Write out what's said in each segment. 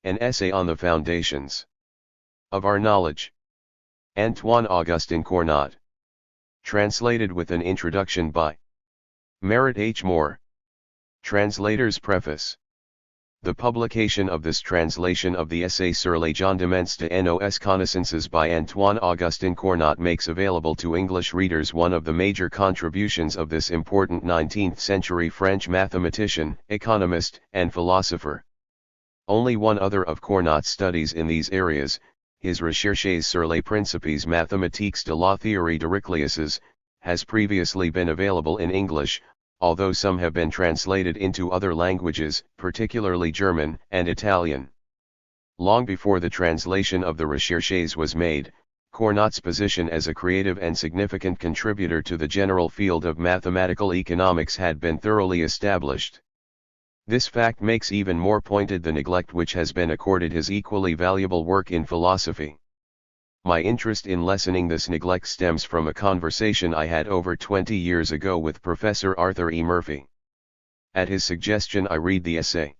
An essay on the foundations of our knowledge. Antoine Augustin Cournot. Translated with an introduction by Merritt H. Moore. Translator's Preface. The publication of this translation of the essay sur les fondements de nos connaissances by Antoine Augustin Cournot makes available to English readers one of the major contributions of this important 19th-century French mathematician, economist, and philosopher. Only one other of Cournot's studies in these areas, his Recherches sur les principes mathématiques de la théorie d'Heraclius, has previously been available in English, although some have been translated into other languages, particularly German and Italian. Long before the translation of the Recherches was made, Cournot's position as a creative and significant contributor to the general field of mathematical economics had been thoroughly established. This fact makes even more pointed the neglect which has been accorded his equally valuable work in philosophy. My interest in lessening this neglect stems from a conversation I had over 20 years ago with Professor Arthur E. Murphy. At his suggestion I read the essay.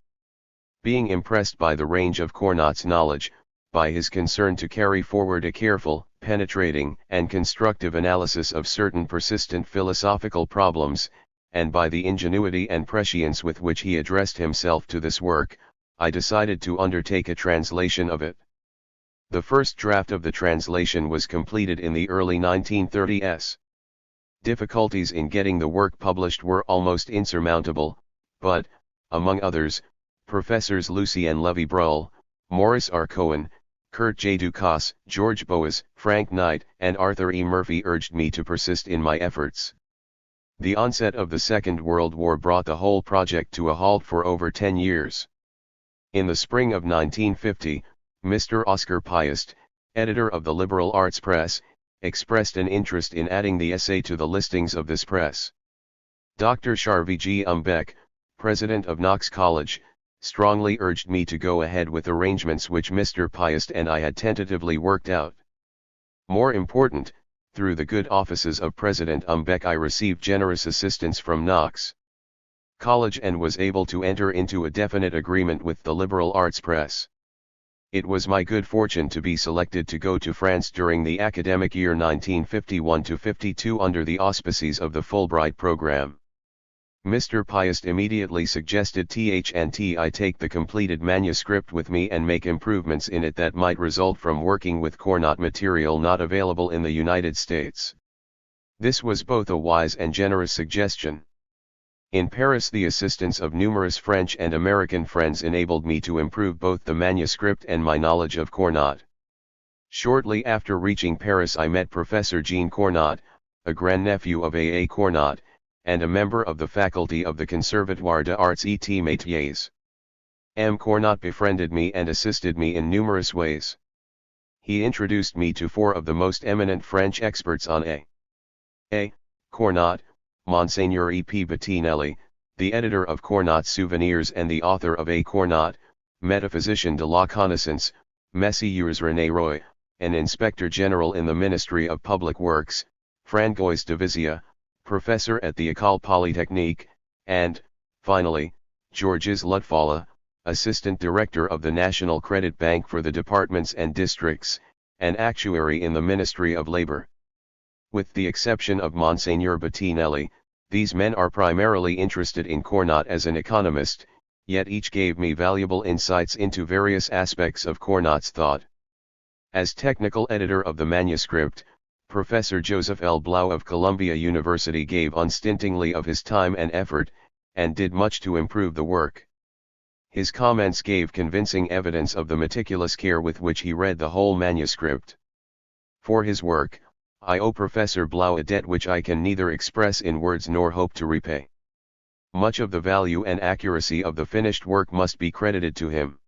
Being impressed by the range of Cournot's knowledge, by his concern to carry forward a careful, penetrating, and constructive analysis of certain persistent philosophical problems, and by the ingenuity and prescience with which he addressed himself to this work, I decided to undertake a translation of it. The first draft of the translation was completed in the early 1930s. Difficulties in getting the work published were almost insurmountable, but, among others, Professors Lucien Levy-Bruhl, Maurice R. Cohen, Kurt J. Ducasse, George Boas, Frank Knight, and Arthur E. Murphy urged me to persist in my efforts. The onset of the Second World War brought the whole project to a halt for over 10 years. In the spring of 1950, Mr. Oscar Piast, editor of the Liberal Arts Press, expressed an interest in adding the essay to the listings of this press. Dr. Charvi G. Umbeck, president of Knox College, strongly urged me to go ahead with arrangements which Mr. Piast and I had tentatively worked out. More important, through the good offices of President Umbeck I received generous assistance from Knox College and was able to enter into a definite agreement with the Liberal Arts Press. It was my good fortune to be selected to go to France during the academic year 1951-52 under the auspices of the Fulbright program. Mr. Piast immediately suggested I take the completed manuscript with me and make improvements in it that might result from working with Cournot material not available in the United States. This was both a wise and generous suggestion. In Paris, the assistance of numerous French and American friends enabled me to improve both the manuscript and my knowledge of Cournot. Shortly after reaching Paris I met Professor Jean Cournot, a grandnephew of A. Cournot, and a member of the faculty of the Conservatoire des Arts et Métiers. M. Cournot befriended me and assisted me in numerous ways. He introduced me to four of the most eminent French experts on A. Cournot, Monseigneur E. P. Bettinelli, the editor of Cournot's Souvenirs and the author of A. Cournot, Metaphysician de la Connaissance, Messieurs René Roy, an Inspector General in the Ministry of Public Works, Francois de Vizia, professor at the École Polytechnique, and, finally, Georges Lutfalla, Assistant Director of the National Credit Bank for the departments and districts, and actuary in the Ministry of Labor. With the exception of Monseigneur Bettinelli, these men are primarily interested in Cournot as an economist, yet each gave me valuable insights into various aspects of Cournot's thought. As technical editor of the manuscript, Professor Joseph L. Blau of Columbia University gave unstintingly of his time and effort, and did much to improve the work. His comments gave convincing evidence of the meticulous care with which he read the whole manuscript. For his work, I owe Professor Blau a debt which I can neither express in words nor hope to repay. Much of the value and accuracy of the finished work must be credited to him.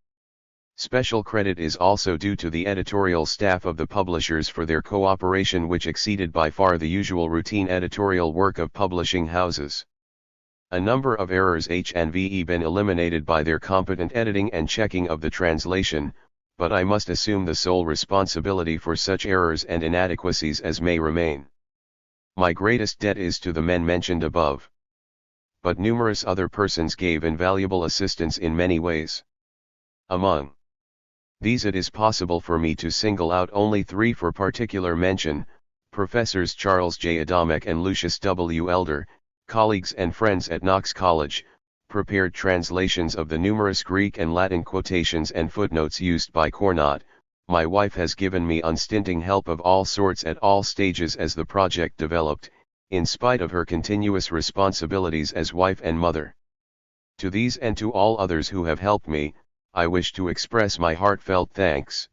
Special credit is also due to the editorial staff of the publishers for their cooperation, which exceeded by far the usual routine editorial work of publishing houses. A number of errors have been eliminated by their competent editing and checking of the translation, but I must assume the sole responsibility for such errors and inadequacies as may remain. My greatest debt is to the men mentioned above. But numerous other persons gave invaluable assistance in many ways. Among These it is possible for me to single out only 3 for particular mention: Professors Charles J. Adamek and Lucius W. Elder, colleagues and friends at Knox College, prepared translations of the numerous Greek and Latin quotations and footnotes used by Cournot. My wife has given me unstinting help of all sorts at all stages as the project developed, in spite of her continuous responsibilities as wife and mother. To these and to all others who have helped me, I wish to express my heartfelt thanks.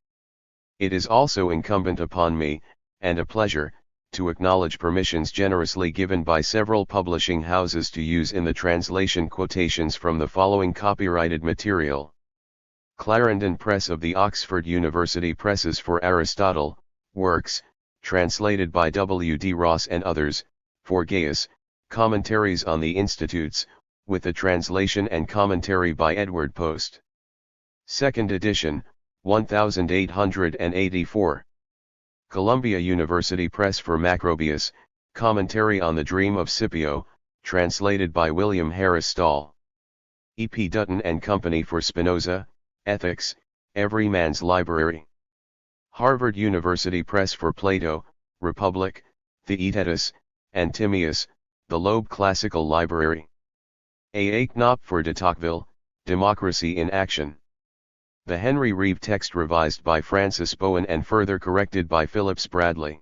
It is also incumbent upon me, and a pleasure, to acknowledge permissions generously given by several publishing houses to use in the translation quotations from the following copyrighted material. Clarendon Press of the Oxford University Presses for Aristotle, works, translated by W. D. Ross and others, for Gaius, Commentaries on the Institutes, with the translation and commentary by Edward Post. Second edition, 1884. Columbia University Press for Macrobius, Commentary on the Dream of Scipio, translated by William Harris Stall. E. P. Dutton and Company for Spinoza, Ethics, Every Man's Library. Harvard University Press for Plato, Republic, Theaetetus, and Timaeus, the Loeb Classical Library. A. A. Knopf for de Tocqueville, Democracy in Action. The Henry Reeve text revised by Francis Bowen and further corrected by Phillips Bradley.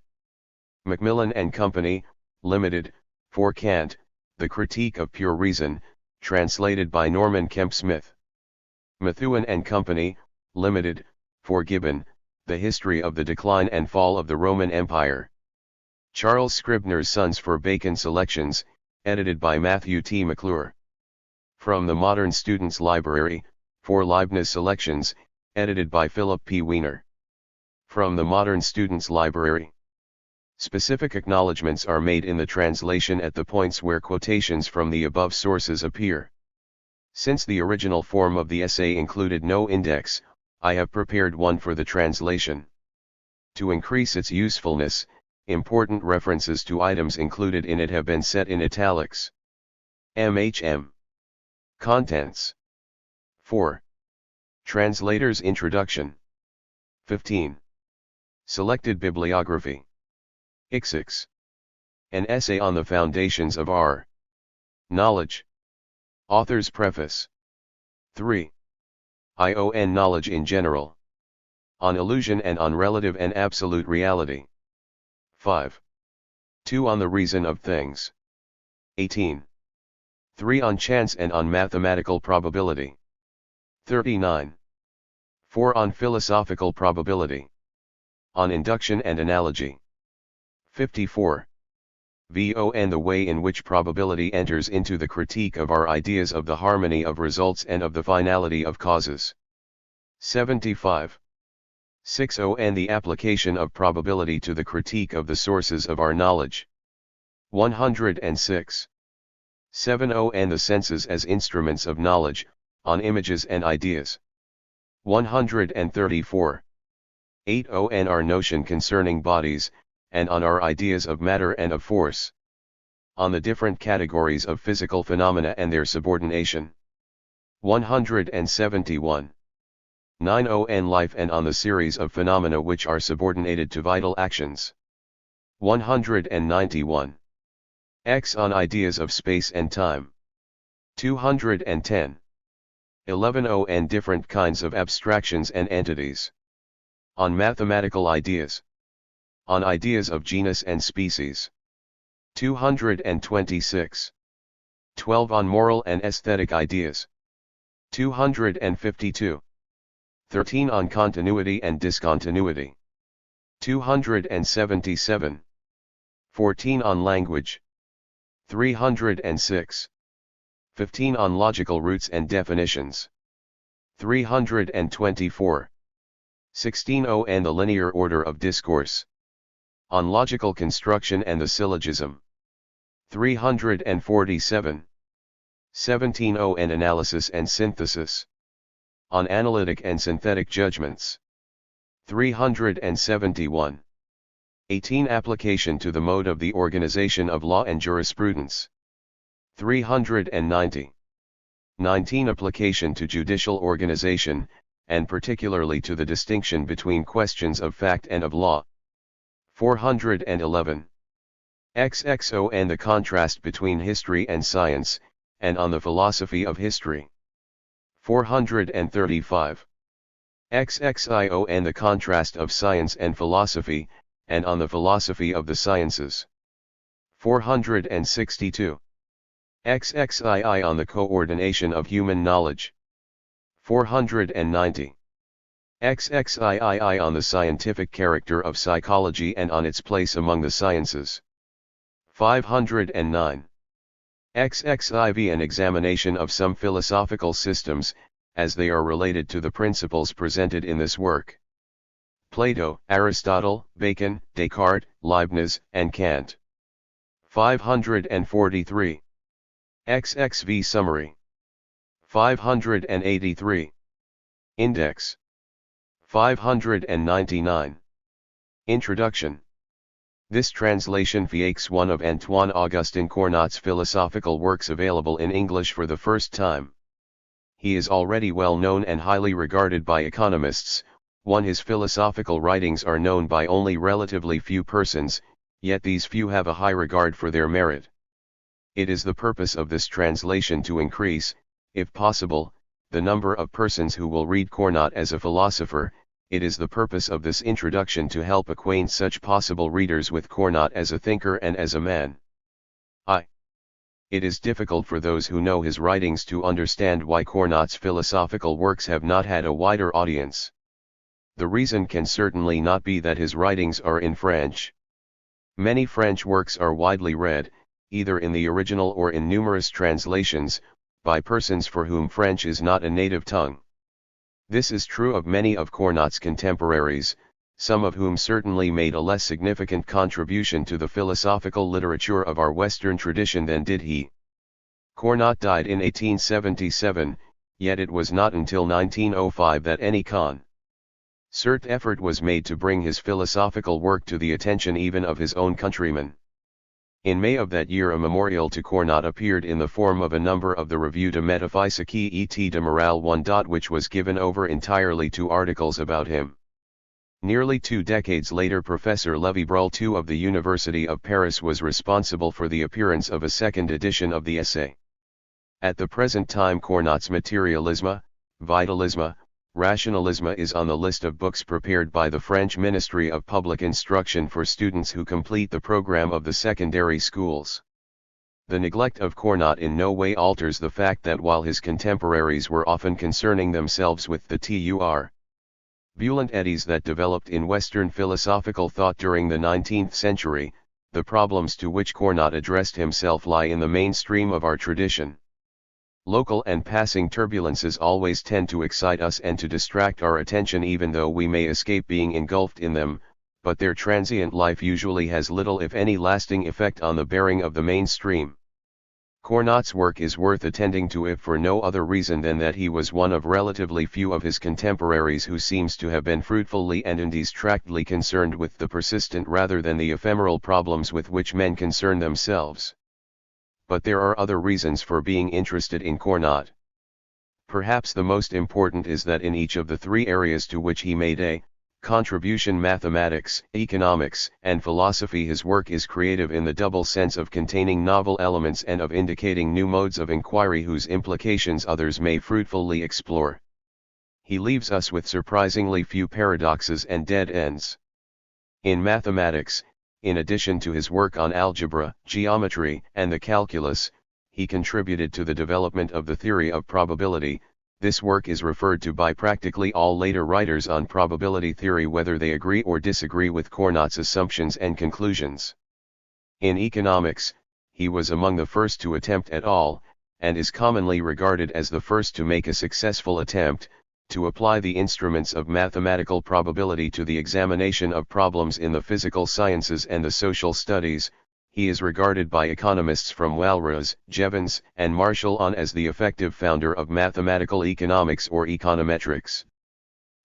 Macmillan and Company, Limited, for Kant, The Critique of Pure Reason, translated by Norman Kemp Smith. Methuen and Company, Limited, for Gibbon, The History of the Decline and Fall of the Roman Empire. Charles Scribner's Sons for Bacon Selections, edited by Matthew T. McClure. From the Modern Student's Library, for Leibniz Selections, edited by Philip P. Wiener. From the Modern Student's Library. Specific acknowledgments are made in the translation at the points where quotations from the above sources appear. Since the original form of the essay included no index, I have prepared one for the translation. To increase its usefulness, important references to items included in it have been set in italics. MHM. Contents. 4. Translator's Introduction. 15. Selected Bibliography. XX. An Essay on the Foundations of Our Knowledge. Author's Preface. 3. ION Knowledge in General. On Illusion and on Relative and Absolute Reality. 5. 2 on the Reason of Things. 18. 3 on Chance and on Mathematical Probability. 39. 4 on Philosophical Probability. On Induction and Analogy. 54. VON The way in which probability enters into the critique of our ideas of the harmony of results and of the finality of causes. 75. 60 The application of probability to the critique of the sources of our knowledge. 106. 70 The senses as instruments of knowledge, on images and ideas. 134. 80 Our notion concerning bodies, and on our ideas of matter and of force. On the different categories of physical phenomena and their subordination. 171. 90 Life and on the series of phenomena which are subordinated to vital actions. 191. X on ideas of space and time. 210. 11 different kinds of abstractions and entities. On mathematical ideas. On ideas of genus and species. 226. 12 on moral and aesthetic ideas. 252. 13 on continuity and discontinuity. 277. 14 on language. 306. 15 on logical roots and definitions. 324. 16 and the linear order of discourse. On logical construction and the syllogism. 347. 17 and analysis and synthesis. On analytic and synthetic judgments. 371. 18 Application to the mode of the organization of law and jurisprudence. 390. 19 Application to judicial organization, and particularly to the distinction between questions of fact and of law. 411. XXO and the contrast between history and science, and on the philosophy of history. 435. XXIO and the contrast of science and philosophy, and on the philosophy of the sciences. 462. XXII on the coordination of human knowledge. 490. XXIII on the scientific character of psychology and on its place among the sciences. 509. XXIV an examination of some philosophical systems, as they are related to the principles presented in this work. Plato, Aristotle, Bacon, Descartes, Leibniz, and Kant. 543. XXV summary. 583. Index. 599. Introduction. This translation makes one of Antoine Augustin Cournot's philosophical works available in English for the first time. He is already well known and highly regarded by economists. His philosophical writings are known by only relatively few persons, yet these few have a high regard for their merit. It is the purpose of this translation to increase, if possible, the number of persons who will read Cournot as a philosopher. It is the purpose of this introduction to help acquaint such possible readers with Cournot as a thinker and as a man. It is difficult for those who know his writings to understand why Cournot's philosophical works have not had a wider audience. The reason can certainly not be that his writings are in French. Many French works are widely read, either in the original or in numerous translations, by persons for whom French is not a native tongue. This is true of many of Cournot's contemporaries, some of whom certainly made a less significant contribution to the philosophical literature of our Western tradition than did he. Cournot died in 1877, yet it was not until 1905 that any concerted effort was made to bring his philosophical work to the attention even of his own countrymen. In May of that year a memorial to Cournot appeared in the form of a number of the Revue de Métaphysique et de Morale 1. Which was given over entirely to articles about him. Nearly 2 decades later Professor Lévi-Bruhl II of the University of Paris was responsible for the appearance of a second edition of the essay. At the present time Cournot's Materialisme, Vitalisme, Rationalisme is on the list of books prepared by the French Ministry of Public Instruction for students who complete the program of the secondary schools. The neglect of Cournot in no way alters the fact that while his contemporaries were often concerning themselves with the turbulent eddies that developed in Western philosophical thought during the 19th century, the problems to which Cournot addressed himself lie in the mainstream of our tradition. Local and passing turbulences always tend to excite us and to distract our attention even though we may escape being engulfed in them, but their transient life usually has little if any lasting effect on the bearing of the mainstream. Cournot's work is worth attending to if for no other reason than that he was one of relatively few of his contemporaries who seems to have been fruitfully and undistractedly concerned with the persistent rather than the ephemeral problems with which men concern themselves. But there are other reasons for being interested in Cournot. Perhaps the most important is that in each of the 3 areas to which he made a contribution, mathematics, economics, and philosophy, his work is creative in the double sense of containing novel elements and of indicating new modes of inquiry whose implications others may fruitfully explore. He leaves us with surprisingly few paradoxes and dead ends. In mathematics, in addition to his work on algebra, geometry, and the calculus, he contributed to the development of the theory of probability. This work is referred to by practically all later writers on probability theory whether they agree or disagree with Cournot's assumptions and conclusions. In economics, he was among the first to attempt at all, and is commonly regarded as the first to make a successful attempt, to apply the instruments of mathematical probability to the examination of problems in the physical sciences and the social studies. He is regarded by economists from Walras, Jevons, and Marshall on as the effective founder of mathematical economics or econometrics.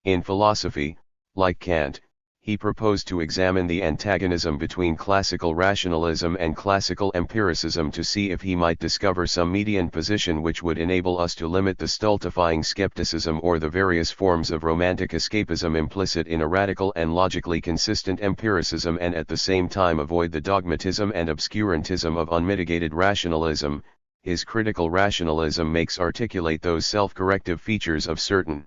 In philosophy, like Kant, he proposed to examine the antagonism between classical rationalism and classical empiricism to see if he might discover some median position which would enable us to limit the stultifying skepticism or the various forms of romantic escapism implicit in a radical and logically consistent empiricism, and at the same time avoid the dogmatism and obscurantism of unmitigated rationalism. His critical rationalism makes articulate those self-corrective features of certain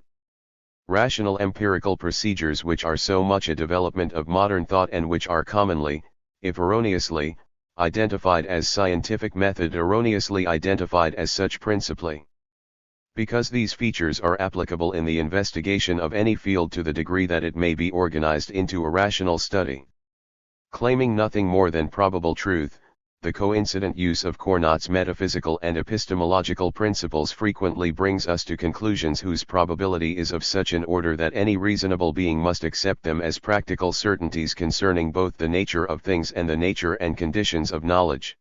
rational empirical procedures which are so much a development of modern thought and which are commonly, if erroneously, identified as scientific method, erroneously identified as such principally. Because these features are applicable in the investigation of any field to the degree that it may be organized into a rational study. Claiming nothing more than probable truth, the coincident use of Cournot's metaphysical and epistemological principles frequently brings us to conclusions whose probability is of such an order that any reasonable being must accept them as practical certainties concerning both the nature of things and the nature and conditions of knowledge.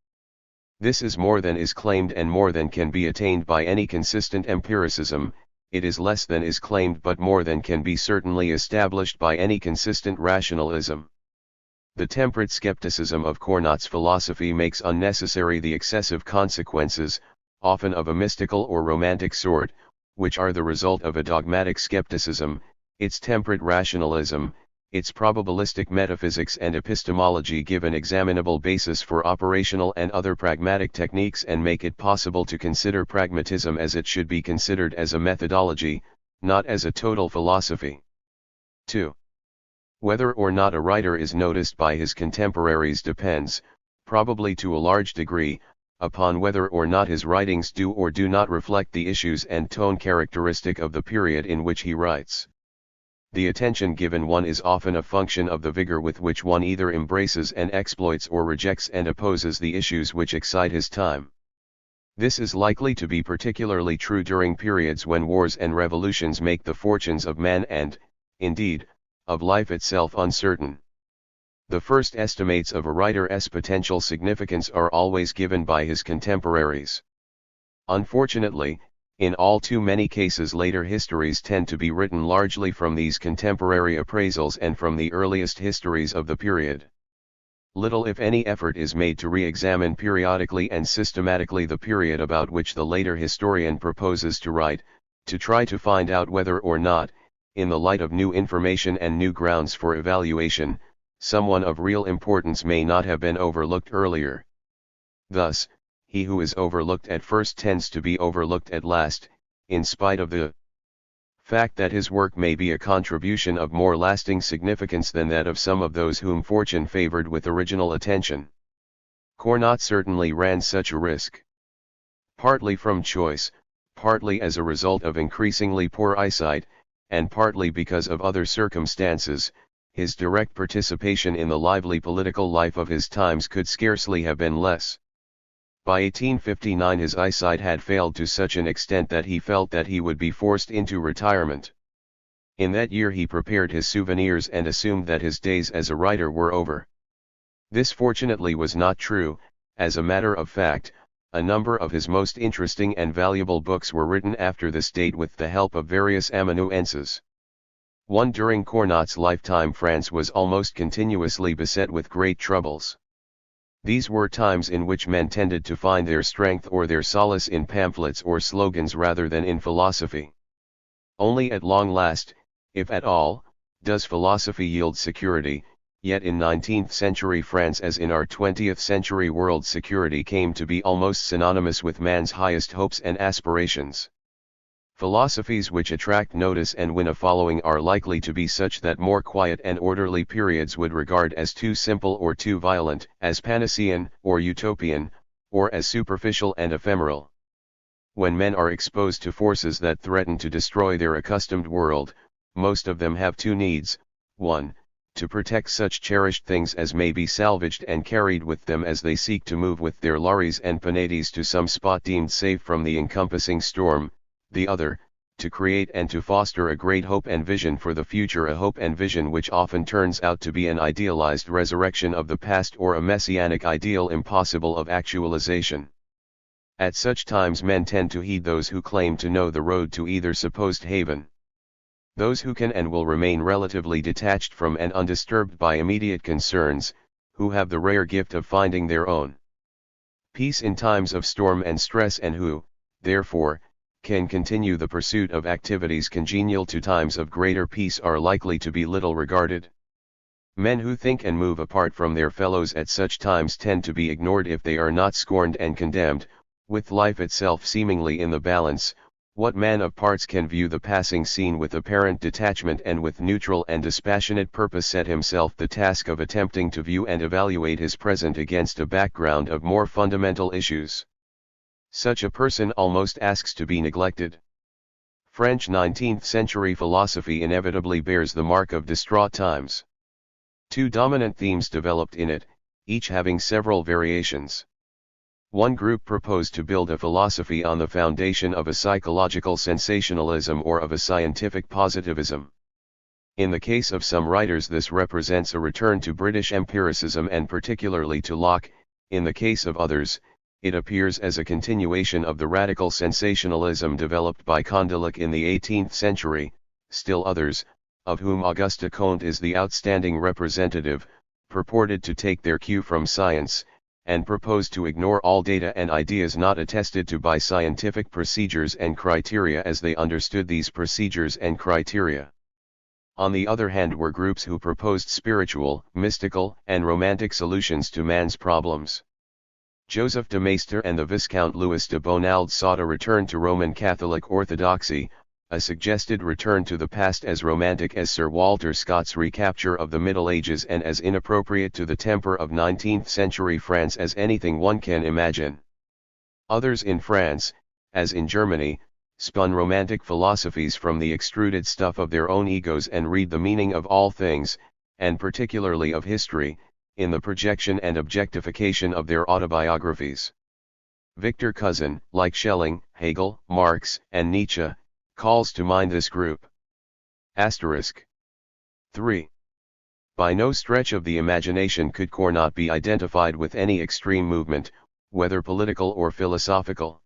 This is more than is claimed and more than can be attained by any consistent empiricism. It is less than is claimed but more than can be certainly established by any consistent rationalism. The temperate skepticism of Cournot's philosophy makes unnecessary the excessive consequences, often of a mystical or romantic sort, which are the result of a dogmatic skepticism. Its temperate rationalism, its probabilistic metaphysics and epistemology give an examinable basis for operational and other pragmatic techniques and make it possible to consider pragmatism as it should be considered, as a methodology, not as a total philosophy. 2. Whether or not a writer is noticed by his contemporaries depends, probably to a large degree, upon whether or not his writings do or do not reflect the issues and tone characteristic of the period in which he writes. The attention given one is often a function of the vigor with which one either embraces and exploits or rejects and opposes the issues which excite his time. This is likely to be particularly true during periods when wars and revolutions make the fortunes of man and, indeed, of life itself uncertain. The first estimates of a writer's potential significance are always given by his contemporaries. Unfortunately, in all too many cases later histories tend to be written largely from these contemporary appraisals and from the earliest histories of the period. Little if any effort is made to re-examine periodically and systematically the period about which the later historian proposes to write, to try to find out whether or not, in the light of new information and new grounds for evaluation, someone of real importance may not have been overlooked earlier. Thus, he who is overlooked at first tends to be overlooked at last, in spite of the fact that his work may be a contribution of more lasting significance than that of some of those whom fortune favored with original attention. Cournot certainly ran such a risk. Partly from choice, partly as a result of increasingly poor eyesight, and partly because of other circumstances, his direct participation in the lively political life of his times could scarcely have been less. By 1859 his eyesight had failed to such an extent that he felt that he would be forced into retirement. In that year he prepared his souvenirs and assumed that his days as a writer were over. This fortunately was not true. As a matter of fact, a number of his most interesting and valuable books were written after this date with the help of various amanuenses. One during Cournot's lifetime, France was almost continuously beset with great troubles. These were times in which men tended to find their strength or their solace in pamphlets or slogans rather than in philosophy. Only at long last, if at all, does philosophy yield security. Yet in 19th century France, as in our 20th century world, security came to be almost synonymous with man's highest hopes and aspirations. Philosophies which attract notice and win a following are likely to be such that more quiet and orderly periods would regard as too simple or too violent, as Panacean or utopian, or as superficial and ephemeral. When men are exposed to forces that threaten to destroy their accustomed world, most of them have two needs: 1. To protect such cherished things as may be salvaged and carried with them as they seek to move with their lorries and penates to some spot deemed safe from the encompassing storm; the other, to create and to foster a great hope and vision for the future, a hope and vision which often turns out to be an idealized resurrection of the past or a messianic ideal impossible of actualization. At such times men tend to heed those who claim to know the road to either supposed haven. Those who can and will remain relatively detached from and undisturbed by immediate concerns, who have the rare gift of finding their own peace in times of storm and stress, and who, therefore, can continue the pursuit of activities congenial to times of greater peace, are likely to be little regarded. Men who think and move apart from their fellows at such times tend to be ignored if they are not scorned and condemned. With life itself seemingly in the balance, what man of parts can view the passing scene with apparent detachment and with neutral and dispassionate purpose set himself the task of attempting to view and evaluate his present against a background of more fundamental issues? Such a person almost asks to be neglected. French 19th century philosophy inevitably bears the mark of distraught times. Two dominant themes developed in it, each having several variations. One group proposed to build a philosophy on the foundation of a psychological sensationalism or of a scientific positivism. In the case of some writers, this represents a return to British empiricism and particularly to Locke. In the case of others, it appears as a continuation of the radical sensationalism developed by Condillac in the 18th century. Still others, of whom Auguste Comte is the outstanding representative, purported to take their cue from science, and proposed to ignore all data and ideas not attested to by scientific procedures and criteria as they understood these procedures and criteria. On the other hand were groups who proposed spiritual, mystical, and romantic solutions to man's problems. Joseph de Maistre and the Viscount Louis de Bonald sought a return to Roman Catholic orthodoxy, a suggested return to the past as romantic as Sir Walter Scott's recapture of the Middle Ages and as inappropriate to the temper of 19th century France as anything one can imagine. Others in France, as in Germany, spun romantic philosophies from the extruded stuff of their own egos and read the meaning of all things, and particularly of history, in the projection and objectification of their autobiographies. Victor Cousin, like Schelling, Hegel, Marx, and Nietzsche, calls to mind this group. Asterisk. 3. By no stretch of the imagination could Cournot be identified with any extreme movement, whether political or philosophical.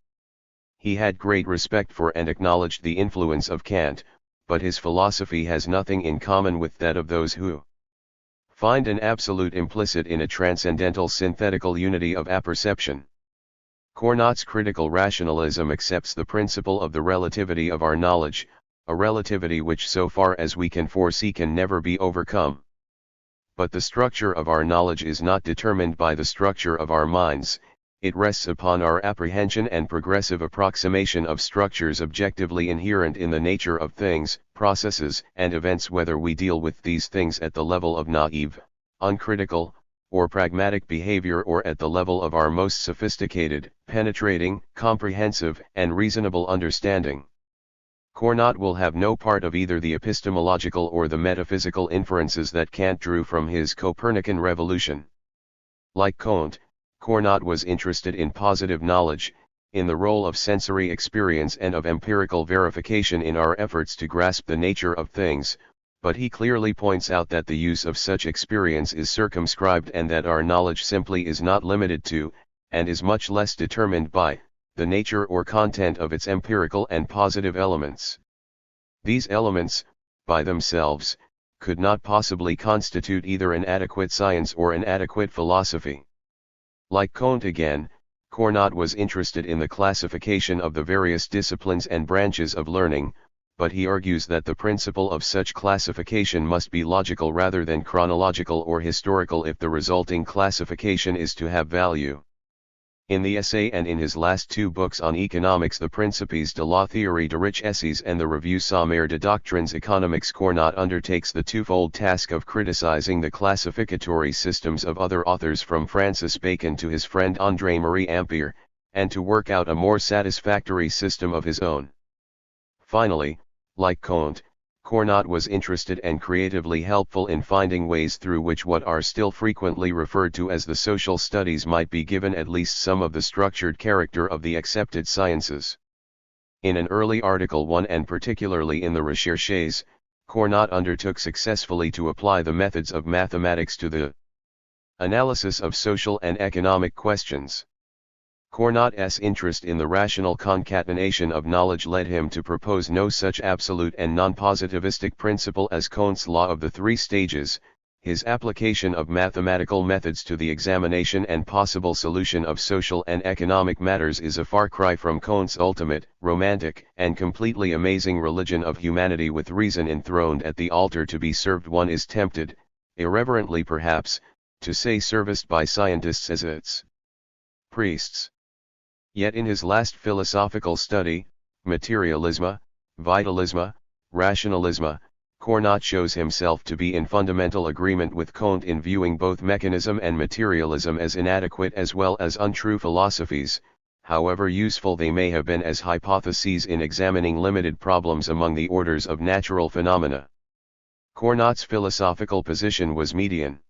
He had great respect for and acknowledged the influence of Kant, but his philosophy has nothing in common with that of those who find an absolute implicit in a transcendental synthetical unity of apperception. Cournot's critical rationalism accepts the principle of the relativity of our knowledge, a relativity which so far as we can foresee can never be overcome. But the structure of our knowledge is not determined by the structure of our minds, it rests upon our apprehension and progressive approximation of structures objectively inherent in the nature of things, processes, and events, whether we deal with these things at the level of naive, uncritical, or pragmatic behavior or at the level of our most sophisticated, penetrating, comprehensive, and reasonable understanding. Cournot will have no part of either the epistemological or the metaphysical inferences that Kant drew from his Copernican revolution. Like Comte, Cournot was interested in positive knowledge, in the role of sensory experience and of empirical verification in our efforts to grasp the nature of things, but he clearly points out that the use of such experience is circumscribed and that our knowledge simply is not limited to, and is much less determined by, the nature or content of its empirical and positive elements. These elements, by themselves, could not possibly constitute either an adequate science or an adequate philosophy. Like Comte again, Cournot was interested in the classification of the various disciplines and branches of learning, but he argues that the principle of such classification must be logical rather than chronological or historical if the resulting classification is to have value. In the essay and in his last two books on economics, the Principes de la Théorie de Richesses and the Revue sommaire de doctrines économiques, Cournot undertakes the twofold task of criticizing the classificatory systems of other authors from Francis Bacon to his friend André-Marie Ampère, and to work out a more satisfactory system of his own. Finally, like Comte, Cournot was interested and creatively helpful in finding ways through which what are still frequently referred to as the social studies might be given at least some of the structured character of the accepted sciences. In an early article 1 and particularly in the Recherches, Cournot undertook successfully to apply the methods of mathematics to the analysis of social and economic questions. Cournot's interest in the rational concatenation of knowledge led him to propose no such absolute and non-positivistic principle as Comte's law of the three stages. His application of mathematical methods to the examination and possible solution of social and economic matters is a far cry from Comte's ultimate, romantic, and completely amazing religion of humanity with reason enthroned at the altar to be served. One is tempted, irreverently perhaps, to say serviced by scientists as its priests. Yet in his last philosophical study, Materialisme, Vitalisme, Rationalisme, Cournot shows himself to be in fundamental agreement with Comte in viewing both mechanism and materialism as inadequate as well as untrue philosophies, however useful they may have been as hypotheses in examining limited problems among the orders of natural phenomena. Cournot's philosophical position was median.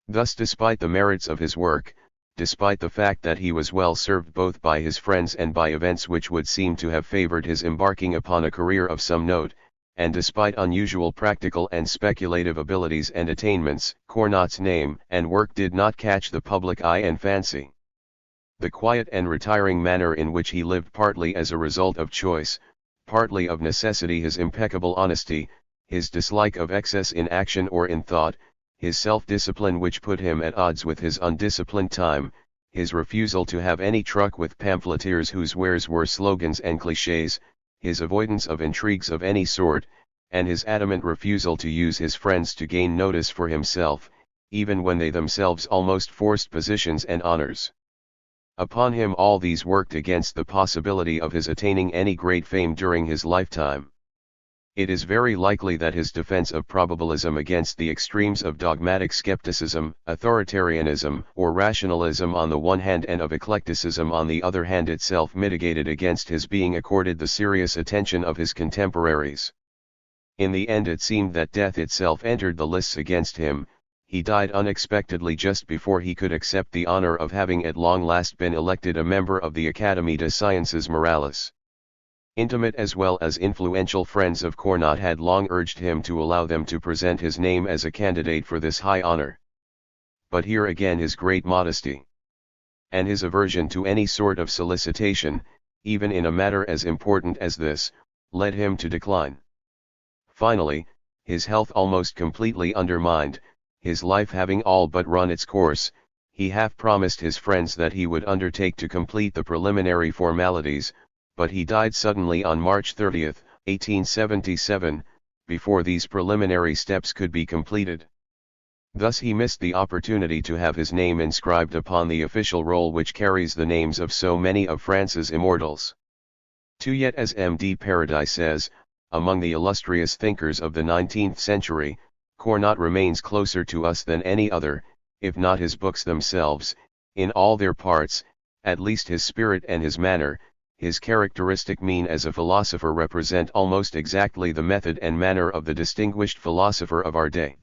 Thus, despite the merits of his work, despite the fact that he was well served both by his friends and by events which would seem to have favored his embarking upon a career of some note, and despite unusual practical and speculative abilities and attainments, Cournot's name and work did not catch the public eye and fancy. The quiet and retiring manner in which he lived, partly as a result of choice, partly of necessity, his impeccable honesty, his dislike of excess in action or in thought, his self-discipline which put him at odds with his undisciplined time, his refusal to have any truck with pamphleteers whose wares were slogans and clichés, his avoidance of intrigues of any sort, and his adamant refusal to use his friends to gain notice for himself, even when they themselves almost forced positions and honors. Upon him all these worked against the possibility of his attaining any great fame during his lifetime. It is very likely that his defense of probabilism against the extremes of dogmatic skepticism, authoritarianism, or rationalism on the one hand and of eclecticism on the other hand itself mitigated against his being accorded the serious attention of his contemporaries. In the end it seemed that death itself entered the lists against him. He died unexpectedly just before he could accept the honor of having at long last been elected a member of the Académie des Sciences Morales. Intimate as well as influential friends of Cournot had long urged him to allow them to present his name as a candidate for this high honor. But here again his great modesty, and his aversion to any sort of solicitation, even in a matter as important as this, led him to decline. Finally, his health almost completely undermined, his life having all but run its course, he half promised his friends that he would undertake to complete the preliminary formalities, but he died suddenly on March 30, 1877, before these preliminary steps could be completed. Thus he missed the opportunity to have his name inscribed upon the official roll which carries the names of so many of France's immortals. Yet as M.D. Paradis says, among the illustrious thinkers of the 19th century, Cournot remains closer to us than any other, if not his books themselves, in all their parts, at least his spirit and his manner, his characteristic mien as a philosopher represent almost exactly the method and manner of the distinguished philosopher of our day.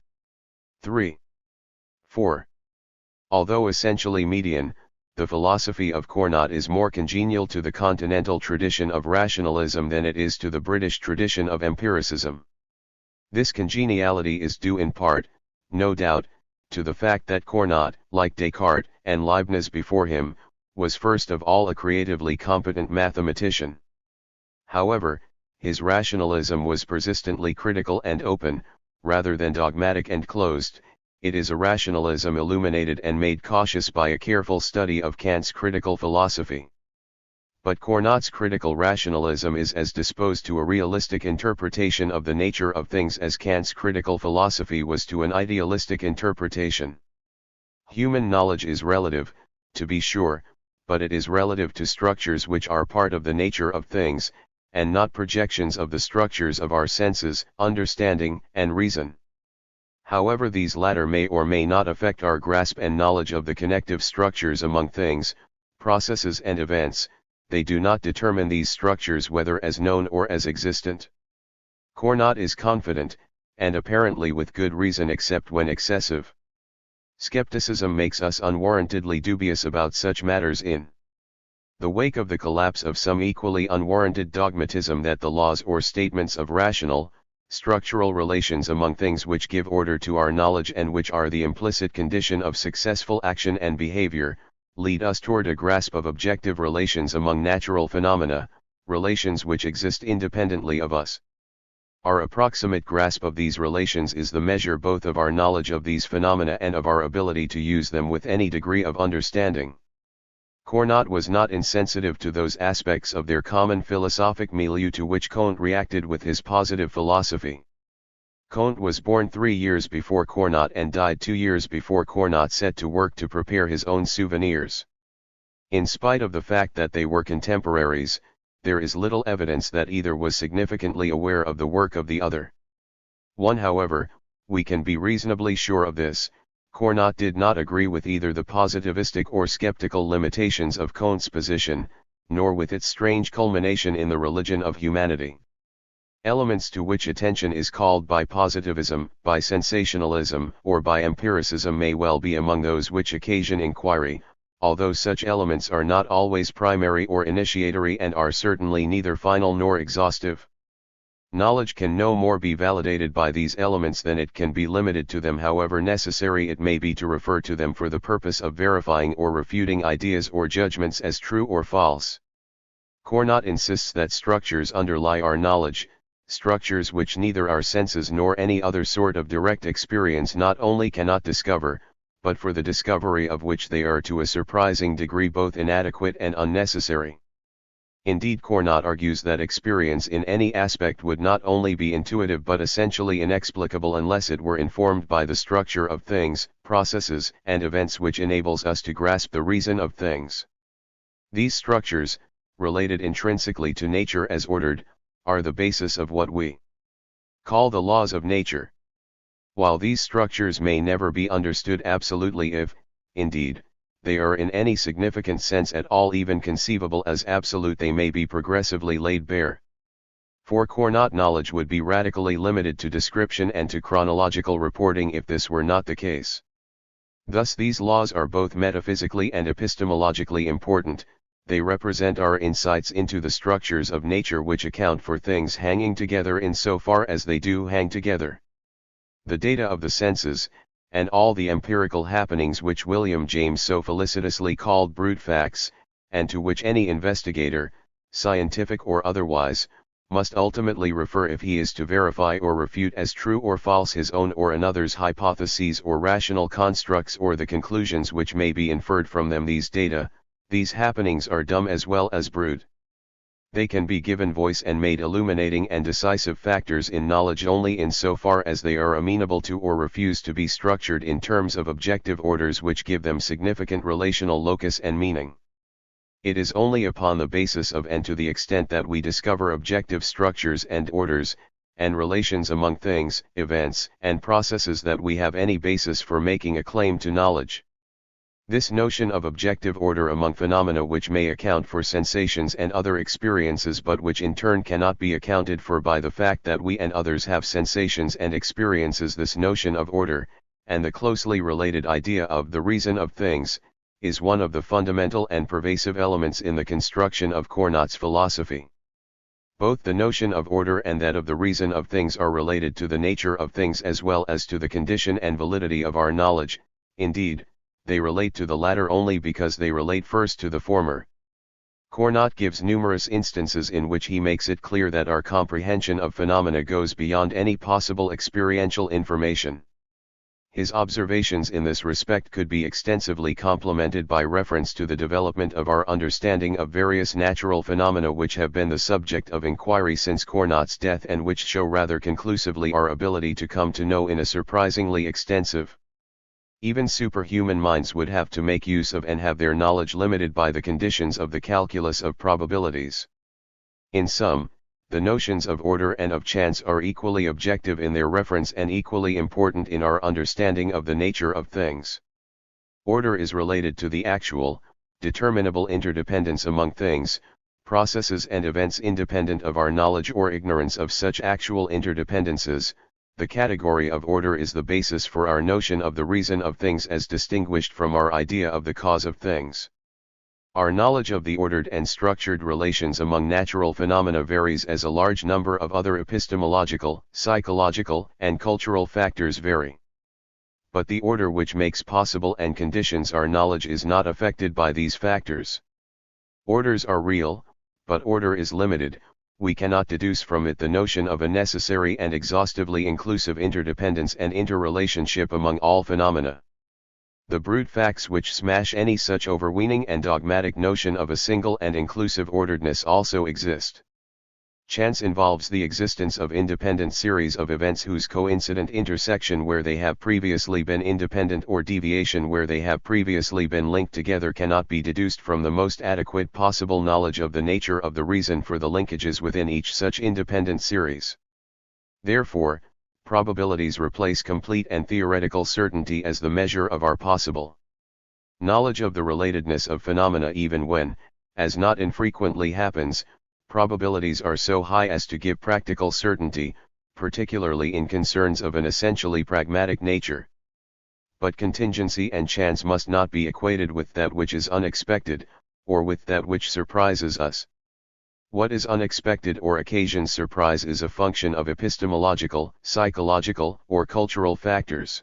3. 4. Although essentially median, the philosophy of Cournot is more congenial to the continental tradition of rationalism than it is to the British tradition of empiricism. This congeniality is due in part, no doubt, to the fact that Cournot, like Descartes and Leibniz before him, was first of all a creatively competent mathematician. However, his rationalism was persistently critical and open, rather than dogmatic and closed. It is a rationalism illuminated and made cautious by a careful study of Kant's critical philosophy. But Cournot's critical rationalism is as disposed to a realistic interpretation of the nature of things as Kant's critical philosophy was to an idealistic interpretation. Human knowledge is relative, to be sure, but it is relative to structures which are part of the nature of things, and not projections of the structures of our senses, understanding, and reason. However these latter may or may not affect our grasp and knowledge of the connective structures among things, processes and events, they do not determine these structures whether as known or as existent. Cournot is confident, and apparently with good reason except when excessive. Skepticism makes us unwarrantedly dubious about such matters in the wake of the collapse of some equally unwarranted dogmatism that the laws or statements of rational, structural relations among things which give order to our knowledge and which are the implicit condition of successful action and behavior, lead us toward a grasp of objective relations among natural phenomena, relations which exist independently of us. Our approximate grasp of these relations is the measure both of our knowledge of these phenomena and of our ability to use them with any degree of understanding. Cournot was not insensitive to those aspects of their common philosophic milieu to which Comte reacted with his positive philosophy. Comte was born 3 years before Cournot and died 2 years before Cournot set to work to prepare his own souvenirs. In spite of the fact that they were contemporaries, there is little evidence that either was significantly aware of the work of the other. One, however, we can be reasonably sure of this: Cournot did not agree with either the positivistic or skeptical limitations of Comte's position, nor with its strange culmination in the religion of humanity. Elements to which attention is called by positivism, by sensationalism, or by empiricism may well be among those which occasion inquiry, although such elements are not always primary or initiatory and are certainly neither final nor exhaustive. Knowledge can no more be validated by these elements than it can be limited to them, however necessary it may be to refer to them for the purpose of verifying or refuting ideas or judgments as true or false. Cournot insists that structures underlie our knowledge, structures which neither our senses nor any other sort of direct experience not only cannot discover, but for the discovery of which they are to a surprising degree both inadequate and unnecessary. Indeed, Cournot argues that experience in any aspect would not only be intuitive but essentially inexplicable unless it were informed by the structure of things, processes, and events which enables us to grasp the reason of things. These structures, related intrinsically to nature as ordered, are the basis of what we call the laws of nature. While these structures may never be understood absolutely if, indeed, they are in any significant sense at all even conceivable as absolute, they may be progressively laid bare. For Cournot, knowledge would be radically limited to description and to chronological reporting if this were not the case. Thus these laws are both metaphysically and epistemologically important. They represent our insights into the structures of nature which account for things hanging together insofar as they do hang together. The data of the senses, and all the empirical happenings which William James so felicitously called brute facts, and to which any investigator, scientific or otherwise, must ultimately refer if he is to verify or refute as true or false his own or another's hypotheses or rational constructs or the conclusions which may be inferred from them. These data, these happenings are dumb as well as brute. They can be given voice and made illuminating and decisive factors in knowledge only in so far as they are amenable to or refuse to be structured in terms of objective orders which give them significant relational locus and meaning. It is only upon the basis of and to the extent that we discover objective structures and orders, and relations among things, events, and processes that we have any basis for making a claim to knowledge. This notion of objective order among phenomena which may account for sensations and other experiences but which in turn cannot be accounted for by the fact that we and others have sensations and experiences, this notion of order, and the closely related idea of the reason of things, is one of the fundamental and pervasive elements in the construction of Cournot's philosophy. Both the notion of order and that of the reason of things are related to the nature of things as well as to the condition and validity of our knowledge. Indeed, they relate to the latter only because they relate first to the former. Cournot gives numerous instances in which he makes it clear that our comprehension of phenomena goes beyond any possible experiential information. His observations in this respect could be extensively complemented by reference to the development of our understanding of various natural phenomena which have been the subject of inquiry since Cournot's death and which show rather conclusively our ability to come to know in a surprisingly extensive, even superhuman minds would have to make use of and have their knowledge limited by the conditions of the calculus of probabilities. In sum, the notions of order and of chance are equally objective in their reference and equally important in our understanding of the nature of things. Order is related to the actual, determinable interdependence among things, processes and events independent of our knowledge or ignorance of such actual interdependences. The category of order is the basis for our notion of the reason of things as distinguished from our idea of the cause of things. Our knowledge of the ordered and structured relations among natural phenomena varies as a large number of other epistemological, psychological, and cultural factors vary. but the order which makes possible and conditions our knowledge is not affected by these factors. Orders are real, but order is limited. We cannot deduce from it the notion of a necessary and exhaustively inclusive interdependence and interrelationship among all phenomena. The brute facts which smash any such overweening and dogmatic notion of a single and inclusive orderedness also exist. Chance involves the existence of independent series of events whose coincident intersection where they have previously been independent or deviation where they have previously been linked together cannot be deduced from the most adequate possible knowledge of the nature of the reason for the linkages within each such independent series. Therefore, probabilities replace complete and theoretical certainty as the measure of our possible knowledge of the relatedness of phenomena, even when, as not infrequently happens, probabilities are so high as to give practical certainty, particularly in concerns of an essentially pragmatic nature. But contingency and chance must not be equated with that which is unexpected, or with that which surprises us. What is unexpected or occasions surprise is a function of epistemological, psychological, or cultural factors.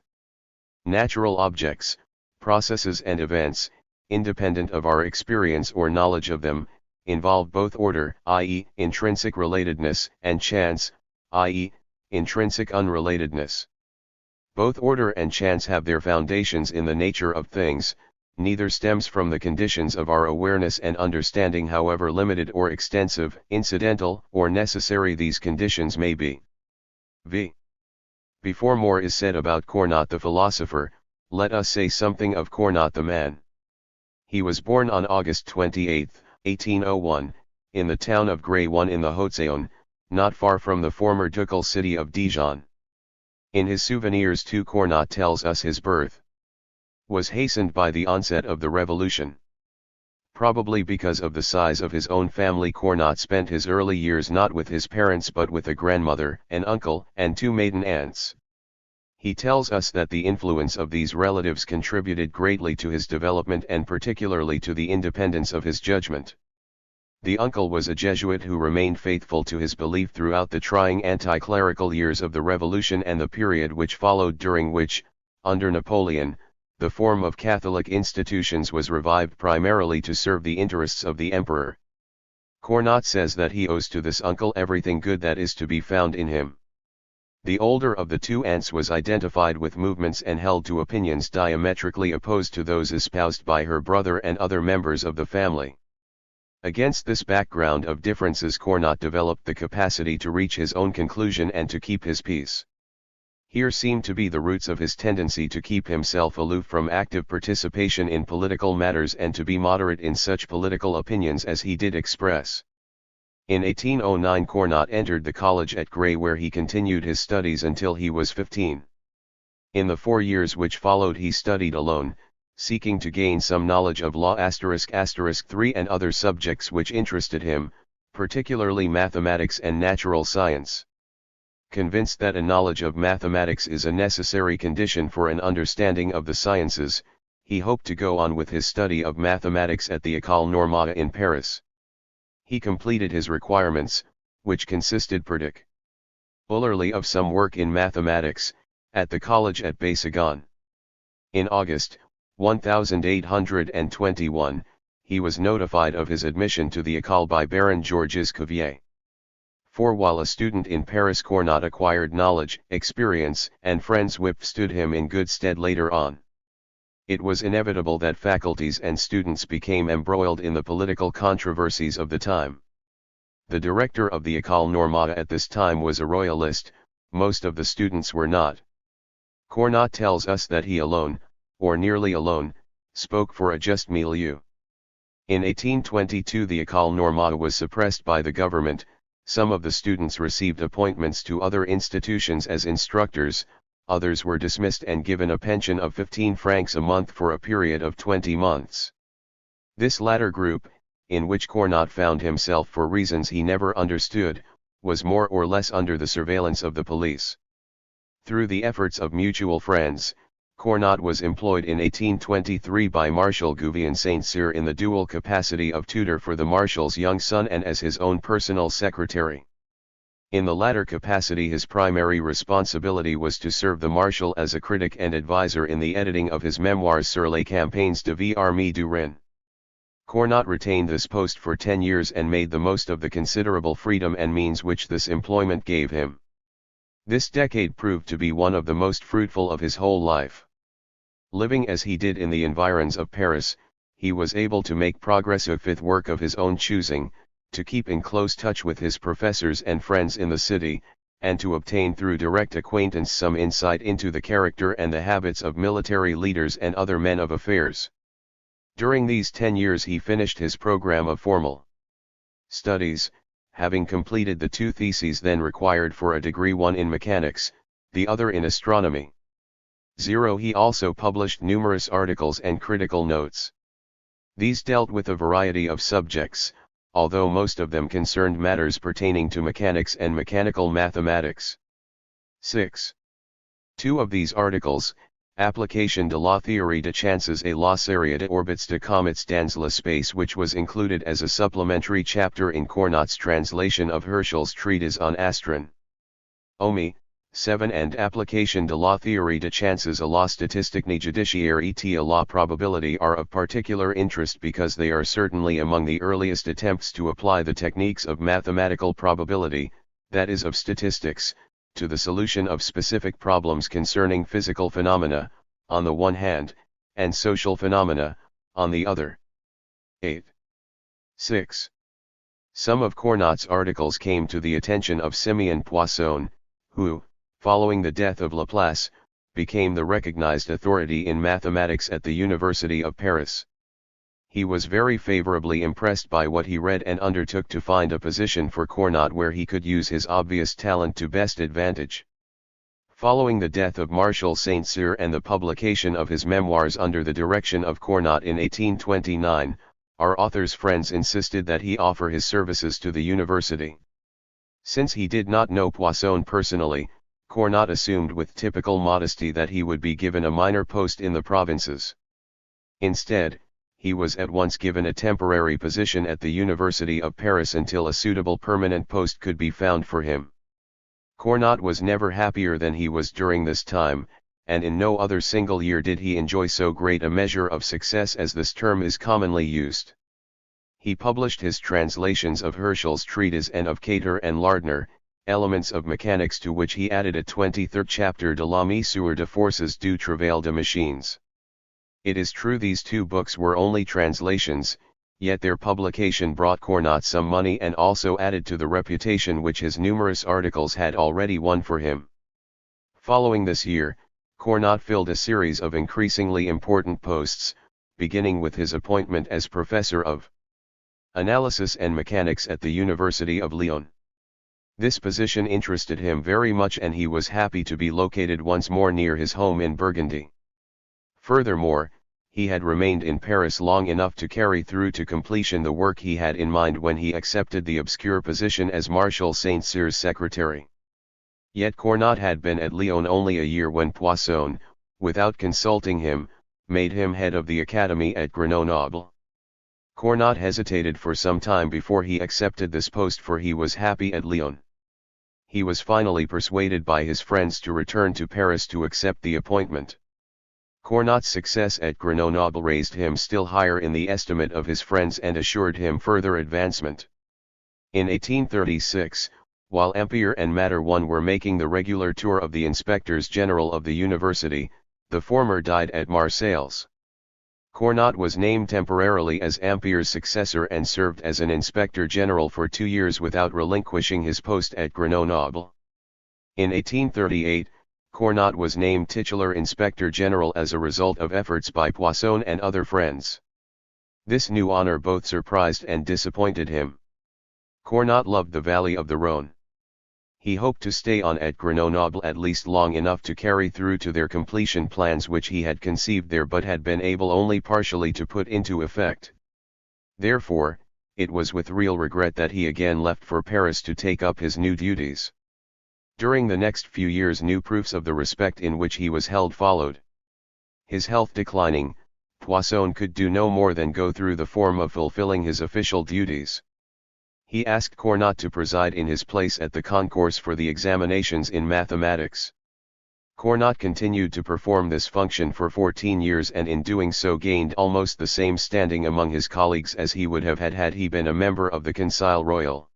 Natural objects, processes and events, independent of our experience or knowledge of them, involve both order, i.e., intrinsic relatedness, and chance, i.e., intrinsic unrelatedness. Both order and chance have their foundations in the nature of things. Neither stems from the conditions of our awareness and understanding, however limited or extensive, incidental, or necessary these conditions may be. V. Before more is said about Cournot the philosopher, let us say something of Cournot the man. He was born on August 28, 1801, in the town of Grès in the Haute-Saône, not far from the former ducal city of Dijon. In his souvenirs too, Cournot tells us his birth was hastened by the onset of the Revolution. Probably because of the size of his own family, Cournot spent his early years not with his parents but with a grandmother, an uncle, and two maiden aunts. He tells us that the influence of these relatives contributed greatly to his development and particularly to the independence of his judgment. The uncle was a Jesuit who remained faithful to his belief throughout the trying anti-clerical years of the Revolution and the period which followed, during which, under Napoleon, the form of Catholic institutions was revived primarily to serve the interests of the emperor. Cournot says that he owes to this uncle everything good that is to be found in him. The older of the two aunts was identified with movements and held to opinions diametrically opposed to those espoused by her brother and other members of the family. Against this background of differences, Cournot developed the capacity to reach his own conclusion and to keep his peace. Here seem to be the roots of his tendency to keep himself aloof from active participation in political matters and to be moderate in such political opinions as he did express. In 1809 Cournot entered the college at Grès, where he continued his studies until he was 15. In the 4 years which followed he studied alone, seeking to gain some knowledge of law **3 and other subjects which interested him, particularly mathematics and natural science. Convinced that a knowledge of mathematics is a necessary condition for an understanding of the sciences, he hoped to go on with his study of mathematics at the École Normale in Paris. He completed his requirements, which consisted particularly of some work in mathematics, at the college at Bessagon. In August 1821, he was notified of his admission to the École by Baron Georges Cuvier. For while a student in Paris, Cournot acquired knowledge, experience, and friends withstood him in good stead later on. It was inevitable that faculties and students became embroiled in the political controversies of the time. The director of the École Normale at this time was a royalist, most of the students were not. Cournot tells us that he alone, or nearly alone, spoke for a just milieu. In 1822 the École Normale was suppressed by the government. Some of the students received appointments to other institutions as instructors, others were dismissed and given a pension of 15 francs a month for a period of 20 months. This latter group, in which Cournot found himself for reasons he never understood, was more or less under the surveillance of the police. Through the efforts of mutual friends, Cournot was employed in 1823 by Marshal Gouvion Saint-Cyr in the dual capacity of tutor for the Marshal's young son and as his own personal secretary. In the latter capacity his primary responsibility was to serve the Marshal as a critic and advisor in the editing of his memoirs sur les campagnes de l'armée du Rhin. Cournot retained this post for 10 years and made the most of the considerable freedom and means which this employment gave him. This decade proved to be one of the most fruitful of his whole life. Living as he did in the environs of Paris, he was able to make progressive work of his own choosing, to keep in close touch with his professors and friends in the city, and to obtain through direct acquaintance some insight into the character and the habits of military leaders and other men of affairs. During these 10 years he finished his program of formal studies, having completed the 2 theses then required for a degree, one in mechanics, the other in astronomy. He also published numerous articles and critical notes. These dealt with a variety of subjects, although most of them concerned matters pertaining to mechanics and mechanical mathematics. 6. 2 of these articles, Application de la théorie des chances et la série de orbites de comets dans l'espace, which was included as a supplementary chapter in Cournot's translation of Herschel's treatise on astronomy, 7, and Application de la théorie des chances à la statistique judiciaire et à la probabilité are of particular interest because they are certainly among the earliest attempts to apply the techniques of mathematical probability, that is of statistics, to the solution of specific problems concerning physical phenomena, on the one hand, and social phenomena, on the other. 8. 6. Some of Cournot's articles came to the attention of Simeon Poisson, who, following the death of Laplace, became the recognized authority in mathematics at the University of Paris. He was very favorably impressed by what he read and undertook to find a position for Cournot where he could use his obvious talent to best advantage. Following the death of Marshal Saint-Cyr and the publication of his memoirs under the direction of Cournot in 1829, our author's friends insisted that he offer his services to the university. Since he did not know Poisson personally, Cournot assumed with typical modesty that he would be given a minor post in the provinces. Instead, he was at once given a temporary position at the University of Paris until a suitable permanent post could be found for him. Cournot was never happier than he was during this time, and in no other single year did he enjoy so great a measure of success as this term is commonly used. He published his translations of Herschel's treatise and of Kater and Lardner, Elements of Mechanics, to which he added a 23rd chapter de la mesure de forces du travail de machines. It is true these 2 books were only translations, yet their publication brought Cournot some money and also added to the reputation which his numerous articles had already won for him. Following this year, Cournot filled a series of increasingly important posts, beginning with his appointment as professor of analysis and mechanics at the University of Lyon. This position interested him very much and he was happy to be located once more near his home in Burgundy. Furthermore, he had remained in Paris long enough to carry through to completion the work he had in mind when he accepted the obscure position as Marshal Saint-Cyr's secretary. Yet Cournot had been at Lyon only a year when Poisson, without consulting him, made him head of the academy at Grenoble. Cournot hesitated for some time before he accepted this post, for he was happy at Lyon. He was finally persuaded by his friends to return to Paris to accept the appointment. Cournot's success at Grenoble raised him still higher in the estimate of his friends and assured him further advancement. In 1836, while Ampère and Materone were making the regular tour of the inspectors general of the university, the former died at Marseilles. Cournot was named temporarily as Ampère's successor and served as an inspector general for 2 years without relinquishing his post at Grenoble. In 1838, Cournot was named titular inspector general as a result of efforts by Poisson and other friends. This new honor both surprised and disappointed him. Cournot loved the valley of the Rhône. He hoped to stay on at Grenoble at least long enough to carry through to their completion plans which he had conceived there but had been able only partially to put into effect. Therefore, it was with real regret that he again left for Paris to take up his new duties. During the next few years new proofs of the respect in which he was held followed. His health declining, Poisson could do no more than go through the form of fulfilling his official duties. He asked Cournot to preside in his place at the concourse for the examinations in mathematics. Cournot continued to perform this function for 14 years and in doing so gained almost the same standing among his colleagues as he would have had he been a member of the Conseil Royal.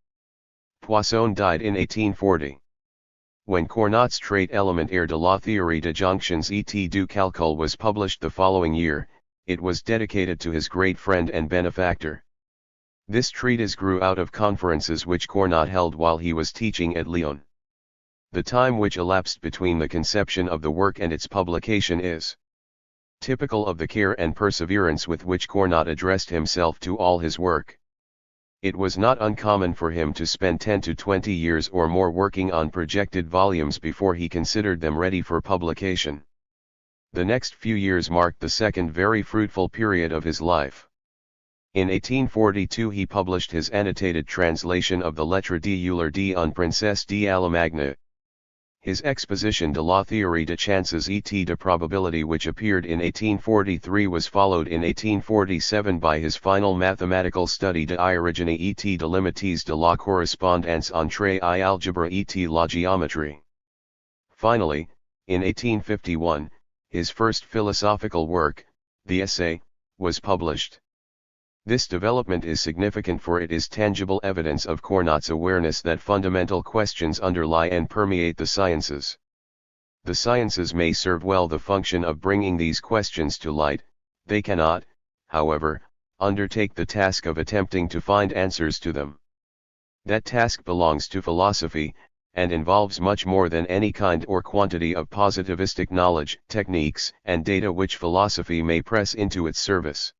Poisson died in 1840. When Cournot's trait élémentaire de la théorie de jonctions et du calcul was published the following year, it was dedicated to his great friend and benefactor. This treatise grew out of conferences which Cournot held while he was teaching at Lyon. The time which elapsed between the conception of the work and its publication is typical of the care and perseverance with which Cournot addressed himself to all his work. It was not uncommon for him to spend 10 to 20 years or more working on projected volumes before he considered them ready for publication. The next few years marked the second very fruitful period of his life. In 1842 he published his annotated translation of the Lettres d'Euler en Princesse d'Allemagne. His Exposition de la théorie de chances et de probability, which appeared in 1843, was followed in 1847 by his final mathematical study de l'origine et de limites de la correspondance entre l'algèbre et la géométrie. Finally, in 1851, his first philosophical work, the Essay, was published. This development is significant for it is tangible evidence of Cournot's awareness that fundamental questions underlie and permeate the sciences. The sciences may serve well the function of bringing these questions to light, they cannot, however, undertake the task of attempting to find answers to them. That task belongs to philosophy, and involves much more than any kind or quantity of positivistic knowledge, techniques, and data which philosophy may press into its service.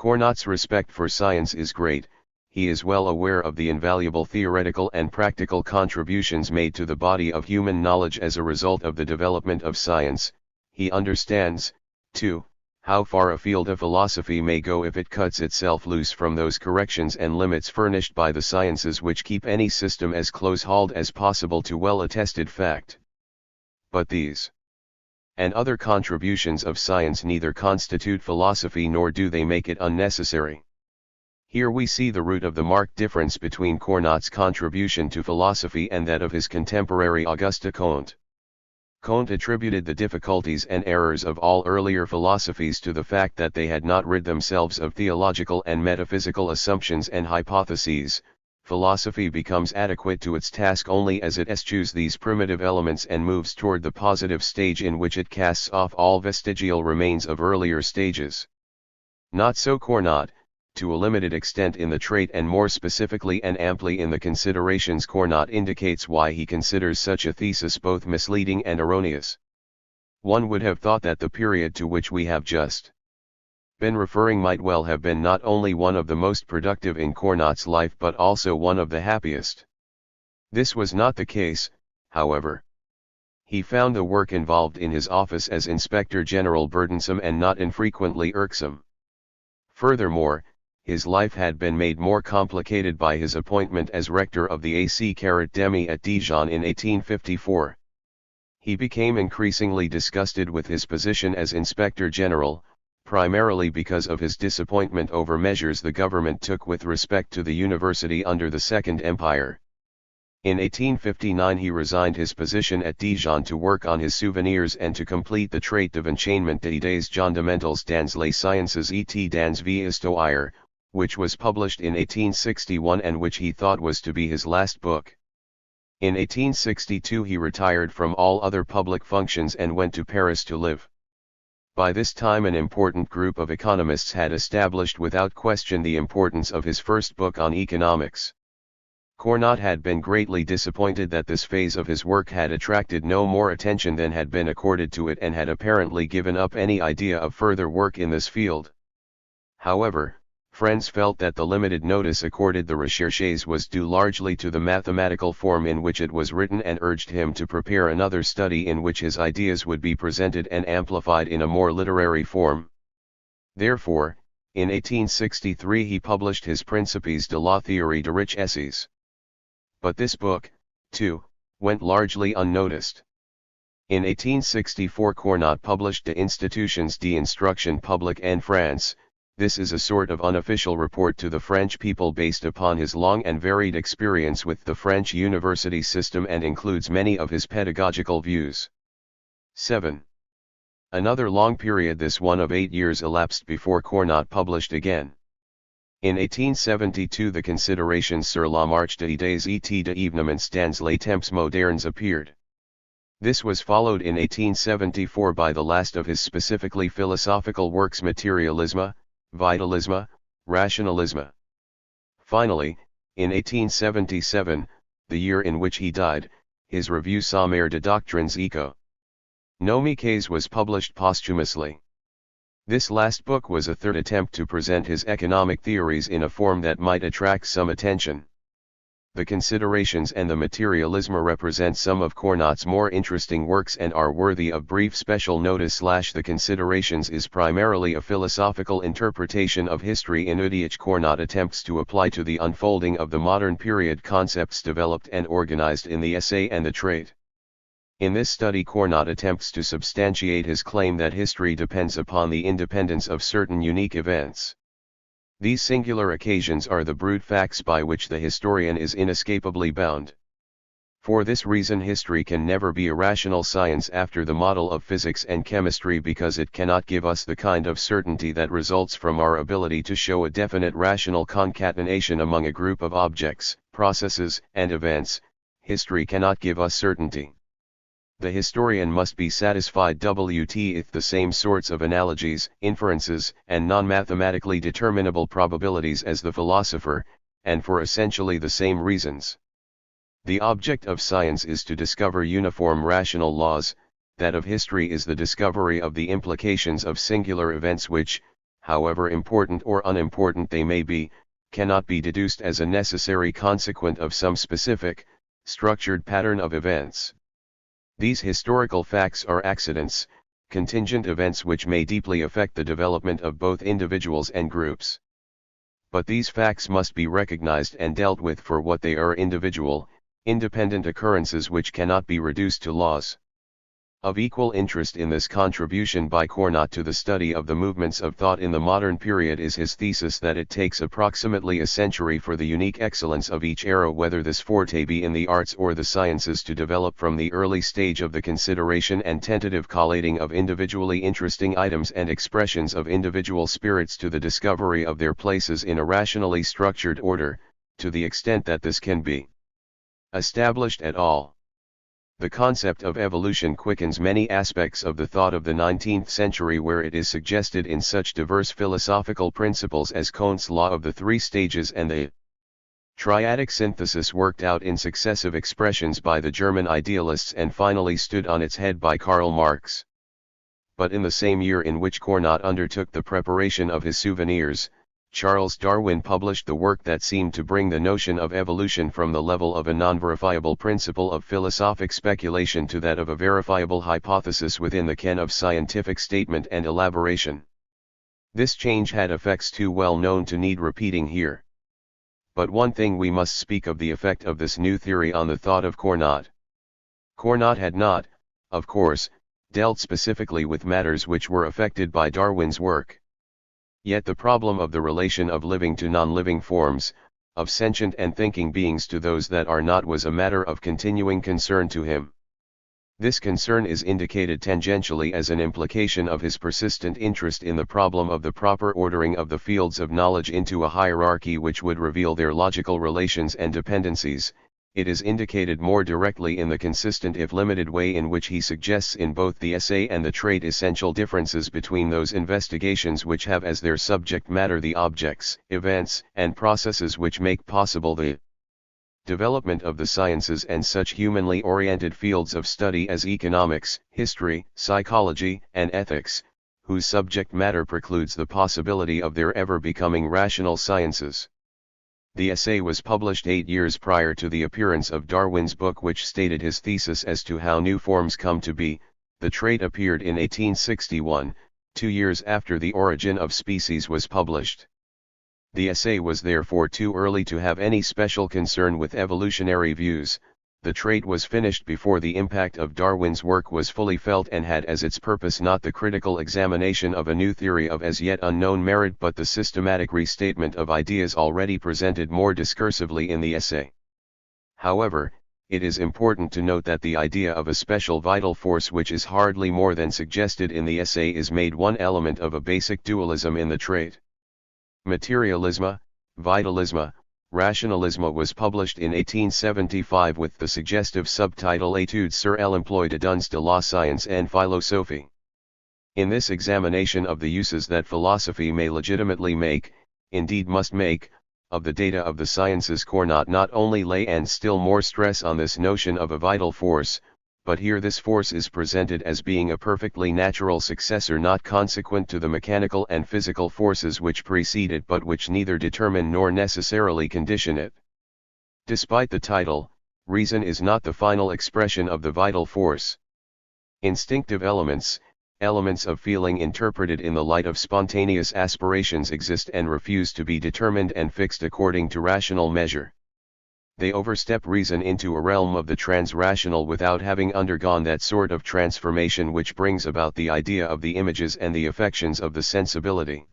Cournot's respect for science is great. He is well aware of the invaluable theoretical and practical contributions made to the body of human knowledge as a result of the development of science. He understands, too, how far afield a philosophy may go if it cuts itself loose from those corrections and limits furnished by the sciences which keep any system as close-hauled as possible to well-attested fact. But these and other contributions of science neither constitute philosophy nor do they make it unnecessary. Here we see the root of the marked difference between Cournot's contribution to philosophy and that of his contemporary Auguste Comte. Comte attributed the difficulties and errors of all earlier philosophies to the fact that they had not rid themselves of theological and metaphysical assumptions and hypotheses. Philosophy becomes adequate to its task only as it eschews these primitive elements and moves toward the positive stage in which it casts off all vestigial remains of earlier stages. Not so Cournot, to a limited extent in the trait and more specifically and amply in the considerations. Cournot indicates why he considers such a thesis both misleading and erroneous. One would have thought that the period to which we have just been referring might well have been not only one of the most productive in Cournot's life but also one of the happiest. This was not the case, however. He found the work involved in his office as Inspector General burdensome and not infrequently irksome. Furthermore, his life had been made more complicated by his appointment as rector of the Académie at Dijon in 1854. He became increasingly disgusted with his position as Inspector General, primarily because of his disappointment over measures the government took with respect to the university under the Second Empire. In 1859 he resigned his position at Dijon to work on his souvenirs and to complete the Trait de l'enchaînement des fondamentaux dans les sciences et dans vie histoire, which was published in 1861 and which he thought was to be his last book. In 1862 he retired from all other public functions and went to Paris to live. By this time an important group of economists had established without question the importance of his first book on economics. Cournot had been greatly disappointed that this phase of his work had attracted no more attention than had been accorded to it and had apparently given up any idea of further work in this field. However, friends felt that the limited notice accorded the Recherches was due largely to the mathematical form in which it was written and urged him to prepare another study in which his ideas would be presented and amplified in a more literary form. Therefore, in 1863 he published his Principes de la théorie de richesses. But this book, too, went largely unnoticed. In 1864 Cournot published De institutions d'instruction publique en France, This is a sort of unofficial report to the French people based upon his long and varied experience with the French university system and includes many of his pedagogical views. 7. Another long period, this one of 8 years, elapsed before Cournot published again. In 1872 the Considérations sur la marche des idées et des événements dans les temps modernes appeared. This was followed in 1874 by the last of his specifically philosophical works, Materialisme, Vitalisme, Rationalisme. Finally, in 1877, the year in which he died, his Revue sommaire de doctrines économiques was published posthumously. This last book was a third attempt to present his economic theories in a form that might attract some attention. The Considérations and the Materialisme represent some of Cournot's more interesting works and are worthy of brief special notice. The Considérations is primarily a philosophical interpretation of history in which Cournot attempts to apply to the unfolding of the modern period concepts developed and organized in the Essay and the Trade. In this study Cournot attempts to substantiate his claim that history depends upon the independence of certain unique events. These singular occasions are the brute facts by which the historian is inescapably bound. For this reason history can never be a rational science after the model of physics and chemistry, because it cannot give us the kind of certainty that results from our ability to show a definite rational concatenation among a group of objects, processes, and events. History cannot give us certainty. The historian must be satisfied with the same sorts of analogies, inferences, and non-mathematically determinable probabilities as the philosopher, and for essentially the same reasons. The object of science is to discover uniform rational laws, that of history is the discovery of the implications of singular events which, however important or unimportant they may be, cannot be deduced as a necessary consequent of some specific, structured pattern of events. These historical facts are accidents, contingent events which may deeply affect the development of both individuals and groups. But these facts must be recognized and dealt with for what they are: individual, independent occurrences which cannot be reduced to laws. Of equal interest in this contribution by Cournot to the study of the movements of thought in the modern period is his thesis that it takes approximately a century for the unique excellence of each era, whether this forte be in the arts or the sciences, to develop from the early stage of the consideration and tentative collating of individually interesting items and expressions of individual spirits to the discovery of their places in a rationally structured order, to the extent that this can be established at all. The concept of evolution quickens many aspects of the thought of the 19th century, where it is suggested in such diverse philosophical principles as Comte's law of the three stages and the triadic synthesis, worked out in successive expressions by the German idealists and finally stood on its head by Karl Marx. But in the same year in which Cournot undertook the preparation of his Souvenirs, Charles Darwin published the work that seemed to bring the notion of evolution from the level of a non-verifiable principle of philosophic speculation to that of a verifiable hypothesis within the ken of scientific statement and elaboration. This change had effects too well known to need repeating here. But one thing we must speak of: the effect of this new theory on the thought of Cournot. Cournot had not, of course, dealt specifically with matters which were affected by Darwin's work. Yet the problem of the relation of living to non-living forms, of sentient and thinking beings to those that are not, was a matter of continuing concern to him. This concern is indicated tangentially as an implication of his persistent interest in the problem of the proper ordering of the fields of knowledge into a hierarchy which would reveal their logical relations and dependencies. It is indicated more directly in the consistent if limited way in which he suggests in both the Essay and the Trade essential differences between those investigations which have as their subject matter the objects, events, and processes which make possible the development of the sciences, and such humanly oriented fields of study as economics, history, psychology, and ethics, whose subject matter precludes the possibility of their ever becoming rational sciences. The Essay was published 8 years prior to the appearance of Darwin's book, which stated his thesis as to how new forms come to be. The Trade appeared in 1861, 2 years after The Origin of Species was published. The Essay was therefore too early to have any special concern with evolutionary views, The trait was finished before the impact of Darwin's work was fully felt and had as its purpose not the critical examination of a new theory of as yet unknown merit but the systematic restatement of ideas already presented more discursively in the essay. However, it is important to note that the idea of a special vital force which is hardly more than suggested in the essay is made one element of a basic dualism in the trait. Materialisme, Vitalisme, Rationalisme was published in 1875 with the suggestive subtitle Études sur l'emploi des dons de la science en philosophie. In this examination of the uses that philosophy may legitimately make, indeed must make, of the data of the sciences, Cournot not only lay and still more stress on this notion of a vital force, but here this force is presented as being a perfectly natural successor not consequent to the mechanical and physical forces which precede it but which neither determine nor necessarily condition it. Despite the title, reason is not the final expression of the vital force. Instinctive elements, elements of feeling interpreted in the light of spontaneous aspirations exist and refuse to be determined and fixed according to rational measure. They overstep reason into a realm of the trans-rational without having undergone that sort of transformation which brings about the idea of the images and the affections of the sensibility.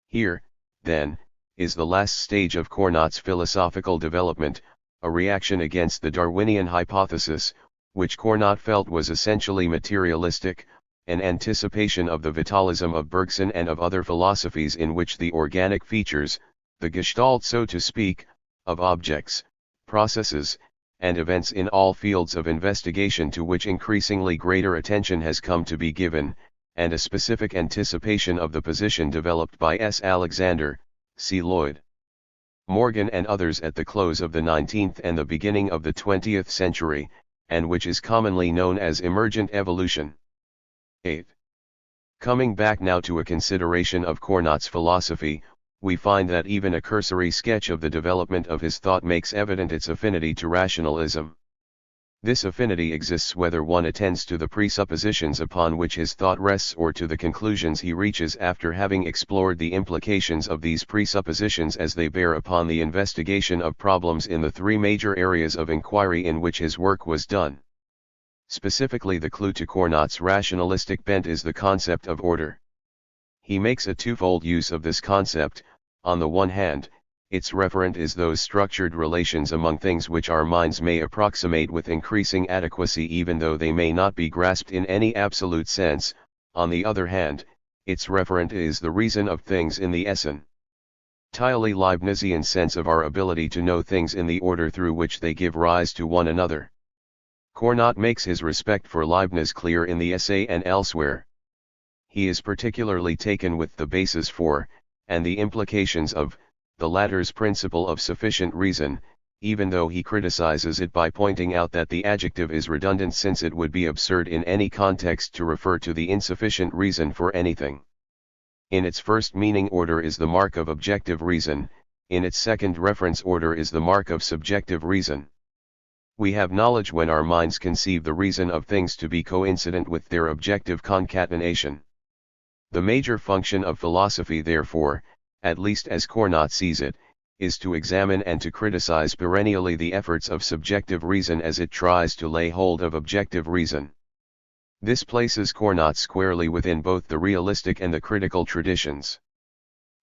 Here, then, is the last stage of Cournot's philosophical development, a reaction against the Darwinian hypothesis, which Cournot felt was essentially materialistic, an anticipation of the vitalism of Bergson and of other philosophies in which the organic features, the gestalt so to speak, of objects, processes, and events in all fields of investigation to which increasingly greater attention has come to be given, and a specific anticipation of the position developed by S. Alexander, C. Lloyd Morgan and others at the close of the 19th and the beginning of the 20th century, and which is commonly known as emergent evolution. 8. Coming back now to a consideration of Cournot's philosophy, we find that even a cursory sketch of the development of his thought makes evident its affinity to rationalism. This affinity exists whether one attends to the presuppositions upon which his thought rests or to the conclusions he reaches after having explored the implications of these presuppositions as they bear upon the investigation of problems in the three major areas of inquiry in which his work was done. Specifically, the clue to Cournot's rationalistic bent is the concept of order. He makes a twofold use of this concept. On the one hand, its referent is those structured relations among things which our minds may approximate with increasing adequacy even though they may not be grasped in any absolute sense. On the other hand, its referent is the reason of things in the entirely Leibnizian sense of our ability to know things in the order through which they give rise to one another. Cournot makes his respect for Leibniz clear in the essay and elsewhere. He is particularly taken with the basis for, and the implications of, the latter's principle of sufficient reason, even though he criticizes it by pointing out that the adjective is redundant since it would be absurd in any context to refer to the insufficient reason for anything. In its first meaning, order is the mark of objective reason, in its second reference, order is the mark of subjective reason. We have knowledge when our minds conceive the reason of things to be coincident with their objective concatenation. The major function of philosophy, therefore, at least as Cournot sees it, is to examine and to criticize perennially the efforts of subjective reason as it tries to lay hold of objective reason. This places Cournot squarely within both the realistic and the critical traditions.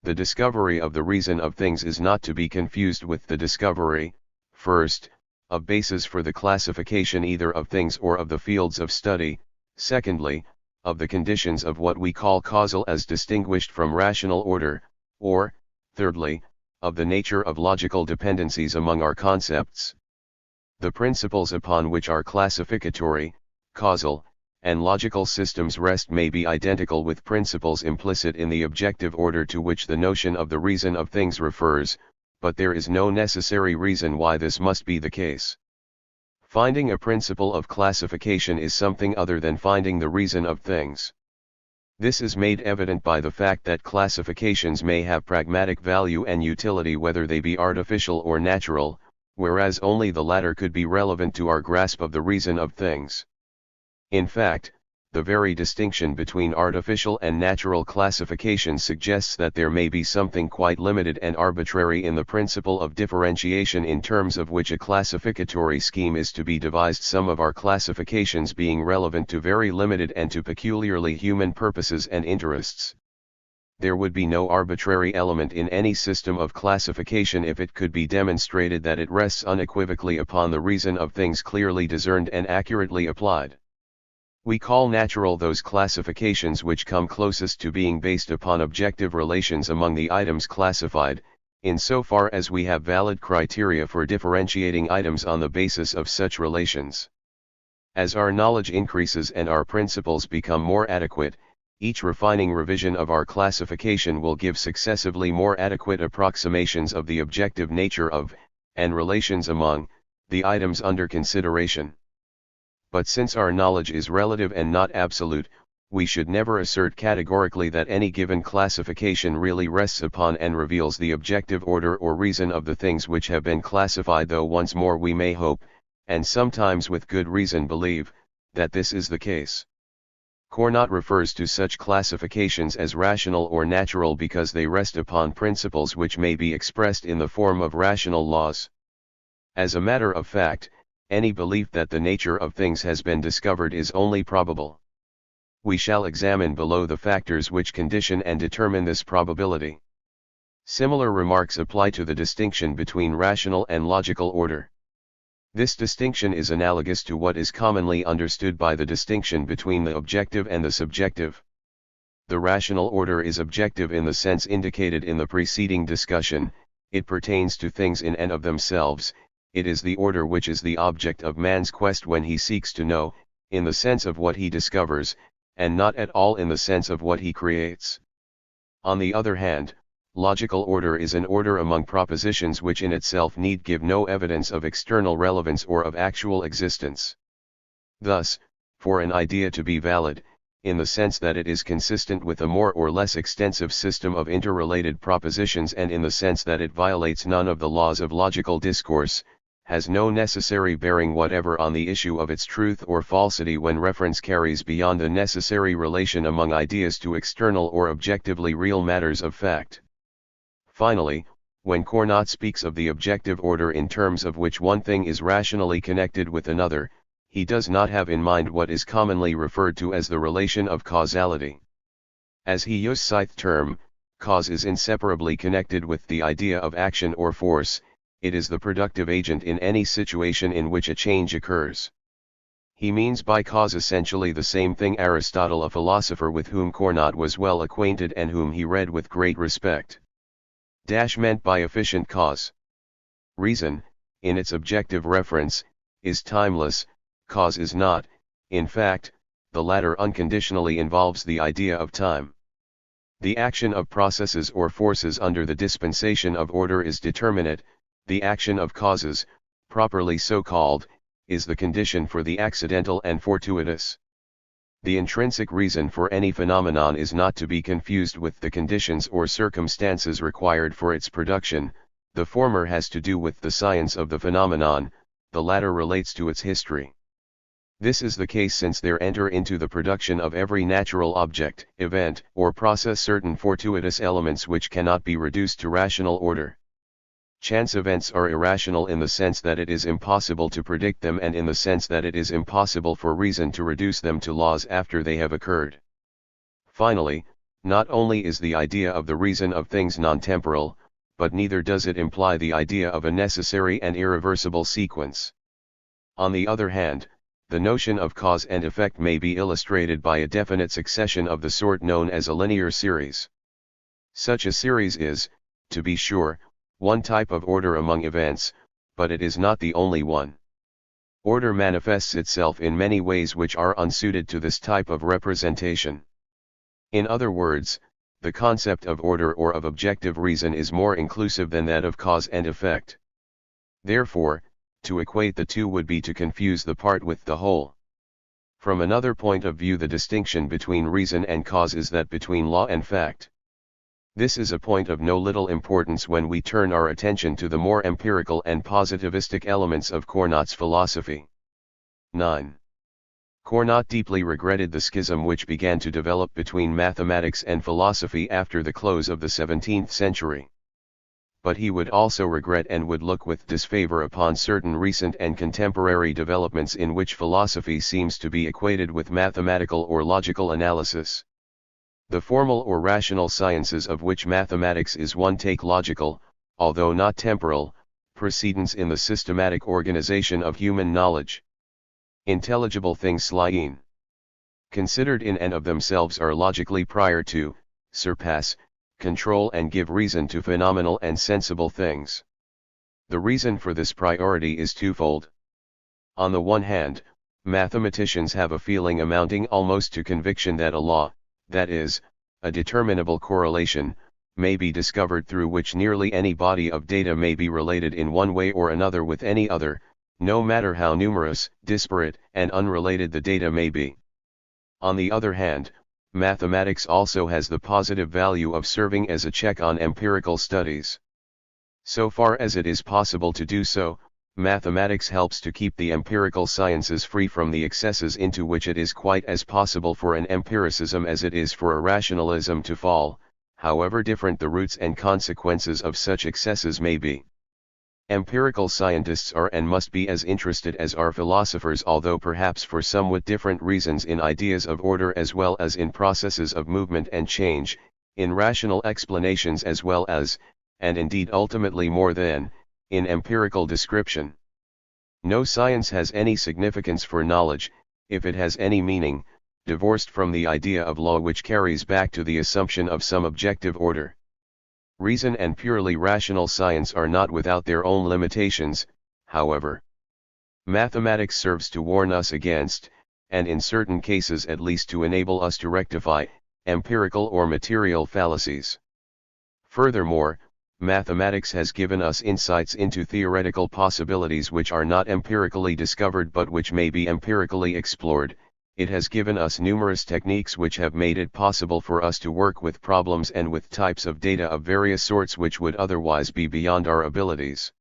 The discovery of the reason of things is not to be confused with the discovery, first, of bases for the classification either of things or of the fields of study, secondly, of the conditions of what we call causal as distinguished from rational order, or, thirdly, of the nature of logical dependencies among our concepts. The principles upon which our classificatory, causal, and logical systems rest may be identical with principles implicit in the objective order to which the notion of the reason of things refers, but there is no necessary reason why this must be the case. Finding a principle of classification is something other than finding the reason of things. This is made evident by the fact that classifications may have pragmatic value and utility whether they be artificial or natural, whereas only the latter could be relevant to our grasp of the reason of things. In fact, the very distinction between artificial and natural classification suggests that there may be something quite limited and arbitrary in the principle of differentiation in terms of which a classificatory scheme is to be devised, some of our classifications being relevant to very limited and to peculiarly human purposes and interests. There would be no arbitrary element in any system of classification if it could be demonstrated that it rests unequivocally upon the reason of things clearly discerned and accurately applied. We call natural those classifications which come closest to being based upon objective relations among the items classified, insofar as we have valid criteria for differentiating items on the basis of such relations. As our knowledge increases and our principles become more adequate, each refining revision of our classification will give successively more adequate approximations of the objective nature of, and relations among, the items under consideration. But since our knowledge is relative and not absolute, we should never assert categorically that any given classification really rests upon and reveals the objective order or reason of the things which have been classified, though once more we may hope, and sometimes with good reason believe, that this is the case. Cournot refers to such classifications as rational or natural because they rest upon principles which may be expressed in the form of rational laws. As a matter of fact, any belief that the nature of things has been discovered is only probable. We shall examine below the factors which condition and determine this probability. Similar remarks apply to the distinction between rational and logical order. This distinction is analogous to what is commonly understood by the distinction between the objective and the subjective. The rational order is objective in the sense indicated in the preceding discussion. It pertains to things in and of themselves. It is the order which is the object of man's quest when he seeks to know, in the sense of what he discovers, and not at all in the sense of what he creates. On the other hand, logical order is an order among propositions which in itself need give no evidence of external relevance or of actual existence. Thus, for an idea to be valid, in the sense that it is consistent with a more or less extensive system of interrelated propositions and in the sense that it violates none of the laws of logical discourse, has no necessary bearing whatever on the issue of its truth or falsity when reference carries beyond the necessary relation among ideas to external or objectively real matters of fact. Finally, when Cournot speaks of the objective order in terms of which one thing is rationally connected with another, he does not have in mind what is commonly referred to as the relation of causality. As he uses the term, cause is inseparably connected with the idea of action or force. It is the productive agent in any situation in which a change occurs. He means by cause essentially the same thing Aristotle, a philosopher with whom Cournot was well acquainted and whom he read with great respect, meant by efficient cause. Reason, in its objective reference, is timeless, cause is not. In fact, the latter unconditionally involves the idea of time. The action of processes or forces under the dispensation of order is determinate. The action of causes, properly so called, is the condition for the accidental and fortuitous. The intrinsic reason for any phenomenon is not to be confused with the conditions or circumstances required for its production. The former has to do with the science of the phenomenon, the latter relates to its history. This is the case since there enter into the production of every natural object, event, or process certain fortuitous elements which cannot be reduced to rational order. Chance events are irrational in the sense that it is impossible to predict them and in the sense that it is impossible for reason to reduce them to laws after they have occurred. Finally, not only is the idea of the reason of things non-temporal, but neither does it imply the idea of a necessary and irreversible sequence. On the other hand, the notion of cause and effect may be illustrated by a definite succession of the sort known as a linear series. Such a series is, to be sure, one type of order among events, but it is not the only one. Order manifests itself in many ways which are unsuited to this type of representation. In other words, the concept of order or of objective reason is more inclusive than that of cause and effect. Therefore, to equate the two would be to confuse the part with the whole. From another point of view, the distinction between reason and cause is that between law and fact. This is a point of no little importance when we turn our attention to the more empirical and positivistic elements of Cournot's philosophy. 9. Cournot deeply regretted the schism which began to develop between mathematics and philosophy after the close of the 17th century. But he would also regret and would look with disfavor upon certain recent and contemporary developments in which philosophy seems to be equated with mathematical or logical analysis. The formal or rational sciences of which mathematics is one take logical, although not temporal, precedence in the systematic organization of human knowledge. Intelligible things slying, considered in and of themselves, are logically prior to, surpass, control and give reason to phenomenal and sensible things. The reason for this priority is twofold. On the one hand, mathematicians have a feeling amounting almost to conviction that a law, that is, a determinable correlation, may be discovered through which nearly any body of data may be related in one way or another with any other, no matter how numerous, disparate, and unrelated the data may be. On the other hand, mathematics also has the positive value of serving as a check on empirical studies. So far as it is possible to do so, mathematics helps to keep the empirical sciences free from the excesses into which it is quite as possible for an empiricism as it is for a rationalism to fall, however different the roots and consequences of such excesses may be. Empirical scientists are and must be as interested as are philosophers, although perhaps for somewhat different reasons, in ideas of order as well as in processes of movement and change, in rational explanations as well as, and indeed ultimately more than, in empirical description. No science has any significance for knowledge, if it has any meaning, divorced from the idea of law which carries back to the assumption of some objective order. Reason and purely rational science are not without their own limitations, however. Mathematics serves to warn us against, and in certain cases at least to enable us to rectify, empirical or material fallacies. Furthermore, mathematics has given us insights into theoretical possibilities which are not empirically discovered but which may be empirically explored. It has given us numerous techniques which have made it possible for us to work with problems and with types of data of various sorts which would otherwise be beyond our abilities.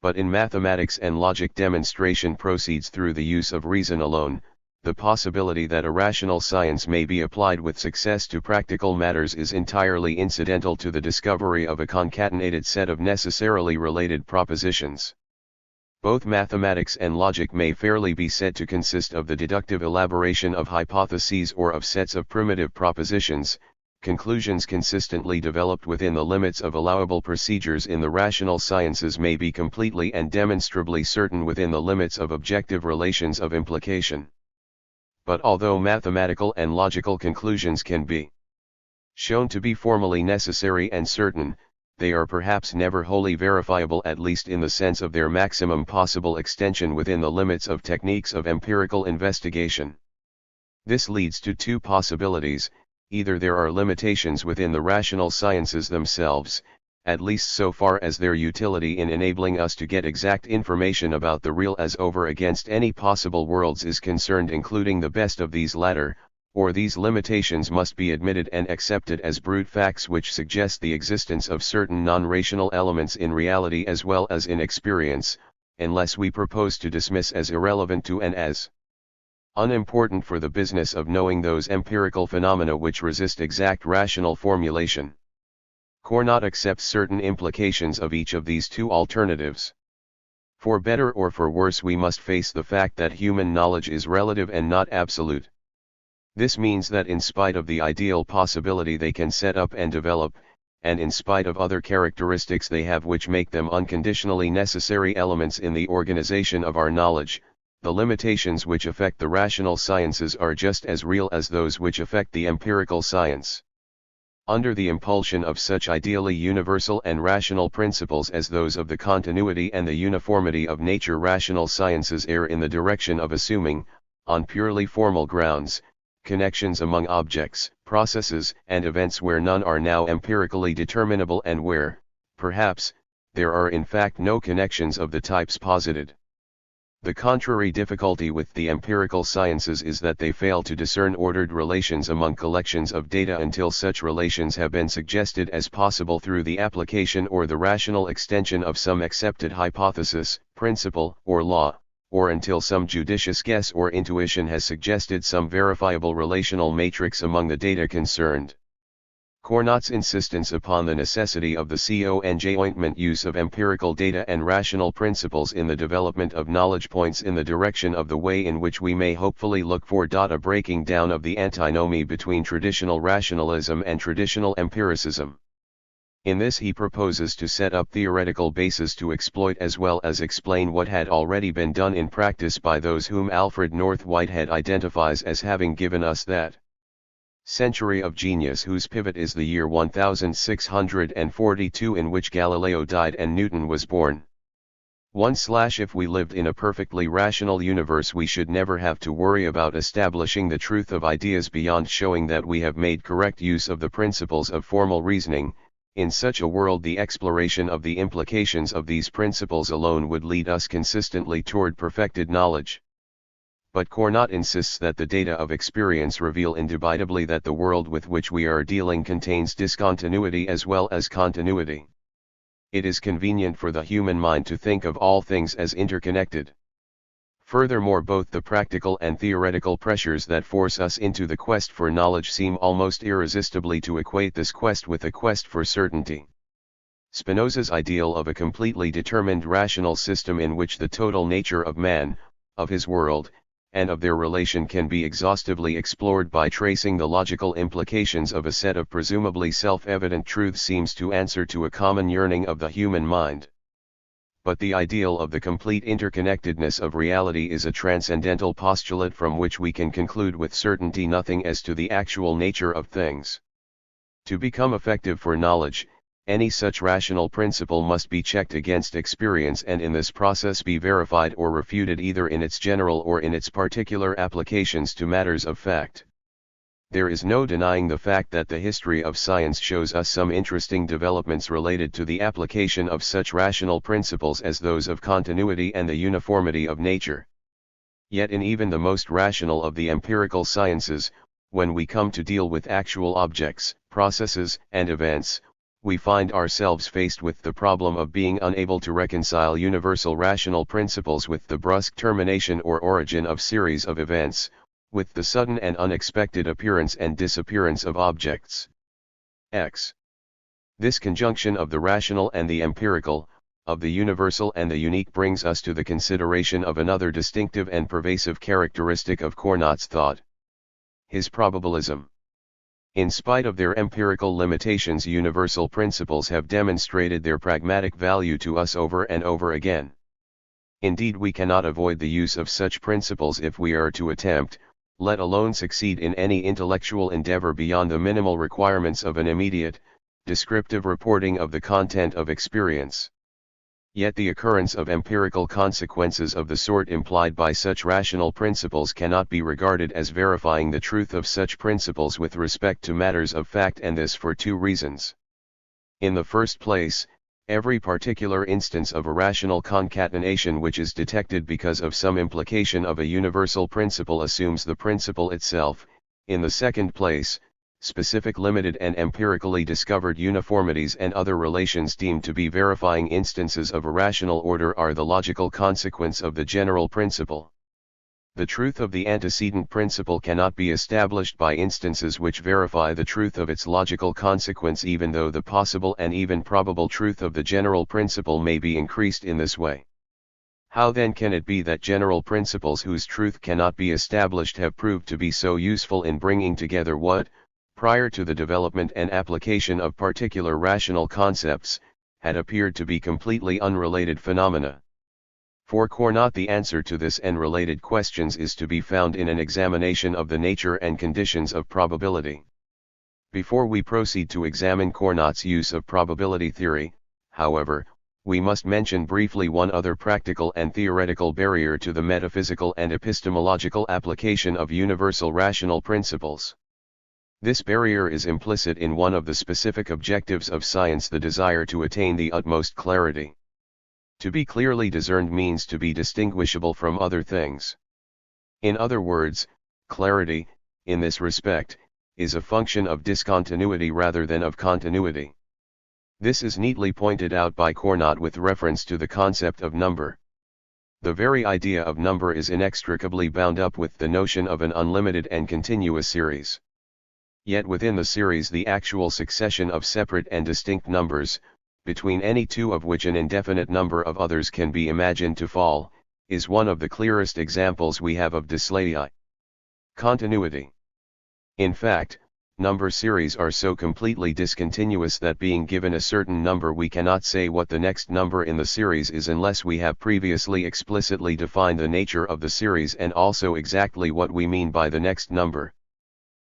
But in mathematics and logic, demonstration proceeds through the use of reason alone. The possibility that a rational science may be applied with success to practical matters is entirely incidental to the discovery of a concatenated set of necessarily related propositions. Both mathematics and logic may fairly be said to consist of the deductive elaboration of hypotheses or of sets of primitive propositions. Conclusions consistently developed within the limits of allowable procedures in the rational sciences may be completely and demonstrably certain within the limits of objective relations of implication. But although mathematical and logical conclusions can be shown to be formally necessary and certain, they are perhaps never wholly verifiable, at least in the sense of their maximum possible extension within the limits of techniques of empirical investigation. This leads to two possibilities: either there are limitations within the rational sciences themselves, at least so far as their utility in enabling us to get exact information about the real as over against any possible worlds is concerned, including the best of these latter, or these limitations must be admitted and accepted as brute facts which suggest the existence of certain non-rational elements in reality as well as in experience, unless we propose to dismiss as irrelevant to and as unimportant for the business of knowing those empirical phenomena which resist exact rational formulation. Cournot accepts certain implications of each of these two alternatives. For better or for worse, we must face the fact that human knowledge is relative and not absolute. This means that in spite of the ideal possibility they can set up and develop, and in spite of other characteristics they have which make them unconditionally necessary elements in the organization of our knowledge, the limitations which affect the rational sciences are just as real as those which affect the empirical science. Under the impulsion of such ideally universal and rational principles as those of the continuity and the uniformity of nature, rational sciences err in the direction of assuming, on purely formal grounds, connections among objects, processes, and events where none are now empirically determinable and where, perhaps, there are in fact no connections of the types posited. The contrary difficulty with the empirical sciences is that they fail to discern ordered relations among collections of data until such relations have been suggested as possible through the application or the rational extension of some accepted hypothesis, principle, or law, or until some judicious guess or intuition has suggested some verifiable relational matrix among the data concerned. Cournot's insistence upon the necessity of the conjoint use of empirical data and rational principles in the development of knowledge points in the direction of the way in which we may hopefully look for a breaking down of the antinomy between traditional rationalism and traditional empiricism. In this he proposes to set up theoretical bases to exploit as well as explain what had already been done in practice by those whom Alfred North Whitehead identifies as having given us that century of genius whose pivot is the year 1642 in which Galileo died and Newton was born. 1/If we lived in a perfectly rational universe we should never have to worry about establishing the truth of ideas beyond showing that we have made correct use of the principles of formal reasoning. In such a world the exploration of the implications of these principles alone would lead us consistently toward perfected knowledge. But Cournot insists that the data of experience reveal indubitably that the world with which we are dealing contains discontinuity as well as continuity. It is convenient for the human mind to think of all things as interconnected. Furthermore, both the practical and theoretical pressures that force us into the quest for knowledge seem almost irresistibly to equate this quest with a quest for certainty. Spinoza's ideal of a completely determined rational system in which the total nature of man, of his world, and of their relation can be exhaustively explored by tracing the logical implications of a set of presumably self-evident truths seems to answer to a common yearning of the human mind. But the ideal of the complete interconnectedness of reality is a transcendental postulate from which we can conclude with certainty nothing as to the actual nature of things. To become effective for knowledge, any such rational principle must be checked against experience and in this process be verified or refuted either in its general or in its particular applications to matters of fact. There is no denying the fact that the history of science shows us some interesting developments related to the application of such rational principles as those of continuity and the uniformity of nature. Yet in even the most rational of the empirical sciences, when we come to deal with actual objects, processes, and events, we find ourselves faced with the problem of being unable to reconcile universal rational principles with the brusque termination or origin of series of events, with the sudden and unexpected appearance and disappearance of objects. This conjunction of the rational and the empirical, of the universal and the unique brings us to the consideration of another distinctive and pervasive characteristic of Cournot's thought: his probabilism. In spite of their empirical limitations, universal principles have demonstrated their pragmatic value to us over and over again. Indeed, we cannot avoid the use of such principles if we are to attempt, let alone succeed in any intellectual endeavor beyond the minimal requirements of an immediate, descriptive reporting of the content of experience. Yet the occurrence of empirical consequences of the sort implied by such rational principles cannot be regarded as verifying the truth of such principles with respect to matters of fact, and this for two reasons. In the first place, every particular instance of a rational concatenation which is detected because of some implication of a universal principle assumes the principle itself. In the second place, specific limited and empirically discovered uniformities and other relations deemed to be verifying instances of a rational order are the logical consequence of the general principle. The truth of the antecedent principle cannot be established by instances which verify the truth of its logical consequence, even though the possible and even probable truth of the general principle may be increased in this way. How then can it be that general principles whose truth cannot be established have proved to be so useful in bringing together what, prior to the development and application of particular rational concepts, had appeared to be completely unrelated phenomena? For Cournot, the answer to this and related questions is to be found in an examination of the nature and conditions of probability. Before we proceed to examine Cournot's use of probability theory, however, we must mention briefly one other practical and theoretical barrier to the metaphysical and epistemological application of universal rational principles. This barrier is implicit in one of the specific objectives of science, the desire to attain the utmost clarity. To be clearly discerned means to be distinguishable from other things. In other words, clarity, in this respect, is a function of discontinuity rather than of continuity. This is neatly pointed out by Cournot with reference to the concept of number. The very idea of number is inextricably bound up with the notion of an unlimited and continuous series. Yet within the series the actual succession of separate and distinct numbers, between any two of which an indefinite number of others can be imagined to fall, is one of the clearest examples we have of dyslaitai. Continuity. In fact, number series are so completely discontinuous that being given a certain number we cannot say what the next number in the series is unless we have previously explicitly defined the nature of the series and also exactly what we mean by the next number.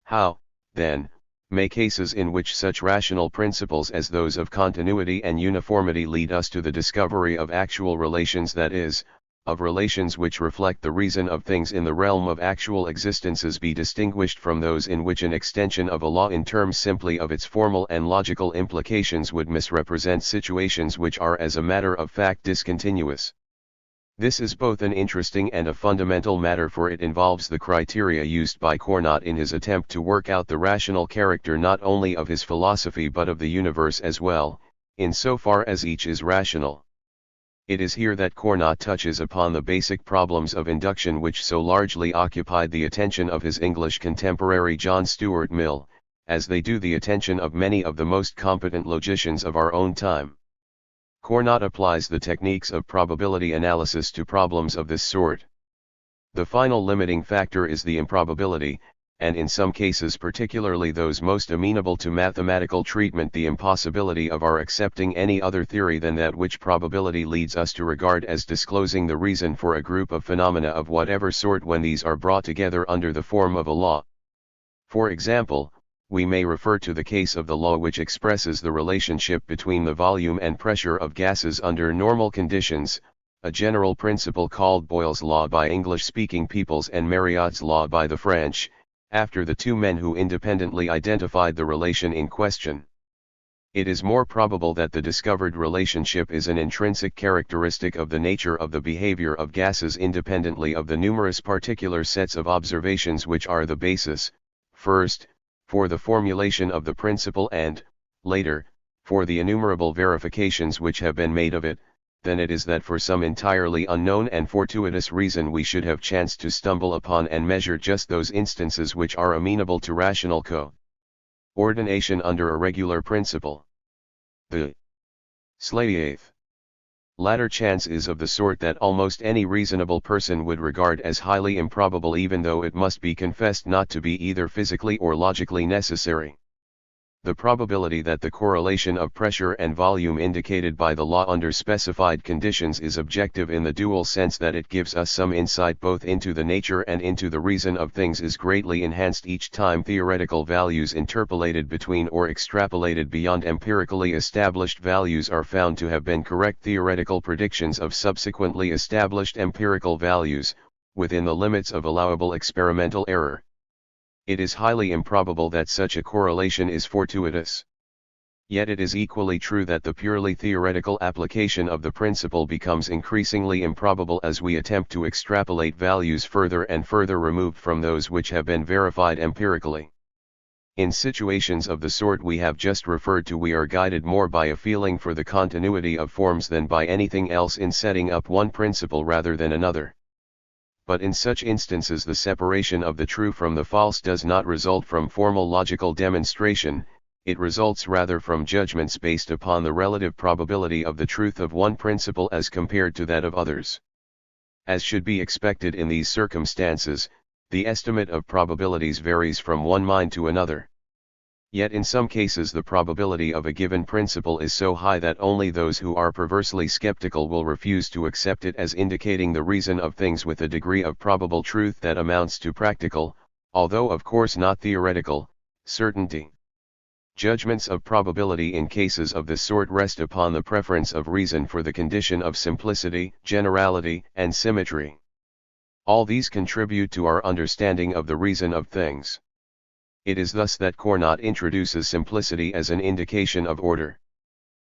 How, then, may cases in which such rational principles as those of continuity and uniformity lead us to the discovery of actual relations, that is, of relations which reflect the reason of things in the realm of actual existences, be distinguished from those in which an extension of a law in terms simply of its formal and logical implications would misrepresent situations which are as a matter of fact discontinuous? This is both an interesting and a fundamental matter, for it involves the criteria used by Cournot in his attempt to work out the rational character not only of his philosophy but of the universe as well, in so far as each is rational. It is here that Cournot touches upon the basic problems of induction which so largely occupied the attention of his English contemporary John Stuart Mill, as they do the attention of many of the most competent logicians of our own time. Cournot applies the techniques of probability analysis to problems of this sort. The final limiting factor is the improbability, and in some cases, particularly those most amenable to mathematical treatment, the impossibility of our accepting any other theory than that which probability leads us to regard as disclosing the reason for a group of phenomena of whatever sort when these are brought together under the form of a law. For example, we may refer to the case of the law which expresses the relationship between the volume and pressure of gases under normal conditions, a general principle called Boyle's law by English-speaking peoples and Marriot's law by the French, after the two men who independently identified the relation in question. It is more probable that the discovered relationship is an intrinsic characteristic of the nature of the behavior of gases independently of the numerous particular sets of observations which are the basis, first, for the formulation of the principle and, later, for the innumerable verifications which have been made of it, than it is that for some entirely unknown and fortuitous reason we should have chanced to stumble upon and measure just those instances which are amenable to rational co-ordination under a regular principle. The latter chance is of the sort that almost any reasonable person would regard as highly improbable, even though it must be confessed not to be either physically or logically necessary. The probability that the correlation of pressure and volume indicated by the law under specified conditions is objective in the dual sense that it gives us some insight both into the nature and into the reason of things is greatly enhanced each time theoretical values interpolated between or extrapolated beyond empirically established values are found to have been correct theoretical predictions of subsequently established empirical values, within the limits of allowable experimental error. It is highly improbable that such a correlation is fortuitous. Yet it is equally true that the purely theoretical application of the principle becomes increasingly improbable as we attempt to extrapolate values further and further removed from those which have been verified empirically. In situations of the sort we have just referred to, we are guided more by a feeling for the continuity of forms than by anything else in setting up one principle rather than another. But in such instances the separation of the true from the false does not result from formal logical demonstration, it results rather from judgments based upon the relative probability of the truth of one principle as compared to that of others. As should be expected in these circumstances, the estimate of probabilities varies from one mind to another. Yet in some cases the probability of a given principle is so high that only those who are perversely skeptical will refuse to accept it as indicating the reason of things with a degree of probable truth that amounts to practical, although of course not theoretical, certainty. Judgments of probability in cases of this sort rest upon the preference of reason for the condition of simplicity, generality, and symmetry. All these contribute to our understanding of the reason of things. It is thus that Cournot introduces simplicity as an indication of order.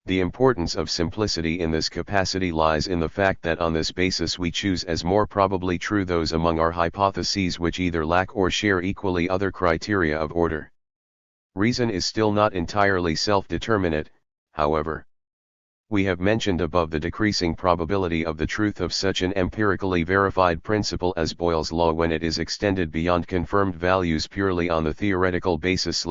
The importance of simplicity in this capacity lies in the fact that on this basis we choose as more probably true those among our hypotheses which either lack or share equally other criteria of order. Reason is still not entirely self-determinate, however. We have mentioned above the decreasing probability of the truth of such an empirically verified principle as Boyle's law when it is extended beyond confirmed values purely on the theoretical basis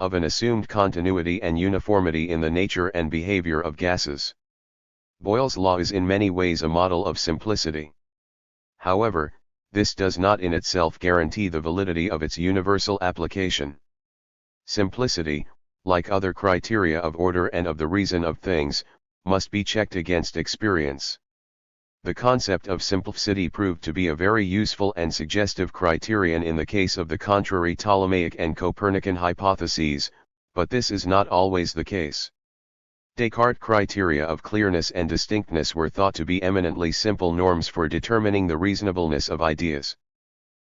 of an assumed continuity and uniformity in the nature and behavior of gases. Boyle's law is in many ways a model of simplicity. However, this does not in itself guarantee the validity of its universal application. Simplicity, like other criteria of order and of the reason of things, must be checked against experience. The concept of simplicity proved to be a very useful and suggestive criterion in the case of the contrary Ptolemaic and Copernican hypotheses, but this is not always the case. Descartes' criteria of clearness and distinctness were thought to be eminently simple norms for determining the reasonableness of ideas.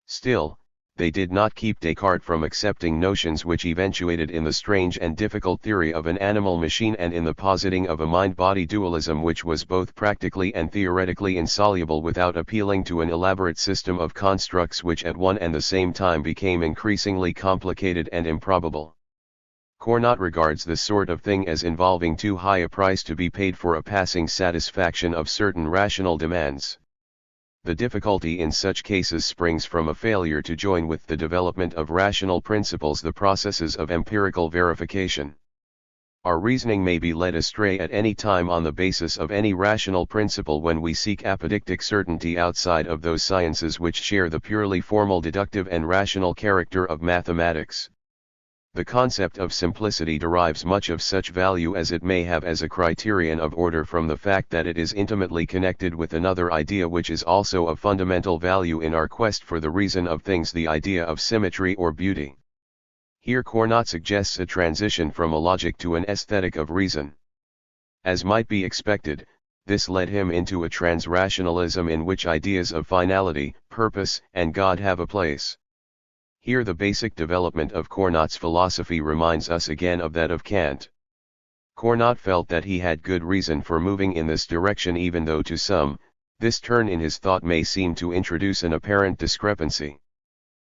Still, they did not keep Descartes from accepting notions which eventuated in the strange and difficult theory of an animal machine and in the positing of a mind-body dualism which was both practically and theoretically insoluble without appealing to an elaborate system of constructs which at one and the same time became increasingly complicated and improbable. Cournot regards this sort of thing as involving too high a price to be paid for a passing satisfaction of certain rational demands. The difficulty in such cases springs from a failure to join with the development of rational principles the processes of empirical verification. Our reasoning may be led astray at any time on the basis of any rational principle when we seek apodictic certainty outside of those sciences which share the purely formal deductive and rational character of mathematics. The concept of simplicity derives much of such value as it may have as a criterion of order from the fact that it is intimately connected with another idea which is also of fundamental value in our quest for the reason of things, the idea of symmetry or beauty. Here Cournot suggests a transition from a logic to an aesthetic of reason. As might be expected, this led him into a trans-rationalism in which ideas of finality, purpose, and God have a place. Here the basic development of Cournot's philosophy reminds us again of that of Kant. Cournot felt that he had good reason for moving in this direction even though to some, this turn in his thought may seem to introduce an apparent discrepancy.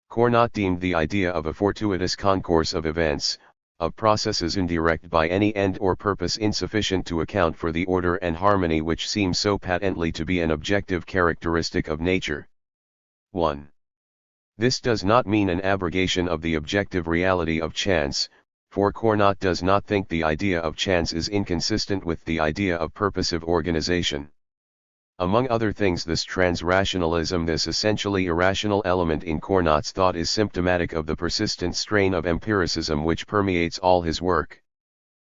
Cournot deemed the idea of a fortuitous concourse of events, of processes indirect by any end or purpose insufficient to account for the order and harmony which seem so patently to be an objective characteristic of nature. 1. This does not mean an abrogation of the objective reality of chance, for Cournot does not think the idea of chance is inconsistent with the idea of purposive organization. Among other things, this trans-rationalism, this essentially irrational element in Cournot's thought, is symptomatic of the persistent strain of empiricism which permeates all his work.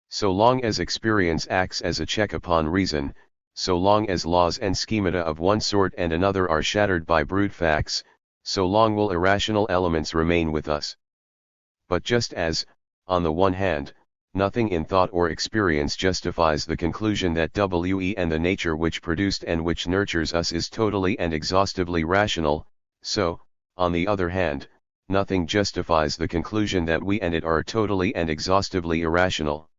So long as experience acts as a check upon reason, so long as laws and schemata of one sort and another are shattered by brute facts, so long will irrational elements remain with us. But just as, on the one hand, nothing in thought or experience justifies the conclusion that we and the nature which produced and which nurtures us is totally and exhaustively rational, so, on the other hand, nothing justifies the conclusion that we and it are totally and exhaustively irrational.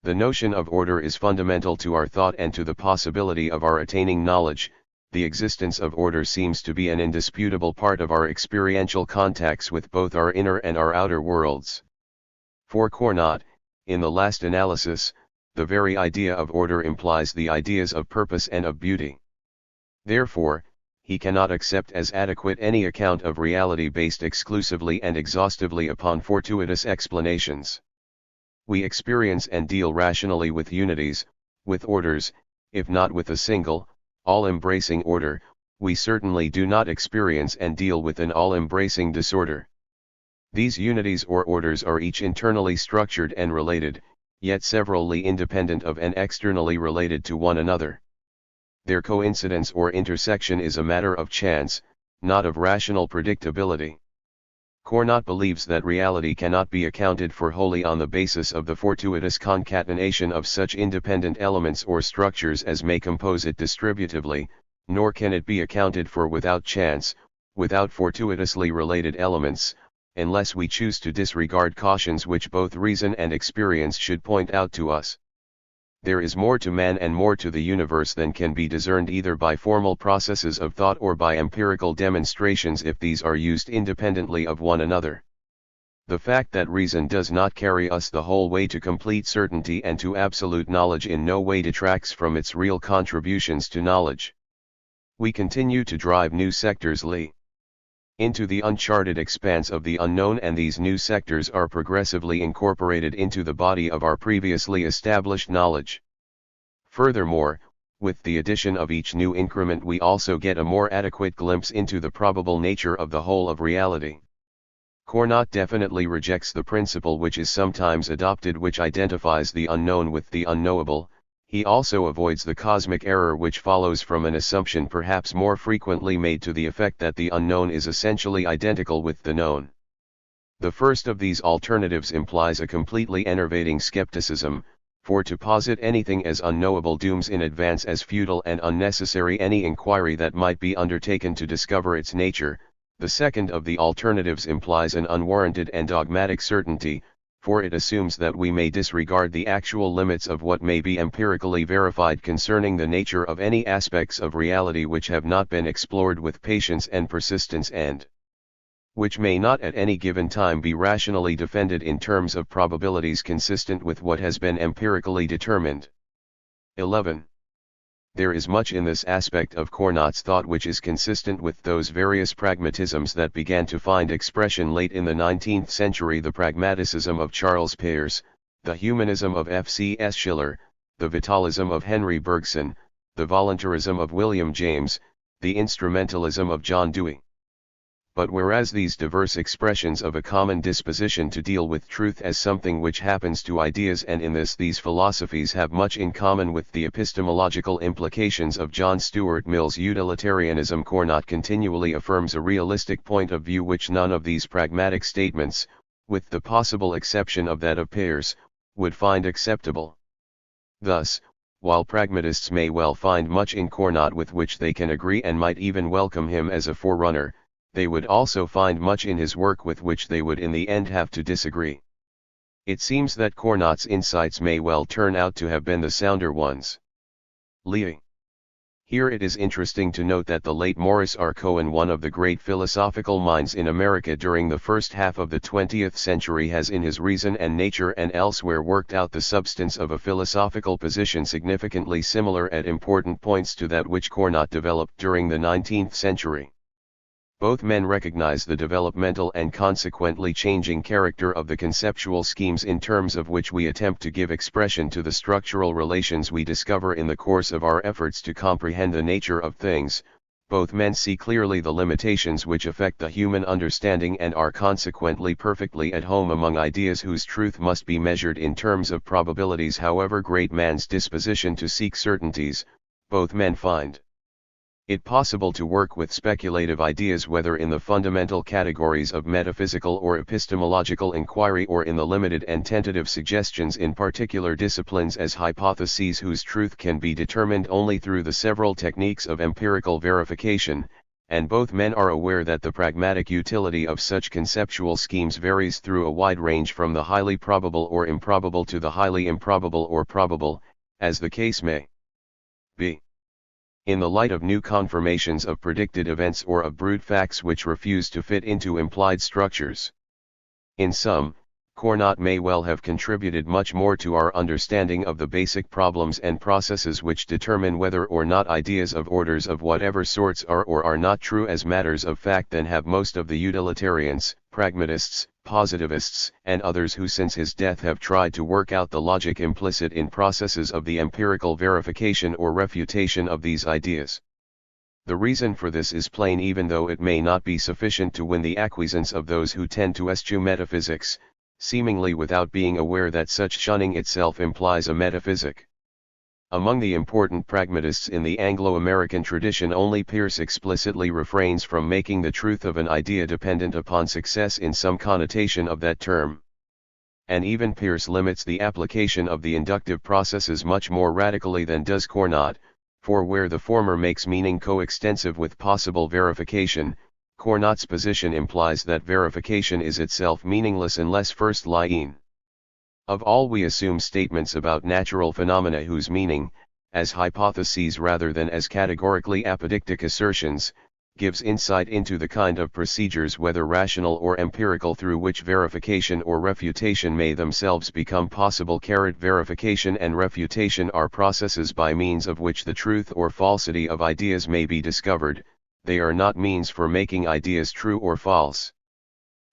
The notion of order is fundamental to our thought and to the possibility of our attaining knowledge. The existence of order seems to be an indisputable part of our experiential contacts with both our inner and our outer worlds. For Cournot, in the last analysis, the very idea of order implies the ideas of purpose and of beauty. Therefore, he cannot accept as adequate any account of reality based exclusively and exhaustively upon fortuitous explanations. We experience and deal rationally with unities, with orders, if not with a single, all-embracing order. We certainly do not experience and deal with an all-embracing disorder. These unities or orders are each internally structured and related, yet severally independent of and externally related to one another. Their coincidence or intersection is a matter of chance, not of rational predictability. Cournot believes that reality cannot be accounted for wholly on the basis of the fortuitous concatenation of such independent elements or structures as may compose it distributively, nor can it be accounted for without chance, without fortuitously related elements, unless we choose to disregard cautions which both reason and experience should point out to us. There is more to man and more to the universe than can be discerned either by formal processes of thought or by empirical demonstrations if these are used independently of one another. The fact that reason does not carry us the whole way to complete certainty and to absolute knowledge in no way detracts from its real contributions to knowledge. We continue to drive new sectors into the uncharted expanse of the unknown, and these new sectors are progressively incorporated into the body of our previously established knowledge. Furthermore, with the addition of each new increment we also get a more adequate glimpse into the probable nature of the whole of reality. Cournot definitely rejects the principle which is sometimes adopted, which identifies the unknown with the unknowable. He also avoids the cosmic error which follows from an assumption perhaps more frequently made to the effect that the unknown is essentially identical with the known. The first of these alternatives implies a completely enervating skepticism, for to posit anything as unknowable dooms in advance as futile and unnecessary any inquiry that might be undertaken to discover its nature. The second of the alternatives implies an unwarranted and dogmatic certainty, for it assumes that we may disregard the actual limits of what may be empirically verified concerning the nature of any aspects of reality which have not been explored with patience and persistence, and which may not at any given time be rationally defended in terms of probabilities consistent with what has been empirically determined. 11. There is much in this aspect of Cournot's thought which is consistent with those various pragmatisms that began to find expression late in the 19th century: the pragmaticism of Charles Peirce, the humanism of F.C.S. Schiller, the vitalism of Henry Bergson, the voluntarism of William James, the instrumentalism of John Dewey. But whereas these diverse expressions of a common disposition to deal with truth as something which happens to ideas, and in this these philosophies have much in common with the epistemological implications of John Stuart Mill's utilitarianism, Cournot continually affirms a realistic point of view which none of these pragmatic statements, with the possible exception of that of Peirce, would find acceptable. Thus, while pragmatists may well find much in Cournot with which they can agree and might even welcome him as a forerunner, they would also find much in his work with which they would in the end have to disagree. It seems that Cournot's insights may well turn out to have been the sounder ones. Lee. Here it is interesting to note that the late Morris R. Cohen, one of the great philosophical minds in America during the first half of the 20th century, has in his Reason and Nature and elsewhere worked out the substance of a philosophical position significantly similar at important points to that which Cournot developed during the 19th century. Both men recognize the developmental and consequently changing character of the conceptual schemes in terms of which we attempt to give expression to the structural relations we discover in the course of our efforts to comprehend the nature of things. Both men see clearly the limitations which affect the human understanding and are consequently perfectly at home among ideas whose truth must be measured in terms of probabilities. However great man's disposition to seek certainties, both men find it possible to work with speculative ideas, whether in the fundamental categories of metaphysical or epistemological inquiry, or in the limited and tentative suggestions in particular disciplines as hypotheses whose truth can be determined only through the several techniques of empirical verification, and both men are aware that the pragmatic utility of such conceptual schemes varies through a wide range from the highly probable or improbable to the highly improbable or probable, as the case may be. In the light of new confirmations of predicted events or of brute facts which refuse to fit into implied structures. In sum, Cournot may well have contributed much more to our understanding of the basic problems and processes which determine whether or not ideas of orders of whatever sorts are or are not true as matters of fact than have most of the utilitarians, pragmatists, positivists, and others who since his death have tried to work out the logic implicit in processes of the empirical verification or refutation of these ideas. The reason for this is plain, even though it may not be sufficient to win the acquiescence of those who tend to eschew metaphysics, seemingly without being aware that such shunning itself implies a metaphysic. Among the important pragmatists in the Anglo-American tradition, only Peirce explicitly refrains from making the truth of an idea dependent upon success in some connotation of that term. And even Peirce limits the application of the inductive processes much more radically than does Cournot, for where the former makes meaning coextensive with possible verification, Cournot's position implies that verification is itself meaningless unless first lying. Of all we assume statements about natural phenomena whose meaning, as hypotheses rather than as categorically apodictic assertions, gives insight into the kind of procedures, whether rational or empirical, through which verification or refutation may themselves become possible. Verification and refutation are processes by means of which the truth or falsity of ideas may be discovered. They are not means for making ideas true or false.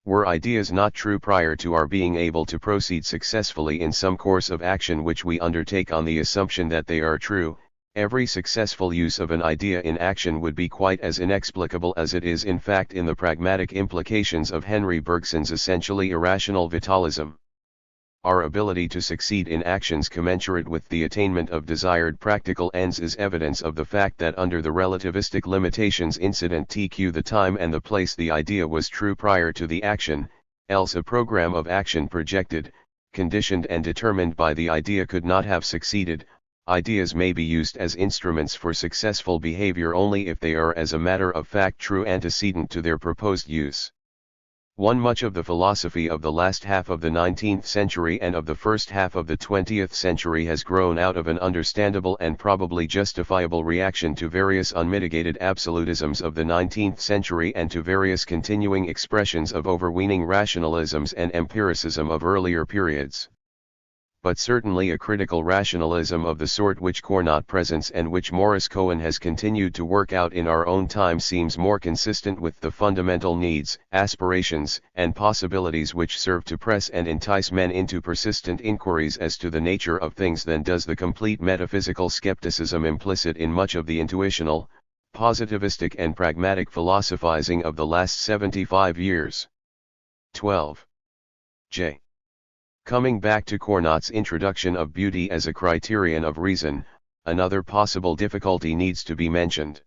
Were ideas not true prior to our being able to proceed successfully in some course of action which we undertake on the assumption that they are true, every successful use of an idea in action would be quite as inexplicable as it is in fact in the pragmatic implications of Henry Bergson's essentially irrational vitalism. Our ability to succeed in actions commensurate with the attainment of desired practical ends is evidence of the fact that under the relativistic limitations incident to the time and the place, the idea was true prior to the action, else a program of action projected, conditioned and determined by the idea could not have succeeded. Ideas may be used as instruments for successful behavior only if they are as a matter of fact true antecedent to their proposed use. Much of the philosophy of the last half of the 19th century and of the first half of the 20th century has grown out of an understandable and probably justifiable reaction to various unmitigated absolutisms of the 19th century and to various continuing expressions of overweening rationalisms and empiricism of earlier periods. But certainly a critical rationalism of the sort which Cournot presents and which Maurice Cohen has continued to work out in our own time seems more consistent with the fundamental needs, aspirations, and possibilities which serve to press and entice men into persistent inquiries as to the nature of things than does the complete metaphysical skepticism implicit in much of the intuitional, positivistic and pragmatic philosophizing of the last 75 years. 12. J. Coming back to Cournot's introduction of beauty as a criterion of reason, another possible difficulty needs to be mentioned.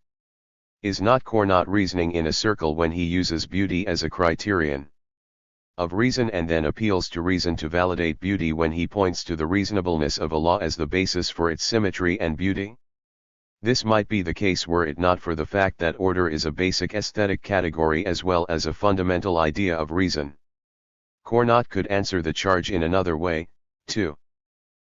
Is not Cournot reasoning in a circle when he uses beauty as a criterion of reason and then appeals to reason to validate beauty when he points to the reasonableness of a law as the basis for its symmetry and beauty? This might be the case were it not for the fact that order is a basic aesthetic category as well as a fundamental idea of reason. Cournot could answer the charge in another way, too.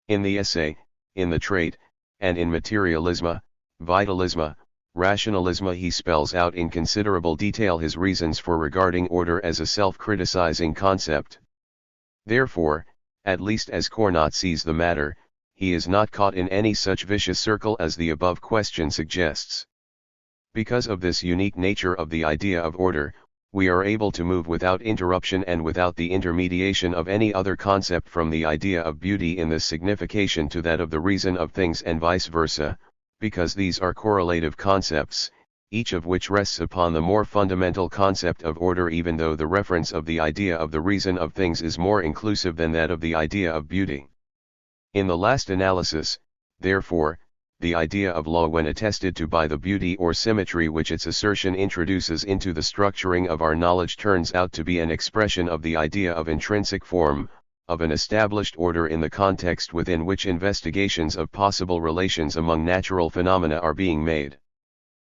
In the essay, in the trait, and in materialism, vitalism, rationalism, he spells out in considerable detail his reasons for regarding order as a self-criticizing concept. Therefore, at least as Cournot sees the matter, he is not caught in any such vicious circle as the above question suggests. Because of this unique nature of the idea of order, we are able to move without interruption and without the intermediation of any other concept from the idea of beauty in this signification to that of the reason of things and vice versa, because these are correlative concepts, each of which rests upon the more fundamental concept of order, even though the reference of the idea of the reason of things is more inclusive than that of the idea of beauty. In the last analysis, therefore, the idea of law, when attested to by the beauty or symmetry which its assertion introduces into the structuring of our knowledge, turns out to be an expression of the idea of intrinsic form, of an established order in the context within which investigations of possible relations among natural phenomena are being made.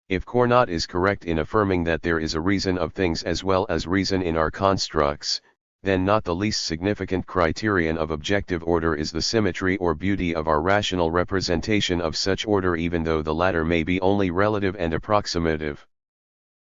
If Cournot is correct in affirming that there is a reason of things as well as reason in our constructs, then not the least significant criterion of objective order is the symmetry or beauty of our rational representation of such order, even though the latter may be only relative and approximative.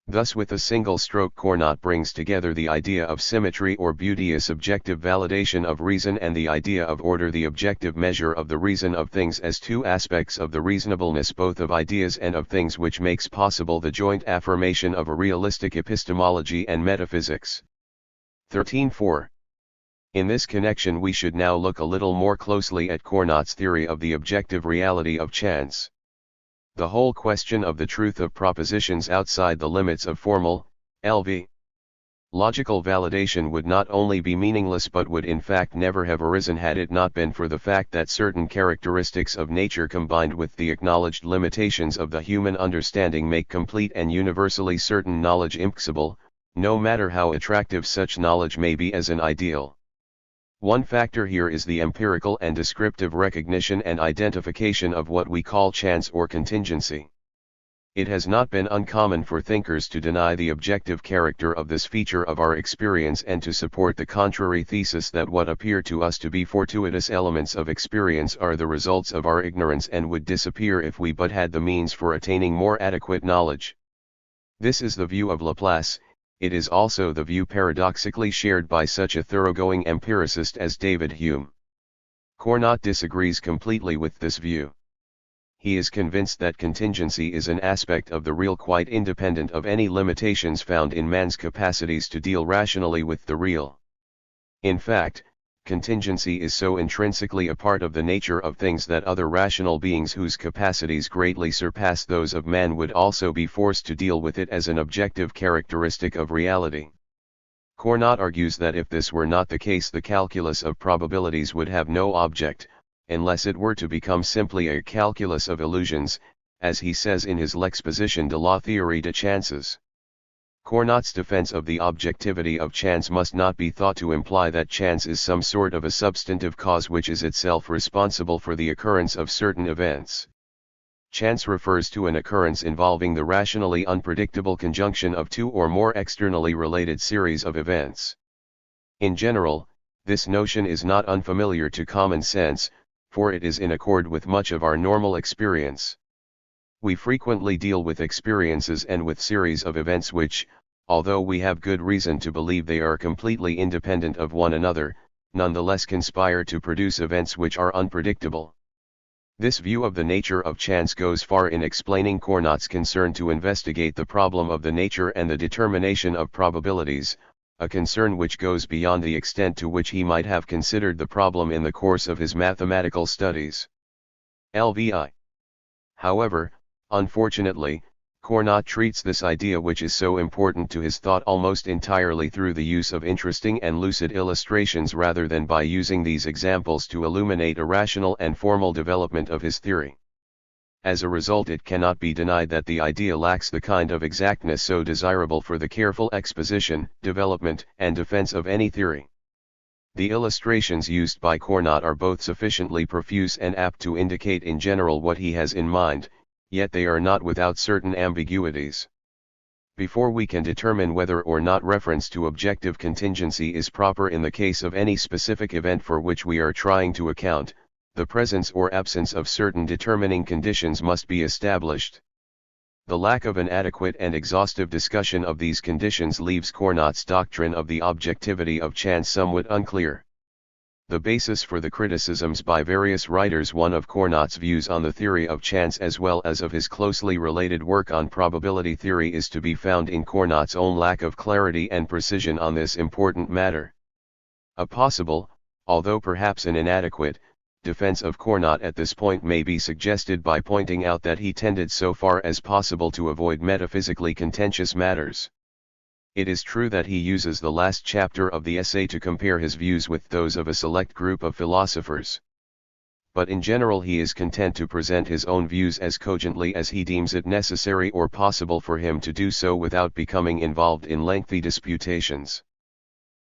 Thus with a single stroke Cournot brings together the idea of symmetry or beauty, a subjective validation of reason, and the idea of order, the objective measure of the reason of things, as two aspects of the reasonableness both of ideas and of things, which makes possible the joint affirmation of a realistic epistemology and metaphysics. 13.4. In this connection we should now look a little more closely at Cournot's theory of the objective reality of chance. The whole question of the truth of propositions outside the limits of formal, LV. Logical validation would not only be meaningless but would in fact never have arisen had it not been for the fact that certain characteristics of nature combined with the acknowledged limitations of the human understanding make complete and universally certain knowledge impossible, no matter how attractive such knowledge may be as an ideal. One factor here is the empirical and descriptive recognition and identification of what we call chance or contingency. It has not been uncommon for thinkers to deny the objective character of this feature of our experience and to support the contrary thesis that what appear to us to be fortuitous elements of experience are the results of our ignorance and would disappear if we but had the means for attaining more adequate knowledge. This is the view of Laplace. It is also the view paradoxically shared by such a thoroughgoing empiricist as David Hume. Cournot disagrees completely with this view. He is convinced that contingency is an aspect of the real quite independent of any limitations found in man's capacities to deal rationally with the real. In fact, contingency is so intrinsically a part of the nature of things that other rational beings whose capacities greatly surpass those of man would also be forced to deal with it as an objective characteristic of reality. Cournot argues that if this were not the case, the calculus of probabilities would have no object, unless it were to become simply a calculus of illusions, as he says in his L'exposition de la théorie des chances. Cournot's defense of the objectivity of chance must not be thought to imply that chance is some sort of a substantive cause which is itself responsible for the occurrence of certain events. Chance refers to an occurrence involving the rationally unpredictable conjunction of two or more externally related series of events. In general, this notion is not unfamiliar to common sense, for it is in accord with much of our normal experience. We frequently deal with experiences and with series of events which, although we have good reason to believe they are completely independent of one another, nonetheless conspire to produce events which are unpredictable. This view of the nature of chance goes far in explaining Cournot's concern to investigate the problem of the nature and the determination of probabilities, a concern which goes beyond the extent to which he might have considered the problem in the course of his mathematical studies. LVI. However, unfortunately, Cournot treats this idea which is so important to his thought almost entirely through the use of interesting and lucid illustrations rather than by using these examples to illuminate a rational and formal development of his theory. As a result, it cannot be denied that the idea lacks the kind of exactness so desirable for the careful exposition, development, and defense of any theory. The illustrations used by Cournot are both sufficiently profuse and apt to indicate in general what he has in mind, yet they are not without certain ambiguities. Before we can determine whether or not reference to objective contingency is proper in the case of any specific event for which we are trying to account, the presence or absence of certain determining conditions must be established. The lack of an adequate and exhaustive discussion of these conditions leaves Cournot's doctrine of the objectivity of chance somewhat unclear. The basis for the criticisms by various writers, one of Cournot's views on the theory of chance as well as of his closely related work on probability theory, is to be found in Cournot's own lack of clarity and precision on this important matter. A possible, although perhaps an inadequate, defense of Cournot at this point may be suggested by pointing out that he tended so far as possible to avoid metaphysically contentious matters. It is true that he uses the last chapter of the essay to compare his views with those of a select group of philosophers. But in general he is content to present his own views as cogently as he deems it necessary or possible for him to do so without becoming involved in lengthy disputations.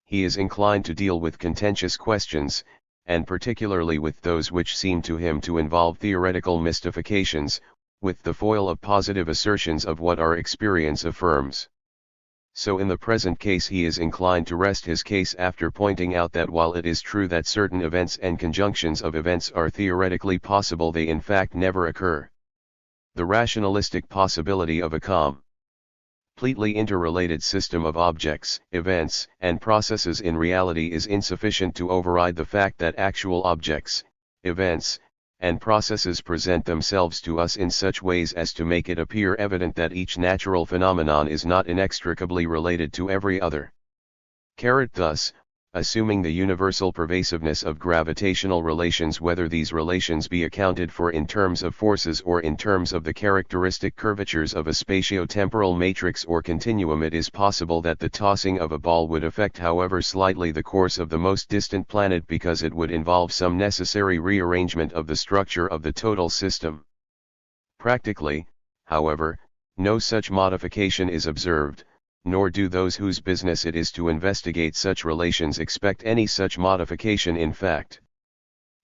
He is inclined to deal with contentious questions, and particularly with those which seem to him to involve theoretical mystifications, with the foil of positive assertions of what our experience affirms. So in the present case he is inclined to rest his case after pointing out that while it is true that certain events and conjunctions of events are theoretically possible, they in fact never occur. The rationalistic possibility of a completely interrelated system of objects, events, and processes in reality is insufficient to override the fact that actual objects, events, and processes present themselves to us in such ways as to make it appear evident that each natural phenomenon is not inextricably related to every other. Thus, assuming the universal pervasiveness of gravitational relations, whether these relations be accounted for in terms of forces or in terms of the characteristic curvatures of a spatio-temporal matrix or continuum, it is possible that the tossing of a ball would affect, however slightly, the course of the most distant planet, because it would involve some necessary rearrangement of the structure of the total system. Practically, however, no such modification is observed, nor do those whose business it is to investigate such relations expect any such modification in fact.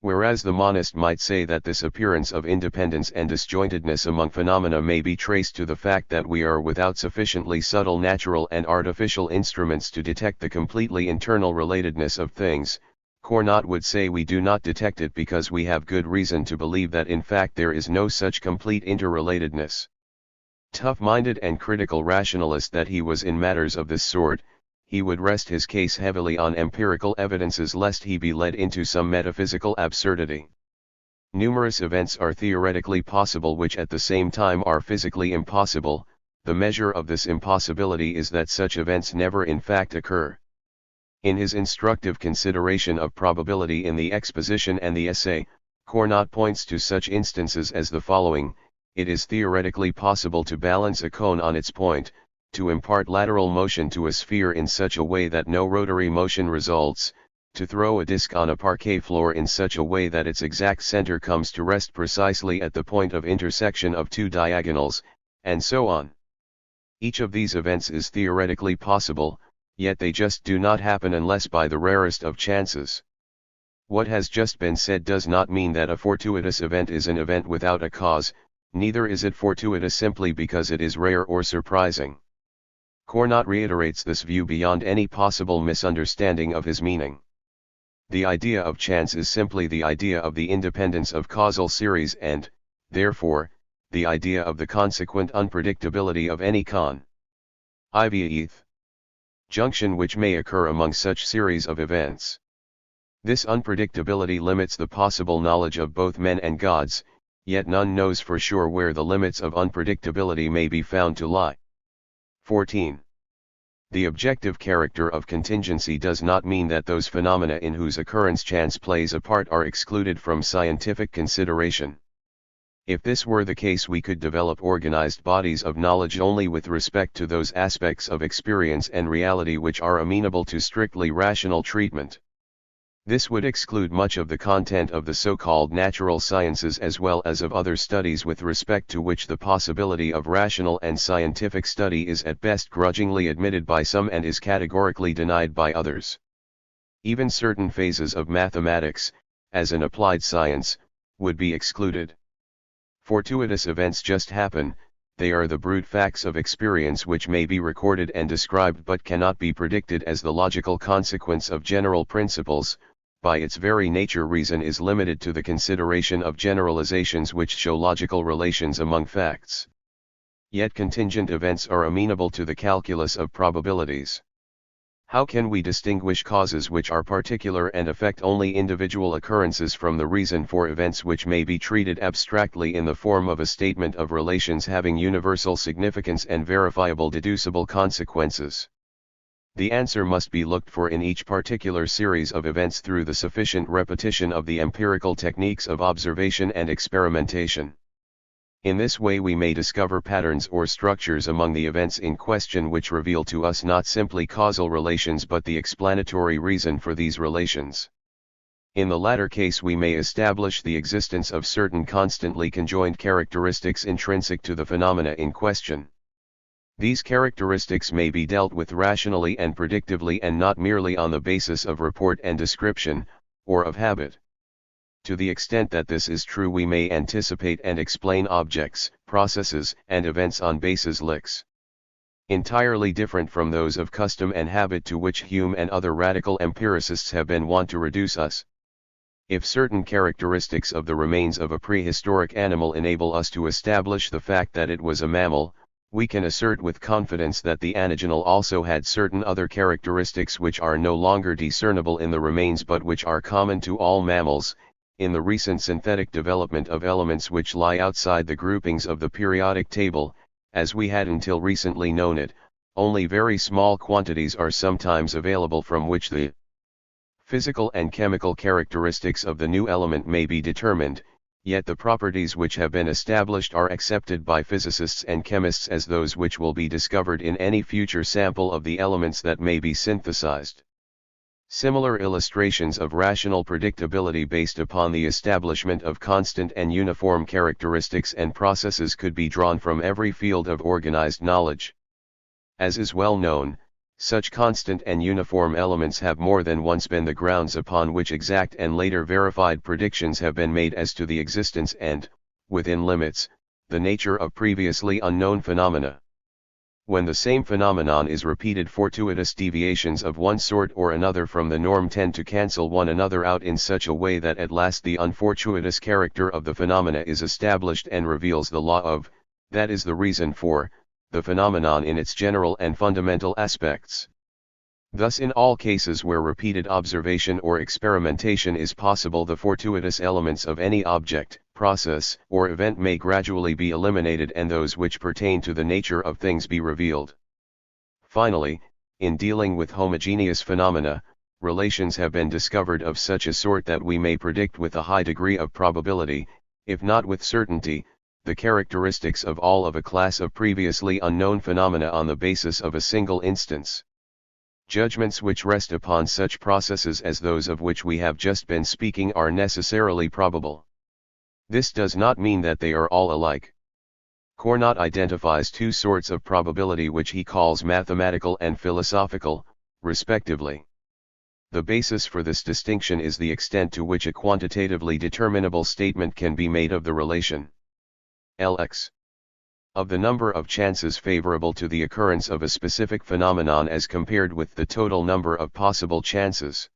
Whereas the monist might say that this appearance of independence and disjointedness among phenomena may be traced to the fact that we are without sufficiently subtle natural and artificial instruments to detect the completely internal relatedness of things, Cournot would say we do not detect it because we have good reason to believe that in fact there is no such complete interrelatedness. tough-minded and critical rationalist that he was in matters of this sort, he would rest his case heavily on empirical evidences lest he be led into some metaphysical absurdity. Numerous events are theoretically possible which at the same time are physically impossible. The measure of this impossibility is that such events never in fact occur. In his instructive consideration of probability in the exposition and the essay, Cournot points to such instances as the following: it is theoretically possible to balance a cone on its point, to impart lateral motion to a sphere in such a way that no rotary motion results, to throw a disc on a parquet floor in such a way that its exact center comes to rest precisely at the point of intersection of two diagonals, and so on. Each of these events is theoretically possible, yet they just do not happen unless by the rarest of chances. What has just been said does not mean that a fortuitous event is an event without a cause, neither is it fortuitous simply because it is rare or surprising. Cournot reiterates this view beyond any possible misunderstanding of his meaning. The idea of chance is simply the idea of the independence of causal series and, therefore, the idea of the consequent unpredictability of any junction which may occur among such series of events. This unpredictability limits the possible knowledge of both men and gods, yet none knows for sure where the limits of unpredictability may be found to lie. 14. The objective character of contingency does not mean that those phenomena in whose occurrence chance plays a part are excluded from scientific consideration. If this were the case, we could develop organized bodies of knowledge only with respect to those aspects of experience and reality which are amenable to strictly rational treatment. This would exclude much of the content of the so-called natural sciences as well as of other studies with respect to which the possibility of rational and scientific study is at best grudgingly admitted by some and is categorically denied by others. Even certain phases of mathematics, as an applied science, would be excluded. Fortuitous events just happen, they are the brute facts of experience which may be recorded and described but cannot be predicted as the logical consequence of general principles. By its very nature, reason is limited to the consideration of generalizations which show logical relations among facts. Yet contingent events are amenable to the calculus of probabilities. How can we distinguish causes which are particular and affect only individual occurrences from the reason for events which may be treated abstractly in the form of a statement of relations having universal significance and verifiable deducible consequences? The answer must be looked for in each particular series of events through the sufficient repetition of the empirical techniques of observation and experimentation. In this way we may discover patterns or structures among the events in question which reveal to us not simply causal relations but the explanatory reason for these relations. In the latter case we may establish the existence of certain constantly conjoined characteristics intrinsic to the phenomena in question. These characteristics may be dealt with rationally and predictively and not merely on the basis of report and description, or of habit. To the extent that this is true, we may anticipate and explain objects, processes, and events on bases entirely different from those of custom and habit to which Hume and other radical empiricists have been wont to reduce us. If certain characteristics of the remains of a prehistoric animal enable us to establish the fact that it was a mammal, we can assert with confidence that the anagenal also had certain other characteristics which are no longer discernible in the remains but which are common to all mammals. In the recent synthetic development of elements which lie outside the groupings of the periodic table, as we had until recently known it, only very small quantities are sometimes available from which the physical and chemical characteristics of the new element may be determined, yet the properties which have been established are accepted by physicists and chemists as those which will be discovered in any future sample of the elements that may be synthesized. Similar illustrations of rational predictability based upon the establishment of constant and uniform characteristics and processes could be drawn from every field of organized knowledge. As is well known, such constant and uniform elements have more than once been the grounds upon which exact and later verified predictions have been made as to the existence and, within limits, the nature of previously unknown phenomena. When the same phenomenon is repeated, fortuitous deviations of one sort or another from the norm tend to cancel one another out in such a way that at last the unfortuitous character of the phenomena is established and reveals the law of that is the reason for, the phenomenon in its general and fundamental aspects. Thus in all cases where repeated observation or experimentation is possible, the fortuitous elements of any object, process, or event may gradually be eliminated and those which pertain to the nature of things be revealed. Finally, in dealing with homogeneous phenomena, relations have been discovered of such a sort that we may predict with a high degree of probability, if not with certainty, the characteristics of all of a class of previously unknown phenomena on the basis of a single instance. Judgments which rest upon such processes as those of which we have just been speaking are necessarily probable. This does not mean that they are all alike. Cournot identifies two sorts of probability which he calls mathematical and philosophical, respectively. The basis for this distinction is the extent to which a quantitatively determinable statement can be made of the relation Lx of the number of chances favorable to the occurrence of a specific phenomenon as compared with the total number of possible chances.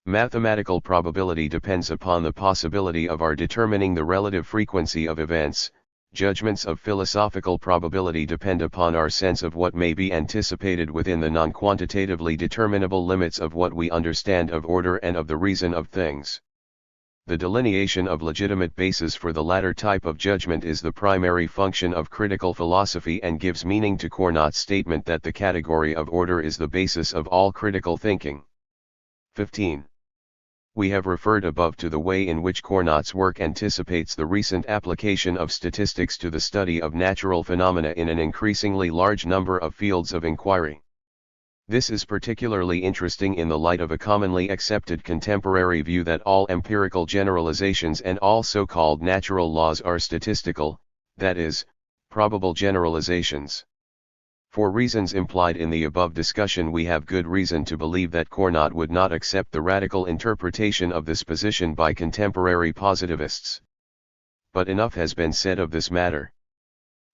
Mathematical probability depends upon the possibility of our determining the relative frequency of events. Judgments of philosophical probability depend upon our sense of what may be anticipated within the non-quantitatively determinable limits of what we understand of order and of the reason of things. The delineation of legitimate basis for the latter type of judgment is the primary function of critical philosophy and gives meaning to Cournot's statement that the category of order is the basis of all critical thinking. 15. We have referred above to the way in which Cournot's work anticipates the recent application of statistics to the study of natural phenomena in an increasingly large number of fields of inquiry. This is particularly interesting in the light of a commonly accepted contemporary view that all empirical generalizations and all so-called natural laws are statistical, that is, probable generalizations. For reasons implied in the above discussion, we have good reason to believe that Cournot would not accept the radical interpretation of this position by contemporary positivists. But enough has been said of this matter.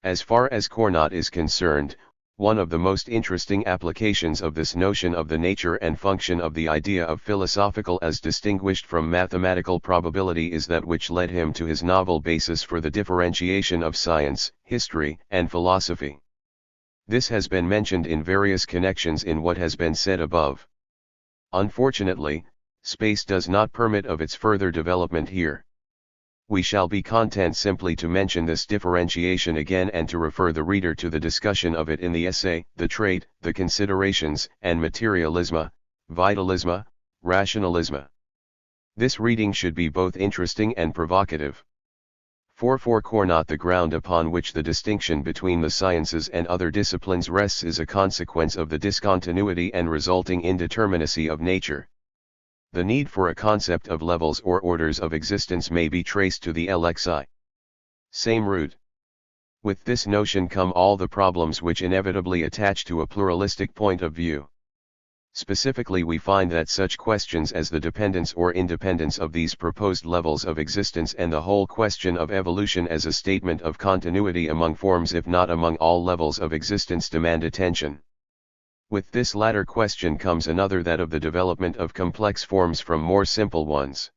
As far as Cournot is concerned, one of the most interesting applications of this notion of the nature and function of the idea of philosophical as distinguished from mathematical probability is that which led him to his novel basis for the differentiation of science, history, and philosophy. This has been mentioned in various connections in what has been said above. Unfortunately, space does not permit of its further development here. We shall be content simply to mention this differentiation again and to refer the reader to the discussion of it in the essay, The Trait, the Considerations, and Materialisme, Vitalisme, Rationalisme. This reading should be both interesting and provocative. For Cournot, the ground upon which the distinction between the sciences and other disciplines rests is a consequence of the discontinuity and resulting indeterminacy of nature. The need for a concept of levels or orders of existence may be traced to the LXI. Same root. With this notion come all the problems which inevitably attach to a pluralistic point of view. Specifically, we find that such questions as the dependence or independence of these proposed levels of existence and the whole question of evolution as a statement of continuity among forms if not among all levels of existence demand attention. With this latter question comes another, that of the development of complex forms from more simple ones.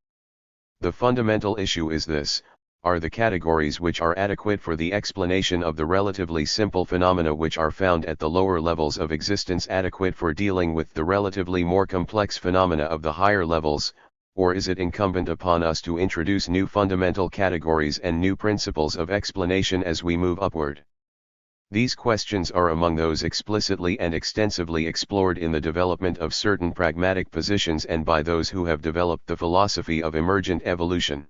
The fundamental issue is this: are the categories which are adequate for the explanation of the relatively simple phenomena which are found at the lower levels of existence adequate for dealing with the relatively more complex phenomena of the higher levels, or is it incumbent upon us to introduce new fundamental categories and new principles of explanation as we move upward? These questions are among those explicitly and extensively explored in the development of certain pragmatic positions and by those who have developed the philosophy of emergent evolution.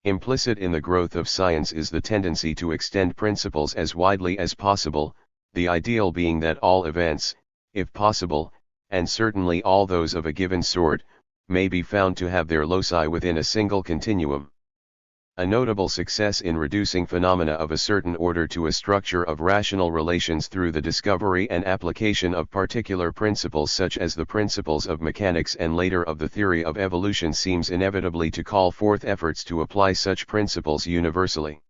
Implicit in the growth of science is the tendency to extend principles as widely as possible, the ideal being that all events, if possible, and certainly all those of a given sort, may be found to have their loci within a single continuum. A notable success in reducing phenomena of a certain order to a structure of rational relations through the discovery and application of particular principles such as the principles of mechanics and later of the theory of evolution seems inevitably to call forth efforts to apply such principles universally.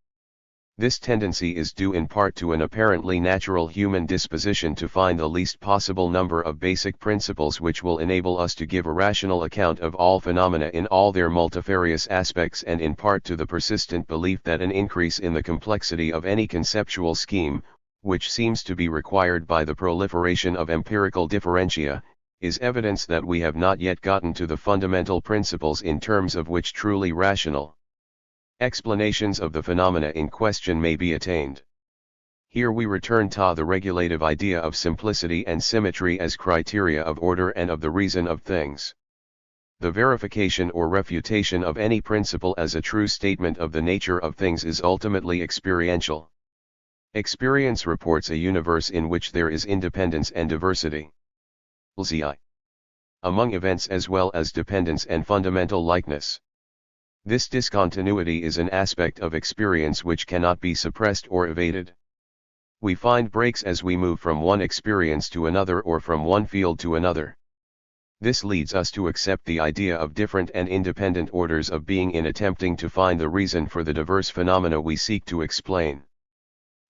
This tendency is due in part to an apparently natural human disposition to find the least possible number of basic principles which will enable us to give a rational account of all phenomena in all their multifarious aspects, and in part to the persistent belief that an increase in the complexity of any conceptual scheme, which seems to be required by the proliferation of empirical differentia, is evidence that we have not yet gotten to the fundamental principles in terms of which truly rational explanations of the phenomena in question may be attained. Here we return to the regulative idea of simplicity and symmetry as criteria of order and of the reason of things. The verification or refutation of any principle as a true statement of the nature of things is ultimately experiential. Experience reports a universe in which there is independence and diversity among events as well as dependence and fundamental likeness. This discontinuity is an aspect of experience which cannot be suppressed or evaded. We find breaks as we move from one experience to another or from one field to another. This leads us to accept the idea of different and independent orders of being in attempting to find the reason for the diverse phenomena we seek to explain.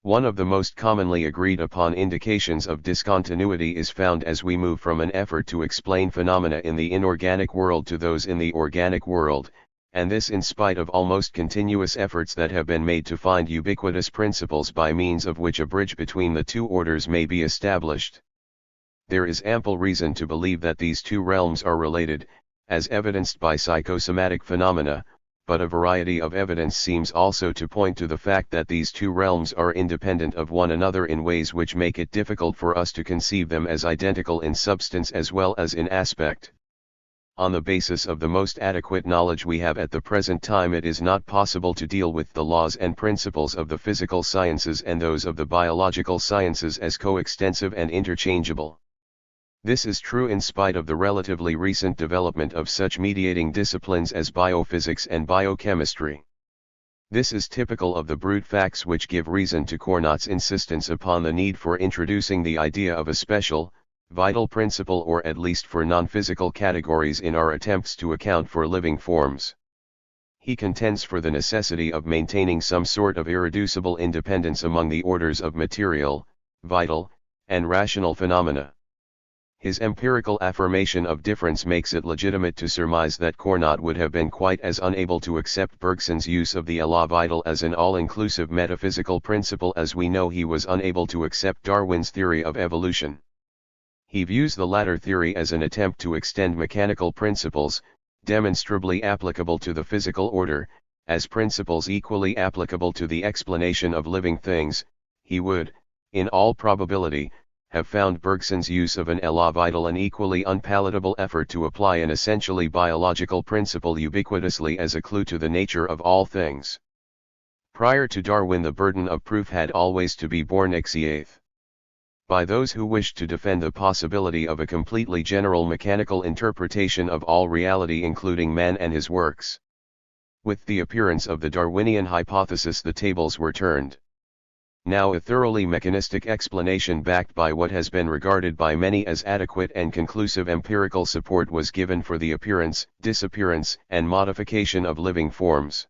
One of the most commonly agreed upon indications of discontinuity is found as we move from an effort to explain phenomena in the inorganic world to those in the organic world, and this in spite of almost continuous efforts that have been made to find ubiquitous principles by means of which a bridge between the two orders may be established. There is ample reason to believe that these two realms are related, as evidenced by psychosomatic phenomena, but a variety of evidence seems also to point to the fact that these two realms are independent of one another in ways which make it difficult for us to conceive them as identical in substance as well as in aspect. On the basis of the most adequate knowledge we have at the present time, it is not possible to deal with the laws and principles of the physical sciences and those of the biological sciences as coextensive and interchangeable. This is true in spite of the relatively recent development of such mediating disciplines as biophysics and biochemistry. This is typical of the brute facts which give reason to Cournot's insistence upon the need for introducing the idea of a special, vital principle, or at least for non-physical categories, in our attempts to account for living forms. He contends for the necessity of maintaining some sort of irreducible independence among the orders of material, vital, and rational phenomena. His empirical affirmation of difference makes it legitimate to surmise that Cournot would have been quite as unable to accept Bergson's use of the état vital as an all-inclusive metaphysical principle as we know he was unable to accept Darwin's theory of evolution. He views the latter theory as an attempt to extend mechanical principles, demonstrably applicable to the physical order, as principles equally applicable to the explanation of living things. He would, in all probability, have found Bergson's use of an état vital an equally unpalatable effort to apply an essentially biological principle ubiquitously as a clue to the nature of all things. Prior to Darwin, the burden of proof had always to be borne exeath by those who wished to defend the possibility of a completely general mechanical interpretation of all reality, including man and his works. With the appearance of the Darwinian hypothesis, the tables were turned. Now a thoroughly mechanistic explanation backed by what has been regarded by many as adequate and conclusive empirical support was given for the appearance, disappearance, and modification of living forms.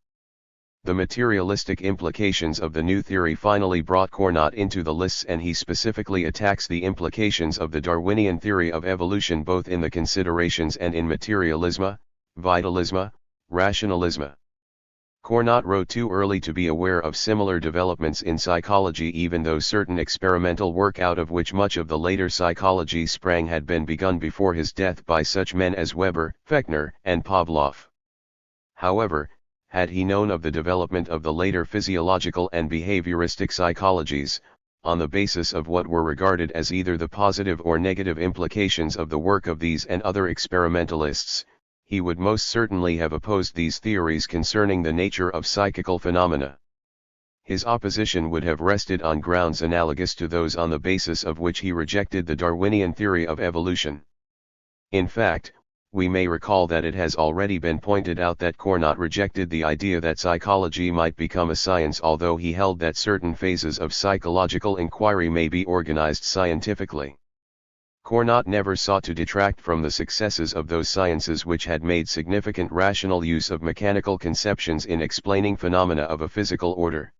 The materialistic implications of the new theory finally brought Cournot into the lists, and he specifically attacks the implications of the Darwinian theory of evolution both in the considerations and in materialism, vitalism, rationalism. Cournot wrote too early to be aware of similar developments in psychology, even though certain experimental work out of which much of the later psychology sprang had been begun before his death by such men as Weber, Fechner, and Pavlov. However, had he known of the development of the later physiological and behavioristic psychologies, on the basis of what were regarded as either the positive or negative implications of the work of these and other experimentalists, he would most certainly have opposed these theories concerning the nature of psychical phenomena. His opposition would have rested on grounds analogous to those on the basis of which he rejected the Darwinian theory of evolution. In fact, we may recall that it has already been pointed out that Cournot rejected the idea that psychology might become a science, although he held that certain phases of psychological inquiry may be organized scientifically. Cournot never sought to detract from the successes of those sciences which had made significant rational use of mechanical conceptions in explaining phenomena of a physical order.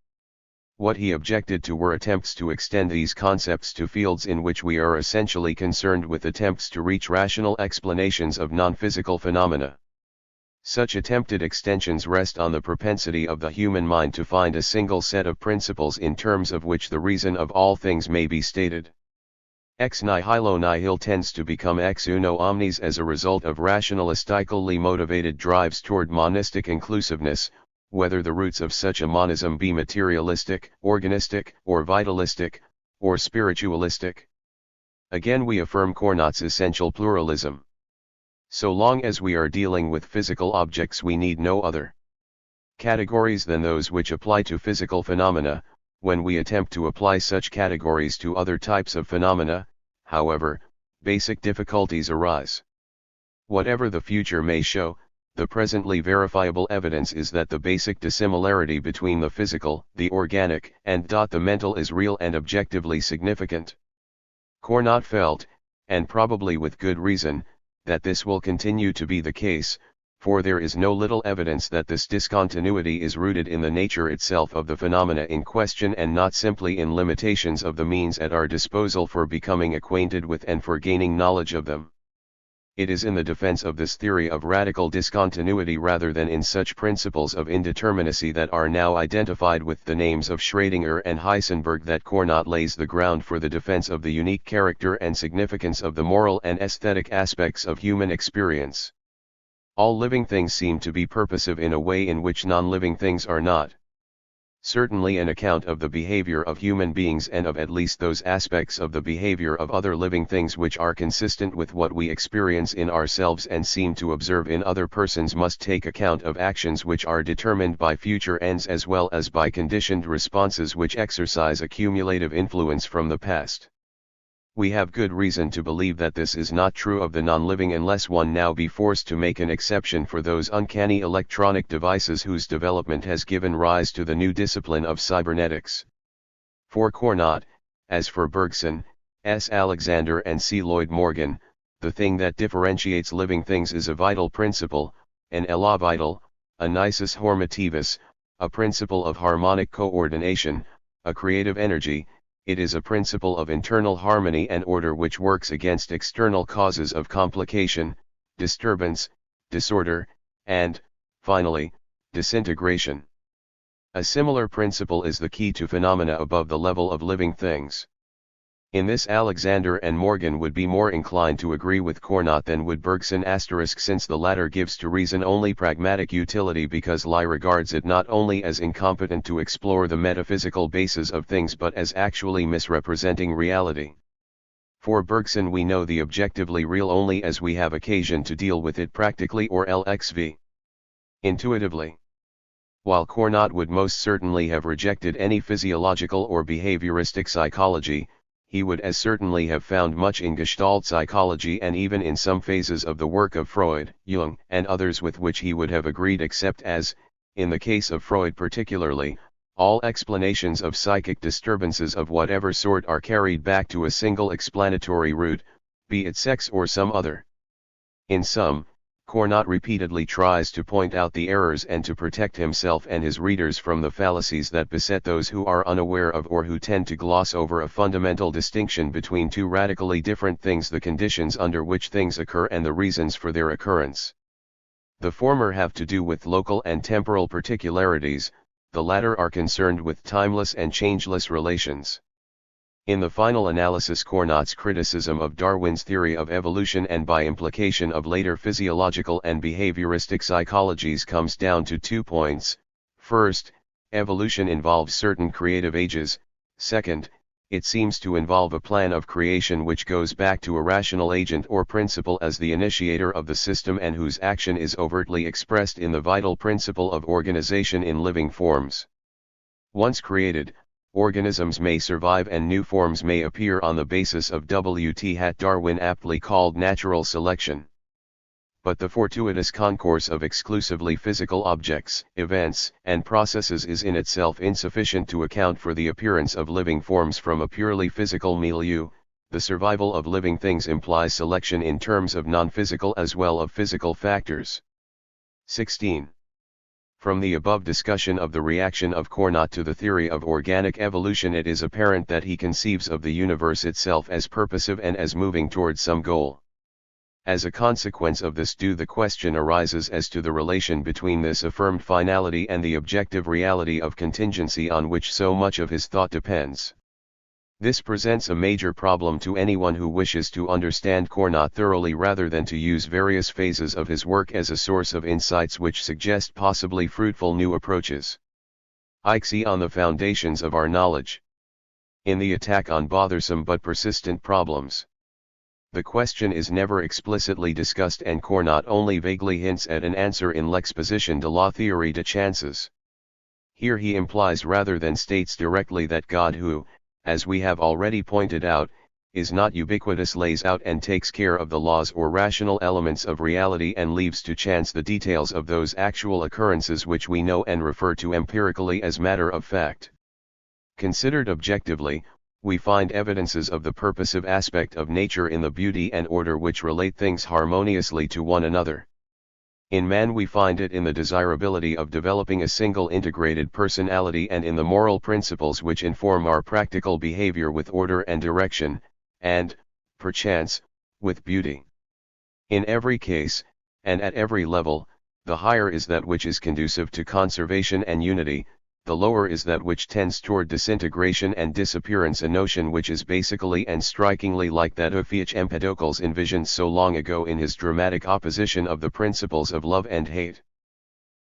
What he objected to were attempts to extend these concepts to fields in which we are essentially concerned with attempts to reach rational explanations of non-physical phenomena. Such attempted extensions rest on the propensity of the human mind to find a single set of principles in terms of which the reason of all things may be stated. Ex nihilo nihil tends to become ex uno omnes as a result of rationalistically motivated drives toward monistic inclusiveness, whether the roots of such a monism be materialistic, organistic, or vitalistic, or spiritualistic. Again we affirm Cournot's essential pluralism. So long as we are dealing with physical objects we need no other categories than those which apply to physical phenomena. When we attempt to apply such categories to other types of phenomena, however, basic difficulties arise. Whatever the future may show, the presently verifiable evidence is that the basic dissimilarity between the physical, the organic, and the mental is real and objectively significant. Cournot felt, and probably with good reason, that this will continue to be the case, for there is no little evidence that this discontinuity is rooted in the nature itself of the phenomena in question and not simply in limitations of the means at our disposal for becoming acquainted with and for gaining knowledge of them. It is in the defense of this theory of radical discontinuity rather than in such principles of indeterminacy that are now identified with the names of Schrödinger and Heisenberg that Cournot lays the ground for the defense of the unique character and significance of the moral and aesthetic aspects of human experience. All living things seem to be purposive in a way in which non-living things are not. Certainly an account of the behavior of human beings and of at least those aspects of the behavior of other living things which are consistent with what we experience in ourselves and seem to observe in other persons must take account of actions which are determined by future ends as well as by conditioned responses which exercise a cumulative influence from the past. We have good reason to believe that this is not true of the non-living unless one now be forced to make an exception for those uncanny electronic devices whose development has given rise to the new discipline of cybernetics. For Cournot, as for Bergson, S. Alexander and C. Lloyd Morgan, the thing that differentiates living things is a vital principle, an elah vital, a nisus hormativus, a principle of harmonic coordination, a creative energy. It is a principle of internal harmony and order which works against external causes of complication, disturbance, disorder, and, finally, disintegration. A similar principle is the key to phenomena above the level of living things. In this Alexander and Morgan would be more inclined to agree with Cournot than would Bergson *, since the latter gives to reason only pragmatic utility because Lie regards it not only as incompetent to explore the metaphysical basis of things but as actually misrepresenting reality. For Bergson we know the objectively real only as we have occasion to deal with it practically or LXV. Intuitively. While Cournot would most certainly have rejected any physiological or behavioristic psychology, he would as certainly have found much in Gestalt psychology and even in some phases of the work of Freud, Jung, and others with which he would have agreed except as, in the case of Freud particularly, all explanations of psychic disturbances of whatever sort are carried back to a single explanatory root, be it sex or some other. In sum, Cournot repeatedly tries to point out the errors and to protect himself and his readers from the fallacies that beset those who are unaware of or who tend to gloss over a fundamental distinction between two radically different things: the conditions under which things occur and the reasons for their occurrence. The former have to do with local and temporal particularities, the latter are concerned with timeless and changeless relations. In the final analysis, Cournot's criticism of Darwin's theory of evolution and by implication of later physiological and behavioristic psychologies comes down to 2 points. First, evolution involves certain creative ages. Second, it seems to involve a plan of creation which goes back to a rational agent or principle as the initiator of the system and whose action is overtly expressed in the vital principle of organization in living forms. Once created, organisms may survive and new forms may appear on the basis of what Darwin aptly called natural selection. But the fortuitous concourse of exclusively physical objects, events, and processes is in itself insufficient to account for the appearance of living forms from a purely physical milieu. The survival of living things implies selection in terms of non-physical as well as physical factors. 16. From the above discussion of the reaction of Cournot to the theory of organic evolution, it is apparent that he conceives of the universe itself as purposive and as moving towards some goal. As a consequence of this, the question arises as to the relation between this affirmed finality and the objective reality of contingency on which so much of his thought depends. This presents a major problem to anyone who wishes to understand Cournot thoroughly rather than to use various phases of his work as a source of insights which suggest possibly fruitful new approaches. IXE on the foundations of our knowledge. In the attack on bothersome but persistent problems, the question is never explicitly discussed, and Cournot only vaguely hints at an answer in L'exposition de la théorie des chances. Here he implies rather than states directly that God, who, as we have already pointed out, is not ubiquitous, lays out and takes care of the laws or rational elements of reality and leaves to chance the details of those actual occurrences which we know and refer to empirically as matter of fact. Considered objectively, we find evidences of the purposive aspect of nature in the beauty and order which relate things harmoniously to one another. In man we find it in the desirability of developing a single integrated personality and in the moral principles which inform our practical behavior with order and direction, and, perchance, with beauty. In every case, and at every level, the higher is that which is conducive to conservation and unity, the lower is that which tends toward disintegration and disappearance, a notion which is basically and strikingly like that of Fichte Empedocles envisioned so long ago in his dramatic opposition of the principles of love and hate.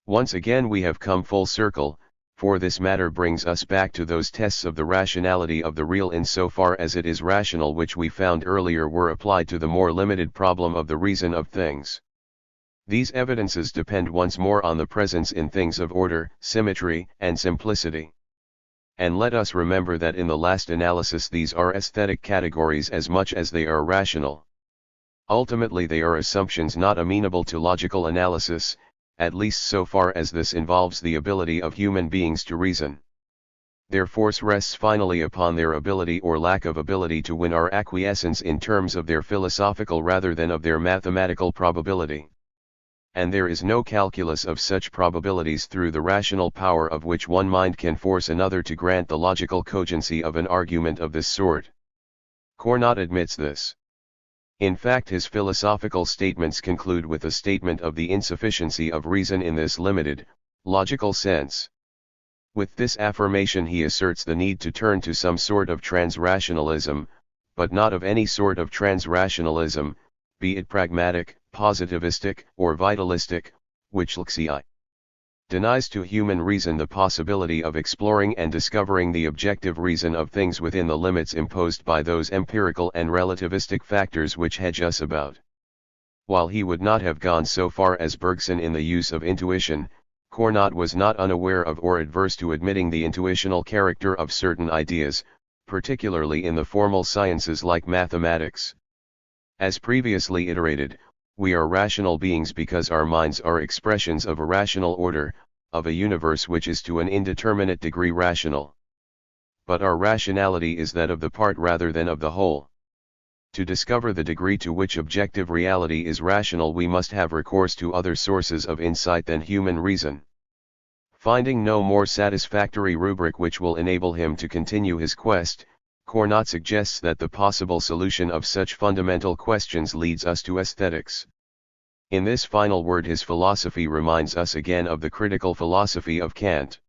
Once again we have come full circle, for this matter brings us back to those tests of the rationality of the real insofar as it is rational which we found earlier were applied to the more limited problem of the reason of things. These evidences depend once more on the presence in things of order, symmetry, and simplicity. And let us remember that in the last analysis these are aesthetic categories as much as they are rational. Ultimately they are assumptions not amenable to logical analysis, at least so far as this involves the ability of human beings to reason. Their force rests finally upon their ability or lack of ability to win our acquiescence in terms of their philosophical rather than of their mathematical probability. And there is no calculus of such probabilities through the rational power of which one mind can force another to grant the logical cogency of an argument of this sort. Cournot admits this. In fact, his philosophical statements conclude with a statement of the insufficiency of reason in this limited, logical sense. With this affirmation he asserts the need to turn to some sort of trans-rationalism, but not of any sort of trans-rationalism, be it pragmatic, positivistic, or vitalistic, which L'IXE denies to human reason the possibility of exploring and discovering the objective reason of things within the limits imposed by those empirical and relativistic factors which hedge us about. While he would not have gone so far as Bergson in the use of intuition, Cournot was not unaware of or adverse to admitting the intuitional character of certain ideas, particularly in the formal sciences like mathematics. As previously iterated, we are rational beings because our minds are expressions of a rational order, of a universe which is to an indeterminate degree rational. But our rationality is that of the part rather than of the whole. To discover the degree to which objective reality is rational we must have recourse to other sources of insight than human reason. Finding no more satisfactory rubric which will enable him to continue his quest, Cournot suggests that the possible solution of such fundamental questions leads us to aesthetics. In this final word his philosophy reminds us again of the critical philosophy of Kant.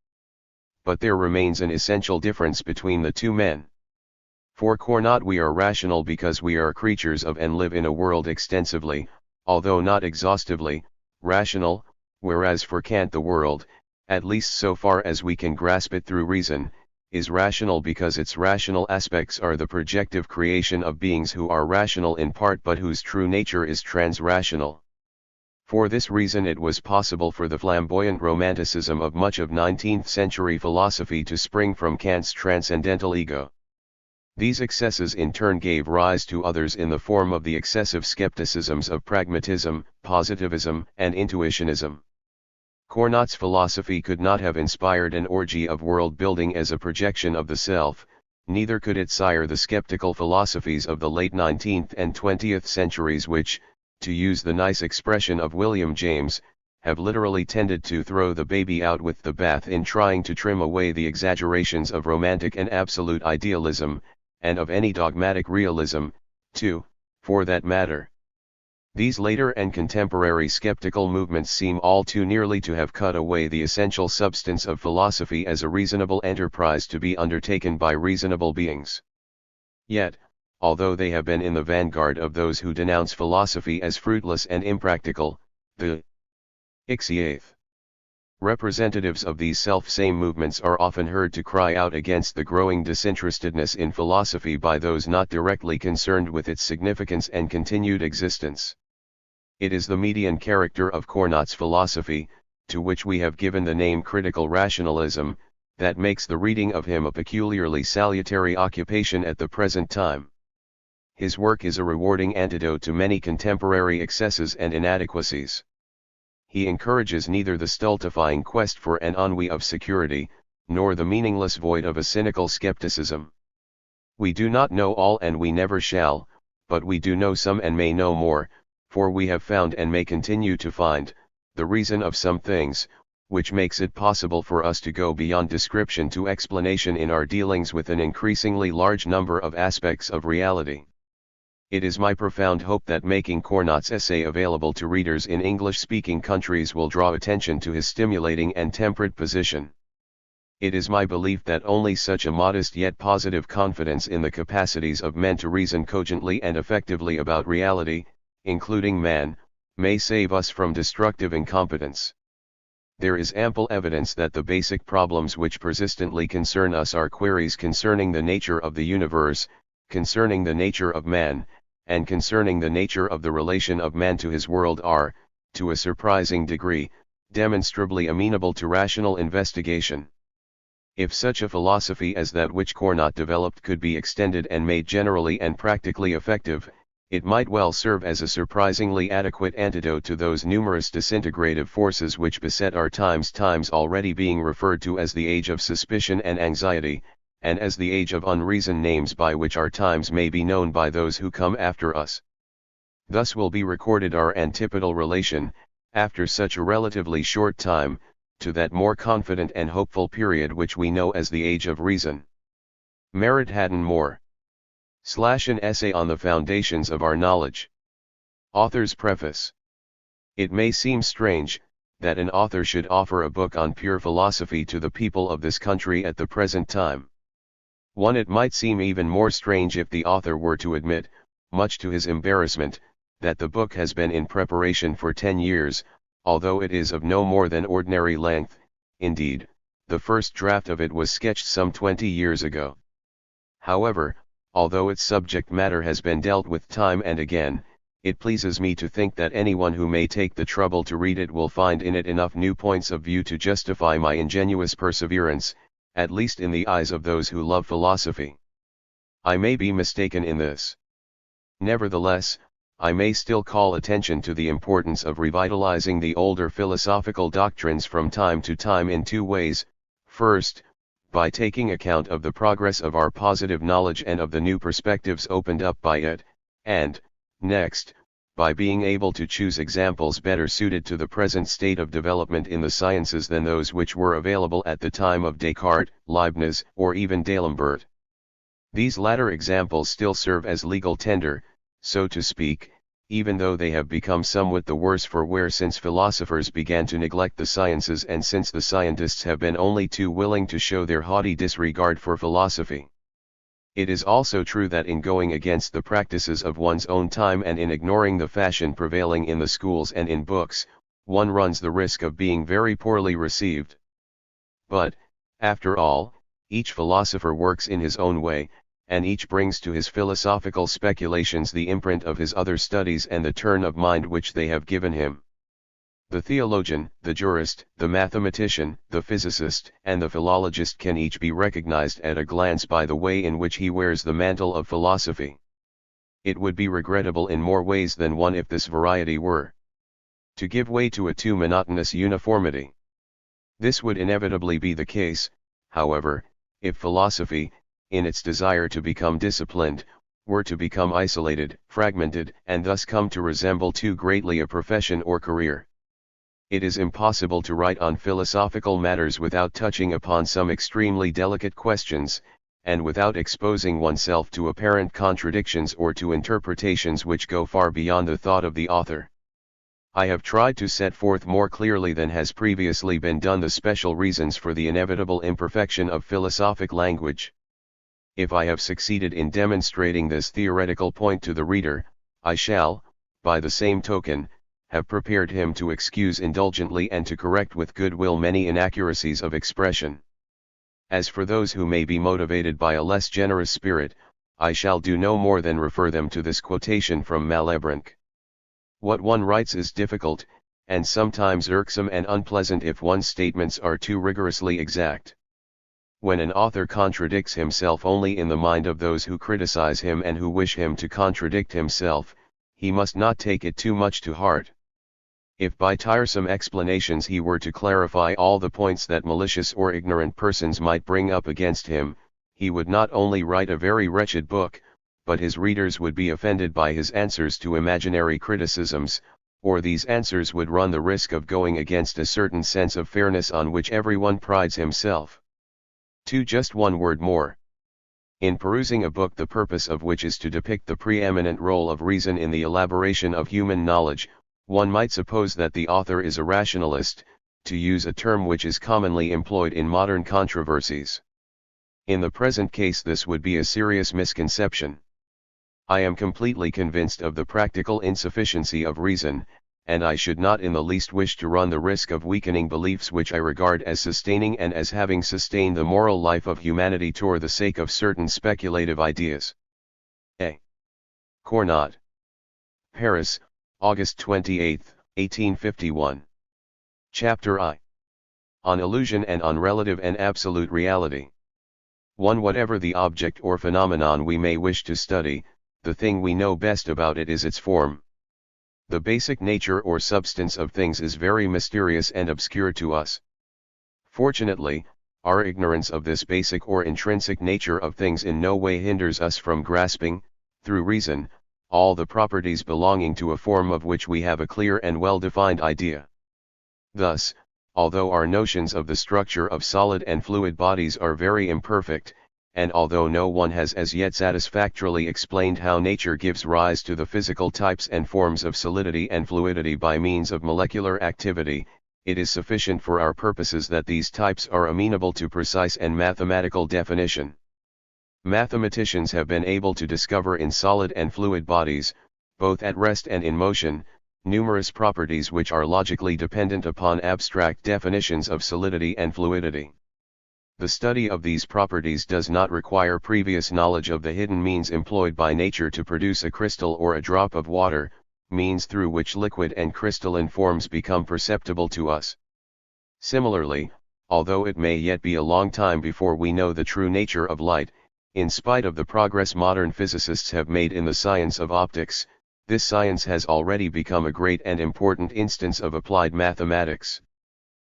But there remains an essential difference between the two men. For Cournot we are rational because we are creatures of and live in a world extensively, although not exhaustively, rational, whereas for Kant the world, at least so far as we can grasp it through reason, is rational because its rational aspects are the projective creation of beings who are rational in part but whose true nature is trans-rational. For this reason it was possible for the flamboyant romanticism of much of 19th-century philosophy to spring from Kant's transcendental ego. These excesses in turn gave rise to others in the form of the excessive skepticisms of pragmatism, positivism, and intuitionism. Cournot's philosophy could not have inspired an orgy of world-building as a projection of the self, neither could it sire the skeptical philosophies of the late 19th and 20th centuries which, to use the nice expression of William James, have literally tended to throw the baby out with the bath in trying to trim away the exaggerations of romantic and absolute idealism, and of any dogmatic realism, too, for that matter. These later and contemporary skeptical movements seem all too nearly to have cut away the essential substance of philosophy as a reasonable enterprise to be undertaken by reasonable beings. Yet, although they have been in the vanguard of those who denounce philosophy as fruitless and impractical, the Ixyth representatives of these self-same movements are often heard to cry out against the growing disinterestedness in philosophy by those not directly concerned with its significance and continued existence. It is the median character of Cournot's philosophy, to which we have given the name critical rationalism, that makes the reading of him a peculiarly salutary occupation at the present time. His work is a rewarding antidote to many contemporary excesses and inadequacies. He encourages neither the stultifying quest for an ennui of security, nor the meaningless void of a cynical skepticism. We do not know all and we never shall, but we do know some and may know more, for we have found and may continue to find, the reason of some things, which makes it possible for us to go beyond description to explanation in our dealings with an increasingly large number of aspects of reality. It is my profound hope that making Cournot's essay available to readers in English-speaking countries will draw attention to his stimulating and temperate position. It is my belief that only such a modest yet positive confidence in the capacities of men to reason cogently and effectively about reality, including man, may save us from destructive incompetence. There is ample evidence that the basic problems which persistently concern us are queries concerning the nature of the universe, concerning the nature of man, and concerning the nature of the relation of man to his world are, to a surprising degree, demonstrably amenable to rational investigation. If such a philosophy as that which Cournot developed could be extended and made generally and practically effective, it might well serve as a surprisingly adequate antidote to those numerous disintegrative forces which beset our times already being referred to as the age of suspicion and anxiety, and as the age of unreason, names by which our times may be known by those who come after us. Thus will be recorded our antipodal relation, after such a relatively short time, to that more confident and hopeful period which we know as the age of reason. Merritt Haddon Moore. An essay on the foundations of our knowledge. Author's preface. It may seem strange, that an author should offer a book on pure philosophy to the people of this country at the present time. It might seem even more strange if the author were to admit, much to his embarrassment, that the book has been in preparation for 10 years, although it is of no more than ordinary length. Indeed, the first draft of it was sketched some 20 years ago. However, although its subject matter has been dealt with time and again, it pleases me to think that anyone who may take the trouble to read it will find in it enough new points of view to justify my ingenuous perseverance, at least in the eyes of those who love philosophy. I may be mistaken in this. Nevertheless, I may still call attention to the importance of revitalizing the older philosophical doctrines from time to time in two ways: first, by taking account of the progress of our positive knowledge and of the new perspectives opened up by it, and, next, by being able to choose examples better suited to the present state of development in the sciences than those which were available at the time of Descartes, Leibniz, or even D'Alembert. These latter examples still serve as legal tender, so to speak, even though they have become somewhat the worse for wear since philosophers began to neglect the sciences and since the scientists have been only too willing to show their haughty disregard for philosophy. It is also true that in going against the practices of one's own time and in ignoring the fashion prevailing in the schools and in books, one runs the risk of being very poorly received. But, after all, each philosopher works in his own way, and each brings to his philosophical speculations the imprint of his other studies and the turn of mind which they have given him. The theologian, the jurist, the mathematician, the physicist, and the philologist can each be recognized at a glance by the way in which he wears the mantle of philosophy. It would be regrettable in more ways than one if this variety were to give way to a too monotonous uniformity. This would inevitably be the case, however, if philosophy, in its desire to become disciplined, were to become isolated, fragmented, and thus come to resemble too greatly a profession or career. It is impossible to write on philosophical matters without touching upon some extremely delicate questions, and without exposing oneself to apparent contradictions or to interpretations which go far beyond the thought of the author. I have tried to set forth more clearly than has previously been done the special reasons for the inevitable imperfection of philosophic language. If I have succeeded in demonstrating this theoretical point to the reader, I shall, by the same token, have prepared him to excuse indulgently and to correct with good will many inaccuracies of expression. As for those who may be motivated by a less generous spirit, I shall do no more than refer them to this quotation from Malebranche. What one writes is difficult, and sometimes irksome and unpleasant if one's statements are too rigorously exact. When an author contradicts himself only in the mind of those who criticize him and who wish him to contradict himself, he must not take it too much to heart. If by tiresome explanations he were to clarify all the points that malicious or ignorant persons might bring up against him, he would not only write a very wretched book, but his readers would be offended by his answers to imaginary criticisms, or these answers would run the risk of going against a certain sense of fairness on which everyone prides himself. Just one word more. In perusing a book the purpose of which is to depict the preeminent role of reason in the elaboration of human knowledge, one might suppose that the author is a rationalist, to use a term which is commonly employed in modern controversies. In the present case this would be a serious misconception. I am completely convinced of the practical insufficiency of reason, and I should not in the least wish to run the risk of weakening beliefs which I regard as sustaining and as having sustained the moral life of humanity for the sake of certain speculative ideas. A. Cournot. Paris, August 28, 1851. Chapter I. On Illusion and on Relative and Absolute Reality. 1. Whatever the object or phenomenon we may wish to study, the thing we know best about it is its form. The basic nature or substance of things is very mysterious and obscure to us. Fortunately, our ignorance of this basic or intrinsic nature of things in no way hinders us from grasping, through reason, all the properties belonging to a form of which we have a clear and well-defined idea. Thus, although our notions of the structure of solid and fluid bodies are very imperfect, and although no one has as yet satisfactorily explained how nature gives rise to the physical types and forms of solidity and fluidity by means of molecular activity, it is sufficient for our purposes that these types are amenable to precise and mathematical definition. Mathematicians have been able to discover in solid and fluid bodies, both at rest and in motion, numerous properties which are logically dependent upon abstract definitions of solidity and fluidity. The study of these properties does not require previous knowledge of the hidden means employed by nature to produce a crystal or a drop of water, means through which liquid and crystalline forms become perceptible to us. Similarly, although it may yet be a long time before we know the true nature of light, in spite of the progress modern physicists have made in the science of optics, this science has already become a great and important instance of applied mathematics.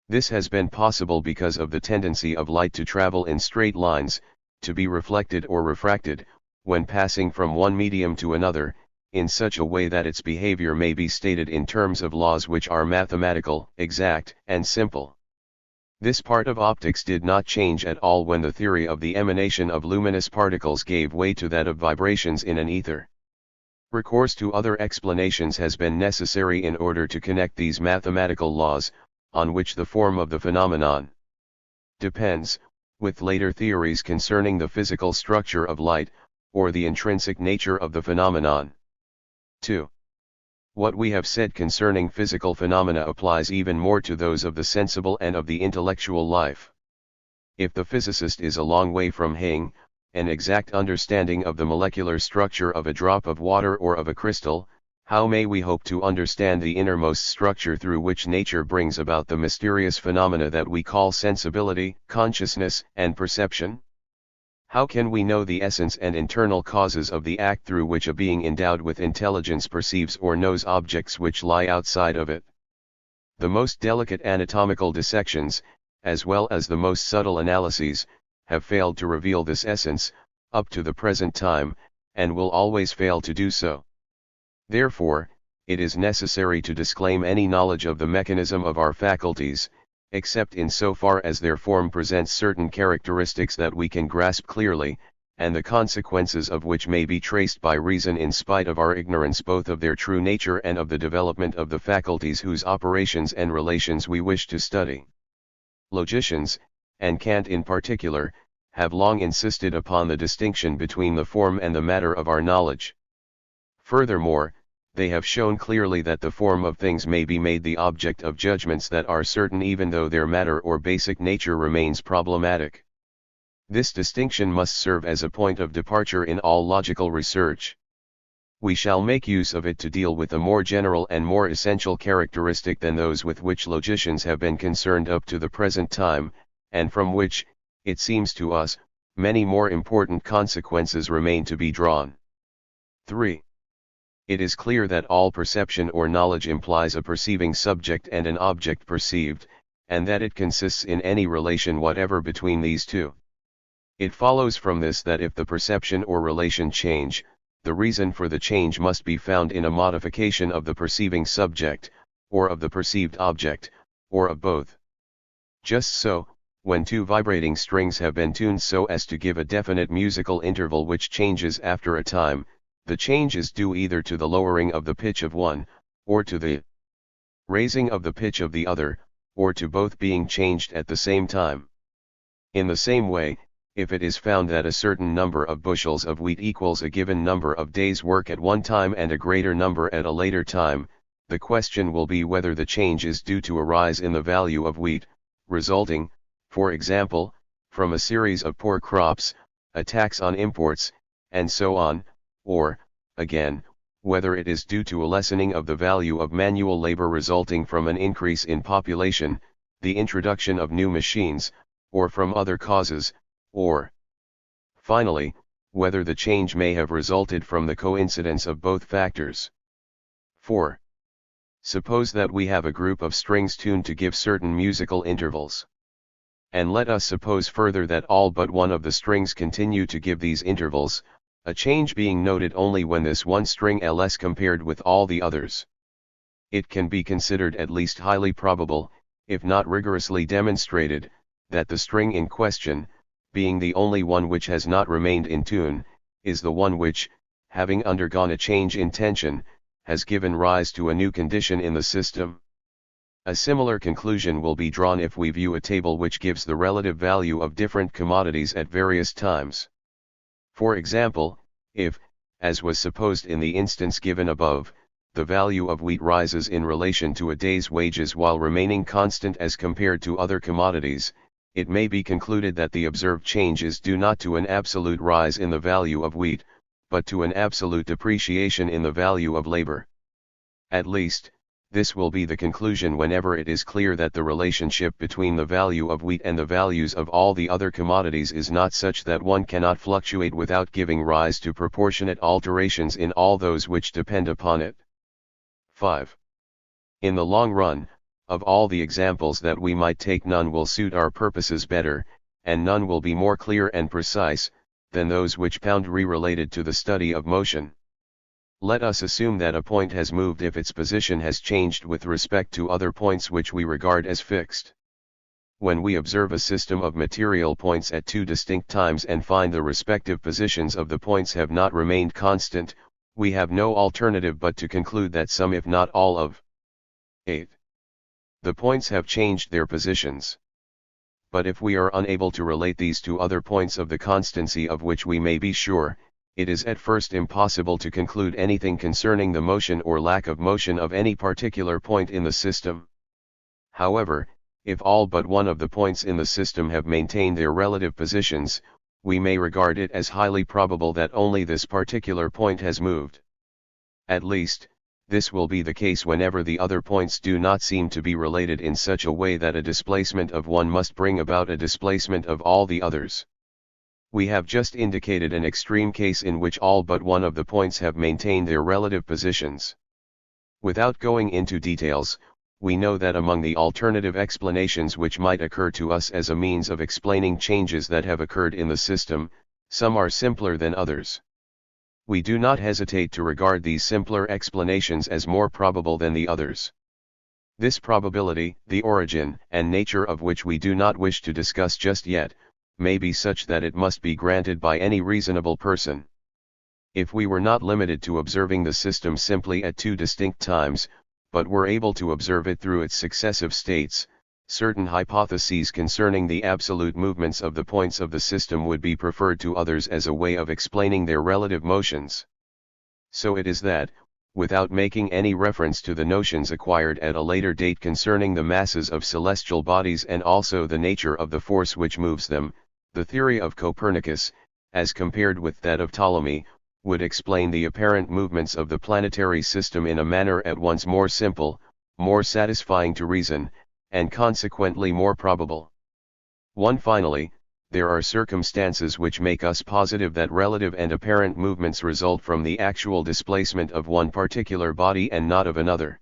This has been possible because of the tendency of light to travel in straight lines, to be reflected or refracted, when passing from one medium to another, in such a way that its behavior may be stated in terms of laws which are mathematical, exact, and simple. This part of optics did not change at all when the theory of the emanation of luminous particles gave way to that of vibrations in an ether. Recourse to other explanations has been necessary in order to connect these mathematical laws, on which the form of the phenomenon depends, with later theories concerning the physical structure of light, or the intrinsic nature of the phenomenon. 2. What we have said concerning physical phenomena applies even more to those of the sensible and of the intellectual life. If the physicist is a long way from having an exact understanding of the molecular structure of a drop of water or of a crystal, how may we hope to understand the innermost structure through which nature brings about the mysterious phenomena that we call sensibility, consciousness, and perception? How can we know the essence and internal causes of the act through which a being endowed with intelligence perceives or knows objects which lie outside of it? The most delicate anatomical dissections, as well as the most subtle analyses, have failed to reveal this essence, up to the present time, and will always fail to do so. Therefore, it is necessary to disclaim any knowledge of the mechanism of our faculties, except in so far as their form presents certain characteristics that we can grasp clearly, and the consequences of which may be traced by reason in spite of our ignorance both of their true nature and of the development of the faculties whose operations and relations we wish to study. Logicians, and Kant in particular, have long insisted upon the distinction between the form and the matter of our knowledge. Furthermore, they have shown clearly that the form of things may be made the object of judgments that are certain even though their matter or basic nature remains problematic. This distinction must serve as a point of departure in all logical research. We shall make use of it to deal with a more general and more essential characteristic than those with which logicians have been concerned up to the present time, and from which, it seems to us, many more important consequences remain to be drawn. 3. It is clear that all perception or knowledge implies a perceiving subject and an object perceived, and that it consists in any relation whatever between these two. It follows from this that if the perception or relation change, the reason for the change must be found in a modification of the perceiving subject, or of the perceived object, or of both. Just so, when two vibrating strings have been tuned so as to give a definite musical interval which changes after a time, the change is due either to the lowering of the pitch of one, or to the raising of the pitch of the other, or to both being changed at the same time. In the same way, if it is found that a certain number of bushels of wheat equals a given number of days' work at one time and a greater number at a later time, the question will be whether the change is due to a rise in the value of wheat, resulting, for example, from a series of poor crops, a tax on imports, and so on, or, again, whether it is due to a lessening of the value of manual labor resulting from an increase in population, the introduction of new machines, or from other causes, or, finally, whether the change may have resulted from the coincidence of both factors. 4. Suppose that we have a group of strings tuned to give certain musical intervals. And let us suppose further that all but one of the strings continue to give these intervals, a change being noted only when this one string is less compared with all the others. It can be considered at least highly probable, if not rigorously demonstrated, that the string in question, being the only one which has not remained in tune, is the one which, having undergone a change in tension, has given rise to a new condition in the system. A similar conclusion will be drawn if we view a table which gives the relative value of different commodities at various times. For example, if, as was supposed in the instance given above, the value of wheat rises in relation to a day's wages while remaining constant as compared to other commodities, it may be concluded that the observed change is due not to an absolute rise in the value of wheat, but to an absolute depreciation in the value of labor. At least, this will be the conclusion whenever it is clear that the relationship between the value of wheat and the values of all the other commodities is not such that one cannot fluctuate without giving rise to proportionate alterations in all those which depend upon it. 5. In the long run, of all the examples that we might take, none will suit our purposes better, and none will be more clear and precise, than those which related to the study of motion. Let us assume that a point has moved if its position has changed with respect to other points which we regard as fixed. When we observe a system of material points at two distinct times and find the respective positions of the points have not remained constant, we have no alternative but to conclude that some if not all of 8. The points have changed their positions. But if we are unable to relate these to other points of the constancy of which we may be sure, it is at first impossible to conclude anything concerning the motion or lack of motion of any particular point in the system. However, if all but one of the points in the system have maintained their relative positions, we may regard it as highly probable that only this particular point has moved. At least, this will be the case whenever the other points do not seem to be related in such a way that a displacement of one must bring about a displacement of all the others. We have just indicated an extreme case in which all but one of the points have maintained their relative positions. Without going into details, we know that among the alternative explanations which might occur to us as a means of explaining changes that have occurred in the system, some are simpler than others. We do not hesitate to regard these simpler explanations as more probable than the others. This probability, the origin and nature of which we do not wish to discuss just yet, may be such that it must be granted by any reasonable person. If we were not limited to observing the system simply at two distinct times, but were able to observe it through its successive states, certain hypotheses concerning the absolute movements of the points of the system would be preferred to others as a way of explaining their relative motions. So it is that, without making any reference to the notions acquired at a later date concerning the masses of celestial bodies and also the nature of the force which moves them, the theory of Copernicus, as compared with that of Ptolemy, would explain the apparent movements of the planetary system in a manner at once more simple, more satisfying to reason, and consequently more probable. 1. Finally, there are circumstances which make us positive that relative and apparent movements result from the actual displacement of one particular body and not of another.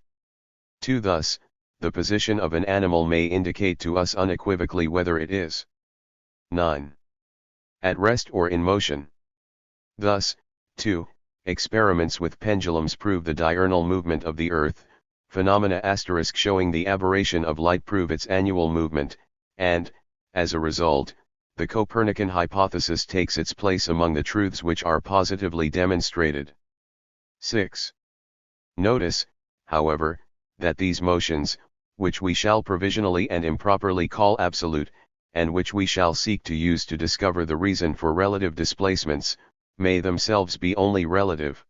2. Thus, the position of an animal may indicate to us unequivocally whether it is 9. At rest or in motion. Thus, 2. Experiments with pendulums prove the diurnal movement of the Earth, phenomena showing the aberration of light prove its annual movement, and, as a result, the Copernican hypothesis takes its place among the truths which are positively demonstrated. 6. Notice, however, that these motions, which we shall provisionally and improperly call absolute, and which we shall seek to use to discover the reason for relative displacements, may themselves be only relative.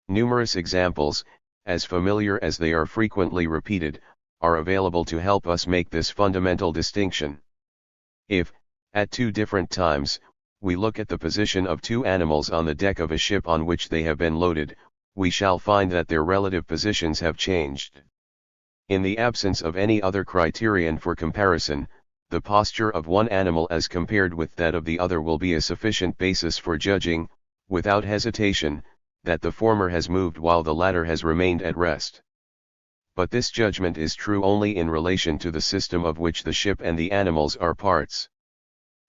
Numerous examples, as familiar as they are frequently repeated, are available to help us make this fundamental distinction. If, at two different times, we look at the position of two animals on the deck of a ship on which they have been loaded, we shall find that their relative positions have changed. In the absence of any other criterion for comparison, the posture of one animal as compared with that of the other will be a sufficient basis for judging, without hesitation, that the former has moved while the latter has remained at rest. But this judgment is true only in relation to the system of which the ship and the animals are parts.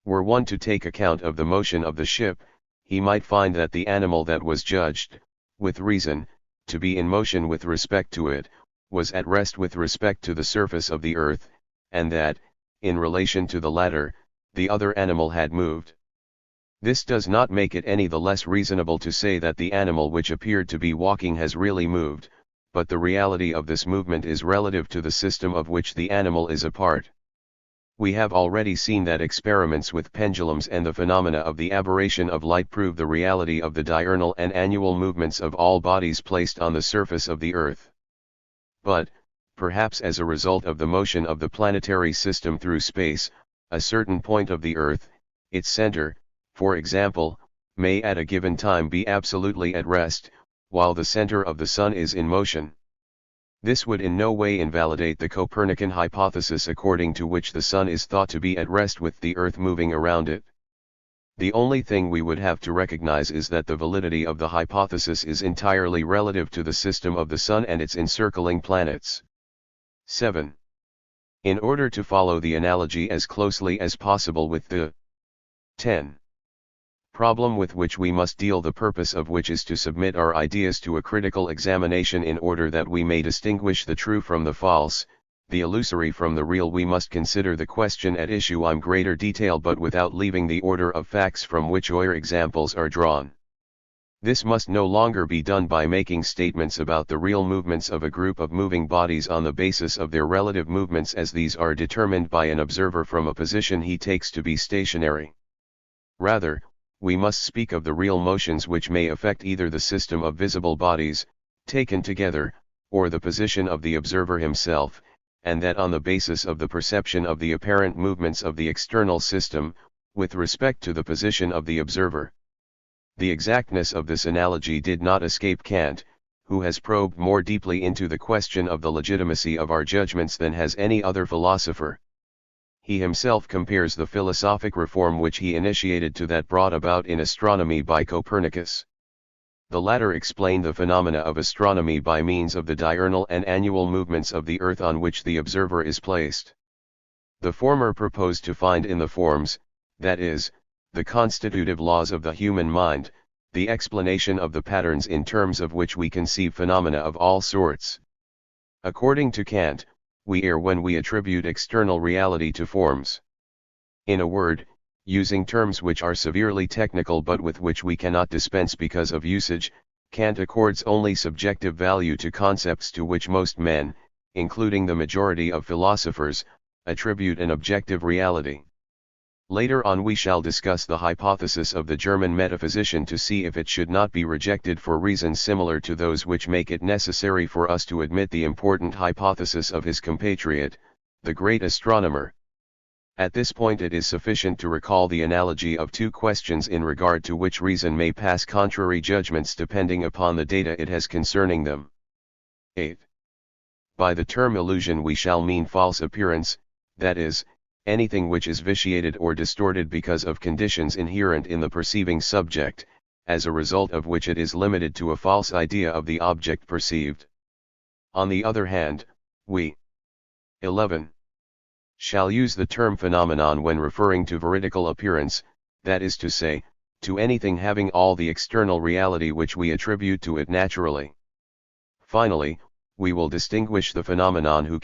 Were one to take account of the motion of the ship, he might find that the animal that was judged, with reason, to be in motion with respect to it, was at rest with respect to the surface of the earth, and that, in relation to the latter, the other animal had moved. This does not make it any the less reasonable to say that the animal which appeared to be walking has really moved, but the reality of this movement is relative to the system of which the animal is a part. We have already seen that experiments with pendulums and the phenomena of the aberration of light prove the reality of the diurnal and annual movements of all bodies placed on the surface of the earth. But, perhaps as a result of the motion of the planetary system through space, a certain point of the earth, its center, for example, may at a given time be absolutely at rest, while the center of the sun is in motion. This would in no way invalidate the Copernican hypothesis according to which the sun is thought to be at rest with the earth moving around it. The only thing we would have to recognize is that the validity of the hypothesis is entirely relative to the system of the sun and its encircling planets. 7. In order to follow the analogy as closely as possible with the 10. problem with which we must deal, the purpose of which is to submit our ideas to a critical examination in order that we may distinguish the true from the false, the illusory from the real, we must consider the question at issue in greater detail but without leaving the order of facts from which our examples are drawn. This must no longer be done by making statements about the real movements of a group of moving bodies on the basis of their relative movements as these are determined by an observer from a position he takes to be stationary. Rather, we must speak of the real motions which may affect either the system of visible bodies, taken together, or the position of the observer himself, and that on the basis of the perception of the apparent movements of the external system, with respect to the position of the observer. The exactness of this analogy did not escape Kant, who has probed more deeply into the question of the legitimacy of our judgments than has any other philosopher. He himself compares the philosophic reform which he initiated to that brought about in astronomy by Copernicus. The latter explained the phenomena of astronomy by means of the diurnal and annual movements of the earth on which the observer is placed. The former proposed to find in the forms, that is, the constitutive laws of the human mind, the explanation of the patterns in terms of which we conceive phenomena of all sorts. According to Kant, we err when we attribute external reality to forms. In a word, using terms which are severely technical but with which we cannot dispense because of usage, Kant accords only subjective value to concepts to which most men, including the majority of philosophers, attribute an objective reality. Later on we shall discuss the hypothesis of the German metaphysician to see if it should not be rejected for reasons similar to those which make it necessary for us to admit the important hypothesis of his compatriot, the great astronomer. At this point it is sufficient to recall the analogy of two questions in regard to which reason may pass contrary judgments depending upon the data it has concerning them. 8. By the term illusion we shall mean false appearance, that is, anything which is vitiated or distorted because of conditions inherent in the perceiving subject, as a result of which it is limited to a false idea of the object perceived. On the other hand, we 11. Shall use the term phenomenon when referring to veridical appearance, that is to say, to anything having all the external reality which we attribute to it naturally. Finally, we will distinguish the phenomenon whose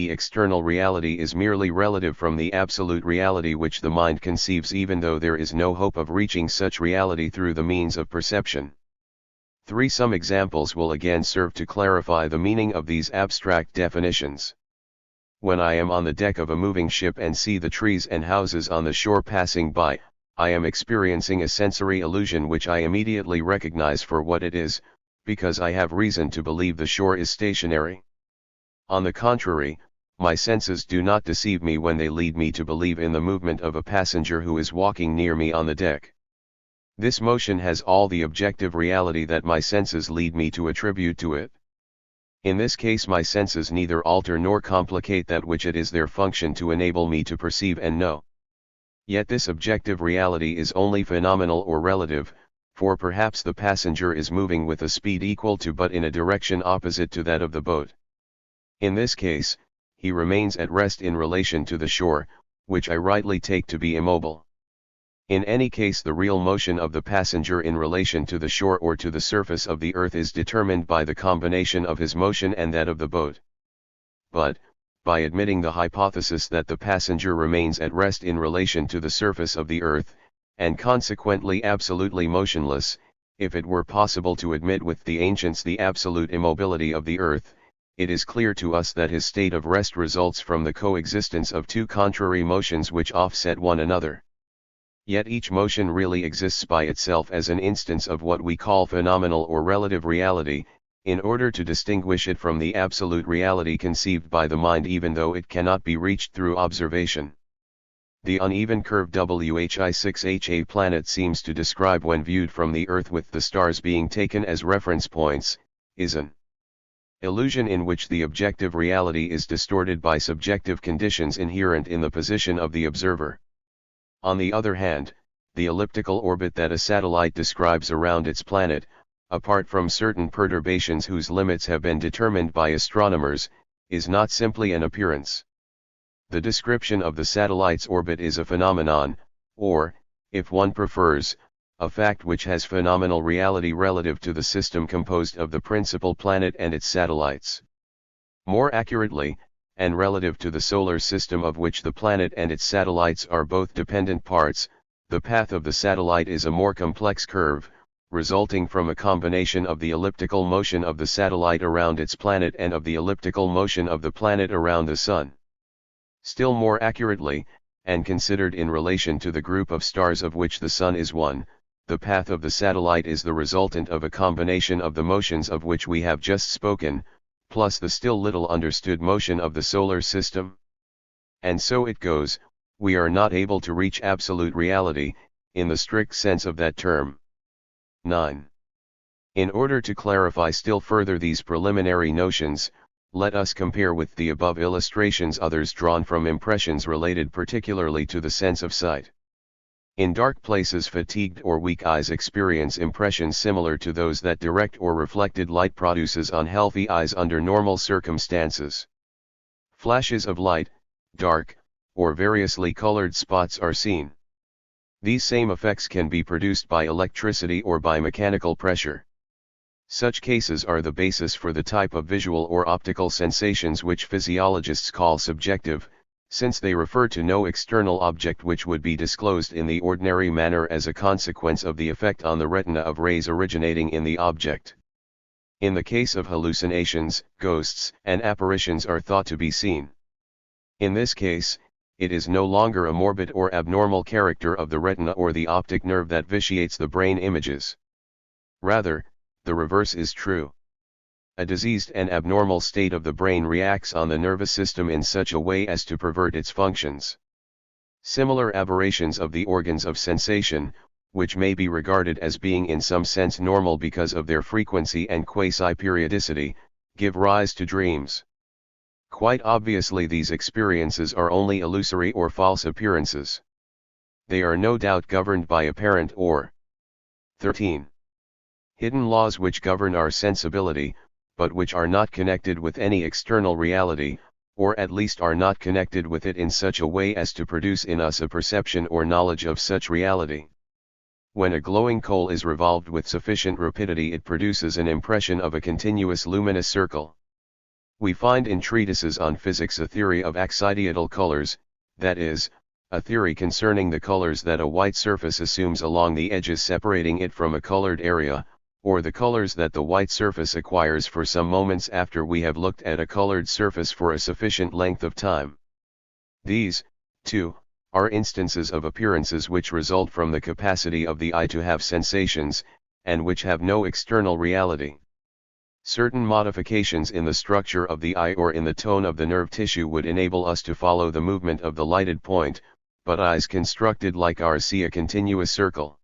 external reality is merely relative from the absolute reality which the mind conceives even though there is no hope of reaching such reality through the means of perception. 3. Some examples will again serve to clarify the meaning of these abstract definitions. When I am on the deck of a moving ship and see the trees and houses on the shore passing by, I am experiencing a sensory illusion which I immediately recognize for what it is, because I have reason to believe the shore is stationary. On the contrary, my senses do not deceive me when they lead me to believe in the movement of a passenger who is walking near me on the deck. This motion has all the objective reality that my senses lead me to attribute to it. In this case my senses neither alter nor complicate that which it is their function to enable me to perceive and know. Yet this objective reality is only phenomenal or relative, for perhaps the passenger is moving with a speed equal to but in a direction opposite to that of the boat. In this case, he remains at rest in relation to the shore, which I rightly take to be immobile. In any case the real motion of the passenger in relation to the shore or to the surface of the earth is determined by the combination of his motion and that of the boat. But, by admitting the hypothesis that the passenger remains at rest in relation to the surface of the earth, and consequently absolutely motionless, if it were possible to admit with the ancients the absolute immobility of the earth, it is clear to us that his state of rest results from the coexistence of two contrary motions which offset one another. Yet each motion really exists by itself as an instance of what we call phenomenal or relative reality, in order to distinguish it from the absolute reality conceived by the mind even though it cannot be reached through observation. The uneven curve WHI6HA planet seems to describe when viewed from the Earth with the stars being taken as reference points, is an illusion in which the objective reality is distorted by subjective conditions inherent in the position of the observer. On the other hand, the elliptical orbit that a satellite describes around its planet, apart from certain perturbations whose limits have been determined by astronomers, is not simply an appearance. The description of the satellite's orbit is a phenomenon, or, if one prefers, a fact which has phenomenal reality relative to the system composed of the principal planet and its satellites. More accurately, and relative to the solar system of which the planet and its satellites are both dependent parts, the path of the satellite is a more complex curve, resulting from a combination of the elliptical motion of the satellite around its planet and of the elliptical motion of the planet around the Sun. Still more accurately, and considered in relation to the group of stars of which the Sun is one, the path of the satellite is the resultant of a combination of the motions of which we have just spoken, plus the still little understood motion of the solar system. And so it goes, we are not able to reach absolute reality, in the strict sense of that term. 9. In order to clarify still further these preliminary notions, let us compare with the above illustrations others drawn from impressions related particularly to the sense of sight. In dark places fatigued or weak eyes experience impressions similar to those that direct or reflected light produces on healthy eyes under normal circumstances. Flashes of light, dark, or variously colored spots are seen. These same effects can be produced by electricity or by mechanical pressure. Such cases are the basis for the type of visual or optical sensations which physiologists call subjective, since they refer to no external object which would be disclosed in the ordinary manner as a consequence of the effect on the retina of rays originating in the object. In the case of hallucinations, ghosts and apparitions are thought to be seen. In this case, it is no longer a morbid or abnormal character of the retina or the optic nerve that vitiates the brain images. Rather, the reverse is true. A diseased and abnormal state of the brain reacts on the nervous system in such a way as to pervert its functions. Similar aberrations of the organs of sensation, which may be regarded as being in some sense normal because of their frequency and quasi-periodicity, give rise to dreams. Quite obviously these experiences are only illusory or false appearances. They are no doubt governed by apparent or 13. Hidden laws which govern our sensibility, but which are not connected with any external reality, or at least are not connected with it in such a way as to produce in us a perception or knowledge of such reality. When a glowing coal is revolved with sufficient rapidity, it produces an impression of a continuous luminous circle. We find in treatises on physics a theory of accidental colors, that is, a theory concerning the colors that a white surface assumes along the edges separating it from a colored area, or the colors that the white surface acquires for some moments after we have looked at a colored surface for a sufficient length of time. These, too, are instances of appearances which result from the capacity of the eye to have sensations, and which have no external reality. Certain modifications in the structure of the eye or in the tone of the nerve tissue would enable us to follow the movement of the lighted point, but eyes constructed like ours see a continuous circle.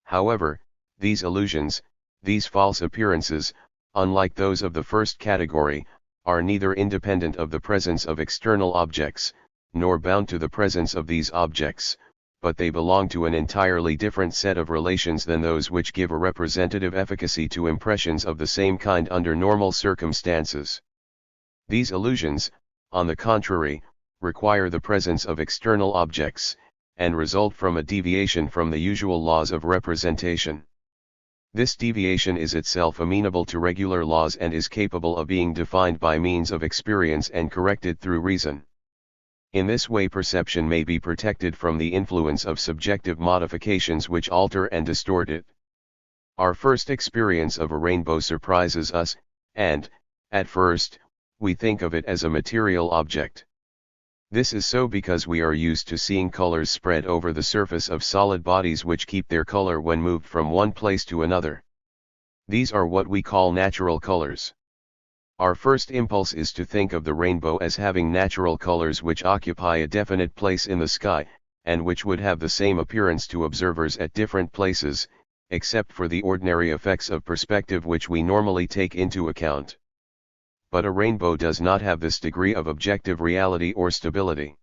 However, these illusions, these false appearances, unlike those of the first category, are neither independent of the presence of external objects, nor bound to the presence of these objects, but they belong to an entirely different set of relations than those which give a representative efficacy to impressions of the same kind under normal circumstances. These illusions, on the contrary, require the presence of external objects, and result from a deviation from the usual laws of representation. This deviation is itself amenable to regular laws and is capable of being defined by means of experience and corrected through reason. In this way perception may be protected from the influence of subjective modifications which alter and distort it. Our first experience of a rainbow surprises us, and, at first, we think of it as a material object. This is so because we are used to seeing colors spread over the surface of solid bodies which keep their color when moved from one place to another. These are what we call natural colors. Our first impulse is to think of the rainbow as having natural colors which occupy a definite place in the sky, and which would have the same appearance to observers at different places, except for the ordinary effects of perspective which we normally take into account. But a rainbow does not have this degree of objective reality or stability.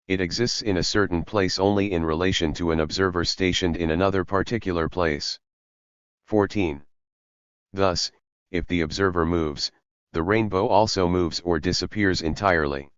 It exists in a certain place only in relation to an observer stationed in another particular place. 14. Thus, if the observer moves, the rainbow also moves or disappears entirely.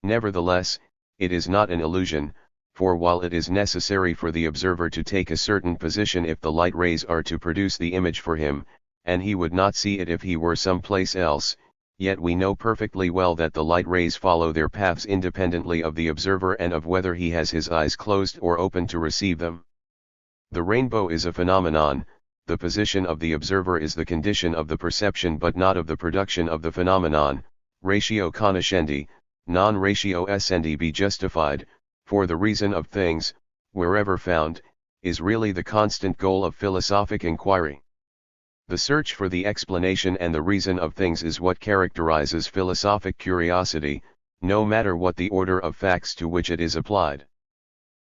Nevertheless, it is not an illusion, for while it is necessary for the observer to take a certain position if the light rays are to produce the image for him, and he would not see it if he were someplace else, yet we know perfectly well that the light rays follow their paths independently of the observer and of whether he has his eyes closed or open to receive them. The rainbow is a phenomenon, the position of the observer is the condition of the perception but not of the production of the phenomenon. Ratio conoscendi, non ratio essendi be justified, for the reason of things, wherever found, is really the constant goal of philosophic inquiry. The search for the explanation and the reason of things is what characterizes philosophic curiosity, no matter what the order of facts to which it is applied.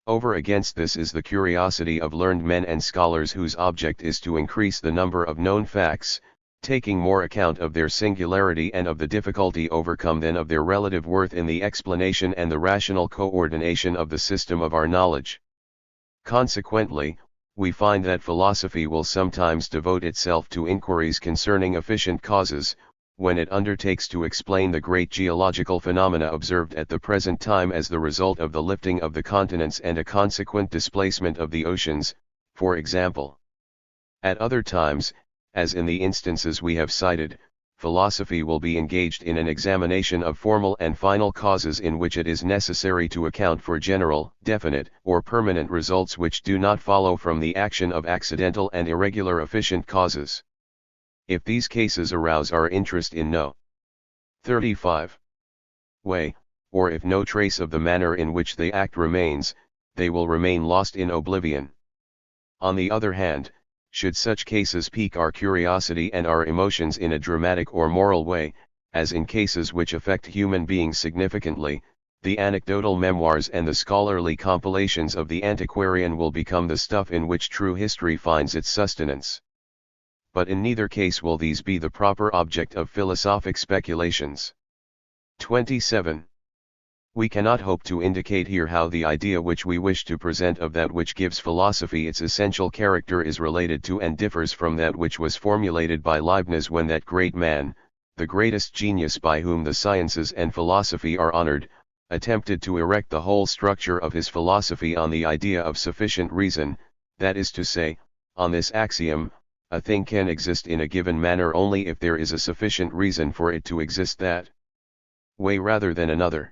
Over against this is the curiosity of learned men and scholars whose object is to increase the number of known facts, taking more account of their singularity and of the difficulty overcome than of their relative worth in the explanation and the rational coordination of the system of our knowledge. Consequently, we find that philosophy will sometimes devote itself to inquiries concerning efficient causes, when it undertakes to explain the great geological phenomena observed at the present time as the result of the lifting of the continents and a consequent displacement of the oceans, for example. At other times, as in the instances we have cited, philosophy will be engaged in an examination of formal and final causes in which it is necessary to account for general, definite, or permanent results which do not follow from the action of accidental and irregular efficient causes. If these cases arouse our interest in no 35 way, or if no trace of the manner in which they act remains, they will remain lost in oblivion. On the other hand, should such cases pique our curiosity and our emotions in a dramatic or moral way, as in cases which affect human beings significantly, the anecdotal memoirs and the scholarly compilations of the antiquarian will become the stuff in which true history finds its sustenance. But in neither case will these be the proper object of philosophic speculations. 27. We cannot hope to indicate here how the idea which we wish to present of that which gives philosophy its essential character is related to and differs from that which was formulated by Leibniz when that great man, the greatest genius by whom the sciences and philosophy are honored, attempted to erect the whole structure of his philosophy on the idea of sufficient reason, that is to say, on this axiom: a thing can exist in a given manner only if there is a sufficient reason for it to exist that way rather than another.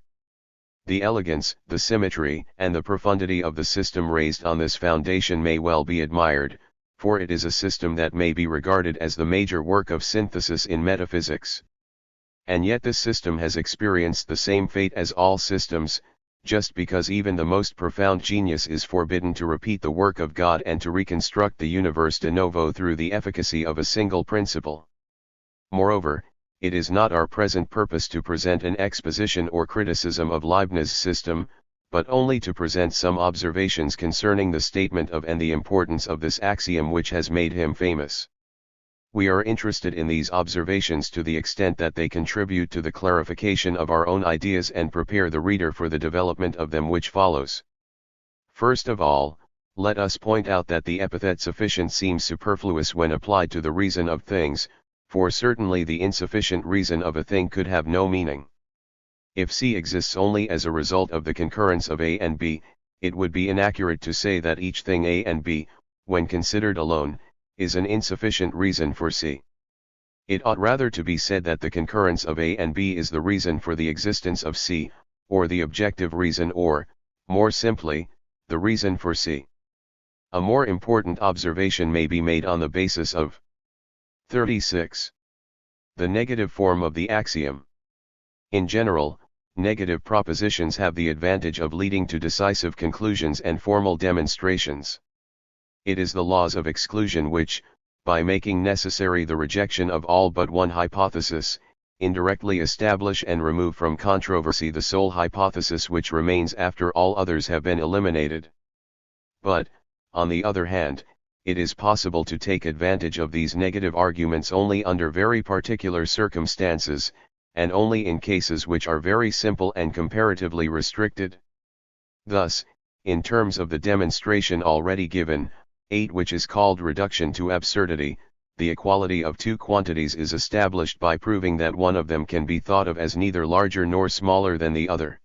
The elegance, the symmetry, and the profundity of the system raised on this foundation may well be admired, for it is a system that may be regarded as the major work of synthesis in metaphysics. And yet this system has experienced the same fate as all systems, just because even the most profound genius is forbidden to repeat the work of God and to reconstruct the universe de novo through the efficacy of a single principle. Moreover, it is not our present purpose to present an exposition or criticism of Leibniz's system, but only to present some observations concerning the statement of and the importance of this axiom which has made him famous. We are interested in these observations to the extent that they contribute to the clarification of our own ideas and prepare the reader for the development of them which follows. First of all, let us point out that the epithet sufficient seems superfluous when applied to the reason of things, for certainly the insufficient reason of a thing could have no meaning. If C exists only as a result of the concurrence of A and B, it would be inaccurate to say that each thing A and B, when considered alone, is an insufficient reason for C. It ought rather to be said that the concurrence of A and B is the reason for the existence of C, or the objective reason, or, more simply, the reason for C. A more important observation may be made on the basis of 36. The negative form of the axiom. In general, negative propositions have the advantage of leading to decisive conclusions and formal demonstrations. It is the laws of exclusion which, by making necessary the rejection of all but one hypothesis, indirectly establish and remove from controversy the sole hypothesis which remains after all others have been eliminated. But, on the other hand, it is possible to take advantage of these negative arguments only under very particular circumstances, and only in cases which are very simple and comparatively restricted. Thus, in terms of the demonstration already given, 8, which is called reduction to absurdity, the equality of two quantities is established by proving that one of them can be thought of as neither larger nor smaller than the other.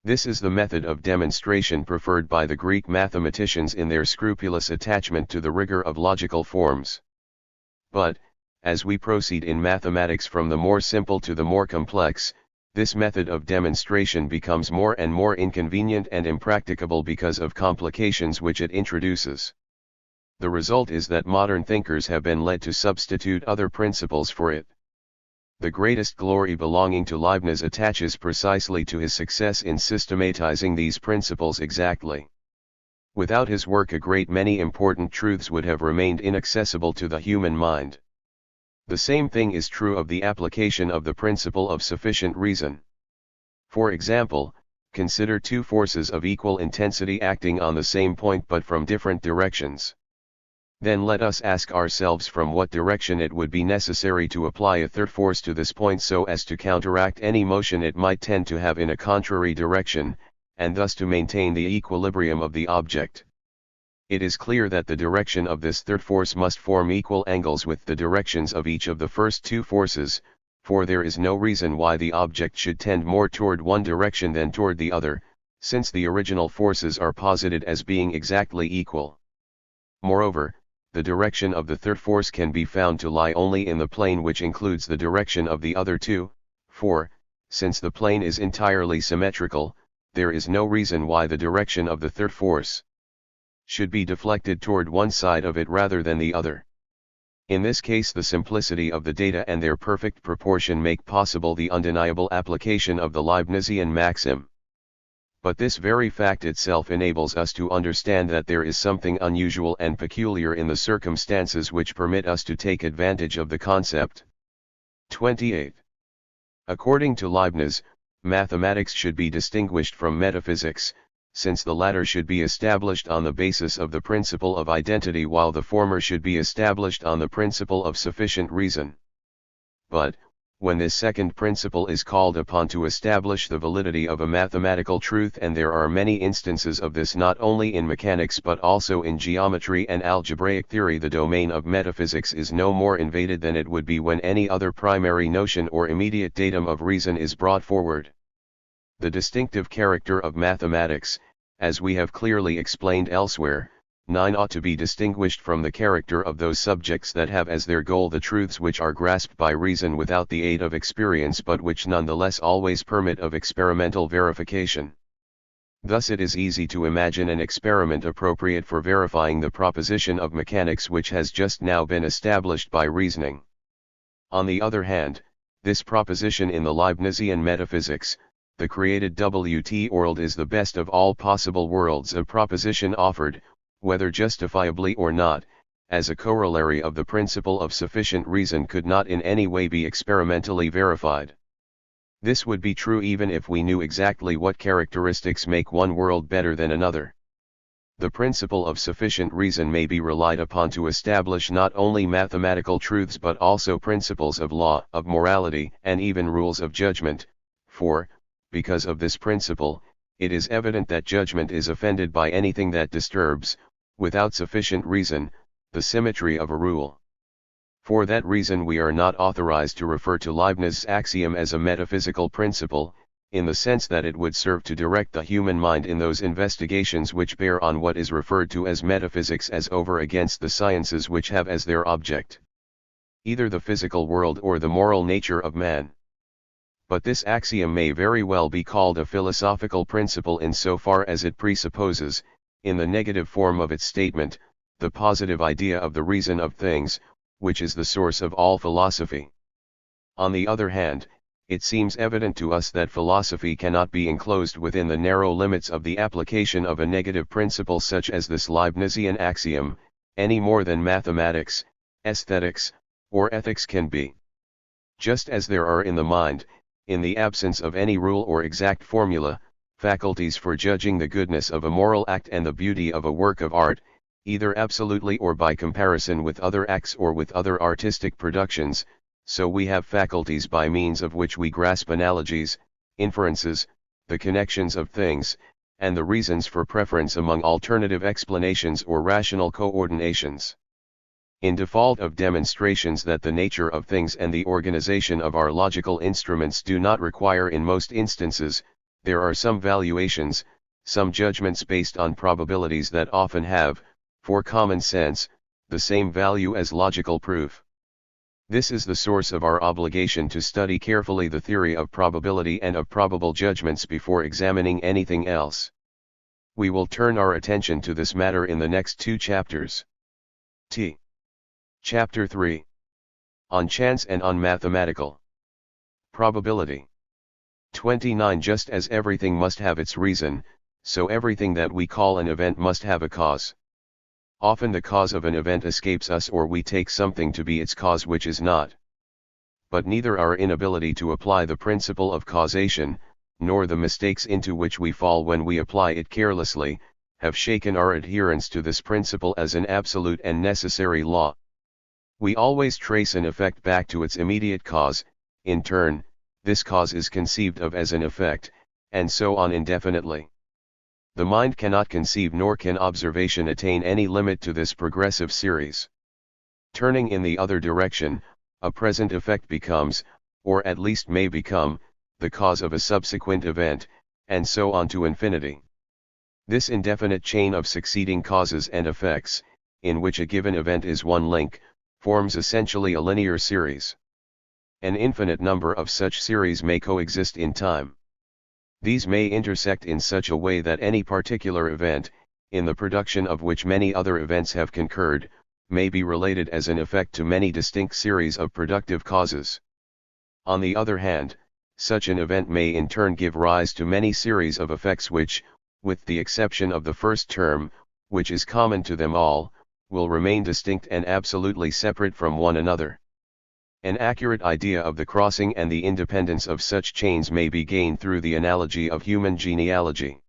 This is the method of demonstration preferred by the Greek mathematicians in their scrupulous attachment to the rigor of logical forms. But, as we proceed in mathematics from the more simple to the more complex, this method of demonstration becomes more and more inconvenient and impracticable because of complications which it introduces. The result is that modern thinkers have been led to substitute other principles for it. The greatest glory belonging to Leibniz attaches precisely to his success in systematizing these principles exactly. Without his work a great many important truths would have remained inaccessible to the human mind. The same thing is true of the application of the principle of sufficient reason. For example, consider two forces of equal intensity acting on the same point but from different directions. Then let us ask ourselves from what direction it would be necessary to apply a third force to this point so as to counteract any motion it might tend to have in a contrary direction, and thus to maintain the equilibrium of the object. It is clear that the direction of this third force must form equal angles with the directions of each of the first two forces, for there is no reason why the object should tend more toward one direction than toward the other, since the original forces are posited as being exactly equal. Moreover, the direction of the third force can be found to lie only in the plane which includes the direction of the other two, for, since the plane is entirely symmetrical, there is no reason why the direction of the third force should be deflected toward one side of it rather than the other. In this case, the simplicity of the data and their perfect proportion make possible the undeniable application of the Leibnizian maxim. But this very fact itself enables us to understand that there is something unusual and peculiar in the circumstances which permit us to take advantage of the concept. 28. According to Leibniz, mathematics should be distinguished from metaphysics, since the latter should be established on the basis of the principle of identity while the former should be established on the principle of sufficient reason. But, when this second principle is called upon to establish the validity of a mathematical truth, and there are many instances of this not only in mechanics but also in geometry and algebraic theory, the domain of metaphysics is no more invaded than it would be when any other primary notion or immediate datum of reason is brought forward. The distinctive character of mathematics, as we have clearly explained elsewhere, 9 ought to be distinguished from the character of those subjects that have as their goal the truths which are grasped by reason without the aid of experience, but which nonetheless always permit of experimental verification. Thus it is easy to imagine an experiment appropriate for verifying the proposition of mechanics which has just now been established by reasoning. On the other hand, this proposition in the Leibnizian metaphysics, the created world is the best of all possible worlds, a proposition offered, whether justifiably or not, as a corollary of the principle of sufficient reason, could not in any way be experimentally verified. This would be true even if we knew exactly what characteristics make one world better than another. The principle of sufficient reason may be relied upon to establish not only mathematical truths but also principles of law, of morality, and even rules of judgment, for, because of this principle, it is evident that judgment is offended by anything that disturbs, without sufficient reason, the symmetry of a rule. For that reason we are not authorized to refer to Leibniz's axiom as a metaphysical principle, in the sense that it would serve to direct the human mind in those investigations which bear on what is referred to as metaphysics as over against the sciences which have as their object either the physical world or the moral nature of man. But this axiom may very well be called a philosophical principle in so far as it presupposes, in the negative form of its statement, the positive idea of the reason of things, which is the source of all philosophy. On the other hand, it seems evident to us that philosophy cannot be enclosed within the narrow limits of the application of a negative principle such as this Leibnizian axiom, any more than mathematics, aesthetics, or ethics can be. Just as there are in the mind, in the absence of any rule or exact formula, faculties for judging the goodness of a moral act and the beauty of a work of art, either absolutely or by comparison with other acts or with other artistic productions, so we have faculties by means of which we grasp analogies, inferences, the connections of things, and the reasons for preference among alternative explanations or rational coordinations. In default of demonstrations that the nature of things and the organization of our logical instruments do not require in most instances, there are some valuations, some judgments based on probabilities that often have, for common sense, the same value as logical proof. This is the source of our obligation to study carefully the theory of probability and of probable judgments before examining anything else. We will turn our attention to this matter in the next 2 chapters. Chapter 3. On Chance and on Mathematical Probability. 29. Just as everything must have its reason, so everything that we call an event must have a cause. Often the cause of an event escapes us, or we take something to be its cause which is not. But neither our inability to apply the principle of causation, nor the mistakes into which we fall when we apply it carelessly, have shaken our adherence to this principle as an absolute and necessary law. We always trace an effect back to its immediate cause, in turn, this cause is conceived of as an effect, and so on indefinitely. The mind cannot conceive nor can observation attain any limit to this progressive series. Turning in the other direction, a present effect becomes, or at least may become, the cause of a subsequent event, and so on to infinity. This indefinite chain of succeeding causes and effects, in which a given event is one link, forms essentially a linear series. An infinite number of such series may coexist in time. These may intersect in such a way that any particular event, in the production of which many other events have concurred, may be related as an effect to many distinct series of productive causes. On the other hand, such an event may in turn give rise to many series of effects which, with the exception of the first term, which is common to them all, will remain distinct and absolutely separate from one another. An accurate idea of the crossing and the independence of such chains may be gained through the analogy of human genealogy.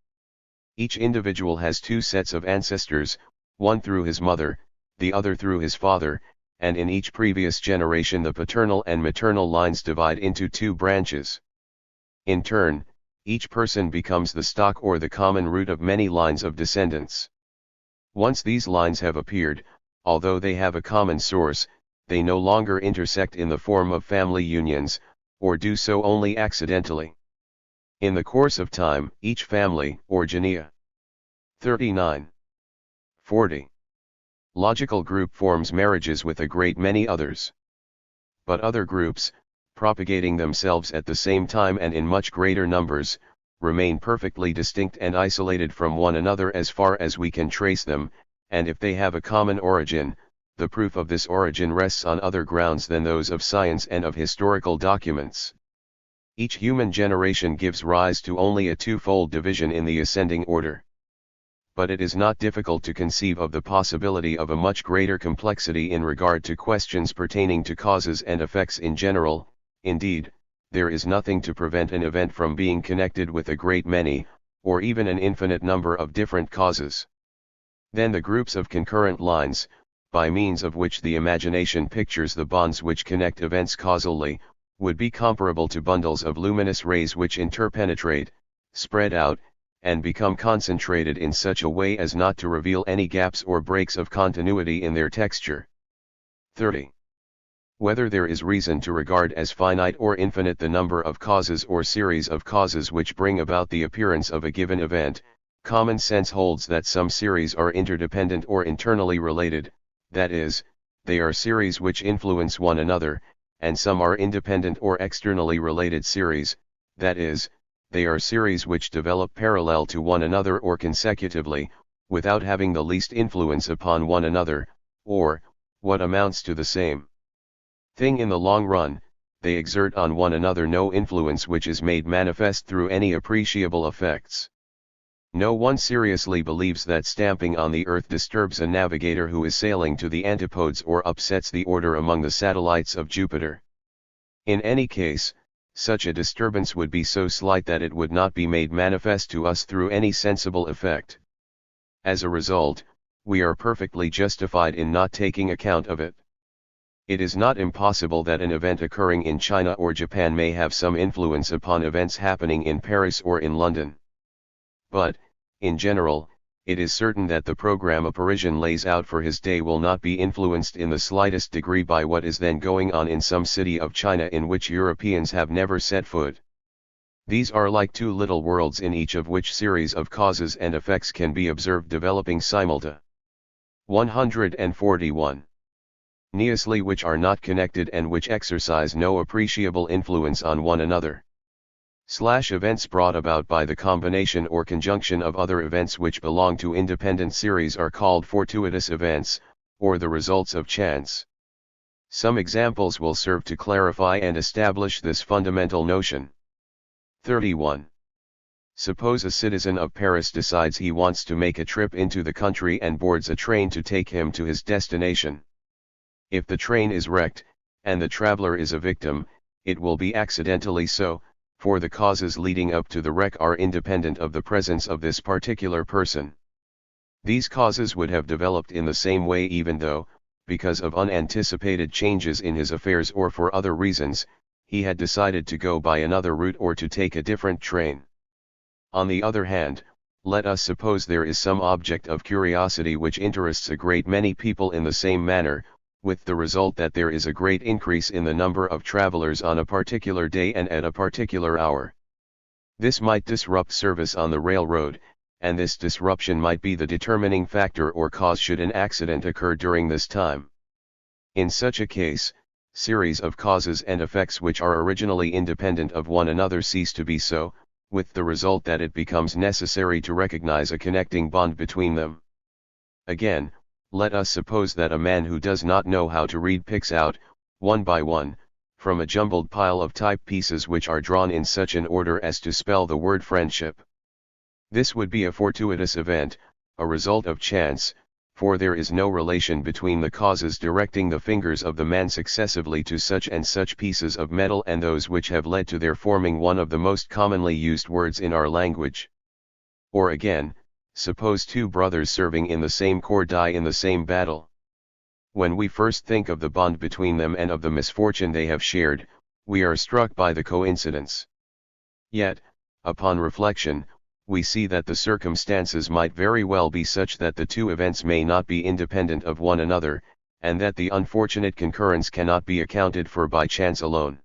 Each individual has two sets of ancestors, one through his mother, the other through his father, and in each previous generation the paternal and maternal lines divide into two branches. In turn, each person becomes the stock or the common root of many lines of descendants. Once these lines have appeared, although they have a common source, they no longer intersect in the form of family unions, or do so only accidentally. In the course of time, each family, or genea. 39. 40. Logical group forms marriages with a great many others. But other groups, propagating themselves at the same time and in much greater numbers, remain perfectly distinct and isolated from one another as far as we can trace them, and if they have a common origin, the proof of this origin rests on other grounds than those of science and of historical documents. Each human generation gives rise to only a twofold division in the ascending order. But it is not difficult to conceive of the possibility of a much greater complexity in regard to questions pertaining to causes and effects in general. Indeed, there is nothing to prevent an event from being connected with a great many, or even an infinite number of different causes. Then the groups of concurrent lines, by means of which the imagination pictures the bonds which connect events causally, would be comparable to bundles of luminous rays which interpenetrate, spread out, and become concentrated in such a way as not to reveal any gaps or breaks of continuity in their texture. 30. Whether there is reason to regard as finite or infinite the number of causes or series of causes which bring about the appearance of a given event, common sense holds that some series are interdependent or internally related, that is, they are series which influence one another, and some are independent or externally related series, that is, they are series which develop parallel to one another or consecutively, without having the least influence upon one another, or, what amounts to the same thing in the long run, they exert on one another no influence which is made manifest through any appreciable effects. No one seriously believes that stamping on the earth disturbs a navigator who is sailing to the antipodes or upsets the order among the satellites of Jupiter. In any case, such a disturbance would be so slight that it would not be made manifest to us through any sensible effect. As a result, we are perfectly justified in not taking account of it. It is not impossible that an event occurring in China or Japan may have some influence upon events happening in Paris or in London. But, in general, it is certain that the program a Parisian lays out for his day will not be influenced in the slightest degree by what is then going on in some city of China in which Europeans have never set foot. These are like two little worlds in each of which series of causes and effects can be observed developing simultaneously. 141. Neously which are not connected and which exercise no appreciable influence on one another. Events brought about by the combination or conjunction of other events which belong to independent series are called fortuitous events, or the results of chance. Some examples will serve to clarify and establish this fundamental notion. 31. Suppose a citizen of Paris decides he wants to make a trip into the country and boards a train to take him to his destination. If the train is wrecked, and the traveler is a victim, it will be accidentally so, for the causes leading up to the wreck are independent of the presence of this particular person. These causes would have developed in the same way even though, because of unanticipated changes in his affairs or for other reasons, he had decided to go by another route or to take a different train. On the other hand, let us suppose there is some object of curiosity which interests a great many people in the same manner, with the result that there is a great increase in the number of travelers on a particular day and at a particular hour. This might disrupt service on the railroad, and this disruption might be the determining factor or cause should an accident occur during this time. In such a case, series of causes and effects which are originally independent of one another cease to be so, with the result that it becomes necessary to recognize a connecting bond between them. Again, let us suppose that a man who does not know how to read picks out, one by one, from a jumbled pile of type pieces which are drawn in such an order as to spell the word friendship. This would be a fortuitous event, a result of chance, for there is no relation between the causes directing the fingers of the man successively to such and such pieces of metal and those which have led to their forming one of the most commonly used words in our language. Or again, suppose two brothers serving in the same corps die in the same battle. When we first think of the bond between them and of the misfortune they have shared, we are struck by the coincidence. Yet, upon reflection, we see that the circumstances might very well be such that the two events may not be independent of one another, and that the unfortunate concurrence cannot be accounted for by chance alone.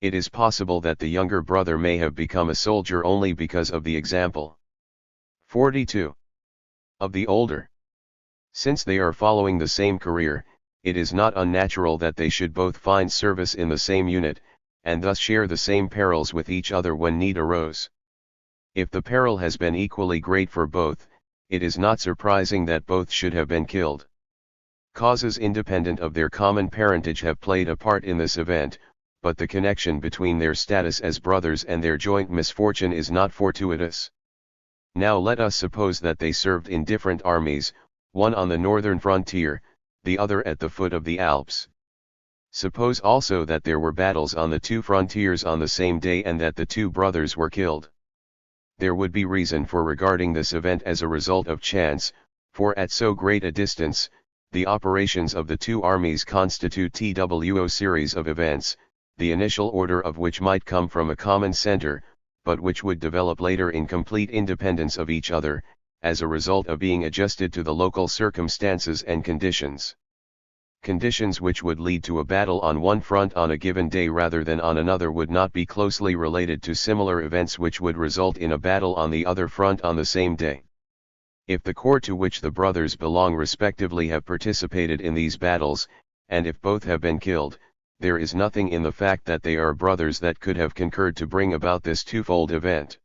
It is possible that the younger brother may have become a soldier only because of the example. 42. Of the older. Since they are following the same career, it is not unnatural that they should both find service in the same unit, and thus share the same perils with each other when need arose. If the peril has been equally great for both, it is not surprising that both should have been killed. Causes independent of their common parentage have played a part in this event, but the connection between their status as brothers and their joint misfortune is not fortuitous. Now let us suppose that they served in different armies, one on the northern frontier, the other at the foot of the Alps. Suppose also that there were battles on the two frontiers on the same day and that the two brothers were killed. There would be reason for regarding this event as a result of chance, for at so great a distance, the operations of the two armies constitute TWO series of events, the initial order of which might come from a common center, but which would develop later in complete independence of each other, as a result of being adjusted to the local circumstances and conditions. Conditions which would lead to a battle on one front on a given day rather than on another would not be closely related to similar events which would result in a battle on the other front on the same day. If the corps to which the brothers belong respectively have participated in these battles, and if both have been killed, there is nothing in the fact that they are brothers that could have concurred to bring about this twofold event.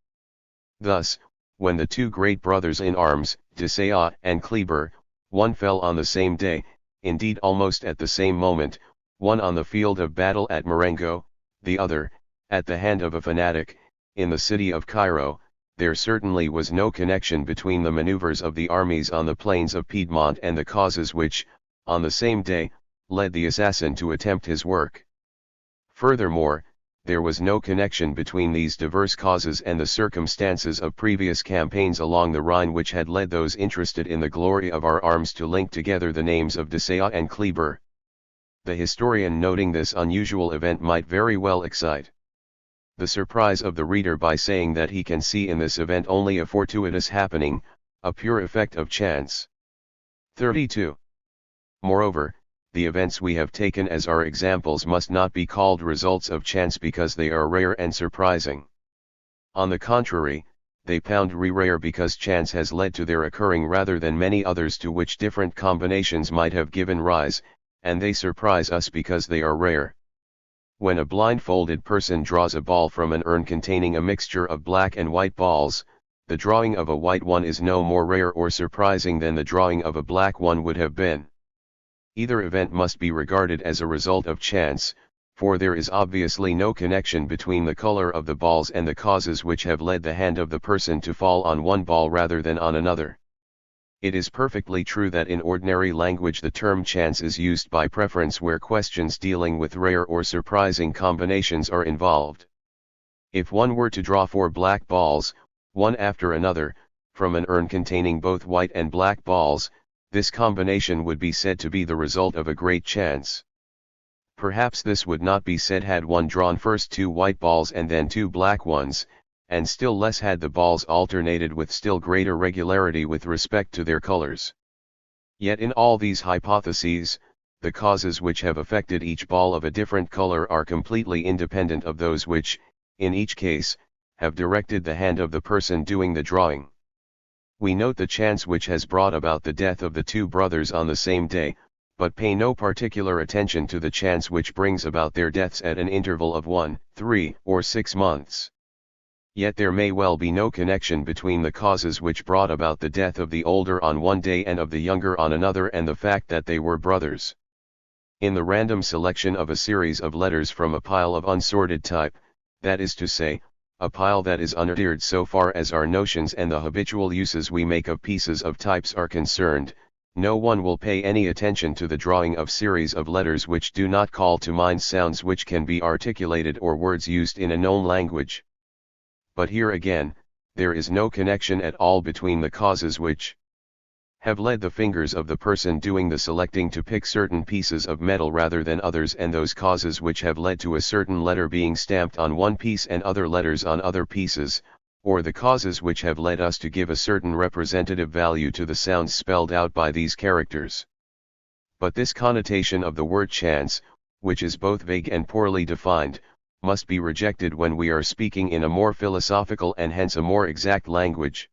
Thus, when the two great brothers in arms, Desailly and Kleber, one fell on the same day, indeed almost at the same moment, one on the field of battle at Marengo, the other, at the hand of a fanatic, in the city of Cairo, there certainly was no connection between the maneuvers of the armies on the plains of Piedmont and the causes which, on the same day, led the assassin to attempt his work. Furthermore, there was no connection between these diverse causes and the circumstances of previous campaigns along the Rhine which had led those interested in the glory of our arms to link together the names of Desailly and Kleber. The historian noting this unusual event might very well excite the surprise of the reader by saying that he can see in this event only a fortuitous happening, a pure effect of chance. 32. Moreover, the events we have taken as our examples must not be called results of chance because they are rare and surprising. On the contrary, they pound rare because chance has led to their occurring rather than many others to which different combinations might have given rise, and they surprise us because they are rare. When a blindfolded person draws a ball from an urn containing a mixture of black and white balls, the drawing of a white one is no more rare or surprising than the drawing of a black one would have been. Either event must be regarded as a result of chance, for there is obviously no connection between the color of the balls and the causes which have led the hand of the person to fall on one ball rather than on another. It is perfectly true that in ordinary language the term chance is used by preference where questions dealing with rare or surprising combinations are involved. If one were to draw 4 black balls, one after another, from an urn containing both white and black balls, this combination would be said to be the result of a great chance. Perhaps this would not be said had one drawn first 2 white balls and then 2 black ones, and still less had the balls alternated with still greater regularity with respect to their colors. Yet in all these hypotheses, the causes which have affected each ball of a different color are completely independent of those which, in each case, have directed the hand of the person doing the drawing. We note the chance which has brought about the death of the two brothers on the same day, but pay no particular attention to the chance which brings about their deaths at an interval of 1, 3, or 6 months. Yet there may well be no connection between the causes which brought about the death of the older on one day and of the younger on another and the fact that they were brothers. In the random selection of a series of letters from a pile of unsorted type, that is to say, a pile that is unordered so far as our notions and the habitual uses we make of pieces of types are concerned, no one will pay any attention to the drawing of series of letters which do not call to mind sounds which can be articulated or words used in a known language. But here again, there is no connection at all between the causes which have led the fingers of the person doing the selecting to pick certain pieces of metal rather than others and those causes which have led to a certain letter being stamped on one piece and other letters on other pieces, or the causes which have led us to give a certain representative value to the sounds spelled out by these characters. But this connotation of the word chance, which is both vague and poorly defined, must be rejected when we are speaking in a more philosophical and hence a more exact language.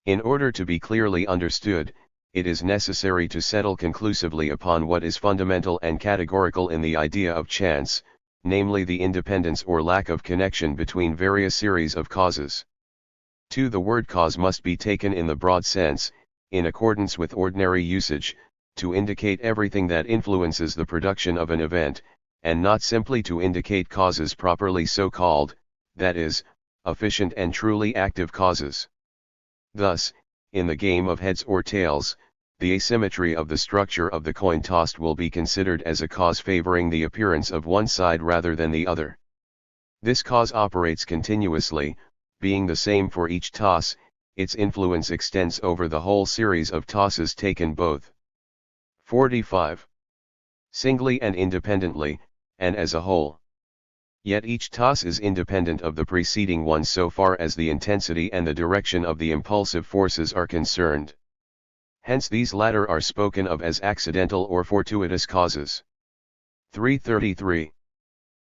In order to be clearly understood, it is necessary to settle conclusively upon what is fundamental and categorical in the idea of chance, namely the independence or lack of connection between various series of causes. 2. The word cause must be taken in the broad sense, in accordance with ordinary usage, to indicate everything that influences the production of an event, and not simply to indicate causes properly so called, that is, efficient and truly active causes. Thus, in the game of heads or tails, the asymmetry of the structure of the coin tossed will be considered as a cause favoring the appearance of one side rather than the other. This cause operates continuously, being the same for each toss. Its influence extends over the whole series of tosses taken both 45 singly and independently, and as a whole. Yet each toss is independent of the preceding one so far as the intensity and the direction of the impulsive forces are concerned. Hence these latter are spoken of as accidental or fortuitous causes. 333.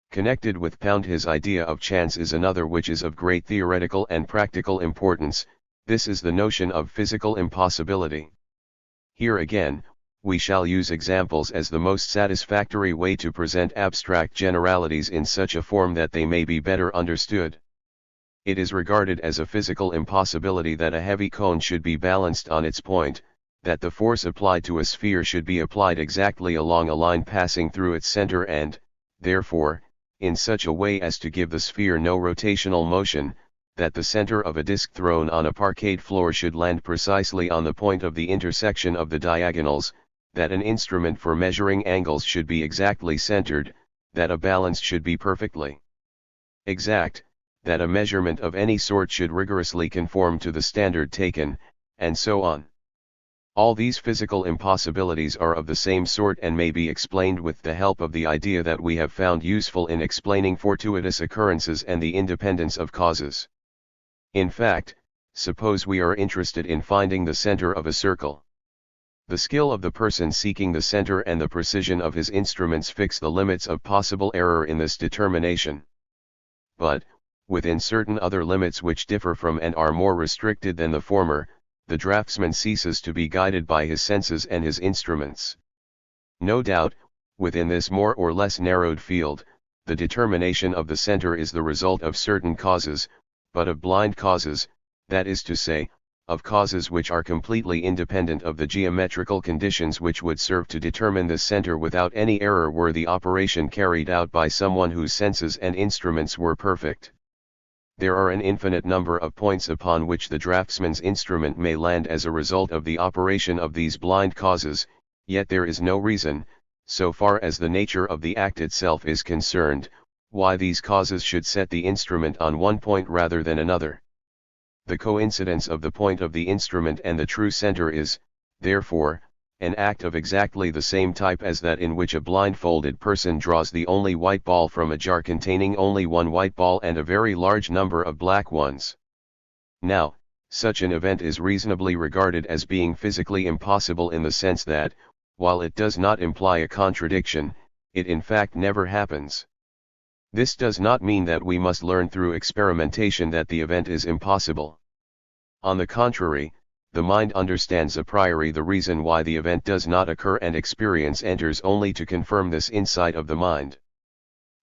Connected with Pound, his idea of chance is another which is of great theoretical and practical importance. This is the notion of physical impossibility. Here again, we shall use examples as the most satisfactory way to present abstract generalities in such a form that they may be better understood. It is regarded as a physical impossibility that a heavy cone should be balanced on its point, that the force applied to a sphere should be applied exactly along a line passing through its center and, therefore, in such a way as to give the sphere no rotational motion, that the center of a disc thrown on a parquet floor should land precisely on the point of the intersection of the diagonals, that an instrument for measuring angles should be exactly centered, that a balance should be perfectly exact, that a measurement of any sort should rigorously conform to the standard taken, and so on. All these physical impossibilities are of the same sort and may be explained with the help of the idea that we have found useful in explaining fortuitous occurrences and the independence of causes. In fact, suppose we are interested in finding the center of a circle. The skill of the person seeking the center and the precision of his instruments fix the limits of possible error in this determination. But, within certain other limits which differ from and are more restricted than the former, the draftsman ceases to be guided by his senses and his instruments. No doubt, within this more or less narrowed field, the determination of the center is the result of certain causes, but of blind causes, that is to say, of causes which are completely independent of the geometrical conditions which would serve to determine the center without any error were the operation carried out by someone whose senses and instruments were perfect. There are an infinite number of points upon which the draftsman's instrument may land as a result of the operation of these blind causes, yet there is no reason, so far as the nature of the act itself is concerned, why these causes should set the instrument on one point rather than another. The coincidence of the point of the instrument and the true center is, therefore, an act of exactly the same type as that in which a blindfolded person draws the only white ball from a jar containing only one white ball and a very large number of black ones. Now, such an event is reasonably regarded as being physically impossible in the sense that, While it does not imply a contradiction, it in fact never happens. This does not mean that we must learn through experimentation that the event is impossible. On the contrary, the mind understands a priori the reason why the event does not occur, and experience enters only to confirm this insight of the mind.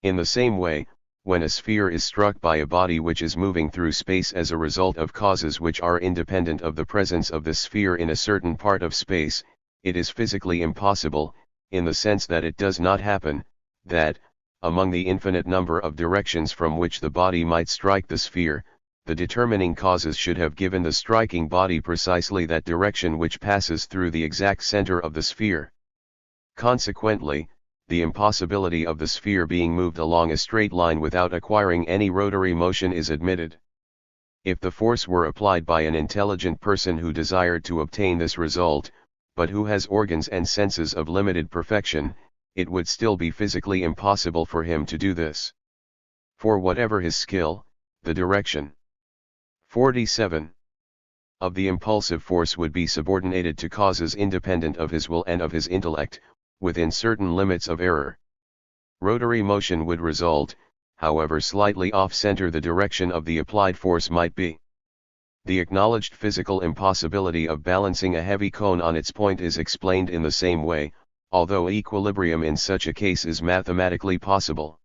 In the same way, when a sphere is struck by a body which is moving through space as a result of causes which are independent of the presence of the sphere in a certain part of space, it is physically impossible, in the sense that it does not happen, that, among the infinite number of directions from which the body might strike the sphere, the determining causes should have given the striking body precisely that direction which passes through the exact center of the sphere. Consequently, the impossibility of the sphere being moved along a straight line without acquiring any rotary motion is admitted. If the force were applied by an intelligent person who desired to obtain this result, but who has organs and senses of limited perfection, it would still be physically impossible for him to do this. For whatever his skill, the direction 47 of the impulsive force would be subordinated to causes independent of his will and of his intellect, within certain limits of error. Rotary motion would result, however slightly off-center the direction of the applied force might be. The acknowledged physical impossibility of balancing a heavy cone on its point is explained in the same way, although equilibrium in such a case is mathematically possible.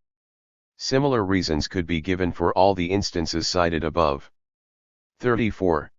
Similar reasons could be given for all the instances cited above. 34.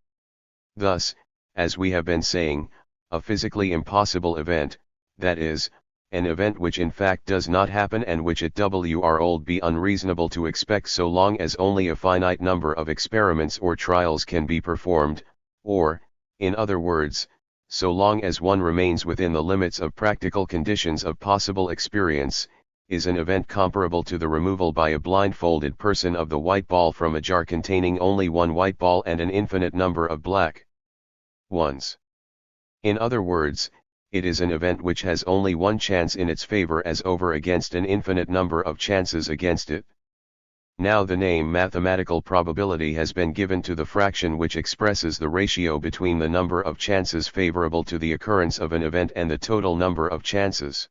Thus, as we have been saying, a physically impossible event, that is, an event which in fact does not happen and which it would be unreasonable to expect so long as only a finite number of experiments or trials can be performed, or, in other words, so long as one remains within the limits of practical conditions of possible experience, is an event comparable to the removal by a blindfolded person of the white ball from a jar containing only one white ball and an infinite number of black ones. In other words, it is an event which has only one chance in its favor as over against an infinite number of chances against it. Now the name mathematical probability has been given to the fraction which expresses the ratio between the number of chances favorable to the occurrence of an event and the total number of chances.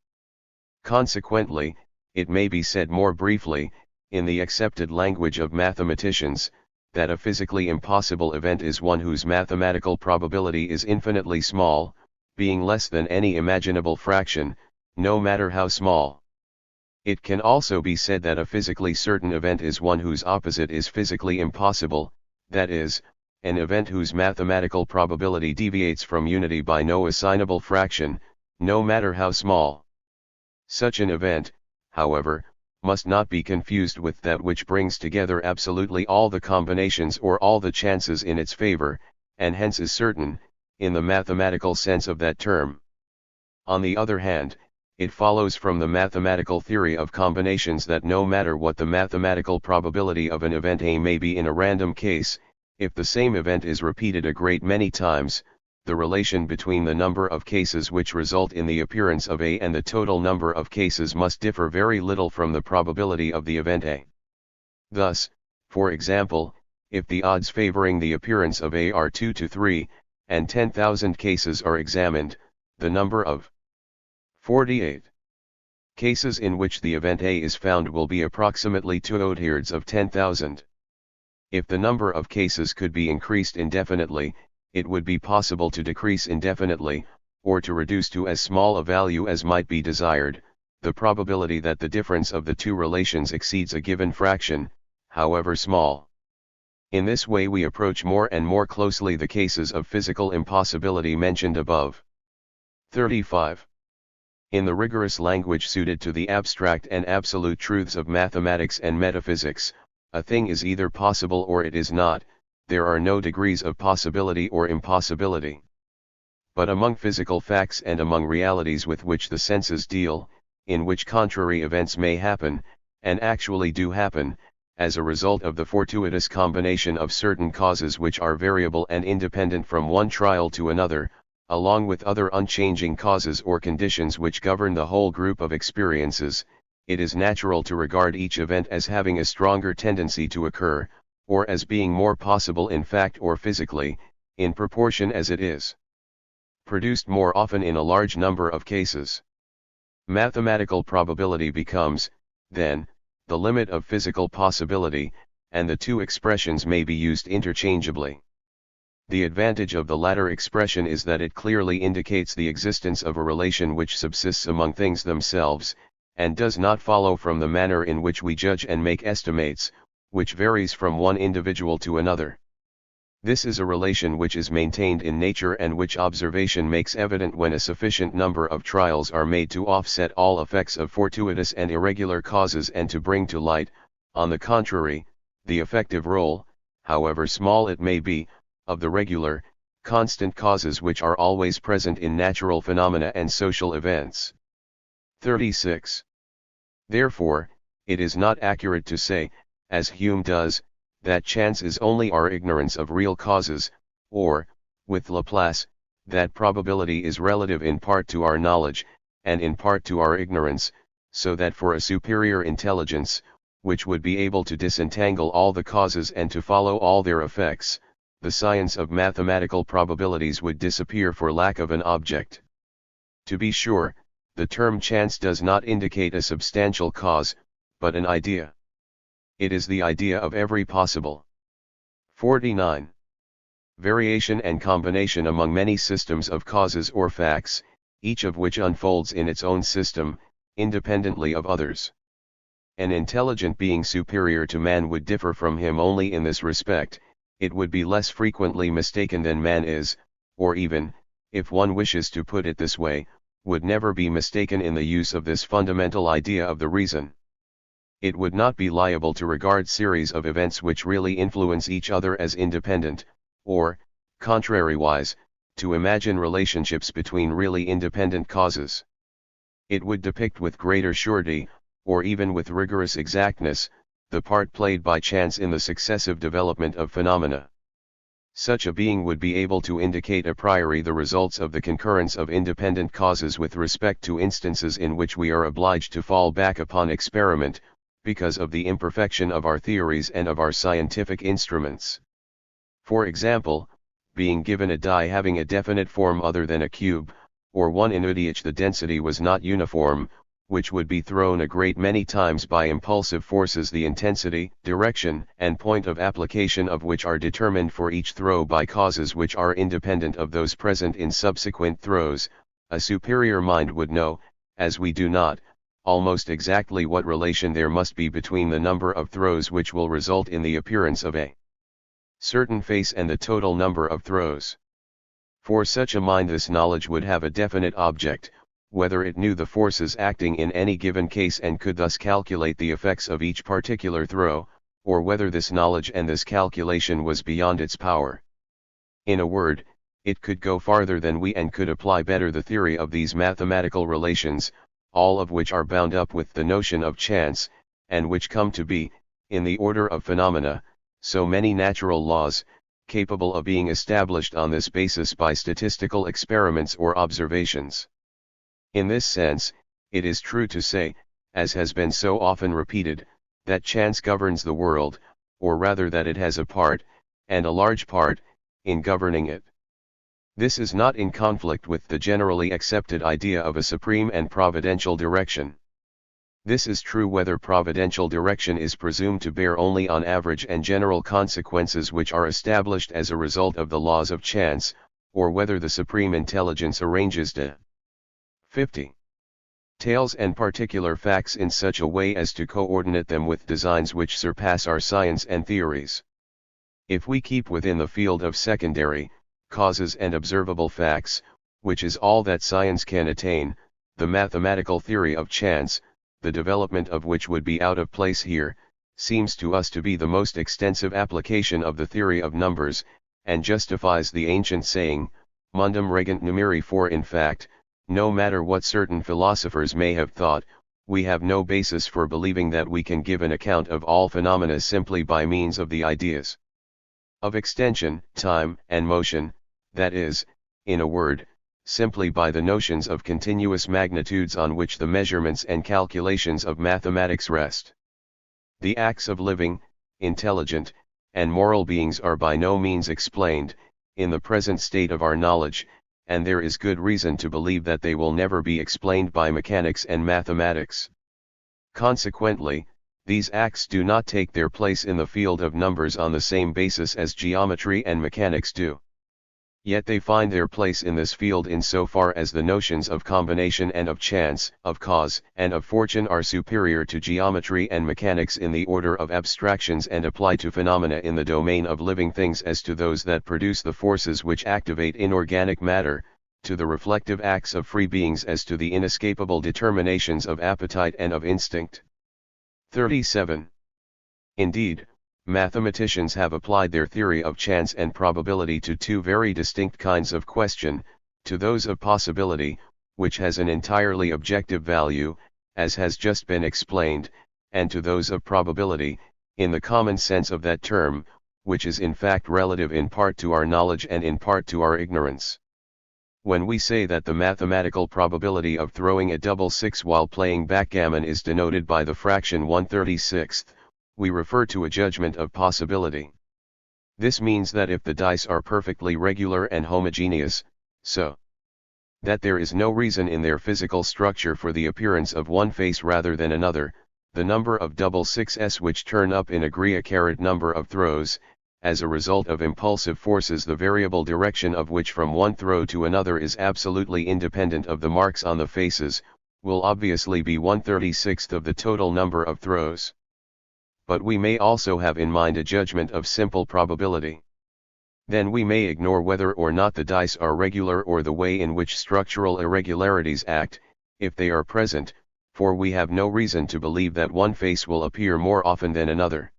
Consequently, it may be said more briefly, in the accepted language of mathematicians, that a physically impossible event is one whose mathematical probability is infinitely small, being less than any imaginable fraction, no matter how small. It can also be said that a physically certain event is one whose opposite is physically impossible, that is, an event whose mathematical probability deviates from unity by no assignable fraction, no matter how small. Such an event, however, must not be confused with that which brings together absolutely all the combinations or all the chances in its favor, and hence is certain, in the mathematical sense of that term. On the other hand, it follows from the mathematical theory of combinations that no matter what the mathematical probability of an event A may be in a random case, if the same event is repeated a great many times, the relation between the number of cases which result in the appearance of A and the total number of cases must differ very little from the probability of the event A. Thus, for example, if the odds favoring the appearance of A are 2 to 3, and 10,000 cases are examined, the number of 48 cases in which the event A is found will be approximately 2/3 of 10,000. If the number of cases could be increased indefinitely, it would be possible to decrease indefinitely, or to reduce to as small a value as might be desired, the probability that the difference of the two relations exceeds a given fraction, however small. In this way we approach more and more closely the cases of physical impossibility mentioned above. 35. In the rigorous language suited to the abstract and absolute truths of mathematics and metaphysics, a thing is either possible or it is not, there are no degrees of possibility or impossibility. But among physical facts and among realities with which the senses deal, in which contrary events may happen, and actually do happen, as a result of the fortuitous combination of certain causes which are variable and independent from one trial to another, along with other unchanging causes or conditions which govern the whole group of experiences, it is natural to regard each event as having a stronger tendency to occur, or as being more possible in fact or physically, in proportion as it is produced more often in a large number of cases. Mathematical probability becomes, then, the limit of physical possibility, and the two expressions may be used interchangeably. The advantage of the latter expression is that it clearly indicates the existence of a relation which subsists among things themselves, and does not follow from the manner in which we judge and make estimates, which varies from one individual to another. This is a relation which is maintained in nature and which observation makes evident when a sufficient number of trials are made to offset all effects of fortuitous and irregular causes and to bring to light, on the contrary, the effective role, however small it may be, of the regular, constant causes which are always present in natural phenomena and social events. 36. Therefore, it is not accurate to say, as Hume does, that chance is only our ignorance of real causes, or, with Laplace, that probability is relative in part to our knowledge, and in part to our ignorance, so that for a superior intelligence, which would be able to disentangle all the causes and to follow all their effects, the science of mathematical probabilities would disappear for lack of an object. To be sure, the term chance does not indicate a substantial cause, but an idea. It is the idea of every possible. 49. Variation and combination among many systems of causes or facts, each of which unfolds in its own system, independently of others. An intelligent being superior to man would differ from him only in this respect: it would be less frequently mistaken than man is, or even, if one wishes to put it this way, would never be mistaken in the use of this fundamental idea of the reason. It would not be liable to regard series of events which really influence each other as independent, or, contrariwise, to imagine relationships between really independent causes. It would depict with greater surety, or even with rigorous exactness, the part played by chance in the successive development of phenomena. Such a being would be able to indicate a priori the results of the concurrence of independent causes with respect to instances in which we are obliged to fall back upon experiment, because of the imperfection of our theories and of our scientific instruments. For example, being given a die having a definite form other than a cube, or one in which the density was not uniform, which would be thrown a great many times by impulsive forces, the intensity, direction, and point of application of which are determined for each throw by causes which are independent of those present in subsequent throws, a superior mind would know, as we do not, almost exactly what relation there must be between the number of throws which will result in the appearance of a certain face and the total number of throws. For such a mind this knowledge would have a definite object, whether it knew the forces acting in any given case and could thus calculate the effects of each particular throw, or whether this knowledge and this calculation was beyond its power. In a word, it could go farther than we and could apply better the theory of these mathematical relations, all of which are bound up with the notion of chance, and which come to be, in the order of phenomena, so many natural laws, capable of being established on this basis by statistical experiments or observations. In this sense, it is true to say, as has been so often repeated, that chance governs the world, or rather that it has a part, and a large part, in governing it. This is not in conflict with the generally accepted idea of a supreme and providential direction. This is true whether providential direction is presumed to bear only on average and general consequences which are established as a result of the laws of chance, or whether the supreme intelligence arranges 50 tales and particular facts in such a way as to coordinate them with designs which surpass our science and theories. If we keep within the field of secondary causes and observable facts, which is all that science can attain, the mathematical theory of chance, the development of which would be out of place here, seems to us to be the most extensive application of the theory of numbers, and justifies the ancient saying, mundum regent numeri. For in fact, no matter what certain philosophers may have thought, we have no basis for believing that we can give an account of all phenomena simply by means of the ideas of extension, time, and motion, that is, in a word, simply by the notions of continuous magnitudes on which the measurements and calculations of mathematics rest. The acts of living, intelligent, and moral beings are by no means explained, in the present state of our knowledge, and there is good reason to believe that they will never be explained by mechanics and mathematics. Consequently, these acts do not take their place in the field of numbers on the same basis as geometry and mechanics do. Yet they find their place in this field insofar as the notions of combination and of chance, of cause and of fortune are superior to geometry and mechanics in the order of abstractions and apply to phenomena in the domain of living things as to those that produce the forces which activate inorganic matter, to the reflective acts of free beings as to the inescapable determinations of appetite and of instinct. 37. Indeed, mathematicians have applied their theory of chance and probability to two very distinct kinds of question, to those of possibility, which has an entirely objective value, as has just been explained, and to those of probability, in the common sense of that term, which is in fact relative in part to our knowledge and in part to our ignorance. When we say that the mathematical probability of throwing a double six while playing backgammon is denoted by the fraction 1/36, we refer to a judgment of possibility. This means that if the dice are perfectly regular and homogeneous, so that there is no reason in their physical structure for the appearance of one face rather than another, the number of double sixes which turn up in a number of throws, as a result of impulsive forces the variable direction of which from one throw to another is absolutely independent of the marks on the faces, will obviously be 1/36 of the total number of throws. But we may also have in mind a judgment of simple probability. Then we may ignore whether or not the dice are regular or the way in which structural irregularities act, if they are present, for we have no reason to believe that one face will appear more often than another.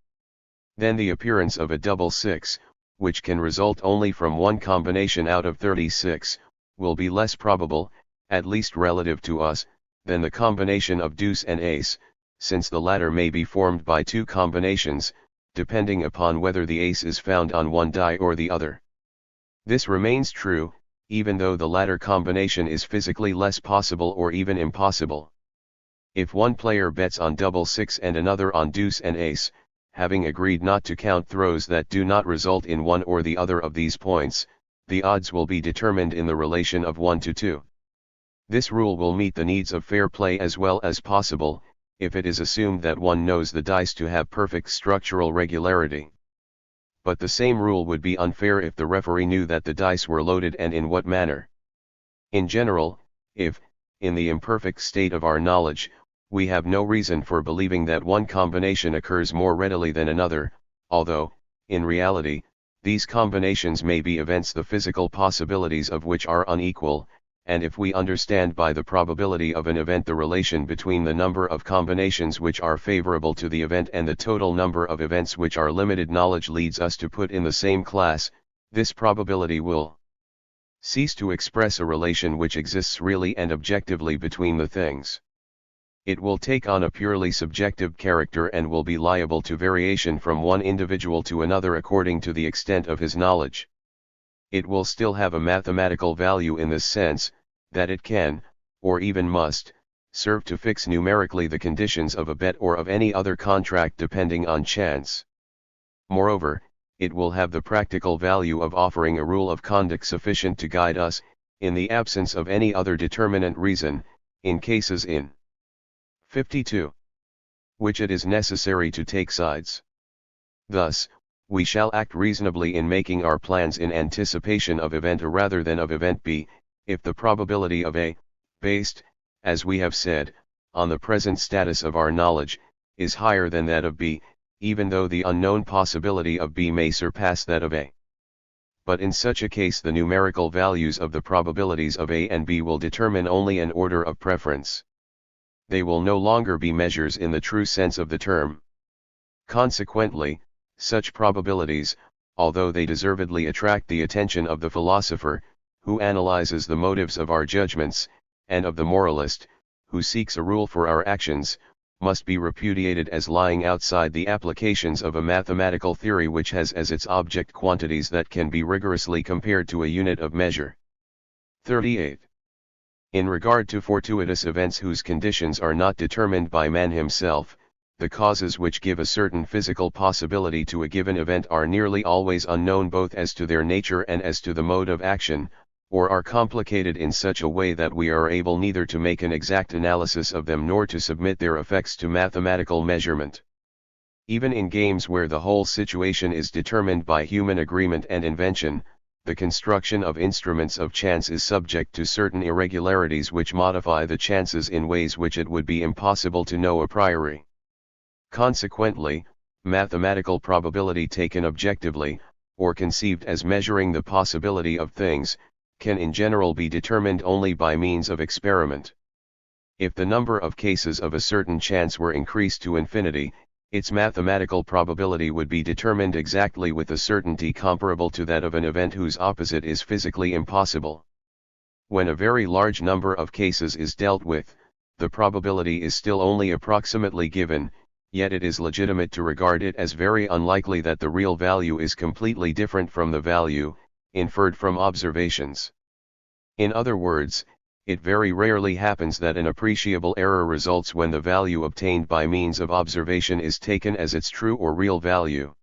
Then the appearance of a double six, which can result only from one combination out of 36, will be less probable, at least relative to us, than the combination of deuce and ace, since the latter may be formed by two combinations, depending upon whether the ace is found on one die or the other. This remains true, even though the latter combination is physically less possible or even impossible. If one player bets on double six and another on deuce and ace, having agreed not to count throws that do not result in one or the other of these points, the odds will be determined in the relation of 1 to 2. This rule will meet the needs of fair play as well as possible, if it is assumed that one knows the dice to have perfect structural regularity. But the same rule would be unfair if the referee knew that the dice were loaded and in what manner. In general, if, in the imperfect state of our knowledge, we have no reason for believing that one combination occurs more readily than another, although, in reality, these combinations may be events the physical possibilities of which are unequal, and if we understand by the probability of an event the relation between the number of combinations which are favorable to the event and the total number of events which our limited knowledge leads us to put in the same class, this probability will cease to express a relation which exists really and objectively between the things. It will take on a purely subjective character and will be liable to variation from one individual to another according to the extent of his knowledge. It will still have a mathematical value in this sense, that it can, or even must, serve to fix numerically the conditions of a bet or of any other contract depending on chance. Moreover, it will have the practical value of offering a rule of conduct sufficient to guide us, in the absence of any other determinate reason, in cases in 52. which it is necessary to take sides. Thus, we shall act reasonably in making our plans in anticipation of event A rather than of event B, if the probability of A, based, as we have said, on the present status of our knowledge, is higher than that of B, even though the unknown possibility of B may surpass that of A. But in such a case the numerical values of the probabilities of A and B will determine only an order of preference. They will no longer be measures in the true sense of the term. Consequently, such probabilities, although they deservedly attract the attention of the philosopher, who analyzes the motives of our judgments, and of the moralist, who seeks a rule for our actions, must be repudiated as lying outside the applications of a mathematical theory which has as its object quantities that can be rigorously compared to a unit of measure. 38. In regard to fortuitous events whose conditions are not determined by man himself, the causes which give a certain physical possibility to a given event are nearly always unknown both as to their nature and as to the mode of action, or are complicated in such a way that we are able neither to make an exact analysis of them nor to submit their effects to mathematical measurement. Even in games where the whole situation is determined by human agreement and invention, the construction of instruments of chance is subject to certain irregularities which modify the chances in ways which it would be impossible to know a priori. Consequently, mathematical probability taken objectively, or conceived as measuring the possibility of things, can in general be determined only by means of experiment. If the number of cases of a certain chance were increased to infinity, its mathematical probability would be determined exactly with a certainty comparable to that of an event whose opposite is physically impossible. When a very large number of cases is dealt with, the probability is still only approximately given, yet it is legitimate to regard it as very unlikely that the real value is completely different from the value inferred from observations. In other words, it very rarely happens that an appreciable error results when the value obtained by means of observation is taken as its true or real value.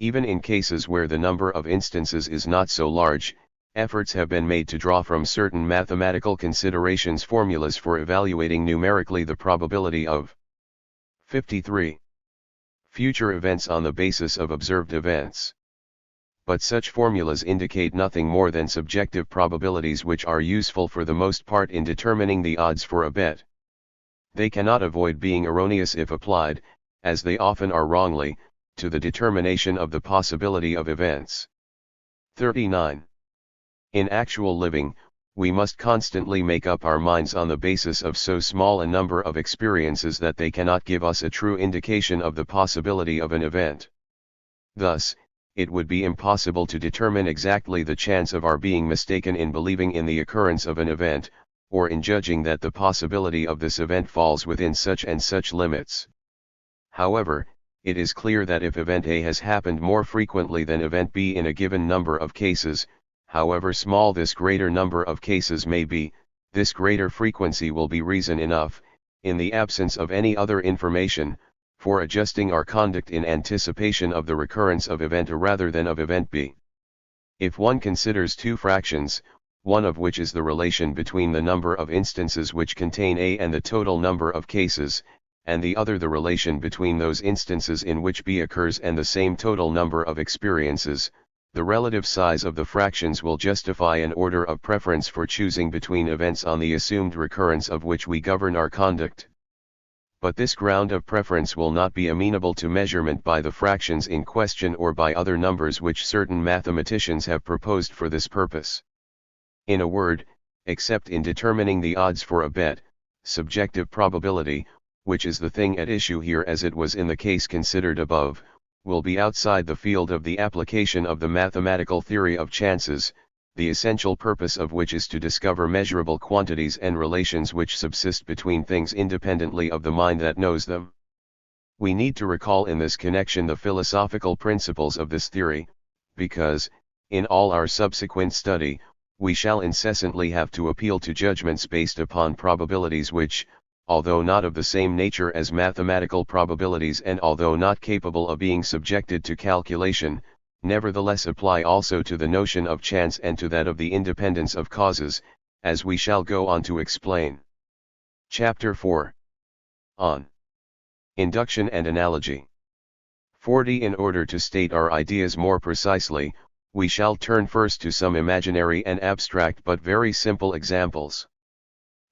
Even in cases where the number of instances is not so large, efforts have been made to draw from certain mathematical considerations formulas for evaluating numerically the probability of 53. Future events on the basis of observed events. But such formulas indicate nothing more than subjective probabilities which are useful for the most part in determining the odds for a bet. They cannot avoid being erroneous if applied, as they often are wrongly, to the determination of the possibility of events. 39. In actual living, we must constantly make up our minds on the basis of so small a number of experiences that they cannot give us a true indication of the possibility of an event. Thus, it would be impossible to determine exactly the chance of our being mistaken in believing in the occurrence of an event, or in judging that the possibility of this event falls within such and such limits. However, it is clear that if event A has happened more frequently than event B in a given number of cases, however small this greater number of cases may be, this greater frequency will be reason enough, in the absence of any other information, for adjusting our conduct in anticipation of the recurrence of event A rather than of event B. If one considers two fractions, one of which is the relation between the number of instances which contain A and the total number of cases, and the other the relation between those instances in which B occurs and the same total number of experiences, the relative size of the fractions will justify an order of preference for choosing between events on the assumed recurrence of which we govern our conduct. But this ground of preference will not be amenable to measurement by the fractions in question or by other numbers which certain mathematicians have proposed for this purpose. In a word, except in determining the odds for a bet, subjective probability, which is the thing at issue here as it was in the case considered above, will be outside the field of the application of the mathematical theory of chances, the essential purpose of which is to discover measurable quantities and relations which subsist between things independently of the mind that knows them. We need to recall in this connection the philosophical principles of this theory, because, in all our subsequent study, we shall incessantly have to appeal to judgments based upon probabilities which, although not of the same nature as mathematical probabilities and although not capable of being subjected to calculation, nevertheless apply also to the notion of chance and to that of the independence of causes, as we shall go on to explain. Chapter 4. On Induction and Analogy. 40. In order to state our ideas more precisely, we shall turn first to some imaginary and abstract but very simple examples.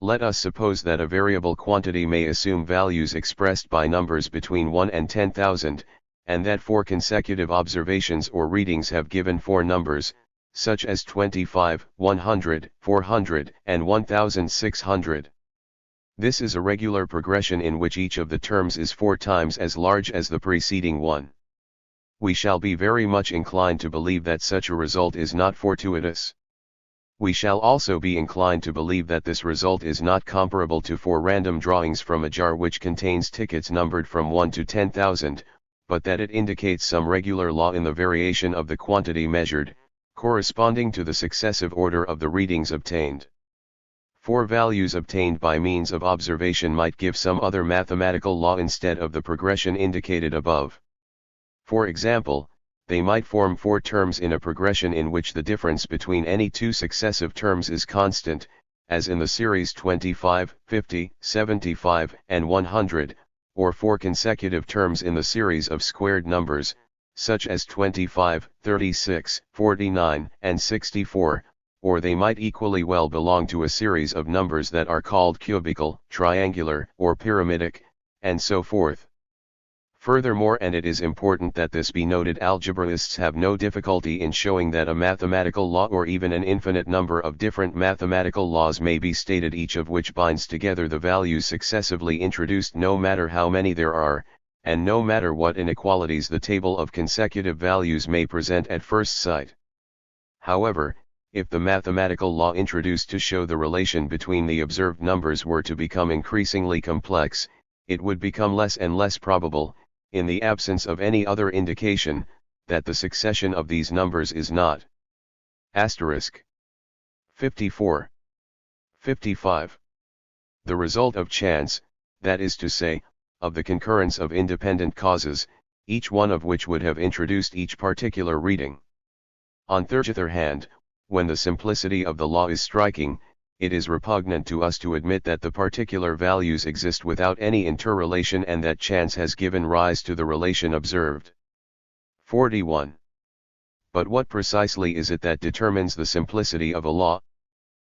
Let us suppose that a variable quantity may assume values expressed by numbers between 1 and 10,000, and that 4 consecutive observations or readings have given 4 numbers, such as 25, 100, 400, and 1600. This is a regular progression in which each of the terms is 4 times as large as the preceding one. We shall be very much inclined to believe that such a result is not fortuitous. We shall also be inclined to believe that this result is not comparable to 4 random drawings from a jar which contains tickets numbered from 1 to 10,000, but that it indicates some regular law in the variation of the quantity measured, corresponding to the successive order of the readings obtained. 4 values obtained by means of observation might give some other mathematical law instead of the progression indicated above. For example, they might form 4 terms in a progression in which the difference between any 2 successive terms is constant, as in the series 25, 50, 75, and 100, or 4 consecutive terms in the series of squared numbers, such as 25, 36, 49, and 64, or they might equally well belong to a series of numbers that are called cubical, triangular, or pyramidic, and so forth. Furthermore, and it is important that this be noted, algebraists have no difficulty in showing that a mathematical law or even an infinite number of different mathematical laws may be stated, each of which binds together the values successively introduced no matter how many there are, and no matter what inequalities the table of consecutive values may present at first sight. However, if the mathematical law introduced to show the relation between the observed numbers were to become increasingly complex, it would become less and less probable, in the absence of any other indication, that the succession of these numbers is not * 54, 55. The result of chance, that is to say, of the concurrence of independent causes, each one of which would have introduced each particular reading. On the other hand, when the simplicity of the law is striking, it is repugnant to us to admit that the particular values exist without any interrelation and that chance has given rise to the relation observed. 41. But what precisely is it that determines the simplicity of a law?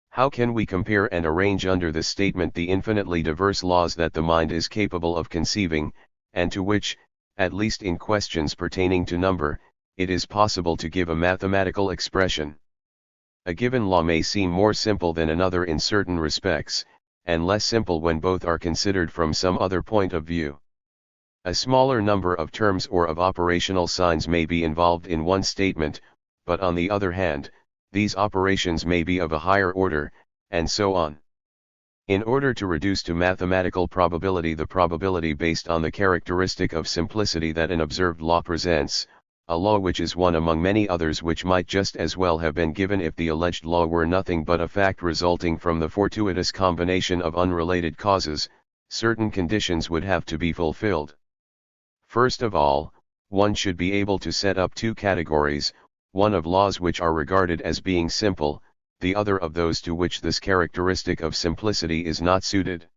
How can we compare and arrange under this statement the infinitely diverse laws that the mind is capable of conceiving, and to which, at least in questions pertaining to number, it is possible to give a mathematical expression? A given law may seem more simple than another in certain respects, and less simple when both are considered from some other point of view. A smaller number of terms or of operational signs may be involved in one statement, but on the other hand, these operations may be of a higher order, and so on. In order to reduce to mathematical probability the probability based on the characteristic of simplicity that an observed law presents, a law which is one among many others which might just as well have been given if the alleged law were nothing but a fact resulting from the fortuitous combination of unrelated causes, certain conditions would have to be fulfilled. First of all, one should be able to set up 2 categories, one of laws which are regarded as being simple, the other of those to which this characteristic of simplicity is not suited.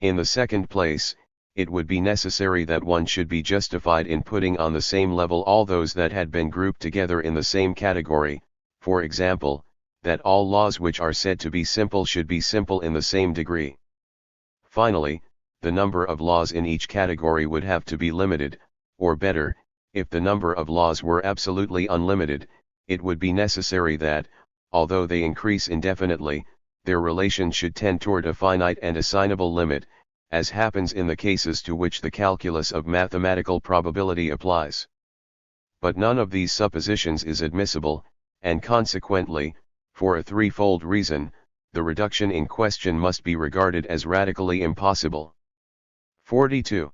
In the second place, it would be necessary that one should be justified in putting on the same level all those that had been grouped together in the same category, for example, that all laws which are said to be simple should be simple in the same degree. Finally, the number of laws in each category would have to be limited, or better, if the number of laws were absolutely unlimited, it would be necessary that, although they increase indefinitely, their relation should tend toward a finite and assignable limit, as happens in the cases to which the calculus of mathematical probability applies. But none of these suppositions is admissible, and consequently, for a threefold reason, the reduction in question must be regarded as radically impossible. 42.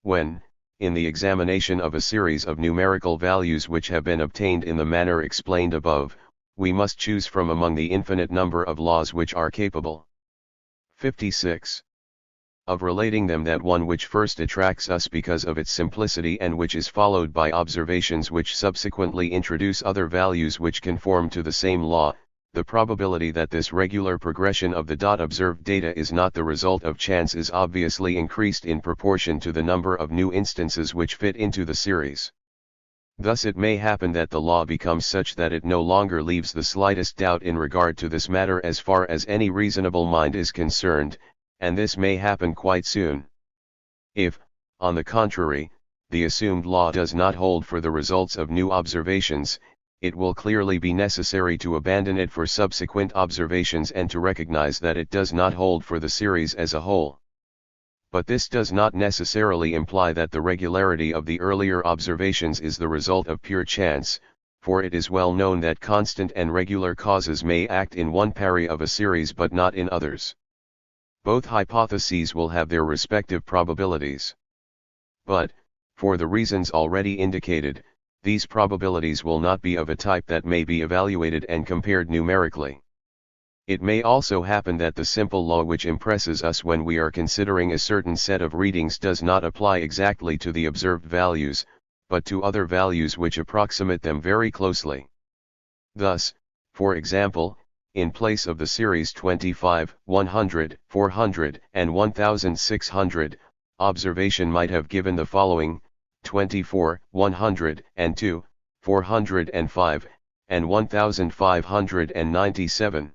When, in the examination of a series of numerical values which have been obtained in the manner explained above, we must choose from among the infinite number of laws which are capable 56. Of relating them that one which first attracts us because of its simplicity and which is followed by observations which subsequently introduce other values which conform to the same law, the probability that this regular progression of the observed data is not the result of chance is obviously increased in proportion to the number of new instances which fit into the series. Thus it may happen that the law becomes such that it no longer leaves the slightest doubt in regard to this matter as far as any reasonable mind is concerned, and this may happen quite soon. If, on the contrary, the assumed law does not hold for the results of new observations, it will clearly be necessary to abandon it for subsequent observations and to recognize that it does not hold for the series as a whole. But this does not necessarily imply that the regularity of the earlier observations is the result of pure chance, for it is well known that constant and regular causes may act in one pari of a series but not in others. Both hypotheses will have their respective probabilities. But, for the reasons already indicated, these probabilities will not be of a type that may be evaluated and compared numerically. It may also happen that the simple law which impresses us when we are considering a certain set of readings does not apply exactly to the observed values, but to other values which approximate them very closely. Thus, for example, in place of the series 25, 100, 400, and 1600, observation might have given the following: 24, 102, 405, and 1597.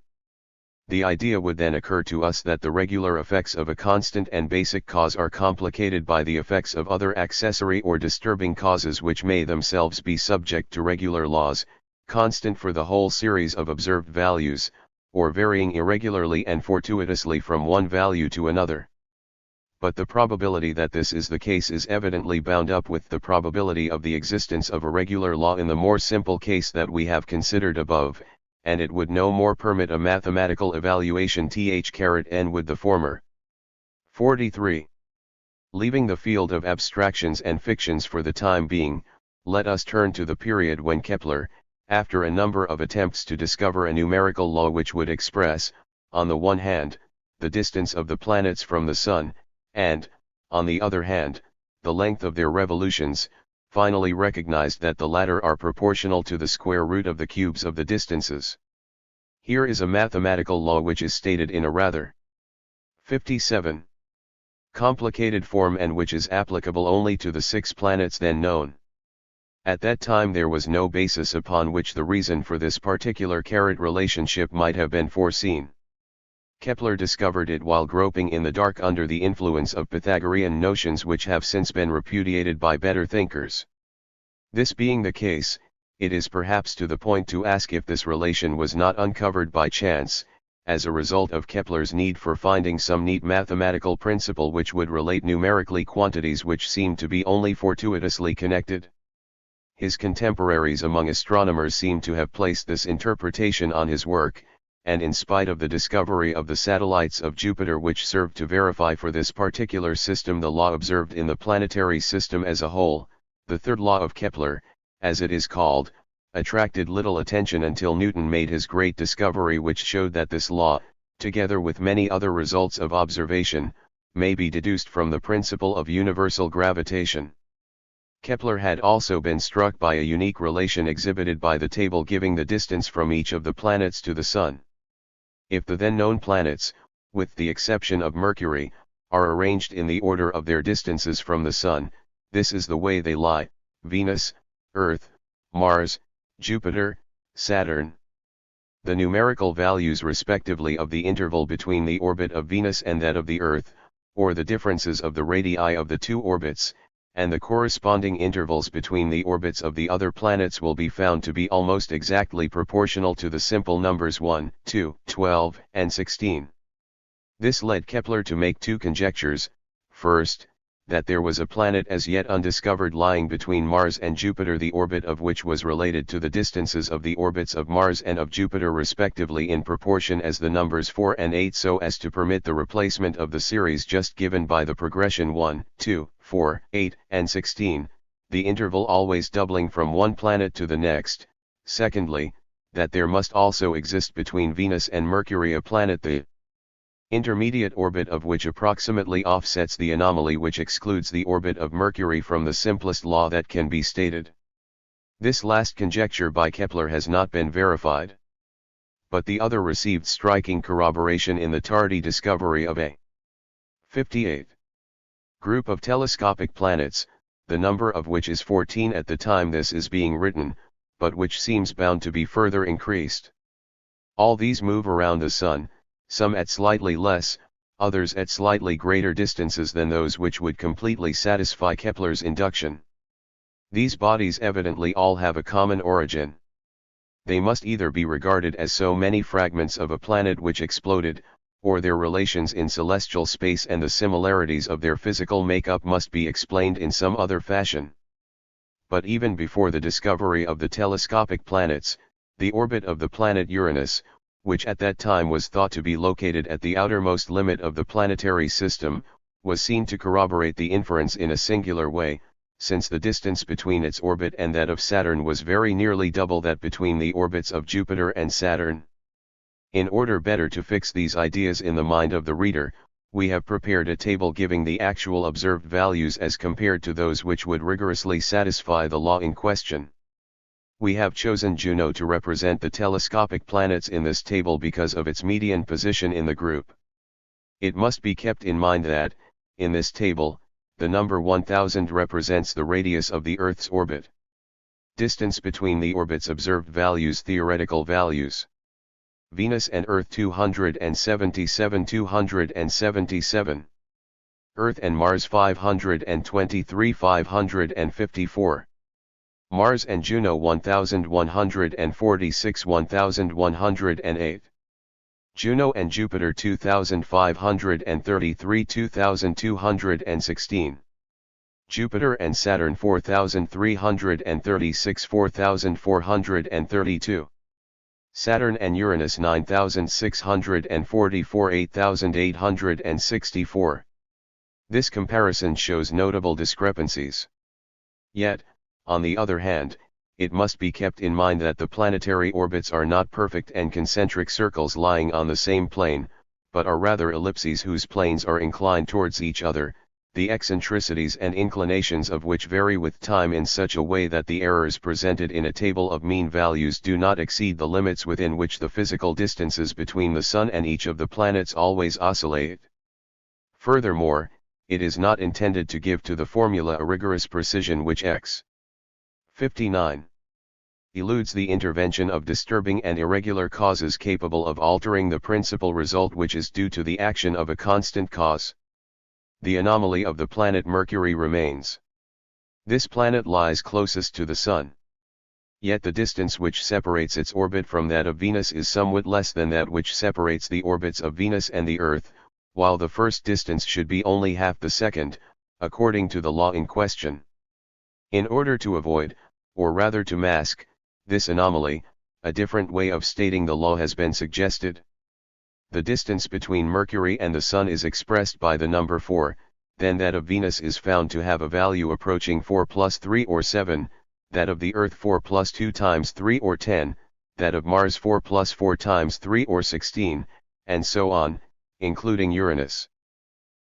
The idea would then occur to us that the regular effects of a constant and basic cause are complicated by the effects of other accessory or disturbing causes which may themselves be subject to regular laws, constant for the whole series of observed values, or varying irregularly and fortuitously from one value to another. But the probability that this is the case is evidently bound up with the probability of the existence of a regular law in the more simple case that we have considered above, and it would no more permit a mathematical evaluation THN with the former. 43. Leaving the field of abstractions and fictions for the time being, let us turn to the period when Kepler, after a number of attempts to discover a numerical law which would express, on the one hand, the distance of the planets from the Sun, and, on the other hand, the length of their revolutions, finally recognized that the latter are proportional to the square root of the cubes of the distances. Here is a mathematical law which is stated in a rather 57. complicated form and which is applicable only to the 6 planets then known. At that time there was no basis upon which the reason for this particular relationship might have been foreseen. Kepler discovered it while groping in the dark under the influence of Pythagorean notions which have since been repudiated by better thinkers. This being the case, it is perhaps to the point to ask if this relation was not uncovered by chance, as a result of Kepler's need for finding some neat mathematical principle which would relate numerically quantities which seemed to be only fortuitously connected. His contemporaries among astronomers seem to have placed this interpretation on his work, and in spite of the discovery of the satellites of Jupiter which served to verify for this particular system the law observed in the planetary system as a whole, the third law of Kepler, as it is called, attracted little attention until Newton made his great discovery which showed that this law, together with many other results of observation, may be deduced from the principle of universal gravitation. Kepler had also been struck by a unique relation exhibited by the table giving the distance from each of the planets to the Sun. If the then known planets, with the exception of Mercury, are arranged in the order of their distances from the Sun, this is the way they lie: Venus, Earth, Mars, Jupiter, Saturn. The numerical values respectively of the interval between the orbit of Venus and that of the Earth, or the differences of the radii of the two orbits, and the corresponding intervals between the orbits of the other planets will be found to be almost exactly proportional to the simple numbers 1, 2, 12, and 16. This led Kepler to make two conjectures: first, that there was a planet as yet undiscovered lying between Mars and Jupiter, the orbit of which was related to the distances of the orbits of Mars and of Jupiter respectively in proportion as the numbers 4 and 8, so as to permit the replacement of the series just given by the progression 1, 2, 4, 8, and 16, the interval always doubling from one planet to the next. Secondly, that there must also exist between Venus and Mercury a planet the intermediate orbit of which approximately offsets the anomaly which excludes the orbit of Mercury from the simplest law that can be stated. This last conjecture by Kepler has not been verified. But the other received striking corroboration in the tardy discovery of a 58. group of telescopic planets, the number of which is 14 at the time this is being written, but which seems bound to be further increased. All these move around the Sun, some at slightly less, others at slightly greater distances than those which would completely satisfy Kepler's induction. These bodies evidently all have a common origin. They must either be regarded as so many fragments of a planet which exploded, or their relations in celestial space and the similarities of their physical makeup must be explained in some other fashion. But even before the discovery of the telescopic planets, the orbit of the planet Uranus, which at that time was thought to be located at the outermost limit of the planetary system, was seen to corroborate the inference in a singular way, since the distance between its orbit and that of Saturn was very nearly double that between the orbits of Jupiter and Saturn. In order better to fix these ideas in the mind of the reader, we have prepared a table giving the actual observed values as compared to those which would rigorously satisfy the law in question. We have chosen Juno to represent the telescopic planets in this table because of its median position in the group. It must be kept in mind that, in this table, the number 1000 represents the radius of the Earth's orbit. Distance between the orbits observed values theoretical values. Venus and Earth 277 Earth and Mars 523 Mars and Juno 1146 Juno and Jupiter 2533 2216 Jupiter and Saturn 4336 4432 Saturn and Uranus 9644 8864. This comparison shows notable discrepancies. Yet, on the other hand, it must be kept in mind that the planetary orbits are not perfect and concentric circles lying on the same plane, but are rather ellipses whose planes are inclined towards each other, the eccentricities and inclinations of which vary with time in such a way that the errors presented in a table of mean values do not exceed the limits within which the physical distances between the Sun and each of the planets always oscillate. Furthermore, it is not intended to give to the formula a rigorous precision which X. 59. Eludes the intervention of disturbing and irregular causes capable of altering the principal result which is due to the action of a constant cause. The anomaly of the planet Mercury remains. This planet lies closest to the Sun. Yet the distance which separates its orbit from that of Venus is somewhat less than that which separates the orbits of Venus and the Earth, while the first distance should be only half the second, according to the law in question. In order to avoid, or rather to mask, this anomaly, a different way of stating the law has been suggested. The distance between Mercury and the Sun is expressed by the number 4, then that of Venus is found to have a value approaching 4 plus 3 or 7, that of the Earth 4 plus 2 times 3 or 10, that of Mars 4 plus 4 times 3 or 16, and so on, including Uranus.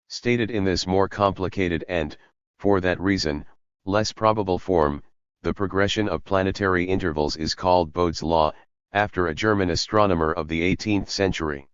Stated in this more complicated and, for that reason, less probable form, the progression of planetary intervals is called Bode's law, after a German astronomer of the 18th century.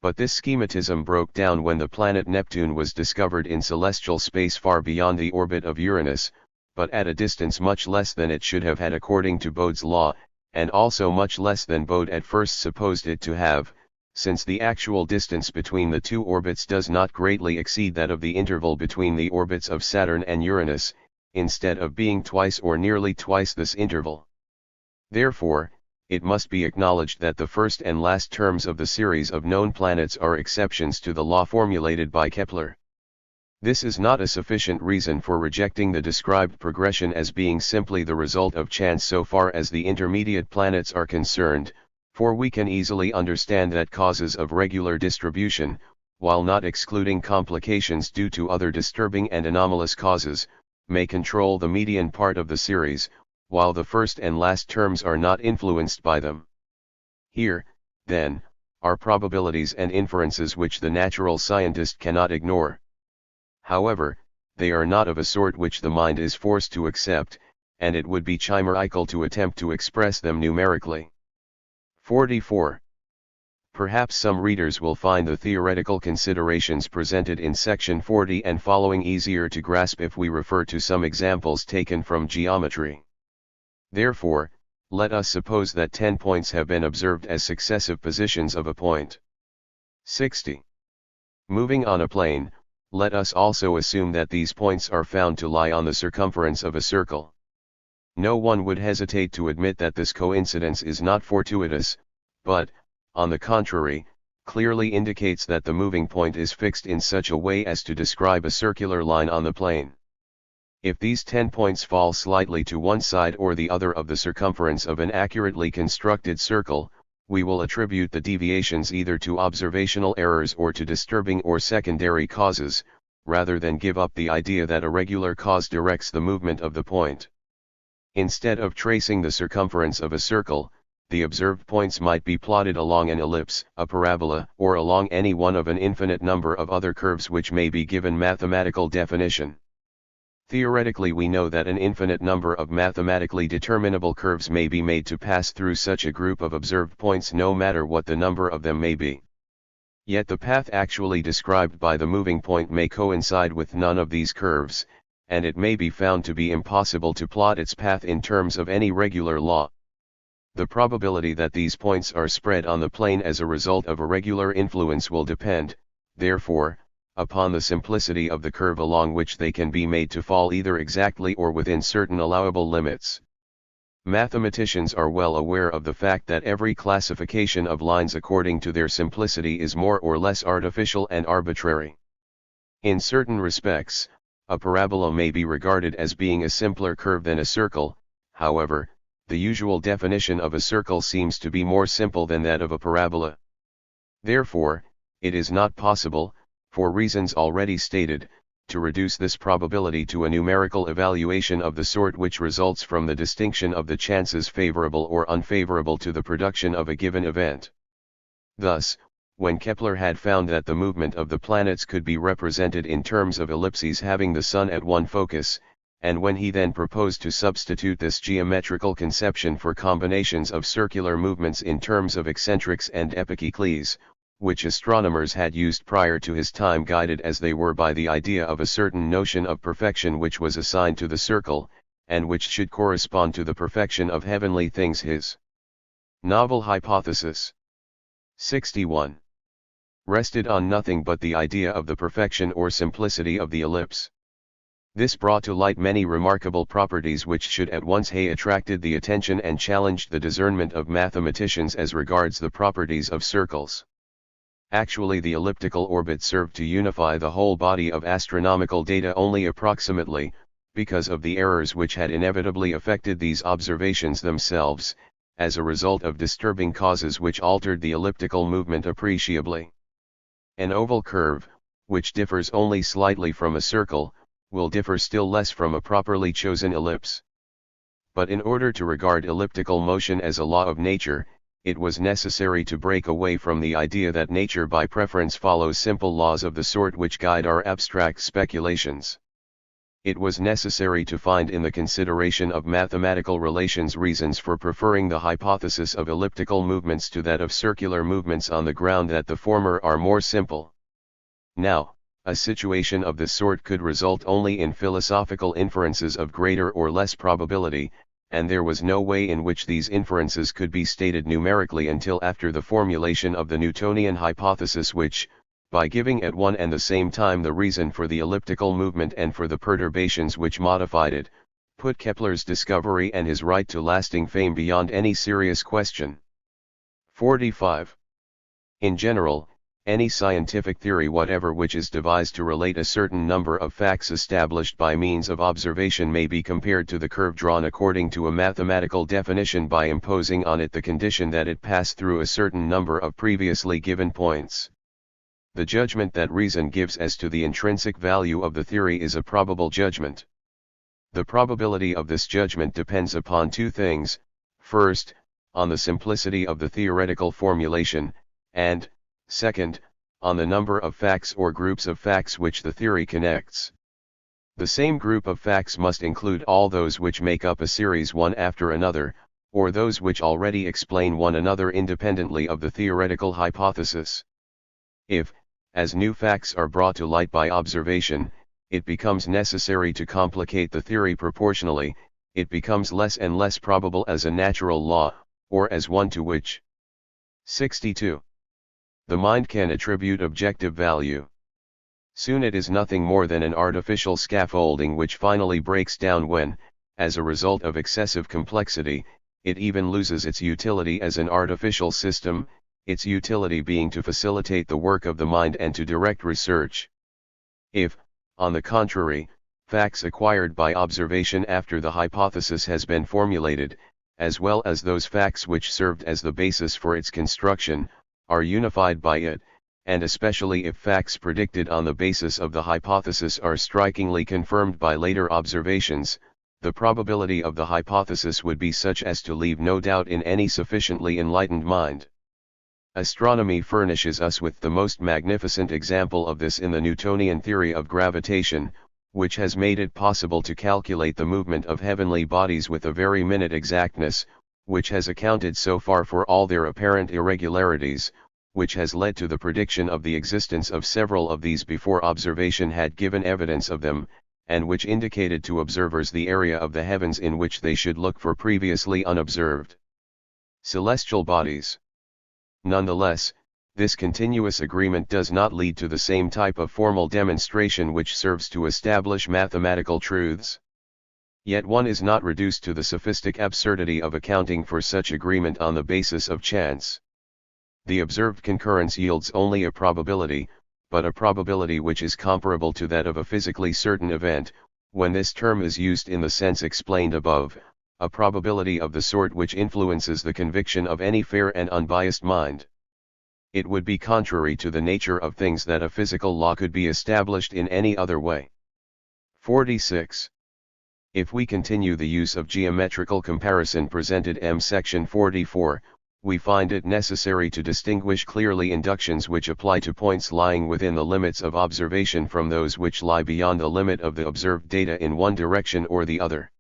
But this schematism broke down when the planet Neptune was discovered in celestial space far beyond the orbit of Uranus, but at a distance much less than it should have had according to Bode's law, and also much less than Bode at first supposed it to have, since the actual distance between the two orbits does not greatly exceed that of the interval between the orbits of Saturn and Uranus, instead of being twice or nearly twice this interval. Therefore, it must be acknowledged that the first and last terms of the series of known planets are exceptions to the law formulated by Kepler. This is not a sufficient reason for rejecting the described progression as being simply the result of chance so far as the intermediate planets are concerned, for we can easily understand that causes of regular distribution, while not excluding complications due to other disturbing and anomalous causes, may control the median part of the series, while the first and last terms are not influenced by them. Here, then, are probabilities and inferences which the natural scientist cannot ignore. However, they are not of a sort which the mind is forced to accept, and it would be chimerical to attempt to express them numerically. 44. Perhaps some readers will find the theoretical considerations presented in section 40 and following easier to grasp if we refer to some examples taken from geometry. Therefore, let us suppose that 10 points have been observed as successive positions of a point. 60. Moving on a plane, let us also assume that these points are found to lie on the circumference of a circle. No one would hesitate to admit that this coincidence is not fortuitous, but, on the contrary, clearly indicates that the moving point is fixed in such a way as to describe a circular line on the plane. If these 10 points fall slightly to one side or the other of the circumference of an accurately constructed circle, we will attribute the deviations either to observational errors or to disturbing or secondary causes, rather than give up the idea that a regular cause directs the movement of the point. Instead of tracing the circumference of a circle, the observed points might be plotted along an ellipse, a parabola, or along any one of an infinite number of other curves which may be given mathematical definition. Theoretically, we know that an infinite number of mathematically determinable curves may be made to pass through such a group of observed points no matter what the number of them may be. Yet the path actually described by the moving point may coincide with none of these curves, and it may be found to be impossible to plot its path in terms of any regular law. The probability that these points are spread on the plane as a result of a regular influence will depend, therefore, upon the simplicity of the curve along which they can be made to fall either exactly or within certain allowable limits. Mathematicians are well aware of the fact that every classification of lines according to their simplicity is more or less artificial and arbitrary. In certain respects, a parabola may be regarded as being a simpler curve than a circle. However, the usual definition of a circle seems to be more simple than that of a parabola. Therefore, it is not possible, for reasons already stated, to reduce this probability to a numerical evaluation of the sort which results from the distinction of the chances favorable or unfavorable to the production of a given event. Thus, when Kepler had found that the movement of the planets could be represented in terms of ellipses having the Sun at one focus, and when he then proposed to substitute this geometrical conception for combinations of circular movements in terms of eccentrics and epicecles, which astronomers had used prior to his time, guided as they were by the idea of a certain notion of perfection which was assigned to the circle, and which should correspond to the perfection of heavenly things, his novel hypothesis 61 rested on nothing but the idea of the perfection or simplicity of the ellipse. This brought to light many remarkable properties which should at once have attracted the attention and challenged the discernment of mathematicians as regards the properties of circles. Actually, the elliptical orbit served to unify the whole body of astronomical data only approximately, because of the errors which had inevitably affected these observations themselves, as a result of disturbing causes which altered the elliptical movement appreciably. An oval curve, which differs only slightly from a circle, will differ still less from a properly chosen ellipse. But in order to regard elliptical motion as a law of nature, it was necessary to break away from the idea that nature by preference follows simple laws of the sort which guide our abstract speculations. It was necessary to find in the consideration of mathematical relations reasons for preferring the hypothesis of elliptical movements to that of circular movements on the ground that the former are more simple. Now, a situation of this sort could result only in philosophical inferences of greater or less probability, and there was no way in which these inferences could be stated numerically until after the formulation of the Newtonian hypothesis, which, by giving at one and the same time the reason for the elliptical movement and for the perturbations which modified it, put Kepler's discovery and his right to lasting fame beyond any serious question. 45. In general, any scientific theory whatever which is devised to relate a certain number of facts established by means of observation may be compared to the curve drawn according to a mathematical definition by imposing on it the condition that it pass through a certain number of previously given points. The judgment that reason gives as to the intrinsic value of the theory is a probable judgment. The probability of this judgment depends upon two things: first, on the simplicity of the theoretical formulation, and, second, on the number of facts or groups of facts which the theory connects. The same group of facts must include all those which make up a series one after another, or those which already explain one another independently of the theoretical hypothesis. If, as new facts are brought to light by observation, it becomes necessary to complicate the theory proportionally, it becomes less and less probable as a natural law, or as one to which 62. The mind can attribute objective value. Soon it is nothing more than an artificial scaffolding which finally breaks down when, as a result of excessive complexity, it even loses its utility as an artificial system, its utility being to facilitate the work of the mind and to direct research. If, on the contrary, facts acquired by observation after the hypothesis has been formulated, as well as those facts which served as the basis for its construction, are unified by it, and especially if facts predicted on the basis of the hypothesis are strikingly confirmed by later observations, the probability of the hypothesis would be such as to leave no doubt in any sufficiently enlightened mind. Astronomy furnishes us with the most magnificent example of this in the Newtonian theory of gravitation, which has made it possible to calculate the movement of heavenly bodies with a very minute exactness, which has accounted so far for all their apparent irregularities, which has led to the prediction of the existence of several of these before observation had given evidence of them, and which indicated to observers the area of the heavens in which they should look for previously unobserved celestial bodies. Nonetheless, this continuous agreement does not lead to the same type of formal demonstration which serves to establish mathematical truths. Yet one is not reduced to the sophistic absurdity of accounting for such agreement on the basis of chance. The observed concurrence yields only a probability, but a probability which is comparable to that of a physically certain event, when this term is used in the sense explained above, a probability of the sort which influences the conviction of any fair and unbiased mind. It would be contrary to the nature of things that a physical law could be established in any other way. 46. If we continue the use of geometrical comparison presented in section 44, we find it necessary to distinguish clearly inductions which apply to points lying within the limits of observation from those which lie beyond the limit of the observed data in one direction or the other.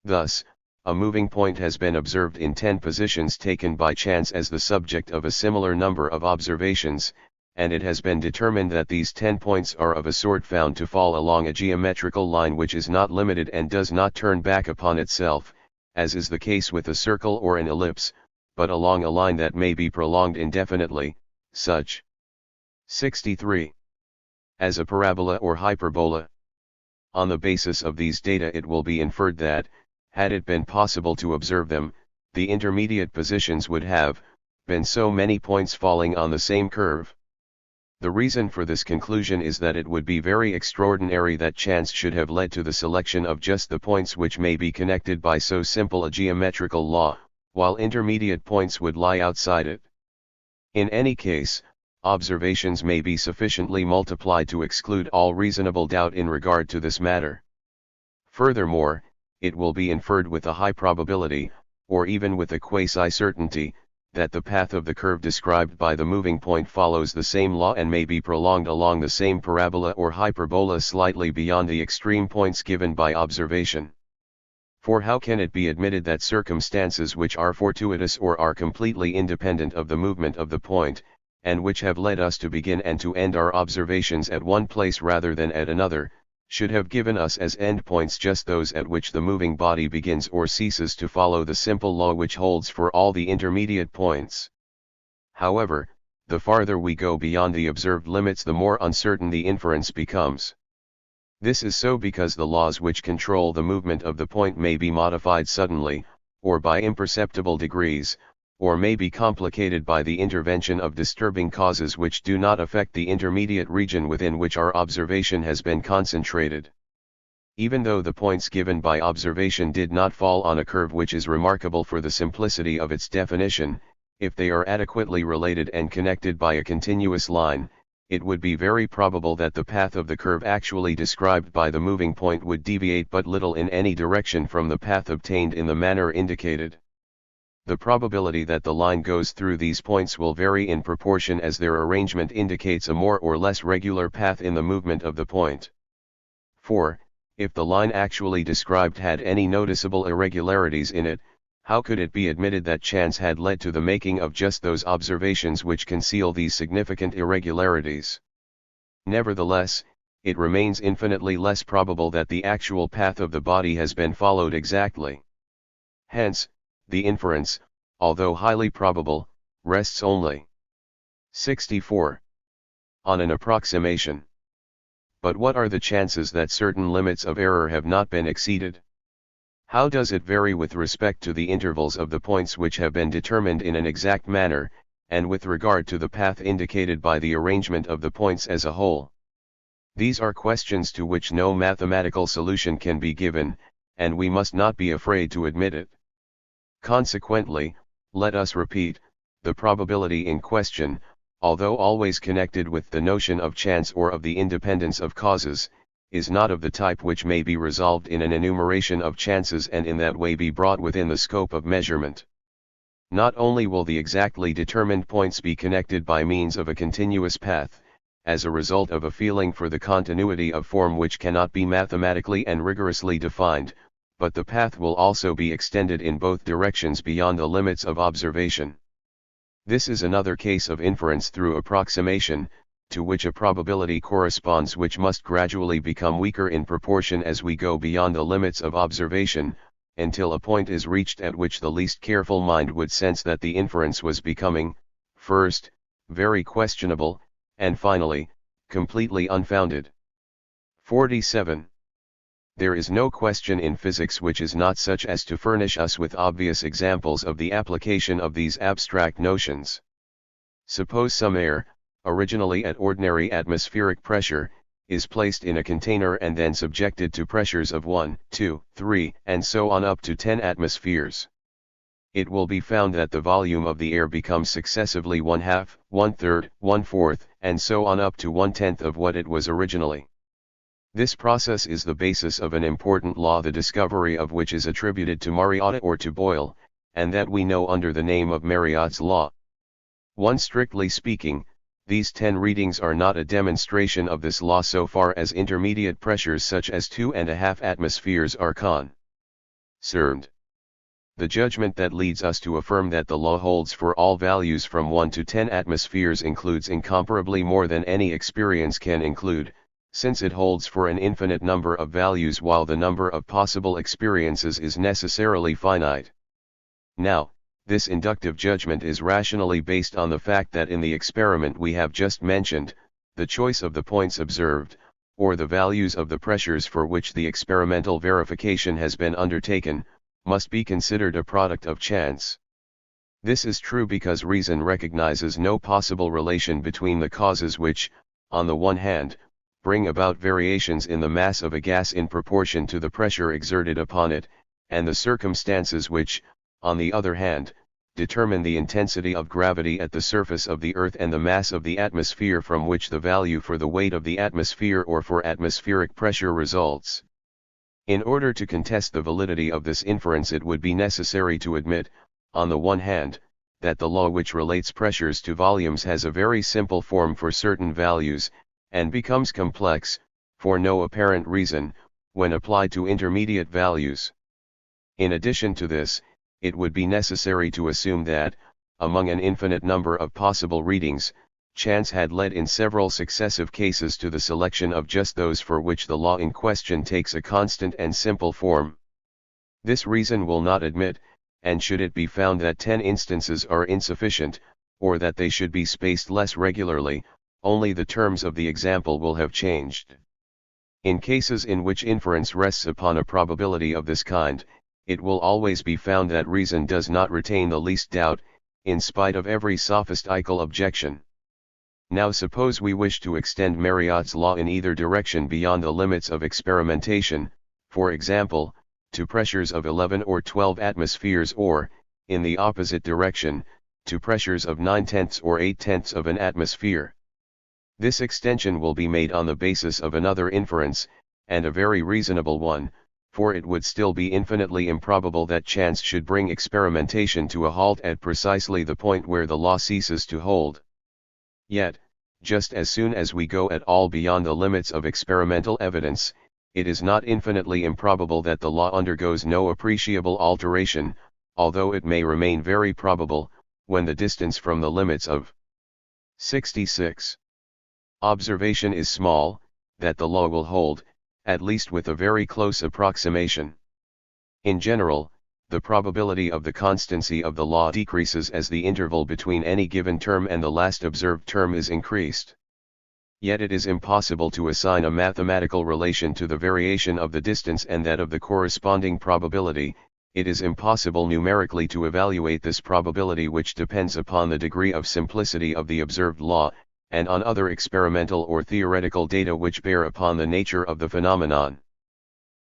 Thus, a moving point has been observed in 10 positions taken by chance as the subject of a similar number of observations, and it has been determined that these 10 points are of a sort found to fall along a geometrical line which is not limited and does not turn back upon itself, as is the case with a circle or an ellipse, but along a line that may be prolonged indefinitely, such 63 as a parabola or hyperbola. On the basis of these data it will be inferred that, had it been possible to observe them, the intermediate positions would have been so many points falling on the same curve. The reason for this conclusion is that it would be very extraordinary that chance should have led to the selection of just the points which may be connected by so simple a geometrical law, while intermediate points would lie outside it. In any case, observations may be sufficiently multiplied to exclude all reasonable doubt in regard to this matter. Furthermore, it will be inferred with a high probability, or even with a quasi-certainty, that the path of the curve described by the moving point follows the same law and may be prolonged along the same parabola or hyperbola slightly beyond the extreme points given by observation. For how can it be admitted that circumstances which are fortuitous or are completely independent of the movement of the point, and which have led us to begin and to end our observations at one place rather than at another, should have given us as endpoints just those at which the moving body begins or ceases to follow the simple law which holds for all the intermediate points? However, the farther we go beyond the observed limits the more uncertain the inference becomes. This is so because the laws which control the movement of the point may be modified suddenly, or by imperceptible degrees, or may be complicated by the intervention of disturbing causes which do not affect the intermediate region within which our observation has been concentrated. Even though the points given by observation did not fall on a curve which is remarkable for the simplicity of its definition, if they are adequately related and connected by a continuous line, it would be very probable that the path of the curve actually described by the moving point would deviate but little in any direction from the path obtained in the manner indicated. The probability that the line goes through these points will vary in proportion as their arrangement indicates a more or less regular path in the movement of the point. 4. If the line actually described had any noticeable irregularities in it, how could it be admitted that chance had led to the making of just those observations which conceal these significant irregularities? Nevertheless, it remains infinitely less probable that the actual path of the body has been followed exactly. Hence, the inference, although highly probable, rests only 64 on an approximation. But what are the chances that certain limits of error have not been exceeded? How does it vary with respect to the intervals of the points which have been determined in an exact manner, and with regard to the path indicated by the arrangement of the points as a whole? These are questions to which no mathematical solution can be given, and we must not be afraid to admit it. Consequently, let us repeat, the probability in question, although always connected with the notion of chance or of the independence of causes, is not of the type which may be resolved in an enumeration of chances and in that way be brought within the scope of measurement. Not only will the exactly determined points be connected by means of a continuous path, as a result of a feeling for the continuity of form which cannot be mathematically and rigorously defined, but the path will also be extended in both directions beyond the limits of observation. This is another case of inference through approximation, to which a probability corresponds which must gradually become weaker in proportion as we go beyond the limits of observation, until a point is reached at which the least careful mind would sense that the inference was becoming, first, very questionable, and finally, completely unfounded. 47. There is no question in physics which is not such as to furnish us with obvious examples of the application of these abstract notions. Suppose some air, originally at ordinary atmospheric pressure, is placed in a container and then subjected to pressures of 1, 2, 3, and so on up to 10 atmospheres. It will be found that the volume of the air becomes successively 1/2, 1/3, 1/4, and so on up to 1/10 of what it was originally. This process is the basis of an important law, the discovery of which is attributed to Mariotta or to Boyle, and that we know under the name of Mariotta's law. Strictly speaking, these 10 readings are not a demonstration of this law so far as intermediate pressures such as 2½ atmospheres are concerned. The judgment that leads us to affirm that the law holds for all values from 1 to 10 atmospheres includes incomparably more than any experience can include, since it holds for an infinite number of values while the number of possible experiences is necessarily finite. Now, this inductive judgment is rationally based on the fact that in the experiment we have just mentioned, the choice of the points observed, or the values of the pressures for which the experimental verification has been undertaken, must be considered a product of chance. This is true because reason recognizes no possible relation between the causes which, on the one hand, bring about variations in the mass of a gas in proportion to the pressure exerted upon it, and the circumstances which, on the other hand, determine the intensity of gravity at the surface of the Earth and the mass of the atmosphere from which the value for the weight of the atmosphere or for atmospheric pressure results. In order to contest the validity of this inference, it would be necessary to admit, on the one hand, that the law which relates pressures to volumes has a very simple form for certain values, and becomes complex, for no apparent reason, when applied to intermediate values. In addition to this, it would be necessary to assume that, among an infinite number of possible readings, chance had led in several successive cases to the selection of just those for which the law in question takes a constant and simple form. This reason will not admit, and should it be found that 10 instances are insufficient, or that they should be spaced less regularly, only the terms of the example will have changed. In cases in which inference rests upon a probability of this kind, it will always be found that reason does not retain the least doubt, in spite of every sophistical objection. Now suppose we wish to extend Mariott's law in either direction beyond the limits of experimentation, for example, to pressures of 11 or 12 atmospheres or, in the opposite direction, to pressures of 9/10 or 8/10 of an atmosphere. This extension will be made on the basis of another inference, and a very reasonable one, for it would still be infinitely improbable that chance should bring experimentation to a halt at precisely the point where the law ceases to hold. Yet, just as soon as we go at all beyond the limits of experimental evidence, it is not infinitely improbable that the law undergoes no appreciable alteration, although it may remain very probable, when the distance from the limits of 66 observation is small, that the law will hold, at least with a very close approximation. In general, the probability of the constancy of the law decreases as the interval between any given term and the last observed term is increased. Yet it is impossible to assign a mathematical relation to the variation of the distance and that of the corresponding probability. It is impossible numerically to evaluate this probability, which depends upon the degree of simplicity of the observed law, and on other experimental or theoretical data which bear upon the nature of the phenomenon.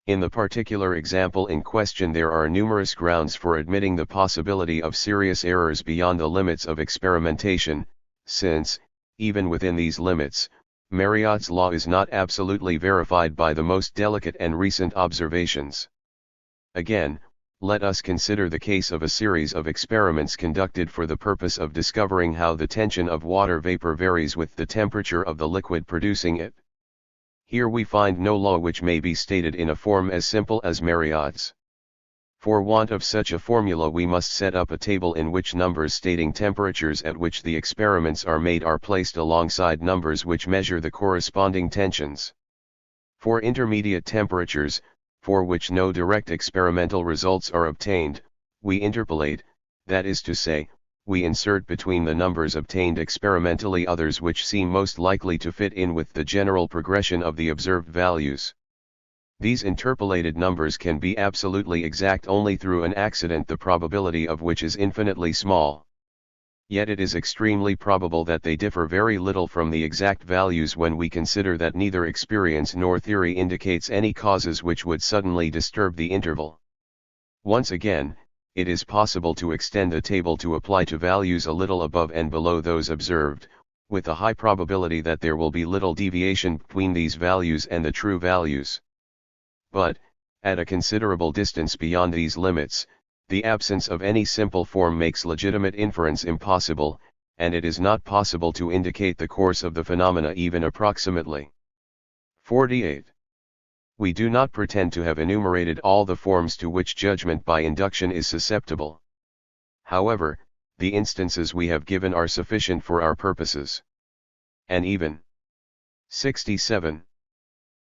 In the particular example in question, there are numerous grounds for admitting the possibility of serious errors beyond the limits of experimentation, since, even within these limits, Marriott's law is not absolutely verified by the most delicate and recent observations. Again, let us consider the case of a series of experiments conducted for the purpose of discovering how the tension of water vapor varies with the temperature of the liquid producing it. Here we find no law which may be stated in a form as simple as Marriott's. For want of such a formula we must set up a table in which numbers stating temperatures at which the experiments are made are placed alongside numbers which measure the corresponding tensions. For intermediate temperatures, for which no direct experimental results are obtained, we interpolate, that is to say, we insert between the numbers obtained experimentally others which seem most likely to fit in with the general progression of the observed values. These interpolated numbers can be absolutely exact only through an accident the probability of which is infinitely small. Yet it is extremely probable that they differ very little from the exact values when we consider that neither experience nor theory indicates any causes which would suddenly disturb the interval. Once again, it is possible to extend the table to apply to values a little above and below those observed, with a high probability that there will be little deviation between these values and the true values. But, at a considerable distance beyond these limits, the absence of any simple form makes legitimate inference impossible, and it is not possible to indicate the course of the phenomena even approximately. 48. We do not pretend to have enumerated all the forms to which judgment by induction is susceptible. However, the instances we have given are sufficient for our purposes. And even 67.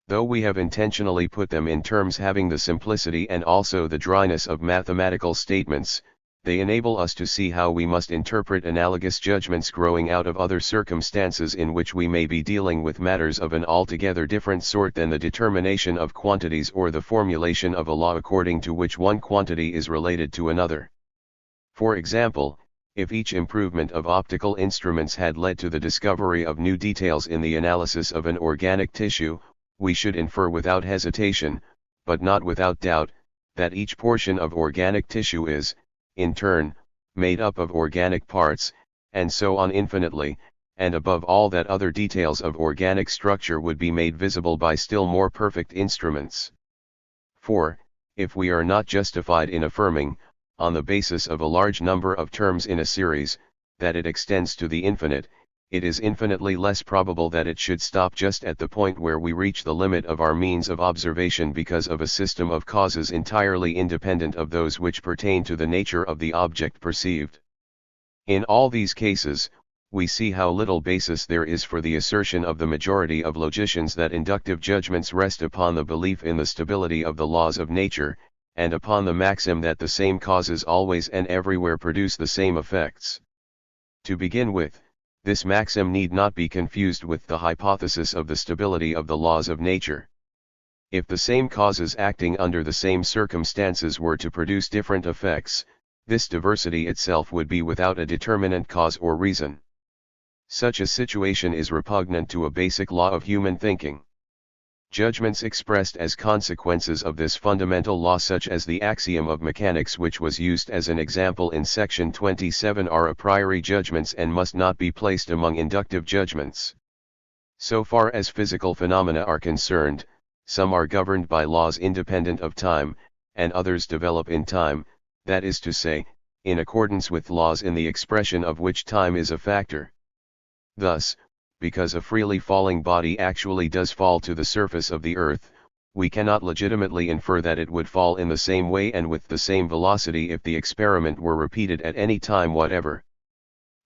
Though we have intentionally put them in terms having the simplicity and also the dryness of mathematical statements, they enable us to see how we must interpret analogous judgments growing out of other circumstances in which we may be dealing with matters of an altogether different sort than the determination of quantities or the formulation of a law according to which one quantity is related to another. For example, if each improvement of optical instruments had led to the discovery of new details in the analysis of an organic tissue, we should infer without hesitation, but not without doubt, that each portion of organic tissue is, in turn, made up of organic parts, and so on infinitely, and above all that other details of organic structure would be made visible by still more perfect instruments. For, if we are not justified in affirming, on the basis of a large number of terms in a series, that it extends to the infinite, it is infinitely less probable that it should stop just at the point where we reach the limit of our means of observation because of a system of causes entirely independent of those which pertain to the nature of the object perceived. In all these cases, we see how little basis there is for the assertion of the majority of logicians that inductive judgments rest upon the belief in the stability of the laws of nature, and upon the maxim that the same causes always and everywhere produce the same effects. To begin with, this maxim need not be confused with the hypothesis of the stability of the laws of nature. If the same causes acting under the same circumstances were to produce different effects, this diversity itself would be without a determinate cause or reason. Such a situation is repugnant to a basic law of human thinking. Judgments expressed as consequences of this fundamental law, such as the axiom of mechanics which was used as an example in section 27, are a priori judgments and must not be placed among inductive judgments. So far as physical phenomena are concerned, some are governed by laws independent of time, and others develop in time, that is to say, in accordance with laws in the expression of which time is a factor. Thus, because a freely falling body actually does fall to the surface of the earth, we cannot legitimately infer that it would fall in the same way and with the same velocity if the experiment were repeated at any time whatever.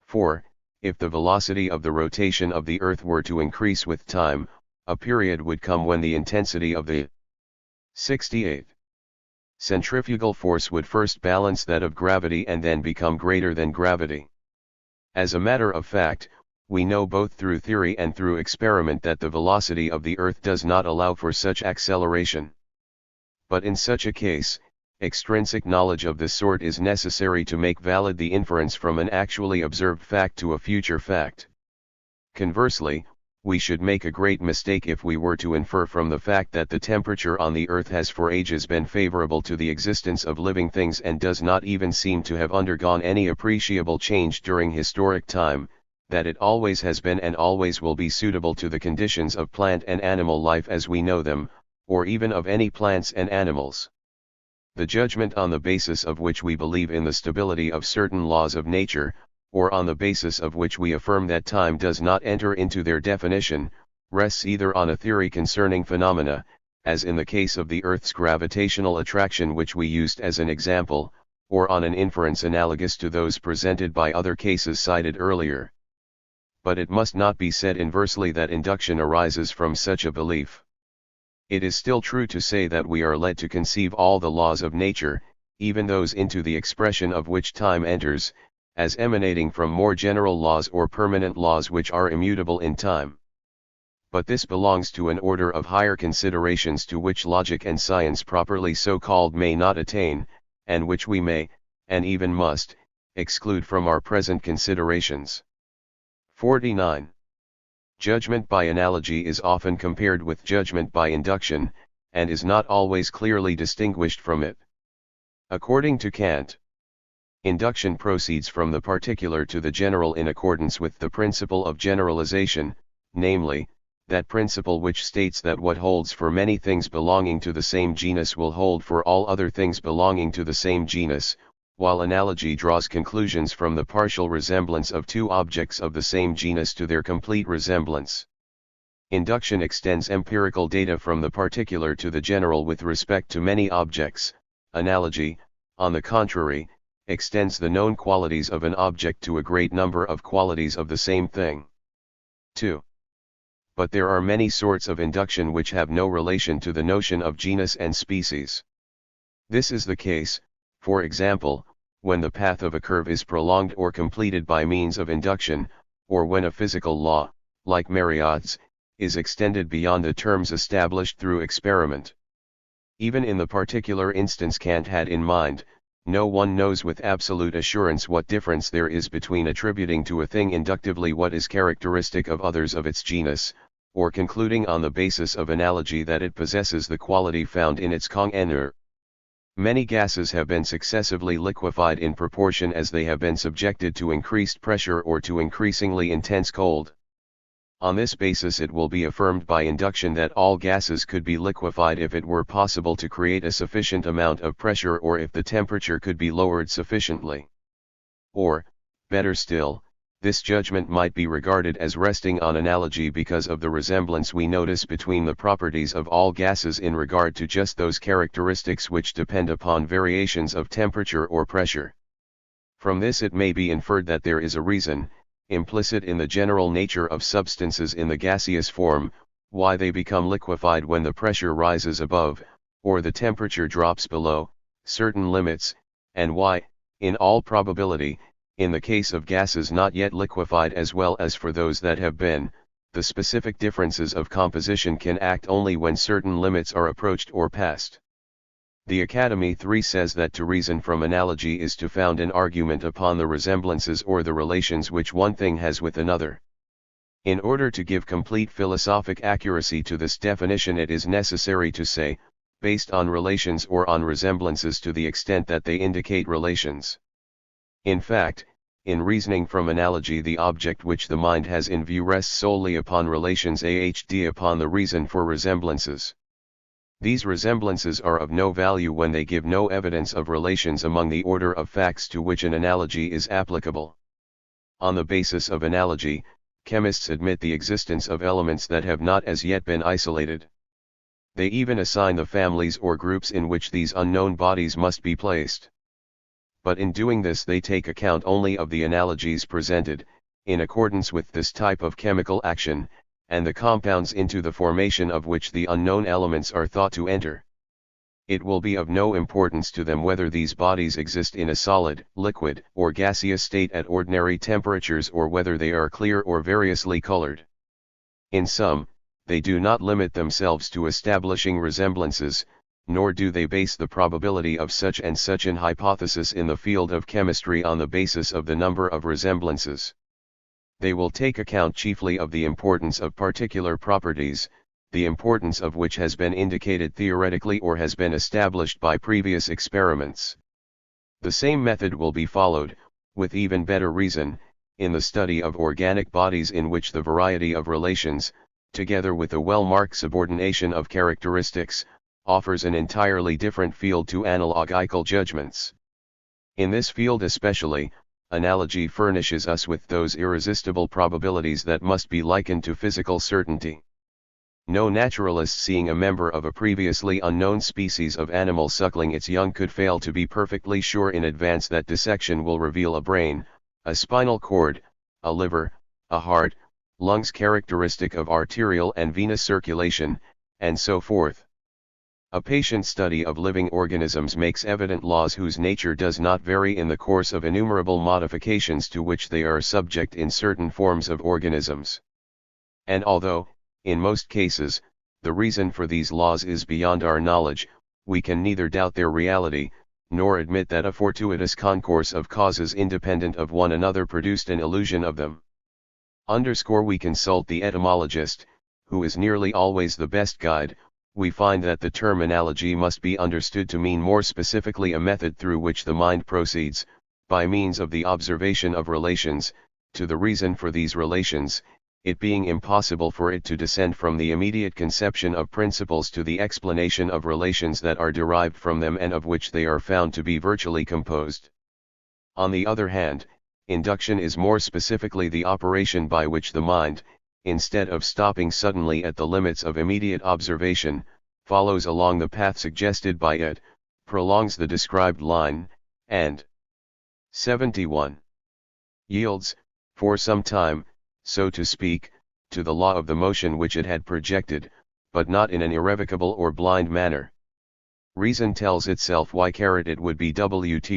For, if the velocity of the rotation of the earth were to increase with time, a period would come when the intensity of the 68 centrifugal force would first balance that of gravity and then become greater than gravity. As a matter of fact, we know both through theory and through experiment that the velocity of the earth does not allow for such acceleration. But in such a case, extrinsic knowledge of this sort is necessary to make valid the inference from an actually observed fact to a future fact. Conversely, we should make a great mistake if we were to infer from the fact that the temperature on the earth has for ages been favorable to the existence of living things and does not even seem to have undergone any appreciable change during historic time, that it always has been and always will be suitable to the conditions of plant and animal life as we know them, or even of any plants and animals. The judgment on the basis of which we believe in the stability of certain laws of nature, or on the basis of which we affirm that time does not enter into their definition, rests either on a theory concerning phenomena, as in the case of the Earth's gravitational attraction which we used as an example, or on an inference analogous to those presented by other cases cited earlier. But it must not be said inversely that induction arises from such a belief. It is still true to say that we are led to conceive all the laws of nature, even those into the expression of which time enters, as emanating from more general laws or permanent laws which are immutable in time. But this belongs to an order of higher considerations to which logic and science properly so called may not attain, and which we may, and even must, exclude from our present considerations. 49. Judgment by analogy is often compared with judgment by induction, and is not always clearly distinguished from it. According to Kant, induction proceeds from the particular to the general in accordance with the principle of generalization, namely, that principle which states that what holds for many things belonging to the same genus will hold for all other things belonging to the same genus, while analogy draws conclusions from the partial resemblance of two objects of the same genus to their complete resemblance. Induction extends empirical data from the particular to the general with respect to many objects. Analogy, on the contrary, extends the known qualities of an object to a great number of qualities of the same thing. 2. But there are many sorts of induction which have no relation to the notion of genus and species. This is the case, for example, when the path of a curve is prolonged or completed by means of induction, or when a physical law, like Mariott's, is extended beyond the terms established through experiment. Even in the particular instance Kant had in mind, no one knows with absolute assurance what difference there is between attributing to a thing inductively what is characteristic of others of its genus, or concluding on the basis of analogy that it possesses the quality found in its congenere. Many gases have been successively liquefied in proportion as they have been subjected to increased pressure or to increasingly intense cold. On this basis it will be affirmed by induction that all gases could be liquefied if it were possible to create a sufficient amount of pressure or if the temperature could be lowered sufficiently. Or, better still, this judgment might be regarded as resting on analogy because of the resemblance we notice between the properties of all gases in regard to just those characteristics which depend upon variations of temperature or pressure. From this it may be inferred that there is a reason, implicit in the general nature of substances in the gaseous form, why they become liquefied when the pressure rises above, or the temperature drops below, certain limits, and why, in all probability, in the case of gases not yet liquefied as well as for those that have been, the specific differences of composition can act only when certain limits are approached or passed. The Academy 3 says that to reason from analogy is to found an argument upon the resemblances or the relations which one thing has with another. In order to give complete philosophic accuracy to this definition it is necessary to say, based on relations or on resemblances to the extent that they indicate relations. In fact, in reasoning from analogy the object which the mind has in view rests solely upon relations ahd upon the reason for resemblances. These resemblances are of no value when they give no evidence of relations among the order of facts to which an analogy is applicable. On the basis of analogy, chemists admit the existence of elements that have not as yet been isolated. They even assign the families or groups in which these unknown bodies must be placed. But in doing this they take account only of the analogies presented, in accordance with this type of chemical action, and the compounds into the formation of which the unknown elements are thought to enter. It will be of no importance to them whether these bodies exist in a solid, liquid, or gaseous state at ordinary temperatures or whether they are clear or variously colored. In sum, they do not limit themselves to establishing resemblances, nor do they base the probability of such and such an hypothesis in the field of chemistry on the basis of the number of resemblances. They will take account chiefly of the importance of particular properties, the importance of which has been indicated theoretically or has been established by previous experiments. The same method will be followed, with even better reason, in the study of organic bodies in which the variety of relations, together with a well-marked subordination of characteristics, offers an entirely different field to analogical judgments. In this field especially, analogy furnishes us with those irresistible probabilities that must be likened to physical certainty. No naturalist seeing a member of a previously unknown species of animal suckling its young could fail to be perfectly sure in advance that dissection will reveal a brain, a spinal cord, a liver, a heart, lungs characteristic of arterial and venous circulation, and so forth. A patient study of living organisms makes evident laws whose nature does not vary in the course of innumerable modifications to which they are subject in certain forms of organisms. And although, in most cases, the reason for these laws is beyond our knowledge, we can neither doubt their reality, nor admit that a fortuitous concourse of causes independent of one another produced an illusion of them. We consult the etymologist, who is nearly always the best guide. We find that the term analogy must be understood to mean more specifically a method through which the mind proceeds, by means of the observation of relations, to the reason for these relations, it being impossible for it to descend from the immediate conception of principles to the explanation of relations that are derived from them and of which they are found to be virtually composed. On the other hand, induction is more specifically the operation by which the mind, instead of stopping suddenly at the limits of immediate observation, follows along the path suggested by it, prolongs the described line, and 71. Yields, for some time, so to speak, to the law of the motion which it had projected, but not in an irrevocable or blind manner. Reason tells itself why it would be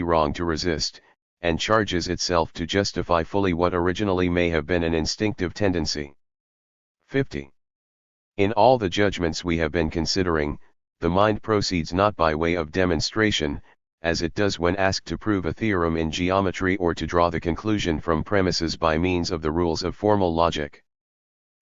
wrong to resist, and charges itself to justify fully what originally may have been an instinctive tendency. 50. In all the judgments we have been considering, the mind proceeds not by way of demonstration, as it does when asked to prove a theorem in geometry or to draw the conclusion from premises by means of the rules of formal logic.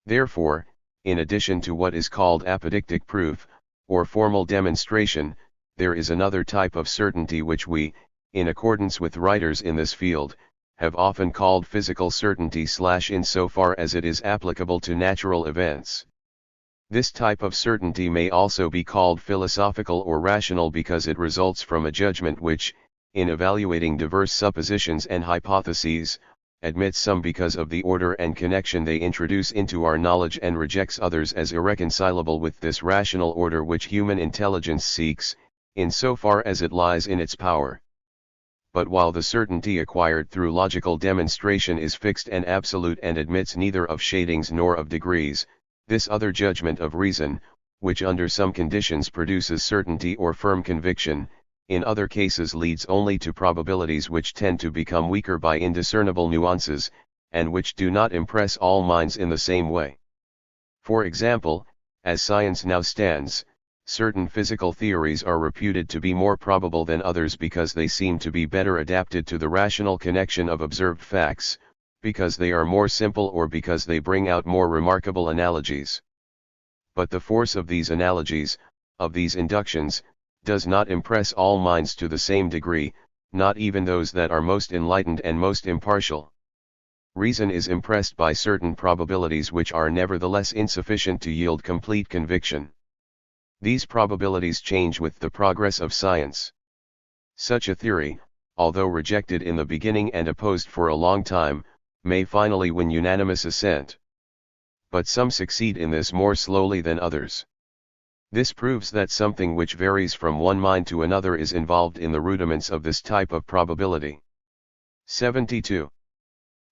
Therefore, in addition to what is called apodictic proof, or formal demonstration, there is another type of certainty which we, in accordance with writers in this field, have often called physical certainty insofar as it is applicable to natural events. This type of certainty may also be called philosophical or rational because it results from a judgment which, in evaluating diverse suppositions and hypotheses, admits some because of the order and connection they introduce into our knowledge and rejects others as irreconcilable with this rational order which human intelligence seeks, insofar as it lies in its power. But while the certainty acquired through logical demonstration is fixed and absolute and admits neither of shadings nor of degrees, this other judgment of reason, which under some conditions produces certainty or firm conviction, in other cases leads only to probabilities which tend to become weaker by indiscernible nuances, and which do not impress all minds in the same way. For example, as science now stands, certain physical theories are reputed to be more probable than others because they seem to be better adapted to the rational connection of observed facts, because they are more simple or because they bring out more remarkable analogies. But the force of these analogies, of these inductions, does not impress all minds to the same degree, not even those that are most enlightened and most impartial. Reason is impressed by certain probabilities which are nevertheless insufficient to yield complete conviction. These probabilities change with the progress of science. Such a theory, although rejected in the beginning and opposed for a long time, may finally win unanimous assent. But some succeed in this more slowly than others. This proves that something which varies from one mind to another is involved in the rudiments of this type of probability. 72.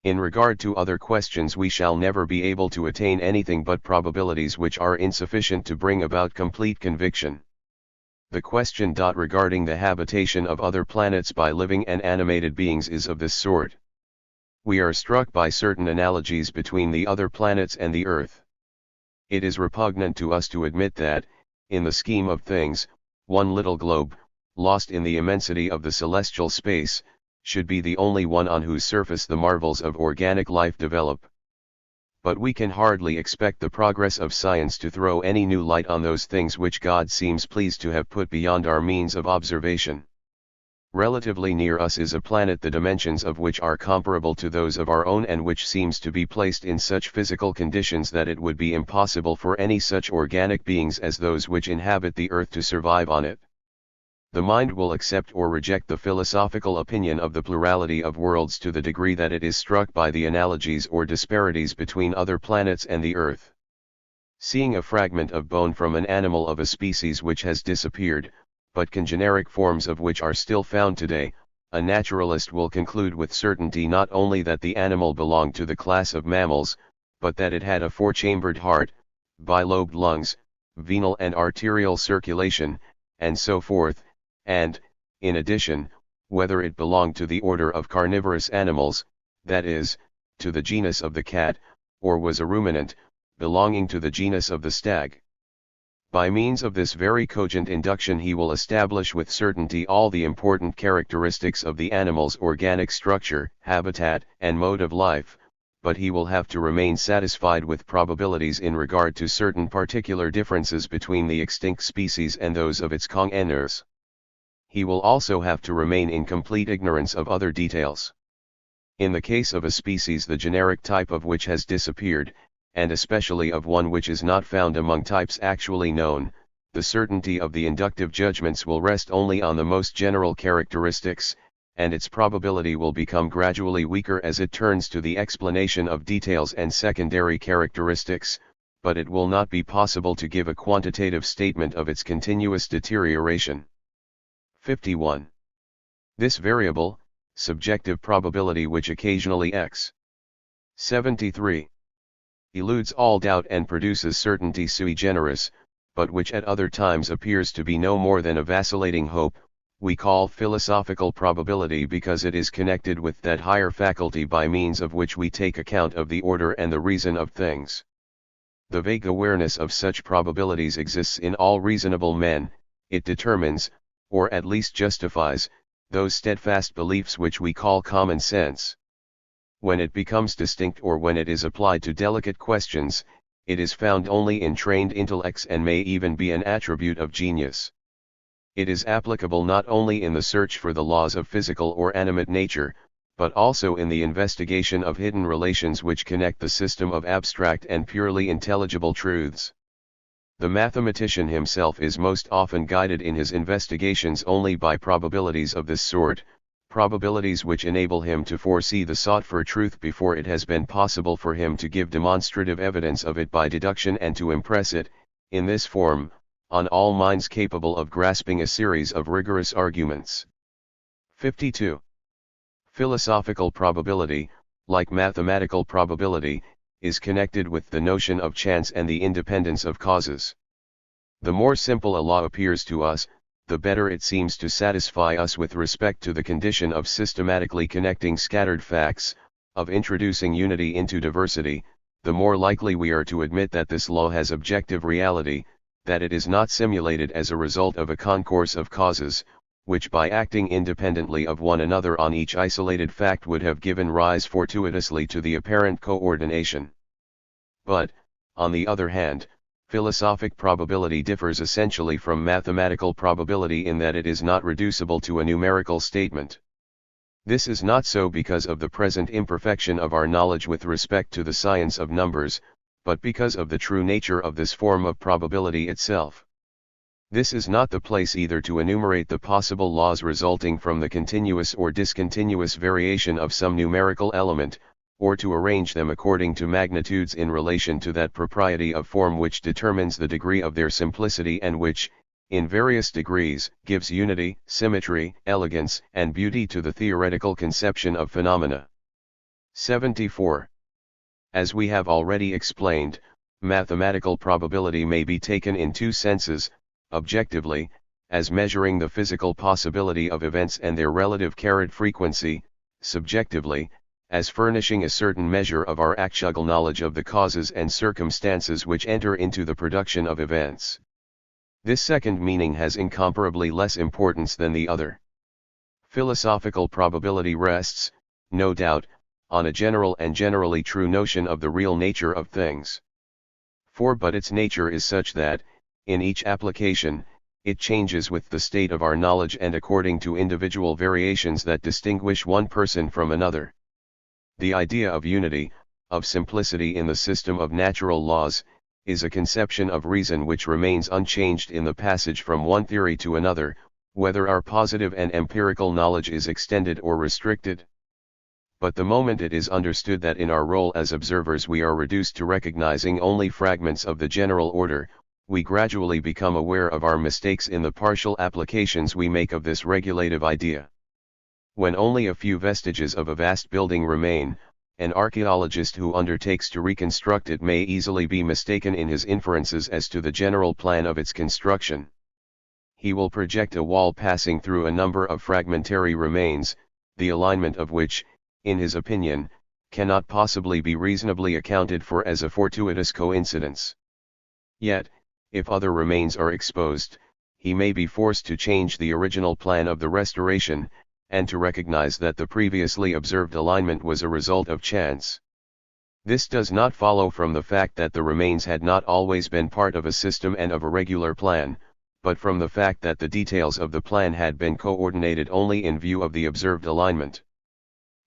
In regard to other questions we shall never be able to attain anything but probabilities which are insufficient to bring about complete conviction. The question regarding the habitation of other planets by living and animated beings is of this sort. We are struck by certain analogies between the other planets and the Earth. It is repugnant to us to admit that, in the scheme of things, one little globe, lost in the immensity of the celestial space, should be the only one on whose surface the marvels of organic life develop. But we can hardly expect the progress of science to throw any new light on those things which God seems pleased to have put beyond our means of observation. Relatively near us is a planet the dimensions of which are comparable to those of our own and which seems to be placed in such physical conditions that it would be impossible for any such organic beings as those which inhabit the earth to survive on it. The mind will accept or reject the philosophical opinion of the plurality of worlds to the degree that it is struck by the analogies or disparities between other planets and the earth. Seeing a fragment of bone from an animal of a species which has disappeared, but congeneric forms of which are still found today, a naturalist will conclude with certainty not only that the animal belonged to the class of mammals, but that it had a four-chambered heart, bilobed lungs, venal and arterial circulation, and so forth, and, in addition, whether it belonged to the order of carnivorous animals, that is, to the genus of the cat, or was a ruminant, belonging to the genus of the stag. By means of this very cogent induction he will establish with certainty all the important characteristics of the animal's organic structure, habitat, and mode of life, but he will have to remain satisfied with probabilities in regard to certain particular differences between the extinct species and those of its congeners. He will also have to remain in complete ignorance of other details. In the case of a species the generic type of which has disappeared, and especially of one which is not found among types actually known, the certainty of the inductive judgments will rest only on the most general characteristics, and its probability will become gradually weaker as it turns to the explanation of details and secondary characteristics, but it will not be possible to give a quantitative statement of its continuous deterioration. 51. This variable, subjective probability which occasionally x. 73. Eludes all doubt and produces certainty sui generis, but which at other times appears to be no more than a vacillating hope, we call philosophical probability because it is connected with that higher faculty by means of which we take account of the order and the reason of things. The vague awareness of such probabilities exists in all reasonable men, it determines, or at least justifies, those steadfast beliefs which we call common sense. When it becomes distinct or when it is applied to delicate questions, it is found only in trained intellects and may even be an attribute of genius. It is applicable not only in the search for the laws of physical or animate nature, but also in the investigation of hidden relations which connect the system of abstract and purely intelligible truths. The mathematician himself is most often guided in his investigations only by probabilities of this sort, probabilities which enable him to foresee the sought-for truth before it has been possible for him to give demonstrative evidence of it by deduction and to impress it, in this form, on all minds capable of grasping a series of rigorous arguments. 52. Philosophical probability, like mathematical probability, is connected with the notion of chance and the independence of causes. The more simple a law appears to us, the better it seems to satisfy us with respect to the condition of systematically connecting scattered facts, of introducing unity into diversity, the more likely we are to admit that this law has objective reality, that it is not simulated as a result of a concourse of causes, which by acting independently of one another on each isolated fact would have given rise fortuitously to the apparent coordination. But, on the other hand, philosophic probability differs essentially from mathematical probability in that it is not reducible to a numerical statement. This is not so because of the present imperfection of our knowledge with respect to the science of numbers, but because of the true nature of this form of probability itself. This is not the place either to enumerate the possible laws resulting from the continuous or discontinuous variation of some numerical element, or to arrange them according to magnitudes in relation to that propriety of form which determines the degree of their simplicity and which, in various degrees, gives unity, symmetry, elegance, and beauty to the theoretical conception of phenomena. 74. As we have already explained, mathematical probability may be taken in two senses, objectively, as measuring the physical possibility of events and their relative carried frequency, subjectively, as furnishing a certain measure of our actual knowledge of the causes and circumstances which enter into the production of events. This second meaning has incomparably less importance than the other. Philosophical probability rests, no doubt, on a general and generally true notion of the real nature of things. But its nature is such that, in each application, it changes with the state of our knowledge and according to individual variations that distinguish one person from another. The idea of unity, of simplicity in the system of natural laws, is a conception of reason which remains unchanged in the passage from one theory to another, whether our positive and empirical knowledge is extended or restricted. But the moment it is understood that in our role as observers we are reduced to recognizing only fragments of the general order, we gradually become aware of our mistakes in the partial applications we make of this regulative idea. When only a few vestiges of a vast building remain, an archaeologist who undertakes to reconstruct it may easily be mistaken in his inferences as to the general plan of its construction. He will project a wall passing through a number of fragmentary remains, the alignment of which, in his opinion, cannot possibly be reasonably accounted for as a fortuitous coincidence. Yet, if other remains are exposed, he may be forced to change the original plan of the restoration, and to recognize that the previously observed alignment was a result of chance. This does not follow from the fact that the remains had not always been part of a system and of a regular plan, but from the fact that the details of the plan had been coordinated only in view of the observed alignment.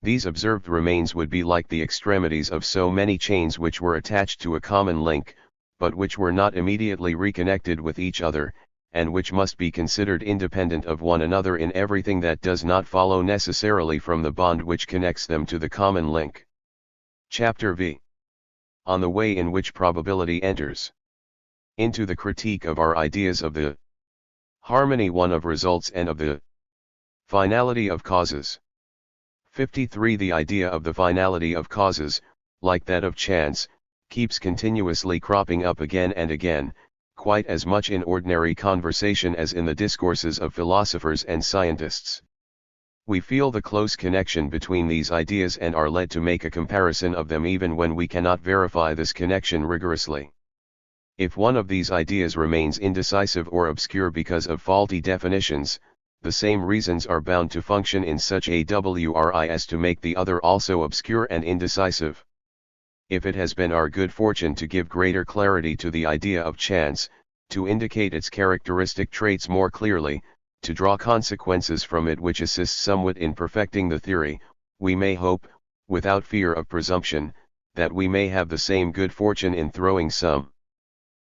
These observed remains would be like the extremities of so many chains which were attached to a common link, but which were not immediately reconnected with each other, and which must be considered independent of one another in everything that does not follow necessarily from the bond which connects them to the common link. Chapter V. On the way in which probability enters into the critique of our ideas of the harmony one of results and of the finality of causes. 53. The idea of the finality of causes, like that of chance, keeps continuously cropping up again and again, quite as much in ordinary conversation as in the discourses of philosophers and scientists. We feel the close connection between these ideas and are led to make a comparison of them even when we cannot verify this connection rigorously. If one of these ideas remains indecisive or obscure because of faulty definitions, the same reasons are bound to function in such a way as to make the other also obscure and indecisive. If it has been our good fortune to give greater clarity to the idea of chance, to indicate its characteristic traits more clearly, to draw consequences from it which assist somewhat in perfecting the theory, we may hope, without fear of presumption, that we may have the same good fortune in throwing some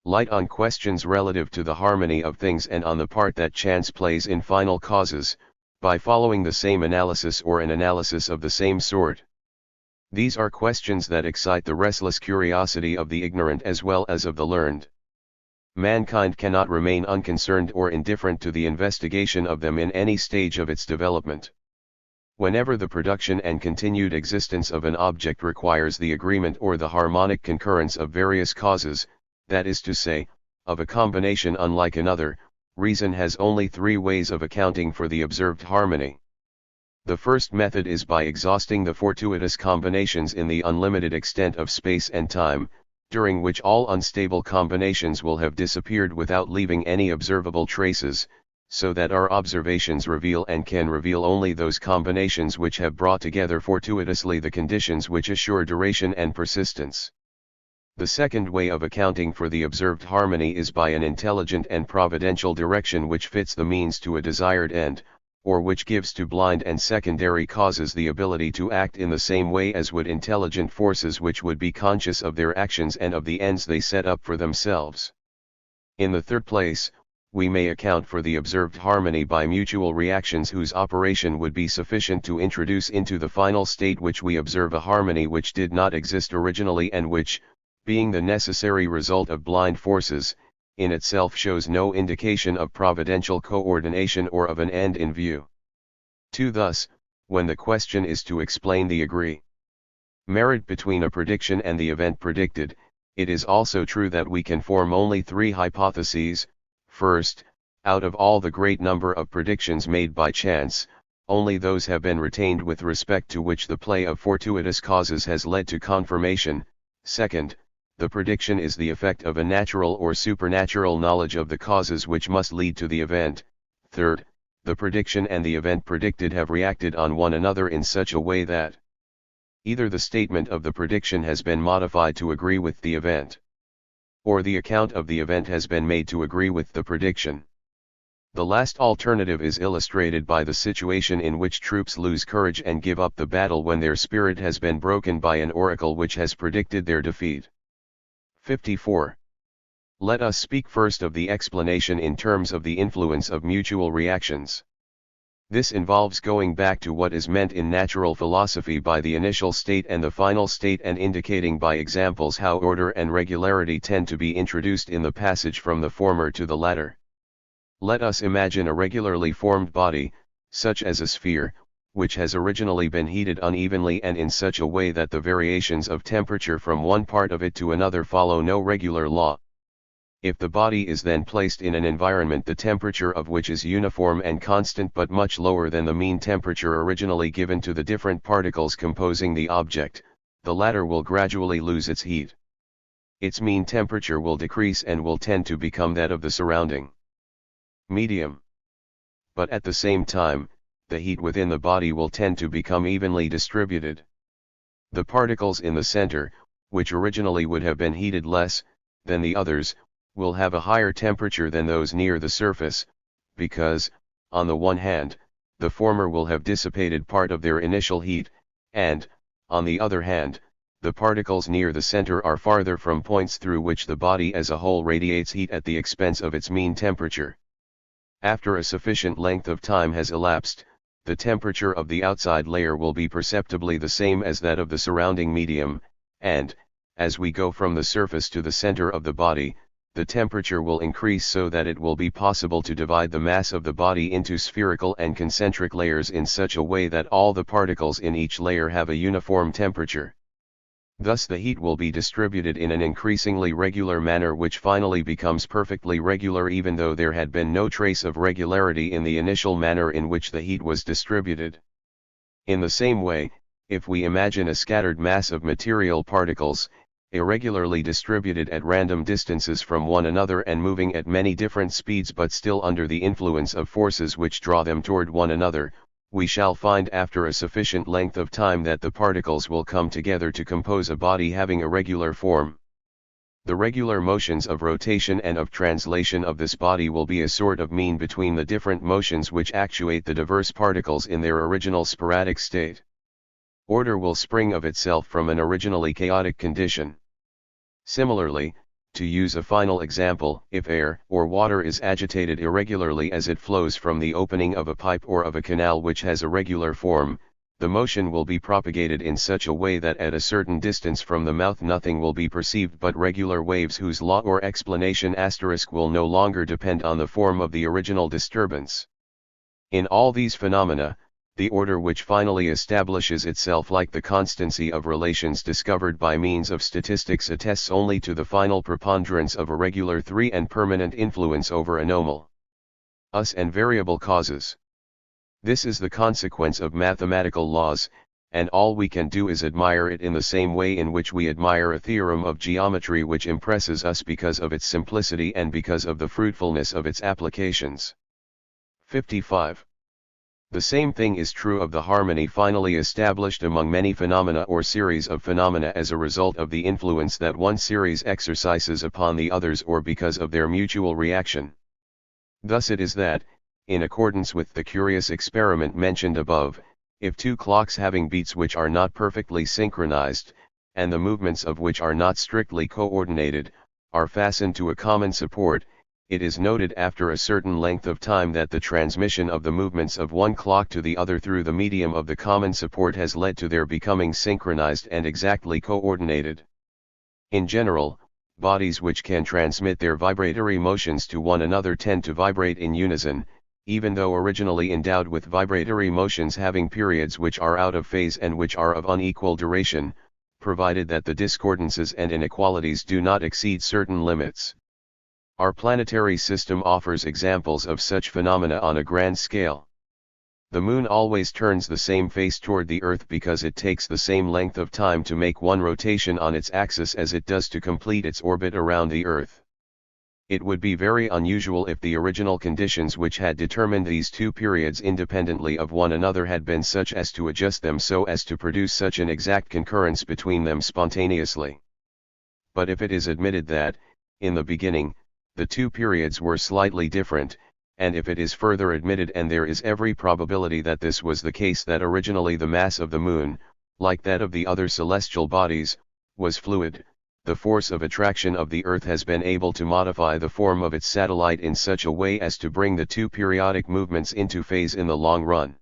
light on questions relative to the harmony of things and on the part that chance plays in final causes, by following the same analysis or an analysis of the same sort. These are questions that excite the restless curiosity of the ignorant as well as of the learned. Mankind cannot remain unconcerned or indifferent to the investigation of them in any stage of its development. Whenever the production and continued existence of an object requires the agreement or the harmonic concurrence of various causes, that is to say, of a combination unlike another, reason has only three ways of accounting for the observed harmony. The first method is by exhausting the fortuitous combinations in the unlimited extent of space and time, during which all unstable combinations will have disappeared without leaving any observable traces, so that our observations reveal and can reveal only those combinations which have brought together fortuitously the conditions which assure duration and persistence. The second way of accounting for the observed harmony is by an intelligent and providential direction which fits the means to a desired end, or which gives to blind and secondary causes the ability to act in the same way as would intelligent forces which would be conscious of their actions and of the ends they set up for themselves. In the third place, we may account for the observed harmony by mutual reactions whose operation would be sufficient to introduce into the final state which we observe a harmony which did not exist originally and which, being the necessary result of blind forces, in itself shows no indication of providential coordination or of an end in view. 2. Thus, when the question is to explain the merit between a prediction and the event predicted, it is also true that we can form only three hypotheses. First, out of all the great number of predictions made by chance, only those have been retained with respect to which the play of fortuitous causes has led to confirmation. Second, the prediction is the effect of a natural or supernatural knowledge of the causes which must lead to the event. Third, the prediction and the event predicted have reacted on one another in such a way that either the statement of the prediction has been modified to agree with the event, or the account of the event has been made to agree with the prediction. The last alternative is illustrated by the situation in which troops lose courage and give up the battle when their spirit has been broken by an oracle which has predicted their defeat. 54. Let us speak first of the explanation in terms of the influence of mutual reactions. This involves going back to what is meant in natural philosophy by the initial state and the final state, and indicating by examples how order and regularity tend to be introduced in the passage from the former to the latter. Let us imagine a regularly formed body, such as a sphere, which has originally been heated unevenly and in such a way that the variations of temperature from one part of it to another follow no regular law. If the body is then placed in an environment the temperature of which is uniform and constant but much lower than the mean temperature originally given to the different particles composing the object, the latter will gradually lose its heat. Its mean temperature will decrease and will tend to become that of the surrounding medium. But at the same time, the heat within the body will tend to become evenly distributed. The particles in the center, which originally would have been heated less than the others, will have a higher temperature than those near the surface, because, on the one hand, the former will have dissipated part of their initial heat, and, on the other hand, the particles near the center are farther from points through which the body as a whole radiates heat at the expense of its mean temperature. After a sufficient length of time has elapsed, the temperature of the outside layer will be perceptibly the same as that of the surrounding medium, and, as we go from the surface to the center of the body, the temperature will increase so that it will be possible to divide the mass of the body into spherical and concentric layers in such a way that all the particles in each layer have a uniform temperature. Thus the heat will be distributed in an increasingly regular manner, which finally becomes perfectly regular even though there had been no trace of regularity in the initial manner in which the heat was distributed. In the same way, if we imagine a scattered mass of material particles, irregularly distributed at random distances from one another and moving at many different speeds but still under the influence of forces which draw them toward one another, we shall find after a sufficient length of time that the particles will come together to compose a body having a regular form. The regular motions of rotation and of translation of this body will be a sort of mean between the different motions which actuate the diverse particles in their original sporadic state. Order will spring of itself from an originally chaotic condition. Similarly, to use a final example, if air or water is agitated irregularly as it flows from the opening of a pipe or of a canal which has a regular form, the motion will be propagated in such a way that at a certain distance from the mouth nothing will be perceived but regular waves whose law or explanation * will no longer depend on the form of the original disturbance. In all these phenomena, the order which finally establishes itself like the constancy of relations discovered by means of statistics attests only to the final preponderance of a regular and permanent influence over anomal and variable causes. This is the consequence of mathematical laws, and all we can do is admire it in the same way in which we admire a theorem of geometry which impresses us because of its simplicity and because of the fruitfulness of its applications. 55. The same thing is true of the harmony finally established among many phenomena or series of phenomena as a result of the influence that one series exercises upon the others or because of their mutual reaction. Thus it is that, in accordance with the curious experiment mentioned above, if two clocks having beats which are not perfectly synchronized, and the movements of which are not strictly coordinated, are fastened to a common support, it is noted after a certain length of time that the transmission of the movements of one clock to the other through the medium of the common support has led to their becoming synchronized and exactly coordinated. In general, bodies which can transmit their vibratory motions to one another tend to vibrate in unison, even though originally endowed with vibratory motions having periods which are out of phase and which are of unequal duration, provided that the discordances and inequalities do not exceed certain limits. Our planetary system offers examples of such phenomena on a grand scale. The moon always turns the same face toward the earth because it takes the same length of time to make one rotation on its axis as it does to complete its orbit around the earth. It would be very unusual if the original conditions which had determined these two periods independently of one another had been such as to adjust them so as to produce such an exact concurrence between them spontaneously. But if it is admitted that, in the beginning, the two periods were slightly different, and if it is further admitted, and there is every probability that this was the case, that originally the mass of the moon, like that of the other celestial bodies, was fluid, the force of attraction of the Earth has been able to modify the form of its satellite in such a way as to bring the two periodic movements into phase in the long run,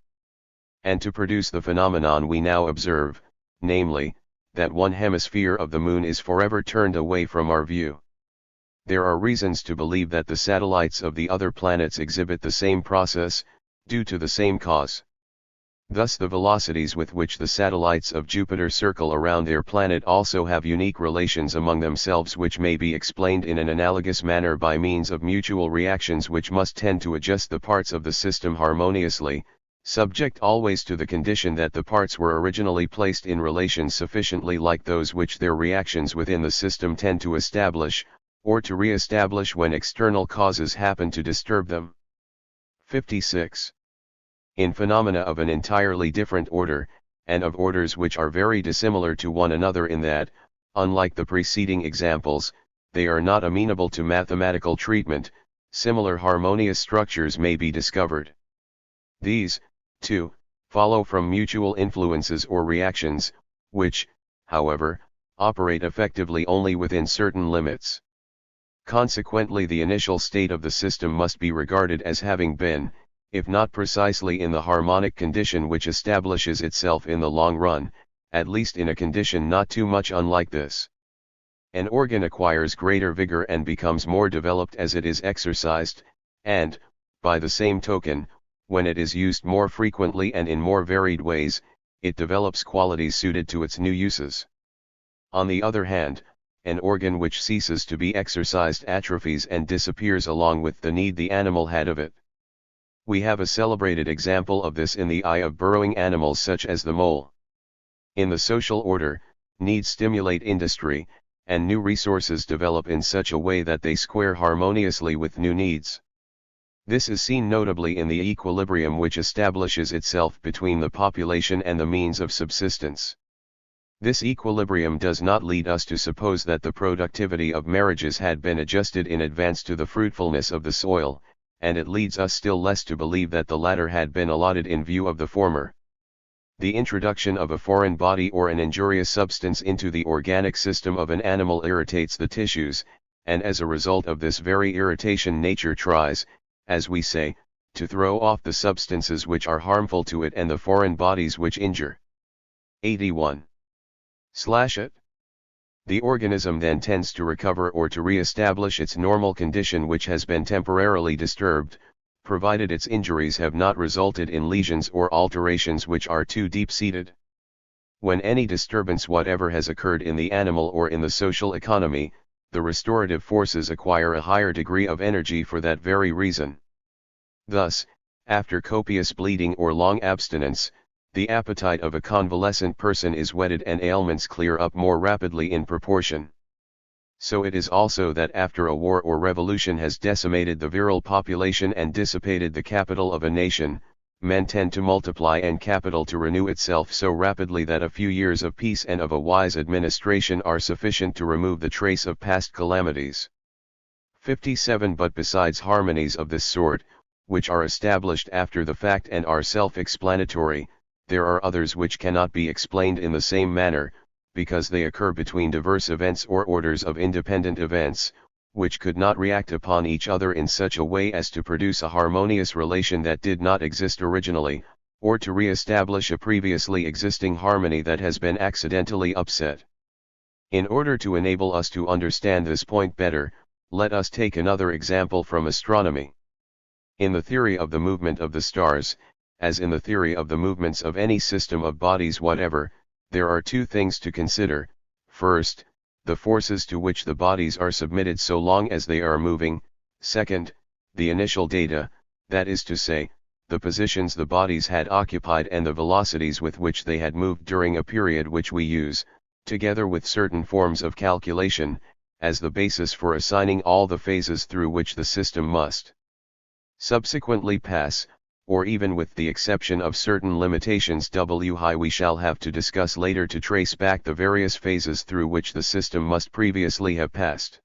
and to produce the phenomenon we now observe, namely, that one hemisphere of the moon is forever turned away from our view. There are reasons to believe that the satellites of the other planets exhibit the same process, due to the same cause. Thus the velocities with which the satellites of Jupiter circle around their planet also have unique relations among themselves, which may be explained in an analogous manner by means of mutual reactions which must tend to adjust the parts of the system harmoniously, subject always to the condition that the parts were originally placed in relations sufficiently like those which their reactions within the system tend to establish, or to re-establish when external causes happen to disturb them. 56. In phenomena of an entirely different order, and of orders which are very dissimilar to one another in that, unlike the preceding examples, they are not amenable to mathematical treatment, similar harmonious structures may be discovered. These, too, follow from mutual influences or reactions, which, however, operate effectively only within certain limits. Consequently, the initial state of the system must be regarded as having been, if not precisely in the harmonic condition which establishes itself in the long run, at least in a condition not too much unlike this. An organ acquires greater vigor and becomes more developed as it is exercised, and, by the same token, when it is used more frequently and in more varied ways, it develops qualities suited to its new uses. On the other hand, an organ which ceases to be exercised atrophies and disappears along with the need the animal had of it. We have a celebrated example of this in the eye of burrowing animals such as the mole. In the social order, needs stimulate industry, and new resources develop in such a way that they square harmoniously with new needs. This is seen notably in the equilibrium which establishes itself between the population and the means of subsistence. This equilibrium does not lead us to suppose that the productivity of marriages had been adjusted in advance to the fruitfulness of the soil, and it leads us still less to believe that the latter had been allotted in view of the former. The introduction of a foreign body or an injurious substance into the organic system of an animal irritates the tissues, and as a result of this very irritation nature tries, as we say, to throw off the substances which are harmful to it and the foreign bodies which injure. 81. It. The organism then tends to recover or to re-establish its normal condition which has been temporarily disturbed, provided its injuries have not resulted in lesions or alterations which are too deep-seated. When any disturbance whatever has occurred in the animal or in the social economy, the restorative forces acquire a higher degree of energy for that very reason. Thus, after copious bleeding or long abstinence, the appetite of a convalescent person is whetted and ailments clear up more rapidly in proportion. So it is also that after a war or revolution has decimated the virile population and dissipated the capital of a nation, men tend to multiply and capital to renew itself so rapidly that a few years of peace and of a wise administration are sufficient to remove the trace of past calamities. 57. But besides harmonies of this sort, which are established after the fact and are self-explanatory, there are others which cannot be explained in the same manner, because they occur between diverse events or orders of independent events, which could not react upon each other in such a way as to produce a harmonious relation that did not exist originally, or to re-establish a previously existing harmony that has been accidentally upset. In order to enable us to understand this point better, let us take another example from astronomy. In the theory of the movement of the stars, as in the theory of the movements of any system of bodies whatever, there are two things to consider. First, the forces to which the bodies are submitted so long as they are moving. Second, the initial data, that is to say, the positions the bodies had occupied and the velocities with which they had moved during a period which we use, together with certain forms of calculation, as the basis for assigning all the phases through which the system must subsequently pass, or even with the exception of certain limitations we shall have to discuss later to trace back the various phases through which the system must previously have passed.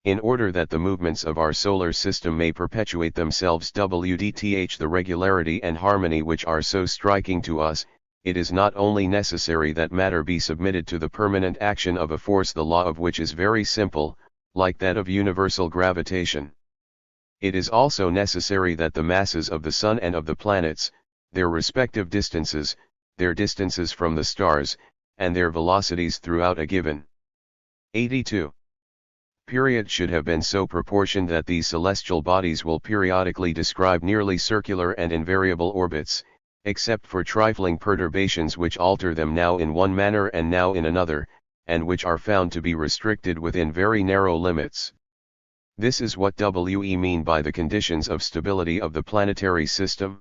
In order that the movements of our solar system may perpetuate themselves wdth the regularity and harmony which are so striking to us, it is not only necessary that matter be submitted to the permanent action of a force the law of which is very simple, like that of universal gravitation. It is also necessary that the masses of the Sun and of the planets, their respective distances, their distances from the stars, and their velocities throughout a given 82 period should have been so proportioned that these celestial bodies will periodically describe nearly circular and invariable orbits, except for trifling perturbations which alter them now in one manner and now in another, and which are found to be restricted within very narrow limits. This is what we mean by the conditions of stability of the planetary system.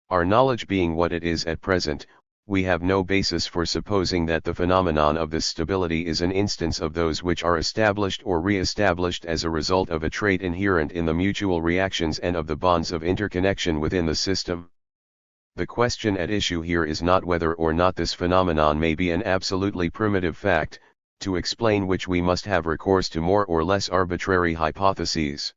Our knowledge being what it is at present, we have no basis for supposing that the phenomenon of this stability is an instance of those which are established or re-established as a result of a trait inherent in the mutual reactions and of the bonds of interconnection within the system. The question at issue here is not whether or not this phenomenon may be an absolutely primitive fact, to explain which we must have recourse to more or less arbitrary hypotheses.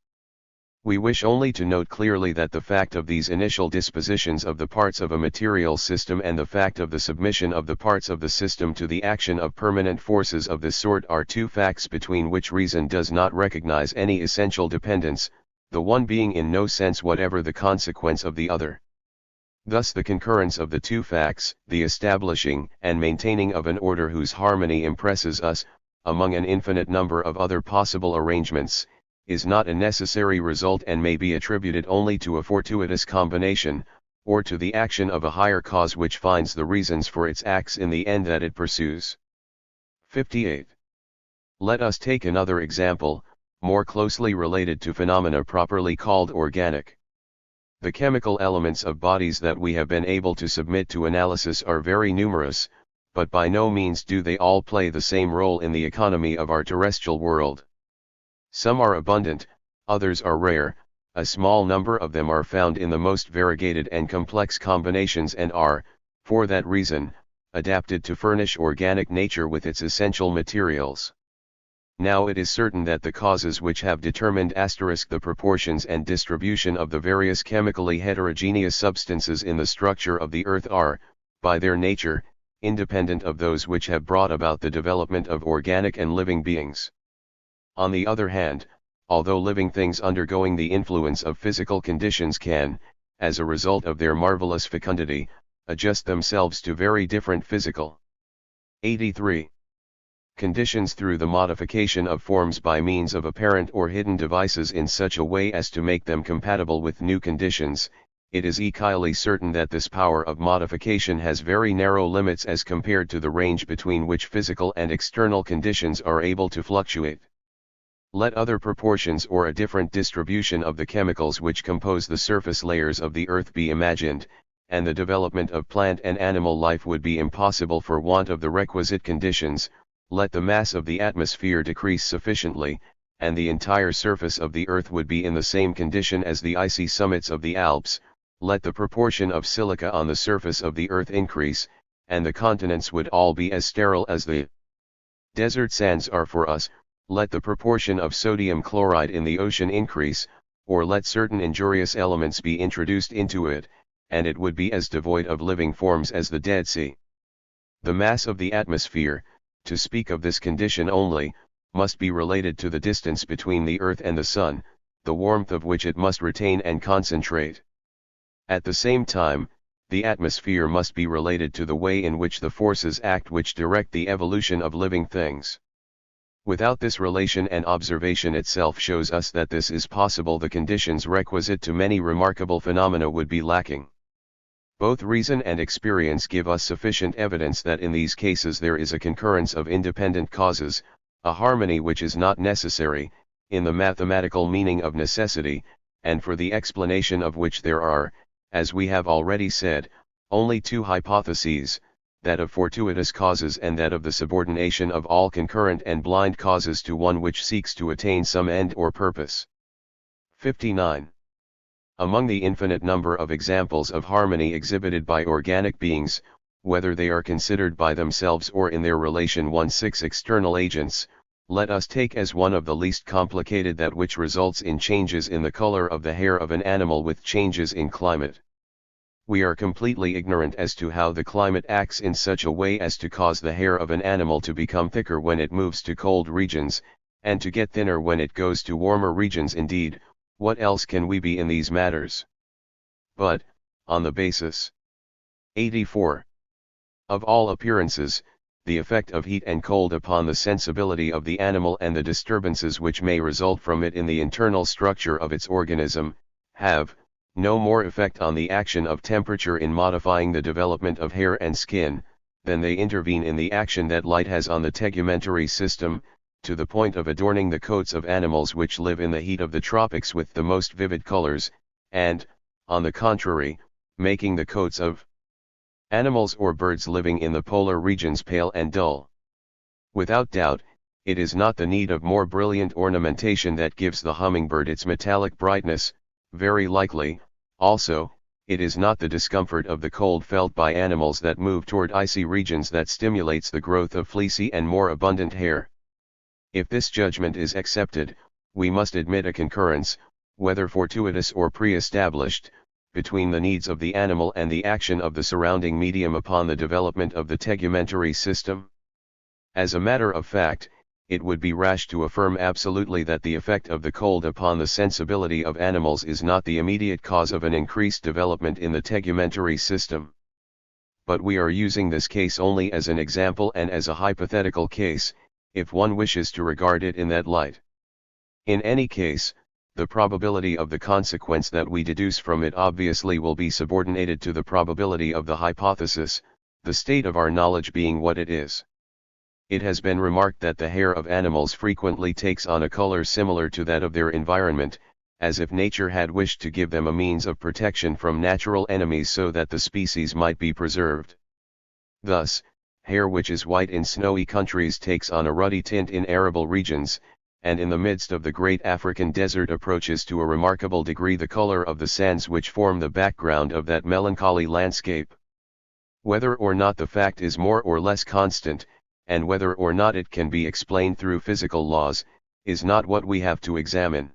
We wish only to note clearly that the fact of these initial dispositions of the parts of a material system and the fact of the submission of the parts of the system to the action of permanent forces of this sort are two facts between which reason does not recognize any essential dependence, the one being in no sense whatever the consequence of the other. Thus the concurrence of the two facts, the establishing and maintaining of an order whose harmony impresses us, among an infinite number of other possible arrangements, is not a necessary result and may be attributed only to a fortuitous combination, or to the action of a higher cause which finds the reasons for its acts in the end that it pursues. 58. Let us take another example, more closely related to phenomena properly called organic. The chemical elements of bodies that we have been able to submit to analysis are very numerous, but by no means do they all play the same role in the economy of our terrestrial world. Some are abundant, others are rare, a small number of them are found in the most variegated and complex combinations and are, for that reason, adapted to furnish organic nature with its essential materials. Now it is certain that the causes which have determined the proportions and distribution of the various chemically heterogeneous substances in the structure of the earth are, by their nature, independent of those which have brought about the development of organic and living beings. On the other hand, although living things undergoing the influence of physical conditions can, as a result of their marvelous fecundity, adjust themselves to very different physical 83 conditions through the modification of forms by means of apparent or hidden devices in such a way as to make them compatible with new conditions, it is equally certain that this power of modification has very narrow limits as compared to the range between which physical and external conditions are able to fluctuate. Let other proportions or a different distribution of the chemicals which compose the surface layers of the earth be imagined, and the development of plant and animal life would be impossible for want of the requisite conditions. Let the mass of the atmosphere decrease sufficiently, and the entire surface of the earth would be in the same condition as the icy summits of the Alps. Let the proportion of silica on the surface of the earth increase, and the continents would all be as sterile as the desert sands are for us. Let the proportion of sodium chloride in the ocean increase, or let certain injurious elements be introduced into it, and it would be as devoid of living forms as the Dead Sea. The mass of the atmosphere, to speak of this condition only, must be related to the distance between the earth and the sun, the warmth of which it must retain and concentrate. At the same time, the atmosphere must be related to the way in which the forces act which direct the evolution of living things. Without this relation, and observation itself shows us that this is possible, the conditions requisite to many remarkable phenomena would be lacking. Both reason and experience give us sufficient evidence that in these cases there is a concurrence of independent causes, a harmony which is not necessary, in the mathematical meaning of necessity, and for the explanation of which there are, as we have already said, only two hypotheses, that of fortuitous causes and that of the subordination of all concurrent and blind causes to one which seeks to attain some end or purpose. 59. Among the infinite number of examples of harmony exhibited by organic beings, whether they are considered by themselves or in their relation 1/6 external agents, Let us take as one of the least complicated that which results in changes in the color of the hair of an animal with changes in climate. We are completely ignorant as to how the climate acts in such a way as to cause the hair of an animal to become thicker when it moves to cold regions, and to get thinner when it goes to warmer regions. Indeed, what else can we be in these matters? But, on the basis 84 of all appearances, the effect of heat and cold upon the sensibility of the animal and the disturbances which may result from it in the internal structure of its organism, have no more effect on the action of temperature in modifying the development of hair and skin, than they intervene in the action that light has on the tegumentary system, to the point of adorning the coats of animals which live in the heat of the tropics with the most vivid colors, and, on the contrary, making the coats of animals or birds living in the polar regions pale and dull. Without doubt, it is not the need of more brilliant ornamentation that gives the hummingbird its metallic brightness. Very likely, also, it is not the discomfort of the cold felt by animals that move toward icy regions that stimulates the growth of fleecy and more abundant hair. If this judgment is accepted, we must admit a concurrence, whether fortuitous or pre-established, between the needs of the animal and the action of the surrounding medium upon the development of the tegumentary system. As a matter of fact, it would be rash to affirm absolutely that the effect of the cold upon the sensibility of animals is not the immediate cause of an increased development in the tegumentary system. But we are using this case only as an example and as a hypothetical case, if one wishes to regard it in that light. In any case, the probability of the consequence that we deduce from it obviously will be subordinated to the probability of the hypothesis, the state of our knowledge being what it is. It has been remarked that the hair of animals frequently takes on a color similar to that of their environment, as if nature had wished to give them a means of protection from natural enemies so that the species might be preserved. Thus, hair which is white in snowy countries takes on a ruddy tint in arable regions, and in the midst of the great African desert approaches to a remarkable degree the color of the sands which form the background of that melancholy landscape. Whether or not the fact is more or less constant, and whether or not it can be explained through physical laws, is not what we have to examine.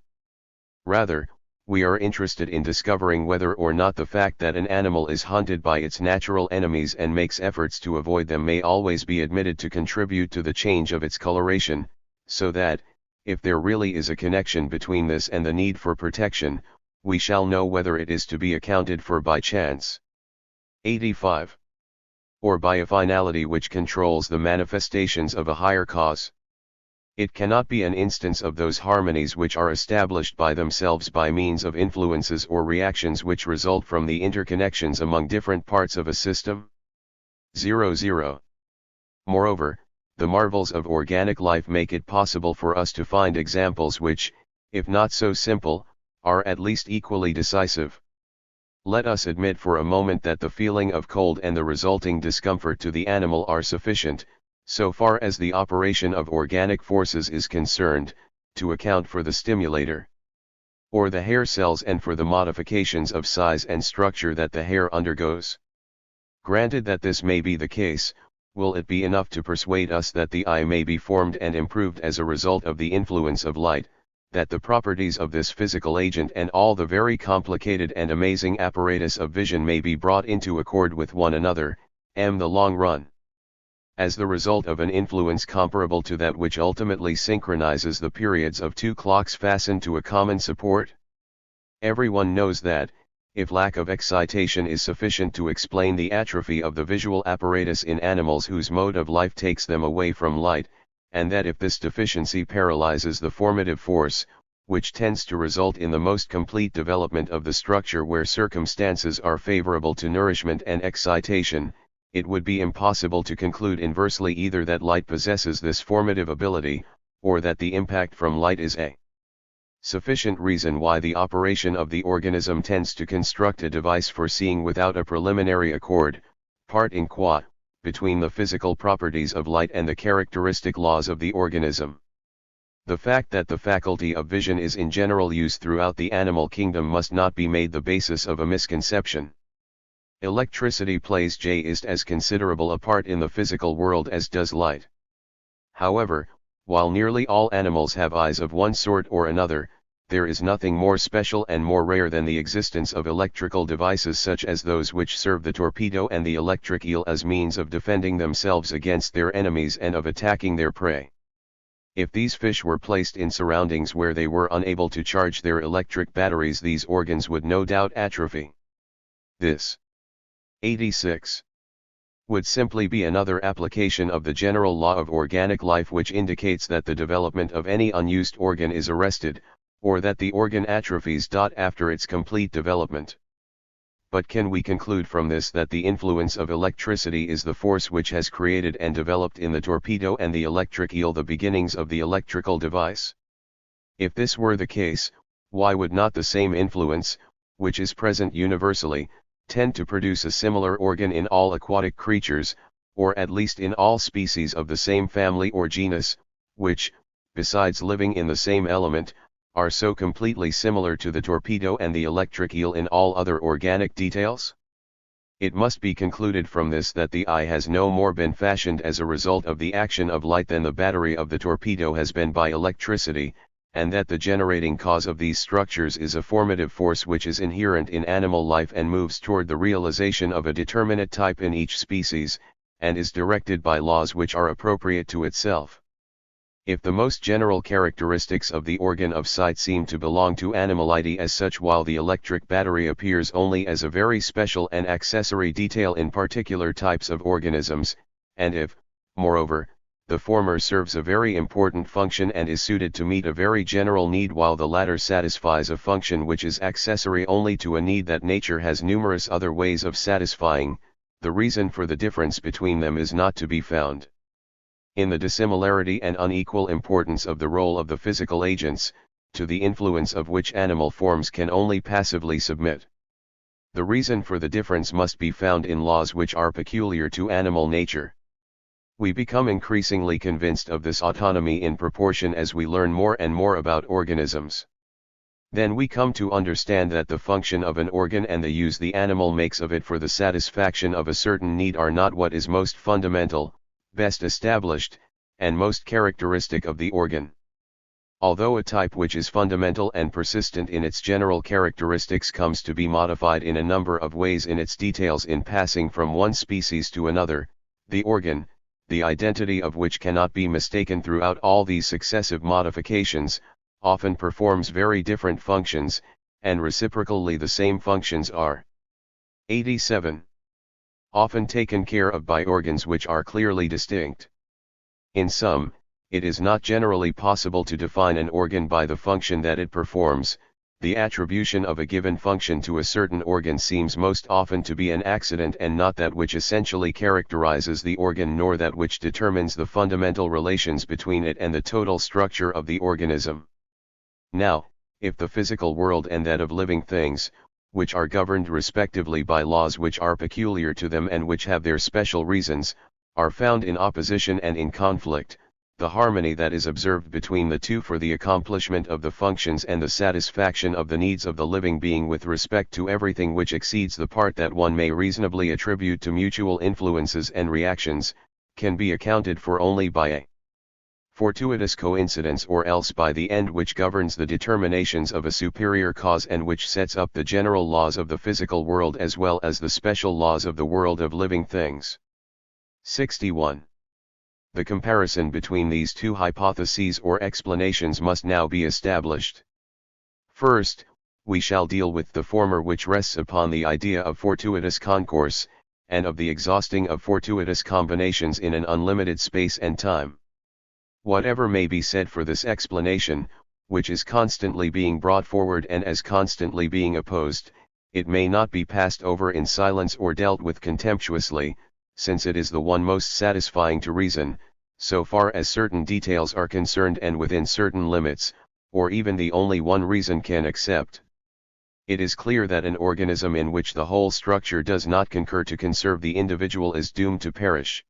Rather, we are interested in discovering whether or not the fact that an animal is hunted by its natural enemies and makes efforts to avoid them may always be admitted to contribute to the change of its coloration, so that, if there really is a connection between this and the need for protection, we shall know whether it is to be accounted for by chance. 85. Or by a finality which controls the manifestations of a higher cause. It cannot be an instance of those harmonies which are established by themselves by means of influences or reactions which result from the interconnections among different parts of a system. 00. Moreover, the marvels of organic life make it possible for us to find examples which, if not so simple, are at least equally decisive. Let us admit for a moment that the feeling of cold and the resulting discomfort to the animal are sufficient, so far as the operation of organic forces is concerned, to account for the stimulator, or the hair cells, and for the modifications of size and structure that the hair undergoes. Granted that this may be the case, will it be enough to persuade us that the eye may be formed and improved as a result of the influence of light, that the properties of this physical agent and all the very complicated and amazing apparatus of vision may be brought into accord with one another, the long run, as the result of an influence comparable to that which ultimately synchronizes the periods of two clocks fastened to a common support? Everyone knows that, if lack of excitation is sufficient to explain the atrophy of the visual apparatus in animals whose mode of life takes them away from light, and that if this deficiency paralyzes the formative force, which tends to result in the most complete development of the structure where circumstances are favorable to nourishment and excitation, it would be impossible to conclude inversely either that light possesses this formative ability, or that the impact from light is a sufficient reason why the operation of the organism tends to construct a device for seeing without a preliminary accord, part in qua, between the physical properties of light and the characteristic laws of the organism. The fact that the faculty of vision is in general use throughout the animal kingdom must not be made the basis of a misconception. Electricity plays just as considerable a part in the physical world as does light. However, while nearly all animals have eyes of one sort or another, there is nothing more special and more rare than the existence of electrical devices such as those which serve the torpedo and the electric eel as means of defending themselves against their enemies and of attacking their prey. If these fish were placed in surroundings where they were unable to charge their electric batteries, these organs would no doubt atrophy. This 86 would simply be another application of the general law of organic life, which indicates that the development of any unused organ is arrested, or that the organ atrophies after its complete development. But can we conclude from this that the influence of electricity is the force which has created and developed in the torpedo and the electric eel the beginnings of the electrical device? If this were the case, why would not the same influence, which is present universally, tend to produce a similar organ in all aquatic creatures, or at least in all species of the same family or genus, which, besides living in the same element, are so completely similar to the torpedo and the electric eel in all other organic details? It must be concluded from this that the eye has no more been fashioned as a result of the action of light than the battery of the torpedo has been by electricity, and that the generating cause of these structures is a formative force which is inherent in animal life and moves toward the realization of a determinate type in each species, and is directed by laws which are appropriate to itself. If the most general characteristics of the organ of sight seem to belong to animality as such, while the electric battery appears only as a very special and accessory detail in particular types of organisms, and if, moreover, the former serves a very important function and is suited to meet a very general need, while the latter satisfies a function which is accessory only to a need that nature has numerous other ways of satisfying, the reason for the difference between them is not to be found in the dissimilarity and unequal importance of the role of the physical agents, to the influence of which animal forms can only passively submit. The reason for the difference must be found in laws which are peculiar to animal nature. We become increasingly convinced of this autonomy in proportion as we learn more and more about organisms. Then we come to understand that the function of an organ and the use the animal makes of it for the satisfaction of a certain need are not what is most fundamental, best established, and most characteristic of the organ. Although a type which is fundamental and persistent in its general characteristics comes to be modified in a number of ways in its details in passing from one species to another, the organ, the identity of which cannot be mistaken throughout all these successive modifications, often performs very different functions, and reciprocally the same functions are 87. Often taken care of by organs which are clearly distinct. In sum, it is not generally possible to define an organ by the function that it performs. The attribution of a given function to a certain organ seems most often to be an accident and not that which essentially characterizes the organ, nor that which determines the fundamental relations between it and the total structure of the organism. Now, if the physical world and that of living things, which are governed respectively by laws which are peculiar to them and which have their special reasons, are found in opposition and in conflict, the harmony that is observed between the two for the accomplishment of the functions and the satisfaction of the needs of the living being with respect to everything which exceeds the part that one may reasonably attribute to mutual influences and reactions, can be accounted for only by a fortuitous coincidence, or else by the end which governs the determinations of a superior cause and which sets up the general laws of the physical world as well as the special laws of the world of living things. 61. The comparison between these two hypotheses or explanations must now be established. First, we shall deal with the former, which rests upon the idea of fortuitous concourse, and of the exhausting of fortuitous combinations in an unlimited space and time. Whatever may be said for this explanation, which is constantly being brought forward and as constantly being opposed, it may not be passed over in silence or dealt with contemptuously, since it is the one most satisfying to reason, so far as certain details are concerned and within certain limits, or even the only one reason can accept. It is clear that an organism in which the whole structure does not concur to conserve the individual is doomed to perish.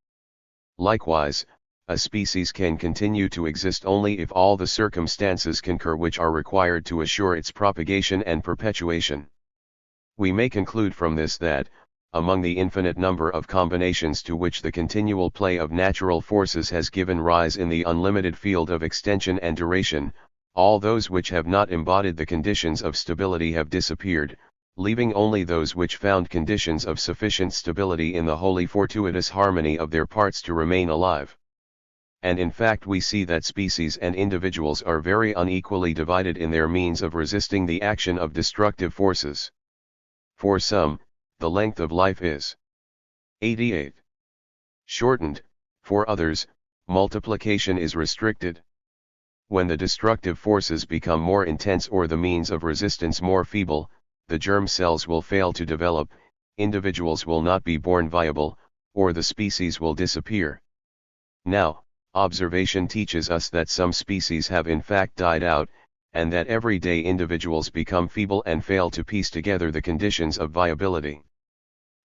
Likewise, a species can continue to exist only if all the circumstances concur which are required to assure its propagation and perpetuation. We may conclude from this that, among the infinite number of combinations to which the continual play of natural forces has given rise in the unlimited field of extension and duration, all those which have not embodied the conditions of stability have disappeared, leaving only those which found conditions of sufficient stability in the wholly fortuitous harmony of their parts to remain alive. And in fact we see that species and individuals are very unequally divided in their means of resisting the action of destructive forces. For some, the length of life is 88. Shortened; for others, multiplication is restricted. When the destructive forces become more intense or the means of resistance more feeble, the germ cells will fail to develop, individuals will not be born viable, or the species will disappear. Now, observation teaches us that some species have in fact died out, and that everyday individuals become feeble and fail to piece together the conditions of viability.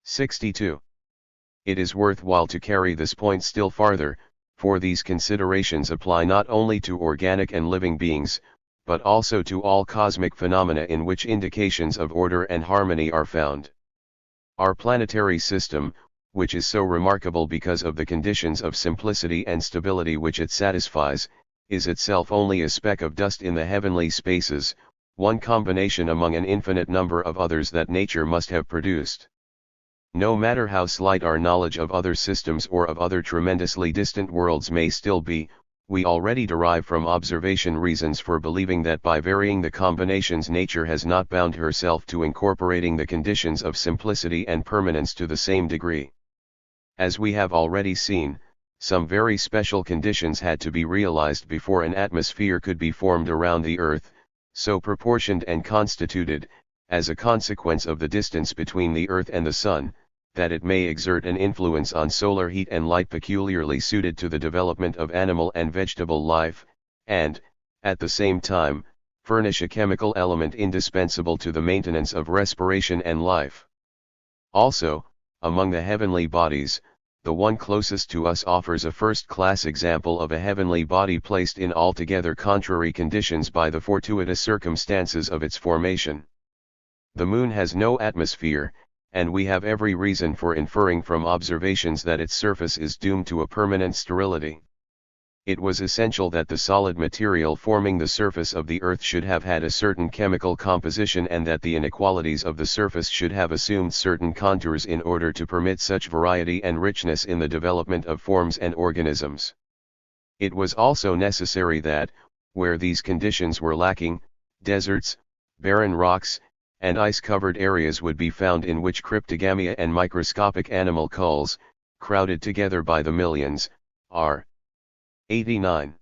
62. It is worthwhile to carry this point still farther, for these considerations apply not only to organic and living beings, but also to all cosmic phenomena in which indications of order and harmony are found. Our planetary system, which is so remarkable because of the conditions of simplicity and stability which it satisfies, is itself only a speck of dust in the heavenly spaces, one combination among an infinite number of others that nature must have produced. No matter how slight our knowledge of other systems or of other tremendously distant worlds may still be, we already derive from observation reasons for believing that by varying the combinations nature has not bound herself to incorporating the conditions of simplicity and permanence to the same degree. As we have already seen, some very special conditions had to be realized before an atmosphere could be formed around the Earth, so proportioned and constituted, as a consequence of the distance between the Earth and the Sun, that it may exert an influence on solar heat and light peculiarly suited to the development of animal and vegetable life, and, at the same time, furnish a chemical element indispensable to the maintenance of respiration and life. Also, among the heavenly bodies, the one closest to us offers a first-class example of a heavenly body placed in altogether contrary conditions by the fortuitous circumstances of its formation. The Moon has no atmosphere, and we have every reason for inferring from observations that its surface is doomed to a permanent sterility. It was essential that the solid material forming the surface of the Earth should have had a certain chemical composition and that the inequalities of the surface should have assumed certain contours in order to permit such variety and richness in the development of forms and organisms. It was also necessary that, where these conditions were lacking, deserts, barren rocks, and ice-covered areas would be found in which cryptogamia and microscopic animal culls, crowded together by the millions, are 89.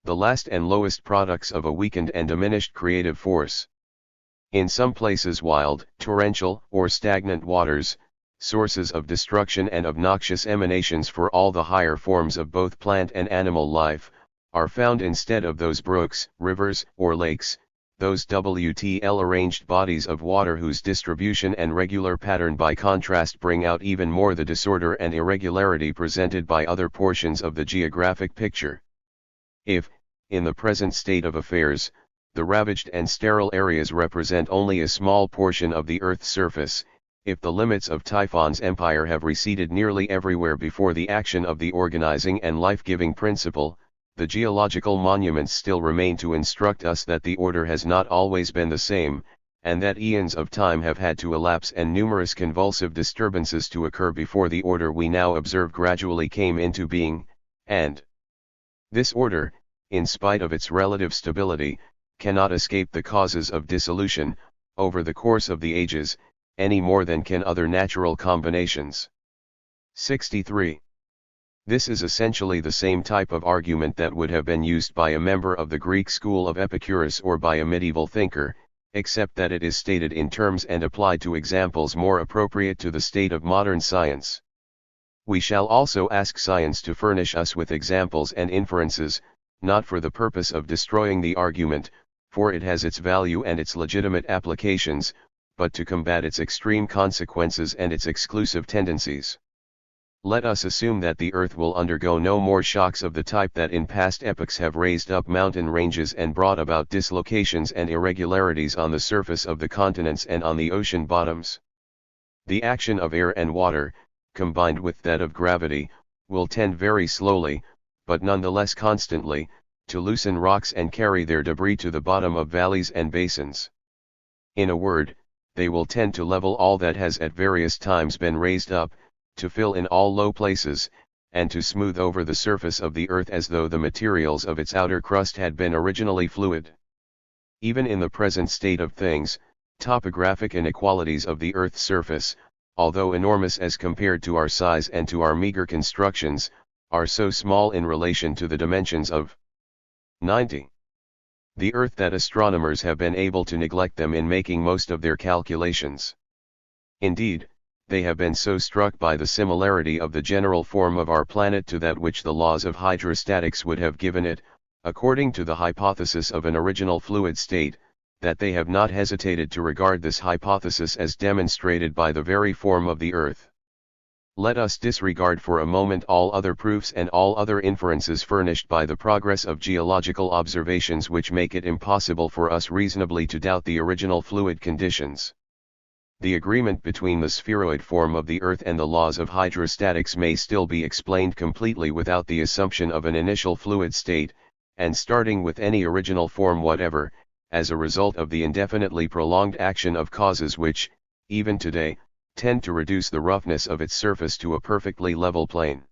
The last and lowest products of a weakened and diminished creative force. In some places wild, torrential, or stagnant waters, sources of destruction and of noxious emanations for all the higher forms of both plant and animal life, are found instead of those brooks, rivers, or lakes, those WTL arranged bodies of water whose distribution and regular pattern by contrast bring out even more the disorder and irregularity presented by other portions of the geographic picture. If, in the present state of affairs, the ravaged and sterile areas represent only a small portion of the Earth's surface, if the limits of Typhon's empire have receded nearly everywhere before the action of the organizing and life-giving principle, the geological monuments still remain to instruct us that the order has not always been the same, and that eons of time have had to elapse and numerous convulsive disturbances to occur before the order we now observe gradually came into being, and this order, in spite of its relative stability, cannot escape the causes of dissolution, over the course of the ages, any more than can other natural combinations. 63. This is essentially the same type of argument that would have been used by a member of the Greek school of Epicurus or by a medieval thinker, except that it is stated in terms and applied to examples more appropriate to the state of modern science. We shall also ask science to furnish us with examples and inferences, not for the purpose of destroying the argument, for it has its value and its legitimate applications, but to combat its extreme consequences and its exclusive tendencies. Let us assume that the Earth will undergo no more shocks of the type that in past epochs have raised up mountain ranges and brought about dislocations and irregularities on the surface of the continents and on the ocean bottoms. The action of air and water, combined with that of gravity, will tend very slowly, but nonetheless constantly, to loosen rocks and carry their debris to the bottom of valleys and basins. In a word, they will tend to level all that has at various times been raised up, to fill in all low places, and to smooth over the surface of the earth as though the materials of its outer crust had been originally fluid. Even in the present state of things, topographic inequalities of the earth's surface, although enormous as compared to our size and to our meager constructions, are so small in relation to the dimensions of 90. The earth that astronomers have been able to neglect them in making most of their calculations. Indeed, they have been so struck by the similarity of the general form of our planet to that which the laws of hydrostatics would have given it, according to the hypothesis of an original fluid state, that they have not hesitated to regard this hypothesis as demonstrated by the very form of the earth. Let us disregard for a moment all other proofs and all other inferences furnished by the progress of geological observations which make it impossible for us reasonably to doubt the original fluid conditions. The agreement between the spheroid form of the earth and the laws of hydrostatics may still be explained completely without the assumption of an initial fluid state, and starting with any original form whatever, as a result of the indefinitely prolonged action of causes which, even today, tend to reduce the roughness of its surface to a perfectly level plane.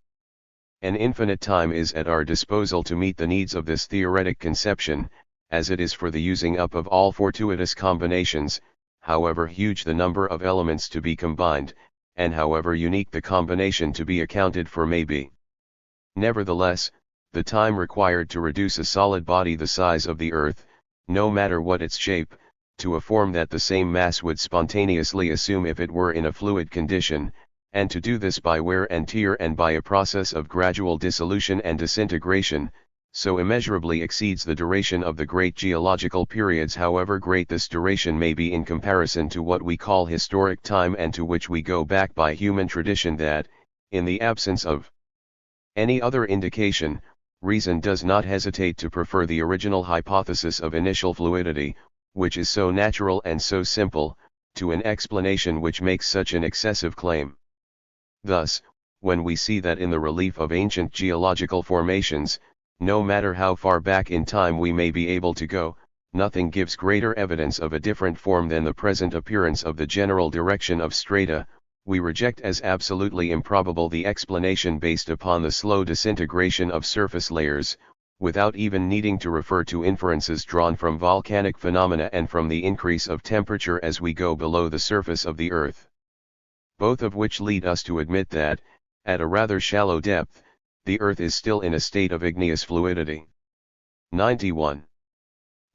An infinite time is at our disposal to meet the needs of this theoretic conception, as it is for the using up of all fortuitous combinations, however huge the number of elements to be combined, and however unique the combination to be accounted for may be. Nevertheless, the time required to reduce a solid body the size of the earth, no matter what its shape, to a form that the same mass would spontaneously assume if it were in a fluid condition, and to do this by wear and tear and by a process of gradual dissolution and disintegration, so immeasurably exceeds the duration of the great geological periods, however great this duration may be in comparison to what we call historic time and to which we go back by human tradition, that, in the absence of any other indication, reason does not hesitate to prefer the original hypothesis of initial fluidity, which is so natural and so simple, to an explanation which makes such an excessive claim. Thus, when we see that in the relief of ancient geological formations, no matter how far back in time we may be able to go, nothing gives greater evidence of a different form than the present appearance of the general direction of strata, we reject as absolutely improbable the explanation based upon the slow disintegration of surface layers, without even needing to refer to inferences drawn from volcanic phenomena and from the increase of temperature as we go below the surface of the earth. Both of which lead us to admit that, at a rather shallow depth, the earth is still in a state of igneous fluidity. 91.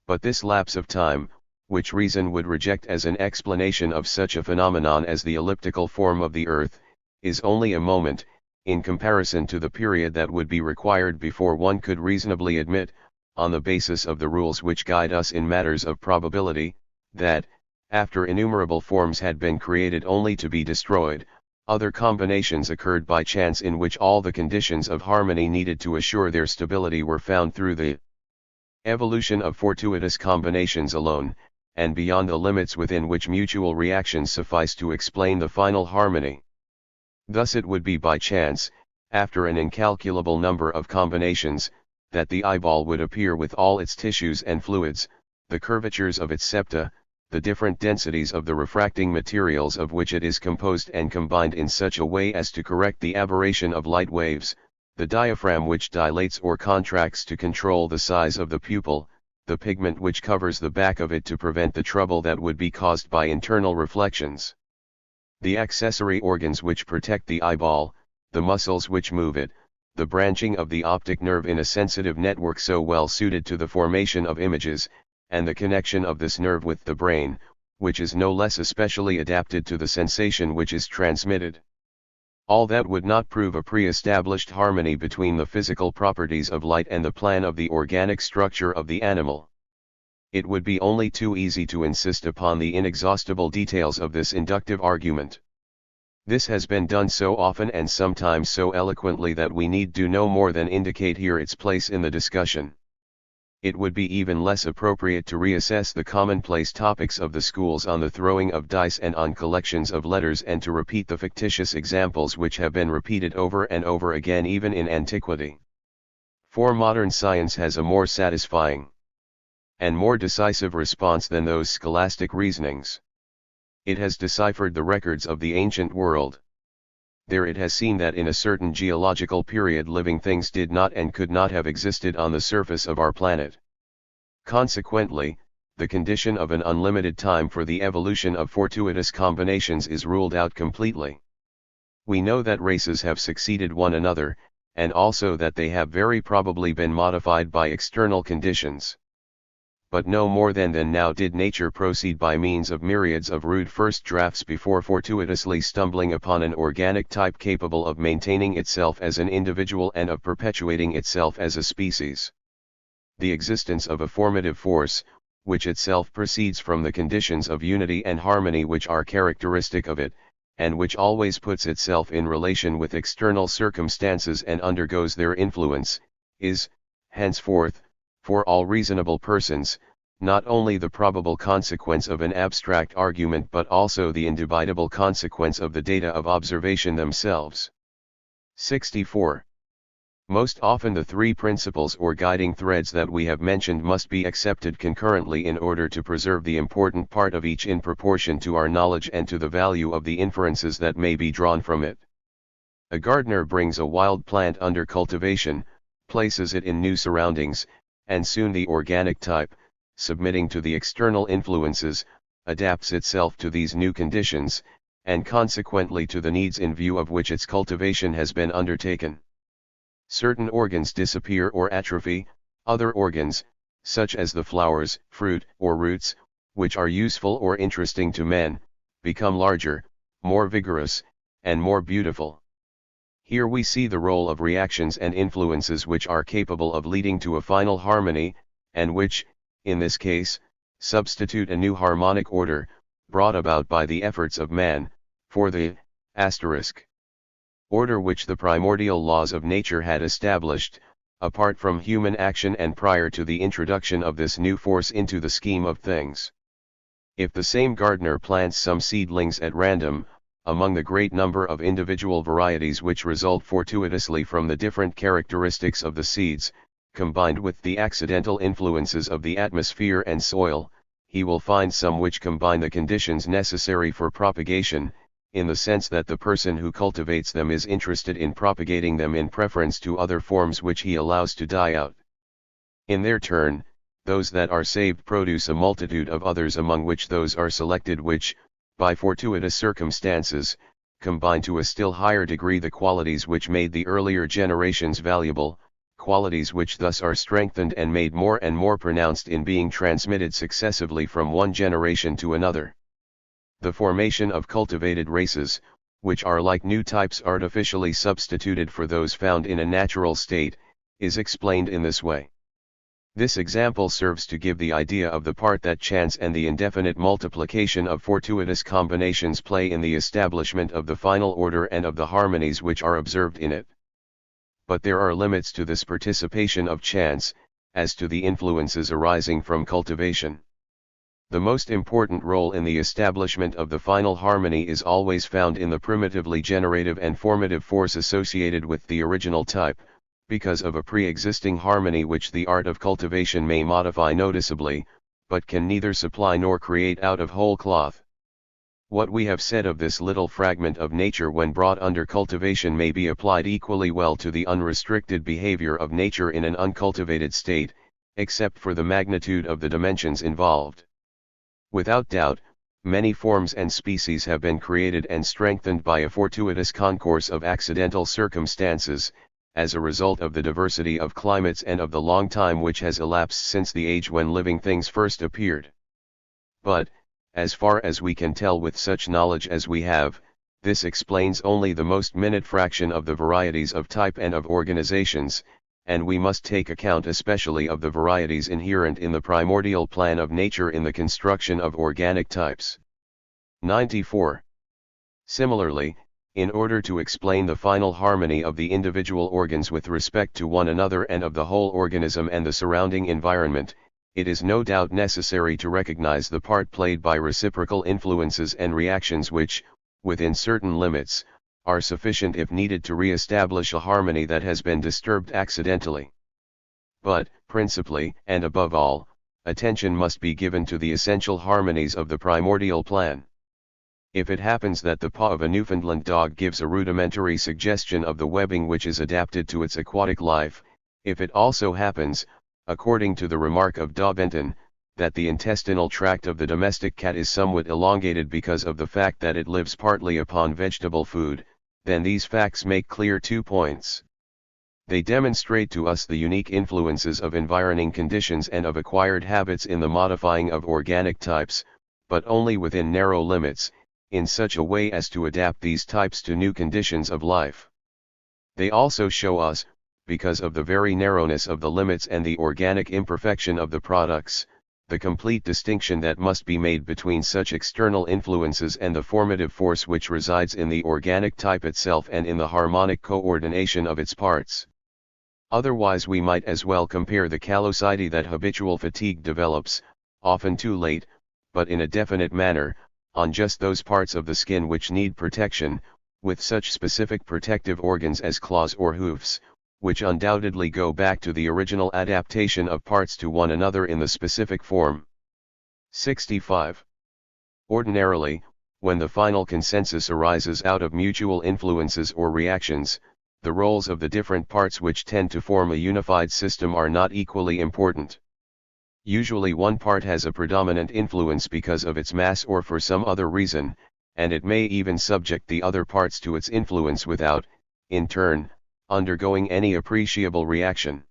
But this lapse of time, which reason would reject as an explanation of such a phenomenon as the elliptical form of the earth, is only a moment, in comparison to the period that would be required before one could reasonably admit, on the basis of the rules which guide us in matters of probability, that, after innumerable forms had been created only to be destroyed, other combinations occurred by chance in which all the conditions of harmony needed to assure their stability were found through the evolution of fortuitous combinations alone, and beyond the limits within which mutual reactions suffice to explain the final harmony. Thus it would be by chance, after an incalculable number of combinations, that the eyeball would appear with all its tissues and fluids, the curvatures of its septa, the different densities of the refracting materials of which it is composed and combined in such a way as to correct the aberration of light waves, the diaphragm which dilates or contracts to control the size of the pupil, the pigment which covers the back of it to prevent the trouble that would be caused by internal reflections, the accessory organs which protect the eyeball, the muscles which move it, the branching of the optic nerve in a sensitive network so well suited to the formation of images, and the connection of this nerve with the brain, which is no less especially adapted to the sensation which is transmitted. All that would not prove a pre-established harmony between the physical properties of light and the plan of the organic structure of the animal. It would be only too easy to insist upon the inexhaustible details of this inductive argument. This has been done so often and sometimes so eloquently that we need do no more than indicate here its place in the discussion. it would be even less appropriate to reassess the commonplace topics of the schools on the throwing of dice and on collections of letters, and to repeat the fictitious examples which have been repeated over and over again even in antiquity. For modern science has a more satisfying and more decisive response than those scholastic reasonings. It has deciphered the records of the ancient world. There it has seen that in a certain geological period living things did not and could not have existed on the surface of our planet. Consequently, the condition of an unlimited time for the evolution of fortuitous combinations is ruled out completely. We know that races have succeeded one another, and also that they have very probably been modified by external conditions. But no more than now did nature proceed by means of myriads of rude first drafts before fortuitously stumbling upon an organic type capable of maintaining itself as an individual and of perpetuating itself as a species. The existence of a formative force, which itself proceeds from the conditions of unity and harmony which are characteristic of it, and which always puts itself in relation with external circumstances and undergoes their influence, is, henceforth, for all reasonable persons, not only the probable consequence of an abstract argument but also the indubitable consequence of the data of observation themselves. 64. Most often the three principles or guiding threads that we have mentioned must be accepted concurrently in order to preserve the important part of each in proportion to our knowledge and to the value of the inferences that may be drawn from it. A gardener brings a wild plant under cultivation, places it in new surroundings, and soon the organic type, submitting to the external influences, adapts itself to these new conditions, and consequently to the needs in view of which its cultivation has been undertaken. Certain organs disappear or atrophy, other organs, such as the flowers, fruit, or roots, which are useful or interesting to men, become larger, more vigorous, and more beautiful. Here we see the role of reactions and influences which are capable of leading to a final harmony, and which, in this case, substitute a new harmonic order, brought about by the efforts of man, for the order which the primordial laws of nature had established, apart from human action and prior to the introduction of this new force into the scheme of things. If the same gardener plants some seedlings at random, among the great number of individual varieties which result fortuitously from the different characteristics of the seeds, combined with the accidental influences of the atmosphere and soil, he will find some which combine the conditions necessary for propagation, in the sense that the person who cultivates them is interested in propagating them in preference to other forms which he allows to die out. In their turn, those that are saved produce a multitude of others, among which those are selected which, by fortuitous circumstances, combine to a still higher degree the qualities which made the earlier generations valuable, qualities which thus are strengthened and made more and more pronounced in being transmitted successively from one generation to another. The formation of cultivated races, which are like new types artificially substituted for those found in a natural state, is explained in this way. This example serves to give the idea of the part that chance and the indefinite multiplication of fortuitous combinations play in the establishment of the final order and of the harmonies which are observed in it. But there are limits to this participation of chance, as to the influences arising from cultivation. The most important role in the establishment of the final harmony is always found in the primitively generative and formative force associated with the original type, because of a pre-existing harmony which the art of cultivation may modify noticeably, but can neither supply nor create out of whole cloth. What we have said of this little fragment of nature when brought under cultivation may be applied equally well to the unrestricted behavior of nature in an uncultivated state, except for the magnitude of the dimensions involved. Without doubt, many forms and species have been created and strengthened by a fortuitous concourse of accidental circumstances, as a result of the diversity of climates and of the long time which has elapsed since the age when living things first appeared. But, as far as we can tell with such knowledge as we have, this explains only the most minute fraction of the varieties of type and of organizations, and we must take account especially of the varieties inherent in the primordial plan of nature in the construction of organic types. 94. Similarly, In order to explain the final harmony of the individual organs with respect to one another and of the whole organism and the surrounding environment, it is no doubt necessary to recognize the part played by reciprocal influences and reactions which, within certain limits, are sufficient if needed to re-establish a harmony that has been disturbed accidentally. But, principally, and above all, attention must be given to the essential harmonies of the primordial plan. If it happens that the paw of a Newfoundland dog gives a rudimentary suggestion of the webbing which is adapted to its aquatic life, if it also happens, according to the remark of Daubenton, that the intestinal tract of the domestic cat is somewhat elongated because of the fact that it lives partly upon vegetable food, then these facts make clear 2 points. They demonstrate to us the unique influences of environing conditions and of acquired habits in the modifying of organic types, but only within narrow limits, in such a way as to adapt these types to new conditions of life. They also show us, because of the very narrowness of the limits and the organic imperfection of the products, the complete distinction that must be made between such external influences and the formative force which resides in the organic type itself and in the harmonic coordination of its parts. Otherwise we might as well compare the callosity that habitual fatigue develops, often too late, but in a definite manner, on just those parts of the skin which need protection, with such specific protective organs as claws or hoofs, which undoubtedly go back to the original adaptation of parts to one another in the specific form. 65. Ordinarily, when the final consensus arises out of mutual influences or reactions, the roles of the different parts which tend to form a unified system are not equally important. Usually one part has a predominant influence because of its mass or for some other reason, and it may even subject the other parts to its influence without, in turn, undergoing any appreciable reaction.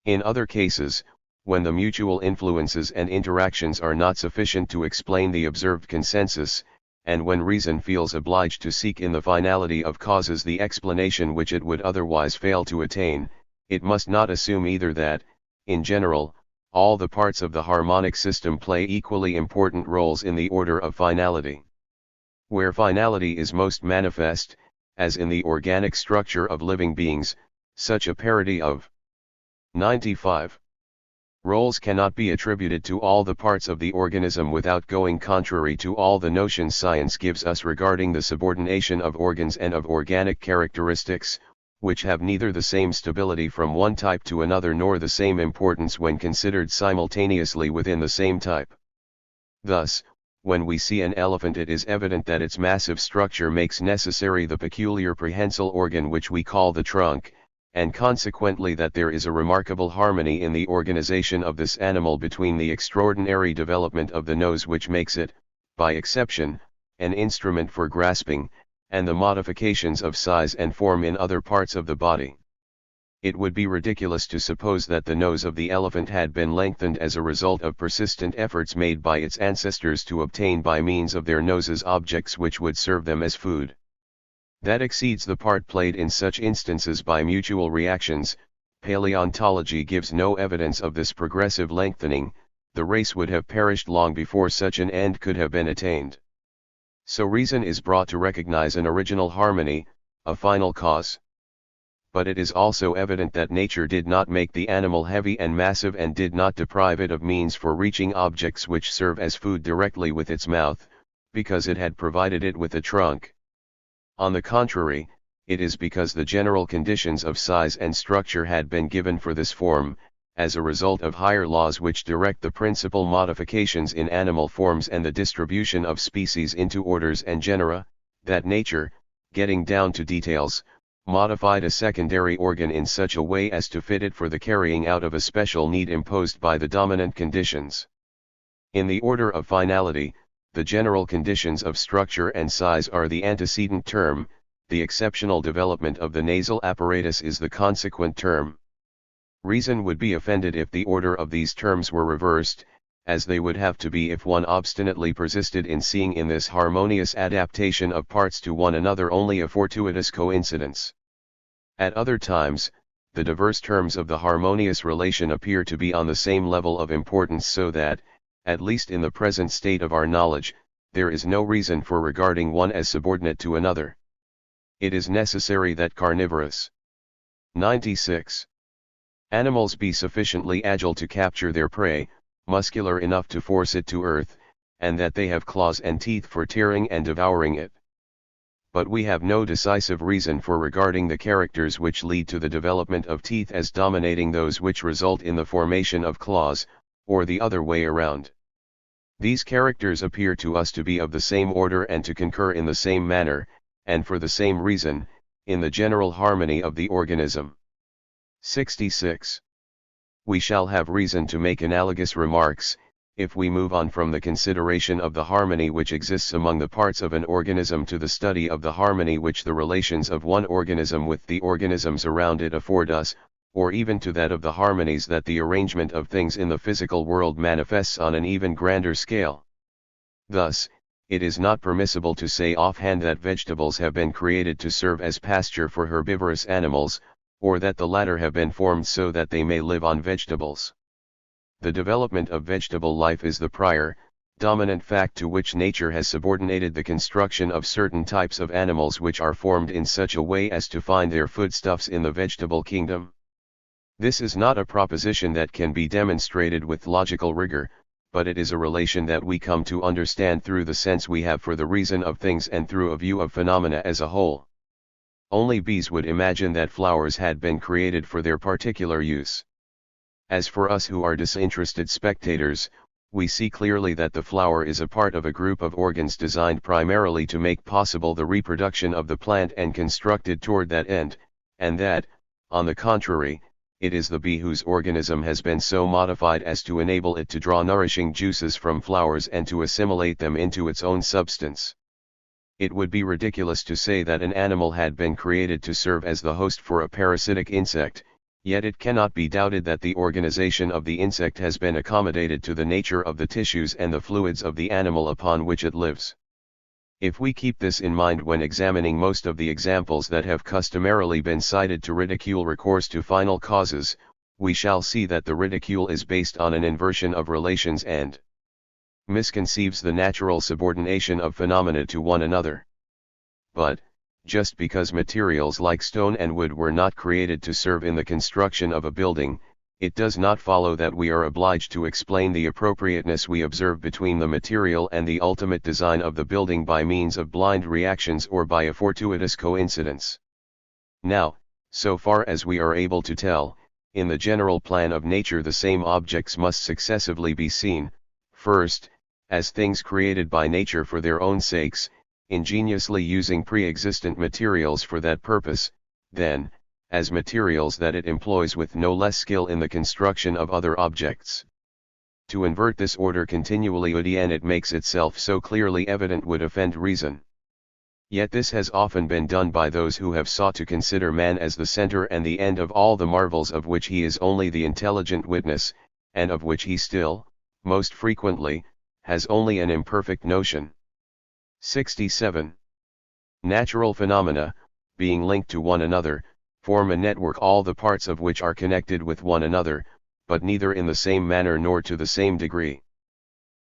In other cases, when the mutual influences and interactions are not sufficient to explain the observed consensus, and when reason feels obliged to seek in the finality of causes the explanation which it would otherwise fail to attain, it must not assume either that, in general, all the parts of the harmonic system play equally important roles in the order of finality. Where finality is most manifest, as in the organic structure of living beings, such a parity of 95 roles cannot be attributed to all the parts of the organism without going contrary to all the notions science gives us regarding the subordination of organs and of organic characteristics, which have neither the same stability from one type to another nor the same importance when considered simultaneously within the same type. Thus, when we see an elephant it is evident that its massive structure makes necessary the peculiar prehensile organ which we call the trunk, and consequently that there is a remarkable harmony in the organization of this animal between the extraordinary development of the nose which makes it, by exception, an instrument for grasping, and the modifications of size and form in other parts of the body. It would be ridiculous to suppose that the nose of the elephant had been lengthened as a result of persistent efforts made by its ancestors to obtain by means of their noses objects which would serve them as food. That exceeds the part played in such instances by mutual reactions. Paleontology gives no evidence of this progressive lengthening, the race would have perished long before such an end could have been attained. So reason is brought to recognize an original harmony, a final cause. But it is also evident that nature did not make the animal heavy and massive and did not deprive it of means for reaching objects which serve as food directly with its mouth, because it had provided it with a trunk. On the contrary, it is because the general conditions of size and structure had been given for this form, as a result of higher laws which direct the principal modifications in animal forms and the distribution of species into orders and genera, that nature, getting down to details, modified a secondary organ in such a way as to fit it for the carrying out of a special need imposed by the dominant conditions. In the order of finality, the general conditions of structure and size are the antecedent term, the exceptional development of the nasal apparatus is the consequent term. Reason would be offended if the order of these terms were reversed, as they would have to be if one obstinately persisted in seeing in this harmonious adaptation of parts to one another only a fortuitous coincidence. At other times, the diverse terms of the harmonious relation appear to be on the same level of importance so that, at least in the present state of our knowledge, there is no reason for regarding one as subordinate to another. It is necessary that carnivorous 96 animals be sufficiently agile to capture their prey, muscular enough to force it to earth, and that they have claws and teeth for tearing and devouring it. But we have no decisive reason for regarding the characters which lead to the development of teeth as dominating those which result in the formation of claws, or the other way around. These characters appear to us to be of the same order and to concur in the same manner, and for the same reason, in the general harmony of the organism. 66. We shall have reason to make analogous remarks, if we move on from the consideration of the harmony which exists among the parts of an organism to the study of the harmony which the relations of one organism with the organisms around it afford us, or even to that of the harmonies that the arrangement of things in the physical world manifests on an even grander scale. Thus, it is not permissible to say offhand that vegetables have been created to serve as pasture for herbivorous animals, or that the latter have been formed so that they may live on vegetables. The development of vegetable life is the prior, dominant fact to which nature has subordinated the construction of certain types of animals which are formed in such a way as to find their foodstuffs in the vegetable kingdom. This is not a proposition that can be demonstrated with logical rigor, but it is a relation that we come to understand through the sense we have for the reason of things and through a view of phenomena as a whole. Only bees would imagine that flowers had been created for their particular use. As for us who are disinterested spectators, we see clearly that the flower is a part of a group of organs designed primarily to make possible the reproduction of the plant and constructed toward that end, and that, on the contrary, it is the bee whose organism has been so modified as to enable it to draw nourishing juices from flowers and to assimilate them into its own substance. It would be ridiculous to say that an animal had been created to serve as the host for a parasitic insect, yet it cannot be doubted that the organization of the insect has been accommodated to the nature of the tissues and the fluids of the animal upon which it lives. If we keep this in mind when examining most of the examples that have customarily been cited to ridicule recourse to final causes, we shall see that the ridicule is based on an inversion of relations and misconceives the natural subordination of phenomena to one another. But, just because materials like stone and wood were not created to serve in the construction of a building, it does not follow that we are obliged to explain the appropriateness we observe between the material and the ultimate design of the building by means of blind reactions or by a fortuitous coincidence. Now, so far as we are able to tell, in the general plan of nature the same objects must successively be seen, first, as things created by nature for their own sakes, ingeniously using pre-existent materials for that purpose, then, as materials that it employs with no less skill in the construction of other objects. To invert this order continually and it makes itself so clearly evident would offend reason. Yet this has often been done by those who have sought to consider man as the center and the end of all the marvels of which he is only the intelligent witness, and of which he still, most frequently, has only an imperfect notion. 67. Natural phenomena, being linked to one another, form a network all the parts of which are connected with one another, but neither in the same manner nor to the same degree.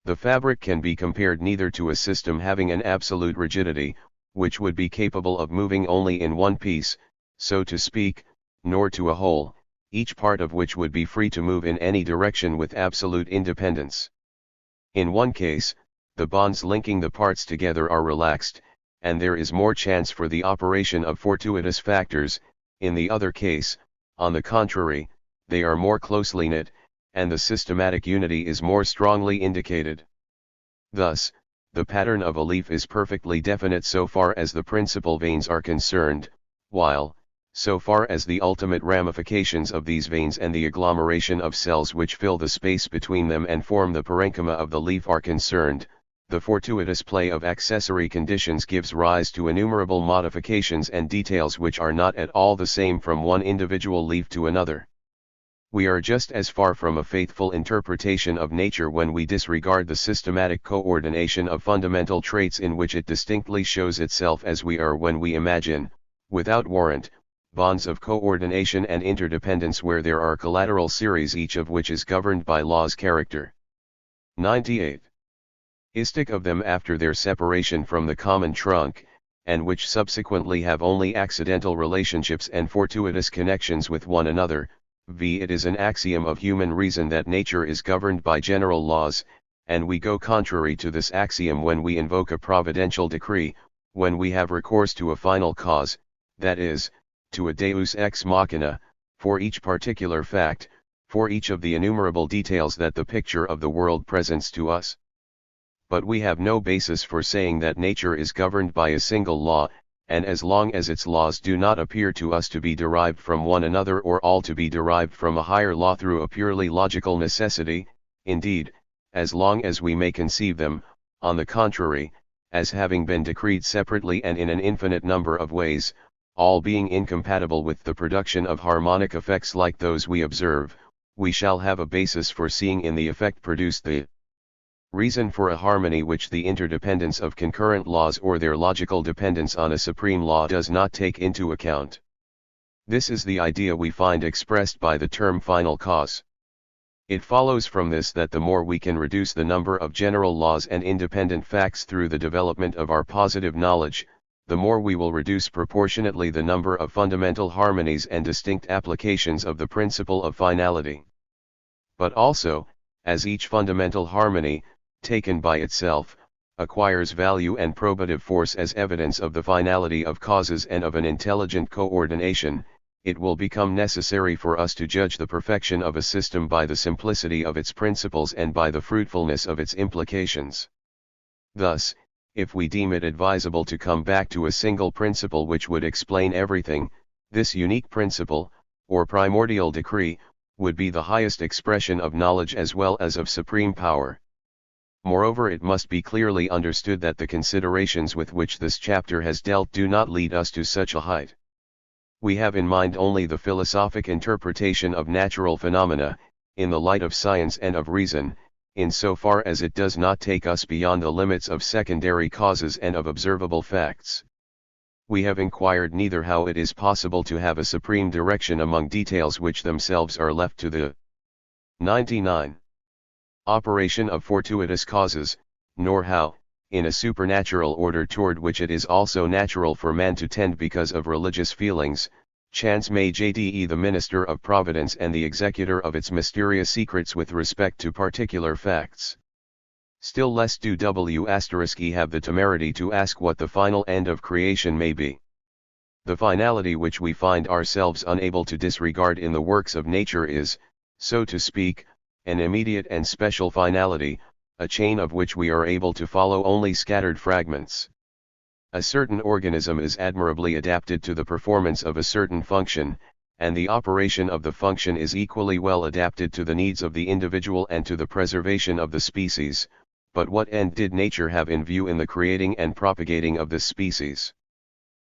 The fabric can be compared neither to a system having an absolute rigidity, which would be capable of moving only in one piece, so to speak, nor to a whole, each part of which would be free to move in any direction with absolute independence. In one case, the bonds linking the parts together are relaxed, and there is more chance for the operation of fortuitous factors. In the other case, on the contrary, they are more closely knit, and the systematic unity is more strongly indicated. Thus, the pattern of a leaf is perfectly definite so far as the principal veins are concerned, while, so far as the ultimate ramifications of these veins and the agglomeration of cells which fill the space between them and form the parenchyma of the leaf are concerned, the fortuitous play of accessory conditions gives rise to innumerable modifications and details which are not at all the same from one individual leaf to another. We are just as far from a faithful interpretation of nature when we disregard the systematic coordination of fundamental traits in which it distinctly shows itself as we are when we imagine, without warrant, bonds of coordination and interdependence where there are collateral series each of which is governed by laws character. 98. Istic of them after their separation from the common trunk, and which subsequently have only accidental relationships and fortuitous connections with one another. It is an axiom of human reason that nature is governed by general laws, and we go contrary to this axiom when we invoke a providential decree, when we have recourse to a final cause, that is, to a deus ex machina, for each particular fact, for each of the innumerable details that the picture of the world presents to us. But we have no basis for saying that nature is governed by a single law, and as long as its laws do not appear to us to be derived from one another or all to be derived from a higher law through a purely logical necessity, indeed, as long as we may conceive them, on the contrary, as having been decreed separately and in an infinite number of ways, all being incompatible with the production of harmonic effects like those we observe, we shall have a basis for seeing in the effect produced the reason for a harmony which the interdependence of concurrent laws or their logical dependence on a supreme law does not take into account. This is the idea we find expressed by the term final cause. It follows from this that the more we can reduce the number of general laws and independent facts through the development of our positive knowledge, the more we will reduce proportionately the number of fundamental harmonies and distinct applications of the principle of finality. But also, as each fundamental harmony, taken by itself, acquires value and probative force as evidence of the finality of causes and of an intelligent coordination, it will become necessary for us to judge the perfection of a system by the simplicity of its principles and by the fruitfulness of its implications. Thus, if we deem it advisable to come back to a single principle which would explain everything, this unique principle, or primordial decree, would be the highest expression of knowledge as well as of supreme power. Moreover, it must be clearly understood that the considerations with which this chapter has dealt do not lead us to such a height. We have in mind only the philosophic interpretation of natural phenomena, in the light of science and of reason, in so far as it does not take us beyond the limits of secondary causes and of observable facts. We have inquired neither how it is possible to have a supreme direction among details which themselves are left to the 99 operation of fortuitous causes, nor how, in a supernatural order toward which it is also natural for man to tend because of religious feelings, chance may jde the minister of providence and the executor of its mysterious secrets with respect to particular facts. Still less do we*e have the temerity to ask what the final end of creation may be. The finality which we find ourselves unable to disregard in the works of nature is, so to speak, an immediate and special finality, a chain of which we are able to follow only scattered fragments. A certain organism is admirably adapted to the performance of a certain function, and the operation of the function is equally well adapted to the needs of the individual and to the preservation of the species, but what end did nature have in view in the creating and propagating of this species?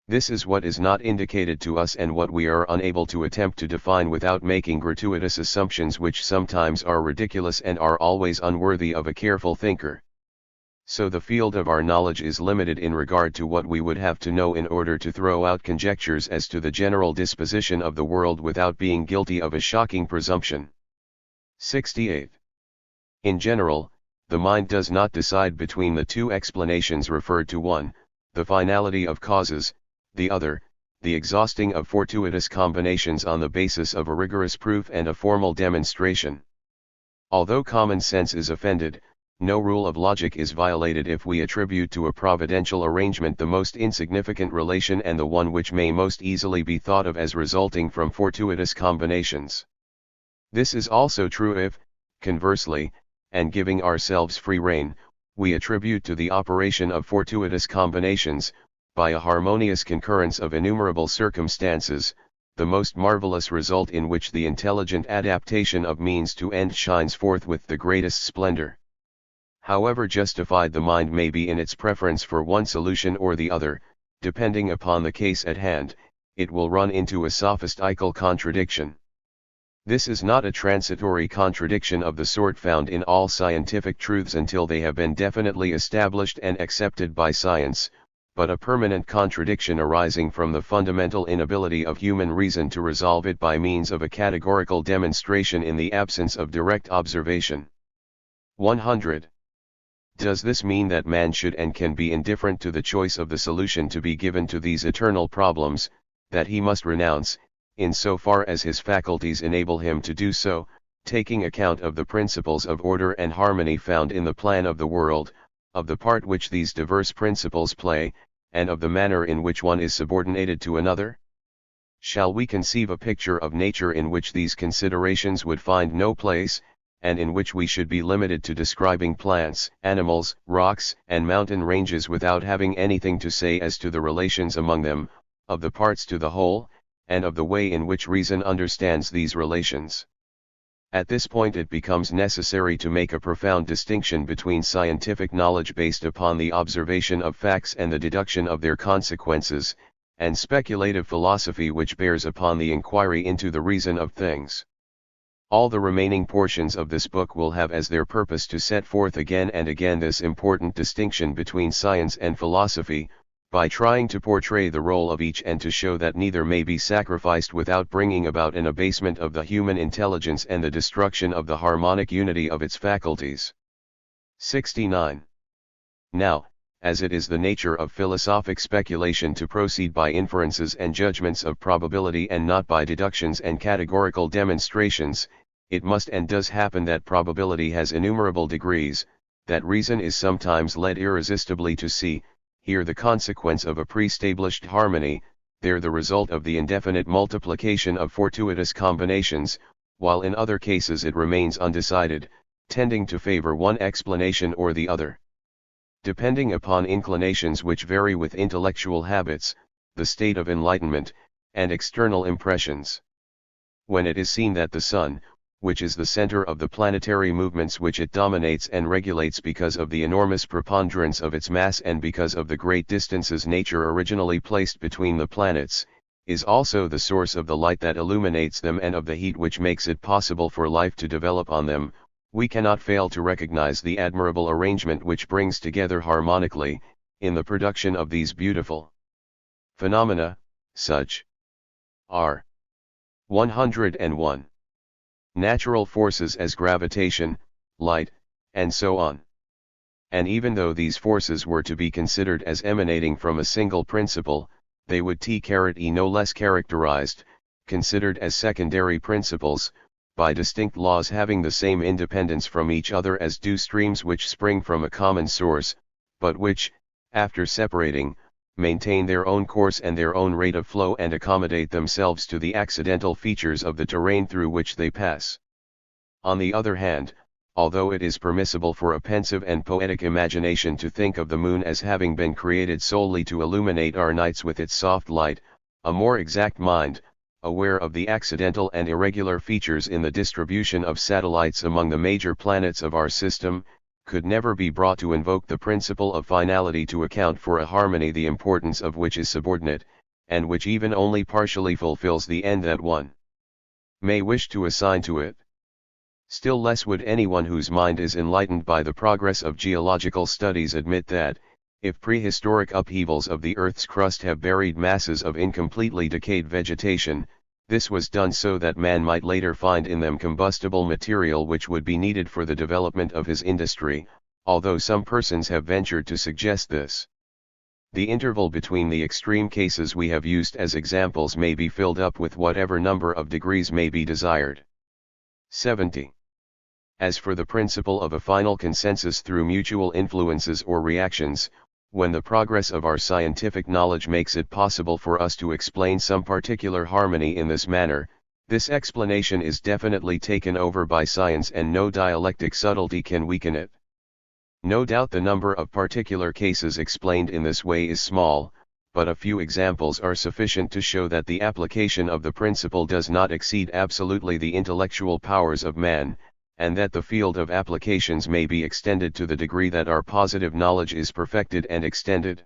This is what is not indicated to us and what we are unable to attempt to define without making gratuitous assumptions which sometimes are ridiculous and are always unworthy of a careful thinker. So the field of our knowledge is limited in regard to what we would have to know in order to throw out conjectures as to the general disposition of the world without being guilty of a shocking presumption. 68. In general, the mind does not decide between the two explanations referred to: one, the finality of causes, the other, the exhausting of fortuitous combinations on the basis of a rigorous proof and a formal demonstration. Although common sense is offended, no rule of logic is violated if we attribute to a providential arrangement the most insignificant relation and the one which may most easily be thought of as resulting from fortuitous combinations. This is also true if, conversely, and giving ourselves free rein, we attribute to the operation of fortuitous combinations, by a harmonious concurrence of innumerable circumstances, the most marvelous result in which the intelligent adaptation of means to end shines forth with the greatest splendor. However justified the mind may be in its preference for one solution or the other, depending upon the case at hand, it will run into a sophistical contradiction. This is not a transitory contradiction of the sort found in all scientific truths until they have been definitely established and accepted by science, but a permanent contradiction arising from the fundamental inability of human reason to resolve it by means of a categorical demonstration in the absence of direct observation. 100. Does this mean that man should and can be indifferent to the choice of the solution to be given to these eternal problems, that he must renounce, in so far as his faculties enable him to do so, taking account of the principles of order and harmony found in the plan of the world, of the part which these diverse principles play, and of the manner in which one is subordinated to another? Shall we conceive a picture of nature in which these considerations would find no place, and in which we should be limited to describing plants, animals, rocks, and mountain ranges without having anything to say as to the relations among them, of the parts to the whole, and of the way in which reason understands these relations? At this point it becomes necessary to make a profound distinction between scientific knowledge based upon the observation of facts and the deduction of their consequences, and speculative philosophy which bears upon the inquiry into the reason of things. All the remaining portions of this book will have as their purpose to set forth again and again this important distinction between science and philosophy, by trying to portray the role of each and to show that neither may be sacrificed without bringing about an abasement of the human intelligence and the destruction of the harmonic unity of its faculties. 69. Now, as it is the nature of philosophic speculation to proceed by inferences and judgments of probability and not by deductions and categorical demonstrations, it must and does happen that probability has innumerable degrees, that reason is sometimes led irresistibly to see, here the consequence of a pre-established harmony, there the result of the indefinite multiplication of fortuitous combinations, while in other cases it remains undecided, tending to favor one explanation or the other. Depending upon inclinations which vary with intellectual habits, the state of enlightenment, and external impressions. When it is seen that the sun, which is the center of the planetary movements which it dominates and regulates because of the enormous preponderance of its mass and because of the great distances nature originally placed between the planets, is also the source of the light that illuminates them and of the heat which makes it possible for life to develop on them, we cannot fail to recognize the admirable arrangement which brings together harmonically, in the production of these beautiful phenomena, such are 101. Natural forces as gravitation, light, and so on. And even though these forces were to be considered as emanating from a single principle, they would be no less characterized, considered as secondary principles, by distinct laws having the same independence from each other as do streams which spring from a common source, but which, after separating, maintain their own course and their own rate of flow and accommodate themselves to the accidental features of the terrain through which they pass. On the other hand, although it is permissible for a pensive and poetic imagination to think of the moon as having been created solely to illuminate our nights with its soft light, a more exact mind, aware of the accidental and irregular features in the distribution of satellites among the major planets of our system, could never be brought to invoke the principle of finality to account for a harmony the importance of which is subordinate, and which even only partially fulfills the end that one may wish to assign to it. Still less would anyone whose mind is enlightened by the progress of geological studies admit that, if prehistoric upheavals of the Earth's crust have buried masses of incompletely decayed vegetation, this was done so that man might later find in them combustible material which would be needed for the development of his industry, although some persons have ventured to suggest this. The interval between the extreme cases we have used as examples may be filled up with whatever number of degrees may be desired. 70. As for the principle of a final consensus through mutual influences or reactions, when the progress of our scientific knowledge makes it possible for us to explain some particular harmony in this manner, this explanation is definitely taken over by science and no dialectic subtlety can weaken it. No doubt the number of particular cases explained in this way is small, but a few examples are sufficient to show that the application of the principle does not exceed absolutely the intellectual powers of man, and that the field of applications may be extended to the degree that our positive knowledge is perfected and extended.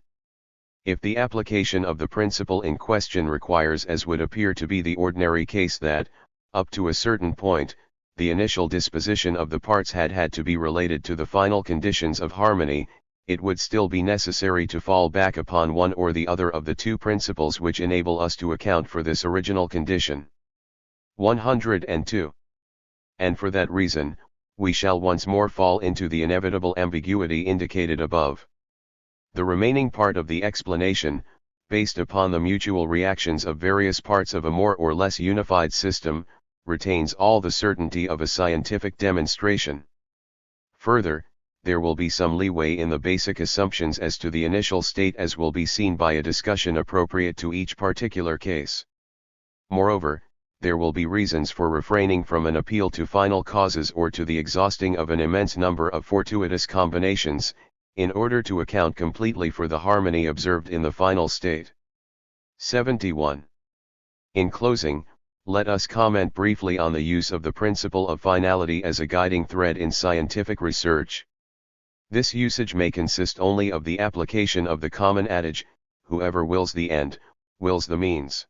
If the application of the principle in question requires, as would appear to be the ordinary case, that, up to a certain point, the initial disposition of the parts had to be related to the final conditions of harmony, it would still be necessary to fall back upon one or the other of the two principles which enable us to account for this original condition. 102. And for that reason, we shall once more fall into the inevitable ambiguity indicated above. The remaining part of the explanation, based upon the mutual reactions of various parts of a more or less unified system, retains all the certainty of a scientific demonstration. Further, there will be some leeway in the basic assumptions as to the initial state, as will be seen by a discussion appropriate to each particular case. Moreover, there will be reasons for refraining from an appeal to final causes or to the exhausting of an immense number of fortuitous combinations, in order to account completely for the harmony observed in the final state. 71. In closing, let us comment briefly on the use of the principle of finality as a guiding thread in scientific research. This usage may consist only of the application of the common adage, whoever wills the end, wills the means.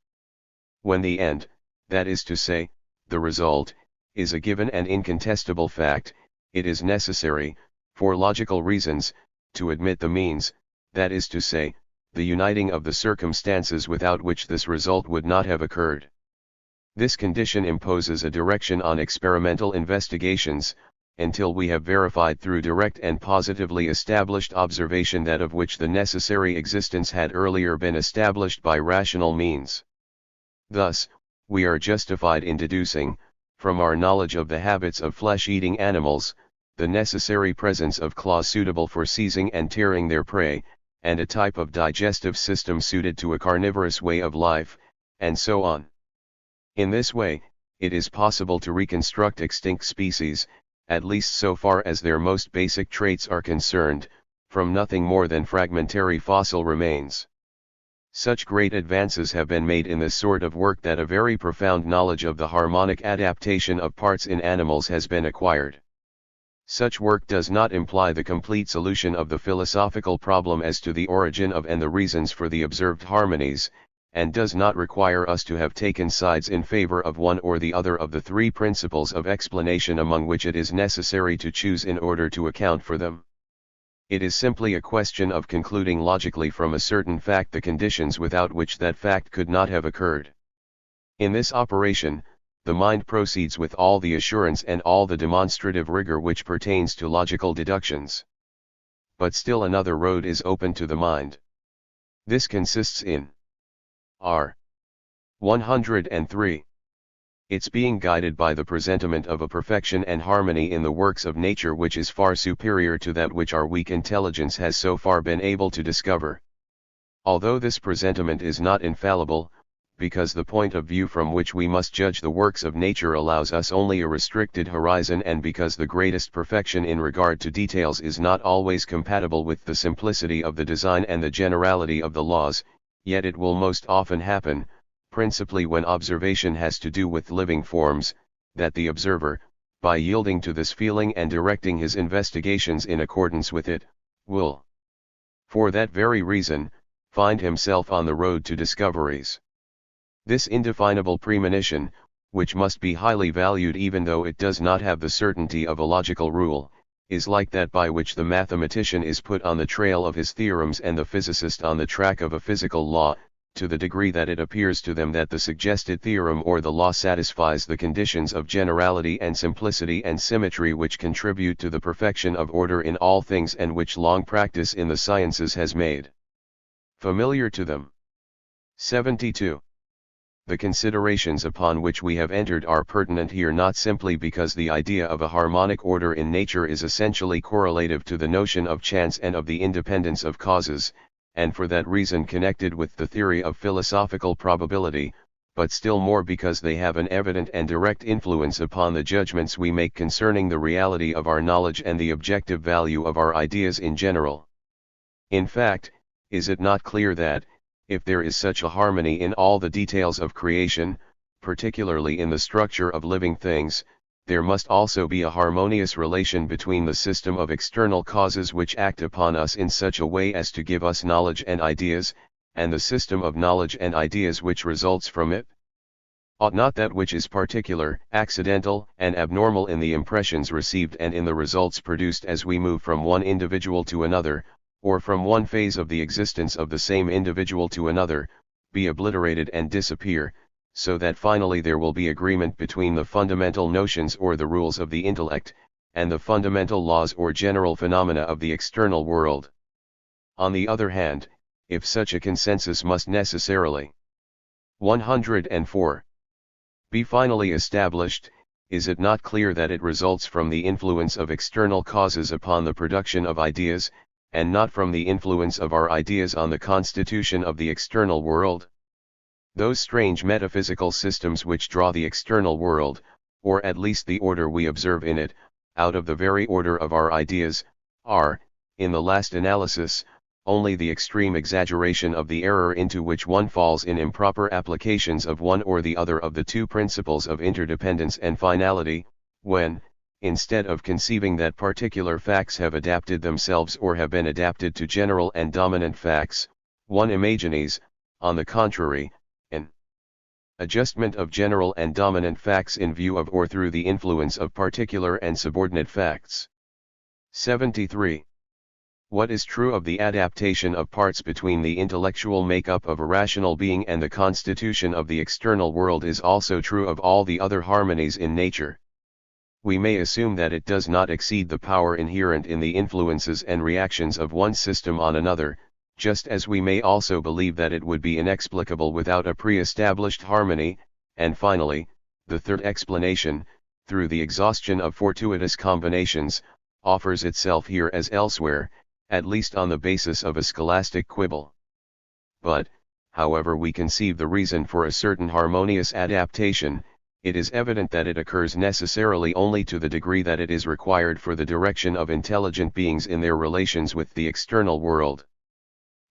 When the end, that is to say, the result, is a given and incontestable fact, it is necessary, for logical reasons, to admit the means, that is to say, the uniting of the circumstances without which this result would not have occurred. This condition imposes a direction on experimental investigations, until we have verified through direct and positively established observation that of which the necessary existence had earlier been established by rational means. Thus, we are justified in deducing, from our knowledge of the habits of flesh-eating animals, the necessary presence of claws suitable for seizing and tearing their prey, and a type of digestive system suited to a carnivorous way of life, and so on. In this way, it is possible to reconstruct extinct species, at least so far as their most basic traits are concerned, from nothing more than fragmentary fossil remains. Such great advances have been made in this sort of work that a very profound knowledge of the harmonic adaptation of parts in animals has been acquired. Such work does not imply the complete solution of the philosophical problem as to the origin of and the reasons for the observed harmonies, and does not require us to have taken sides in favor of one or the other of the three principles of explanation among which it is necessary to choose in order to account for them. It is simply a question of concluding logically from a certain fact the conditions without which that fact could not have occurred. In this operation, the mind proceeds with all the assurance and all the demonstrative rigor which pertains to logical deductions. But still another road is open to the mind. This consists in R. 103. Its being guided by the presentiment of a perfection and harmony in the works of nature which is far superior to that which our weak intelligence has so far been able to discover. Although this presentiment is not infallible, because the point of view from which we must judge the works of nature allows us only a restricted horizon, and because the greatest perfection in regard to details is not always compatible with the simplicity of the design and the generality of the laws, yet it will most often happen, principally when observation has to do with living forms, that the observer, by yielding to this feeling and directing his investigations in accordance with it, will, for that very reason, find himself on the road to discoveries. This indefinable premonition, which must be highly valued even though it does not have the certainty of a logical rule, is like that by which the mathematician is put on the trail of his theorems and the physicist on the track of a physical law, to the degree that it appears to them that the suggested theorem or the law satisfies the conditions of generality and simplicity and symmetry which contribute to the perfection of order in all things and which long practice in the sciences has made familiar to them. 72. The considerations upon which we have entered are pertinent here not simply because the idea of a harmonic order in nature is essentially correlative to the notion of chance and of the independence of causes, and for that reason connected with the theory of philosophical probability, but still more because they have an evident and direct influence upon the judgments we make concerning the reality of our knowledge and the objective value of our ideas in general. In fact, is it not clear that, if there is such a harmony in all the details of creation, particularly in the structure of living things, there must also be a harmonious relation between the system of external causes which act upon us in such a way as to give us knowledge and ideas, and the system of knowledge and ideas which results from it? Ought not that which is particular, accidental, and abnormal in the impressions received and in the results produced as we move from one individual to another, or from one phase of the existence of the same individual to another, be obliterated and disappear, so that finally there will be agreement between the fundamental notions or the rules of the intellect, and the fundamental laws or general phenomena of the external world. On the other hand, if such a consensus must necessarily 104 be finally established, is it not clear that it results from the influence of external causes upon the production of ideas, and not from the influence of our ideas on the constitution of the external world? Those strange metaphysical systems which draw the external world, or at least the order we observe in it, out of the very order of our ideas, are, in the last analysis, only the extreme exaggeration of the error into which one falls in improper applications of one or the other of the two principles of interdependence and finality, when, instead of conceiving that particular facts have adapted themselves or have been adapted to general and dominant facts, one imagines, on the contrary, an adjustment of general and dominant facts in view of or through the influence of particular and subordinate facts. 73. What is true of the adaptation of parts between the intellectual makeup of a rational being and the constitution of the external world is also true of all the other harmonies in nature. We may assume that it does not exceed the power inherent in the influences and reactions of one system on another, just as we may also believe that it would be inexplicable without a pre-established harmony, and finally, the third explanation, through the exhaustion of fortuitous combinations, offers itself here as elsewhere, at least on the basis of a scholastic quibble. But, however we conceive the reason for a certain harmonious adaptation, it is evident that it occurs necessarily only to the degree that it is required for the direction of intelligent beings in their relations with the external world.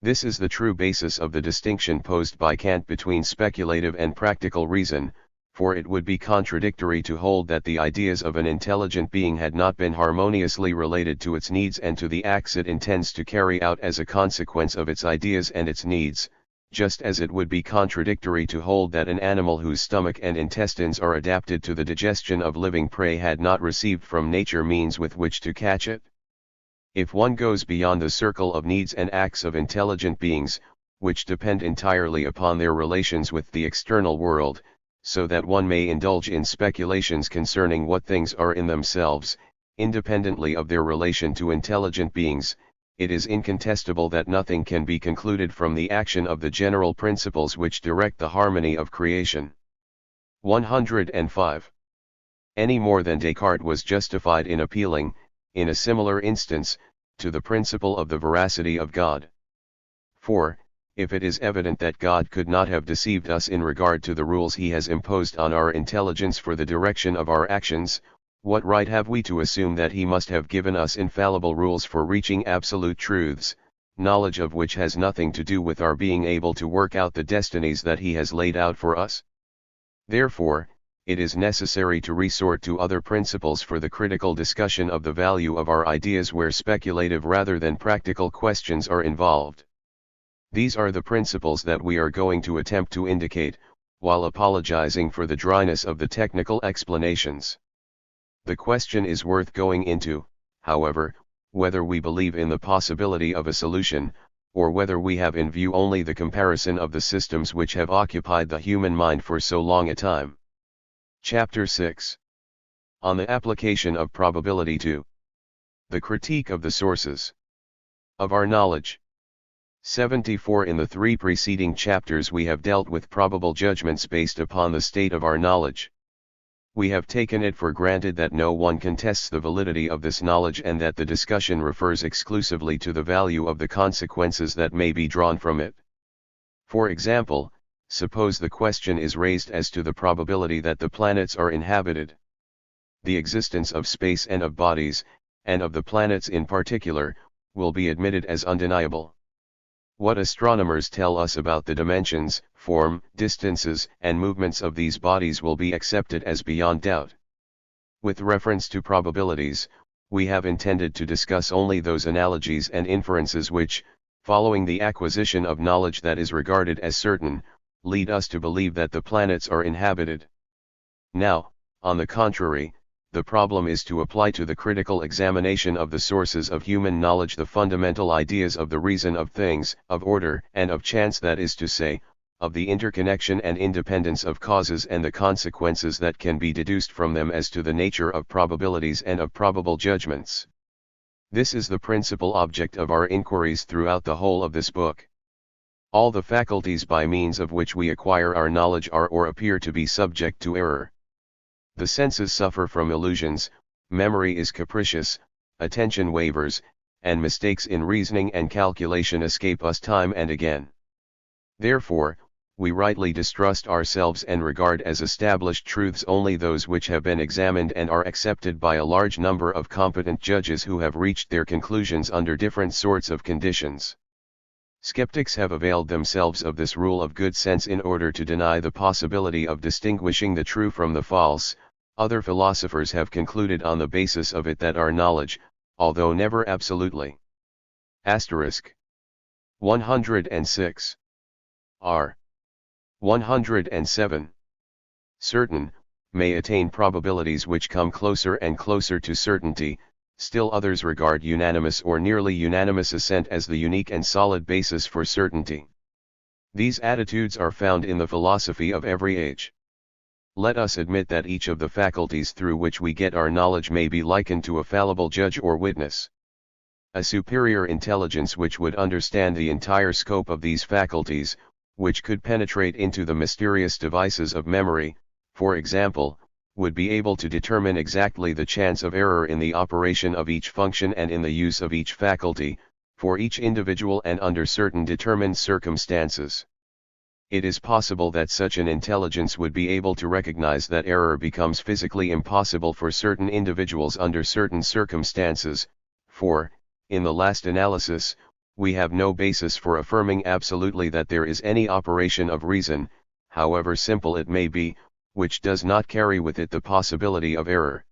This is the true basis of the distinction posed by Kant between speculative and practical reason, for it would be contradictory to hold that the ideas of an intelligent being had not been harmoniously related to its needs and to the acts it intends to carry out as a consequence of its ideas and its needs, just as it would be contradictory to hold that an animal whose stomach and intestines are adapted to the digestion of living prey had not received from nature means with which to catch it. If one goes beyond the circle of needs and acts of intelligent beings, which depend entirely upon their relations with the external world, so that one may indulge in speculations concerning what things are in themselves, independently of their relation to intelligent beings, it is incontestable that nothing can be concluded from the action of the general principles which direct the harmony of creation. 105. Any more than Descartes was justified in appealing, in a similar instance, to the principle of the veracity of God. For, if it is evident that God could not have deceived us in regard to the rules he has imposed on our intelligence for the direction of our actions, what right have we to assume that he must have given us infallible rules for reaching absolute truths, knowledge of which has nothing to do with our being able to work out the destinies that he has laid out for us? Therefore, it is necessary to resort to other principles for the critical discussion of the value of our ideas where speculative rather than practical questions are involved. These are the principles that we are going to attempt to indicate, while apologizing for the dryness of the technical explanations. The question is worth going into, however, whether we believe in the possibility of a solution, or whether we have in view only the comparison of the systems which have occupied the human mind for so long a time. Chapter 6. On the application of probability to the critique of the sources of our knowledge. 74. In the three preceding chapters we have dealt with probable judgments based upon the state of our knowledge. We have taken it for granted that no one contests the validity of this knowledge and that the discussion refers exclusively to the value of the consequences that may be drawn from it. For example, suppose the question is raised as to the probability that the planets are inhabited. The existence of space and of bodies, and of the planets in particular, will be admitted as undeniable. What astronomers tell us about the dimensions, form, distances, and movements of these bodies will be accepted as beyond doubt. With reference to probabilities, we have intended to discuss only those analogies and inferences which, following the acquisition of knowledge that is regarded as certain, lead us to believe that the planets are inhabited. Now, on the contrary, the problem is to apply to the critical examination of the sources of human knowledge the fundamental ideas of the reason of things, of order and of chance, that is to say, of the interconnection and independence of causes and the consequences that can be deduced from them as to the nature of probabilities and of probable judgments. This is the principal object of our inquiries throughout the whole of this book. All the faculties by means of which we acquire our knowledge are or appear to be subject to error. The senses suffer from illusions, memory is capricious, attention wavers, and mistakes in reasoning and calculation escape us time and again. Therefore, we rightly distrust ourselves and regard as established truths only those which have been examined and are accepted by a large number of competent judges who have reached their conclusions under different sorts of conditions. Skeptics have availed themselves of this rule of good sense in order to deny the possibility of distinguishing the true from the false. Other philosophers have concluded on the basis of it that our knowledge, although never absolutely * 106 r. 107 certain, may attain probabilities which come closer and closer to certainty. Still others regard unanimous or nearly unanimous assent as the unique and solid basis for certainty. These attitudes are found in the philosophy of every age. Let us admit that each of the faculties through which we get our knowledge may be likened to a fallible judge or witness. A superior intelligence which would understand the entire scope of these faculties, which could penetrate into the mysterious devices of memory, for example, would be able to determine exactly the chance of error in the operation of each function and in the use of each faculty, for each individual and under certain determined circumstances. It is possible that such an intelligence would be able to recognize that error becomes physically impossible for certain individuals under certain circumstances, for, in the last analysis, we have no basis for affirming absolutely that there is any operation of reason, however simple it may be, which does not carry with it the possibility of error.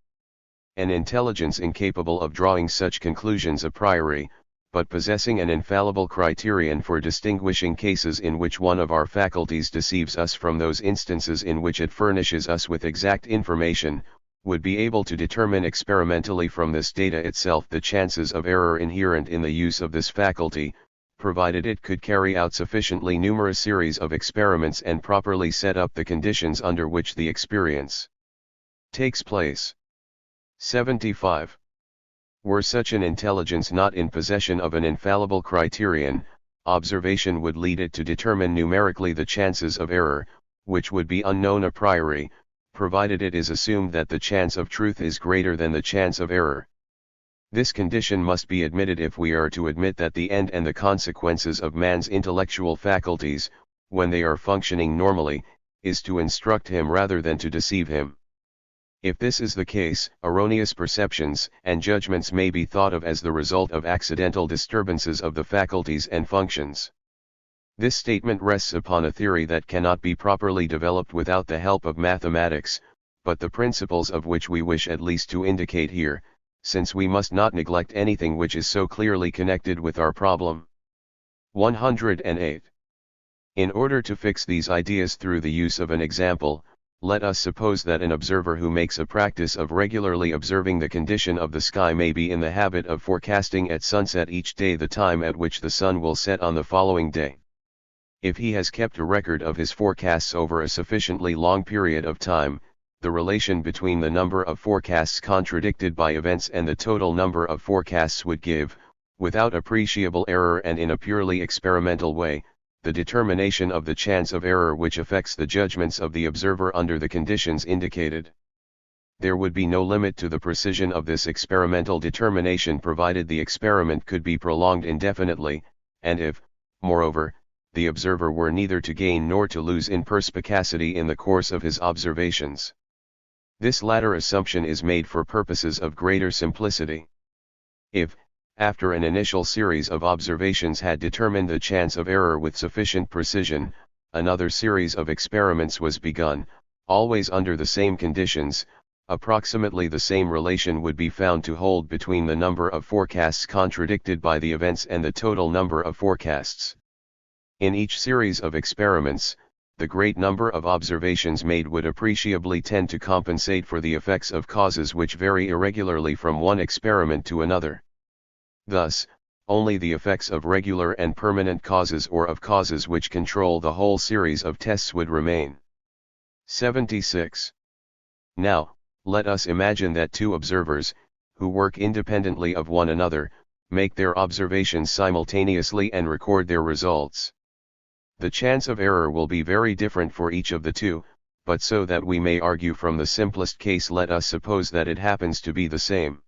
An intelligence incapable of drawing such conclusions a priori, but possessing an infallible criterion for distinguishing cases in which one of our faculties deceives us from those instances in which it furnishes us with exact information, would be able to determine experimentally from this data itself the chances of error inherent in the use of this faculty, provided it could carry out sufficiently numerous series of experiments and properly set up the conditions under which the experience takes place. 75. Were such an intelligence not in possession of an infallible criterion, observation would lead it to determine numerically the chances of error, which would be unknown a priori, provided it is assumed that the chance of truth is greater than the chance of error. This condition must be admitted if we are to admit that the end and the consequences of man's intellectual faculties, when they are functioning normally, is to instruct him rather than to deceive him. If this is the case, erroneous perceptions and judgments may be thought of as the result of accidental disturbances of the faculties and functions. This statement rests upon a theory that cannot be properly developed without the help of mathematics, but the principles of which we wish at least to indicate here, since we must not neglect anything which is so clearly connected with our problem. 108. In order to fix these ideas through the use of an example, let us suppose that an observer who makes a practice of regularly observing the condition of the sky may be in the habit of forecasting at sunset each day the time at which the sun will set on the following day. If he has kept a record of his forecasts over a sufficiently long period of time, the relation between the number of forecasts contradicted by events and the total number of forecasts would give, without appreciable error and in a purely experimental way, the determination of the chance of error which affects the judgments of the observer under the conditions indicated. There would be no limit to the precision of this experimental determination provided the experiment could be prolonged indefinitely, and if, moreover, the observer were neither to gain nor to lose in perspicacity in the course of his observations. This latter assumption is made for purposes of greater simplicity. If, after an initial series of observations had determined the chance of error with sufficient precision, another series of experiments was begun, always under the same conditions, approximately the same relation would be found to hold between the number of forecasts contradicted by the events and the total number of forecasts. In each series of experiments, the great number of observations made would appreciably tend to compensate for the effects of causes which vary irregularly from one experiment to another. Thus, only the effects of regular and permanent causes or of causes which control the whole series of tests would remain. 76. Now, let us imagine that two observers, who work independently of one another, make their observations simultaneously and record their results. The chance of error will be very different for each of the two, but so that we may argue from the simplest case, let us suppose that it happens to be the same.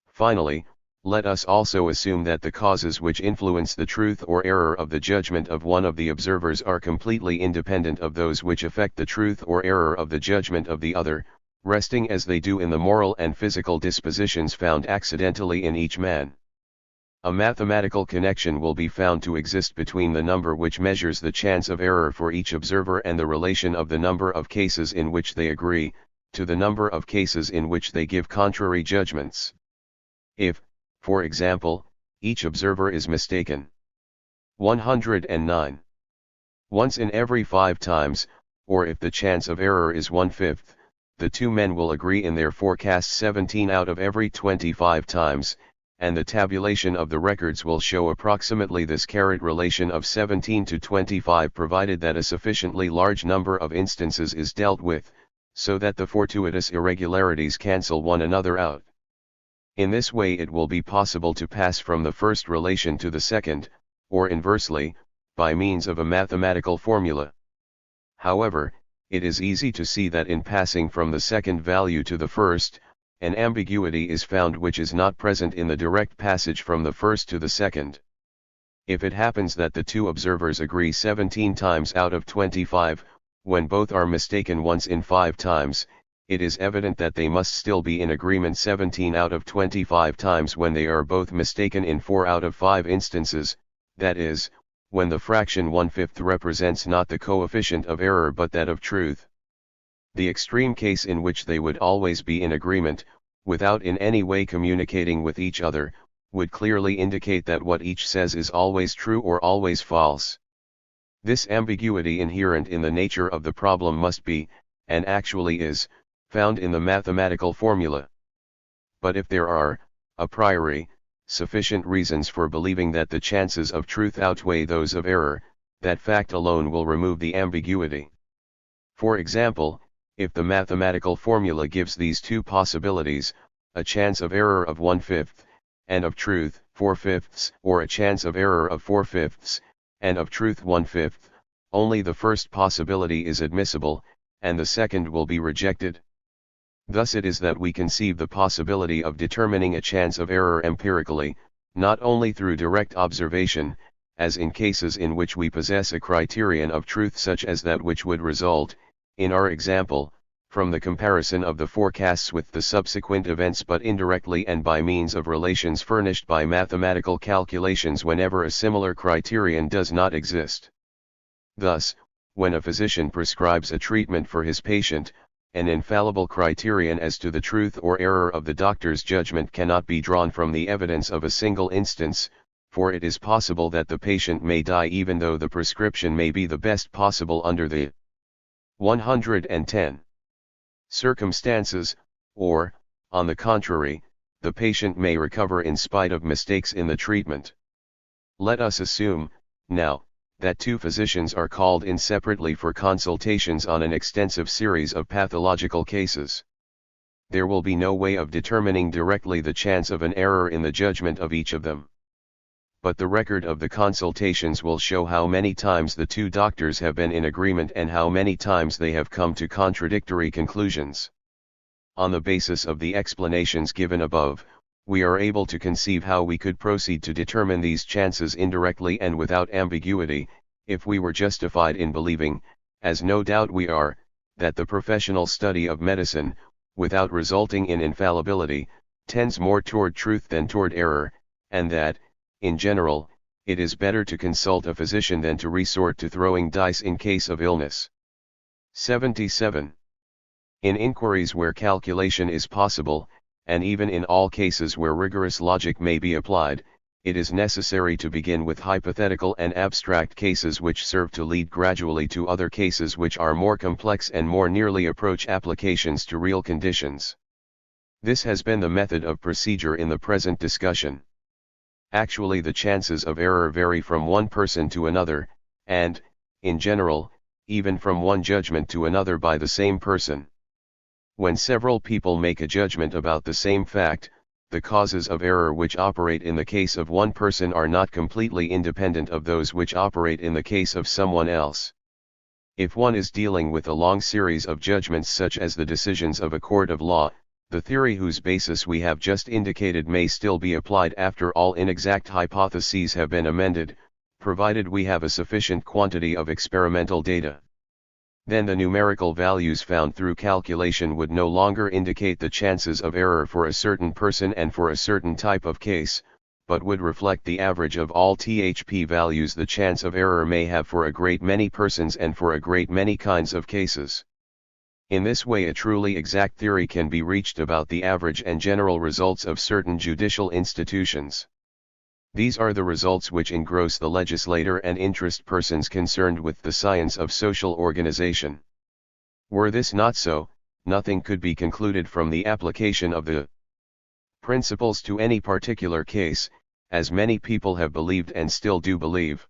Finally, let us also assume that the causes which influence the truth or error of the judgment of one of the observers are completely independent of those which affect the truth or error of the judgment of the other, resting as they do in the moral and physical dispositions found accidentally in each man. A mathematical connection will be found to exist between the number which measures the chance of error for each observer and the relation of the number of cases in which they agree, to the number of cases in which they give contrary judgments. If, for example, each observer is mistaken 109 once in every 5 times, or if the chance of error is 1/5, the two men will agree in their forecast 17 out of every 25 times, and the tabulation of the records will show approximately this relation of 17 to 25, provided that a sufficiently large number of instances is dealt with, so that the fortuitous irregularities cancel one another out. In this way it will be possible to pass from the first relation to the second, or inversely, by means of a mathematical formula. However, it is easy to see that in passing from the second value to the first, an ambiguity is found which is not present in the direct passage from the first to the second. If it happens that the two observers agree 17 times out of 25, when both are mistaken once in 5 times, it is evident that they must still be in agreement 17 out of 25 times when they are both mistaken in 4 out of 5 instances, that is, when the fraction 1/5 represents not the coefficient of error but that of truth. The extreme case in which they would always be in agreement, without in any way communicating with each other, would clearly indicate that what each says is always true or always false. This ambiguity inherent in the nature of the problem must be, and actually is, found in the mathematical formula. But if there are, a priori, sufficient reasons for believing that the chances of truth outweigh those of error, that fact alone will remove the ambiguity. For example, if the mathematical formula gives these two possibilities, a chance of error of 1/5, and of truth 4/5, or a chance of error of 4/5, and of truth 1/5, only the first possibility is admissible, and the second will be rejected. Thus it is that we conceive the possibility of determining a chance of error empirically, not only through direct observation, as in cases in which we possess a criterion of truth such as that which would result, in our example, from the comparison of the forecasts with the subsequent events, but indirectly and by means of relations furnished by mathematical calculations whenever a similar criterion does not exist. Thus, when a physician prescribes a treatment for his patient, an infallible criterion as to the truth or error of the doctor's judgment cannot be drawn from the evidence of a single instance, for it is possible that the patient may die even though the prescription may be the best possible under the 110 circumstances, or, on the contrary, the patient may recover in spite of mistakes in the treatment. Let us assume, now, that two physicians are called in separately for consultations on an extensive series of pathological cases. There will be no way of determining directly the chance of an error in the judgment of each of them. But the record of the consultations will show how many times the two doctors have been in agreement and how many times they have come to contradictory conclusions. On the basis of the explanations given above, we are able to conceive how we could proceed to determine these chances indirectly and without ambiguity, if we were justified in believing, as no doubt we are, that the professional study of medicine, without resulting in infallibility, tends more toward truth than toward error, and that, in general, it is better to consult a physician than to resort to throwing dice in case of illness. 77. In inquiries where calculation is possible, and even in all cases where rigorous logic may be applied, it is necessary to begin with hypothetical and abstract cases which serve to lead gradually to other cases which are more complex and more nearly approach applications to real conditions. This has been the method of procedure in the present discussion. Actually, the chances of error vary from one person to another, and, in general, even from one judgment to another by the same person. When several people make a judgment about the same fact, the causes of error which operate in the case of one person are not completely independent of those which operate in the case of someone else. If one is dealing with a long series of judgments such as the decisions of a court of law, the theory whose basis we have just indicated may still be applied after all inexact hypotheses have been amended, provided we have a sufficient quantity of experimental data. Then the numerical values found through calculation would no longer indicate the chances of error for a certain person and for a certain type of case, but would reflect the average of all THP values the chance of error may have for a great many persons and for a great many kinds of cases. In this way, a truly exact theory can be reached about the average and general results of certain judicial institutions. These are the results which engross the legislator and interest persons concerned with the science of social organization. Were this not so, nothing could be concluded from the application of the principles to any particular case, as many people have believed and still do believe.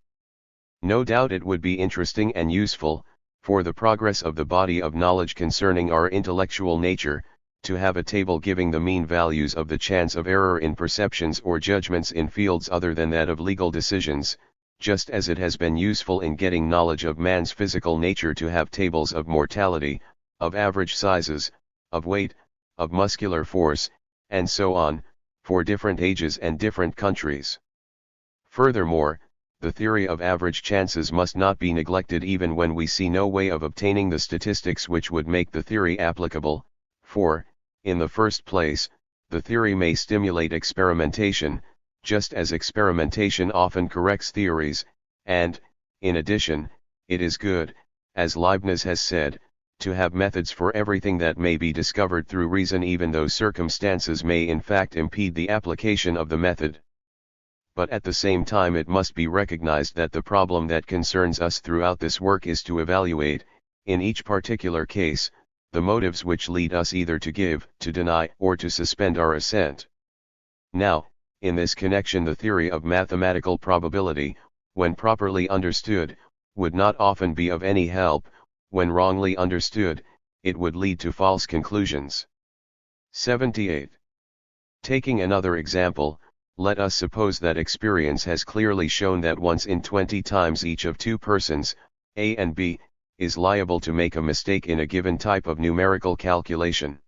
No doubt it would be interesting and useful, for the progress of the body of knowledge concerning our intellectual nature, to have a table giving the mean values of the chance of error in perceptions or judgments in fields other than that of legal decisions, just as it has been useful in getting knowledge of man's physical nature to have tables of mortality, of average sizes, of weight, of muscular force, and so on, for different ages and different countries. Furthermore, the theory of average chances must not be neglected even when we see no way of obtaining the statistics which would make the theory applicable, for, in the first place, the theory may stimulate experimentation, just as experimentation often corrects theories, and, in addition, it is good, as Leibniz has said, to have methods for everything that may be discovered through reason even though circumstances may in fact impede the application of the method. But at the same time it must be recognized that the problem that concerns us throughout this work is to evaluate, in each particular case, the motives which lead us either to give, to deny, or to suspend our assent. Now, in this connection the theory of mathematical probability, when properly understood, would not often be of any help. When wrongly understood, it would lead to false conclusions. 78. Taking another example, let us suppose that experience has clearly shown that once in 20 times each of two persons, A and B, is liable to make a mistake in a given type of numerical calculation.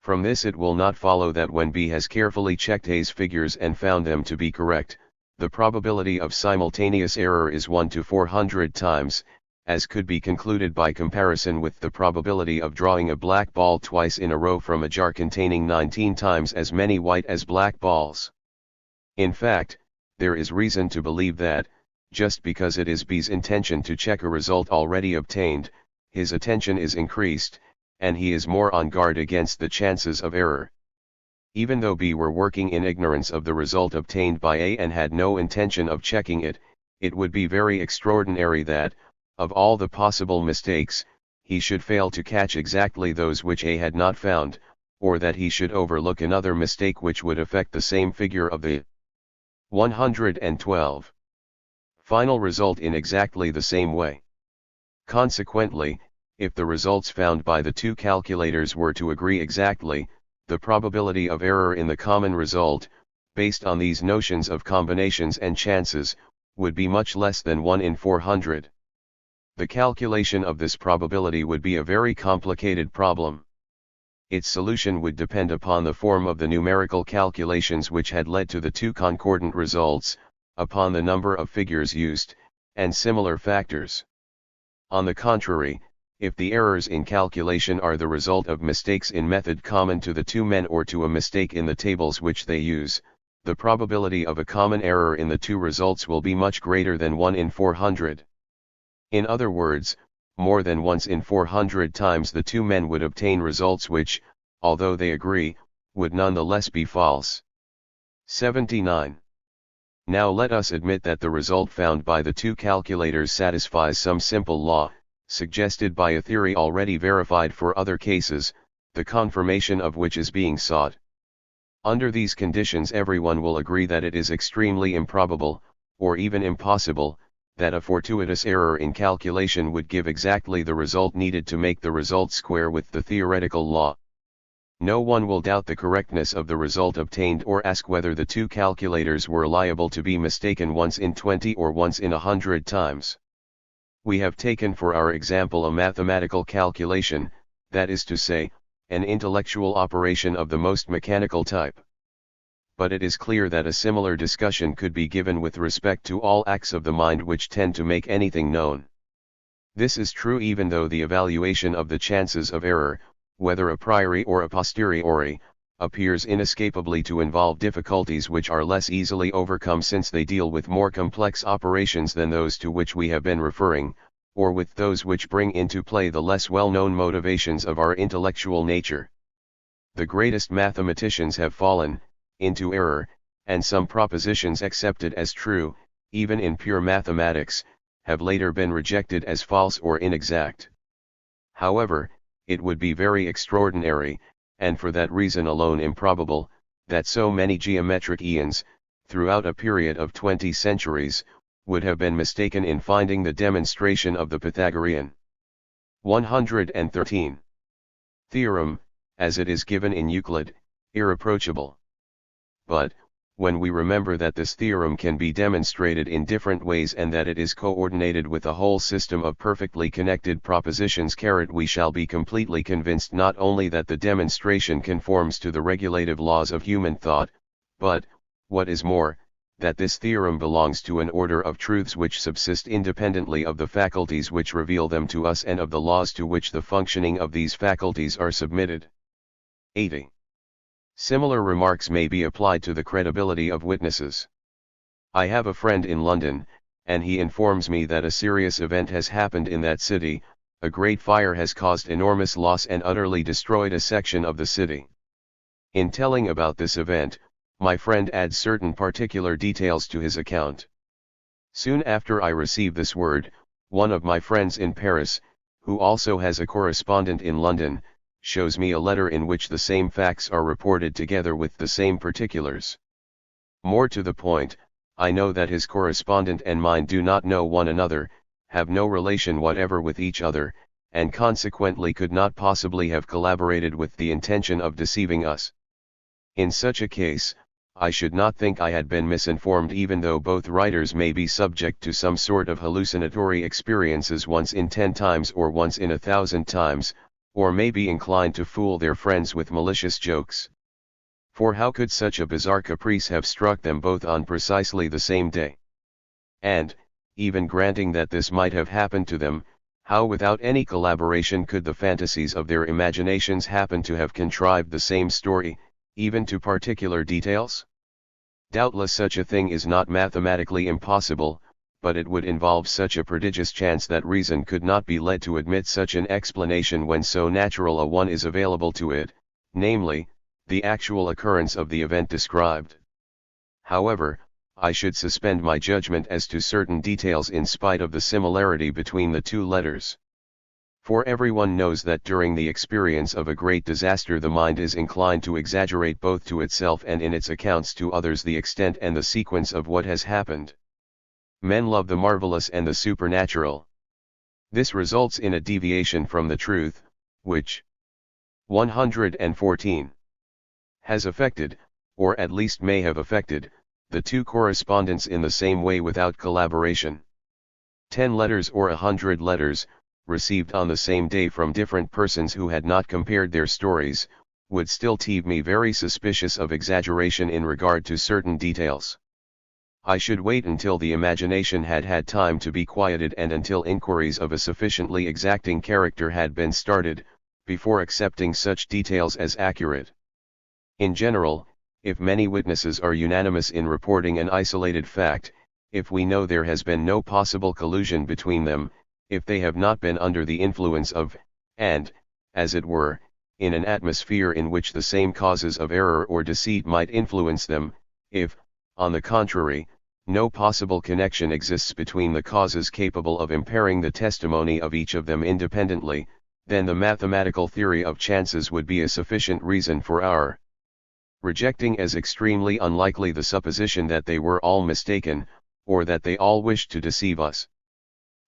From this it will not follow that when B has carefully checked A's figures and found them to be correct, the probability of simultaneous error is 1 to 400 times, as could be concluded by comparison with the probability of drawing a black ball twice in a row from a jar containing 19 times as many white as black balls. In fact, there is reason to believe that, just because it is B's intention to check a result already obtained, his attention is increased, and he is more on guard against the chances of error. Even though B were working in ignorance of the result obtained by A and had no intention of checking it, it would be very extraordinary that, of all the possible mistakes, he should fail to catch exactly those which A had not found, or that he should overlook another mistake which would affect the same figure of the 112. Final result in exactly the same way. Consequently, if the results found by the two calculators were to agree exactly, the probability of error in the common result, based on these notions of combinations and chances, would be much less than 1 in 400. The calculation of this probability would be a very complicated problem. Its solution would depend upon the form of the numerical calculations which had led to the two concordant results, upon the number of figures used, and similar factors. On the contrary, if the errors in calculation are the result of mistakes in method common to the two men or to a mistake in the tables which they use, the probability of a common error in the two results will be much greater than 1 in 400. In other words, more than once in 400 times the two men would obtain results which, although they agree, would nonetheless be false. 79. Now let us admit that the result found by the two calculators satisfies some simple law, suggested by a theory already verified for other cases, the confirmation of which is being sought. Under these conditions everyone will agree that it is extremely improbable, or even impossible, that a fortuitous error in calculation would give exactly the result needed to make the result square with the theoretical law. No one will doubt the correctness of the result obtained or ask whether the two calculators were liable to be mistaken once in 20 or once in 100 times. We have taken for our example a mathematical calculation, that is to say, an intellectual operation of the most mechanical type. But it is clear that a similar discussion could be given with respect to all acts of the mind which tend to make anything known. This is true even though the evaluation of the chances of error, whether a priori or a posteriori, appears inescapably to involve difficulties which are less easily overcome since they deal with more complex operations than those to which we have been referring, or with those which bring into play the less well-known motivations of our intellectual nature. The greatest mathematicians have fallen into error, and some propositions accepted as true, even in pure mathematics, have later been rejected as false or inexact. However, it would be very extraordinary, and for that reason alone improbable, that so many geometric eons, throughout a period of 20 centuries, would have been mistaken in finding the demonstration of the Pythagorean 113 theorem, as it is given in Euclid, irreproachable. But, when we remember that this theorem can be demonstrated in different ways and that it is coordinated with a whole system of perfectly connected propositions, we shall be completely convinced not only that the demonstration conforms to the regulative laws of human thought, but, what is more, that this theorem belongs to an order of truths which subsist independently of the faculties which reveal them to us and of the laws to which the functioning of these faculties are submitted. 80. Similar remarks may be applied to the credibility of witnesses. I have a friend in London, and he informs me that a serious event has happened in that city. A great fire has caused enormous loss and utterly destroyed a section of the city. In telling about this event, my friend adds certain particular details to his account. Soon after I receive this word, one of my friends in Paris, who also has a correspondent in London, shows me a letter in which the same facts are reported together with the same particulars. More to the point, I know that his correspondent and mine do not know one another, have no relation whatever with each other, and consequently could not possibly have collaborated with the intention of deceiving us. In such a case, I should not think I had been misinformed, even though both writers may be subject to some sort of hallucinatory experiences once in 10 times or once in 1,000 times, or may be inclined to fool their friends with malicious jokes. For how could such a bizarre caprice have struck them both on precisely the same day? And, even granting that this might have happened to them, how without any collaboration could the fantasies of their imaginations happen to have contrived the same story, even to particular details? Doubtless such a thing is not mathematically impossible, but it would involve such a prodigious chance that reason could not be led to admit such an explanation when so natural a one is available to it, namely, the actual occurrence of the event described. However, I should suspend my judgment as to certain details in spite of the similarity between the two letters. For everyone knows that during the experience of a great disaster the mind is inclined to exaggerate both to itself and in its accounts to others the extent and the sequence of what has happened. Men love the marvelous and the supernatural. This results in a deviation from the truth, which 114 has affected, or at least may have affected, the two correspondents in the same way without collaboration. 10 letters or 100 letters, received on the same day from different persons who had not compared their stories, would still leave me very suspicious of exaggeration in regard to certain details. I should wait until the imagination had had time to be quieted and until inquiries of a sufficiently exacting character had been started, before accepting such details as accurate. In general, if many witnesses are unanimous in reporting an isolated fact, if we know there has been no possible collusion between them, if they have not been under the influence of, and, as it were, in an atmosphere in which the same causes of error or deceit might influence them, if, on the contrary, no possible connection exists between the causes capable of impairing the testimony of each of them independently, then the mathematical theory of chances would be a sufficient reason for our rejecting as extremely unlikely the supposition that they were all mistaken, or that they all wished to deceive us.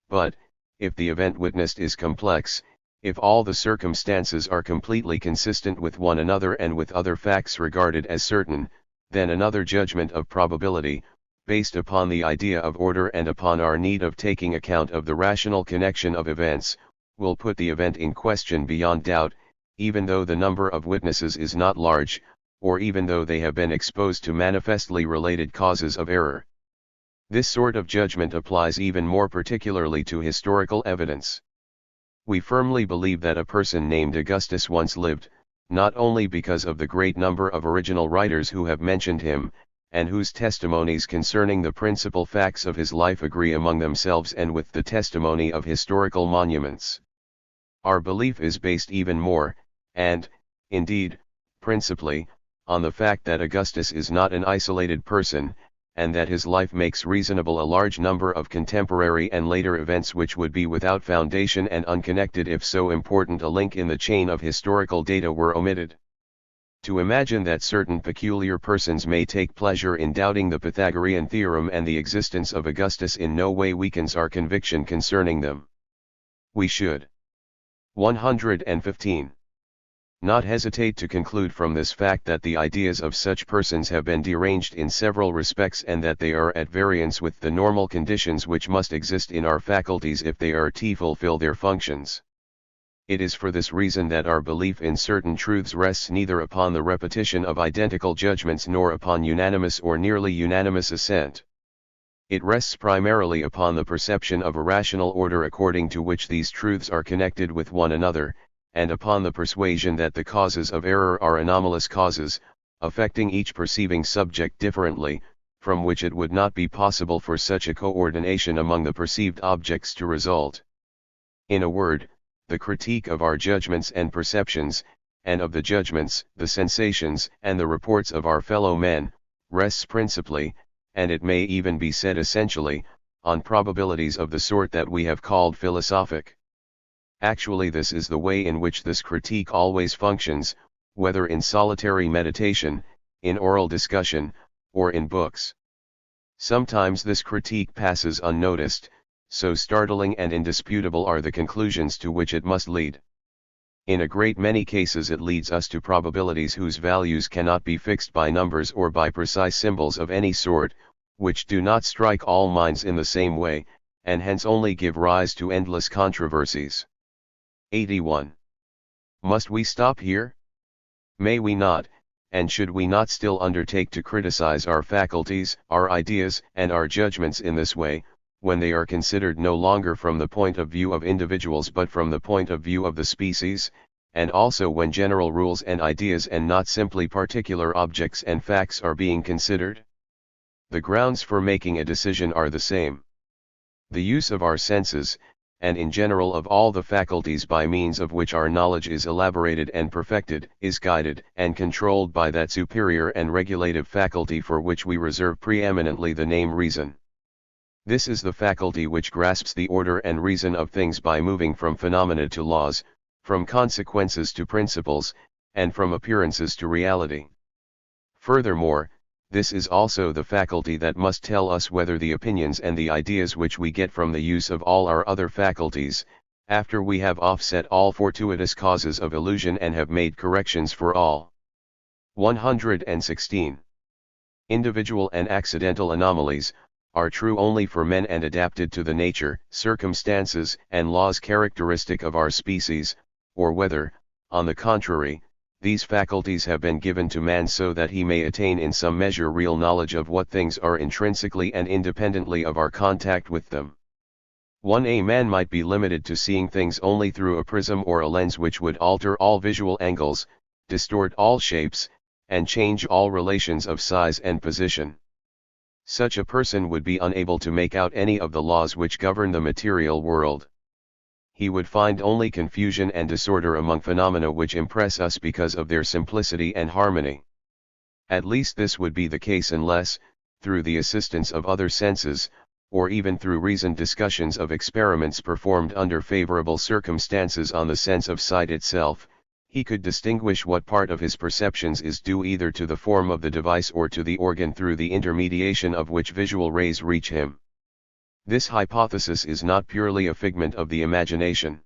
But, if the event witnessed is complex, if all the circumstances are completely consistent with one another and with other facts regarded as certain, then another judgment of probability, based upon the idea of order and upon our need of taking account of the rational connection of events, will put the event in question beyond doubt, even though the number of witnesses is not large, or even though they have been exposed to manifestly related causes of error. This sort of judgment applies even more particularly to historical evidence. We firmly believe that a person named Augustus once lived, not only because of the great number of original writers who have mentioned him, and whose testimonies concerning the principal facts of his life agree among themselves and with the testimony of historical monuments. Our belief is based even more, and, indeed, principally, on the fact that Augustus is not an isolated person, and that his life makes reasonable a large number of contemporary and later events which would be without foundation and unconnected if so important a link in the chain of historical data were omitted. To imagine that certain peculiar persons may take pleasure in doubting the Pythagorean theorem and the existence of Augustus in no way weakens our conviction concerning them. We should 115. Not hesitate to conclude from this fact that the ideas of such persons have been deranged in several respects and that they are at variance with the normal conditions which must exist in our faculties if they are to fulfill their functions. It is for this reason that our belief in certain truths rests neither upon the repetition of identical judgments nor upon unanimous or nearly unanimous assent. It rests primarily upon the perception of a rational order according to which these truths are connected with one another, and upon the persuasion that the causes of error are anomalous causes, affecting each perceiving subject differently, from which it would not be possible for such a coordination among the perceived objects to result. In a word, the critique of our judgments and perceptions, and of the judgments, the sensations, and the reports of our fellow men, rests principally, and it may even be said essentially, on probabilities of the sort that we have called philosophic. Actually, this is the way in which this critique always functions, whether in solitary meditation, in oral discussion, or in books. Sometimes this critique passes unnoticed, so startling and indisputable are the conclusions to which it must lead. In a great many cases it leads us to probabilities whose values cannot be fixed by numbers or by precise symbols of any sort, which do not strike all minds in the same way, and hence only give rise to endless controversies. 81. Must we stop here? May we not, and should we not still undertake to criticize our faculties, our ideas, and our judgments in this way, when they are considered no longer from the point of view of individuals but from the point of view of the species, and also when general rules and ideas and not simply particular objects and facts are being considered? The grounds for making a decision are the same. The use of our senses, and in general of all the faculties by means of which our knowledge is elaborated and perfected, is guided and controlled by that superior and regulative faculty for which we reserve preeminently the name reason. This is the faculty which grasps the order and reason of things by moving from phenomena to laws, from consequences to principles, and from appearances to reality. Furthermore, this is also the faculty that must tell us whether the opinions and the ideas which we get from the use of all our other faculties, after we have offset all fortuitous causes of illusion and have made corrections for all. 116. Individual and accidental anomalies are true only for men and adapted to the nature, circumstances, and laws characteristic of our species, or whether, on the contrary, these faculties have been given to man so that he may attain in some measure real knowledge of what things are intrinsically and independently of our contact with them. A man might be limited to seeing things only through a prism or a lens which would alter all visual angles, distort all shapes, and change all relations of size and position. Such a person would be unable to make out any of the laws which govern the material world. He would find only confusion and disorder among phenomena which impress us because of their simplicity and harmony. At least this would be the case unless, through the assistance of other senses, or even through reasoned discussions of experiments performed under favorable circumstances on the sense of sight itself, He could distinguish what part of his perceptions is due either to the form of the device or to the organ through the intermediation of which visual rays reach him. This hypothesis is not purely a figment of the imagination.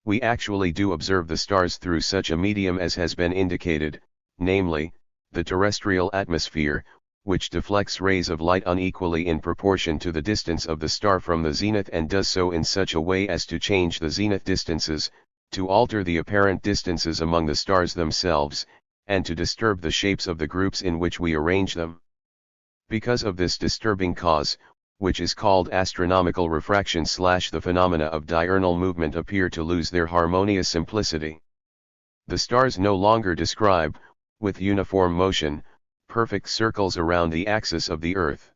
We actually do observe the stars through such a medium as has been indicated, namely, the terrestrial atmosphere, which deflects rays of light unequally in proportion to the distance of the star from the zenith and does so in such a way as to change the zenith distances, to alter the apparent distances among the stars themselves, and to disturb the shapes of the groups in which we arrange them. Because of this disturbing cause, which is called astronomical refraction, the phenomena of diurnal movement appear to lose their harmonious simplicity. The stars no longer describe, with uniform motion, perfect circles around the axis of the Earth.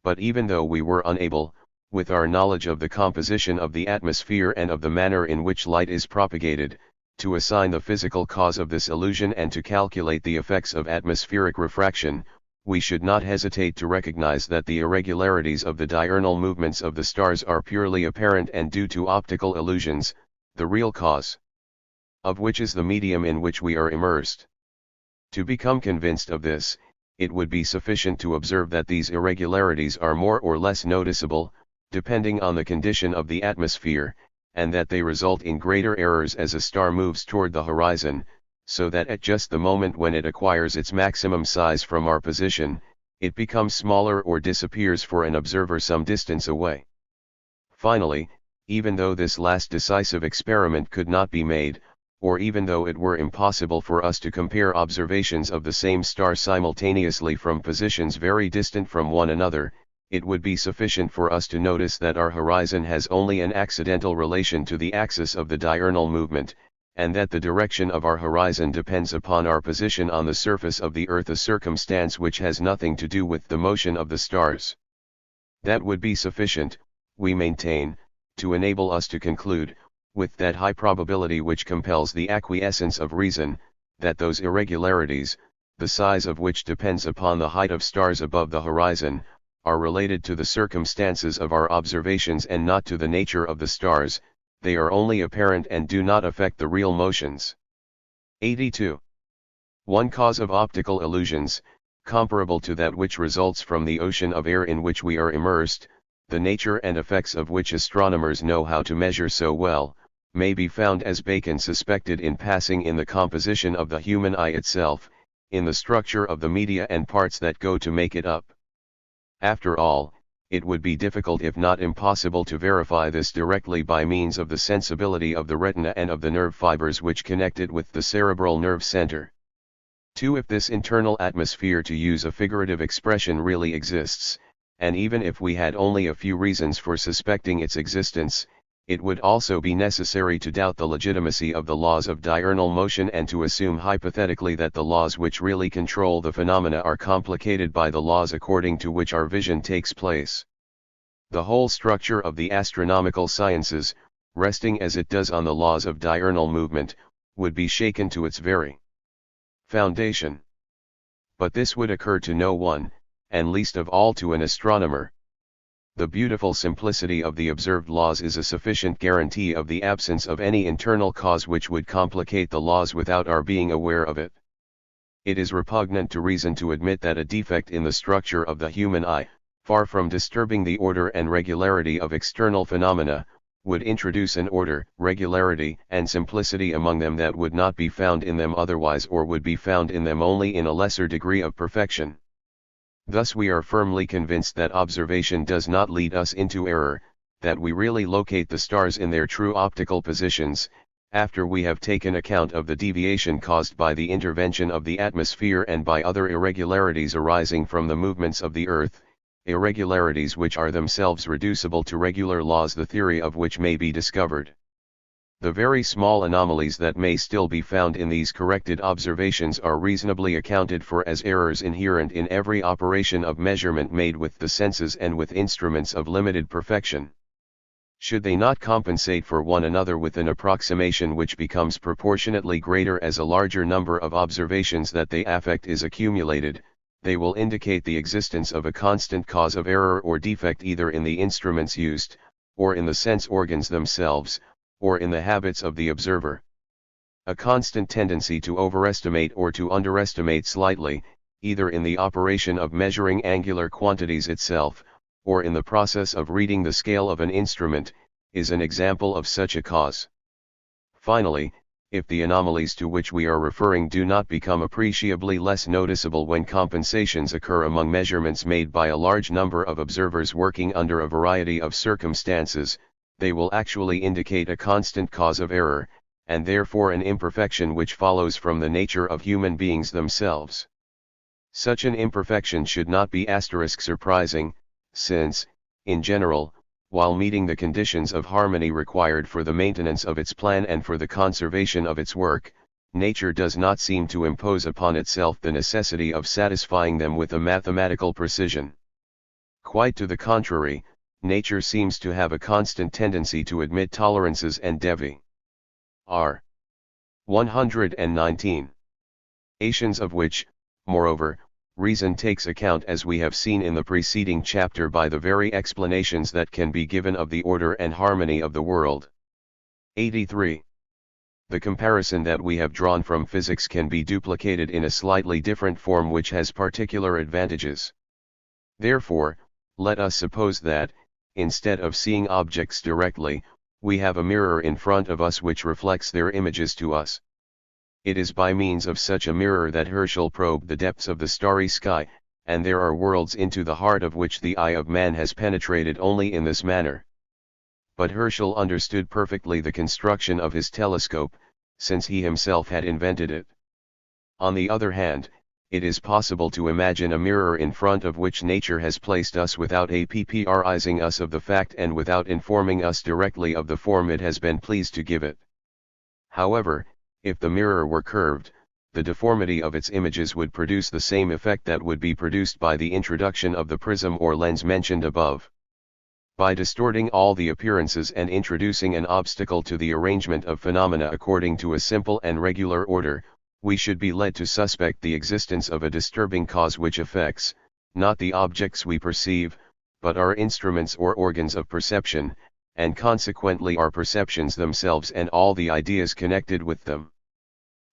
But even though we were unable, with our knowledge of the composition of the atmosphere and of the manner in which light is propagated, to assign the physical cause of this illusion and to calculate the effects of atmospheric refraction, we should not hesitate to recognize that the irregularities of the diurnal movements of the stars are purely apparent and due to optical illusions, the real cause of which is the medium in which we are immersed. To become convinced of this, it would be sufficient to observe that these irregularities are more or less noticeable, depending on the condition of the atmosphere, and that they result in greater errors as a star moves toward the horizon, so that at just the moment when it acquires its maximum size from our position, it becomes smaller or disappears for an observer some distance away. Finally, even though this last decisive experiment could not be made, or even though it were impossible for us to compare observations of the same star simultaneously from positions very distant from one another, it would be sufficient for us to notice that our horizon has only an accidental relation to the axis of the diurnal movement, and that the direction of our horizon depends upon our position on the surface of the Earth, a circumstance which has nothing to do with the motion of the stars. That would be sufficient, we maintain, to enable us to conclude, with that high probability which compels the acquiescence of reason, that those irregularities, the size of which depends upon the height of stars above the horizon, are related to the circumstances of our observations and not to the nature of the stars. They are only apparent and do not affect the real motions. 82. One cause of optical illusions, comparable to that which results from the ocean of air in which we are immersed, the nature and effects of which astronomers know how to measure so well, may be found, as Bacon suspected, in passing in the composition of the human eye itself, in the structure of the media and parts that go to make it up. After all, it would be difficult if not impossible to verify this directly by means of the sensibility of the retina and of the nerve fibers which connect it with the cerebral nerve center. 2. If this internal atmosphere, to use a figurative expression, really exists, and even if we had only a few reasons for suspecting its existence, it would also be necessary to doubt the legitimacy of the laws of diurnal motion and to assume hypothetically that the laws which really control the phenomena are complicated by the laws according to which our vision takes place. The whole structure of the astronomical sciences, resting as it does on the laws of diurnal movement, would be shaken to its very foundation. But this would occur to no one, and least of all to an astronomer. The beautiful simplicity of the observed laws is a sufficient guarantee of the absence of any internal cause which would complicate the laws without our being aware of it. It is repugnant to reason to admit that a defect in the structure of the human eye, far from disturbing the order and regularity of external phenomena, would introduce an order, regularity, and simplicity among them that would not be found in them otherwise, or would be found in them only in a lesser degree of perfection. Thus we are firmly convinced that observation does not lead us into error, that we really locate the stars in their true optical positions, after we have taken account of the deviation caused by the intervention of the atmosphere and by other irregularities arising from the movements of the Earth, irregularities which are themselves reducible to regular laws, the theory of which may be discovered. The very small anomalies that may still be found in these corrected observations are reasonably accounted for as errors inherent in every operation of measurement made with the senses and with instruments of limited perfection. Should they not compensate for one another with an approximation which becomes proportionately greater as a larger number of observations that they affect is accumulated, they will indicate the existence of a constant cause of error or defect either in the instruments used, or in the sense organs themselves, or in the habits of the observer. A constant tendency to overestimate or to underestimate slightly, either in the operation of measuring angular quantities itself, or in the process of reading the scale of an instrument, is an example of such a cause. Finally, if the anomalies to which we are referring do not become appreciably less noticeable when compensations occur among measurements made by a large number of observers working under a variety of circumstances, they will actually indicate a constant cause of error, and therefore an imperfection which follows from the nature of human beings themselves. Such an imperfection should not be surprising, since, in general, while meeting the conditions of harmony required for the maintenance of its plan and for the conservation of its work, nature does not seem to impose upon itself the necessity of satisfying them with a mathematical precision. Quite to the contrary, nature seems to have a constant tendency to admit tolerances and deviations. 119. Of which, moreover, reason takes account, as we have seen in the preceding chapter, by the very explanations that can be given of the order and harmony of the world. 83. The comparison that we have drawn from physics can be duplicated in a slightly different form which has particular advantages. Therefore, let us suppose that, instead of seeing objects directly, we have a mirror in front of us which reflects their images to us. It is by means of such a mirror that Herschel probed the depths of the starry sky, and there are worlds into the heart of which the eye of man has penetrated only in this manner. But Herschel understood perfectly the construction of his telescope, since he himself had invented it. On the other hand, it is possible to imagine a mirror in front of which nature has placed us without apprising us of the fact and without informing us directly of the form it has been pleased to give it. However, if the mirror were curved, the deformity of its images would produce the same effect that would be produced by the introduction of the prism or lens mentioned above. By distorting all the appearances and introducing an obstacle to the arrangement of phenomena according to a simple and regular order, we should be led to suspect the existence of a disturbing cause which affects, not the objects we perceive, but our instruments or organs of perception, and consequently our perceptions themselves and all the ideas connected with them.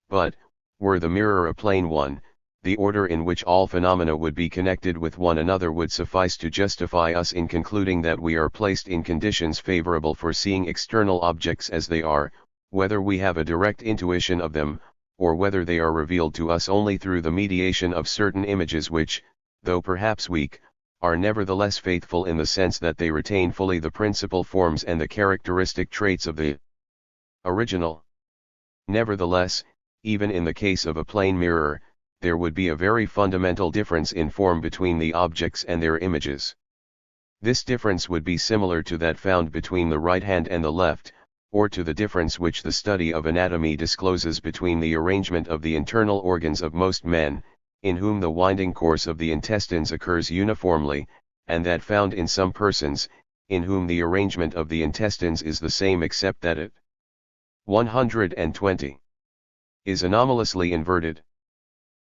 But, were the mirror a plane one, the order in which all phenomena would be connected with one another would suffice to justify us in concluding that we are placed in conditions favorable for seeing external objects as they are, whether we have a direct intuition of them, or whether they are revealed to us only through the mediation of certain images which, though perhaps weak, are nevertheless faithful in the sense that they retain fully the principal forms and the characteristic traits of the original. Nevertheless, even in the case of a plane mirror, there would be a very fundamental difference in form between the objects and their images. This difference would be similar to that found between the right hand and the left, or to the difference which the study of anatomy discloses between the arrangement of the internal organs of most men, in whom the winding course of the intestines occurs uniformly, and that found in some persons, in whom the arrangement of the intestines is the same except that it 120 is anomalously inverted.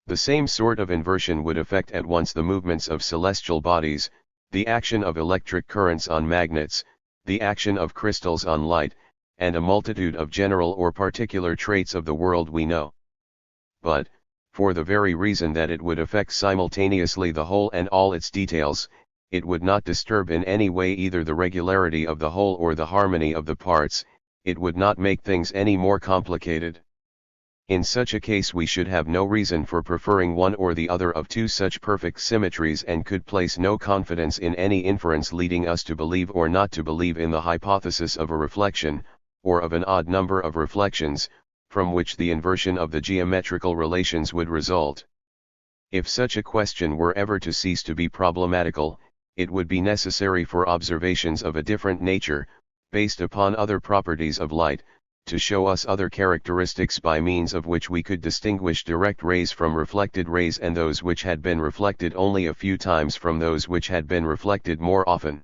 The same sort of inversion would affect at once the movements of celestial bodies, the action of electric currents on magnets, the action of crystals on light, and a multitude of general or particular traits of the world we know. But, for the very reason that it would affect simultaneously the whole and all its details, it would not disturb in any way either the regularity of the whole or the harmony of the parts, it would not make things any more complicated. In such a case we should have no reason for preferring one or the other of two such perfect symmetries, and could place no confidence in any inference leading us to believe or not to believe in the hypothesis of a reflection, or of an odd number of reflections, from which the inversion of the geometrical relations would result. If such a question were ever to cease to be problematical, it would be necessary for observations of a different nature, based upon other properties of light, to show us other characteristics by means of which we could distinguish direct rays from reflected rays, and those which had been reflected only a few times from those which had been reflected more often.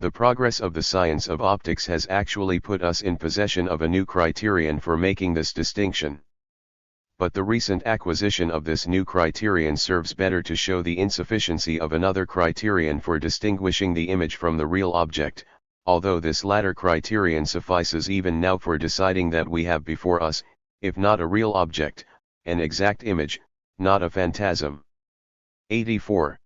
The progress of the science of optics has actually put us in possession of a new criterion for making this distinction. But the recent acquisition of this new criterion serves better to show the insufficiency of another criterion for distinguishing the image from the real object, although this latter criterion suffices even now for deciding that we have before us, if not a real object, an exact image, not a phantasm. 84.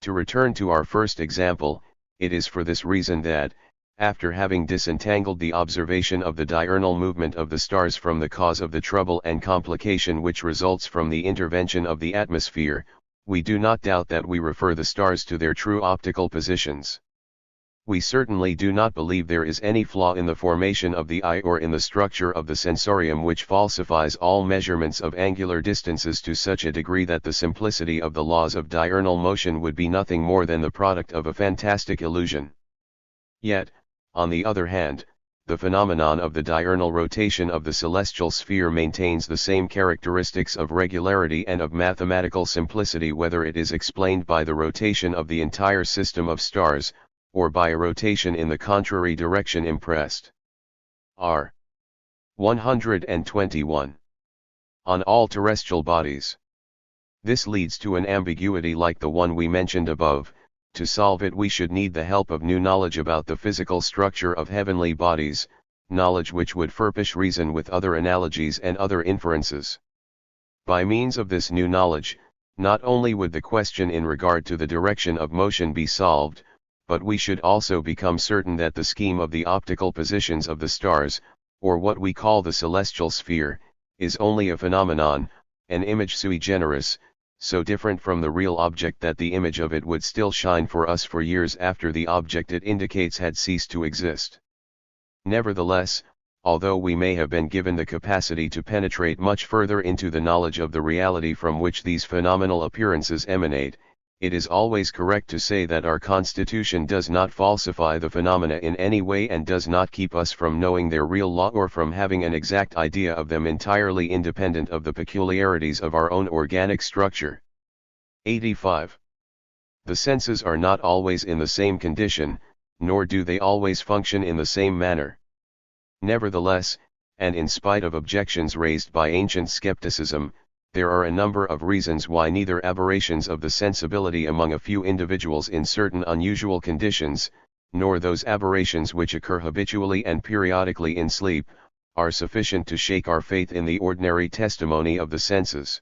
To return to our first example, it is for this reason that, after having disentangled the observation of the diurnal movement of the stars from the cause of the trouble and complication which results from the intervention of the atmosphere, we do not doubt that we refer the stars to their true optical positions. We certainly do not believe there is any flaw in the formation of the eye or in the structure of the sensorium which falsifies all measurements of angular distances to such a degree that the simplicity of the laws of diurnal motion would be nothing more than the product of a fantastic illusion. Yet, on the other hand, the phenomenon of the diurnal rotation of the celestial sphere maintains the same characteristics of regularity and of mathematical simplicity whether it is explained by the rotation of the entire system of stars, or by a rotation in the contrary direction impressed. R. 121. On all terrestrial bodies. This leads to an ambiguity like the one we mentioned above. To solve it we should need the help of new knowledge about the physical structure of heavenly bodies, knowledge which would furnish reason with other analogies and other inferences. By means of this new knowledge, not only would the question in regard to the direction of motion be solved, but we should also become certain that the scheme of the optical positions of the stars, or what we call the celestial sphere, is only a phenomenon, an image sui generis, so different from the real object that the image of it would still shine for us for years after the object it indicates had ceased to exist. Nevertheless, although we may have been given the capacity to penetrate much further into the knowledge of the reality from which these phenomenal appearances emanate, it is always correct to say that our constitution does not falsify the phenomena in any way and does not keep us from knowing their real law or from having an exact idea of them entirely independent of the peculiarities of our own organic structure. 85. The senses are not always in the same condition, nor do they always function in the same manner. Nevertheless, and in spite of objections raised by ancient skepticism, there are a number of reasons why neither aberrations of the sensibility among a few individuals in certain unusual conditions, nor those aberrations which occur habitually and periodically in sleep, are sufficient to shake our faith in the ordinary testimony of the senses.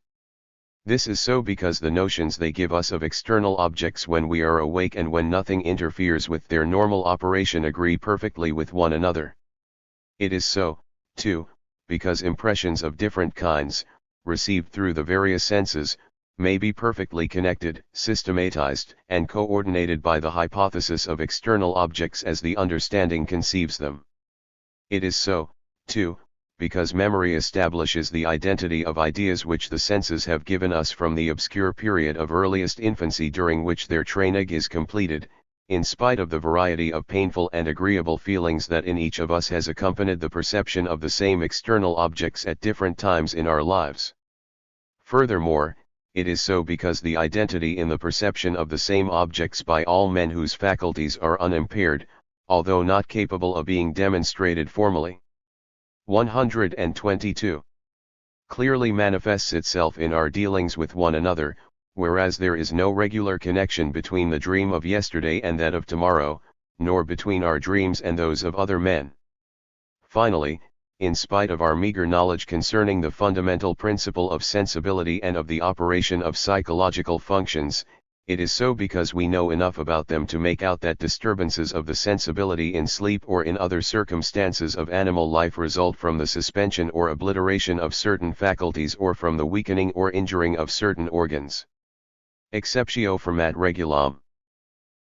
This is so because the notions they give us of external objects when we are awake and when nothing interferes with their normal operation agree perfectly with one another. It is so, too, because impressions of different kinds, received through the various senses, may be perfectly connected, systematized, and coordinated by the hypothesis of external objects as the understanding conceives them. It is so, too, because memory establishes the identity of ideas which the senses have given us from the obscure period of earliest infancy during which their training is completed, in spite of the variety of painful and agreeable feelings that in each of us has accompanied the perception of the same external objects at different times in our lives. Furthermore, it is so because the identity in the perception of the same objects by all men whose faculties are unimpaired, although not capable of being demonstrated formally. 122. Clearly manifests itself in our dealings with one another, whereas there is no regular connection between the dream of yesterday and that of tomorrow, nor between our dreams and those of other men. Finally, in spite of our meager knowledge concerning the fundamental principle of sensibility and of the operation of psychological functions, it is so because we know enough about them to make out that disturbances of the sensibility in sleep or in other circumstances of animal life result from the suspension or obliteration of certain faculties or from the weakening or injuring of certain organs. Exceptio format regulam.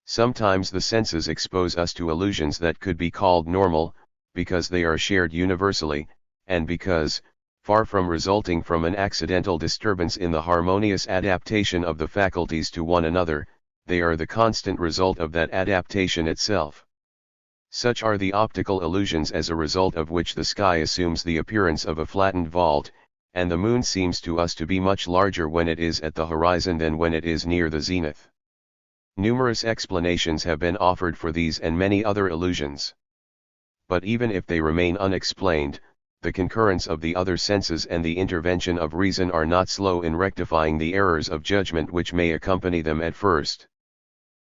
Sometimes the senses expose us to illusions that could be called normal, because they are shared universally, and because, far from resulting from an accidental disturbance in the harmonious adaptation of the faculties to one another, they are the constant result of that adaptation itself. Such are the optical illusions as a result of which the sky assumes the appearance of a flattened vault, and the moon seems to us to be much larger when it is at the horizon than when it is near the zenith. Numerous explanations have been offered for these and many other illusions. But even if they remain unexplained, the concurrence of the other senses and the intervention of reason are not slow in rectifying the errors of judgment which may accompany them at first.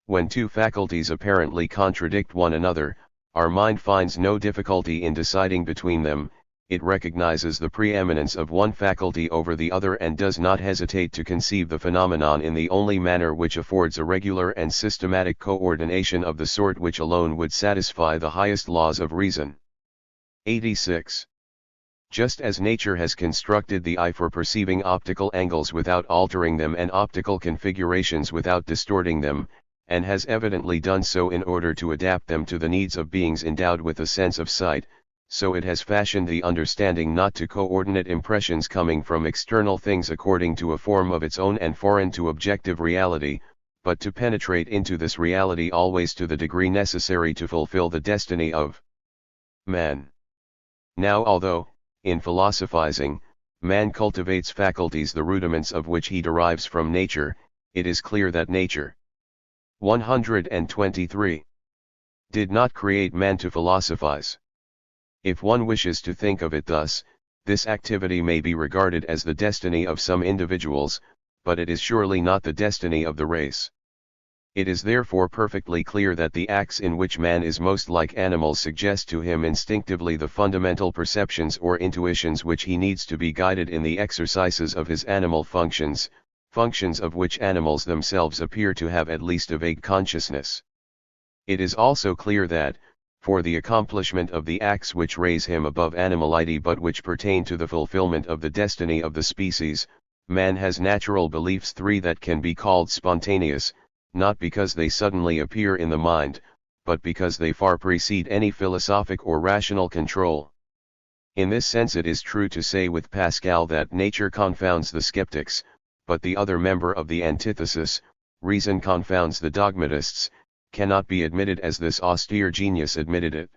When two faculties apparently contradict one another, our mind finds no difficulty in deciding between them, it recognizes the preeminence of one faculty over the other and does not hesitate to conceive the phenomenon in the only manner which affords a regular and systematic coordination of the sort which alone would satisfy the highest laws of reason. 86. Just as nature has constructed the eye for perceiving optical angles without altering them and optical configurations without distorting them, and has evidently done so in order to adapt them to the needs of beings endowed with a sense of sight, so it has fashioned the understanding not to coordinate impressions coming from external things according to a form of its own and foreign to objective reality, but to penetrate into this reality always to the degree necessary to fulfill the destiny of man. Now although, in philosophizing, man cultivates faculties the rudiments of which he derives from nature, it is clear that nature 123 did not create man to philosophize. If one wishes to think of it thus, this activity may be regarded as the destiny of some individuals, but it is surely not the destiny of the race. It is therefore perfectly clear that the acts in which man is most like animals suggest to him instinctively the fundamental perceptions or intuitions which he needs to be guided in the exercises of his animal functions, functions of which animals themselves appear to have at least a vague consciousness. It is also clear that, for the accomplishment of the acts which raise him above animality but which pertain to the fulfillment of the destiny of the species, man has natural beliefs three that can be called spontaneous, not because they suddenly appear in the mind, but because they far precede any philosophic or rational control. In this sense it is true to say with Pascal that nature confounds the skeptics, but the other member of the antithesis, reason confounds the dogmatists, cannot be admitted as this austere genius admitted it.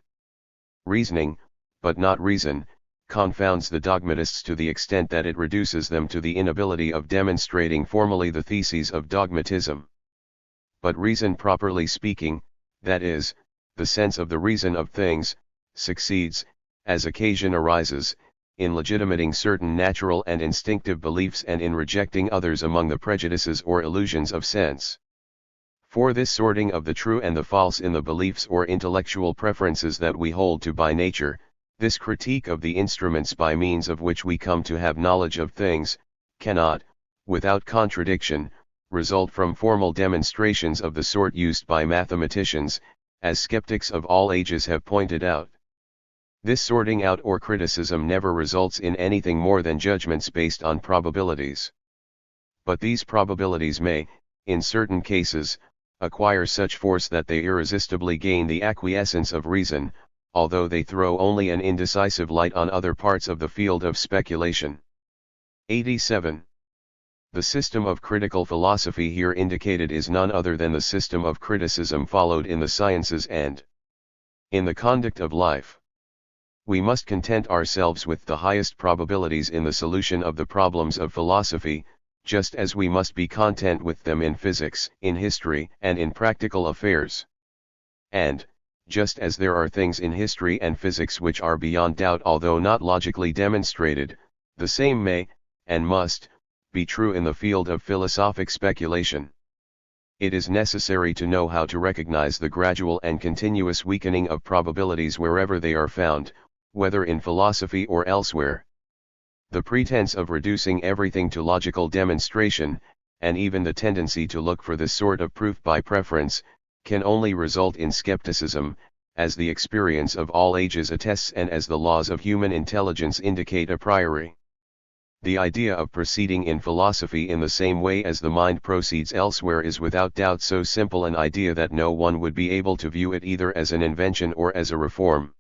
Reasoning, but not reason, confounds the dogmatists to the extent that it reduces them to the inability of demonstrating formally the theses of dogmatism. But reason properly speaking, that is, the sense of the reason of things, succeeds, as occasion arises, in legitimating certain natural and instinctive beliefs and in rejecting others among the prejudices or illusions of sense. For this sorting of the true and the false in the beliefs or intellectual preferences that we hold to by nature, this critique of the instruments by means of which we come to have knowledge of things, cannot, without contradiction, result from formal demonstrations of the sort used by mathematicians, as skeptics of all ages have pointed out. This sorting out or criticism never results in anything more than judgments based on probabilities. But these probabilities may, in certain cases, acquire such force that they irresistibly gain the acquiescence of reason, although they throw only an indecisive light on other parts of the field of speculation. 87. The system of critical philosophy here indicated is none other than the system of criticism followed in the sciences and in the conduct of life. We must content ourselves with the highest probabilities in the solution of the problems of philosophy, just as we must be content with them in physics, in history, and in practical affairs. And, just as there are things in history and physics which are beyond doubt although not logically demonstrated, the same may, and must, be true in the field of philosophic speculation. It is necessary to know how to recognize the gradual and continuous weakening of probabilities wherever they are found, whether in philosophy or elsewhere. The pretense of reducing everything to logical demonstration, and even the tendency to look for this sort of proof by preference, can only result in skepticism, as the experience of all ages attests and as the laws of human intelligence indicate a priori. The idea of proceeding in philosophy in the same way as the mind proceeds elsewhere is without doubt so simple an idea that no one would be able to view it either as an invention or as a reform.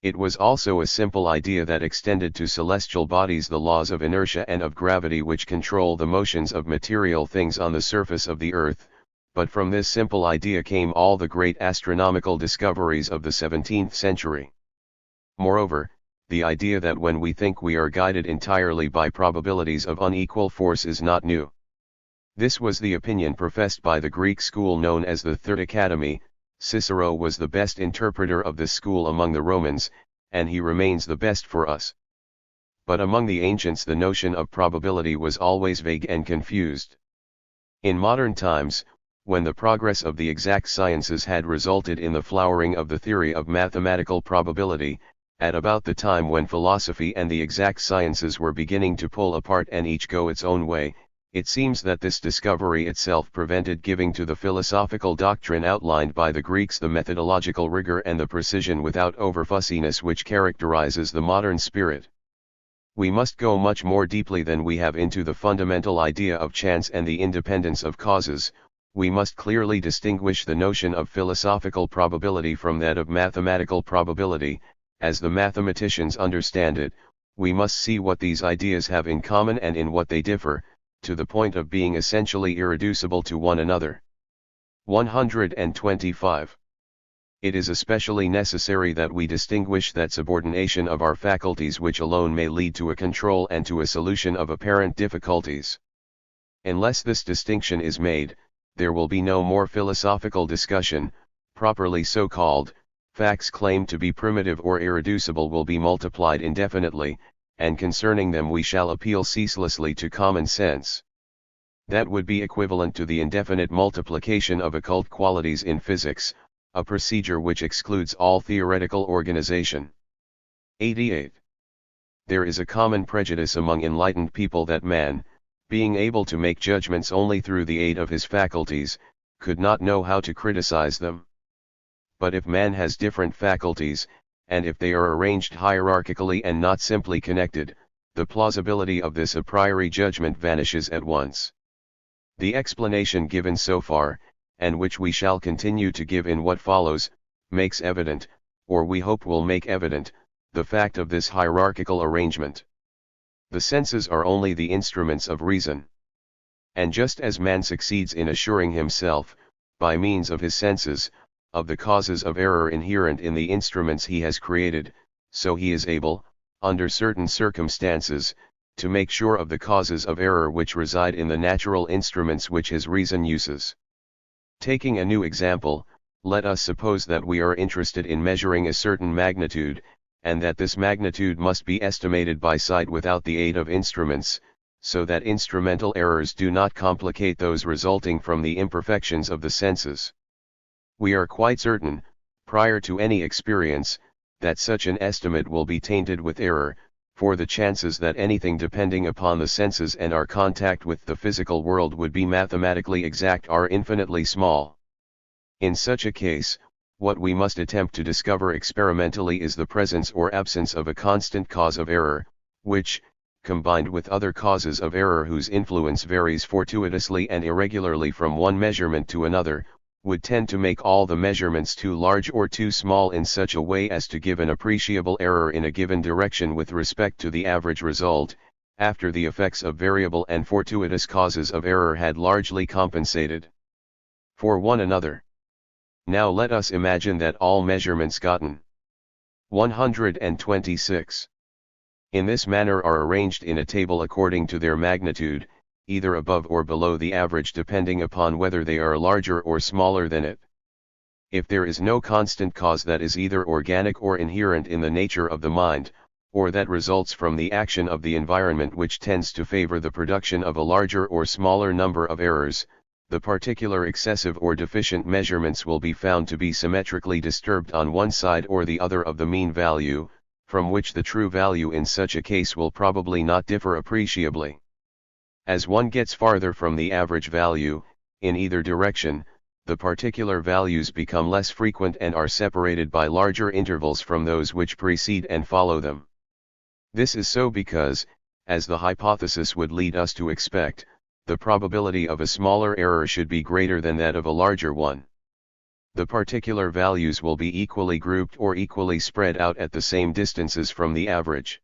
It was also a simple idea that extended to celestial bodies the laws of inertia and of gravity which control the motions of material things on the surface of the earth, but from this simple idea came all the great astronomical discoveries of the 17th century. Moreover, the idea that when we think we are guided entirely by probabilities of unequal force is not new. This was the opinion professed by the Greek school known as the Third Academy. Cicero was the best interpreter of this school among the Romans, and he remains the best for us. But among the ancients the notion of probability was always vague and confused. In modern times, when the progress of the exact sciences had resulted in the flowering of the theory of mathematical probability, At about the time when philosophy and the exact sciences were beginning to pull apart and each go its own way, it seems that this discovery itself prevented giving to the philosophical doctrine outlined by the Greeks the methodological rigor and the precision without overfussiness which characterizes the modern spirit. We must go much more deeply than we have into the fundamental idea of chance and the independence of causes. We must clearly distinguish the notion of philosophical probability from that of mathematical probability. As the mathematicians understand it, we must see what these ideas have in common and in what they differ, to the point of being essentially irreducible to one another. 125. It is especially necessary that we distinguish that subordination of our faculties which alone may lead to a control and to a solution of apparent difficulties. Unless this distinction is made, there will be no more philosophical discussion. Properly so called, facts claimed to be primitive or irreducible will be multiplied indefinitely, and concerning them we shall appeal ceaselessly to common sense. That would be equivalent to the indefinite multiplication of occult qualities in physics, a procedure which excludes all theoretical organization. 88. There is a common prejudice among enlightened people that man, being able to make judgments only through the aid of his faculties, could not know how to criticize them. But if man has different faculties, and if they are arranged hierarchically and not simply connected, the plausibility of this a priori judgment vanishes at once. The explanation given so far, and which we shall continue to give in what follows, makes evident, or we hope will make evident, the fact of this hierarchical arrangement. The senses are only the instruments of reason. And just as man succeeds in assuring himself, by means of his senses, of the causes of error inherent in the instruments he has created, so he is able, under certain circumstances, to make sure of the causes of error which reside in the natural instruments which his reason uses. Taking a new example, let us suppose that we are interested in measuring a certain magnitude, and that this magnitude must be estimated by sight without the aid of instruments, so that instrumental errors do not complicate those resulting from the imperfections of the senses. We are quite certain, prior to any experience, that such an estimate will be tainted with error, for the chances that anything depending upon the senses and our contact with the physical world would be mathematically exact are infinitely small. In such a case, what we must attempt to discover experimentally is the presence or absence of a constant cause of error, which, combined with other causes of error whose influence varies fortuitously and irregularly from one measurement to another, would tend to make all the measurements too large or too small in such a way as to give an appreciable error in a given direction with respect to the average result, after the effects of variable and fortuitous causes of error had largely compensated for one another. Now let us imagine that all measurements gotten 126 in this manner are arranged in a table according to their magnitude, either above or below the average depending upon whether they are larger or smaller than it. If there is no constant cause that is either organic or inherent in the nature of the mind, or that results from the action of the environment which tends to favor the production of a larger or smaller number of errors, the particular excessive or deficient measurements will be found to be symmetrically disturbed on one side or the other of the mean value, from which the true value in such a case will probably not differ appreciably. As one gets farther from the average value, in either direction, the particular values become less frequent and are separated by larger intervals from those which precede and follow them. This is so because, as the hypothesis would lead us to expect, the probability of a smaller error should be greater than that of a larger one. The particular values will be equally grouped or equally spread out at the same distances from the average.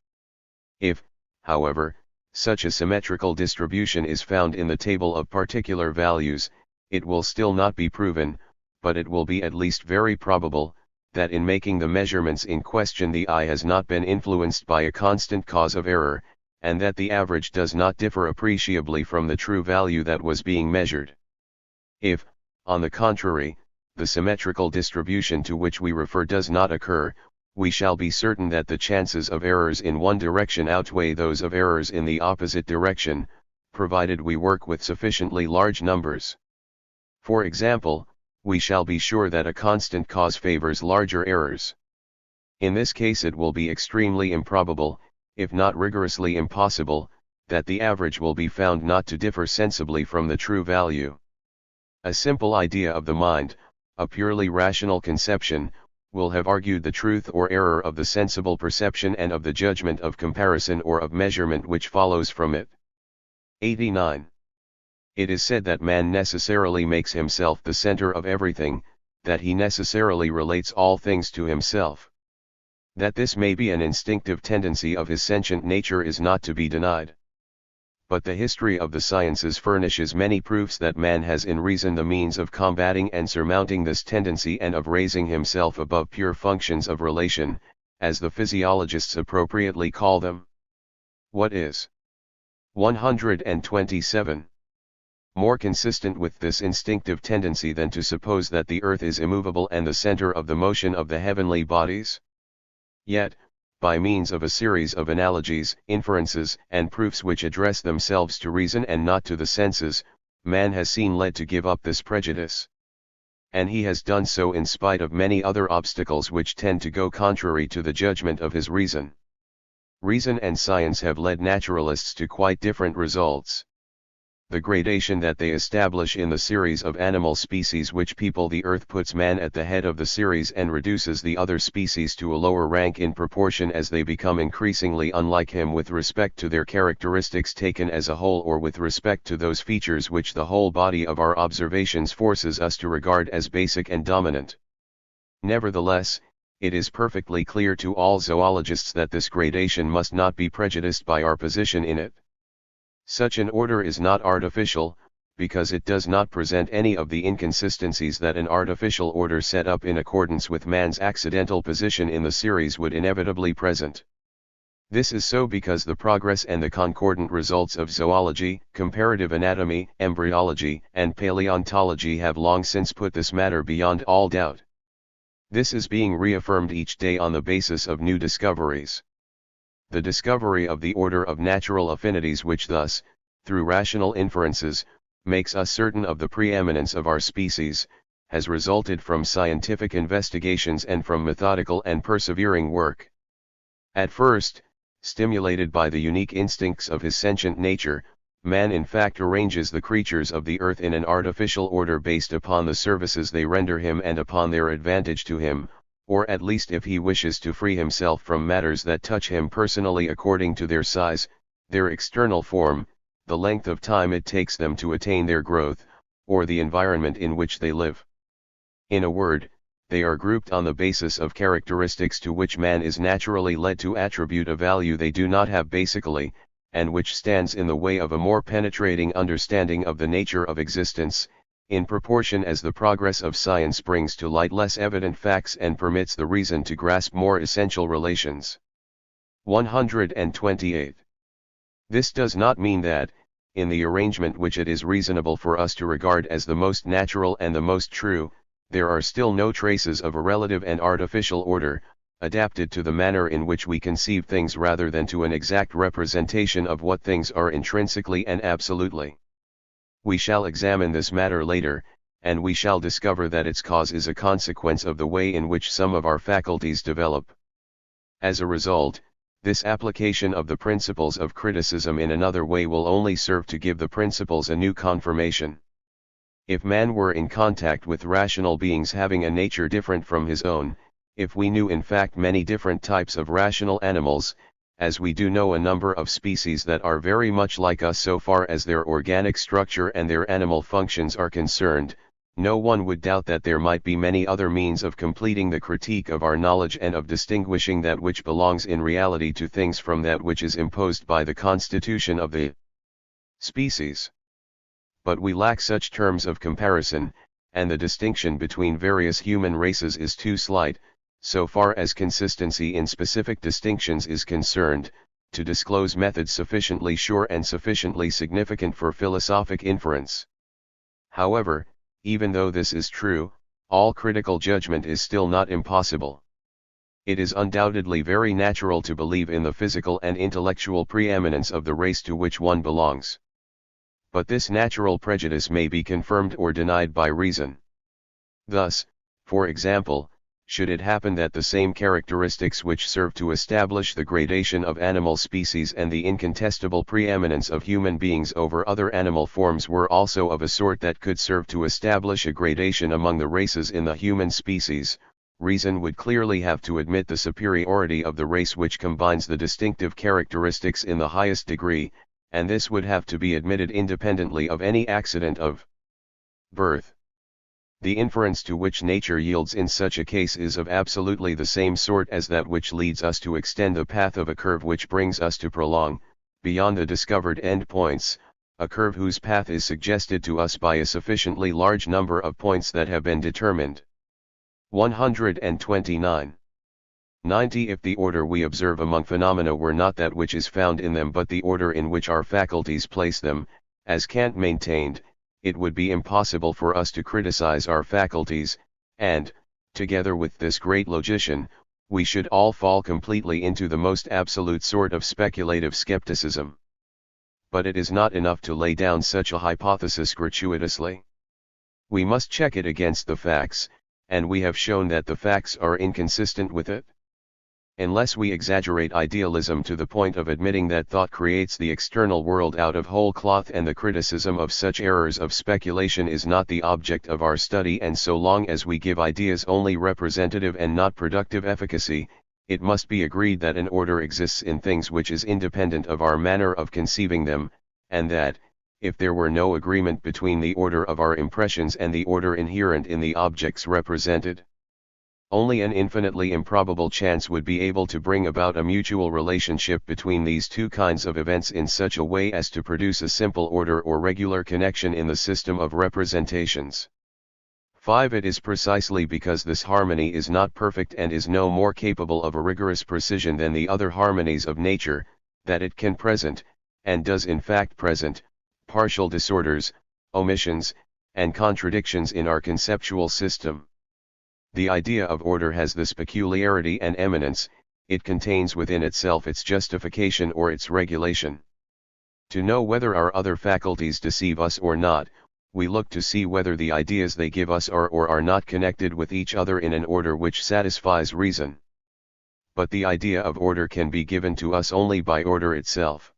If, however, such a symmetrical distribution is found in the table of particular values, it will still not be proven, but it will be at least very probable, that in making the measurements in question the eye has not been influenced by a constant cause of error, and that the average does not differ appreciably from the true value that was being measured. If, on the contrary, the symmetrical distribution to which we refer does not occur, we shall be certain that the chances of errors in one direction outweigh those of errors in the opposite direction, provided we work with sufficiently large numbers. For example, we shall be sure that a constant cause favors larger errors. In this case it will be extremely improbable, if not rigorously impossible, that the average will be found not to differ sensibly from the true value. A simple idea of the mind, a purely rational conception, will have argued the truth or error of the sensible perception and of the judgment of comparison or of measurement which follows from it. 89. It is said that man necessarily makes himself the center of everything, that he necessarily relates all things to himself. That this may be an instinctive tendency of his sentient nature is not to be denied. But the history of the sciences furnishes many proofs that man has in reason the means of combating and surmounting this tendency and of raising himself above pure functions of relation, as the physiologists appropriately call them. What is 127. More consistent with this instinctive tendency than to suppose that the earth is immovable and the center of the motion of the heavenly bodies? Yet, by means of a series of analogies, inferences, and proofs which address themselves to reason and not to the senses, man has seen led to give up this prejudice. And he has done so in spite of many other obstacles which tend to go contrary to the judgment of his reason. Reason and science have led naturalists to quite different results. The gradation that they establish in the series of animal species which people the earth puts man at the head of the series and reduces the other species to a lower rank in proportion as they become increasingly unlike him with respect to their characteristics taken as a whole or with respect to those features which the whole body of our observations forces us to regard as basic and dominant. Nevertheless, it is perfectly clear to all zoologists that this gradation must not be prejudiced by our position in it. Such an order is not artificial, because it does not present any of the inconsistencies that an artificial order set up in accordance with man's accidental position in the series would inevitably present. This is so because the progress and the concordant results of zoology, comparative anatomy, embryology, and paleontology have long since put this matter beyond all doubt. This is being reaffirmed each day on the basis of new discoveries. The discovery of the order of natural affinities which thus, through rational inferences, makes us certain of the preeminence of our species, has resulted from scientific investigations and from methodical and persevering work. At first, stimulated by the unique instincts of his sentient nature, man in fact arranges the creatures of the earth in an artificial order based upon the services they render him and upon their advantage to him, or at least if he wishes to free himself from matters that touch him personally according to their size, their external form, the length of time it takes them to attain their growth, or the environment in which they live. In a word, they are grouped on the basis of characteristics to which man is naturally led to attribute a value they do not have basically, and which stands in the way of a more penetrating understanding of the nature of existence, in proportion as the progress of science brings to light less evident facts and permits the reason to grasp more essential relations. 128. This does not mean that, in the arrangement which it is reasonable for us to regard as the most natural and the most true, there are still no traces of a relative and artificial order, adapted to the manner in which we conceive things rather than to an exact representation of what things are intrinsically and absolutely. We shall examine this matter later, and we shall discover that its cause is a consequence of the way in which some of our faculties develop. As a result, this application of the principles of criticism in another way will only serve to give the principles a new confirmation. If man were in contact with rational beings having a nature different from his own, if we knew in fact many different types of rational animals, as we do know a number of species that are very much like us so far as their organic structure and their animal functions are concerned, no one would doubt that there might be many other means of completing the critique of our knowledge and of distinguishing that which belongs in reality to things from that which is imposed by the constitution of the species. But we lack such terms of comparison, and the distinction between various human races is too slight, so far as consistency in specific distinctions is concerned, to disclose methods sufficiently sure and sufficiently significant for philosophic inference. However, even though this is true, all critical judgment is still not impossible. It is undoubtedly very natural to believe in the physical and intellectual preeminence of the race to which one belongs. But this natural prejudice may be confirmed or denied by reason. Thus, for example, should it happen that the same characteristics which serve to establish the gradation of animal species and the incontestable preeminence of human beings over other animal forms were also of a sort that could serve to establish a gradation among the races in the human species, reason would clearly have to admit the superiority of the race which combines the distinctive characteristics in the highest degree, and this would have to be admitted independently of any accident of birth. The inference to which nature yields in such a case is of absolutely the same sort as that which leads us to extend the path of a curve which brings us to prolong, beyond the discovered end points, a curve whose path is suggested to us by a sufficiently large number of points that have been determined. 129. 90. If the order we observe among phenomena were not that which is found in them but the order in which our faculties place them, as Kant maintained, it would be impossible for us to criticize our faculties, and, together with this great logician, we should all fall completely into the most absolute sort of speculative skepticism. But it is not enough to lay down such a hypothesis gratuitously. We must check it against the facts, and we have shown that the facts are inconsistent with it. Unless we exaggerate idealism to the point of admitting that thought creates the external world out of whole cloth, and the criticism of such errors of speculation is not the object of our study, and so long as we give ideas only representative and not productive efficacy, it must be agreed that an order exists in things which is independent of our manner of conceiving them, and that, if there were no agreement between the order of our impressions and the order inherent in the objects represented, only an infinitely improbable chance would be able to bring about a mutual relationship between these two kinds of events in such a way as to produce a simple order or regular connection in the system of representations. 5. It is precisely because this harmony is not perfect and is no more capable of a rigorous precision than the other harmonies of nature, that it can present, and does in fact present, partial disorders, omissions, and contradictions in our conceptual system. The idea of order has this peculiarity and eminence: it contains within itself its justification or its regulation. To know whether our other faculties deceive us or not, we look to see whether the ideas they give us are or are not connected with each other in an order which satisfies reason. But the idea of order can be given to us only by order itself.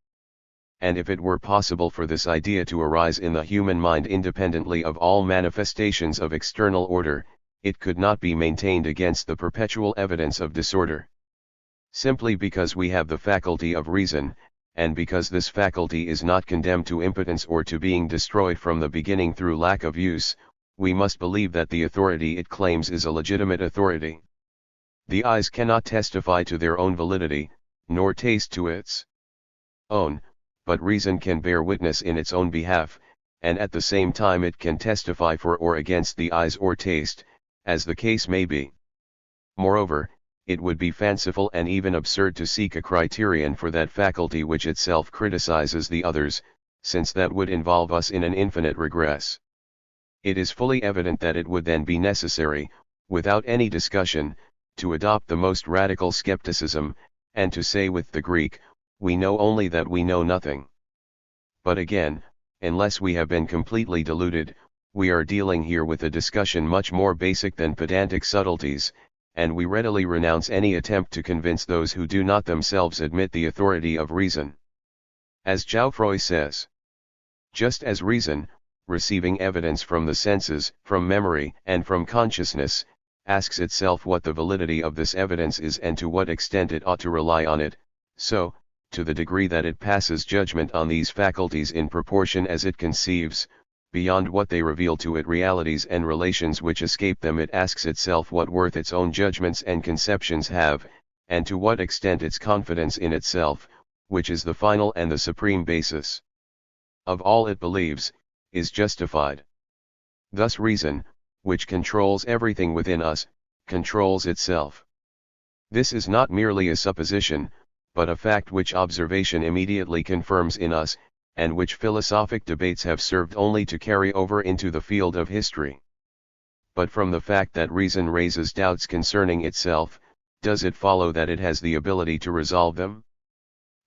And if it were possible for this idea to arise in the human mind independently of all manifestations of external order, it could not be maintained against the perpetual evidence of disorder. Simply because we have the faculty of reason, and because this faculty is not condemned to impotence or to being destroyed from the beginning through lack of use, we must believe that the authority it claims is a legitimate authority. The eyes cannot testify to their own validity, nor taste to its own, but reason can bear witness in its own behalf, and at the same time it can testify for or against the eyes or taste, as the case may be. Moreover, it would be fanciful and even absurd to seek a criterion for that faculty which itself criticizes the others, since that would involve us in an infinite regress. It is fully evident that it would then be necessary, without any discussion, to adopt the most radical skepticism, and to say with the Greek, "We know only that we know nothing." But again, unless we have been completely deluded, we are dealing here with a discussion much more basic than pedantic subtleties, and we readily renounce any attempt to convince those who do not themselves admit the authority of reason. As Geoffroy says, just as reason, receiving evidence from the senses, from memory, and from consciousness, asks itself what the validity of this evidence is and to what extent it ought to rely on it, so, to the degree that it passes judgment on these faculties in proportion as it conceives, beyond what they reveal to it, realities and relations which escape them, it asks itself what worth its own judgments and conceptions have, and to what extent its confidence in itself, which is the final and the supreme basis of all it believes, is justified. Thus reason, which controls everything within us, controls itself. This is not merely a supposition, but a fact which observation immediately confirms in us, and which philosophic debates have served only to carry over into the field of history. But from the fact that reason raises doubts concerning itself, does it follow that it has the ability to resolve them?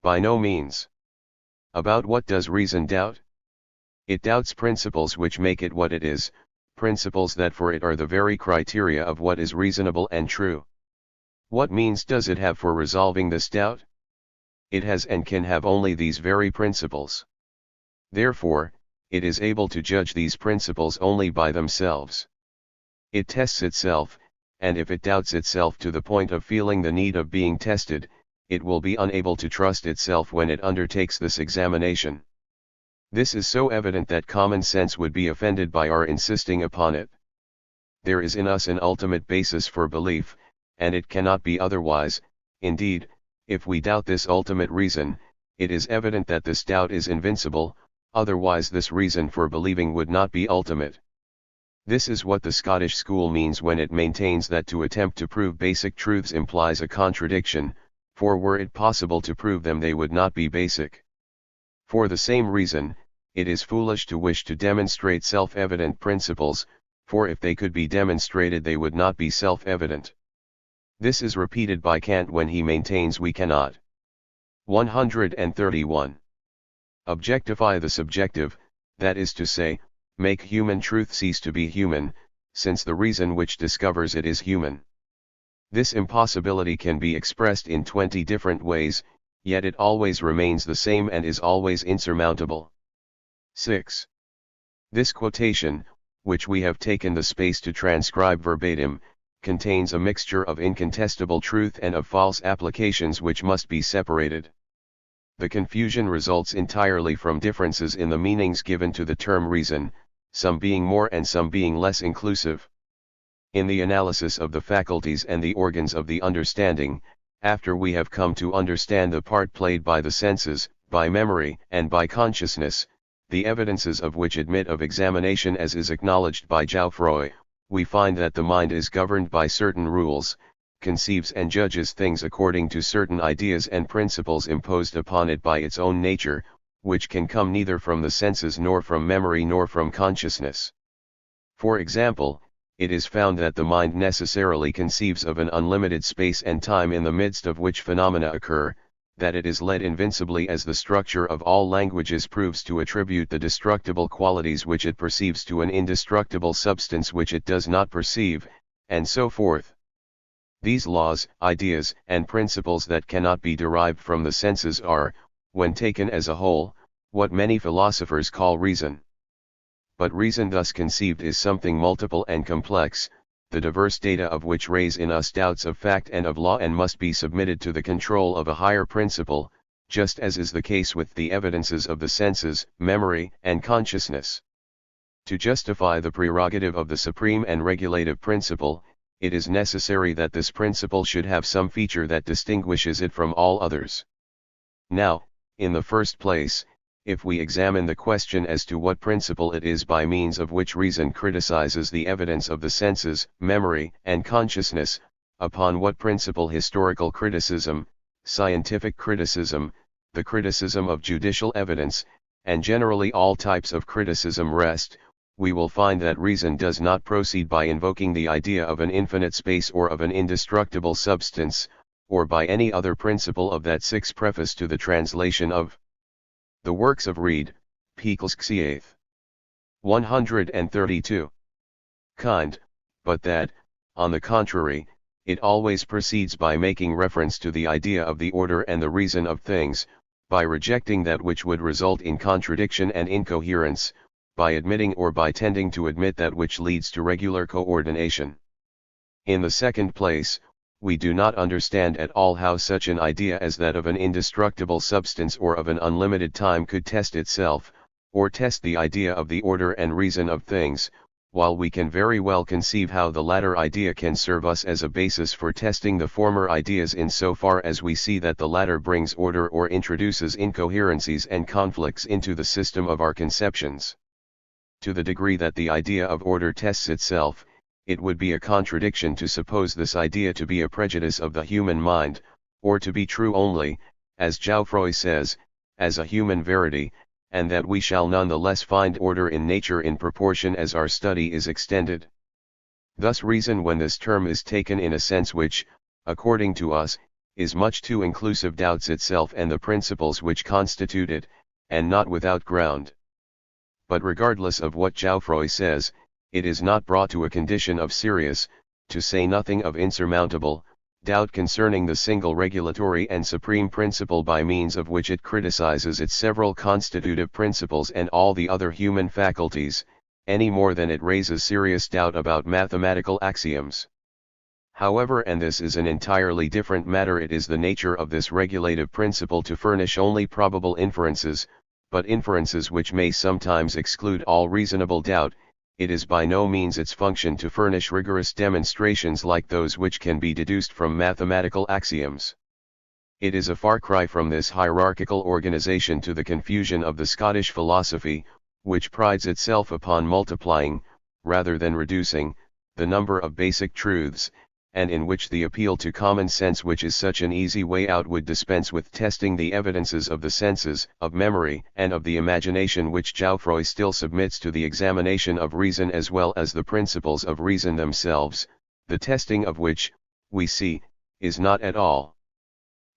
By no means. About what does reason doubt? It doubts principles which make it what it is, principles that for it are the very criteria of what is reasonable and true. What means does it have for resolving this doubt? It has and can have only these very principles. Therefore, it is able to judge these principles only by themselves. It tests itself, and if it doubts itself to the point of feeling the need of being tested, it will be unable to trust itself when it undertakes this examination. This is so evident that common sense would be offended by our insisting upon it. There is in us an ultimate basis for belief, and it cannot be otherwise. Indeed, if we doubt this ultimate reason, it is evident that this doubt is invincible, otherwise this reason for believing would not be ultimate. This is what the Scottish school means when it maintains that to attempt to prove basic truths implies a contradiction, for were it possible to prove them they would not be basic. For the same reason, it is foolish to wish to demonstrate self-evident principles, for if they could be demonstrated they would not be self-evident. This is repeated by Kant when he maintains we cannot. 131. Objectify the subjective, that is to say, make human truth cease to be human, since the reason which discovers it is human. This impossibility can be expressed in 20 different ways, yet it always remains the same and is always insurmountable. 6. This quotation, which we have taken the space to transcribe verbatim, contains a mixture of incontestable truth and of false applications which must be separated. The confusion results entirely from differences in the meanings given to the term reason, some being more and some being less inclusive. In the analysis of the faculties and the organs of the understanding, after we have come to understand the part played by the senses, by memory, and by consciousness, the evidences of which admit of examination as is acknowledged by Geoffroy, we find that the mind is governed by certain rules, conceives and judges things according to certain ideas and principles imposed upon it by its own nature, which can come neither from the senses nor from memory nor from consciousness. For example, it is found that the mind necessarily conceives of an unlimited space and time in the midst of which phenomena occur, that it is led invincibly as the structure of all languages proves to attribute the destructible qualities which it perceives to an indestructible substance which it does not perceive, and so forth. These laws, ideas, and principles that cannot be derived from the senses are, when taken as a whole, what many philosophers call reason. But reason thus conceived is something multiple and complex, the diverse data of which raise in us doubts of fact and of law and must be submitted to the control of a higher principle, just as is the case with the evidences of the senses, memory, and consciousness. To justify the prerogative of the supreme and regulative principle, it is necessary that this principle should have some feature that distinguishes it from all others. Now, in the first place, if we examine the question as to what principle it is by means of which reason criticizes the evidence of the senses, memory, and consciousness, upon what principle historical criticism, scientific criticism, the criticism of judicial evidence, and generally all types of criticism rest, we will find that reason does not proceed by invoking the idea of an infinite space or of an indestructible substance, or by any other principle of that sixth preface to the translation of the works of Reid, Peekelskiath. 132. Kind, but that, on the contrary, it always proceeds by making reference to the idea of the order and the reason of things, by rejecting that which would result in contradiction and incoherence, by admitting or by tending to admit that which leads to regular coordination. In the second place, we do not understand at all how such an idea as that of an indestructible substance or of an unlimited time could test itself, or test the idea of the order and reason of things, while we can very well conceive how the latter idea can serve us as a basis for testing the former ideas in so far as we see that the latter brings order or introduces incoherencies and conflicts into the system of our conceptions. To the degree that the idea of order tests itself, it would be a contradiction to suppose this idea to be a prejudice of the human mind, or to be true only, as Geoffroy says, as a human verity, and that we shall none the less find order in nature in proportion as our study is extended. Thus reason, when this term is taken in a sense which, according to us, is much too inclusive, doubts itself and the principles which constitute it, and not without ground. But regardless of what Geoffroy says, it is not brought to a condition of serious, to say nothing of insurmountable, doubt concerning the single regulatory and supreme principle by means of which it criticizes its several constitutive principles and all the other human faculties, any more than it raises serious doubt about mathematical axioms. However, and this is an entirely different matter, it is the nature of this regulative principle to furnish only probable inferences, but inferences which may sometimes exclude all reasonable doubt. It is by no means its function to furnish rigorous demonstrations like those which can be deduced from mathematical axioms. It is a far cry from this hierarchical organization to the confusion of the Scottish philosophy, which prides itself upon multiplying, rather than reducing, the number of basic truths, and in which the appeal to common sense, which is such an easy way out, would dispense with testing the evidences of the senses, of memory, and of the imagination, which Geoffroy still submits to the examination of reason as well as the principles of reason themselves, the testing of which, we see, is not at all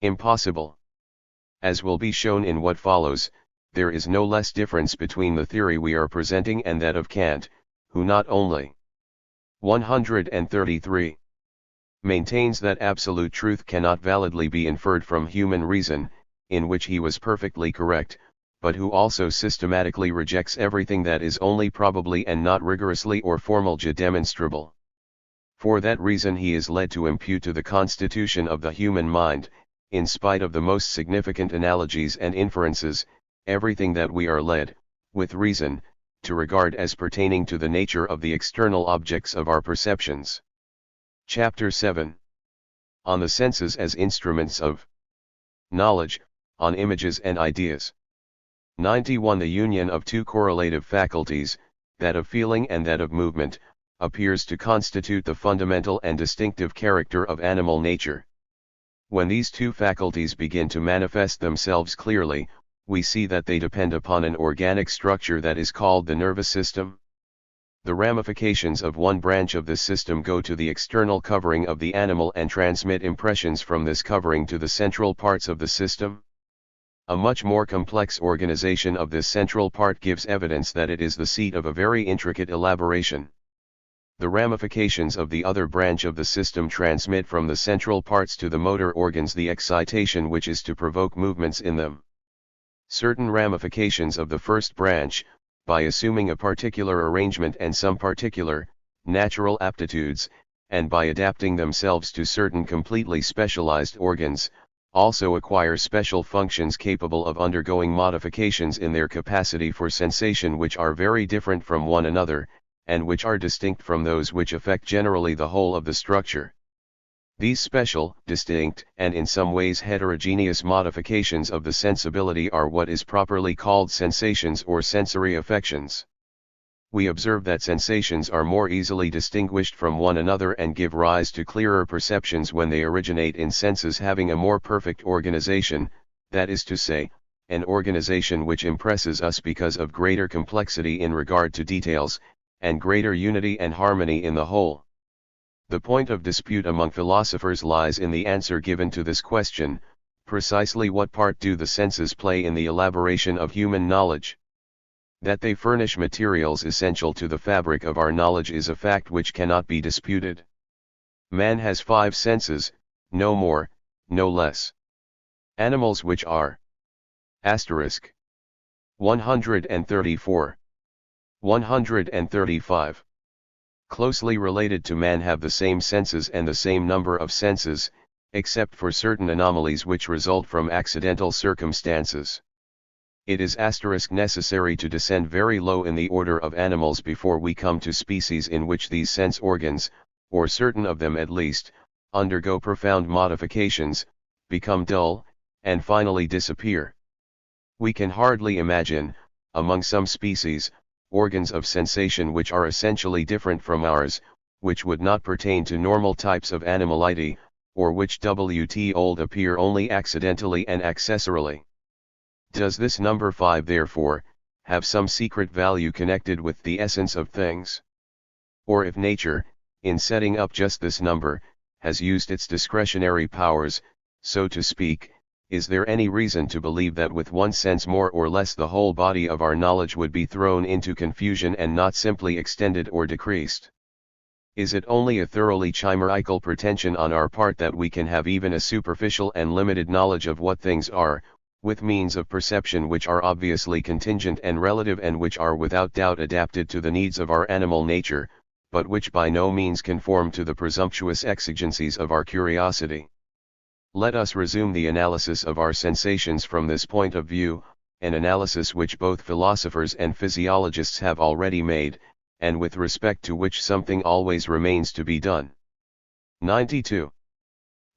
impossible. As will be shown in what follows, there is no less difference between the theory we are presenting and that of Kant, who not only 133 maintains that absolute truth cannot validly be inferred from human reason, in which he was perfectly correct, but who also systematically rejects everything that is only probably and not rigorously or formally demonstrable. For that reason he is led to impute to the constitution of the human mind, in spite of the most significant analogies and inferences, everything that we are led, with reason, to regard as pertaining to the nature of the external objects of our perceptions. Chapter 7. On the senses as instruments of knowledge, on images and ideas. 91. The union of two correlative faculties, that of feeling and that of movement, appears to constitute the fundamental and distinctive character of animal nature. When these two faculties begin to manifest themselves clearly, we see that they depend upon an organic structure that is called the nervous system. The ramifications of one branch of this system go to the external covering of the animal and transmit impressions from this covering to the central parts of the system. A much more complex organization of this central part gives evidence that it is the seat of a very intricate elaboration. The ramifications of the other branch of the system transmit from the central parts to the motor organs the excitation which is to provoke movements in them. Certain ramifications of the first branch, by assuming a particular arrangement and some particular, natural aptitudes, and by adapting themselves to certain completely specialized organs, also acquire special functions capable of undergoing modifications in their capacity for sensation which are very different from one another, and which are distinct from those which affect generally the whole of the structure. These special, distinct, and in some ways heterogeneous modifications of the sensibility are what is properly called sensations or sensory affections. We observe that sensations are more easily distinguished from one another and give rise to clearer perceptions when they originate in senses having a more perfect organization, that is to say, an organization which impresses us because of greater complexity in regard to details, and greater unity and harmony in the whole. The point of dispute among philosophers lies in the answer given to this question: precisely what part do the senses play in the elaboration of human knowledge? That they furnish materials essential to the fabric of our knowledge is a fact which cannot be disputed. Man has 5 senses, no more, no less. Animals which are 134, 135. Closely related to man have the same senses and the same number of senses, except for certain anomalies which result from accidental circumstances. It is necessary to descend very low in the order of animals before we come to species in which these sense organs, or certain of them at least, undergo profound modifications, become dull, and finally disappear. We can hardly imagine, among some species, organs of sensation which are essentially different from ours, which would not pertain to normal types of animality, or which appear only accidentally and accessorily. Does this number 5 therefore, have some secret value connected with the essence of things? Or if nature, in setting up just this number, has used its discretionary powers, so to speak, is there any reason to believe that with one sense more or less the whole body of our knowledge would be thrown into confusion and not simply extended or decreased? Is it only a thoroughly chimerical pretension on our part that we can have even a superficial and limited knowledge of what things are, with means of perception which are obviously contingent and relative and which are without doubt adapted to the needs of our animal nature, but which by no means conform to the presumptuous exigencies of our curiosity? Let us resume the analysis of our sensations from this point of view, an analysis which both philosophers and physiologists have already made, and with respect to which something always remains to be done. 92.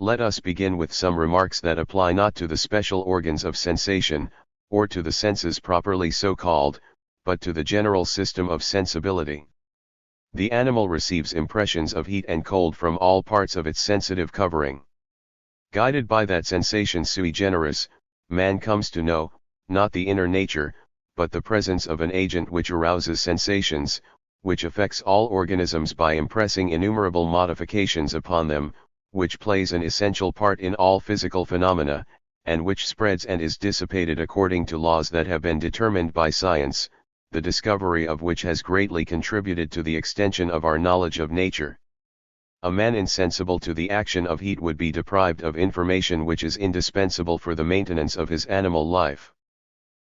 Let us begin with some remarks that apply not to the special organs of sensation, or to the senses properly so called, but to the general system of sensibility. The animal receives impressions of heat and cold from all parts of its sensitive covering. Guided by that sensation sui generis, man comes to know, not the inner nature, but the presence of an agent which arouses sensations, which affects all organisms by impressing innumerable modifications upon them, which plays an essential part in all physical phenomena, and which spreads and is dissipated according to laws that have been determined by science, the discovery of which has greatly contributed to the extension of our knowledge of nature. A man insensible to the action of heat would be deprived of information which is indispensable for the maintenance of his animal life.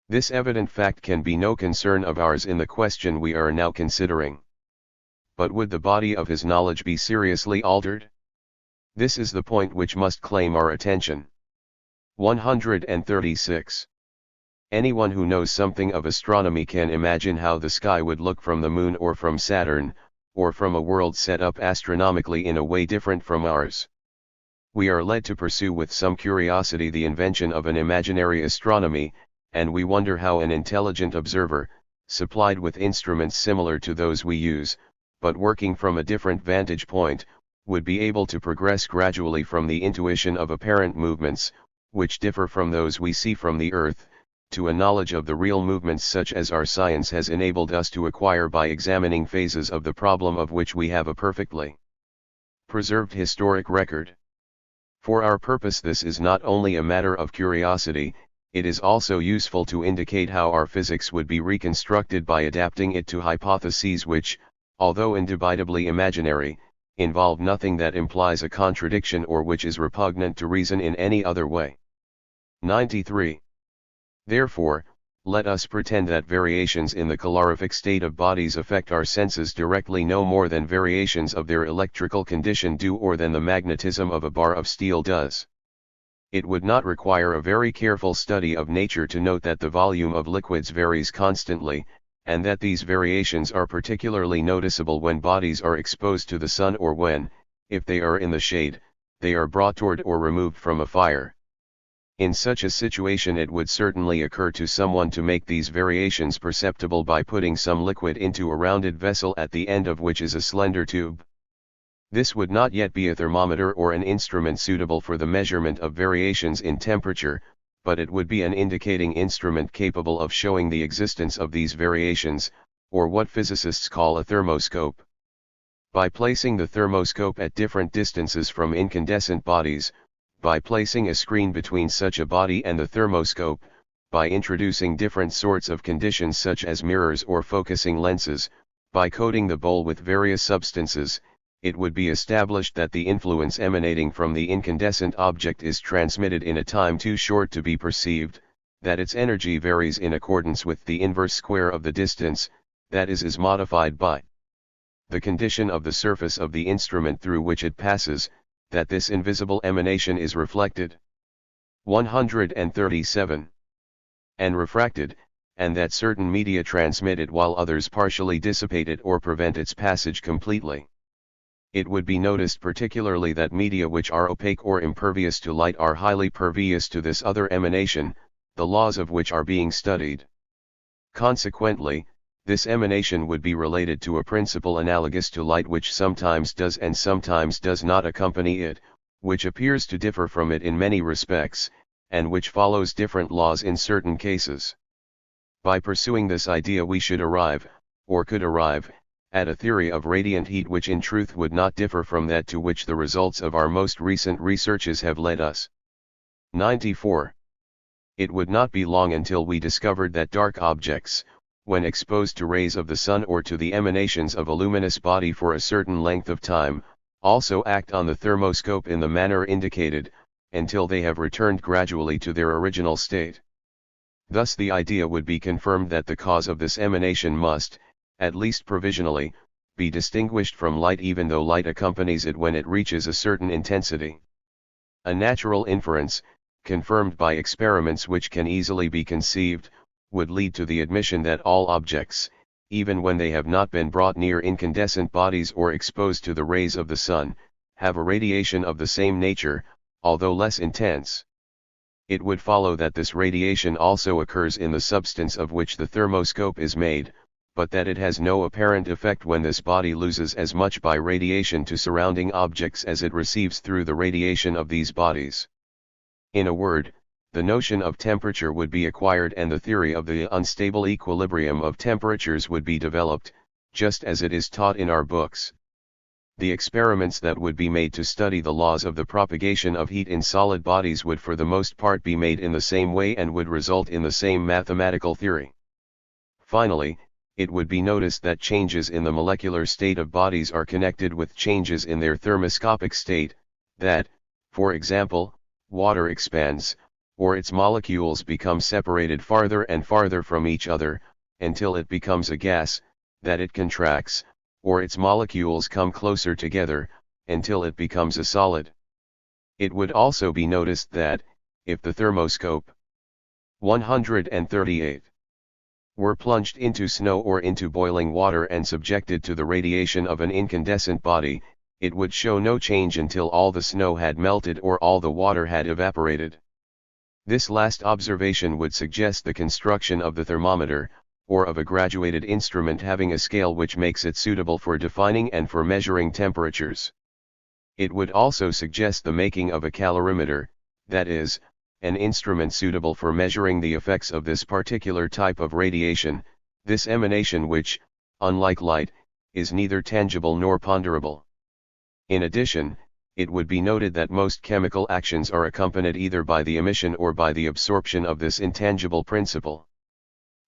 This evident fact can be no concern of ours in the question we are now considering. But would the body of his knowledge be seriously altered? This is the point which must claim our attention. 136. Anyone who knows something of astronomy can imagine how the sky would look from the moon or from Saturn, or from a world set up astronomically in a way different from ours. We are led to pursue with some curiosity the invention of an imaginary astronomy, and we wonder how an intelligent observer, supplied with instruments similar to those we use, but working from a different vantage point, would be able to progress gradually from the intuition of apparent movements, which differ from those we see from the earth, to a knowledge of the real movements such as our science has enabled us to acquire by examining phases of the problem of which we have a perfectly preserved historic record. For our purpose this is not only a matter of curiosity, it is also useful to indicate how our physics would be reconstructed by adapting it to hypotheses which, although indubitably imaginary, involve nothing that implies a contradiction or which is repugnant to reason in any other way. 93. Therefore, let us pretend that variations in the calorific state of bodies affect our senses directly no more than variations of their electrical condition do or than the magnetism of a bar of steel does. It would not require a very careful study of nature to note that the volume of liquids varies constantly, and that these variations are particularly noticeable when bodies are exposed to the sun or when, if they are in the shade, they are brought toward or removed from a fire. In such a situation it would certainly occur to someone to make these variations perceptible by putting some liquid into a rounded vessel at the end of which is a slender tube. This would not yet be a thermometer or an instrument suitable for the measurement of variations in temperature, but it would be an indicating instrument capable of showing the existence of these variations, or what physicists call a thermoscope. By placing the thermoscope at different distances from incandescent bodies, by placing a screen between such a body and the thermoscope, by introducing different sorts of conditions such as mirrors or focusing lenses, by coating the bowl with various substances, it would be established that the influence emanating from the incandescent object is transmitted in a time too short to be perceived, that its energy varies in accordance with the inverse square of the distance, that is modified by the condition of the surface of the instrument through which it passes, that this invisible emanation is reflected. 137. And refracted, and that certain media transmit it while others partially dissipate it or prevent its passage completely. It would be noticed particularly that media which are opaque or impervious to light are highly pervious to this other emanation, the laws of which are being studied. Consequently, this emanation would be related to a principle analogous to light which sometimes does and sometimes does not accompany it, which appears to differ from it in many respects, and which follows different laws in certain cases. By pursuing this idea we should arrive, or could arrive, at a theory of radiant heat which in truth would not differ from that to which the results of our most recent researches have led us. 94. It would not be long until we discovered that dark objects, when exposed to rays of the sun or to the emanations of a luminous body for a certain length of time, also act on the thermoscope in the manner indicated, until they have returned gradually to their original state. Thus the idea would be confirmed that the cause of this emanation must, at least provisionally, be distinguished from light even though light accompanies it when it reaches a certain intensity. A natural inference, confirmed by experiments which can easily be conceived, would lead to the admission that all objects, even when they have not been brought near incandescent bodies or exposed to the rays of the sun, have a radiation of the same nature, although less intense. It would follow that this radiation also occurs in the substance of which the thermoscope is made, but that it has no apparent effect when this body loses as much by radiation to surrounding objects as it receives through the radiation of these bodies. In a word, the notion of temperature would be acquired and the theory of the unstable equilibrium of temperatures would be developed, just as it is taught in our books. The experiments that would be made to study the laws of the propagation of heat in solid bodies would for the most part be made in the same way and would result in the same mathematical theory. Finally, it would be noticed that changes in the molecular state of bodies are connected with changes in their thermoscopic state, that, for example, water expands, or its molecules become separated farther and farther from each other, until it becomes a gas, that it contracts, or its molecules come closer together, until it becomes a solid. It would also be noticed that, if the thermoscope 138 were plunged into snow or into boiling water and subjected to the radiation of an incandescent body, it would show no change until all the snow had melted or all the water had evaporated. This last observation would suggest the construction of the thermometer, or of a graduated instrument having a scale which makes it suitable for defining and for measuring temperatures. It would also suggest the making of a calorimeter, that is, an instrument suitable for measuring the effects of this particular type of radiation, this emanation which, unlike light, is neither tangible nor ponderable. In addition, it would be noted that most chemical actions are accompanied either by the emission or by the absorption of this intangible principle.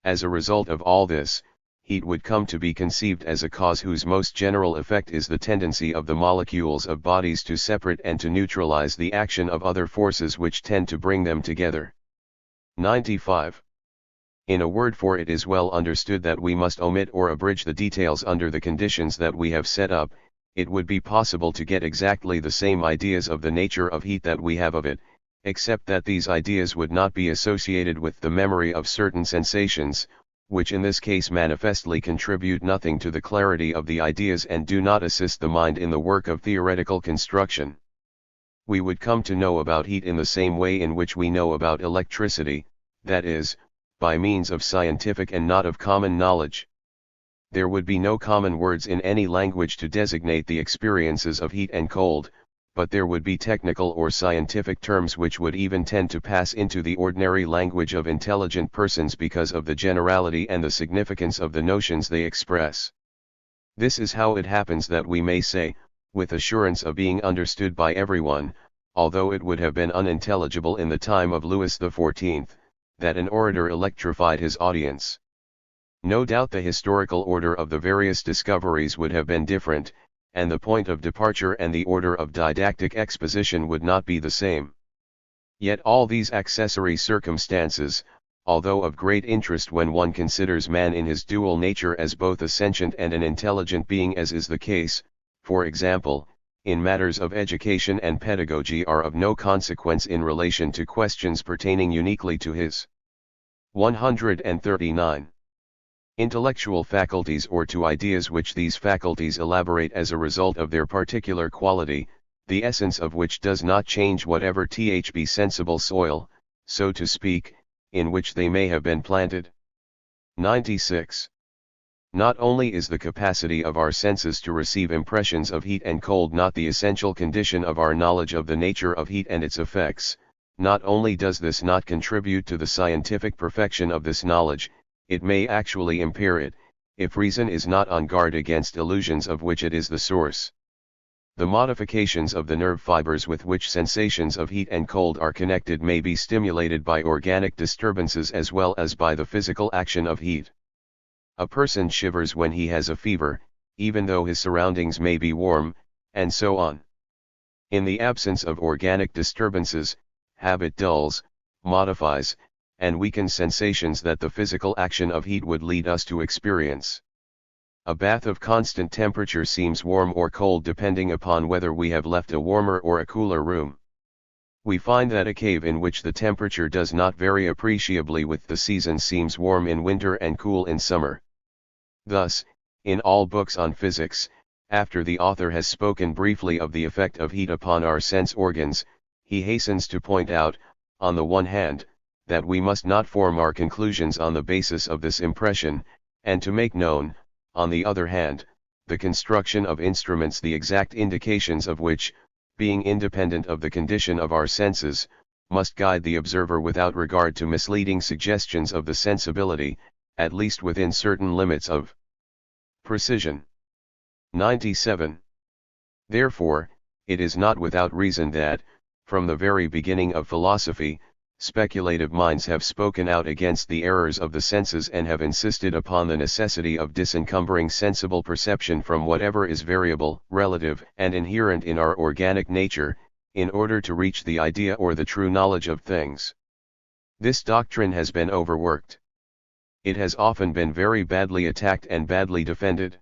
As a result of all this, heat would come to be conceived as a cause whose most general effect is the tendency of the molecules of bodies to separate and to neutralize the action of other forces which tend to bring them together. 95. In a word, for it is well understood that we must omit or abridge the details under the conditions that we have set up. It would be possible to get exactly the same ideas of the nature of heat that we have of it, except that these ideas would not be associated with the memory of certain sensations, which in this case manifestly contribute nothing to the clarity of the ideas and do not assist the mind in the work of theoretical construction. We would come to know about heat in the same way in which we know about electricity, that is, by means of scientific and not of common knowledge. There would be no common words in any language to designate the experiences of heat and cold, but there would be technical or scientific terms which would even tend to pass into the ordinary language of intelligent persons because of the generality and the significance of the notions they express. This is how it happens that we may say, with assurance of being understood by everyone, although it would have been unintelligible in the time of Louis XIV, that an orator electrified his audience. No doubt the historical order of the various discoveries would have been different, and the point of departure and the order of didactic exposition would not be the same. Yet all these accessory circumstances, although of great interest when one considers man in his dual nature as both a sentient and an intelligent being, as is the case, for example, in matters of education and pedagogy, are of no consequence in relation to questions pertaining uniquely to his 139 intellectual faculties or to ideas which these faculties elaborate as a result of their particular quality, the essence of which does not change whatever be sensible soil, so to speak, in which they may have been planted. 96. Not only is the capacity of our senses to receive impressions of heat and cold not the essential condition of our knowledge of the nature of heat and its effects, not only does this not contribute to the scientific perfection of this knowledge, it may actually impair it, if reason is not on guard against illusions of which it is the source. The modifications of the nerve fibers with which sensations of heat and cold are connected may be stimulated by organic disturbances as well as by the physical action of heat. A person shivers when he has a fever, even though his surroundings may be warm, and so on. In the absence of organic disturbances, habit dulls, modifies, and weakens sensations that the physical action of heat would lead us to experience. A bath of constant temperature seems warm or cold depending upon whether we have left a warmer or a cooler room. We find that a cave in which the temperature does not vary appreciably with the seasons seems warm in winter and cool in summer. Thus, in all books on physics, after the author has spoken briefly of the effect of heat upon our sense organs, he hastens to point out, on the one hand, that we must not form our conclusions on the basis of this impression, and to make known, on the other hand, the construction of instruments the exact indications of which, being independent of the condition of our senses, must guide the observer without regard to misleading suggestions of the sensibility, at least within certain limits of precision. 97. Therefore, it is not without reason that, from the very beginning of philosophy, speculative minds have spoken out against the errors of the senses and have insisted upon the necessity of disencumbering sensible perception from whatever is variable, relative, and inherent in our organic nature, in order to reach the idea or the true knowledge of things. This doctrine has been overworked. It has often been very badly attacked and badly defended.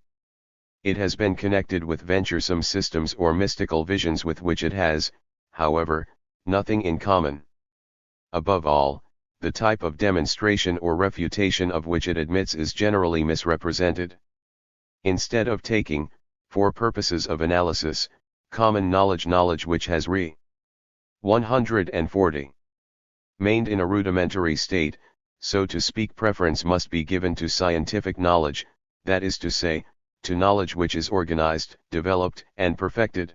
It has been connected with venturesome systems or mystical visions with which it has, however, nothing in common. Above all, the type of demonstration or refutation of which it admits is generally misrepresented. Instead of taking, for purposes of analysis, common knowledge which has 140 remained in a rudimentary state, so to speak, preference must be given to scientific knowledge, that is to say, to knowledge which is organized, developed, and perfected.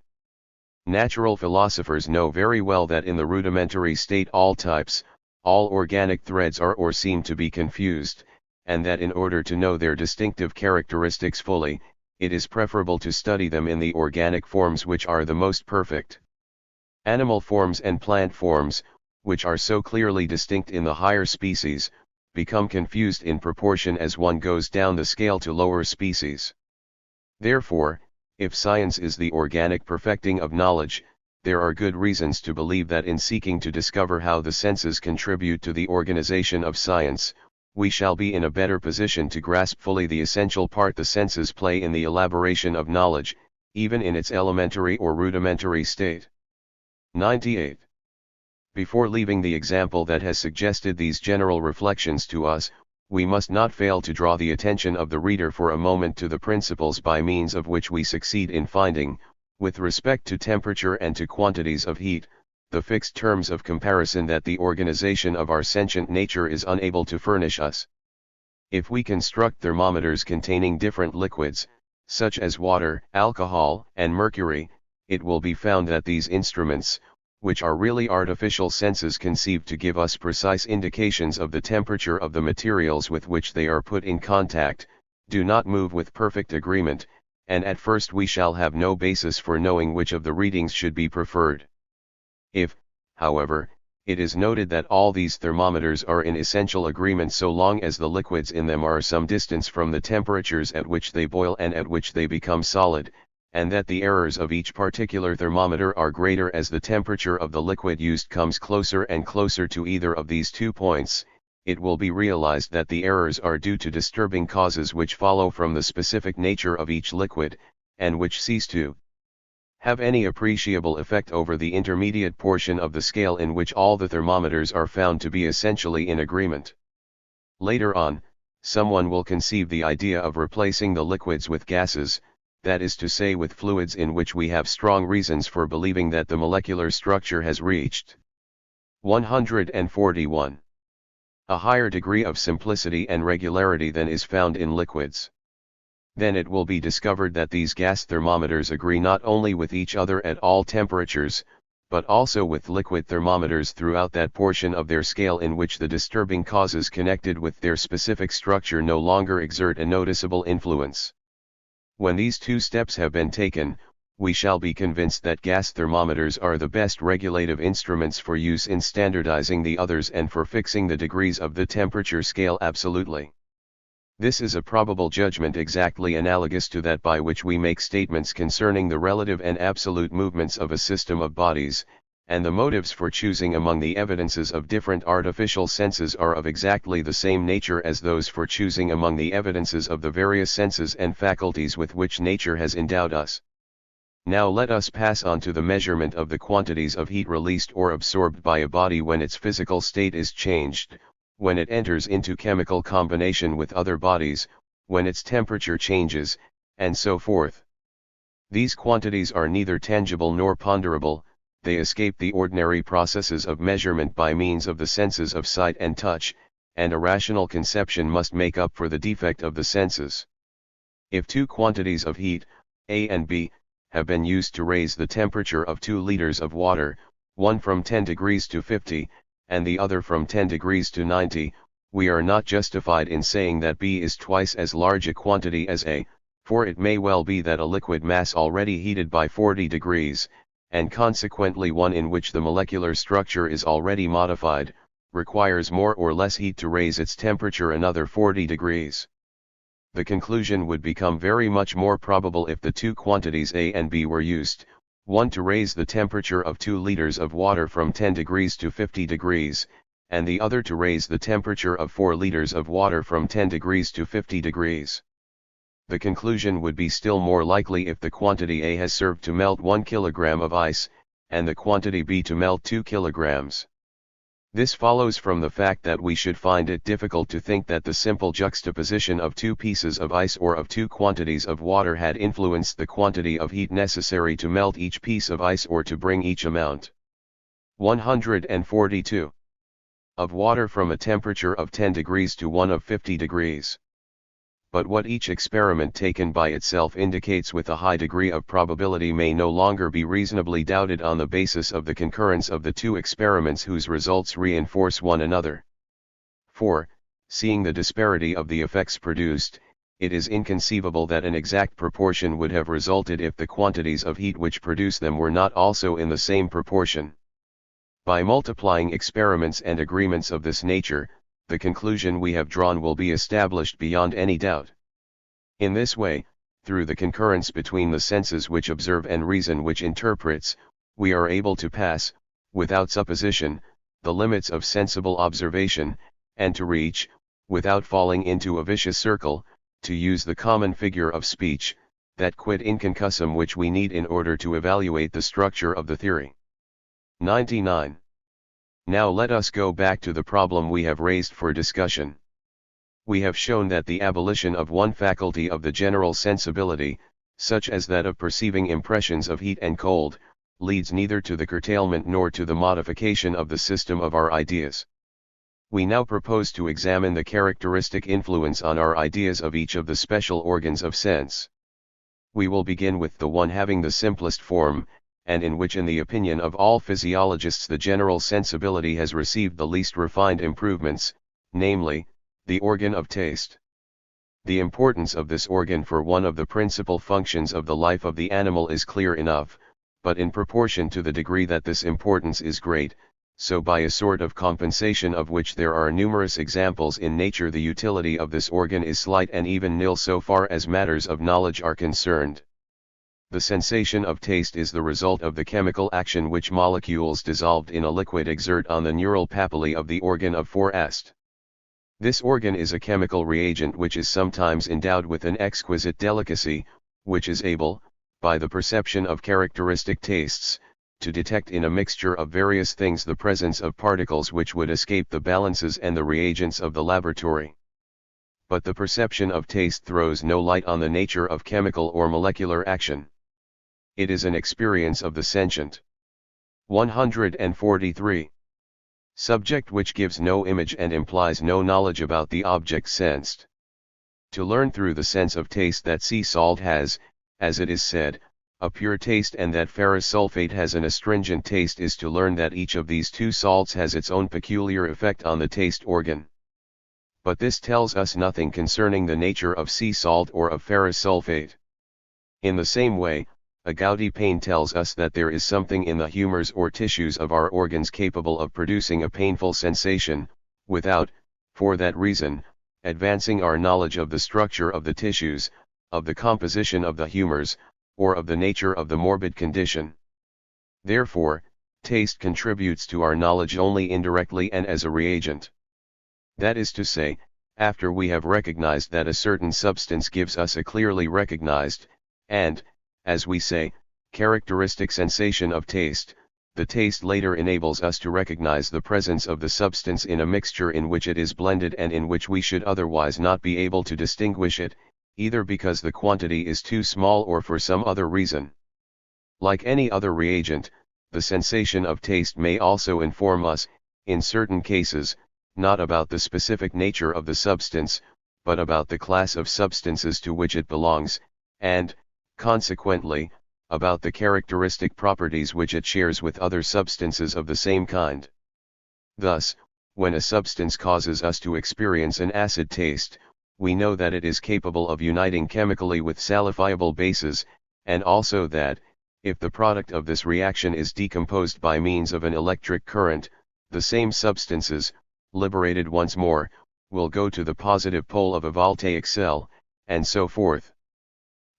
Natural philosophers know very well that in the rudimentary state all types, all organic threads are or seem to be confused, and that in order to know their distinctive characteristics fully, it is preferable to study them in the organic forms which are the most perfect. Animal forms and plant forms, which are so clearly distinct in the higher species, become confused in proportion as one goes down the scale to lower species. Therefore, if science is the organic perfecting of knowledge, there are good reasons to believe that in seeking to discover how the senses contribute to the organization of science, we shall be in a better position to grasp fully the essential part the senses play in the elaboration of knowledge, even in its elementary or rudimentary state. 98. Before leaving the example that has suggested these general reflections to us, we must not fail to draw the attention of the reader for a moment to the principles by means of which we succeed in finding, with respect to temperature and to quantities of heat, the fixed terms of comparison that the organization of our sentient nature is unable to furnish us. If we construct thermometers containing different liquids, such as water, alcohol, and mercury, it will be found that these instruments, which are really artificial senses conceived to give us precise indications of the temperature of the materials with which they are put in contact, do not move with perfect agreement, and at first we shall have no basis for knowing which of the readings should be preferred. If, however, it is noted that all these thermometers are in essential agreement so long as the liquids in them are some distance from the temperatures at which they boil and at which they become solid, and that the errors of each particular thermometer are greater as the temperature of the liquid used comes closer and closer to either of these 2 points, it will be realized that the errors are due to disturbing causes which follow from the specific nature of each liquid, and which cease to have any appreciable effect over the intermediate portion of the scale in which all the thermometers are found to be essentially in agreement. Later on, someone will conceive the idea of replacing the liquids with gases, that is to say with fluids in which we have strong reasons for believing that the molecular structure has reached 141. A higher degree of simplicity and regularity than is found in liquids. Then it will be discovered that these gas thermometers agree not only with each other at all temperatures, but also with liquid thermometers throughout that portion of their scale in which the disturbing causes connected with their specific structure no longer exert a noticeable influence. When these 2 steps have been taken, we shall be convinced that gas thermometers are the best regulative instruments for use in standardizing the others and for fixing the degrees of the temperature scale absolutely. This is a probable judgment exactly analogous to that by which we make statements concerning the relative and absolute movements of a system of bodies, and the motives for choosing among the evidences of different artificial senses are of exactly the same nature as those for choosing among the evidences of the various senses and faculties with which nature has endowed us. Now let us pass on to the measurement of the quantities of heat released or absorbed by a body when its physical state is changed, when it enters into chemical combination with other bodies, when its temperature changes, and so forth. These quantities are neither tangible nor ponderable, they escape the ordinary processes of measurement by means of the senses of sight and touch, and a rational conception must make up for the defect of the senses. If two quantities of heat, A and B, have been used to raise the temperature of 2 liters of water, one from 10 degrees to 50, and the other from 10 degrees to 90, we are not justified in saying that B is twice as large a quantity as A, for it may well be that a liquid mass already heated by 40 degrees, and consequently one in which the molecular structure is already modified, requires more or less heat to raise its temperature another 40 degrees. The conclusion would become very much more probable if the two quantities A and B were used, one to raise the temperature of 2 liters of water from 10 degrees to 50 degrees, and the other to raise the temperature of 4 liters of water from 10 degrees to 50 degrees. The conclusion would be still more likely if the quantity A has served to melt 1 kilogram of ice, and the quantity B to melt 2 kilograms. This follows from the fact that we should find it difficult to think that the simple juxtaposition of 2 pieces of ice or of 2 quantities of water had influenced the quantity of heat necessary to melt each piece of ice or to bring each amount. 142. Of water from a temperature of 10 degrees to one of 50 degrees. But what each experiment taken by itself indicates with a high degree of probability may no longer be reasonably doubted on the basis of the concurrence of the two experiments whose results reinforce one another. For, seeing the disparity of the effects produced, it is inconceivable that an exact proportion would have resulted if the quantities of heat which produce them were not also in the same proportion. By multiplying experiments and agreements of this nature, the conclusion we have drawn will be established beyond any doubt. In this way, through the concurrence between the senses which observe and reason which interprets, we are able to pass, without supposition, the limits of sensible observation, and to reach, without falling into a vicious circle, to use the common figure of speech, that quid inconcussum which we need in order to evaluate the structure of the theory. 99. Now let us go back to the problem we have raised for discussion. We have shown that the abolition of one faculty of the general sensibility, such as that of perceiving impressions of heat and cold, leads neither to the curtailment nor to the modification of the system of our ideas. We now propose to examine the characteristic influence on our ideas of each of the special organs of sense. We will begin with the one having the simplest form, and in which in the opinion of all physiologists the general sensibility has received the least refined improvements, namely, the organ of taste. The importance of this organ for one of the principal functions of the life of the animal is clear enough, but in proportion to the degree that this importance is great, so by a sort of compensation of which there are numerous examples in nature the utility of this organ is slight and even nil so far as matters of knowledge are concerned. The sensation of taste is the result of the chemical action which molecules dissolved in a liquid exert on the neural papillae of the organ of forest. This organ is a chemical reagent which is sometimes endowed with an exquisite delicacy, which is able, by the perception of characteristic tastes, to detect in a mixture of various things the presence of particles which would escape the balances and the reagents of the laboratory. But the perception of taste throws no light on the nature of chemical or molecular action. It is an experience of the sentient. 143. Subject which gives no image and implies no knowledge about the object sensed. To learn through the sense of taste that sea salt has, as it is said, a pure taste and that ferrous sulfate has an astringent taste is to learn that each of these two salts has its own peculiar effect on the taste organ. But this tells us nothing concerning the nature of sea salt or of ferrous sulfate. In the same way, a gouty pain tells us that there is something in the humors or tissues of our organs capable of producing a painful sensation, without, for that reason, advancing our knowledge of the structure of the tissues, of the composition of the humors, or of the nature of the morbid condition. Therefore, taste contributes to our knowledge only indirectly and as a reagent. That is to say, after we have recognized that a certain substance gives us a clearly recognized, and, as we say, characteristic sensation of taste, the taste later enables us to recognize the presence of the substance in a mixture in which it is blended and in which we should otherwise not be able to distinguish it, either because the quantity is too small or for some other reason. Like any other reagent, the sensation of taste may also inform us, in certain cases, not about the specific nature of the substance, but about the class of substances to which it belongs, and, consequently, about the characteristic properties which it shares with other substances of the same kind. Thus, when a substance causes us to experience an acid taste, we know that it is capable of uniting chemically with salifiable bases, and also that, if the product of this reaction is decomposed by means of an electric current, the same substances, liberated once more, will go to the positive pole of a voltaic cell, and so forth.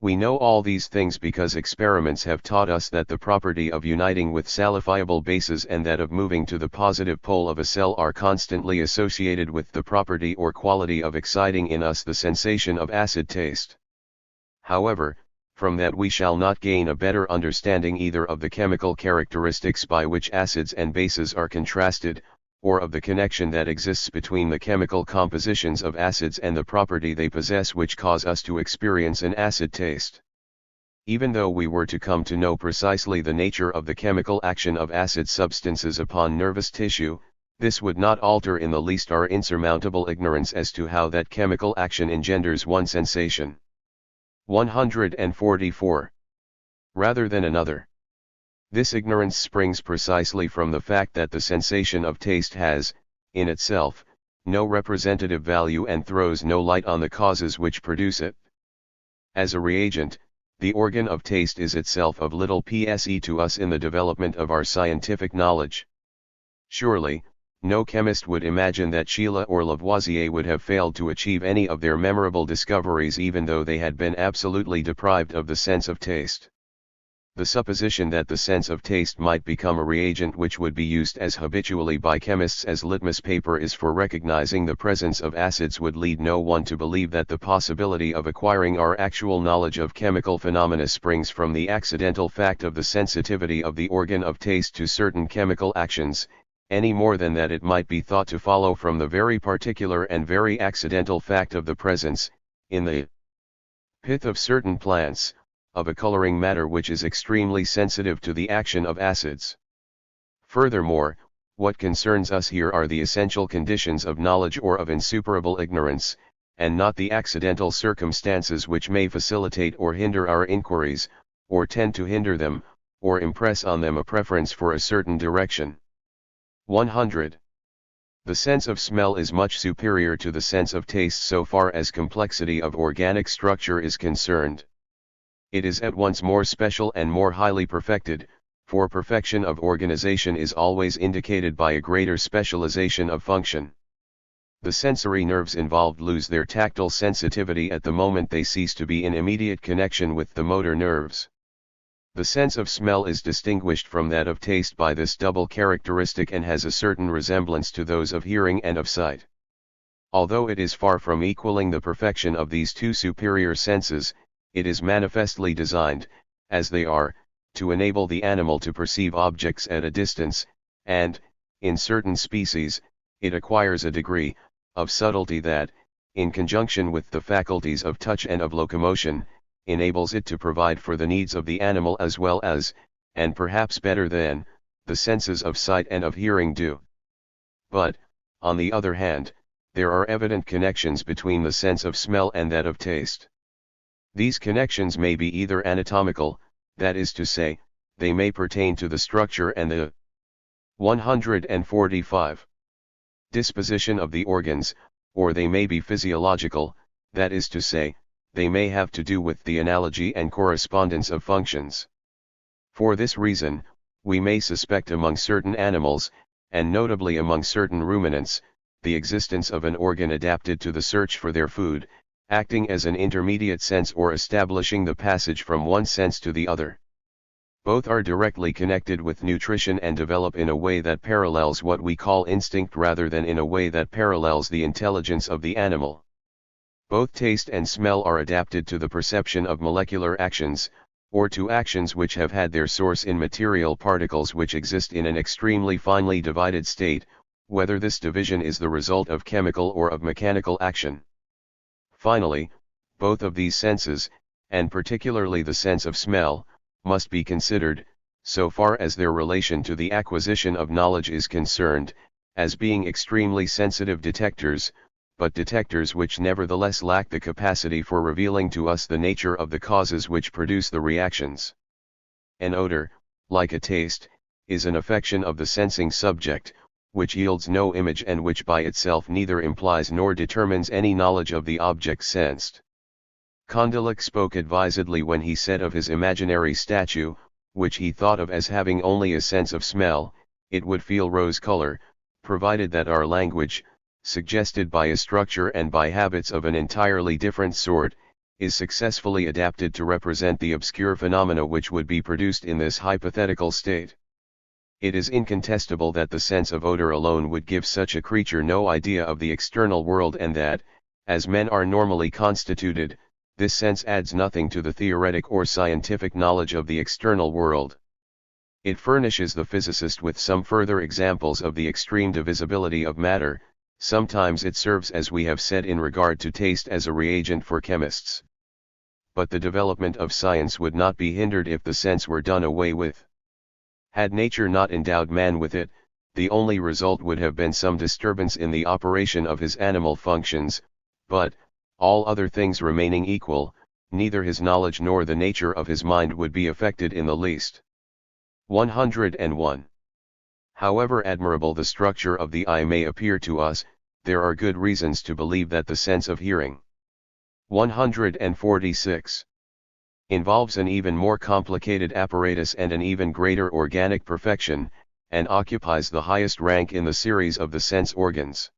We know all these things because experiments have taught us that the property of uniting with salifiable bases and that of moving to the positive pole of a cell are constantly associated with the property or quality of exciting in us the sensation of acid taste. However, from that we shall not gain a better understanding either of the chemical characteristics by which acids and bases are contrasted, or of the connection that exists between the chemical compositions of acids and the property they possess which cause us to experience an acid taste. Even though we were to come to know precisely the nature of the chemical action of acid substances upon nervous tissue, this would not alter in the least our insurmountable ignorance as to how that chemical action engenders one sensation. 144. Rather than another. This ignorance springs precisely from the fact that the sensation of taste has, in itself, no representative value and throws no light on the causes which produce it. As a reagent, the organ of taste is itself of little pse to us in the development of our scientific knowledge. Surely, no chemist would imagine that Scheele or Lavoisier would have failed to achieve any of their memorable discoveries even though they had been absolutely deprived of the sense of taste. The supposition that the sense of taste might become a reagent which would be used as habitually by chemists as litmus paper is for recognizing the presence of acids would lead no one to believe that the possibility of acquiring our actual knowledge of chemical phenomena springs from the accidental fact of the sensitivity of the organ of taste to certain chemical actions, any more than that it might be thought to follow from the very particular and very accidental fact of the presence, in the pith of certain plants, of a coloring matter which is extremely sensitive to the action of acids. Furthermore, what concerns us here are the essential conditions of knowledge or of insuperable ignorance, and not the accidental circumstances which may facilitate or hinder our inquiries, or tend to hinder them, or impress on them a preference for a certain direction. 100. The sense of smell is much superior to the sense of taste so far as complexity of organic structure is concerned. It is at once more special and more highly perfected, for perfection of organization is always indicated by a greater specialization of function. The sensory nerves involved lose their tactile sensitivity at the moment they cease to be in immediate connection with the motor nerves. The sense of smell is distinguished from that of taste by this double characteristic and has a certain resemblance to those of hearing and of sight. Although it is far from equaling the perfection of these two superior senses, it is manifestly designed, as they are, to enable the animal to perceive objects at a distance, and, in certain species, it acquires a degree of subtlety that, in conjunction with the faculties of touch and of locomotion, enables it to provide for the needs of the animal as well as, and perhaps better than, the senses of sight and of hearing do. But, on the other hand, there are evident connections between the sense of smell and that of taste. These connections may be either anatomical, that is to say, they may pertain to the structure and the 145 disposition of the organs, or they may be physiological, that is to say, they may have to do with the analogy and correspondence of functions. For this reason, we may suspect among certain animals, and notably among certain ruminants, the existence of an organ adapted to the search for their food, acting as an intermediate sense or establishing the passage from one sense to the other. Both are directly connected with nutrition and develop in a way that parallels what we call instinct rather than in a way that parallels the intelligence of the animal. Both taste and smell are adapted to the perception of molecular actions, or to actions which have had their source in material particles which exist in an extremely finely divided state, whether this division is the result of chemical or of mechanical action. Finally, both of these senses, and particularly the sense of smell, must be considered, so far as their relation to the acquisition of knowledge is concerned, as being extremely sensitive detectors, but detectors which nevertheless lack the capacity for revealing to us the nature of the causes which produce the reactions. An odor, like a taste, is an affection of the sensing subject, which yields no image and which by itself neither implies nor determines any knowledge of the object sensed. Condillac spoke advisedly when he said of his imaginary statue, which he thought of as having only a sense of smell, it would feel rose color, provided that our language, suggested by a structure and by habits of an entirely different sort, is successfully adapted to represent the obscure phenomena which would be produced in this hypothetical state. It is incontestable that the sense of odor alone would give such a creature no idea of the external world, and that, as men are normally constituted, this sense adds nothing to the theoretic or scientific knowledge of the external world. It furnishes the physicist with some further examples of the extreme divisibility of matter. Sometimes it serves, as we have said in regard to taste, as a reagent for chemists. But the development of science would not be hindered if the sense were done away with. Had nature not endowed man with it, the only result would have been some disturbance in the operation of his animal functions, but, all other things remaining equal, neither his knowledge nor the nature of his mind would be affected in the least. 101. However admirable the structure of the eye may appear to us, there are good reasons to believe that the sense of hearing 146 involves an even more complicated apparatus and an even greater organic perfection, and occupies the highest rank in the series of the sense organs.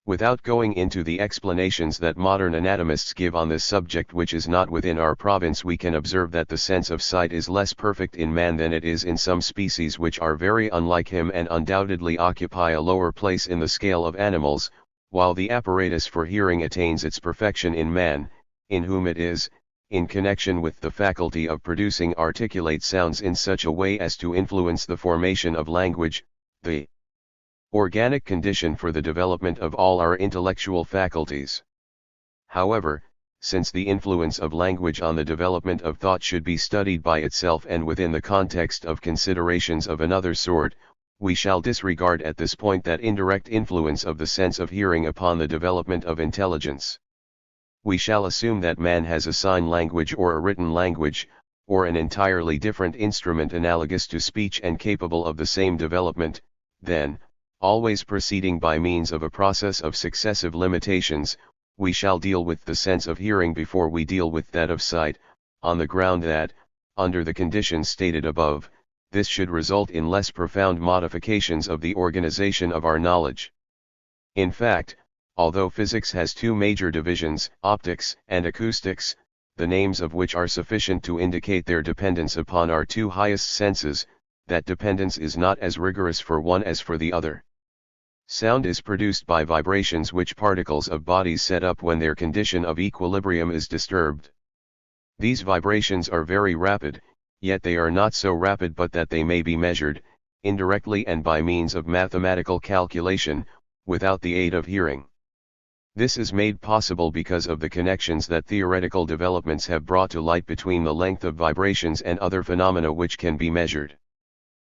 Without going into the explanations that modern anatomists give on this subject, which is not within our province, we can observe that the sense of sight is less perfect in man than it is in some species which are very unlike him and undoubtedly occupy a lower place in the scale of animals, while the apparatus for hearing attains its perfection in man, in whom it is, in connection with the faculty of producing articulate sounds in such a way as to influence the formation of language, the organic condition for the development of all our intellectual faculties. However, since the influence of language on the development of thought should be studied by itself and within the context of considerations of another sort, we shall disregard at this point that indirect influence of the sense of hearing upon the development of intelligence. We shall assume that man has a sign language or a written language, or an entirely different instrument analogous to speech and capable of the same development. Then, always proceeding by means of a process of successive limitations, we shall deal with the sense of hearing before we deal with that of sight, on the ground that, under the conditions stated above, this should result in less profound modifications of the organization of our knowledge. In fact, although physics has two major divisions, optics and acoustics, the names of which are sufficient to indicate their dependence upon our two highest senses, that dependence is not as rigorous for one as for the other. Sound is produced by vibrations which particles of bodies set up when their condition of equilibrium is disturbed. These vibrations are very rapid, yet they are not so rapid but that they may be measured, indirectly and by means of mathematical calculation, without the aid of hearing. This is made possible because of the connections that theoretical developments have brought to light between the length of vibrations and other phenomena which can be measured.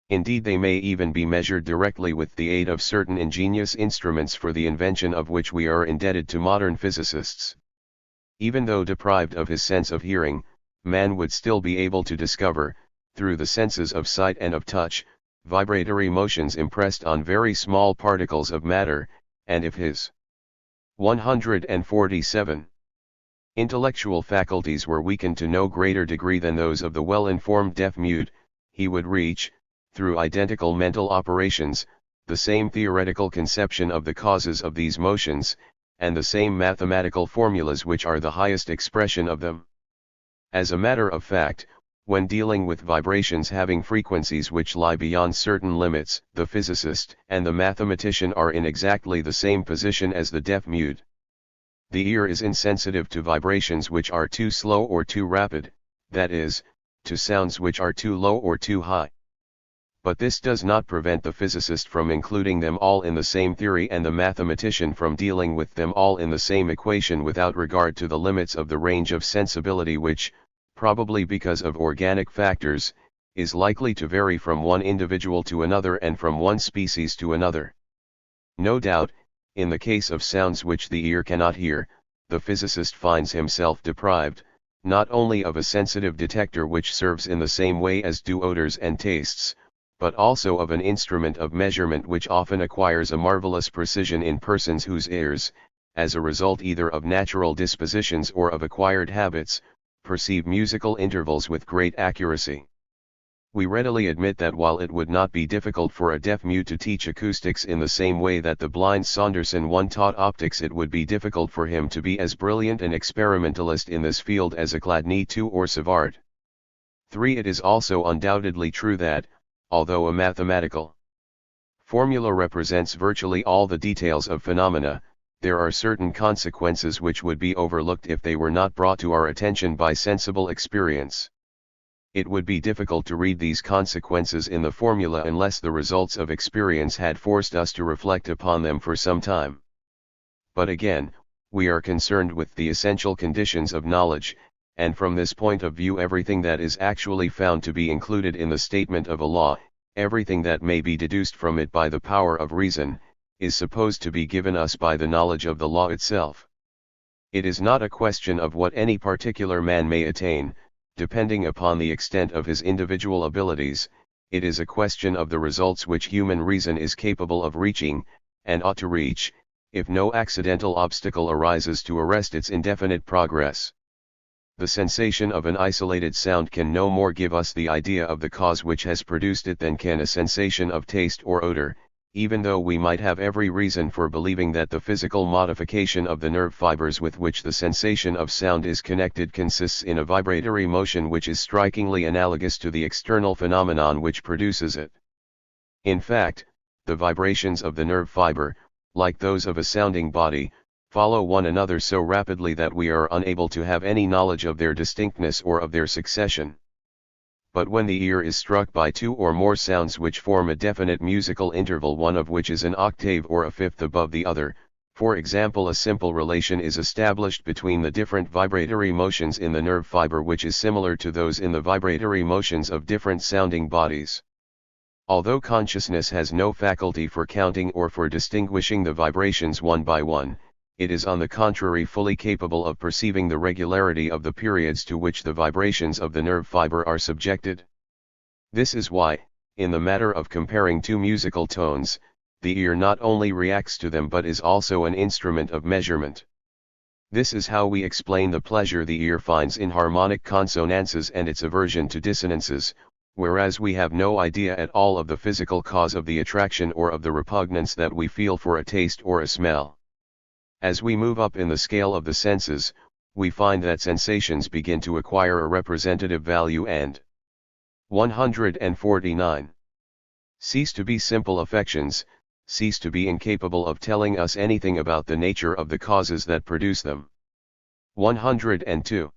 Indeed, they may even be measured directly with the aid of certain ingenious instruments for the invention of which we are indebted to modern physicists. Even though deprived of his sense of hearing, man would still be able to discover, through the senses of sight and of touch, vibratory motions impressed on very small particles of matter, and if his 147 intellectual faculties were weakened to no greater degree than those of the well-informed deaf-mute, he would reach, through identical mental operations, the same theoretical conception of the causes of these motions, and the same mathematical formulas which are the highest expression of them. As a matter of fact, when dealing with vibrations having frequencies which lie beyond certain limits, the physicist and the mathematician are in exactly the same position as the deaf-mute. The ear is insensitive to vibrations which are too slow or too rapid, that is, to sounds which are too low or too high. But this does not prevent the physicist from including them all in the same theory and the mathematician from dealing with them all in the same equation without regard to the limits of the range of sensibility which, probably because of organic factors, is likely to vary from one individual to another and from one species to another. No doubt, in the case of sounds which the ear cannot hear, the physicist finds himself deprived, not only of a sensitive detector which serves in the same way as do odors and tastes, but also of an instrument of measurement which often acquires a marvelous precision in persons whose ears, as a result either of natural dispositions or of acquired habits, perceive musical intervals with great accuracy. We readily admit that while it would not be difficult for a deaf-mute to teach acoustics in the same way that the blind Saunderson one taught optics, it would be difficult for him to be as brilliant an experimentalist in this field as a Chladni II or Savart. 3. It is also undoubtedly true that, although a mathematical formula represents virtually all the details of phenomena, there are certain consequences which would be overlooked if they were not brought to our attention by sensible experience. It would be difficult to read these consequences in the formula unless the results of experience had forced us to reflect upon them for some time. But again, we are concerned with the essential conditions of knowledge, and from this point of view everything that is actually found to be included in the statement of a law, everything that may be deduced from it by the power of reason, is supposed to be given us by the knowledge of the law itself. It is not a question of what any particular man may attain, depending upon the extent of his individual abilities, it is a question of the results which human reason is capable of reaching, and ought to reach, if no accidental obstacle arises to arrest its indefinite progress. The sensation of an isolated sound can no more give us the idea of the cause which has produced it than can a sensation of taste or odor, even though we might have every reason for believing that the physical modification of the nerve fibers with which the sensation of sound is connected consists in a vibratory motion which is strikingly analogous to the external phenomenon which produces it. In fact, the vibrations of the nerve fiber, like those of a sounding body, follow one another so rapidly that we are unable to have any knowledge of their distinctness or of their succession. But when the ear is struck by two or more sounds which form a definite musical interval, one of which is an octave or a fifth above the other, for example, a simple relation is established between the different vibratory motions in the nerve fiber which is similar to those in the vibratory motions of different sounding bodies. Although consciousness has no faculty for counting or for distinguishing the vibrations one by one, it is on the contrary fully capable of perceiving the regularity of the periods to which the vibrations of the nerve fiber are subjected. This is why, in the matter of comparing two musical tones, the ear not only reacts to them but is also an instrument of measurement. This is how we explain the pleasure the ear finds in harmonic consonances and its aversion to dissonances, whereas we have no idea at all of the physical cause of the attraction or of the repugnance that we feel for a taste or a smell. As we move up in the scale of the senses, we find that sensations begin to acquire a representative value and 149. Cease to be simple affections, cease to be incapable of telling us anything about the nature of the causes that produce them. 102.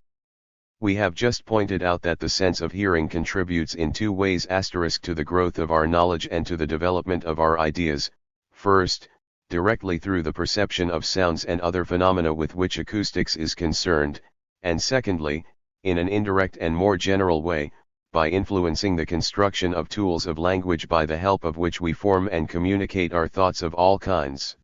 We have just pointed out that the sense of hearing contributes in two ways to the growth of our knowledge and to the development of our ideas. First, directly through the perception of sounds and other phenomena with which acoustics is concerned, and secondly, in an indirect and more general way, by influencing the construction of tools of language by the help of which we form and communicate our thoughts of all kinds.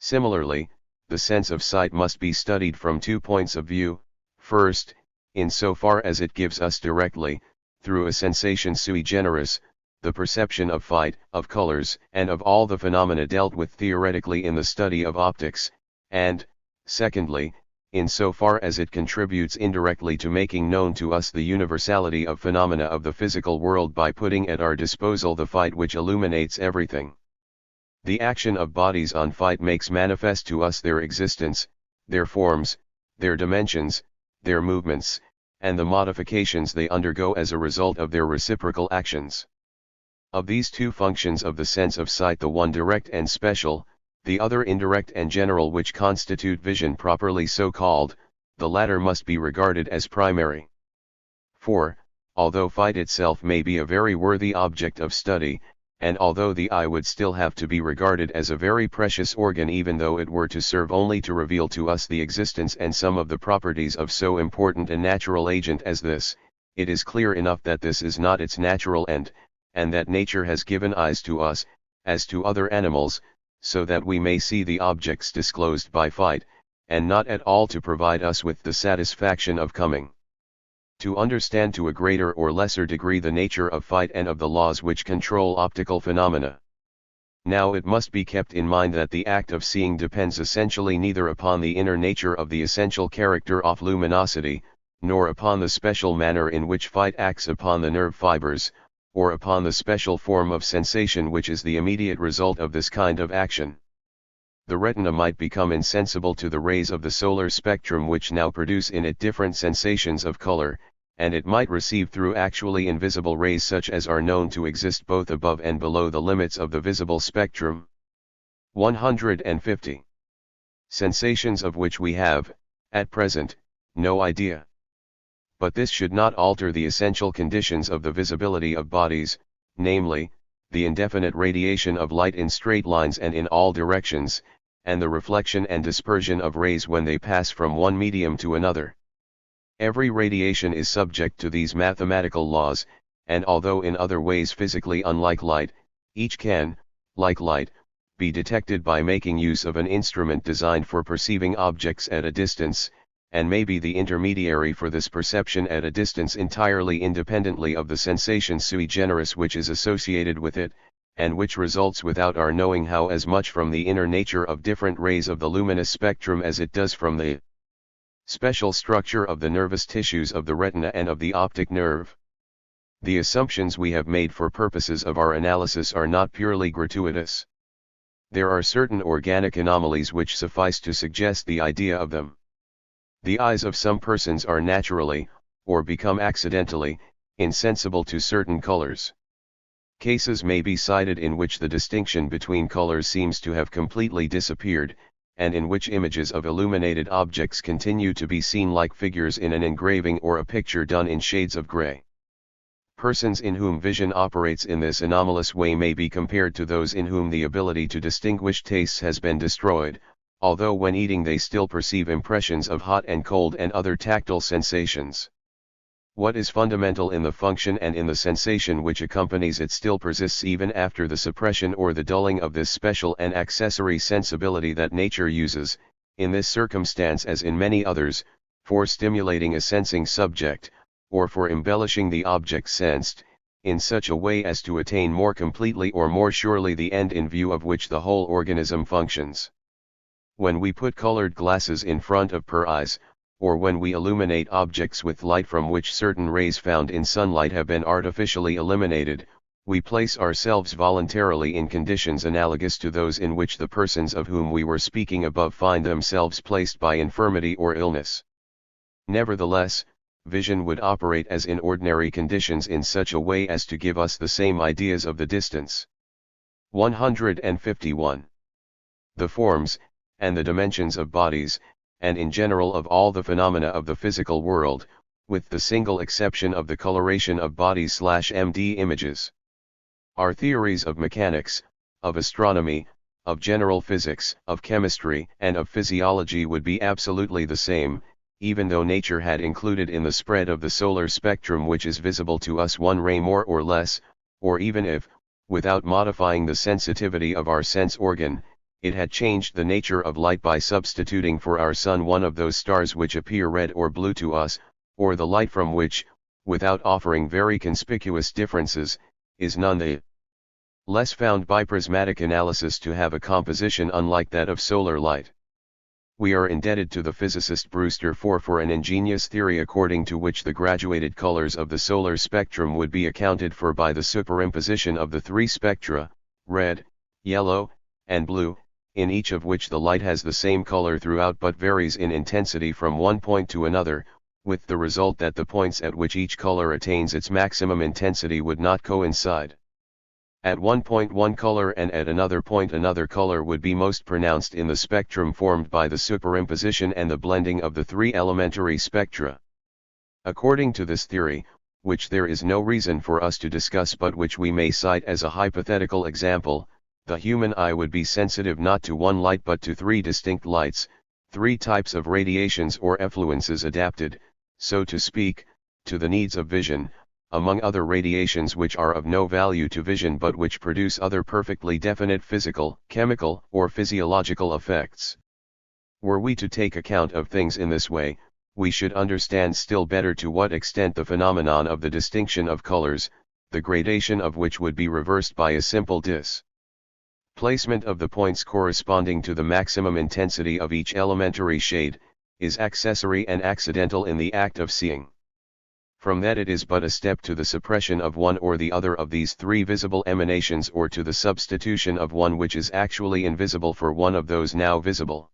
Similarly, the sense of sight must be studied from 2 points of view. First, in so far as it gives us directly, through a sensation sui generis, the perception of light, of colors, and of all the phenomena dealt with theoretically in the study of optics, and, secondly, in so far as it contributes indirectly to making known to us the universality of phenomena of the physical world by putting at our disposal the fight which illuminates everything. The action of bodies on fight makes manifest to us their existence, their forms, their dimensions, their movements, and the modifications they undergo as a result of their reciprocal actions. Of these two functions of the sense of sight, the one direct and special, the other indirect and general, which constitute vision properly so called, the latter must be regarded as primary. For, although fight itself may be a very worthy object of study, and although the eye would still have to be regarded as a very precious organ, even though it were to serve only to reveal to us the existence and some of the properties of so important a natural agent as this, it is clear enough that this is not its natural end, and that nature has given eyes to us, as to other animals, so that we may see the objects disclosed by fight, and not at all to provide us with the satisfaction of coming to understand to a greater or lesser degree the nature of fight and of the laws which control optical phenomena. Now it must be kept in mind that the act of seeing depends essentially neither upon the inner nature of the essential character of luminosity, nor upon the special manner in which fight acts upon the nerve fibers, or upon the special form of sensation which is the immediate result of this kind of action. The retina might become insensible to the rays of the solar spectrum which now produce in it different sensations of color, and it might receive through actually invisible rays such as are known to exist both above and below the limits of the visible spectrum. 150. Sensations of which we have, at present, no idea. But this should not alter the essential conditions of the visibility of bodies, namely, the indefinite radiation of light in straight lines and in all directions, and the reflection and dispersion of rays when they pass from one medium to another. Every radiation is subject to these mathematical laws, and although in other ways physically unlike light, each can, like light, be detected by making use of an instrument designed for perceiving objects at a distance, and may be the intermediary for this perception at a distance entirely independently of the sensation sui generis which is associated with it, and which results without our knowing how as much from the inner nature of different rays of the luminous spectrum as it does from the special structure of the nervous tissues of the retina and of the optic nerve. The assumptions we have made for purposes of our analysis are not purely gratuitous. There are certain organic anomalies which suffice to suggest the idea of them. The eyes of some persons are naturally, or become accidentally, insensible to certain colors. Cases may be cited in which the distinction between colors seems to have completely disappeared, and in which images of illuminated objects continue to be seen like figures in an engraving or a picture done in shades of gray. Persons in whom vision operates in this anomalous way may be compared to those in whom the ability to distinguish tastes has been destroyed, although when eating they still perceive impressions of hot and cold and other tactile sensations. What is fundamental in the function and in the sensation which accompanies it still persists even after the suppression or the dulling of this special and accessory sensibility that nature uses, in this circumstance as in many others, for stimulating a sensing subject, or for embellishing the object sensed, in such a way as to attain more completely or more surely the end in view of which the whole organism functions. When we put colored glasses in front of our eyes, or when we illuminate objects with light from which certain rays found in sunlight have been artificially eliminated, we place ourselves voluntarily in conditions analogous to those in which the persons of whom we were speaking above find themselves placed by infirmity or illness. Nevertheless, vision would operate as in ordinary conditions in such a way as to give us the same ideas of the distance. 151. The forms, and the dimensions of bodies, and in general of all the phenomena of the physical world, with the single exception of the coloration of bodies/MD images. Our theories of mechanics, of astronomy, of general physics, of chemistry, and of physiology would be absolutely the same, even though nature had included in the spread of the solar spectrum which is visible to us one ray more or less, or even if, without modifying the sensitivity of our sense organ, it had changed the nature of light by substituting for our sun one of those stars which appear red or blue to us, or the light from which, without offering very conspicuous differences, is none the less found by prismatic analysis to have a composition unlike that of solar light. We are indebted to the physicist Brewster for an ingenious theory according to which the graduated colors of the solar spectrum would be accounted for by the superimposition of the three spectra, red, yellow, and blue, in each of which the light has the same color throughout but varies in intensity from one point to another, with the result that the points at which each color attains its maximum intensity would not coincide. At one point one color and at another point another color would be most pronounced in the spectrum formed by the superimposition and the blending of the three elementary spectra. According to this theory, which there is no reason for us to discuss but which we may cite as a hypothetical example, the human eye would be sensitive not to one light but to three distinct lights, three types of radiations or effluences adapted, so to speak, to the needs of vision, among other radiations which are of no value to vision but which produce other perfectly definite physical, chemical, or physiological effects. Were we to take account of things in this way, we should understand still better to what extent the phenomenon of the distinction of colors, the gradation of which would be reversed by a simple placement of the points corresponding to the maximum intensity of each elementary shade, is accessory and accidental in the act of seeing. From that it is but a step to the suppression of one or the other of these three visible emanations or to the substitution of one which is actually invisible for one of those now visible.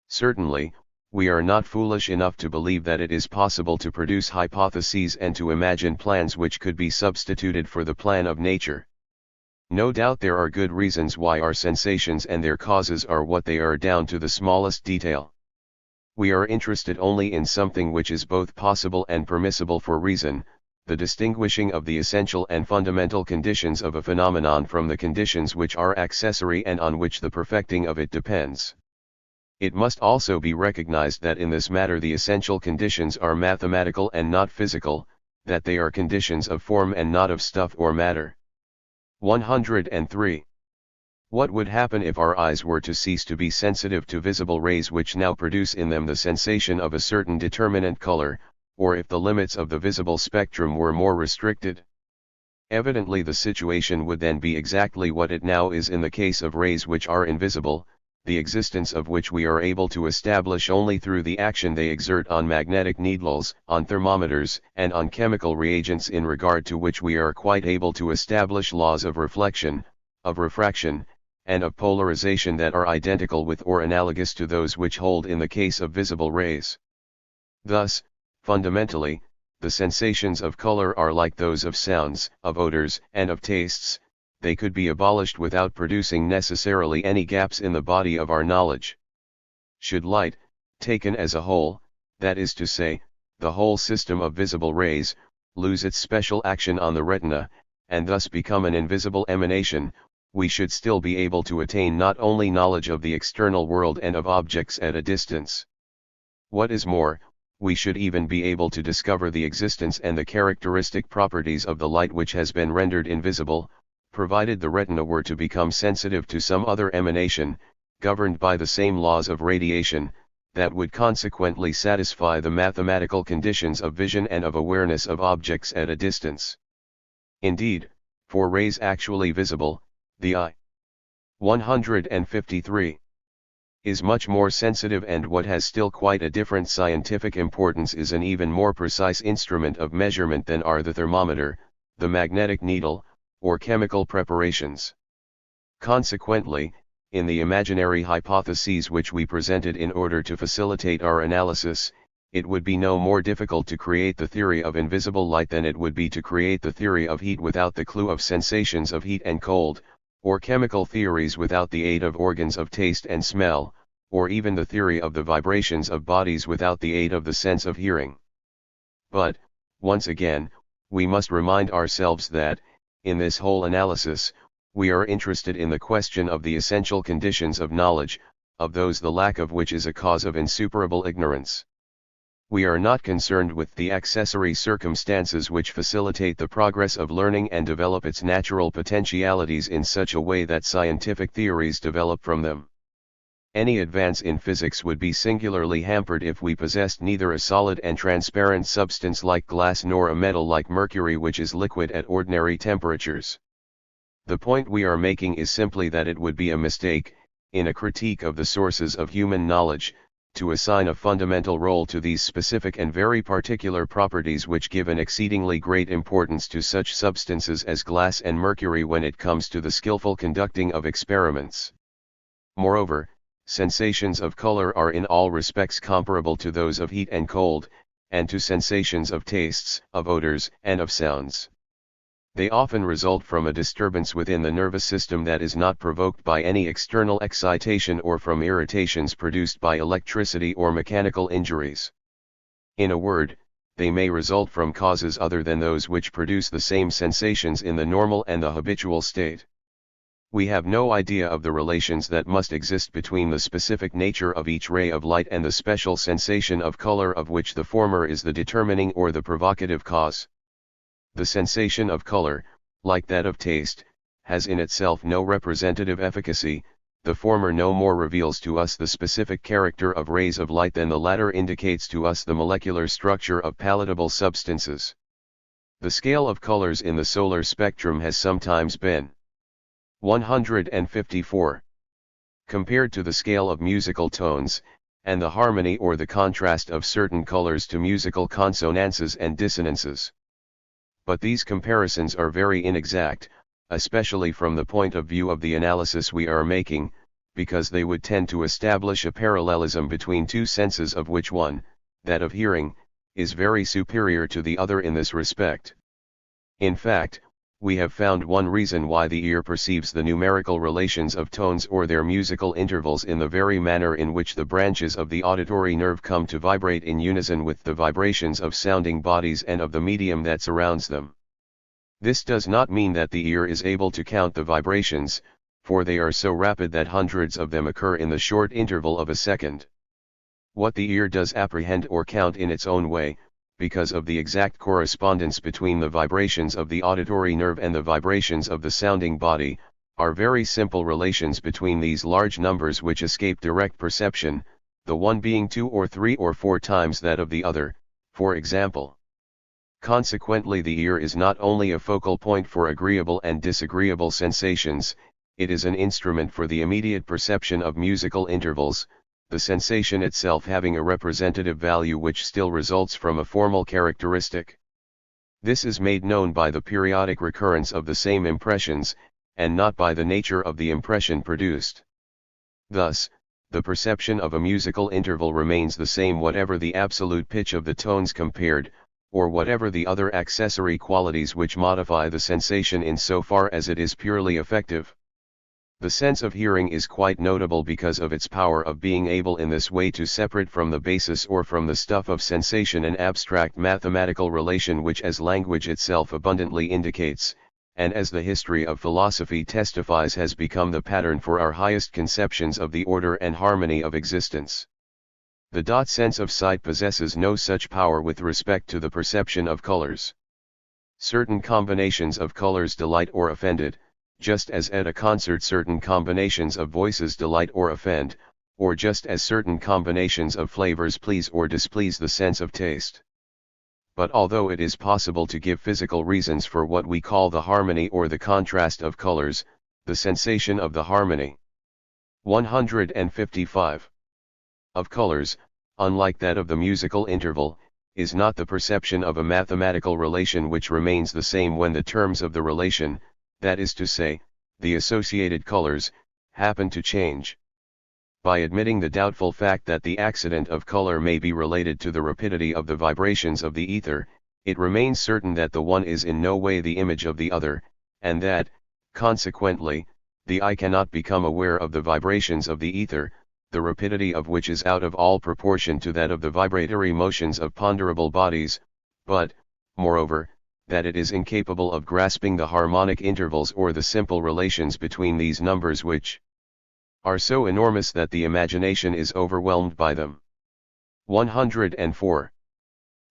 Certainly, we are not foolish enough to believe that it is possible to produce hypotheses and to imagine plans which could be substituted for the plan of nature. No doubt there are good reasons why our sensations and their causes are what they are down to the smallest detail. We are interested only in something which is both possible and permissible for reason, the distinguishing of the essential and fundamental conditions of a phenomenon from the conditions which are accessory and on which the perfecting of it depends. It must also be recognized that in this matter the essential conditions are mathematical and not physical, that they are conditions of form and not of stuff or matter. 103. What would happen if our eyes were to cease to be sensitive to visible rays which now produce in them the sensation of a certain determinate color, or if the limits of the visible spectrum were more restricted? Evidently the situation would then be exactly what it now is in the case of rays which are invisible, the existence of which we are able to establish only through the action they exert on magnetic needles, on thermometers, and on chemical reagents in regard to which we are quite able to establish laws of reflection, of refraction, and of polarization that are identical with or analogous to those which hold in the case of visible rays. Thus, fundamentally, the sensations of color are like those of sounds, of odors, and of tastes. They could be abolished without producing necessarily any gaps in the body of our knowledge. Should light, taken as a whole, that is to say, the whole system of visible rays, lose its special action on the retina, and thus become an invisible emanation, we should still be able to attain not only knowledge of the external world and of objects at a distance. What is more, we should even be able to discover the existence and the characteristic properties of the light which has been rendered invisible, provided the retina were to become sensitive to some other emanation, governed by the same laws of radiation, that would consequently satisfy the mathematical conditions of vision and of awareness of objects at a distance. Indeed, for rays actually visible, the eye 153 is much more sensitive, and what has still quite a different scientific importance is an even more precise instrument of measurement than are the thermometer, the magnetic needle, or chemical preparations. Consequently, in the imaginary hypotheses which we presented in order to facilitate our analysis, it would be no more difficult to create the theory of invisible light than it would be to create the theory of heat without the clue of sensations of heat and cold, or chemical theories without the aid of organs of taste and smell, or even the theory of the vibrations of bodies without the aid of the sense of hearing. But, once again, we must remind ourselves that, in this whole analysis, we are interested in the question of the essential conditions of knowledge, of those the lack of which is a cause of insuperable ignorance. We are not concerned with the accessory circumstances which facilitate the progress of learning and develop its natural potentialities in such a way that scientific theories develop from them. Any advance in physics would be singularly hampered if we possessed neither a solid and transparent substance like glass nor a metal like mercury which is liquid at ordinary temperatures. The point we are making is simply that it would be a mistake, in a critique of the sources of human knowledge, to assign a fundamental role to these specific and very particular properties which give an exceedingly great importance to such substances as glass and mercury when it comes to the skillful conducting of experiments. Moreover, sensations of color are in all respects comparable to those of heat and cold, and to sensations of tastes, of odors, and of sounds. They often result from a disturbance within the nervous system that is not provoked by any external excitation or from irritations produced by electricity or mechanical injuries. In a word, they may result from causes other than those which produce the same sensations in the normal and the habitual state. We have no idea of the relations that must exist between the specific nature of each ray of light and the special sensation of color of which the former is the determining or the provocative cause. The sensation of color, like that of taste, has in itself no representative efficacy. The former no more reveals to us the specific character of rays of light than the latter indicates to us the molecular structure of palatable substances. The scale of colors in the solar spectrum has sometimes been 154 compared to the scale of musical tones, and the harmony or the contrast of certain colors to musical consonances and dissonances. But these comparisons are very inexact, especially from the point of view of the analysis we are making, because they would tend to establish a parallelism between two senses of which one, that of hearing, is very superior to the other in this respect. In fact, we have found one reason why the ear perceives the numerical relations of tones or their musical intervals in the very manner in which the branches of the auditory nerve come to vibrate in unison with the vibrations of sounding bodies and of the medium that surrounds them. This does not mean that the ear is able to count the vibrations, for they are so rapid that hundreds of them occur in the short interval of a second. What the ear does apprehend or count in its own way, because of the exact correspondence between the vibrations of the auditory nerve and the vibrations of the sounding body, are very simple relations between these large numbers which escape direct perception, the one being 2 or 3 or 4 times that of the other, for example. Consequently, the ear is not only a focal point for agreeable and disagreeable sensations, it is an instrument for the immediate perception of musical intervals, the sensation itself having a representative value which still results from a formal characteristic. This is made known by the periodic recurrence of the same impressions, and not by the nature of the impression produced. Thus, the perception of a musical interval remains the same whatever the absolute pitch of the tones compared, or whatever the other accessory qualities which modify the sensation in so far as it is purely effective. The sense of hearing is quite notable because of its power of being able in this way to separate from the basis or from the stuff of sensation an abstract mathematical relation which as language itself abundantly indicates, and as the history of philosophy testifies has become the pattern for our highest conceptions of the order and harmony of existence. The sense of sight possesses no such power with respect to the perception of colors. Certain combinations of colors delight or offend it, just as at a concert certain combinations of voices delight or offend, or just as certain combinations of flavors please or displease the sense of taste. But although it is possible to give physical reasons for what we call the harmony or the contrast of colors, the sensation of the harmony 155 of colors, unlike that of the musical interval, is not the perception of a mathematical relation which remains the same when the terms of the relation, that is to say, the associated colors, happen to change. By admitting the doubtful fact that the accident of color may be related to the rapidity of the vibrations of the ether, it remains certain that the one is in no way the image of the other, and that, consequently, the eye cannot become aware of the vibrations of the ether, the rapidity of which is out of all proportion to that of the vibratory motions of ponderable bodies, but, moreover, that it is incapable of grasping the harmonic intervals or the simple relations between these numbers which are so enormous that the imagination is overwhelmed by them. 104.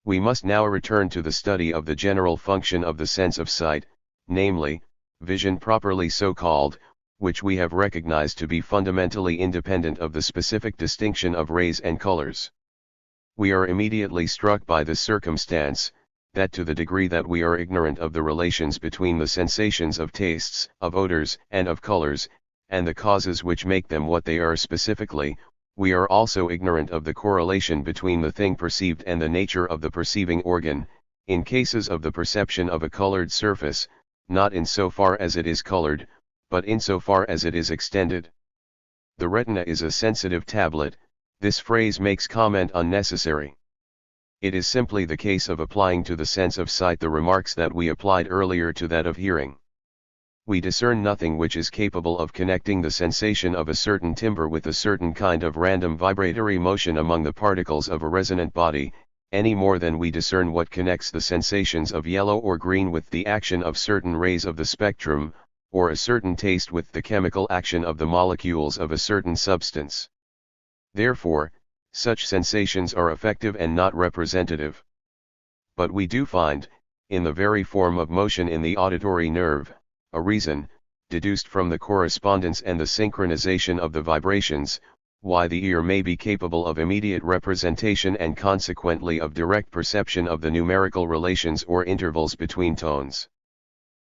We must now return to the study of the general function of the sense of sight, namely, vision properly so called, which we have recognized to be fundamentally independent of the specific distinction of rays and colors. We are immediately struck by this circumstance, that to the degree that we are ignorant of the relations between the sensations of tastes, of odors, and of colors, and the causes which make them what they are specifically, we are also ignorant of the correlation between the thing perceived and the nature of the perceiving organ, in cases of the perception of a colored surface, not in so far as it is colored, but in so far as it is extended. The retina is a sensitive tablet. This phrase makes comment unnecessary. It is simply the case of applying to the sense of sight the remarks that we applied earlier to that of hearing. We discern nothing which is capable of connecting the sensation of a certain timbre with a certain kind of random vibratory motion among the particles of a resonant body, any more than we discern what connects the sensations of yellow or green with the action of certain rays of the spectrum, or a certain taste with the chemical action of the molecules of a certain substance. Therefore, such sensations are affective and not representative. But we do find, in the very form of motion in the auditory nerve, a reason, deduced from the correspondence and the synchronization of the vibrations, why the ear may be capable of immediate representation and consequently of direct perception of the numerical relations or intervals between tones.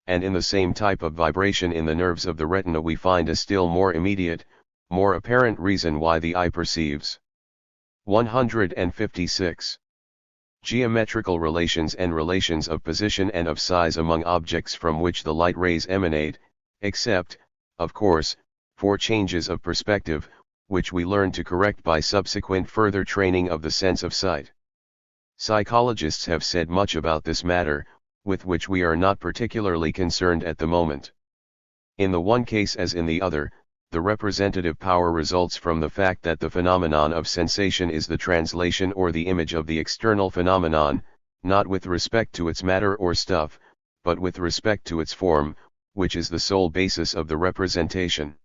And in the same type of vibration in the nerves of the retina we find a still more immediate, more apparent reason why the eye perceives. 156. Geometrical relations and relations of position and of size among objects from which the light rays emanate, except, of course, for changes of perspective, which we learn to correct by subsequent further training of the sense of sight. Psychologists have said much about this matter, with which we are not particularly concerned at the moment. In the one case as in the other, the representative power results from the fact that the phenomenon of sensation is the translation or the image of the external phenomenon, not with respect to its matter or stuff, but with respect to its form, which is the sole basis of the representation.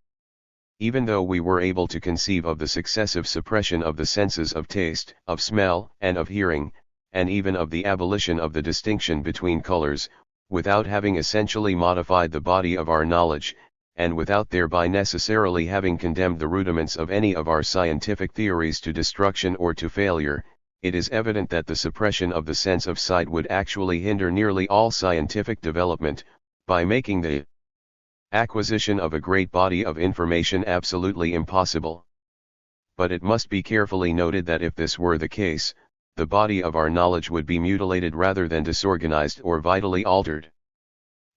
Even though we were able to conceive of the successive suppression of the senses of taste, of smell, and of hearing, and even of the abolition of the distinction between colors, without having essentially modified the body of our knowledge, and without thereby necessarily having condemned the rudiments of any of our scientific theories to destruction or to failure, it is evident that the suppression of the sense of sight would actually hinder nearly all scientific development, by making the acquisition of a great body of information absolutely impossible. But it must be carefully noted that if this were the case, the body of our knowledge would be mutilated rather than disorganized or vitally altered.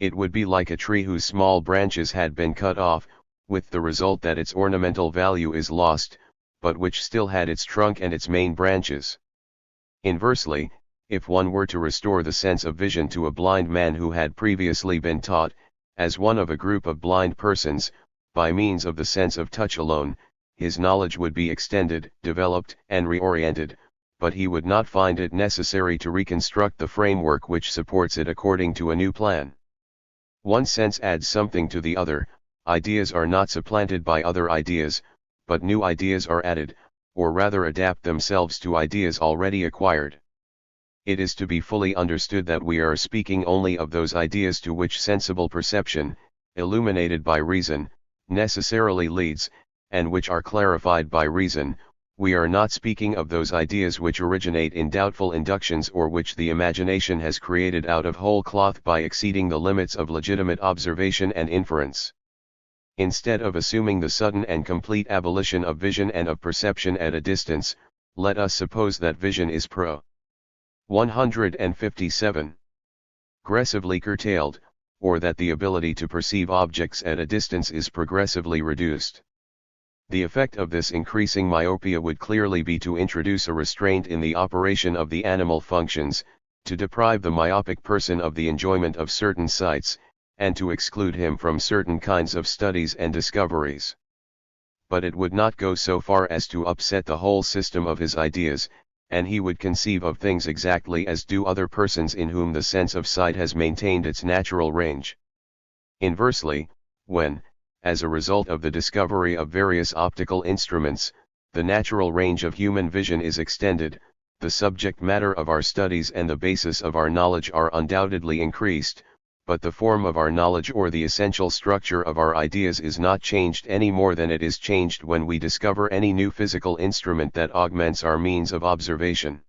It would be like a tree whose small branches had been cut off, with the result that its ornamental value is lost, but which still had its trunk and its main branches. Inversely, if one were to restore the sense of vision to a blind man who had previously been taught, as one of a group of blind persons, by means of the sense of touch alone, his knowledge would be extended, developed, and reoriented, but he would not find it necessary to reconstruct the framework which supports it according to a new plan. One sense adds something to the other. Ideas are not supplanted by other ideas, but new ideas are added, or rather adapt themselves to ideas already acquired. It is to be fully understood that we are speaking only of those ideas to which sensible perception, illuminated by reason, necessarily leads, and which are clarified by reason. We are not speaking of those ideas which originate in doubtful inductions or which the imagination has created out of whole cloth by exceeding the limits of legitimate observation and inference. Instead of assuming the sudden and complete abolition of vision and of perception at a distance, let us suppose that vision is 157. Progressively curtailed, or that the ability to perceive objects at a distance is progressively reduced. The effect of this increasing myopia would clearly be to introduce a restraint in the operation of the animal functions, to deprive the myopic person of the enjoyment of certain sights, and to exclude him from certain kinds of studies and discoveries. But it would not go so far as to upset the whole system of his ideas, and he would conceive of things exactly as do other persons in whom the sense of sight has maintained its natural range. Inversely, when, as a result of the discovery of various optical instruments, the natural range of human vision is extended, the subject matter of our studies and the basis of our knowledge are undoubtedly increased, but the form of our knowledge or the essential structure of our ideas is not changed any more than it is changed when we discover any new physical instrument that augments our means of observation.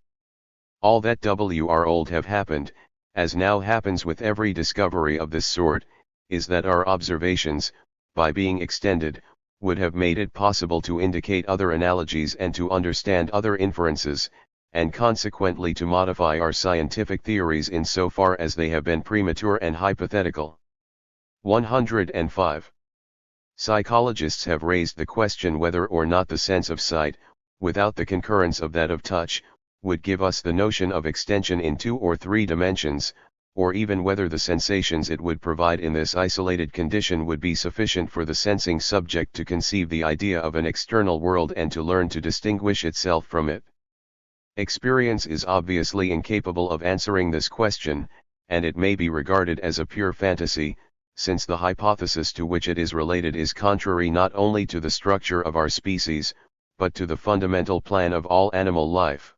All that old have happened, as now happens with every discovery of this sort, is that our observations, by being extended, would have made it possible to indicate other analogies and to understand other inferences, and consequently to modify our scientific theories in so far as they have been premature and hypothetical. 105. Psychologists have raised the question whether or not the sense of sight, without the concurrence of that of touch, would give us the notion of extension in 2 or 3 dimensions, or even whether the sensations it would provide in this isolated condition would be sufficient for the sensing subject to conceive the idea of an external world and to learn to distinguish itself from it. Experience is obviously incapable of answering this question, and it may be regarded as a pure fantasy, since the hypothesis to which it is related is contrary not only to the structure of our species, but to the fundamental plan of all animal life.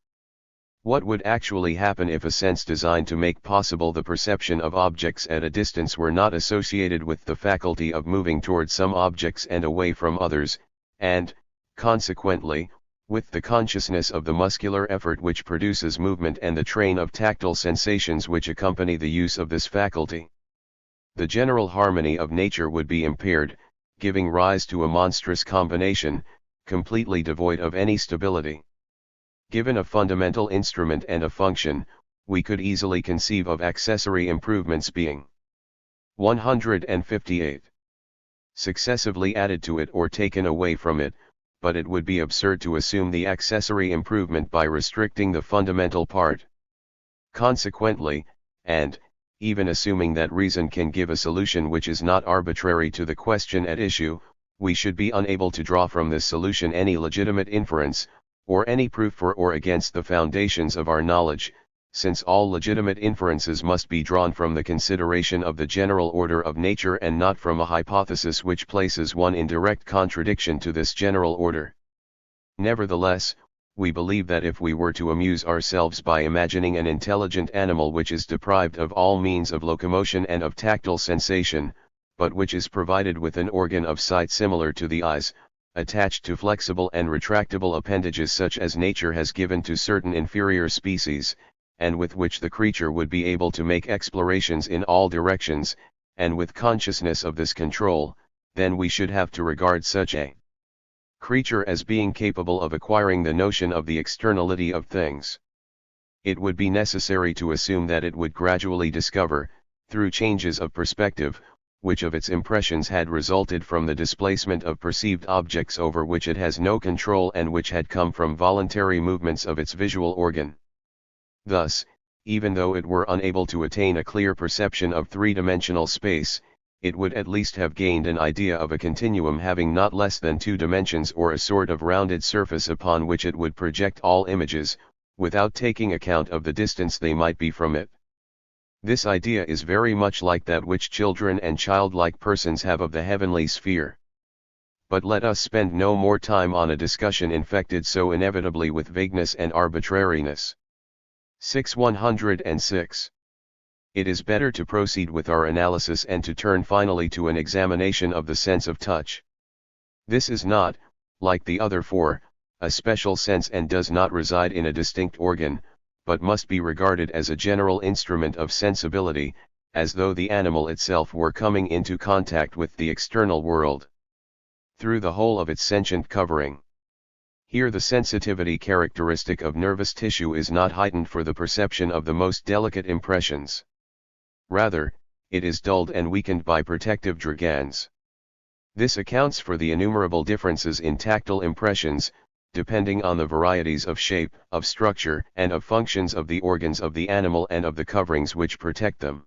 What would actually happen if a sense designed to make possible the perception of objects at a distance were not associated with the faculty of moving toward some objects and away from others, and, consequently, with the consciousness of the muscular effort which produces movement and the train of tactile sensations which accompany the use of this faculty? The general harmony of nature would be impaired, giving rise to a monstrous combination, completely devoid of any stability. Given a fundamental instrument and a function, we could easily conceive of accessory improvements being 158. Successively added to it or taken away from it, but it would be absurd to assume the accessory improvement by restricting the fundamental part. Consequently, and, even assuming that reason can give a solution which is not arbitrary to the question at issue, we should be unable to draw from this solution any legitimate inference, or any proof for or against the foundations of our knowledge, since all legitimate inferences must be drawn from the consideration of the general order of nature and not from a hypothesis which places one in direct contradiction to this general order. Nevertheless, we believe that if we were to amuse ourselves by imagining an intelligent animal which is deprived of all means of locomotion and of tactile sensation, but which is provided with an organ of sight similar to the eyes, attached to flexible and retractable appendages such as nature has given to certain inferior species, and with which the creature would be able to make explorations in all directions, and with consciousness of this control, then we should have to regard such a creature as being capable of acquiring the notion of the externality of things. It would be necessary to assume that it would gradually discover, through changes of perspective, which of its impressions had resulted from the displacement of perceived objects over which it has no control and which had come from voluntary movements of its visual organ. Thus, even though it were unable to attain a clear perception of three-dimensional space, it would at least have gained an idea of a continuum having not less than 2 dimensions or a sort of rounded surface upon which it would project all images, without taking account of the distance they might be from it. This idea is very much like that which children and childlike persons have of the heavenly sphere. But let us spend no more time on a discussion infected so inevitably with vagueness and arbitrariness. 106. It is better to proceed with our analysis and to turn finally to an examination of the sense of touch. This is not, like the other 4, a special sense and does not reside in a distinct organ, but must be regarded as a general instrument of sensibility, as though the animal itself were coming into contact with the external world through the whole of its sentient covering. Here the sensitivity characteristic of nervous tissue is not heightened for the perception of the most delicate impressions. Rather, it is dulled and weakened by protective dragons. This accounts for the innumerable differences in tactile impressions, depending on the varieties of shape, of structure, and of functions of the organs of the animal and of the coverings which protect them.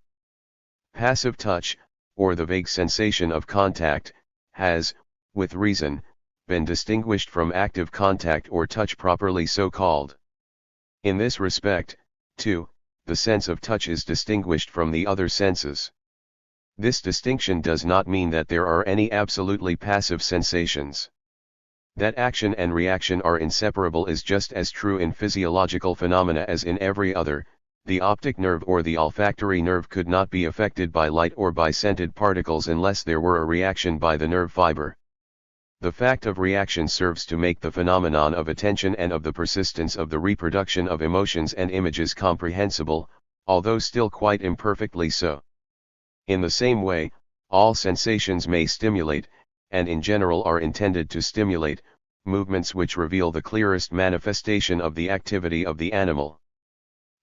Passive touch, or the vague sensation of contact, has, with reason, been distinguished from active contact or touch properly so called. In this respect, too, the sense of touch is distinguished from the other senses. This distinction does not mean that there are any absolutely passive sensations. That action and reaction are inseparable is just as true in physiological phenomena as in every other. The optic nerve or the olfactory nerve could not be affected by light or by scented particles unless there were a reaction by the nerve fiber. The fact of reaction serves to make the phenomenon of attention and of the persistence of the reproduction of emotions and images comprehensible, although still quite imperfectly so. In the same way, All sensations may stimulate, and in general are intended to stimulate, movements which reveal the clearest manifestation of the activity of the animal.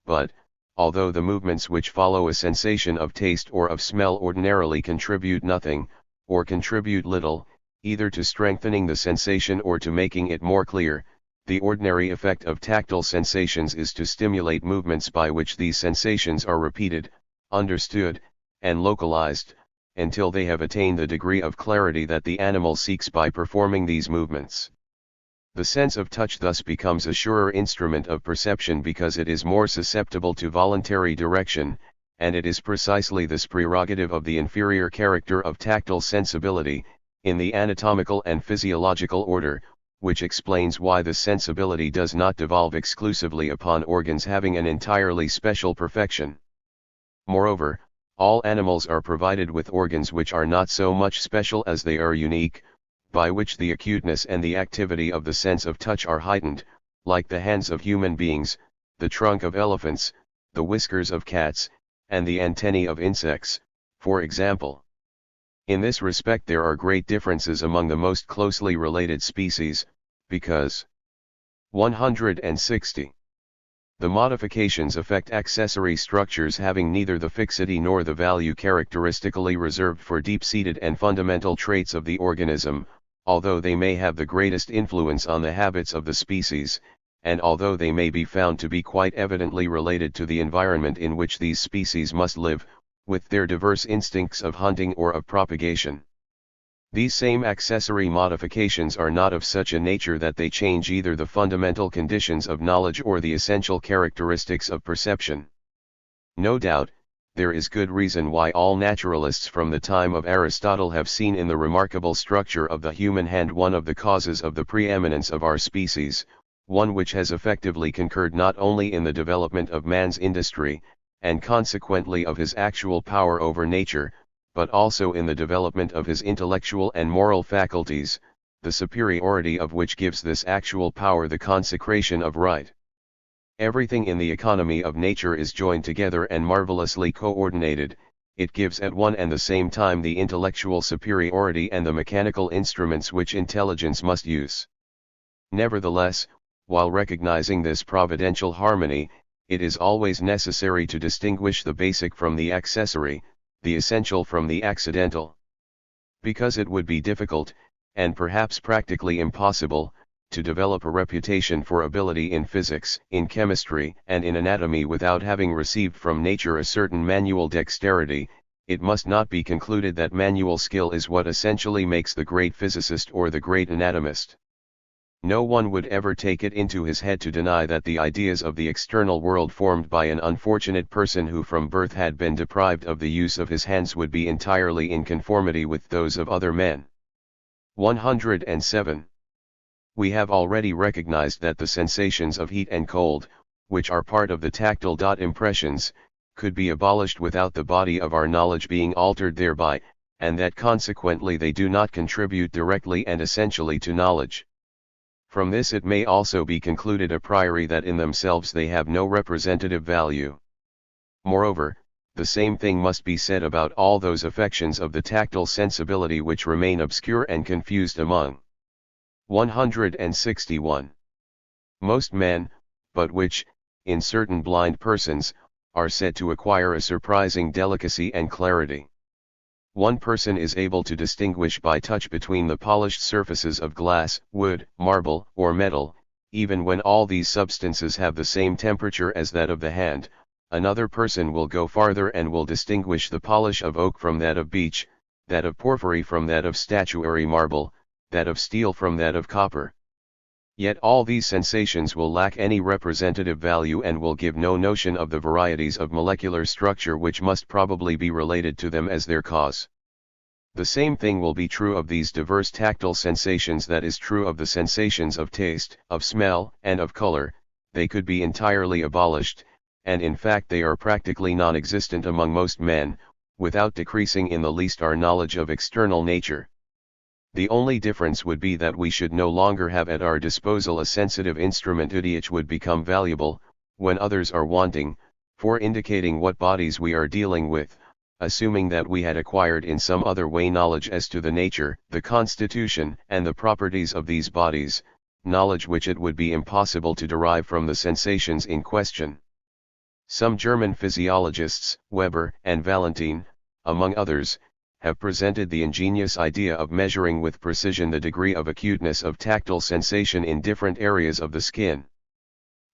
But, although the movements which follow a sensation of taste or of smell ordinarily contribute nothing, or contribute little, either to strengthening the sensation or to making it more clear, the ordinary effect of tactile sensations is to stimulate movements by which these sensations are repeated, understood, and localized, until they have attained the degree of clarity that the animal seeks by performing these movements. The sense of touch thus becomes a surer instrument of perception because it is more susceptible to voluntary direction, and it is precisely this prerogative of the inferior character of tactile sensibility, in the anatomical and physiological order, which explains why the sensibility does not devolve exclusively upon organs having an entirely special perfection. Moreover, all animals are provided with organs which are not so much special as they are unique, by which the acuteness and the activity of the sense of touch are heightened, like the hands of human beings, the trunk of elephants, the whiskers of cats, and the antennae of insects, for example. In this respect there are great differences among the most closely related species, because 160. The modifications affect accessory structures having neither the fixity nor the value characteristically reserved for deep-seated and fundamental traits of the organism, although they may have the greatest influence on the habits of the species, and although they may be found to be quite evidently related to the environment in which these species must live, with their diverse instincts of hunting or of propagation. These same accessory modifications are not of such a nature that they change either the fundamental conditions of knowledge or the essential characteristics of perception. No doubt, there is good reason why all naturalists from the time of Aristotle have seen in the remarkable structure of the human hand one of the causes of the preeminence of our species, one which has effectively concurred not only in the development of man's industry, and consequently of his actual power over nature, but also in the development of his intellectual and moral faculties, the superiority of which gives this actual power the consecration of right. Everything in the economy of nature is joined together and marvelously coordinated, it gives at one and the same time the intellectual superiority and the mechanical instruments which intelligence must use. Nevertheless, while recognizing this providential harmony, it is always necessary to distinguish the basic from the accessory, the essential from the accidental. Because it would be difficult, and perhaps practically impossible, to develop a reputation for ability in physics, in chemistry, and in anatomy without having received from nature a certain manual dexterity, it must not be concluded that manual skill is what essentially makes the great physicist or the great anatomist. No one would ever take it into his head to deny that the ideas of the external world formed by an unfortunate person who from birth had been deprived of the use of his hands would be entirely in conformity with those of other men. 107. We have already recognized that the sensations of heat and cold, which are part of the tactile impressions, could be abolished without the body of our knowledge being altered thereby, and that consequently they do not contribute directly and essentially to knowledge. From this it may also be concluded a priori that in themselves they have no representative value. Moreover, the same thing must be said about all those affections of the tactile sensibility which remain obscure and confused among 161. Most men, but which, in certain blind persons, are said to acquire a surprising delicacy and clarity. One person is able to distinguish by touch between the polished surfaces of glass, wood, marble, or metal, even when all these substances have the same temperature as that of the hand. Another person will go farther and will distinguish the polish of oak from that of beech, that of porphyry from that of statuary marble, that of steel from that of copper. Yet all these sensations will lack any representative value and will give no notion of the varieties of molecular structure which must probably be related to them as their cause. The same thing will be true of these diverse tactile sensations that is true of the sensations of taste, of smell, and of color. They could be entirely abolished, and in fact they are practically non-existent among most men, without decreasing in the least our knowledge of external nature. The only difference would be that we should no longer have at our disposal a sensitive instrument which would become valuable, when others are wanting, for indicating what bodies we are dealing with, assuming that we had acquired in some other way knowledge as to the nature, the constitution, and the properties of these bodies, knowledge which it would be impossible to derive from the sensations in question. Some German physiologists, Weber and Valentin, among others, have presented the ingenious idea of measuring with precision the degree of acuteness of tactile sensation in different areas of the skin.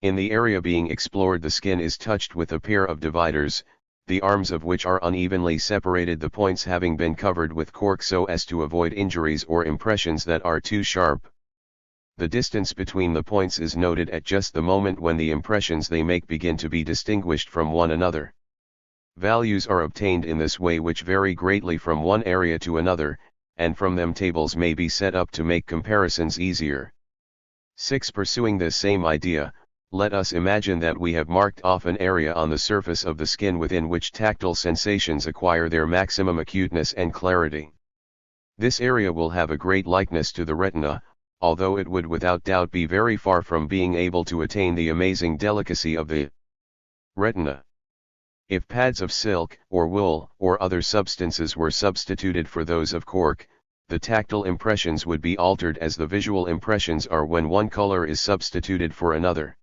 In the area being explored, the skin is touched with a pair of dividers, the arms of which are unevenly separated, the points having been covered with cork so as to avoid injuries or impressions that are too sharp. The distance between the points is noted at just the moment when the impressions they make begin to be distinguished from one another. Values are obtained in this way which vary greatly from one area to another, and from them tables may be set up to make comparisons easier. 6. Pursuing this same idea, let us imagine that we have marked off an area on the surface of the skin within which tactile sensations acquire their maximum acuteness and clarity. This area will have a great likeness to the retina, although it would without doubt be very far from being able to attain the amazing delicacy of the retina. If pads of silk, or wool, or other substances were substituted for those of cork, the tactile impressions would be altered as the visual impressions are when one color is substituted for another.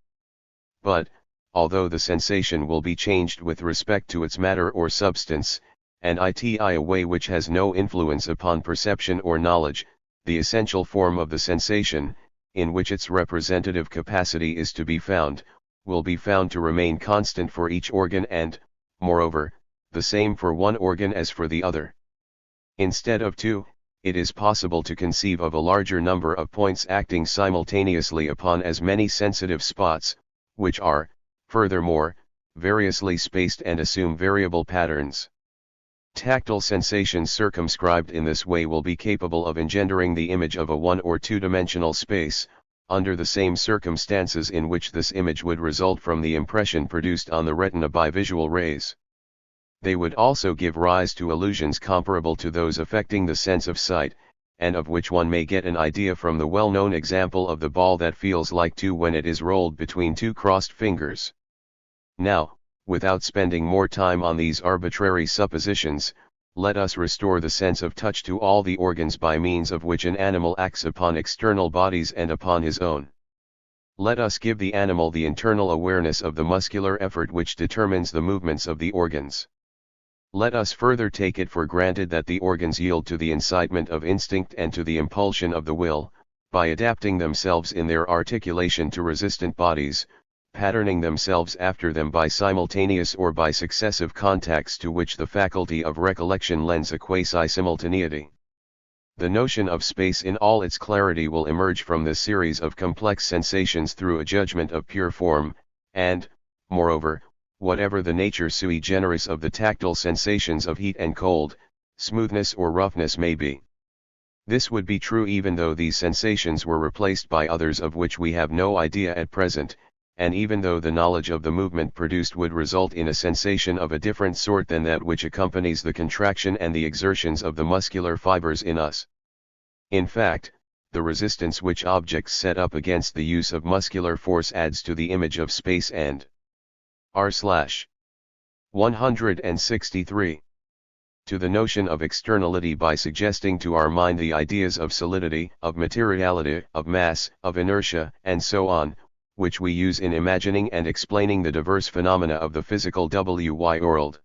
But, although the sensation will be changed with respect to its matter or substance, and it a way which has no influence upon perception or knowledge, the essential form of the sensation, in which its representative capacity is to be found, will be found to remain constant for each organ and, moreover, the same for one organ as for the other. Instead of two, it is possible to conceive of a larger number of points acting simultaneously upon as many sensitive spots, which are, furthermore, variously spaced and assume variable patterns. Tactile sensations circumscribed in this way will be capable of engendering the image of a one- or two-dimensional space, under the same circumstances in which this image would result from the impression produced on the retina by visual rays. They would also give rise to illusions comparable to those affecting the sense of sight, and of which one may get an idea from the well-known example of the ball that feels like two when it is rolled between two crossed fingers. Now, without spending more time on these arbitrary suppositions, let us restore the sense of touch to all the organs by means of which an animal acts upon external bodies and upon his own. Let us give the animal the internal awareness of the muscular effort which determines the movements of the organs. Let us further take it for granted that the organs yield to the incitement of instinct and to the impulsion of the will, by adapting themselves in their articulation to resistant bodies, patterning themselves after them by simultaneous or by successive contacts to which the faculty of recollection lends a quasi-simultaneity. The notion of space in all its clarity will emerge from this series of complex sensations through a judgment of pure form, and, moreover, whatever the nature sui generis of the tactile sensations of heat and cold, smoothness or roughness may be. This would be true even though these sensations were replaced by others of which we have no idea at present, and even though the knowledge of the movement produced would result in a sensation of a different sort than that which accompanies the contraction and the exertions of the muscular fibers in us. In fact, the resistance which objects set up against the use of muscular force adds to the image of space and r/163 to the notion of externality by suggesting to our mind the ideas of solidity, of materiality, of mass, of inertia, and so on, which we use in imagining and explaining the diverse phenomena of the physical world.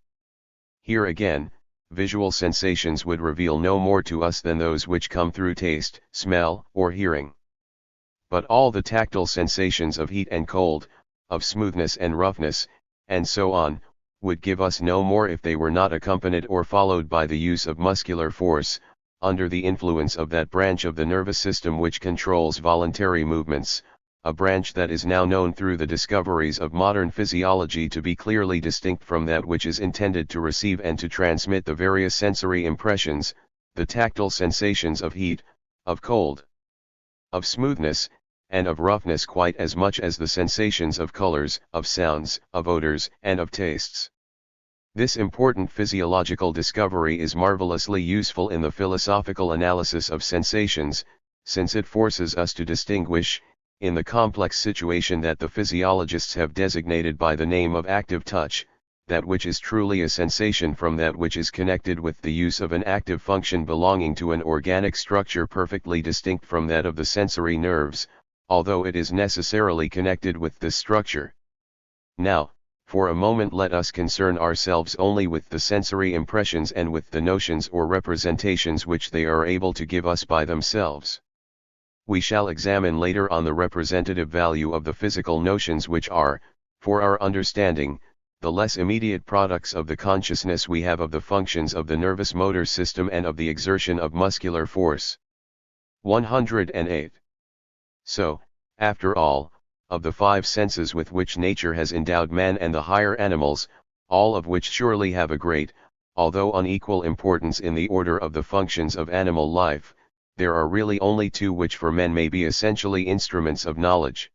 Here again, visual sensations would reveal no more to us than those which come through taste, smell, or hearing. But all the tactile sensations of heat and cold, of smoothness and roughness, and so on, would give us no more if they were not accompanied or followed by the use of muscular force, under the influence of that branch of the nervous system which controls voluntary movements, a branch that is now known through the discoveries of modern physiology to be clearly distinct from that which is intended to receive and to transmit the various sensory impressions, the tactile sensations of heat, of cold, of smoothness, and of roughness quite as much as the sensations of colors, of sounds, of odors, and of tastes. This important physiological discovery is marvelously useful in the philosophical analysis of sensations, since it forces us to distinguish, in the complex situation that the physiologists have designated by the name of active touch, that which is truly a sensation from that which is connected with the use of an active function belonging to an organic structure perfectly distinct from that of the sensory nerves, although it is necessarily connected with this structure. Now, for a moment let us concern ourselves only with the sensory impressions and with the notions or representations which they are able to give us by themselves. We shall examine later on the representative value of the physical notions which are, for our understanding, the less immediate products of the consciousness we have of the functions of the nervous motor system and of the exertion of muscular force. 108. So, after all, of the 5 senses with which nature has endowed man and the higher animals, all of which surely have a great, although unequal importance in the order of the functions of animal life, there are really only 2 which for men may be essentially instruments of knowledge.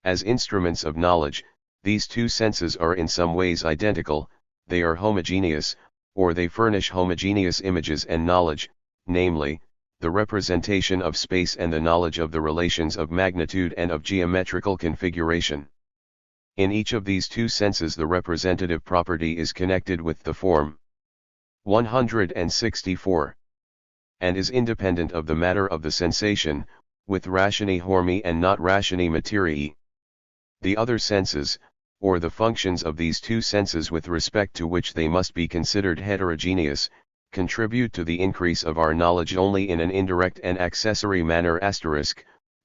As instruments of knowledge, these 2 senses are in some ways identical, they are homogeneous, or they furnish homogeneous images and knowledge, namely, the representation of space and the knowledge of the relations of magnitude and of geometrical configuration. In each of these 2 senses the representative property is connected with the form. 164. And is independent of the matter of the sensation, with ratione hormi and not ratione materii. The other senses, or the functions of these 2 senses with respect to which they must be considered heterogeneous, contribute to the increase of our knowledge only in an indirect and accessory manner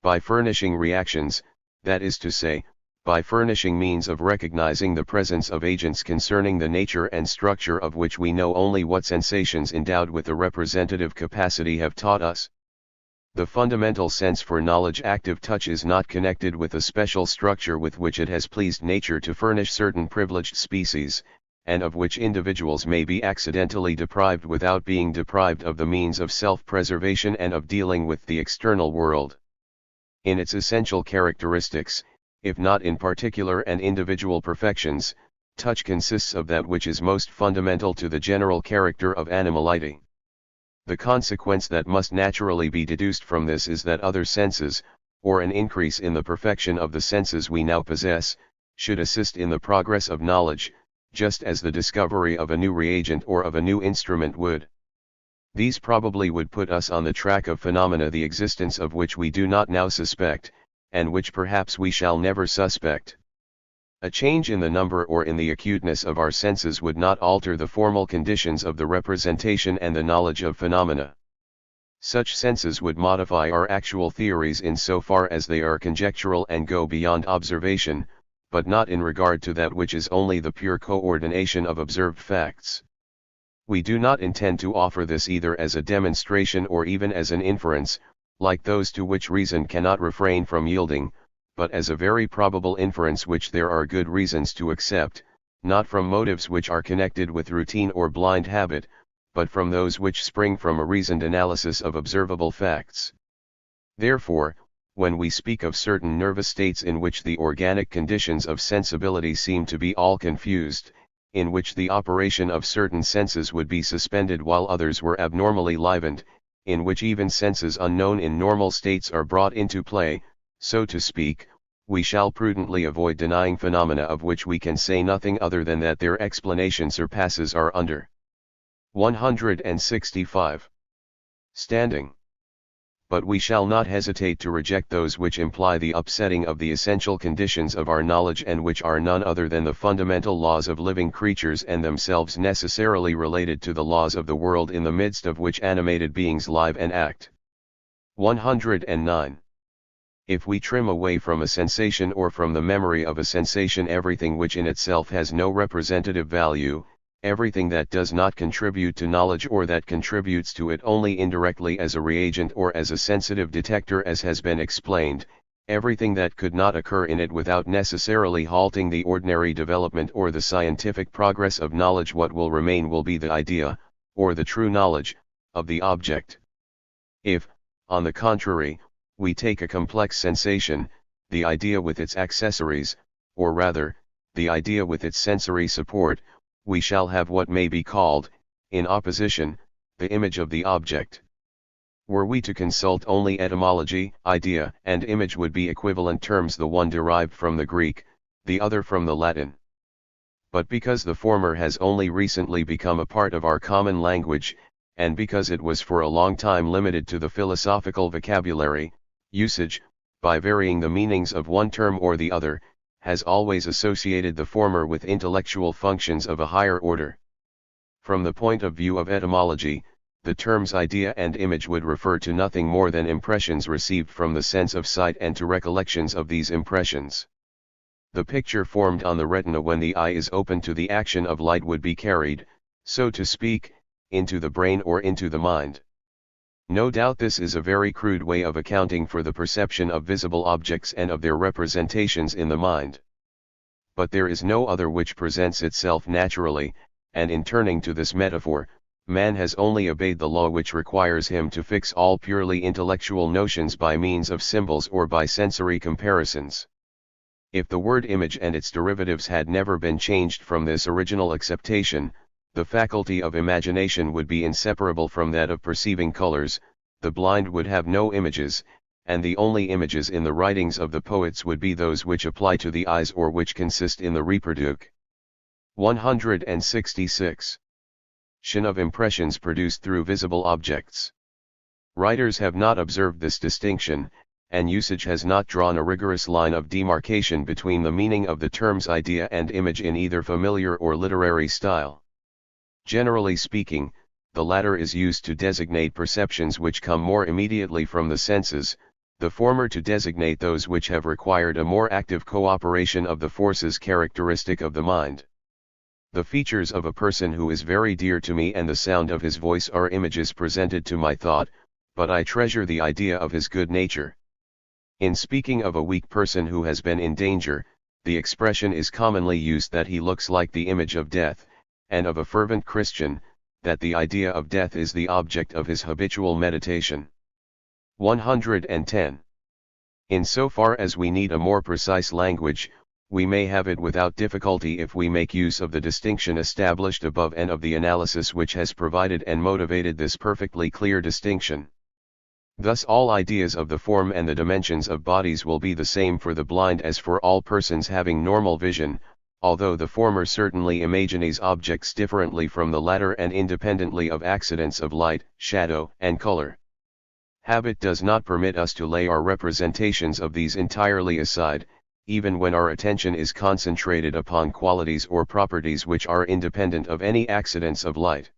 by furnishing reactions, that is to say, by furnishing means of recognizing the presence of agents concerning the nature and structure of which we know only what sensations endowed with the representative capacity have taught us. The fundamental sense for knowledge active touch is not connected with a special structure with which it has pleased nature to furnish certain privileged species, and of which individuals may be accidentally deprived without being deprived of the means of self-preservation and of dealing with the external world. In its essential characteristics, if not in particular and individual perfections, touch consists of that which is most fundamental to the general character of animality. The consequence that must naturally be deduced from this is that other senses, or an increase in the perfection of the senses we now possess, should assist in the progress of knowledge, just as the discovery of a new reagent or of a new instrument would. These probably would put us on the track of phenomena the existence of which we do not now suspect, and which perhaps we shall never suspect. A change in the number or in the acuteness of our senses would not alter the formal conditions of the representation and the knowledge of phenomena. Such senses would modify our actual theories in so far as they are conjectural and go beyond observation, but not in regard to that which is only the pure coordination of observed facts. We do not intend to offer this either as a demonstration or even as an inference, like those to which reason cannot refrain from yielding, but as a very probable inference which there are good reasons to accept, not from motives which are connected with routine or blind habit, but from those which spring from a reasoned analysis of observable facts. Therefore, when we speak of certain nervous states in which the organic conditions of sensibility seem to be all confused, in which the operation of certain senses would be suspended while others were abnormally livened, in which even senses unknown in normal states are brought into play, so to speak, we shall prudently avoid denying phenomena of which we can say nothing other than that their explanation surpasses our under. 165. Standing. But we shall not hesitate to reject those which imply the upsetting of the essential conditions of our knowledge and which are none other than the fundamental laws of living creatures and themselves necessarily related to the laws of the world in the midst of which animated beings live and act. 109. If we trim away from a sensation or from the memory of a sensation everything which in itself has no representative value, everything that does not contribute to knowledge or that contributes to it only indirectly as a reagent or as a sensitive detector as has been explained, everything that could not occur in it without necessarily halting the ordinary development or the scientific progress of knowledge, what will remain will be the idea, or the true knowledge, of the object. If, on the contrary, we take a complex sensation, the idea with its accessories, or rather, the idea with its sensory support, we shall have what may be called, in opposition, the image of the object. Were we to consult only etymology, idea and image would be equivalent terms, the one derived from the Greek, the other from the Latin. But because the former has only recently become a part of our common language, and because it was for a long time limited to the philosophical vocabulary, usage, by varying the meanings of one term or the other, has always associated the former with intellectual functions of a higher order. From the point of view of etymology, the terms idea and image would refer to nothing more than impressions received from the sense of sight and to recollections of these impressions. The picture formed on the retina when the eye is open to the action of light would be carried, so to speak, into the brain or into the mind. No doubt this is a very crude way of accounting for the perception of visible objects and of their representations in the mind. But there is no other which presents itself naturally, and in turning to this metaphor, man has only obeyed the law which requires him to fix all purely intellectual notions by means of symbols or by sensory comparisons. If the word image and its derivatives had never been changed from this original acceptation, the faculty of imagination would be inseparable from that of perceiving colors, the blind would have no images, and the only images in the writings of the poets would be those which apply to the eyes or which consist in the reproduction. 166. Of impressions produced through visible objects. Writers have not observed this distinction, and usage has not drawn a rigorous line of demarcation between the meaning of the terms idea and image in either familiar or literary style. Generally speaking, the latter is used to designate perceptions which come more immediately from the senses, the former to designate those which have required a more active cooperation of the forces characteristic of the mind. The features of a person who is very dear to me and the sound of his voice are images presented to my thought, but I treasure the idea of his good nature. In speaking of a weak person who has been in danger, the expression is commonly used that he looks like the image of death, and of a fervent Christian, that the idea of death is the object of his habitual meditation. 110. In so far as we need a more precise language, we may have it without difficulty if we make use of the distinction established above and of the analysis which has provided and motivated this perfectly clear distinction. Thus all ideas of the form and the dimensions of bodies will be the same for the blind as for all persons having normal vision, although the former certainly imagines objects differently from the latter and independently of accidents of light, shadow, and color. Habit does not permit us to lay our representations of these entirely aside, even when our attention is concentrated upon qualities or properties which are independent of any accidents of light.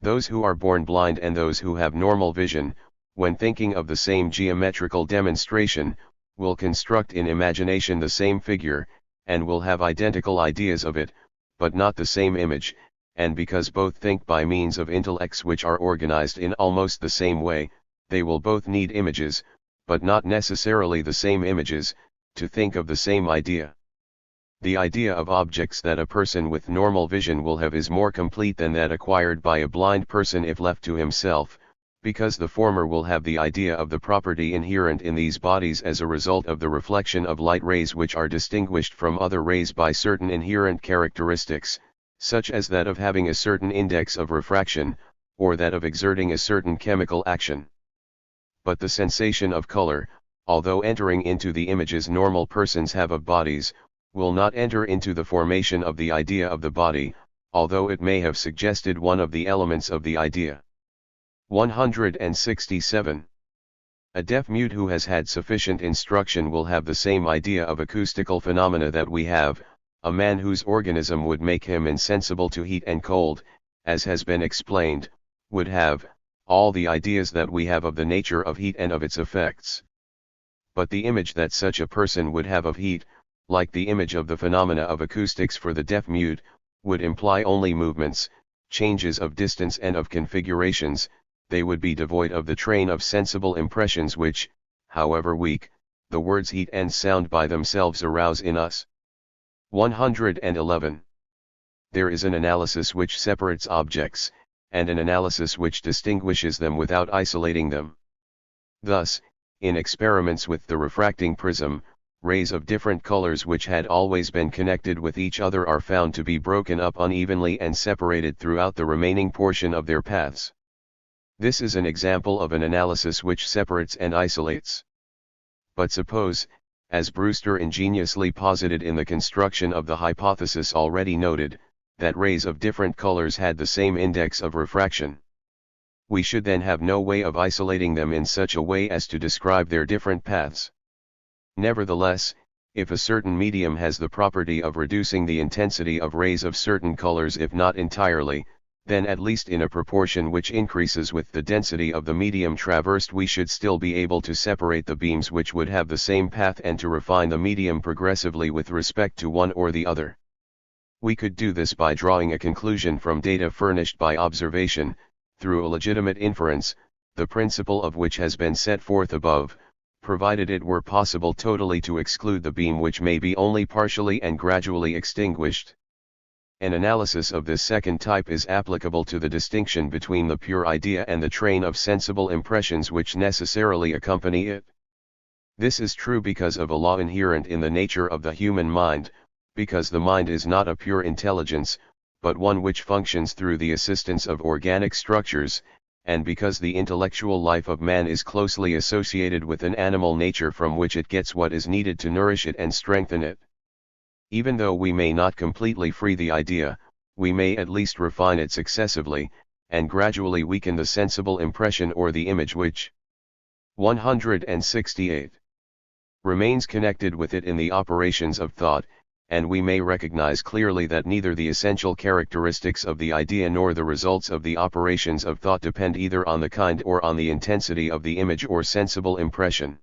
Those who are born blind and those who have normal vision, when thinking of the same geometrical demonstration, will construct in imagination the same figure, and will have identical ideas of it, but not the same image, and because both think by means of intellects which are organized in almost the same way, they will both need images, but not necessarily the same images, to think of the same idea. The idea of objects that a person with normal vision will have is more complete than that acquired by a blind person if left to himself, because the former will have the idea of the property inherent in these bodies as a result of the reflection of light rays which are distinguished from other rays by certain inherent characteristics, such as that of having a certain index of refraction, or that of exerting a certain chemical action. But the sensation of color, although entering into the images normal persons have of bodies, will not enter into the formation of the idea of the body, although it may have suggested one of the elements of the idea. 167. A deaf-mute who has had sufficient instruction will have the same idea of acoustical phenomena that we have. A man whose organism would make him insensible to heat and cold, as has been explained, would have all the ideas that we have of the nature of heat and of its effects. But the image that such a person would have of heat, like the image of the phenomena of acoustics for the deaf-mute, would imply only movements, changes of distance and of configurations. They would be devoid of the train of sensible impressions which, however weak, the words heat and sound by themselves arouse in us. 111. There is an analysis which separates objects, and an analysis which distinguishes them without isolating them. Thus, in experiments with the refracting prism, rays of different colors which had always been connected with each other are found to be broken up unevenly and separated throughout the remaining portion of their paths. This is an example of an analysis which separates and isolates. But suppose, as Brewster ingeniously posited in the construction of the hypothesis already noted, that rays of different colors had the same index of refraction. We should then have no way of isolating them in such a way as to describe their different paths. Nevertheless, if a certain medium has the property of reducing the intensity of rays of certain colors, if not entirely, then at least in a proportion which increases with the density of the medium traversed, we should still be able to separate the beams which would have the same path and to refine the medium progressively with respect to one or the other. We could do this by drawing a conclusion from data furnished by observation, through a legitimate inference, the principle of which has been set forth above, provided it were possible totally to exclude the beam which may be only partially and gradually extinguished. An analysis of this second type is applicable to the distinction between the pure idea and the train of sensible impressions which necessarily accompany it. This is true because of a law inherent in the nature of the human mind, because the mind is not a pure intelligence, but one which functions through the assistance of organic structures, and because the intellectual life of man is closely associated with an animal nature from which it gets what is needed to nourish it and strengthen it. Even though we may not completely free the idea, we may at least refine it successively, and gradually weaken the sensible impression or the image which 168 remains connected with it in the operations of thought, and we may recognize clearly that neither the essential characteristics of the idea nor the results of the operations of thought depend either on the kind or on the intensity of the image or sensible impression.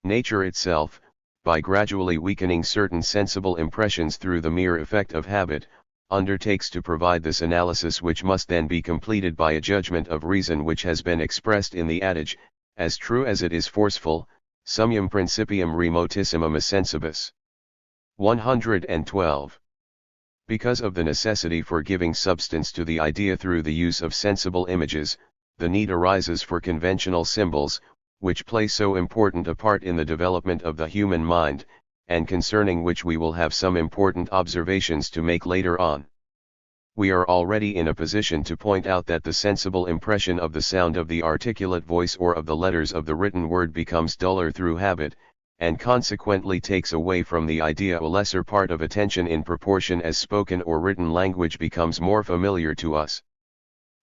Nature itself, by gradually weakening certain sensible impressions through the mere effect of habit, undertakes to provide this analysis, which must then be completed by a judgment of reason which has been expressed in the adage, as true as it is forceful, summium principium remotissimum sensibus. 112. Because of the necessity for giving substance to the idea through the use of sensible images, the need arises for conventional symbols, which play so important a part in the development of the human mind, and concerning which we will have some important observations to make later on. We are already in a position to point out that the sensible impression of the sound of the articulate voice or of the letters of the written word becomes duller through habit, and consequently takes away from the idea a lesser part of attention in proportion as spoken or written language becomes more familiar to us.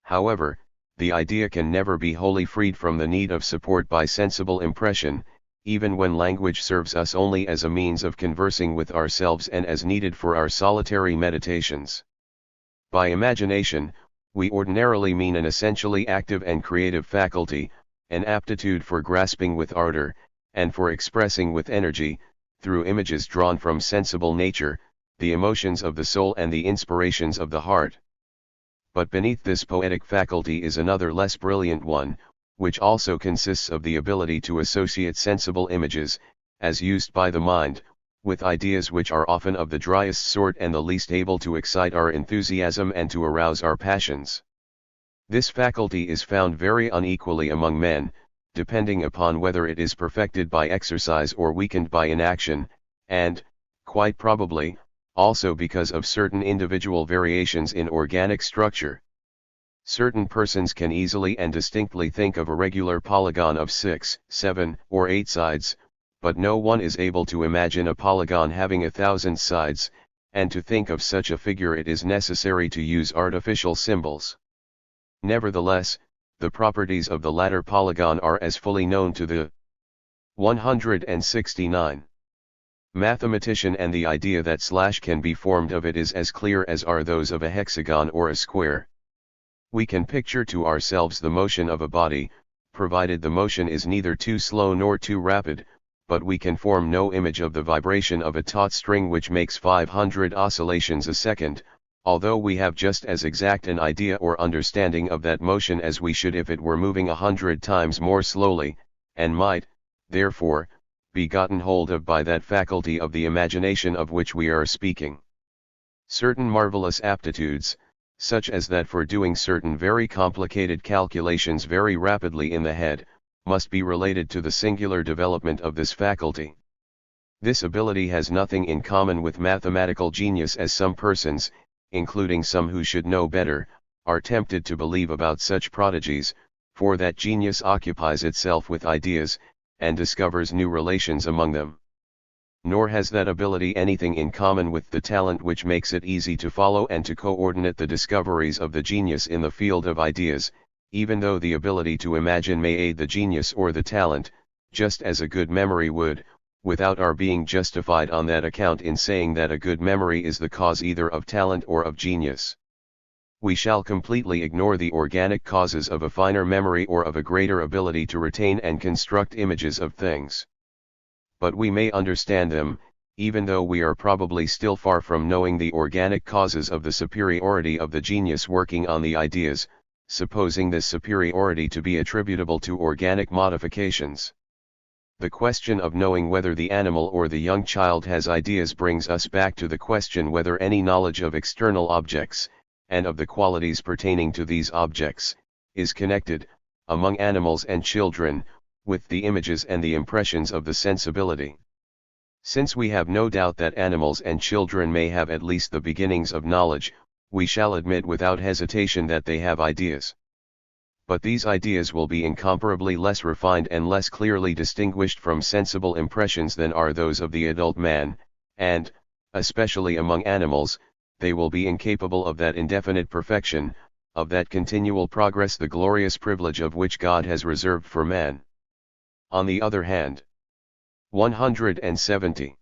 However, the idea can never be wholly freed from the need of support by sensible impression, even when language serves us only as a means of conversing with ourselves and as needed for our solitary meditations. By imagination, we ordinarily mean an essentially active and creative faculty, an aptitude for grasping with ardor, and for expressing with energy, through images drawn from sensible nature, the emotions of the soul and the inspirations of the heart. But beneath this poetic faculty is another less brilliant one, which also consists of the ability to associate sensible images, as used by the mind, with ideas which are often of the driest sort and the least able to excite our enthusiasm and to arouse our passions. This faculty is found very unequally among men, depending upon whether it is perfected by exercise or weakened by inaction, and, quite probably, also because of certain individual variations in organic structure. Certain persons can easily and distinctly think of a regular polygon of 6, 7, or 8 sides, but no one is able to imagine a polygon having 1,000 sides, and to think of such a figure it is necessary to use artificial symbols. Nevertheless, the properties of the latter polygon are as fully known to the 169 mathematician, and the idea that slash can be formed of it is as clear as are those of a hexagon or a square. We can picture to ourselves the motion of a body, provided the motion is neither too slow nor too rapid, but we can form no image of the vibration of a taut string which makes 500 oscillations a second, although we have just as exact an idea or understanding of that motion as we should if it were moving 100 times more slowly, and might, therefore, be gotten hold of by that faculty of the imagination of which we are speaking. Certain marvelous aptitudes, such as that for doing certain very complicated calculations very rapidly in the head, must be related to the singular development of this faculty. This ability has nothing in common with mathematical genius, as some persons, including some who should know better, are tempted to believe about such prodigies, for that genius occupies itself with ideas, and discovers new relations among them. nor has that ability anything in common with the talent which makes it easy to follow and to coordinate the discoveries of the genius in the field of ideas, even though the ability to imagine may aid the genius or the talent, just as a good memory would, without our being justified on that account in saying that a good memory is the cause either of talent or of genius. We shall completely ignore the organic causes of a finer memory or of a greater ability to retain and construct images of things. But we may understand them, even though we are probably still far from knowing the organic causes of the superiority of the genius working on the ideas, supposing this superiority to be attributable to organic modifications. The question of knowing whether the animal or the young child has ideas brings us back to the question whether any knowledge of external objects, and of the qualities pertaining to these objects, is connected, among animals and children, with the images and the impressions of the sensibility. Since we have no doubt that animals and children may have at least the beginnings of knowledge, we shall admit without hesitation that they have ideas. But these ideas will be incomparably less refined and less clearly distinguished from sensible impressions than are those of the adult man, and, especially among animals, they will be incapable of that indefinite perfection, of that continual progress, the glorious privilege of which God has reserved for man. On the other hand, 170.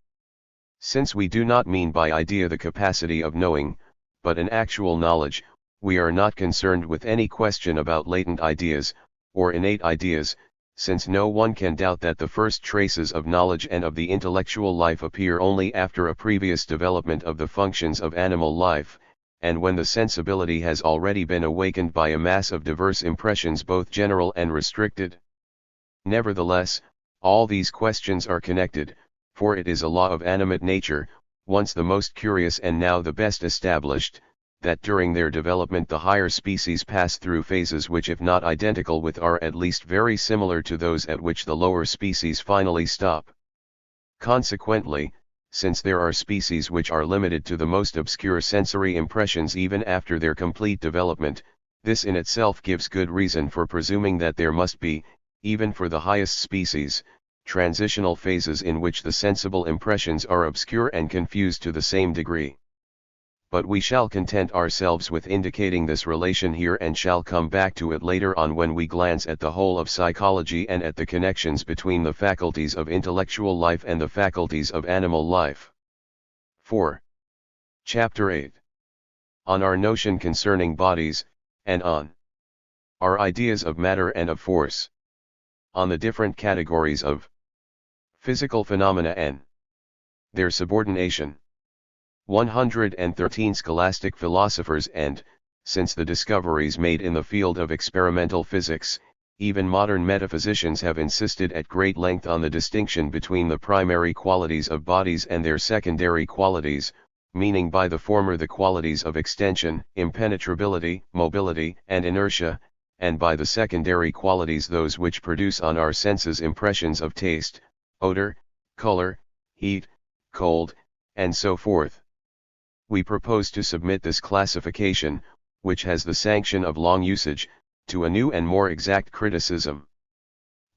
Since we do not mean by idea the capacity of knowing, but an actual knowledge, we are not concerned with any question about latent ideas, or innate ideas, since no one can doubt that the first traces of knowledge and of the intellectual life appear only after a previous development of the functions of animal life, and when the sensibility has already been awakened by a mass of diverse impressions both general and restricted. Nevertheless, all these questions are connected, for it is a law of animate nature, once the most curious and now the best established, that during their development the higher species pass through phases which if not identical with are at least very similar to those at which the lower species finally stop. Consequently, since there are species which are limited to the most obscure sensory impressions even after their complete development, this in itself gives good reason for presuming that there must be, even for the highest species, transitional phases in which the sensible impressions are obscure and confused to the same degree. But we shall content ourselves with indicating this relation here and shall come back to it later on when we glance at the whole of psychology and at the connections between the faculties of intellectual life and the faculties of animal life. 4. Chapter 8. On our notion concerning bodies, and on our ideas of matter and of force. On the different categories of physical phenomena and their subordination. 113 Scholastic philosophers and, since the discoveries made in the field of experimental physics, even modern metaphysicians have insisted at great length on the distinction between the primary qualities of bodies and their secondary qualities, meaning by the former the qualities of extension, impenetrability, mobility, and inertia, and by the secondary qualities those which produce on our senses impressions of taste, odor, color, heat, cold, and so forth. We propose to submit this classification, which has the sanction of long usage, to a new and more exact criticism.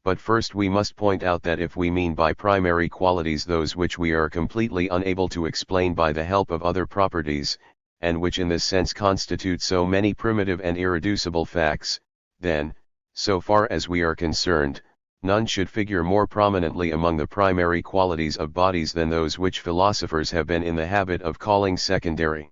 But first we must point out that if we mean by primary qualities those which we are completely unable to explain by the help of other properties, and which in this sense constitute so many primitive and irreducible facts, then, so far as we are concerned, none should figure more prominently among the primary qualities of bodies than those which philosophers have been in the habit of calling secondary.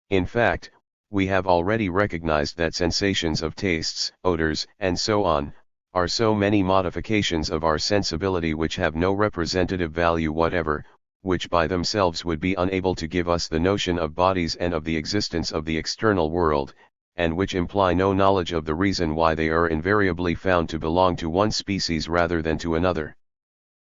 In fact, we have already recognized that sensations of tastes, odors, and so on, are so many modifications of our sensibility which have no representative value whatever, which by themselves would be unable to give us the notion of bodies and of the existence of the external world, and which imply no knowledge of the reason why they are invariably found to belong to one species rather than to another.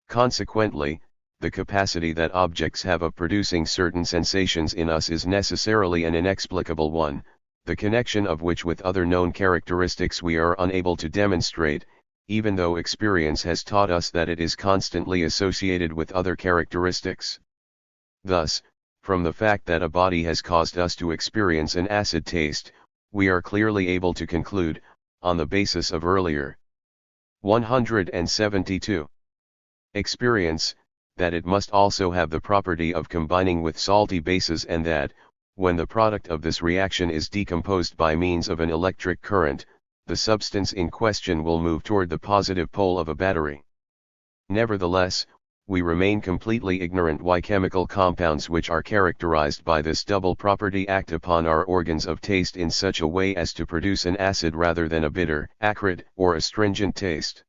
Consequently, the capacity that objects have of producing certain sensations in us is necessarily an inexplicable one, the connection of which with other known characteristics we are unable to demonstrate, even though experience has taught us that it is constantly associated with other characteristics. Thus, from the fact that a body has caused us to experience an acid taste, we are clearly able to conclude, on the basis of earlier 172 experience, that it must also have the property of combining with salty bases, and that, when the product of this reaction is decomposed by means of an electric current, the substance in question will move toward the positive pole of a battery. Nevertheless, we remain completely ignorant why chemical compounds which are characterized by this double property act upon our organs of taste in such a way as to produce an acid rather than a bitter, acrid, or astringent taste.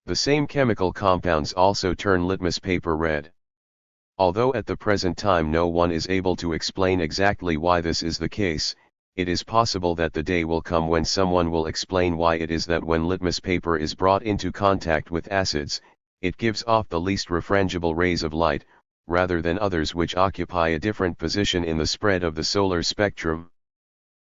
The same chemical compounds also turn litmus paper red. Although at the present time no one is able to explain exactly why this is the case, it is possible that the day will come when someone will explain why it is that when litmus paper is brought into contact with acids, it gives off the least refrangible rays of light, rather than others which occupy a different position in the spread of the solar spectrum.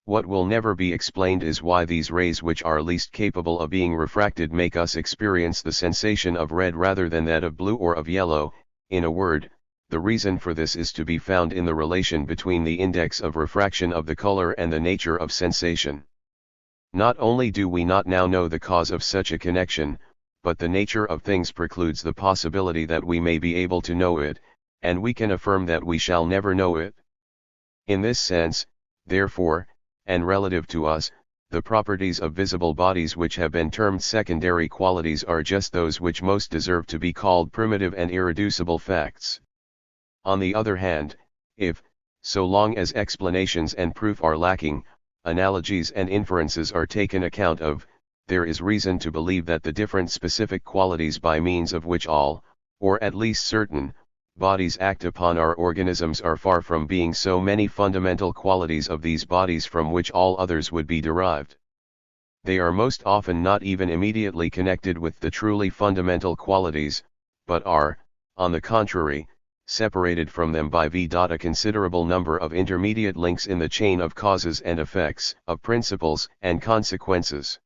What will never be explained is why these rays which are least capable of being refracted make us experience the sensation of red rather than that of blue or of yellow. In a word, the reason for this is to be found in the relation between the index of refraction of the color and the nature of sensation. Not only do we not now know the cause of such a connection, but the nature of things precludes the possibility that we may be able to know it, and we can affirm that we shall never know it. In this sense, therefore, and relative to us, the properties of visible bodies which have been termed secondary qualities are just those which most deserve to be called primitive and irreducible facts. On the other hand, if, so long as explanations and proof are lacking, analogies and inferences are taken account of, there is reason to believe that the different specific qualities by means of which all, or at least certain, bodies act upon our organisms are far from being so many fundamental qualities of these bodies from which all others would be derived. They are most often not even immediately connected with the truly fundamental qualities, but are, on the contrary, separated from them by a considerable number of intermediate links in the chain of causes and effects, of principles and consequences.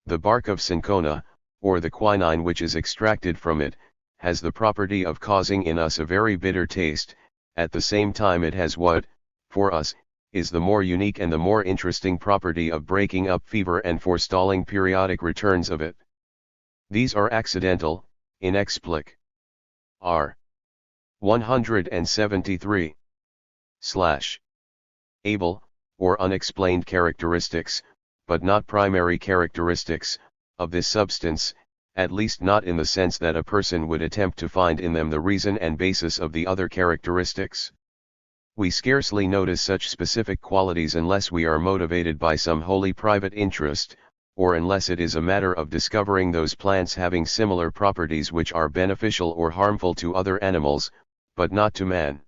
The bark of cinchona, or the quinine which is extracted from it, has the property of causing in us a very bitter taste. At the same time it has what, for us, is the more unique and the more interesting property of breaking up fever and forestalling periodic returns of it. These are accidental, inexplic. R. 173. Able, or unexplained characteristics, but not primary characteristics, of this substance, at least not in the sense that a person would attempt to find in them the reason and basis of the other characteristics. We scarcely notice such specific qualities unless we are motivated by some wholly private interest, or unless it is a matter of discovering those plants having similar properties which are beneficial or harmful to other animals, but not to man.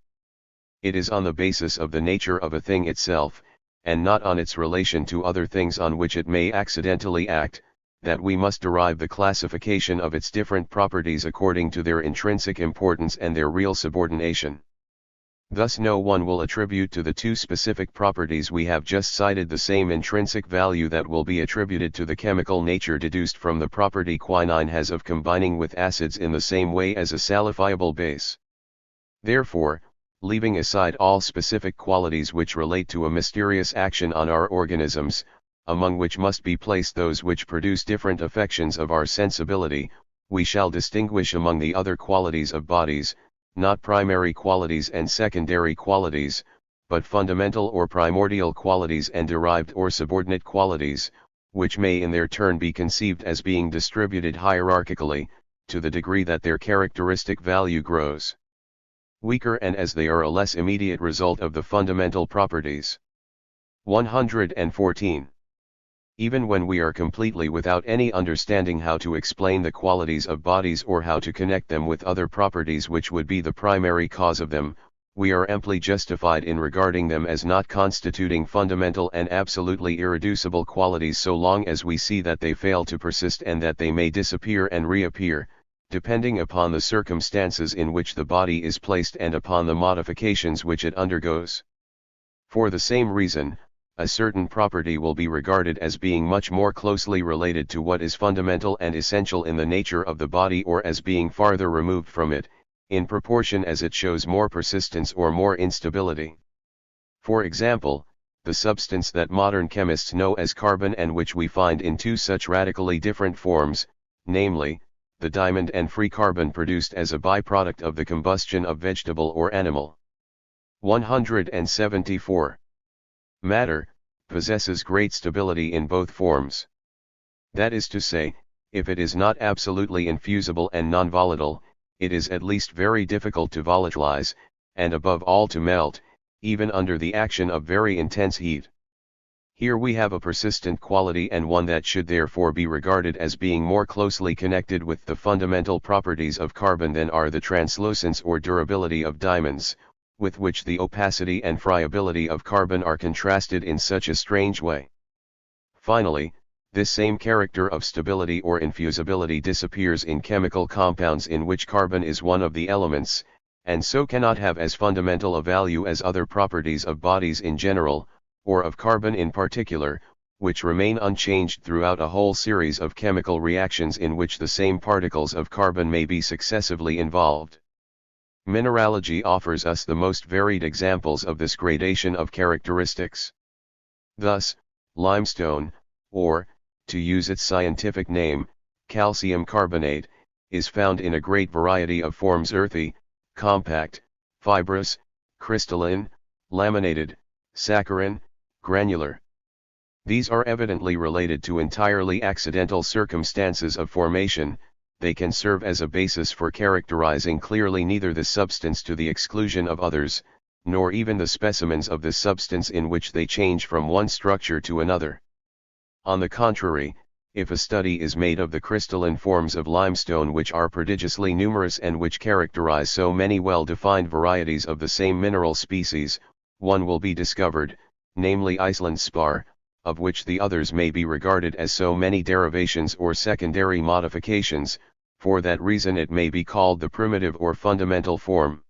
It is on the basis of the nature of a thing itself, and not on its relation to other things on which it may accidentally act, that we must derive the classification of its different properties according to their intrinsic importance and their real subordination. Thus no one will attribute to the two specific properties we have just cited the same intrinsic value that will be attributed to the chemical nature deduced from the property quinine has of combining with acids in the same way as a salifiable base. Therefore, leaving aside all specific qualities which relate to a mysterious action on our organisms, among which must be placed those which produce different affections of our sensibility, we shall distinguish among the other qualities of bodies, not primary qualities and secondary qualities, but fundamental or primordial qualities and derived or subordinate qualities, which may in their turn be conceived as being distributed hierarchically, to the degree that their characteristic value grows weaker and as they are a less immediate result of the fundamental properties. 114. Even when we are completely without any understanding how to explain the qualities of bodies or how to connect them with other properties which would be the primary cause of them, we are amply justified in regarding them as not constituting fundamental and absolutely irreducible qualities so long as we see that they fail to persist and that they may disappear and reappear, depending upon the circumstances in which the body is placed and upon the modifications which it undergoes. For the same reason, a certain property will be regarded as being much more closely related to what is fundamental and essential in the nature of the body or as being farther removed from it, in proportion as it shows more persistence or more instability. For example, the substance that modern chemists know as carbon and which we find in two such radically different forms, namely, the diamond and free carbon produced as a byproduct of the combustion of vegetable or animal. 174. Matter possesses great stability in both forms. That is to say, if it is not absolutely infusible and non-volatile, it is at least very difficult to volatilize, and above all to melt, even under the action of very intense heat. Here we have a persistent quality, and one that should therefore be regarded as being more closely connected with the fundamental properties of carbon than are the translucence or durability of diamonds, with which the opacity and friability of carbon are contrasted in such a strange way. Finally, this same character of stability or infusibility disappears in chemical compounds in which carbon is one of the elements, and so cannot have as fundamental a value as other properties of bodies in general, or of carbon in particular, which remain unchanged throughout a whole series of chemical reactions in which the same particles of carbon may be successively involved. Mineralogy offers us the most varied examples of this gradation of characteristics. Thus, limestone, or, to use its scientific name, calcium carbonate, is found in a great variety of forms: earthy, compact, fibrous, crystalline, laminated, saccharine, granular. These are evidently related to entirely accidental circumstances of formation. They can serve as a basis for characterizing clearly neither the substance to the exclusion of others, nor even the specimens of the substance in which they change from one structure to another. On the contrary, if a study is made of the crystalline forms of limestone, which are prodigiously numerous and which characterize so many well-defined varieties of the same mineral species, one will be discovered, namely Iceland spar, of which the others may be regarded as so many derivations or secondary modifications. For that reason it may be called the primitive or fundamental form.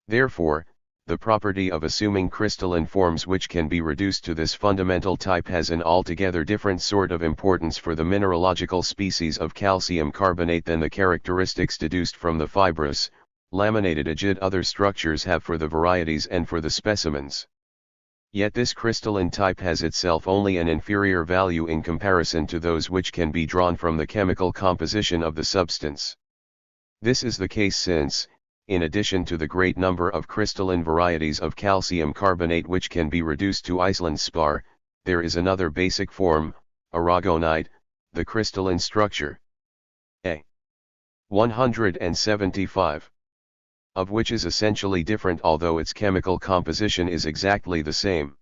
Therefore, the property of assuming crystalline forms which can be reduced to this fundamental type has an altogether different sort of importance for the mineralogical species of calcium carbonate than the characteristics deduced from the fibrous, laminated agid other structures have for the varieties and for the specimens. Yet this crystalline type has itself only an inferior value in comparison to those which can be drawn from the chemical composition of the substance. This is the case since, in addition to the great number of crystalline varieties of calcium carbonate which can be reduced to Iceland spar, there is another basic form, aragonite, the crystalline structure. A. 175. Of which is essentially different although its chemical composition is exactly the same.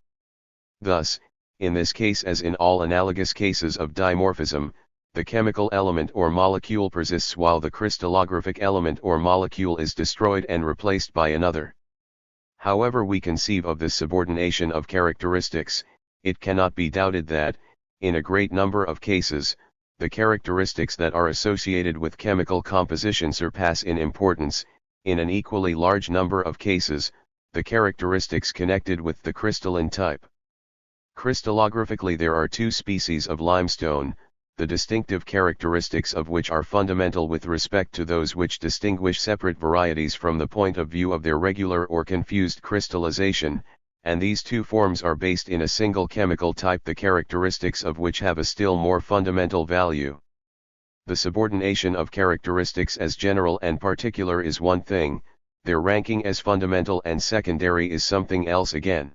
Thus, in this case as in all analogous cases of dimorphism, the chemical element or molecule persists while the crystallographic element or molecule is destroyed and replaced by another. However we conceive of this subordination of characteristics, it cannot be doubted that, in a great number of cases, the characteristics that are associated with chemical composition surpass in importance, in an equally large number of cases, the characteristics connected with the crystalline type. Crystallographically there are two species of limestone, the distinctive characteristics of which are fundamental with respect to those which distinguish separate varieties from the point of view of their regular or confused crystallization, and these two forms are based in a single chemical type, the characteristics of which have a still more fundamental value. The subordination of characteristics as general and particular is one thing, their ranking as fundamental and secondary is something else again.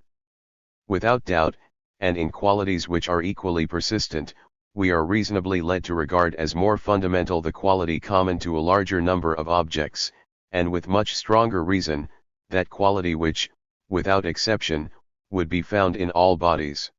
Without doubt, and in qualities which are equally persistent, we are reasonably led to regard as more fundamental the quality common to a larger number of objects, and with much stronger reason, that quality which, without exception, would be found in all bodies.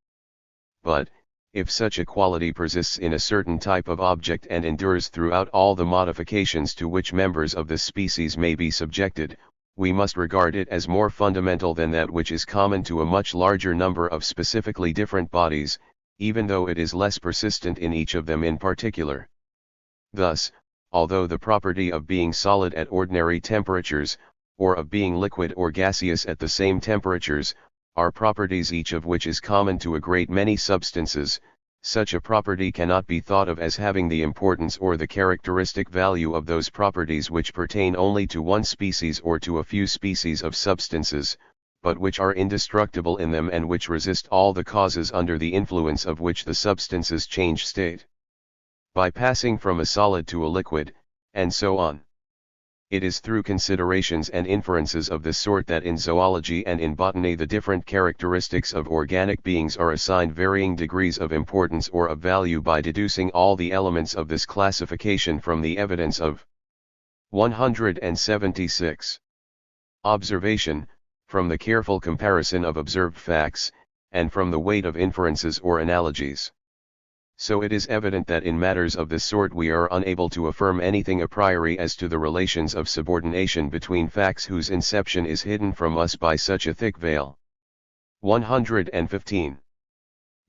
But, if such a quality persists in a certain type of object and endures throughout all the modifications to which members of this species may be subjected, we must regard it as more fundamental than that which is common to a much larger number of specifically different bodies, even though it is less persistent in each of them in particular. Thus, although the property of being solid at ordinary temperatures, or of being liquid or gaseous at the same temperatures, are properties each of which is common to a great many substances, such a property cannot be thought of as having the importance or the characteristic value of those properties which pertain only to one species or to a few species of substances, but which are indestructible in them and which resist all the causes under the influence of which the substances change state. By passing from a solid to a liquid, and so on. It is through considerations and inferences of this sort that in zoology and in botany the different characteristics of organic beings are assigned varying degrees of importance or of value by deducing all the elements of this classification from the evidence of 176. Observation, from the careful comparison of observed facts, and from the weight of inferences or analogies. So it is evident that in matters of this sort we are unable to affirm anything a priori as to the relations of subordination between facts whose inception is hidden from us by such a thick veil. 115.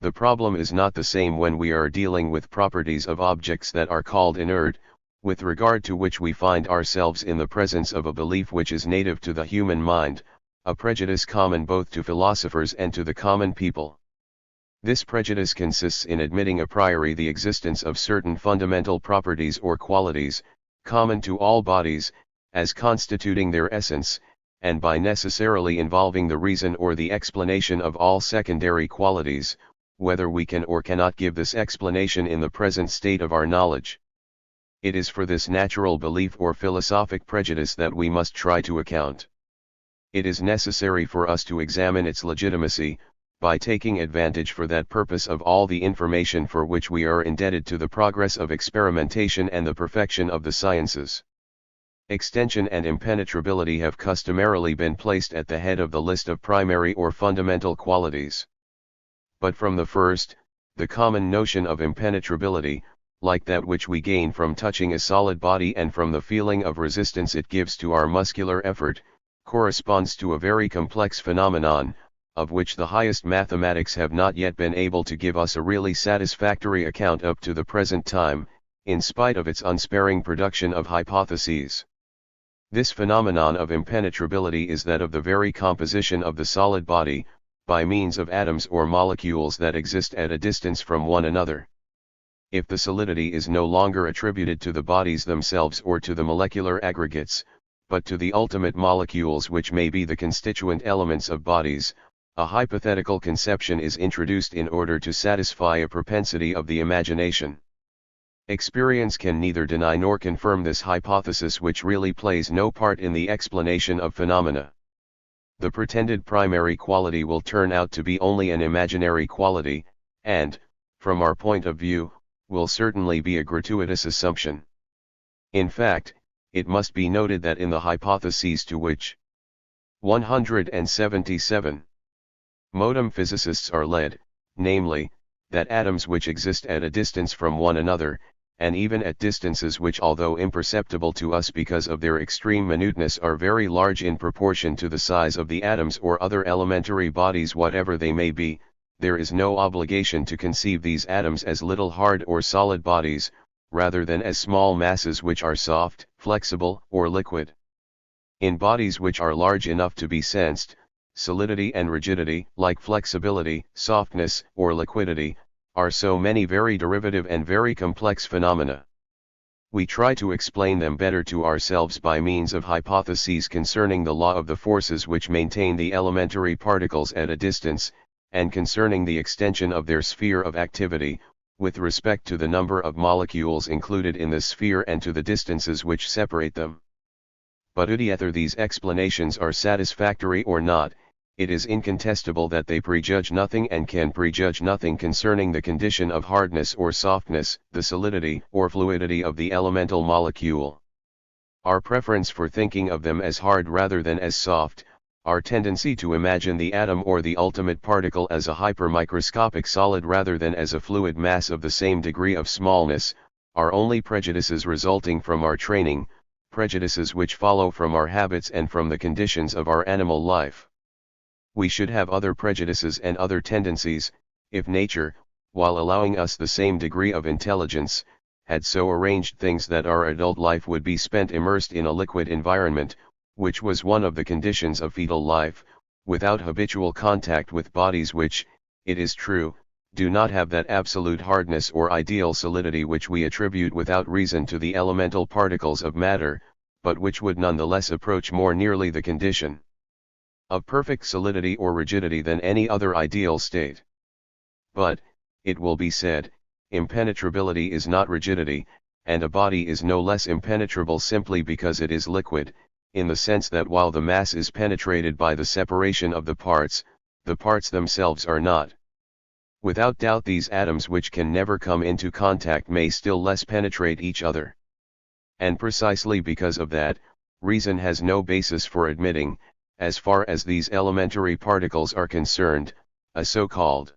The problem is not the same when we are dealing with properties of objects that are called inert, with regard to which we find ourselves in the presence of a belief which is native to the human mind, a prejudice common both to philosophers and to the common people. This prejudice consists in admitting a priori the existence of certain fundamental properties or qualities, common to all bodies, as constituting their essence, and by necessarily involving the reason or the explanation of all secondary qualities, whether we can or cannot give this explanation in the present state of our knowledge. It is for this natural belief or philosophic prejudice that we must try to account. It is necessary for us to examine its legitimacy, by taking advantage for that purpose of all the information for which we are indebted to the progress of experimentation and the perfection of the sciences. Extension and impenetrability have customarily been placed at the head of the list of primary or fundamental qualities. But from the first, the common notion of impenetrability, like that which we gain from touching a solid body and from the feeling of resistance it gives to our muscular effort, corresponds to a very complex phenomenon, of which the highest mathematics have not yet been able to give us a really satisfactory account up to the present time, in spite of its unsparing production of hypotheses. This phenomenon of impenetrability is that of the very composition of the solid body, by means of atoms or molecules that exist at a distance from one another. If the solidity is no longer attributed to the bodies themselves or to the molecular aggregates, but to the ultimate molecules which may be the constituent elements of bodies, a hypothetical conception is introduced in order to satisfy a propensity of the imagination. Experience can neither deny nor confirm this hypothesis, which really plays no part in the explanation of phenomena. The pretended primary quality will turn out to be only an imaginary quality, and, from our point of view, will certainly be a gratuitous assumption. In fact, it must be noted that in the hypotheses to which 177 modem physicists are led, namely, that atoms which exist at a distance from one another, and even at distances which although imperceptible to us because of their extreme minuteness are very large in proportion to the size of the atoms or other elementary bodies whatever they may be, there is no obligation to conceive these atoms as little hard or solid bodies, rather than as small masses which are soft, flexible, or liquid. In bodies which are large enough to be sensed, solidity and rigidity, like flexibility, softness, or liquidity, are so many very derivative and very complex phenomena. We try to explain them better to ourselves by means of hypotheses concerning the law of the forces which maintain the elementary particles at a distance, and concerning the extension of their sphere of activity, with respect to the number of molecules included in this sphere and to the distances which separate them. But whether these explanations are satisfactory or not, it is incontestable that they prejudge nothing and can prejudge nothing concerning the condition of hardness or softness, the solidity or fluidity of the elemental molecule. Our preference for thinking of them as hard rather than as soft, our tendency to imagine the atom or the ultimate particle as a hypermicroscopic solid rather than as a fluid mass of the same degree of smallness, are only prejudices resulting from our training, prejudices which follow from our habits and from the conditions of our animal life. We should have other prejudices and other tendencies, if nature, while allowing us the same degree of intelligence, had so arranged things that our adult life would be spent immersed in a liquid environment, which was one of the conditions of fetal life, without habitual contact with bodies which, it is true, do not have that absolute hardness or ideal solidity which we attribute without reason to the elemental particles of matter, but which would nonetheless approach more nearly the condition of perfect solidity or rigidity than any other ideal state. But, it will be said, impenetrability is not rigidity, and a body is no less impenetrable simply because it is liquid, in the sense that while the mass is penetrated by the separation of the parts themselves are not. Without doubt these atoms which can never come into contact may still less penetrate each other. And precisely because of that, reason has no basis for admitting, as far as these elementary particles are concerned, a so-called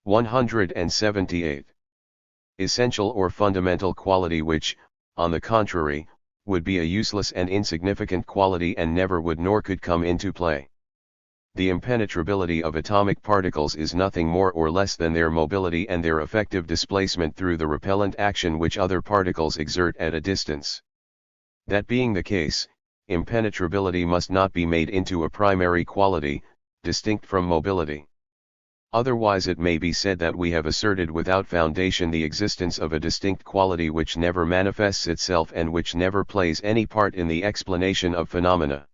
178 essential or fundamental quality which, on the contrary, would be a useless and insignificant quality and never would nor could come into play. The impenetrability of atomic particles is nothing more or less than their mobility and their effective displacement through the repellent action which other particles exert at a distance. That being the case, impenetrability must not be made into a primary quality, distinct from mobility. Otherwise it may be said that we have asserted without foundation the existence of a distinct quality which never manifests itself and which never plays any part in the explanation of phenomena.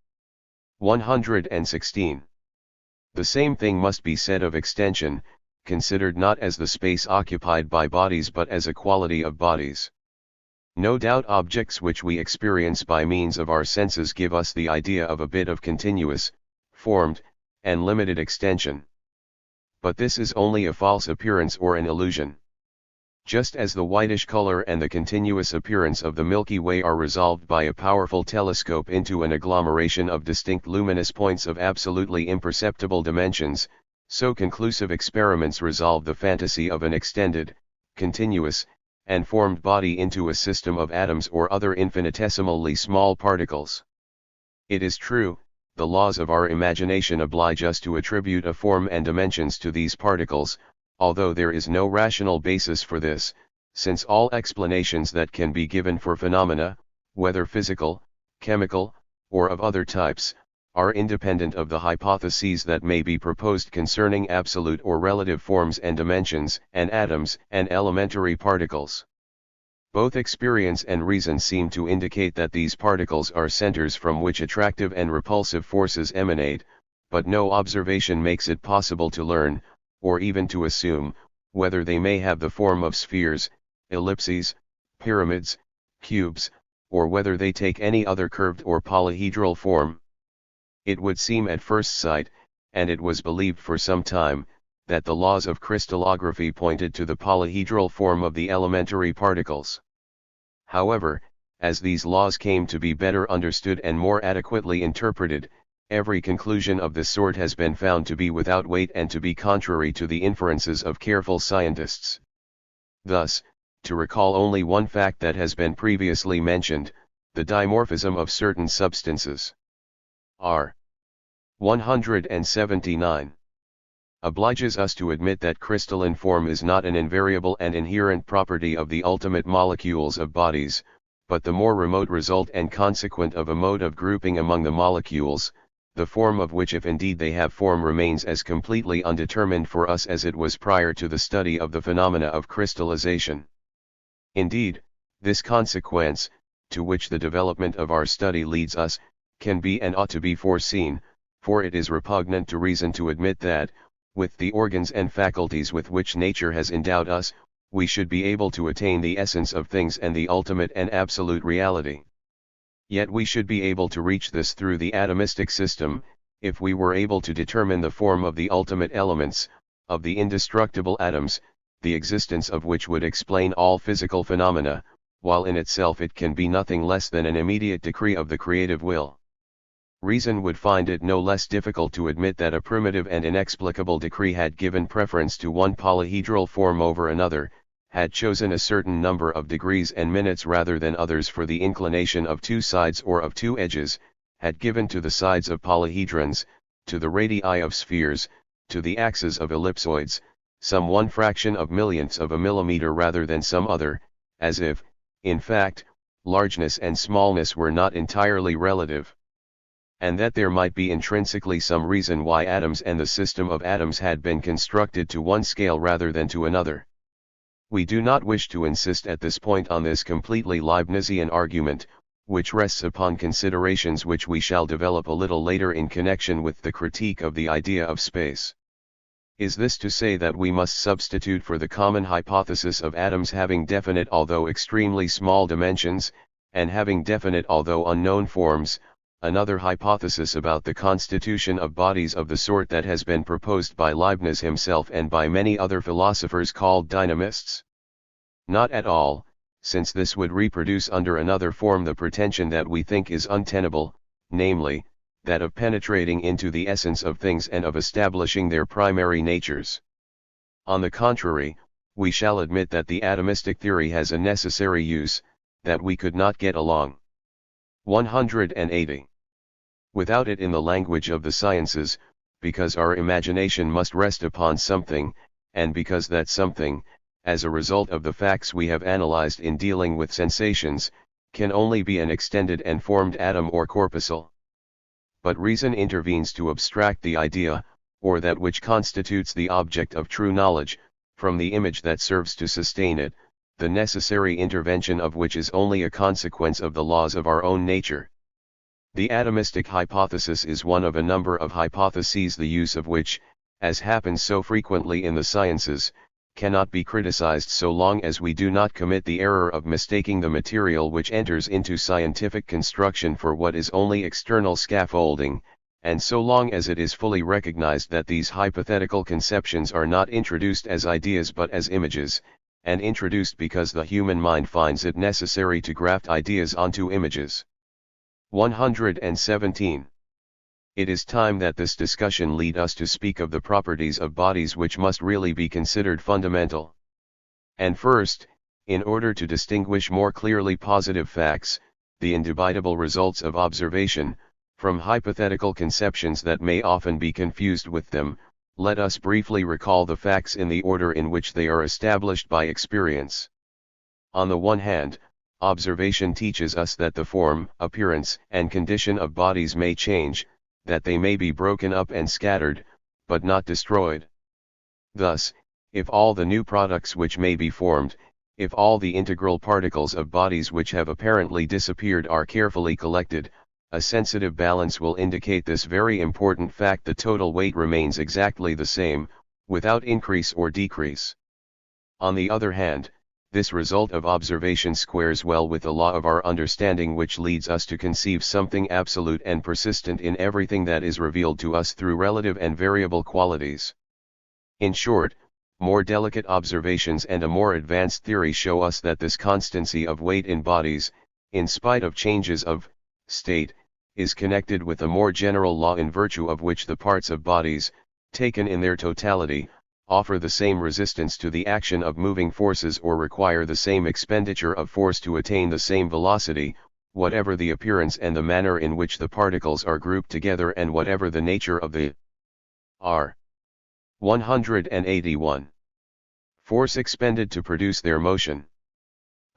116. The same thing must be said of extension, considered not as the space occupied by bodies but as a quality of bodies. No doubt objects which we experience by means of our senses give us the idea of a bit of continuous, formed, and limited extension. But this is only a false appearance or an illusion. Just as the whitish color and the continuous appearance of the Milky Way are resolved by a powerful telescope into an agglomeration of distinct luminous points of absolutely imperceptible dimensions, so conclusive experiments resolve the fantasy of an extended, continuous, and formed body into a system of atoms or other infinitesimally small particles. It is true, the laws of our imagination oblige us to attribute a form and dimensions to these particles, although there is no rational basis for this, since all explanations that can be given for phenomena, whether physical, chemical, or of other types, are independent of the hypotheses that may be proposed concerning absolute or relative forms and dimensions, and atoms and elementary particles. Both experience and reason seem to indicate that these particles are centers from which attractive and repulsive forces emanate, but no observation makes it possible to learn, or even to assume, whether they may have the form of spheres, ellipses, pyramids, cubes, or whether they take any other curved or polyhedral form. It would seem at first sight, and it was believed for some time, that the laws of crystallography pointed to the polyhedral form of the elementary particles. However, as these laws came to be better understood and more adequately interpreted, every conclusion of this sort has been found to be without weight and to be contrary to the inferences of careful scientists. Thus, to recall only one fact that has been previously mentioned, the dimorphism of certain substances. R. 179. Obliges us to admit that crystalline form is not an invariable and inherent property of the ultimate molecules of bodies, but the more remote result and consequent of a mode of grouping among the molecules, the form of which, if indeed they have form, remains as completely undetermined for us as it was prior to the study of the phenomena of crystallization. Indeed, this consequence, to which the development of our study leads us, can be and ought to be foreseen, for it is repugnant to reason to admit that, with the organs and faculties with which nature has endowed us, we should be able to attain the essence of things and the ultimate and absolute reality. Yet we should be able to reach this through the atomistic system, if we were able to determine the form of the ultimate elements, of the indestructible atoms, the existence of which would explain all physical phenomena, while in itself it can be nothing less than an immediate decree of the creative will. Reason would find it no less difficult to admit that a primitive and inexplicable decree had given preference to one polyhedral form over another, had chosen a certain number of degrees and minutes rather than others for the inclination of two sides or of two edges, had given to the sides of polyhedrons, to the radii of spheres, to the axes of ellipsoids, some one fraction of millionths of a millimeter rather than some other, as if, in fact, largeness and smallness were not entirely relative. And that there might be intrinsically some reason why atoms and the system of atoms had been constructed to one scale rather than to another. We do not wish to insist at this point on this completely Leibnizian argument, which rests upon considerations which we shall develop a little later in connection with the critique of the idea of space. Is this to say that we must substitute for the common hypothesis of atoms having definite although extremely small dimensions, and having definite although unknown forms, another hypothesis about the constitution of bodies of the sort that has been proposed by Leibniz himself and by many other philosophers called dynamists? Not at all, since this would reproduce under another form the pretension that we think is untenable, namely, that of penetrating into the essence of things and of establishing their primary natures. On the contrary, we shall admit that the atomistic theory has a necessary use, that we could not get along. 180. Without it in the language of the sciences, because our imagination must rest upon something, and because that something, as a result of the facts we have analyzed in dealing with sensations, can only be an extended and formed atom or corpuscle. But reason intervenes to abstract the idea, or that which constitutes the object of true knowledge, from the image that serves to sustain it, the necessary intervention of which is only a consequence of the laws of our own nature. The atomistic hypothesis is one of a number of hypotheses the use of which, as happens so frequently in the sciences, cannot be criticized so long as we do not commit the error of mistaking the material which enters into scientific construction for what is only external scaffolding, and so long as it is fully recognized that these hypothetical conceptions are not introduced as ideas but as images, and introduced because the human mind finds it necessary to graft ideas onto images. 117. It is time that this discussion lead us to speak of the properties of bodies which must really be considered fundamental. And first, in order to distinguish more clearly positive facts, the indubitable results of observation, from hypothetical conceptions that may often be confused with them, let us briefly recall the facts in the order in which they are established by experience. On the one hand, observation teaches us that the form, appearance, and condition of bodies may change, that they may be broken up and scattered, but not destroyed. Thus, if all the new products which may be formed, if all the integral particles of bodies which have apparently disappeared are carefully collected, a sensitive balance will indicate this very important fact: the total weight remains exactly the same, without increase or decrease. On the other hand, this result of observation squares well with the law of our understanding, which leads us to conceive something absolute and persistent in everything that is revealed to us through relative and variable qualities. In short, more delicate observations and a more advanced theory show us that this constancy of weight in bodies, in spite of changes of state, is connected with a more general law in virtue of which the parts of bodies, taken in their totality, offer the same resistance to the action of moving forces or require the same expenditure of force to attain the same velocity, whatever the appearance and the manner in which the particles are grouped together and whatever the nature of the r. 181. Force expended to produce their motion.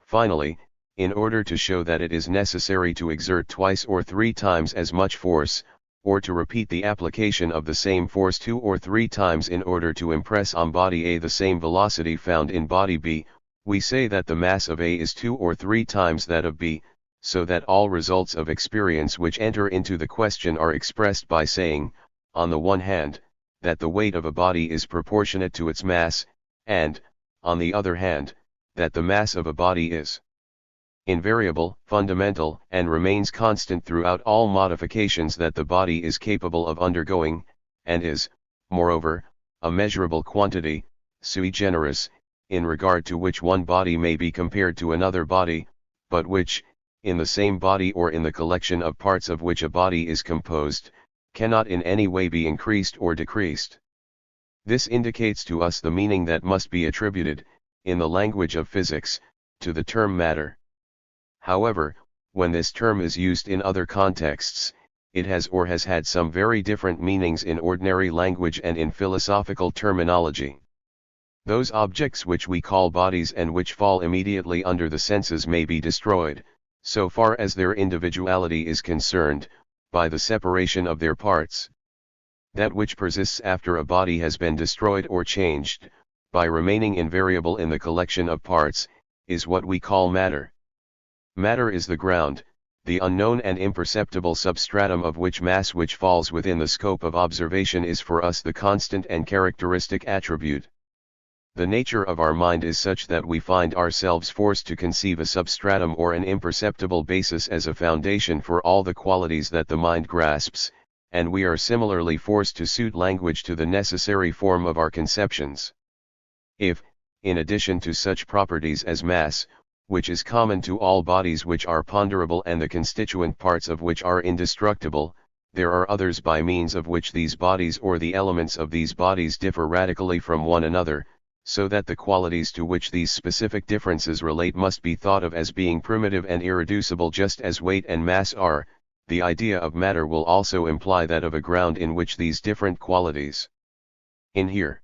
Finally, in order to show that it is necessary to exert twice or three times as much force, or to repeat the application of the same force 2 or 3 times in order to impress on body A the same velocity found in body B, we say that the mass of A is 2 or 3 times that of B, so that all results of experience which enter into the question are expressed by saying, on the one hand, that the weight of a body is proportionate to its mass, and, on the other hand, that the mass of a body is invariable, fundamental, and remains constant throughout all modifications that the body is capable of undergoing, and is, moreover, a measurable quantity, sui generis, in regard to which one body may be compared to another body, but which, in the same body or in the collection of parts of which a body is composed, cannot in any way be increased or decreased. This indicates to us the meaning that must be attributed, in the language of physics, to the term matter. However, when this term is used in other contexts, it has or has had some very different meanings in ordinary language and in philosophical terminology. Those objects which we call bodies and which fall immediately under the senses may be destroyed, so far as their individuality is concerned, by the separation of their parts. That which persists after a body has been destroyed or changed, by remaining invariable in the collection of parts, is what we call matter. Matter is the ground, the unknown and imperceptible substratum of which mass which falls within the scope of observation is for us the constant and characteristic attribute. The nature of our mind is such that we find ourselves forced to conceive a substratum or an imperceptible basis as a foundation for all the qualities that the mind grasps, and we are similarly forced to suit language to the necessary form of our conceptions. If, in addition to such properties as mass, which is common to all bodies which are ponderable and the constituent parts of which are indestructible, there are others by means of which these bodies or the elements of these bodies differ radically from one another, so that the qualities to which these specific differences relate must be thought of as being primitive and irreducible just as weight and mass are, the idea of matter will also imply that of a ground in which these different qualities inhere.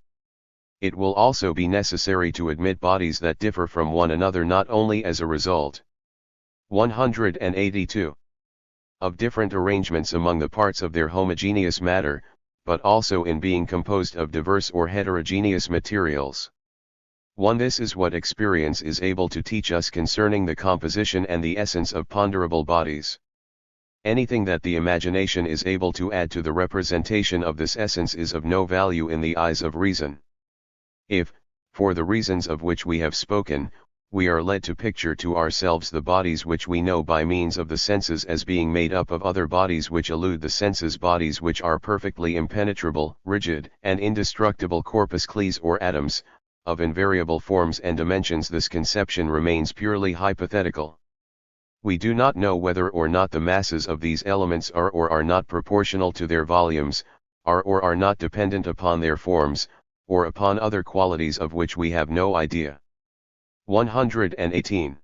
It will also be necessary to admit bodies that differ from one another not only as a result 182 of different arrangements among the parts of their homogeneous matter, but also in being composed of diverse or heterogeneous materials. 1. This is what experience is able to teach us concerning the composition and the essence of ponderable bodies. Anything that the imagination is able to add to the representation of this essence is of no value in the eyes of reason. If, for the reasons of which we have spoken, we are led to picture to ourselves the bodies which we know by means of the senses as being made up of other bodies which elude the senses, bodies which are perfectly impenetrable, rigid, and indestructible corpuscles or atoms, of invariable forms and dimensions, this conception remains purely hypothetical. We do not know whether or not the masses of these elements are or are not proportional to their volumes, are or are not dependent upon their forms, or upon other qualities of which we have no idea. 118.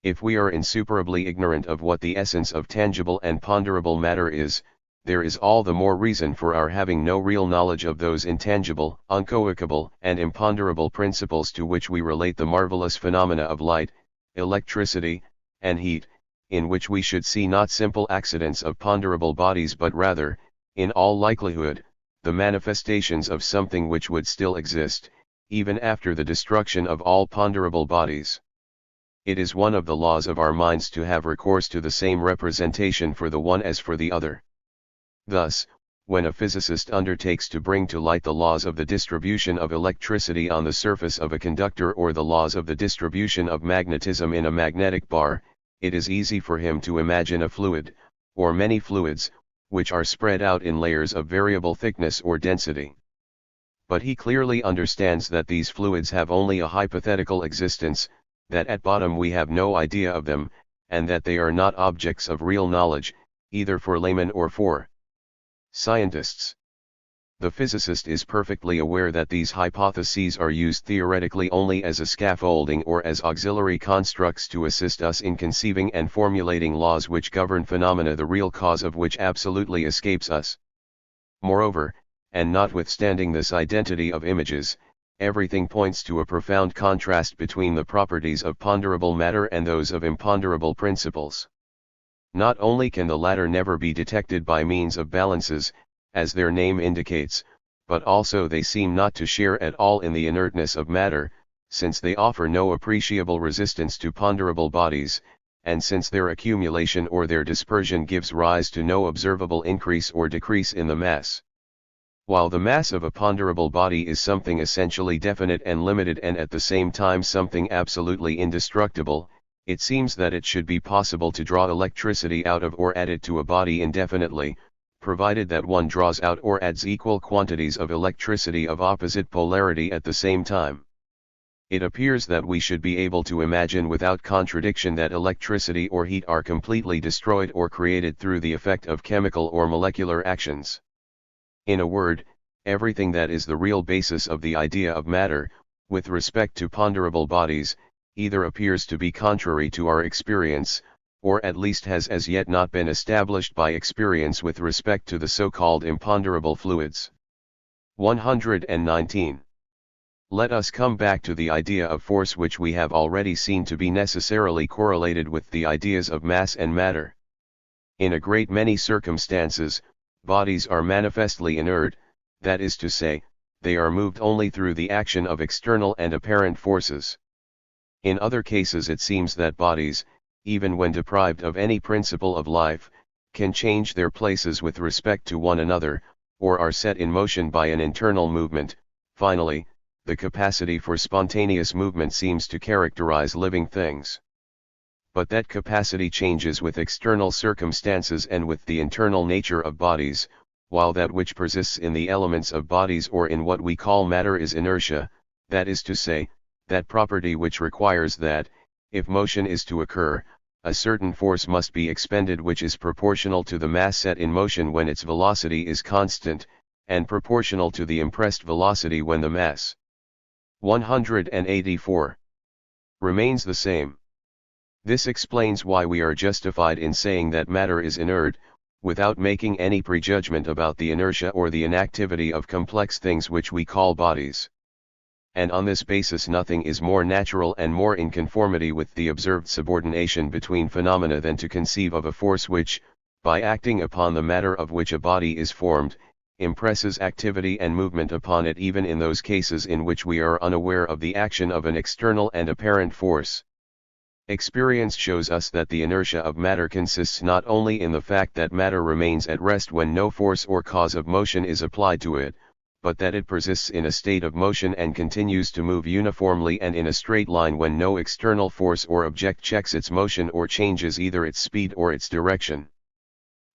If we are insuperably ignorant of what the essence of tangible and ponderable matter is, there is all the more reason for our having no real knowledge of those intangible, uncoercible, and imponderable principles to which we relate the marvelous phenomena of light, electricity, and heat, in which we should see not simple accidents of ponderable bodies but rather, in all likelihood, the manifestations of something which would still exist, even after the destruction of all ponderable bodies. It is one of the laws of our minds to have recourse to the same representation for the one as for the other. Thus, when a physicist undertakes to bring to light the laws of the distribution of electricity on the surface of a conductor or the laws of the distribution of magnetism in a magnetic bar, it is easy for him to imagine a fluid, or many fluids, which are spread out in layers of variable thickness or density. But he clearly understands that these fluids have only a hypothetical existence, that at bottom we have no idea of them, and that they are not objects of real knowledge, either for laymen or for scientists. The physicist is perfectly aware that these hypotheses are used theoretically only as a scaffolding or as auxiliary constructs to assist us in conceiving and formulating laws which govern phenomena the real cause of which absolutely escapes us. Moreover, and notwithstanding this identity of images, everything points to a profound contrast between the properties of ponderable matter and those of imponderable principles. Not only can the latter never be detected by means of balances, as their name indicates, but also they seem not to share at all in the inertness of matter, since they offer no appreciable resistance to ponderable bodies, and since their accumulation or their dispersion gives rise to no observable increase or decrease in the mass. While the mass of a ponderable body is something essentially definite and limited and at the same time something absolutely indestructible, it seems that it should be possible to draw electricity out of or add it to a body indefinitely, provided that one draws out or adds equal quantities of electricity of opposite polarity at the same time. It appears that we should be able to imagine without contradiction that electricity or heat are completely destroyed or created through the effect of chemical or molecular actions. In a word, everything that is the real basis of the idea of matter, with respect to ponderable bodies, either appears to be contrary to our experience, or at least has as yet not been established by experience with respect to the so-called imponderable fluids. 119. Let us come back to the idea of force, which we have already seen to be necessarily correlated with the ideas of mass and matter. In a great many circumstances, bodies are manifestly inert, that is to say, they are moved only through the action of external and apparent forces. In other cases it seems that bodies, even when deprived of any principle of life, can change their places with respect to one another, or are set in motion by an internal movement. Finally, the capacity for spontaneous movement seems to characterize living things. But that capacity changes with external circumstances and with the internal nature of bodies, while that which persists in the elements of bodies or in what we call matter is inertia, that is to say, that property which requires that, if motion is to occur, a certain force must be expended which is proportional to the mass set in motion when its velocity is constant, and proportional to the impressed velocity when the mass 184 remains the same. This explains why we are justified in saying that matter is inert, without making any prejudgment about the inertia or the inactivity of complex things which we call bodies. And on this basis nothing is more natural and more in conformity with the observed subordination between phenomena than to conceive of a force which, by acting upon the matter of which a body is formed, impresses activity and movement upon it even in those cases in which we are unaware of the action of an external and apparent force. Experience shows us that the inertia of matter consists not only in the fact that matter remains at rest when no force or cause of motion is applied to it, but that it persists in a state of motion and continues to move uniformly and in a straight line when no external force or object checks its motion or changes either its speed or its direction.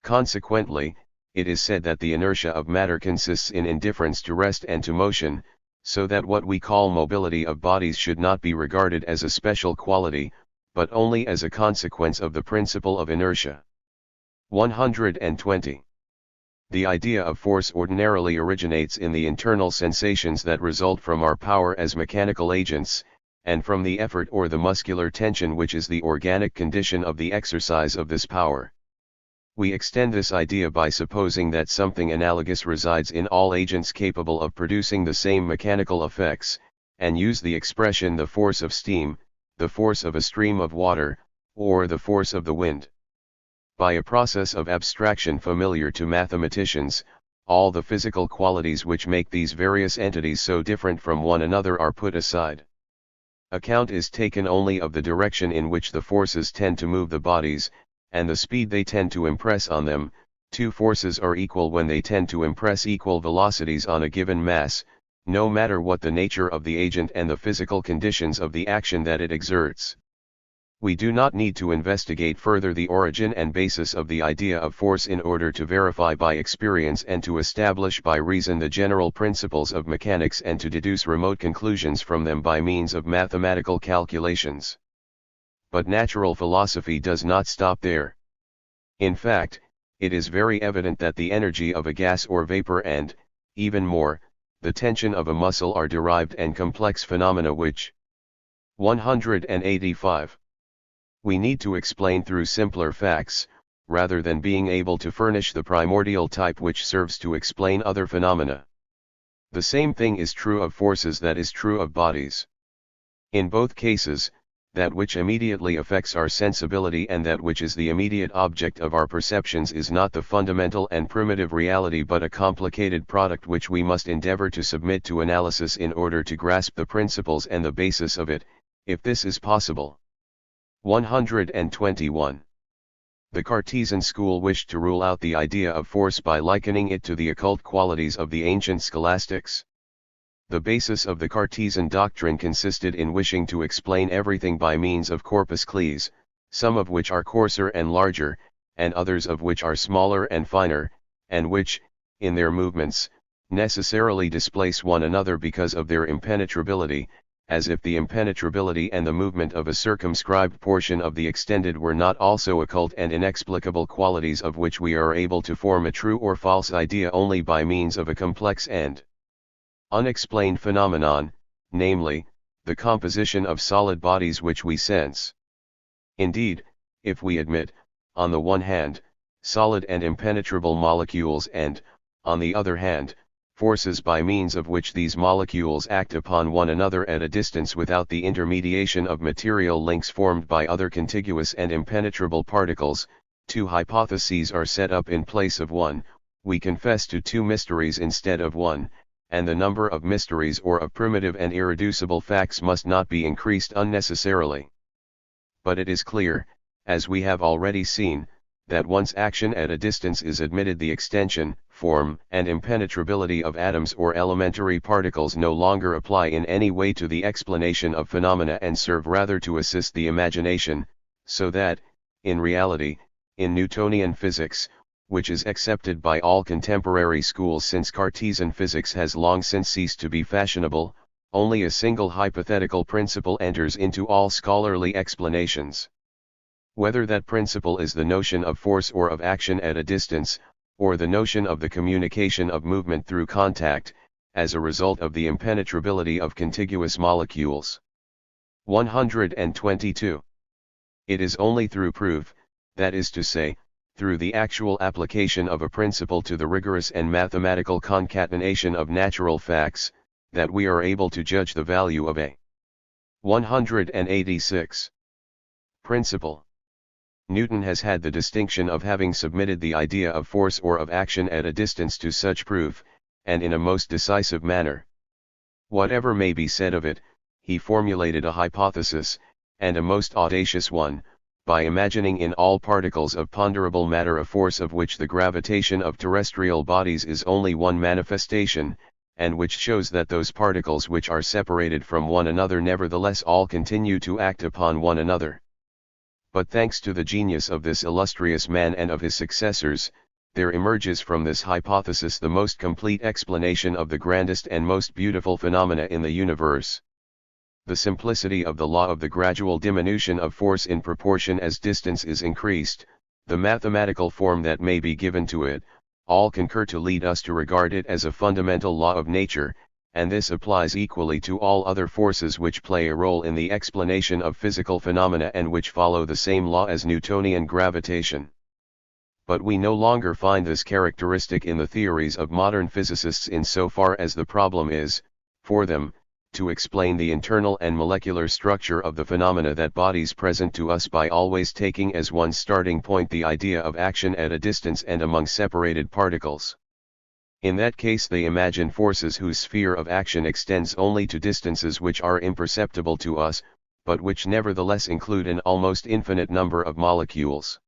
Consequently, it is said that the inertia of matter consists in indifference to rest and to motion, so that what we call mobility of bodies should not be regarded as a special quality, but only as a consequence of the principle of inertia. 120. The idea of force ordinarily originates in the internal sensations that result from our power as mechanical agents, and from the effort or the muscular tension which is the organic condition of the exercise of this power. We extend this idea by supposing that something analogous resides in all agents capable of producing the same mechanical effects, and use the expression the force of steam, the force of a stream of water, or the force of the wind. By a process of abstraction familiar to mathematicians, all the physical qualities which make these various entities so different from one another are put aside. Account is taken only of the direction in which the forces tend to move the bodies, and the speed they tend to impress on them. Two forces are equal when they tend to impress equal velocities on a given mass, no matter what the nature of the agent and the physical conditions of the action that it exerts. We do not need to investigate further the origin and basis of the idea of force in order to verify by experience and to establish by reason the general principles of mechanics and to deduce remote conclusions from them by means of mathematical calculations. But natural philosophy does not stop there. In fact, it is very evident that the energy of a gas or vapor and, even more, the tension of a muscle are derived and complex phenomena which 185. We need to explain through simpler facts, rather than being able to furnish the primordial type which serves to explain other phenomena. The same thing is true of forces that is true of bodies. In both cases, that which immediately affects our sensibility and that which is the immediate object of our perceptions is not the fundamental and primitive reality but a complicated product which we must endeavor to submit to analysis in order to grasp the principles and the basis of it, if this is possible. 121. The Cartesian school wished to rule out the idea of force by likening it to the occult qualities of the ancient scholastics. The basis of the Cartesian doctrine consisted in wishing to explain everything by means of corpus cles, some of which are coarser and larger, and others of which are smaller and finer, and which, in their movements, necessarily displace one another because of their impenetrability, as if the impenetrability and the movement of a circumscribed portion of the extended were not also occult and inexplicable qualities of which we are able to form a true or false idea only by means of a complex and unexplained phenomenon, namely, the composition of solid bodies which we sense. Indeed, if we admit, on the one hand, solid and impenetrable molecules and, on the other hand, forces by means of which these molecules act upon one another at a distance without the intermediation of material links formed by other contiguous and impenetrable particles, two hypotheses are set up in place of one, we confess to two mysteries instead of one, and the number of mysteries or of primitive and irreducible facts must not be increased unnecessarily. But it is clear, as we have already seen, that once action at a distance is admitted, the extension, form, and impenetrability of atoms or elementary particles no longer apply in any way to the explanation of phenomena and serve rather to assist the imagination, so that, in reality, in Newtonian physics, which is accepted by all contemporary schools since Cartesian physics has long since ceased to be fashionable, only a single hypothetical principle enters into all scholarly explanations. Whether that principle is the notion of force or of action at a distance, or the notion of the communication of movement through contact, as a result of the impenetrability of contiguous molecules. 122. It is only through proof, that is to say, through the actual application of a principle to the rigorous and mathematical concatenation of natural facts, that we are able to judge the value of a 186. Principle. Newton has had the distinction of having submitted the idea of force or of action at a distance to such proof, and in a most decisive manner. Whatever may be said of it, he formulated a hypothesis, and a most audacious one, by imagining in all particles of ponderable matter a force of which the gravitation of terrestrial bodies is only one manifestation, and which shows that those particles which are separated from one another nevertheless all continue to act upon one another. But thanks to the genius of this illustrious man and of his successors, there emerges from this hypothesis the most complete explanation of the grandest and most beautiful phenomena in the universe. The simplicity of the law of the gradual diminution of force in proportion as distance is increased, the mathematical form that may be given to it, all concur to lead us to regard it as a fundamental law of nature, and this applies equally to all other forces which play a role in the explanation of physical phenomena and which follow the same law as Newtonian gravitation. But we no longer find this characteristic in the theories of modern physicists in so far as the problem is, for them, to explain the internal and molecular structure of the phenomena that bodies present to us by always taking as one starting point the idea of action at a distance and among separated particles. In that case they imagine forces whose sphere of action extends only to distances which are imperceptible to us, but which nevertheless include an almost infinite number of molecules.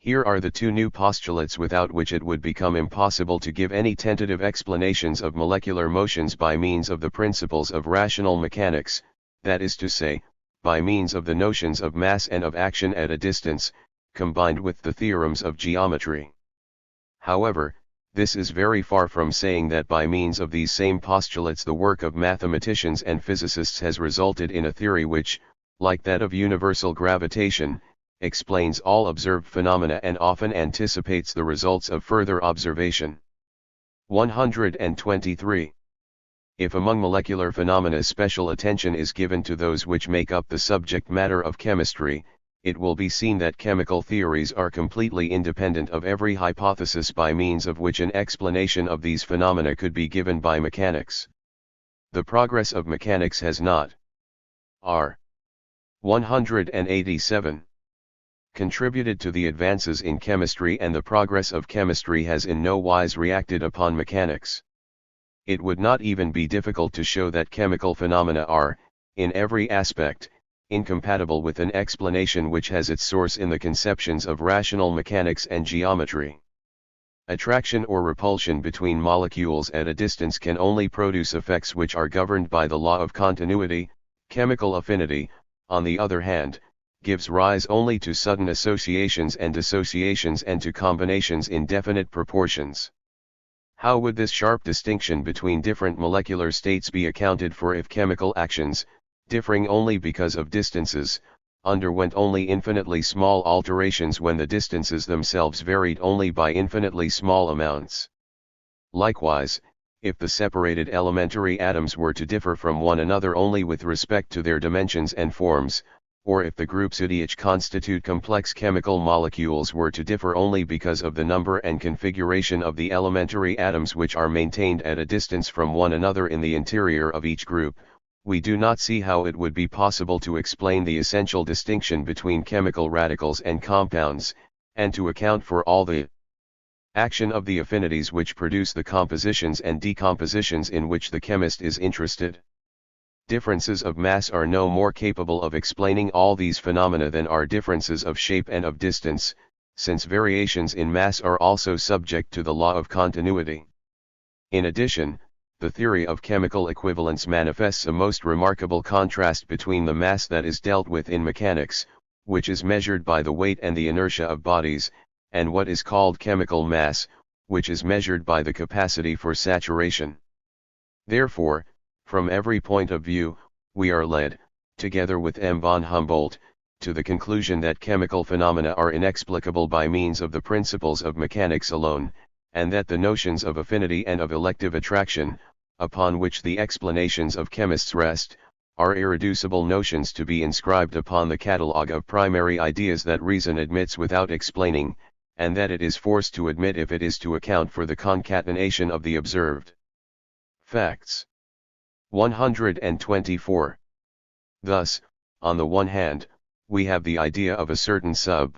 Here are the two new postulates without which it would become impossible to give any tentative explanations of molecular motions by means of the principles of rational mechanics, that is to say, by means of the notions of mass and of action at a distance, combined with the theorems of geometry. However, this is very far from saying that by means of these same postulates the work of mathematicians and physicists has resulted in a theory which, like that of universal gravitation, explains all observed phenomena and often anticipates the results of further observation. 123. If among molecular phenomena special attention is given to those which make up the subject matter of chemistry, it will be seen that chemical theories are completely independent of every hypothesis by means of which an explanation of these phenomena could be given by mechanics. The progress of mechanics has not r. 187. Contributed to the advances in chemistry, and the progress of chemistry has in no wise reacted upon mechanics. It would not even be difficult to show that chemical phenomena are, in every aspect, incompatible with an explanation which has its source in the conceptions of rational mechanics and geometry. Attraction or repulsion between molecules at a distance can only produce effects which are governed by the law of continuity. Chemical affinity, on the other hand, gives rise only to sudden associations and dissociations and to combinations in definite proportions. How would this sharp distinction between different molecular states be accounted for if chemical actions, differing only because of distances, underwent only infinitely small alterations when the distances themselves varied only by infinitely small amounts? Likewise, if the separated elementary atoms were to differ from one another only with respect to their dimensions and forms, or if the groups which constitute complex chemical molecules were to differ only because of the number and configuration of the elementary atoms which are maintained at a distance from one another in the interior of each group, we do not see how it would be possible to explain the essential distinction between chemical radicals and compounds, and to account for all the action of the affinities which produce the compositions and decompositions in which the chemist is interested. Differences of mass are no more capable of explaining all these phenomena than are differences of shape and of distance, since variations in mass are also subject to the law of continuity. In addition, the theory of chemical equivalence manifests a most remarkable contrast between the mass that is dealt with in mechanics, which is measured by the weight and the inertia of bodies, and what is called chemical mass, which is measured by the capacity for saturation. Therefore, from every point of view, we are led, together with M. von Humboldt, to the conclusion that chemical phenomena are inexplicable by means of the principles of mechanics alone, and that the notions of affinity and of elective attraction, upon which the explanations of chemists rest, are irreducible notions to be inscribed upon the catalogue of primary ideas that reason admits without explaining, and that it is forced to admit if it is to account for the concatenation of the observed facts. 124. Thus, on the one hand, we have the idea of a certain sub.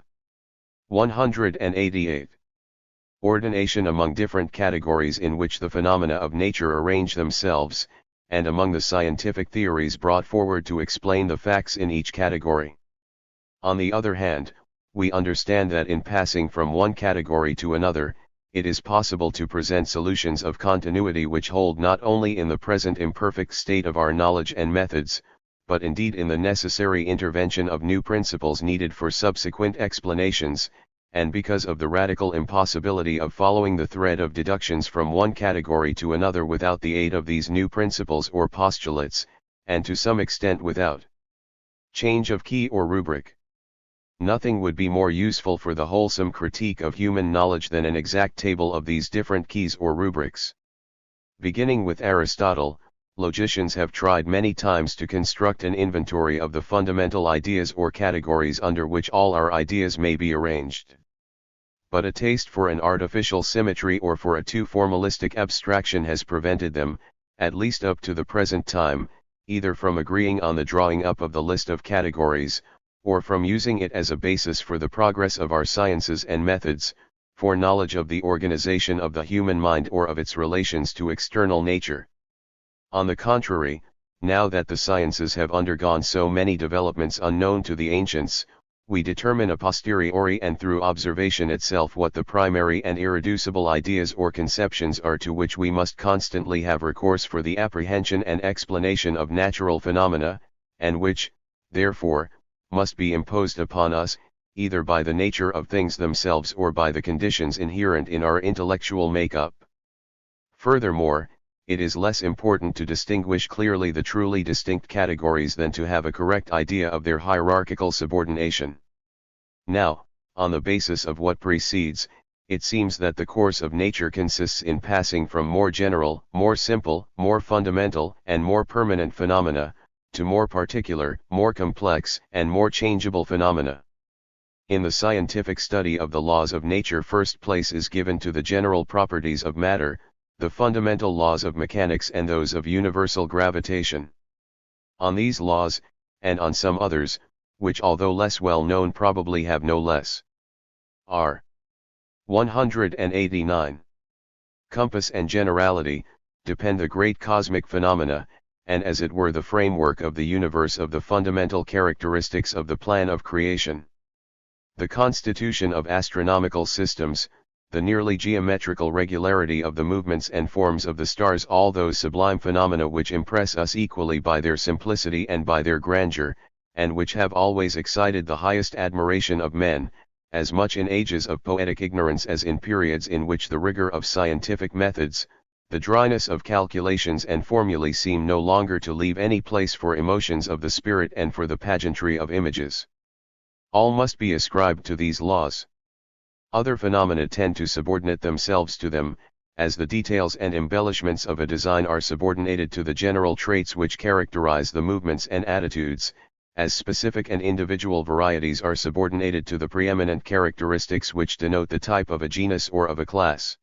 188. Ordination among different categories in which the phenomena of nature arrange themselves, and among the scientific theories brought forward to explain the facts in each category. On the other hand, we understand that in passing from one category to another, it is possible to present solutions of continuity which hold not only in the present imperfect state of our knowledge and methods, but indeed in the necessary intervention of new principles needed for subsequent explanations, and because of the radical impossibility of following the thread of deductions from one category to another without the aid of these new principles or postulates, and to some extent without change of key or rubric. Nothing would be more useful for the wholesome critique of human knowledge than an exact table of these different keys or rubrics. Beginning with Aristotle, logicians have tried many times to construct an inventory of the fundamental ideas or categories under which all our ideas may be arranged. But a taste for an artificial symmetry or for a too formalistic abstraction has prevented them, at least up to the present time, either from agreeing on the drawing up of the list of categories, or from using it as a basis for the progress of our sciences and methods, for knowledge of the organization of the human mind or of its relations to external nature. On the contrary, now that the sciences have undergone so many developments unknown to the ancients, we determine a posteriori and through observation itself what the primary and irreducible ideas or conceptions are to which we must constantly have recourse for the apprehension and explanation of natural phenomena, and which, therefore, must be imposed upon us, either by the nature of things themselves or by the conditions inherent in our intellectual make-up. Furthermore, it is less important to distinguish clearly the truly distinct categories than to have a correct idea of their hierarchical subordination. Now, on the basis of what precedes, it seems that the course of nature consists in passing from more general, more simple, more fundamental, and more permanent phenomena, to more particular, more complex, and more changeable phenomena. In the scientific study of the laws of nature, first place is given to the general properties of matter, the fundamental laws of mechanics and those of universal gravitation. On these laws, and on some others, which although less well known probably have no less are 189. Compass and generality, depend the great cosmic phenomena, and as it were the framework of the universe of the fundamental characteristics of the plan of creation. The constitution of astronomical systems, the nearly geometrical regularity of the movements and forms of the stars, all those sublime phenomena which impress us equally by their simplicity and by their grandeur, and which have always excited the highest admiration of men, as much in ages of poetic ignorance as in periods in which the rigor of scientific methods, the dryness of calculations and formulae seem no longer to leave any place for emotions of the spirit and for the pageantry of images. All must be ascribed to these laws. Other phenomena tend to subordinate themselves to them, as the details and embellishments of a design are subordinated to the general traits which characterize the movements and attitudes, as specific and individual varieties are subordinated to the preeminent characteristics which denote the type of a genus or of a class.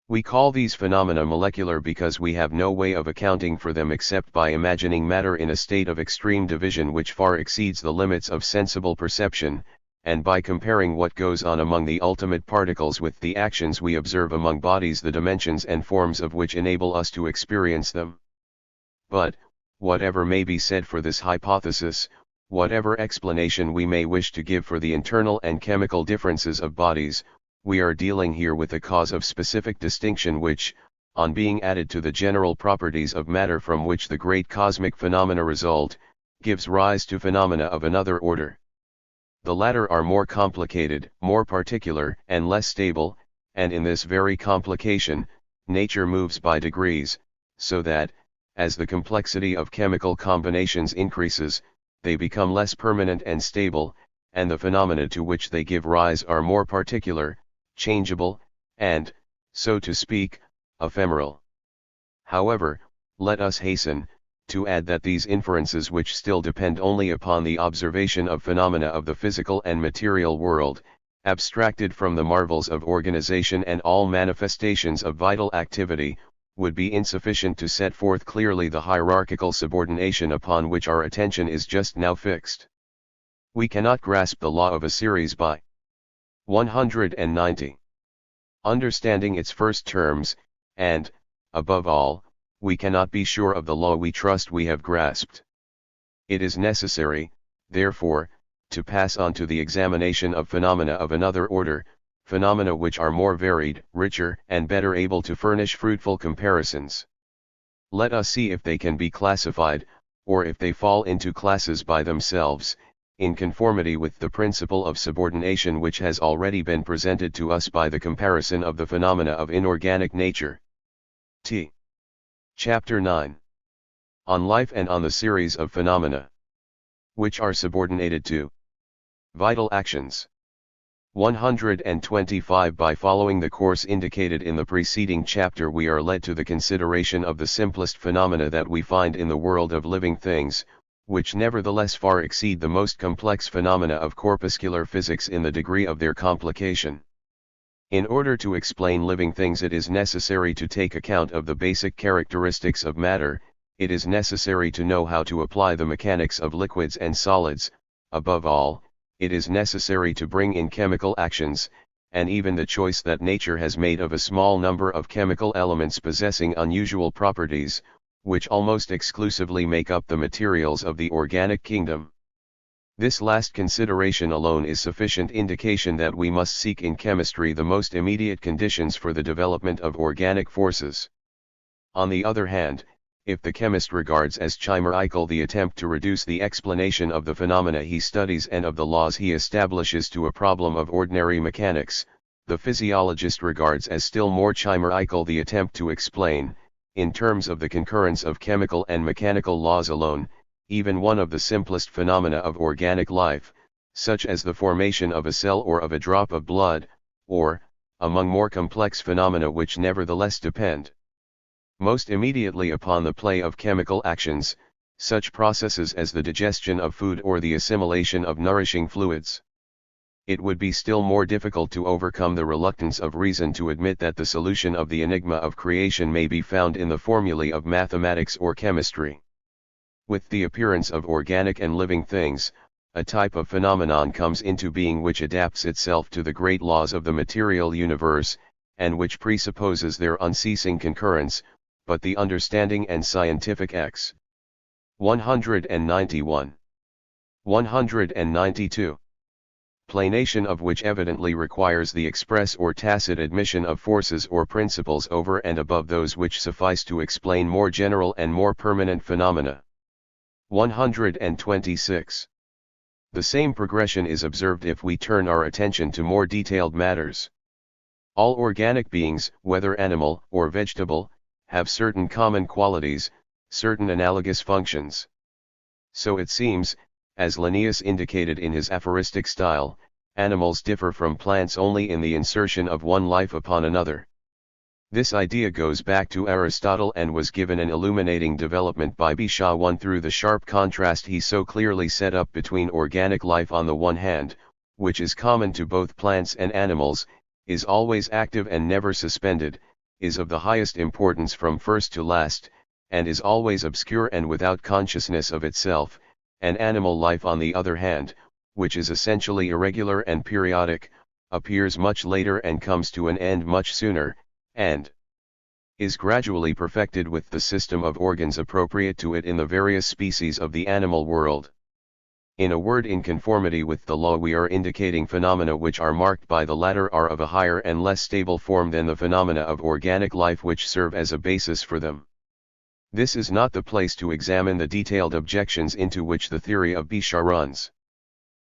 We call these phenomena molecular because we have no way of accounting for them except by imagining matter in a state of extreme division which far exceeds the limits of sensible perception, and by comparing what goes on among the ultimate particles with the actions we observe among bodies, the dimensions and forms of which enable us to experience them. But, whatever may be said for this hypothesis, whatever explanation we may wish to give for the internal and chemical differences of bodies, we are dealing here with a cause of specific distinction which, on being added to the general properties of matter from which the great cosmic phenomena result, gives rise to phenomena of another order. The latter are more complicated, more particular, and less stable, and in this very complication, nature moves by degrees, so that, as the complexity of chemical combinations increases, they become less permanent and stable, and the phenomena to which they give rise are more particular, changeable, and, so to speak, ephemeral. However, let us hasten to add that these inferences, which still depend only upon the observation of phenomena of the physical and material world, abstracted from the marvels of organization and all manifestations of vital activity, would be insufficient to set forth clearly the hierarchical subordination upon which our attention is just now fixed. We cannot grasp the law of a series by 190. Understanding its first terms, and, above all, we cannot be sure of the law we trust we have grasped. It is necessary, therefore, to pass on to the examination of phenomena of another order, phenomena which are more varied, richer, and better able to furnish fruitful comparisons. Let us see if they can be classified, or if they fall into classes by themselves, in conformity with the principle of subordination which has already been presented to us by the comparison of the phenomena of inorganic nature. Chapter 9. On Life and on the series of phenomena, which are subordinated to vital actions. 125. By following the course indicated in the preceding chapter, we are led to the consideration of the simplest phenomena that we find in the world of living things, which nevertheless far exceed the most complex phenomena of corpuscular physics in the degree of their complication. In order to explain living things, it is necessary to take account of the basic characteristics of matter. It is necessary to know how to apply the mechanics of liquids and solids. Above all, it is necessary to bring in chemical actions, and even the choice that nature has made of a small number of chemical elements possessing unusual properties, which almost exclusively make up the materials of the organic kingdom. This last consideration alone is sufficient indication that we must seek in chemistry the most immediate conditions for the development of organic forces. On the other hand, if the chemist regards as chimerical the attempt to reduce the explanation of the phenomena he studies and of the laws he establishes to a problem of ordinary mechanics, the physiologist regards as still more chimerical the attempt to explain, in terms of the concurrence of chemical and mechanical laws alone, even one of the simplest phenomena of organic life, such as the formation of a cell or of a drop of blood, or, among more complex phenomena which nevertheless depend most immediately upon the play of chemical actions, such processes as the digestion of food or the assimilation of nourishing fluids. It would be still more difficult to overcome the reluctance of reason to admit that the solution of the enigma of creation may be found in the formulae of mathematics or chemistry. With the appearance of organic and living things, a type of phenomenon comes into being which adapts itself to the great laws of the material universe, and which presupposes their unceasing concurrence, but the understanding and scientific X. 191. 192. Planation of which evidently requires the express or tacit admission of forces or principles over and above those which suffice to explain more general and more permanent phenomena. 126. The same progression is observed if we turn our attention to more detailed matters. All organic beings, whether animal or vegetable, have certain common qualities, certain analogous functions. So it seems, as Linnaeus indicated in his aphoristic style, animals differ from plants only in the insertion of one life upon another. This idea goes back to Aristotle and was given an illuminating development by Bichat I through the sharp contrast he so clearly set up between organic life on the one hand, which is common to both plants and animals, is always active and never suspended, is of the highest importance from first to last, and is always obscure and without consciousness of itself, and animal life on the other hand, which is essentially irregular and periodic, appears much later and comes to an end much sooner, and is gradually perfected with the system of organs appropriate to it in the various species of the animal world. In a word, in conformity with the law, we are indicating phenomena which are marked by the latter are of a higher and less stable form than the phenomena of organic life which serve as a basis for them. This is not the place to examine the detailed objections into which the theory of Bichat runs.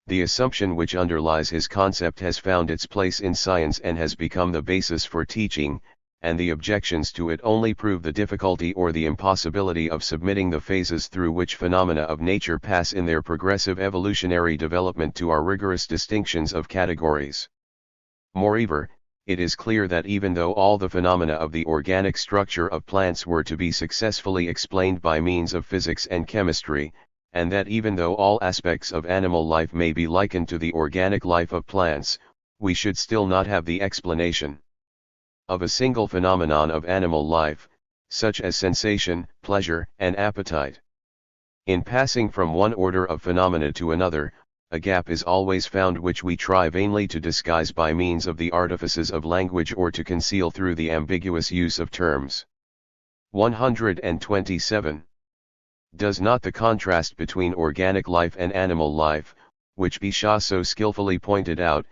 The assumption which underlies his concept has found its place in science and has become the basis for teaching, and the objections to it only prove the difficulty or the impossibility of submitting the phases through which phenomena of nature pass in their progressive evolutionary development to our rigorous distinctions of categories. Moreover, it is clear that even though all the phenomena of the organic structure of plants were to be successfully explained by means of physics and chemistry, and that even though all aspects of animal life may be likened to the organic life of plants, we should still not have the explanation of a single phenomenon of animal life, such as sensation, pleasure, and appetite. In passing from one order of phenomena to another, a gap is always found which we try vainly to disguise by means of the artifices of language or to conceal through the ambiguous use of terms. 127. Does not the contrast between organic life and animal life, which Bichat so skillfully pointed out,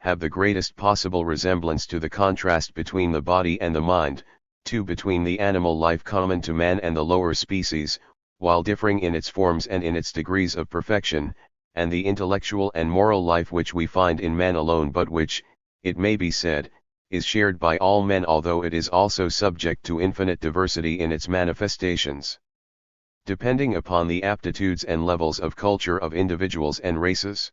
have the greatest possible resemblance to the contrast between the body and the mind, too, between the animal life common to man and the lower species, while differing in its forms and in its degrees of perfection, and the intellectual and moral life which we find in man alone, but which, it may be said, is shared by all men, although it is also subject to infinite diversity in its manifestations, depending upon the aptitudes and levels of culture of individuals and races.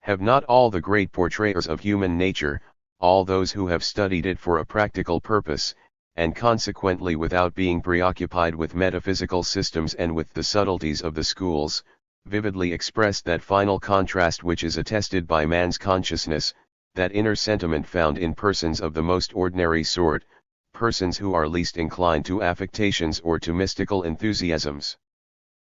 Have not all the great portrayers of human nature, all those who have studied it for a practical purpose, and consequently without being preoccupied with metaphysical systems and with the subtleties of the schools, vividly expressed that final contrast which is attested by man's consciousness, that inner sentiment found in persons of the most ordinary sort, persons who are least inclined to affectations or to mystical enthusiasms?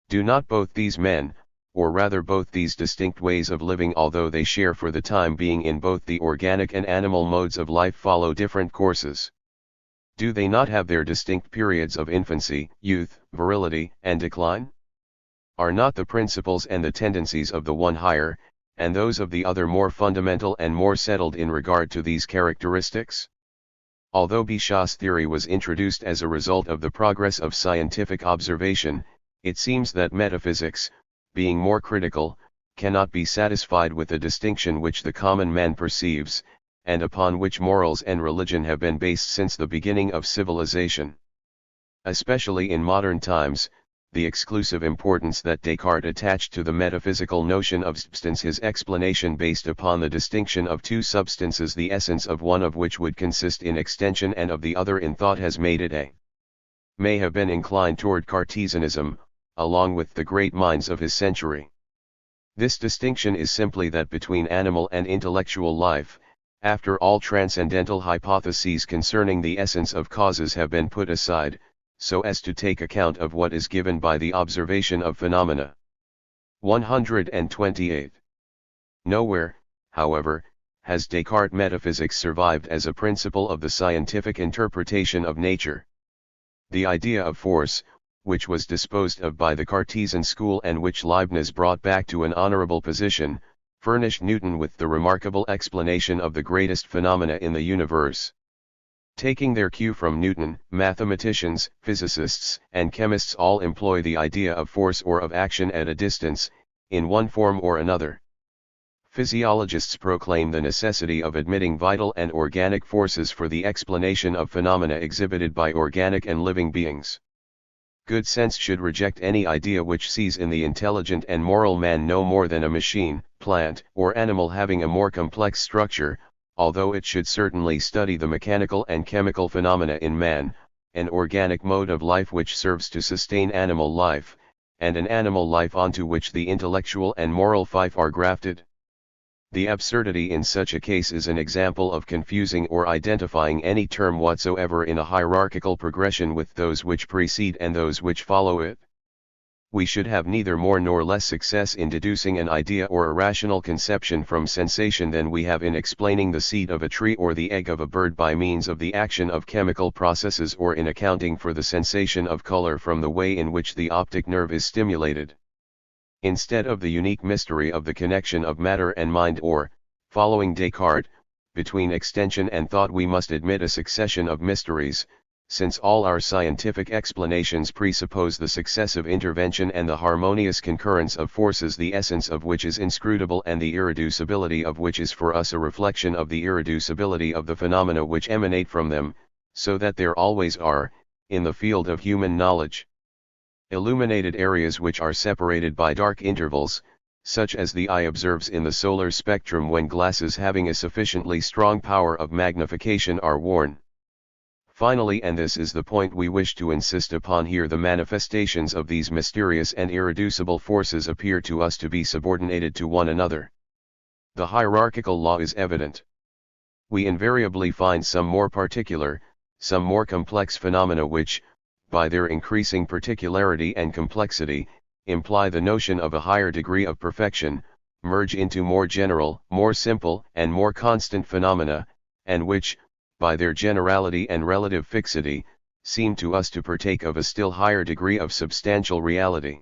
Do not both these men, or rather both these distinct ways of living, although they share for the time being in both the organic and animal modes of life, follow different courses? Do they not have their distinct periods of infancy, youth, virility, and decline? Are not the principles and the tendencies of the one higher, and those of the other more fundamental and more settled in regard to these characteristics? Although Bichat's theory was introduced as a result of the progress of scientific observation, it seems that metaphysics, being more critical, cannot be satisfied with the distinction which the common man perceives, and upon which morals and religion have been based since the beginning of civilization. Especially in modern times, the exclusive importance that Descartes attached to the metaphysical notion of substance, his explanation based upon the distinction of two substances, the essence of one of which would consist in extension and of the other in thought, has made it may have been inclined toward Cartesianism, along with the great minds of his century. This distinction is simply that between animal and intellectual life, after all transcendental hypotheses concerning the essence of causes have been put aside, so as to take account of what is given by the observation of phenomena. 128. Nowhere, however, has Descartes' metaphysics survived as a principle of the scientific interpretation of nature. The idea of force, which was disposed of by the Cartesian school and which Leibniz brought back to an honorable position, furnished Newton with the remarkable explanation of the greatest phenomena in the universe. Taking their cue from Newton, mathematicians, physicists, and chemists all employ the idea of force or of action at a distance, in one form or another. Physiologists proclaim the necessity of admitting vital and organic forces for the explanation of phenomena exhibited by organic and living beings. Good sense should reject any idea which sees in the intelligent and moral man no more than a machine, plant, or animal having a more complex structure, although it should certainly study the mechanical and chemical phenomena in man, an organic mode of life which serves to sustain animal life, and an animal life onto which the intellectual and moral life are grafted. The absurdity in such a case is an example of confusing or identifying any term whatsoever in a hierarchical progression with those which precede and those which follow it. We should have neither more nor less success in deducing an idea or a rational conception from sensation than we have in explaining the seed of a tree or the egg of a bird by means of the action of chemical processes, or in accounting for the sensation of color from the way in which the optic nerve is stimulated. Instead of the unique mystery of the connection of matter and mind, or, following Descartes, between extension and thought, we must admit a succession of mysteries, since all our scientific explanations presuppose the successive intervention and the harmonious concurrence of forces, the essence of which is inscrutable and the irreducibility of which is for us a reflection of the irreducibility of the phenomena which emanate from them, so that there always are, in the field of human knowledge, illuminated areas which are separated by dark intervals, such as the eye observes in the solar spectrum when glasses having a sufficiently strong power of magnification are worn. Finally, and this is the point we wish to insist upon here, the manifestations of these mysterious and irreducible forces appear to us to be subordinated to one another. The hierarchical law is evident. We invariably find some more particular, some more complex phenomena which, by their increasing particularity and complexity, imply the notion of a higher degree of perfection, merge into more general, more simple, and more constant phenomena, and which, by their generality and relative fixity, seem to us to partake of a still higher degree of substantial reality.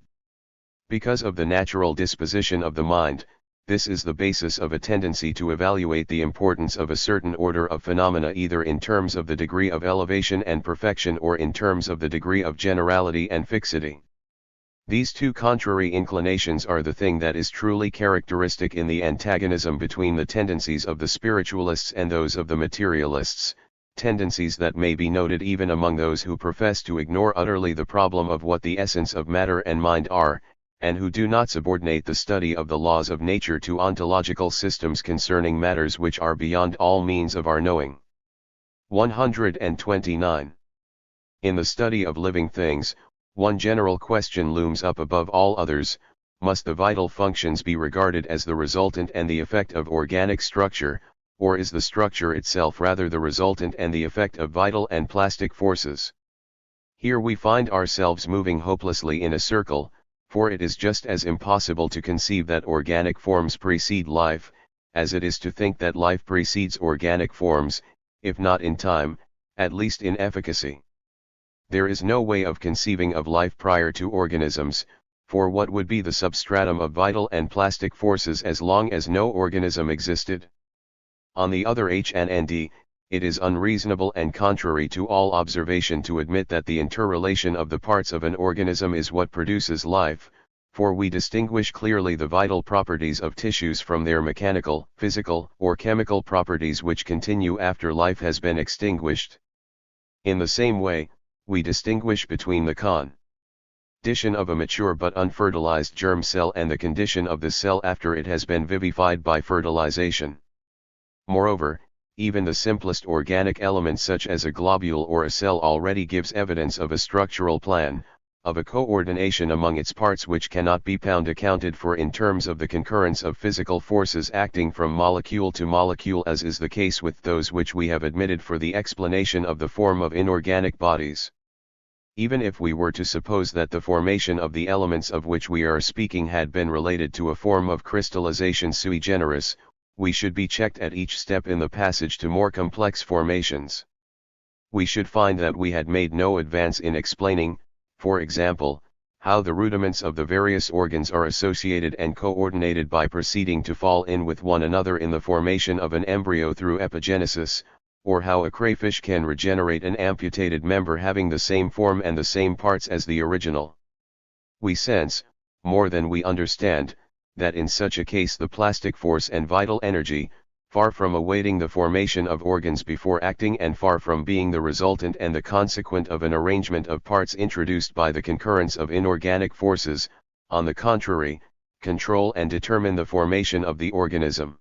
Because of the natural disposition of the mind, this is the basis of a tendency to evaluate the importance of a certain order of phenomena either in terms of the degree of elevation and perfection or in terms of the degree of generality and fixity. These two contrary inclinations are the thing that is truly characteristic in the antagonism between the tendencies of the spiritualists and those of the materialists, tendencies that may be noted even among those who profess to ignore utterly the problem of what the essence of matter and mind are, and who do not subordinate the study of the laws of nature to ontological systems concerning matters which are beyond all means of our knowing. 129. In the study of living things, one general question looms up above all others: must the vital functions be regarded as the resultant and the effect of organic structure, or is the structure itself rather the resultant and the effect of vital and plastic forces? Here we find ourselves moving hopelessly in a circle, for it is just as impossible to conceive that organic forms precede life, as it is to think that life precedes organic forms, if not in time, at least in efficacy. There is no way of conceiving of life prior to organisms, for what would be the substratum of vital and plastic forces as long as no organism existed? On the other hand, it is unreasonable and contrary to all observation to admit that the interrelation of the parts of an organism is what produces life, for we distinguish clearly the vital properties of tissues from their mechanical, physical, or chemical properties which continue after life has been extinguished. In the same way, we distinguish between the condition of a mature but unfertilized germ cell and the condition of the cell after it has been vivified by fertilization. Moreover, even the simplest organic element such as a globule or a cell already gives evidence of a structural plan, of a coordination among its parts which cannot be accounted for in terms of the concurrence of physical forces acting from molecule to molecule, as is the case with those which we have admitted for the explanation of the form of inorganic bodies. Even if we were to suppose that the formation of the elements of which we are speaking had been related to a form of crystallization sui generis, we should be checked at each step in the passage to more complex formations. We should find that we had made no advance in explaining, for example, how the rudiments of the various organs are associated and coordinated by proceeding to fall in with one another in the formation of an embryo through epigenesis, or how a crayfish can regenerate an amputated member having the same form and the same parts as the original. We sense, more than we understand, that in such a case the plastic force and vital energy, far from awaiting the formation of organs before acting and far from being the resultant and the consequent of an arrangement of parts introduced by the concurrence of inorganic forces, on the contrary, control and determine the formation of the organism.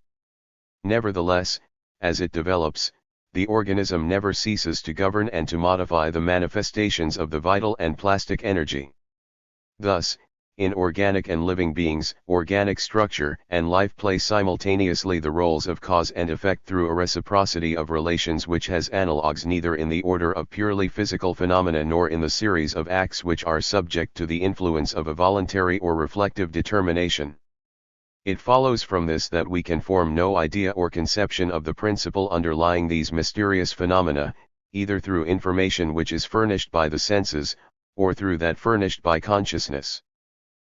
Nevertheless, as it develops, the organism never ceases to govern and to modify the manifestations of the vital and plastic energy. Thus, In organic and living beings, organic structure and life play simultaneously the roles of cause and effect through a reciprocity of relations which has analogues neither in the order of purely physical phenomena nor in the series of acts which are subject to the influence of a voluntary or reflective determination. It follows from this that we can form no idea or conception of the principle underlying these mysterious phenomena, either through information which is furnished by the senses, or through that furnished by consciousness.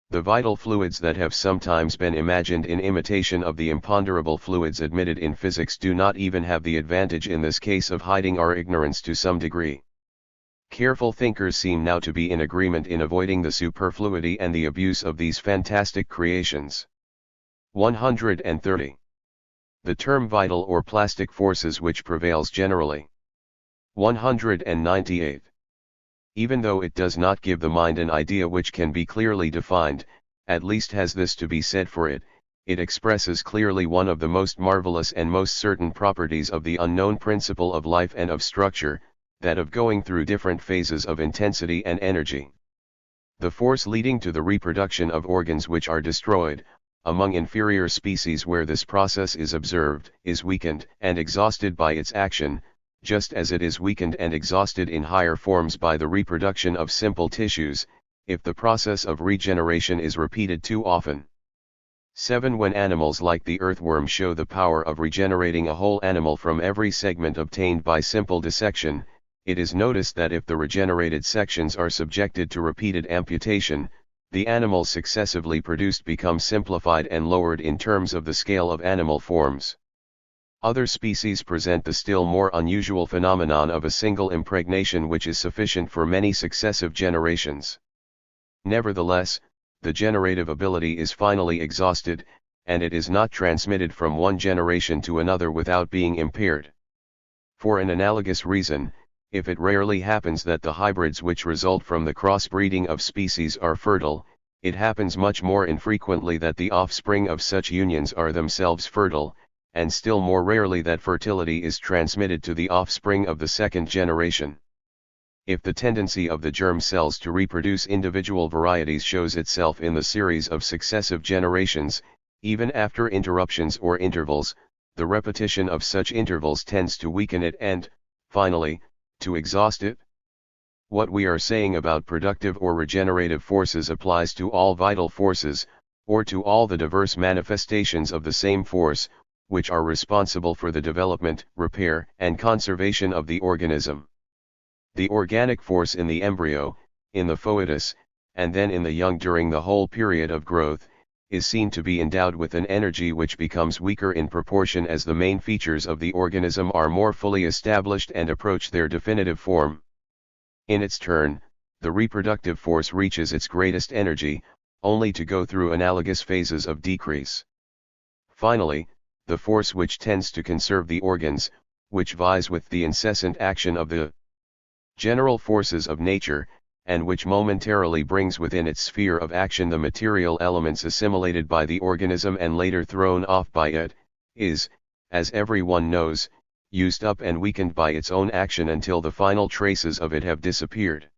The vital fluids that have sometimes been imagined in imitation of the imponderable fluids admitted in physics do not even have the advantage in this case of hiding our ignorance to some degree. Careful thinkers seem now to be in agreement in avoiding the superfluity and the abuse of these fantastic creations. 130. The term vital or plastic forces which prevails generally. 198. Even though it does not give the mind an idea which can be clearly defined, at least has this to be said for it, it expresses clearly one of the most marvelous and most certain properties of the unknown principle of life and of structure, that of going through different phases of intensity and energy. The force leading to the reproduction of organs which are destroyed, among inferior species where this process is observed, is weakened and exhausted by its action, just as it is weakened and exhausted in higher forms by the reproduction of simple tissues, if the process of regeneration is repeated too often. 7. When animals like the earthworm show the power of regenerating a whole animal from every segment obtained by simple dissection, it is noticed that if the regenerated sections are subjected to repeated amputation, the animals successively produced become simplified and lowered in terms of the scale of animal forms. Other species present the still more unusual phenomenon of a single impregnation which is sufficient for many successive generations. Nevertheless, the generative ability is finally exhausted, and it is not transmitted from one generation to another without being impaired. For an analogous reason, if it rarely happens that the hybrids which result from the crossbreeding of species are fertile, it happens much more infrequently that the offspring of such unions are themselves fertile, and still more rarely that fertility is transmitted to the offspring of the second generation. If the tendency of the germ cells to reproduce individual varieties shows itself in the series of successive generations, even after interruptions or intervals, the repetition of such intervals tends to weaken it and, finally, to exhaust it. What we are saying about productive or regenerative forces applies to all vital forces, or to all the diverse manifestations of the same force, which are responsible for the development, repair, and conservation of the organism. The organic force in the embryo, in the foetus, and then in the young during the whole period of growth, is seen to be endowed with an energy which becomes weaker in proportion as the main features of the organism are more fully established and approach their definitive form. In its turn, the reproductive force reaches its greatest energy, only to go through analogous phases of decrease. Finally, the force which tends to conserve the organs, which vies with the incessant action of the general forces of nature, and which momentarily brings within its sphere of action the material elements assimilated by the organism and later thrown off by it, is, as everyone knows, used up and weakened by its own action until the final traces of it have disappeared.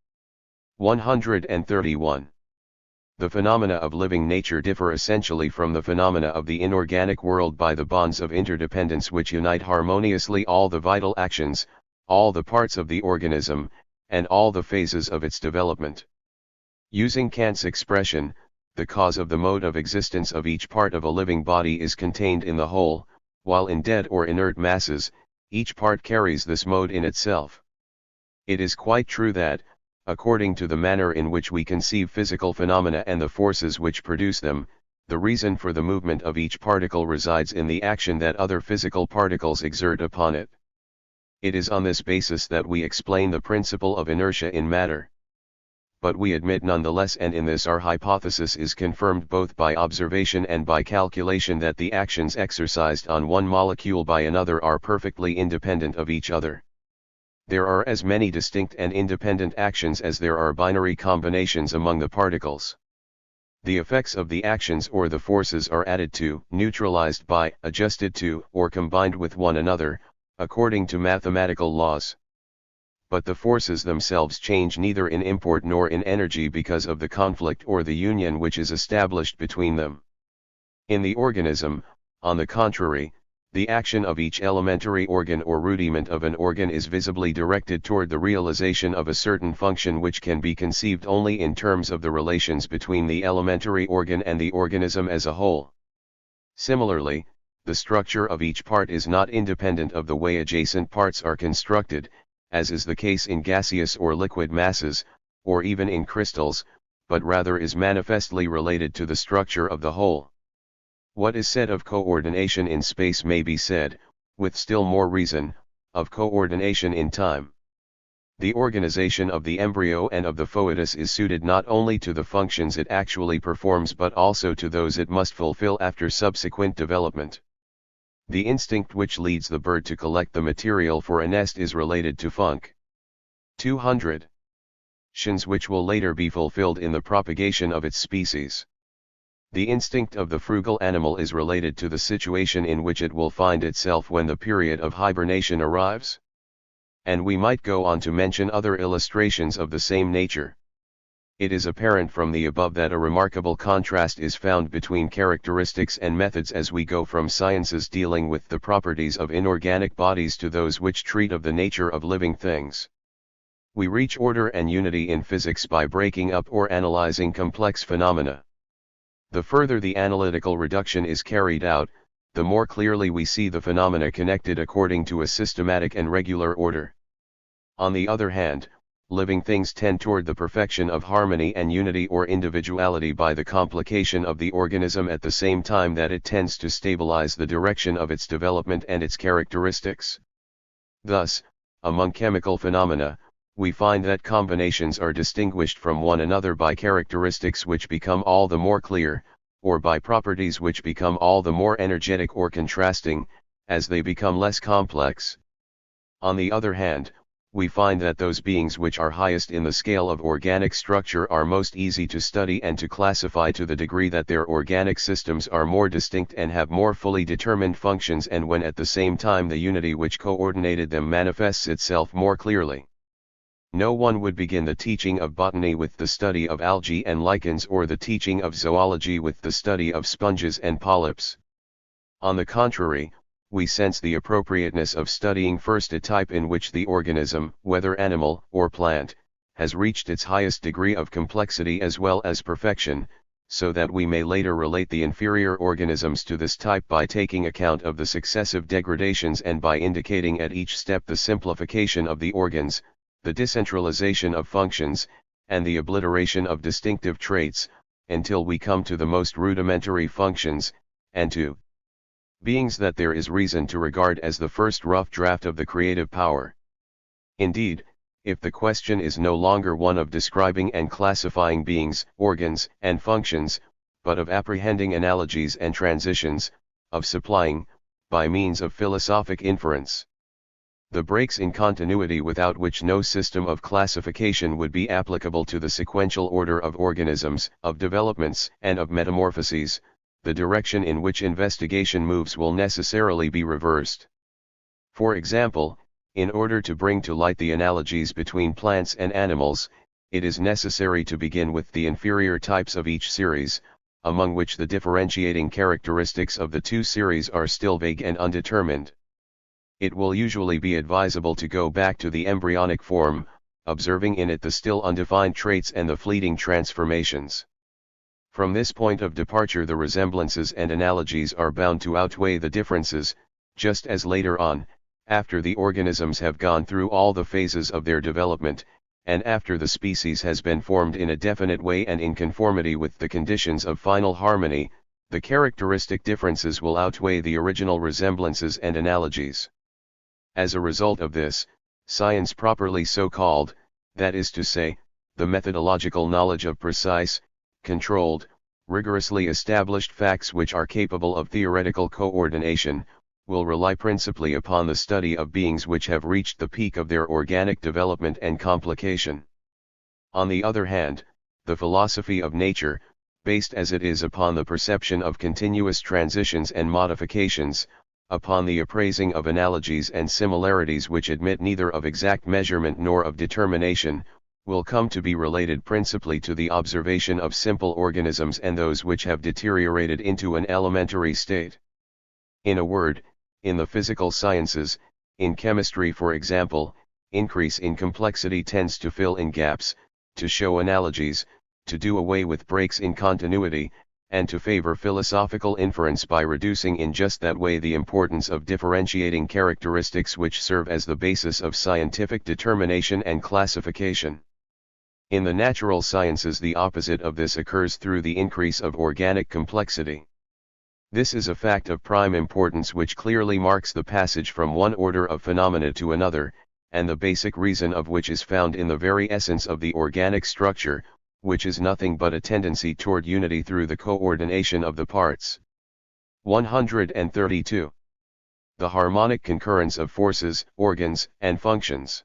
131. The phenomena of living nature differ essentially from the phenomena of the inorganic world by the bonds of interdependence which unite harmoniously all the vital actions, all the parts of the organism, and all the phases of its development. Using Kant's expression, the cause of the mode of existence of each part of a living body is contained in the whole, while in dead or inert masses, each part carries this mode in itself. It is quite true that, according to the manner in which we conceive physical phenomena and the forces which produce them, the reason for the movement of each particle resides in the action that other physical particles exert upon it. It is on this basis that we explain the principle of inertia in matter. But we admit nonetheless, and in this our hypothesis is confirmed both by observation and by calculation, that the actions exercised on one molecule by another are perfectly independent of each other. There are as many distinct and independent actions as there are binary combinations among the particles. The effects of the actions or the forces are added to, neutralized by, adjusted to, or combined with one another, according to mathematical laws. but the forces themselves change neither in import nor in energy because of the conflict or the union which is established between them. In the organism, on the contrary, the action of each elementary organ or rudiment of an organ is visibly directed toward the realization of a certain function which can be conceived only in terms of the relations between the elementary organ and the organism as a whole. Similarly, the structure of each part is not independent of the way adjacent parts are constructed, as is the case in gaseous or liquid masses, or even in crystals, but rather is manifestly related to the structure of the whole. What is said of coordination in space may be said, with still more reason, of coordination in time. The organization of the embryo and of the foetus is suited not only to the functions it actually performs but also to those it must fulfill after subsequent development. The instinct which leads the bird to collect the material for a nest is related to func. 200. Tions which will later be fulfilled in the propagation of its species. The instinct of the frugal animal is related to the situation in which it will find itself when the period of hibernation arrives. And we might go on to mention other illustrations of the same nature. It is apparent from the above that a remarkable contrast is found between characteristics and methods as we go from sciences dealing with the properties of inorganic bodies to those which treat of the nature of living things. We reach order and unity in physics by breaking up or analyzing complex phenomena. The further the analytical reduction is carried out, the more clearly we see the phenomena connected according to a systematic and regular order. On the other hand, living things tend toward the perfection of harmony and unity or individuality by the complication of the organism at the same time that it tends to stabilize the direction of its development and its characteristics. Thus, among chemical phenomena, we find that combinations are distinguished from one another by characteristics which become all the more clear, or by properties which become all the more energetic or contrasting, as they become less complex. On the other hand, we find that those beings which are highest in the scale of organic structure are most easy to study and to classify to the degree that their organic systems are more distinct and have more fully determined functions, and when at the same time the unity which coordinated them manifests itself more clearly. No one would begin the teaching of botany with the study of algae and lichens or the teaching of zoology with the study of sponges and polyps. On the contrary, we sense the appropriateness of studying first a type in which the organism, whether animal or plant, has reached its highest degree of complexity as well as perfection, so that we may later relate the inferior organisms to this type by taking account of the successive degradations and by indicating at each step the simplification of the organs, the decentralization of functions, and the obliteration of distinctive traits, until we come to the most rudimentary functions, and to beings that there is reason to regard as the first rough draft of the creative power. Indeed, if the question is no longer one of describing and classifying beings, organs, and functions, but of apprehending analogies and transitions, of supplying, by means of philosophic inference, the breaks in continuity without which no system of classification would be applicable to the sequential order of organisms, of developments, and of metamorphoses, the direction in which investigation moves will necessarily be reversed. For example, in order to bring to light the analogies between plants and animals, it is necessary to begin with the inferior types of each series, among which the differentiating characteristics of the two series are still vague and undetermined. It will usually be advisable to go back to the embryonic form, observing in it the still undefined traits and the fleeting transformations. From this point of departure the resemblances and analogies are bound to outweigh the differences, just as later on, after the organisms have gone through all the phases of their development, and after the species has been formed in a definite way and in conformity with the conditions of final harmony, the characteristic differences will outweigh the original resemblances and analogies. As a result of this, science properly so called, that is to say, the methodological knowledge of precise, controlled, rigorously established facts which are capable of theoretical coordination, will rely principally upon the study of beings which have reached the peak of their organic development and complication. On the other hand, the philosophy of nature, based as it is upon the perception of continuous transitions and modifications, upon the appraising of analogies and similarities which admit neither of exact measurement nor of determination, will come to be related principally to the observation of simple organisms and those which have deteriorated into an elementary state. In a word, in the physical sciences, in chemistry for example, increase in complexity tends to fill in gaps, to show analogies, to do away with breaks in continuity, and to favor philosophical inference by reducing in just that way the importance of differentiating characteristics which serve as the basis of scientific determination and classification. In the natural sciences the opposite of this occurs through the increase of organic complexity. This is a fact of prime importance which clearly marks the passage from one order of phenomena to another, and the basic reason of which is found in the very essence of the organic structure, which is nothing but a tendency toward unity through the coordination of the parts. 132. The harmonic concurrence of forces, organs, and functions.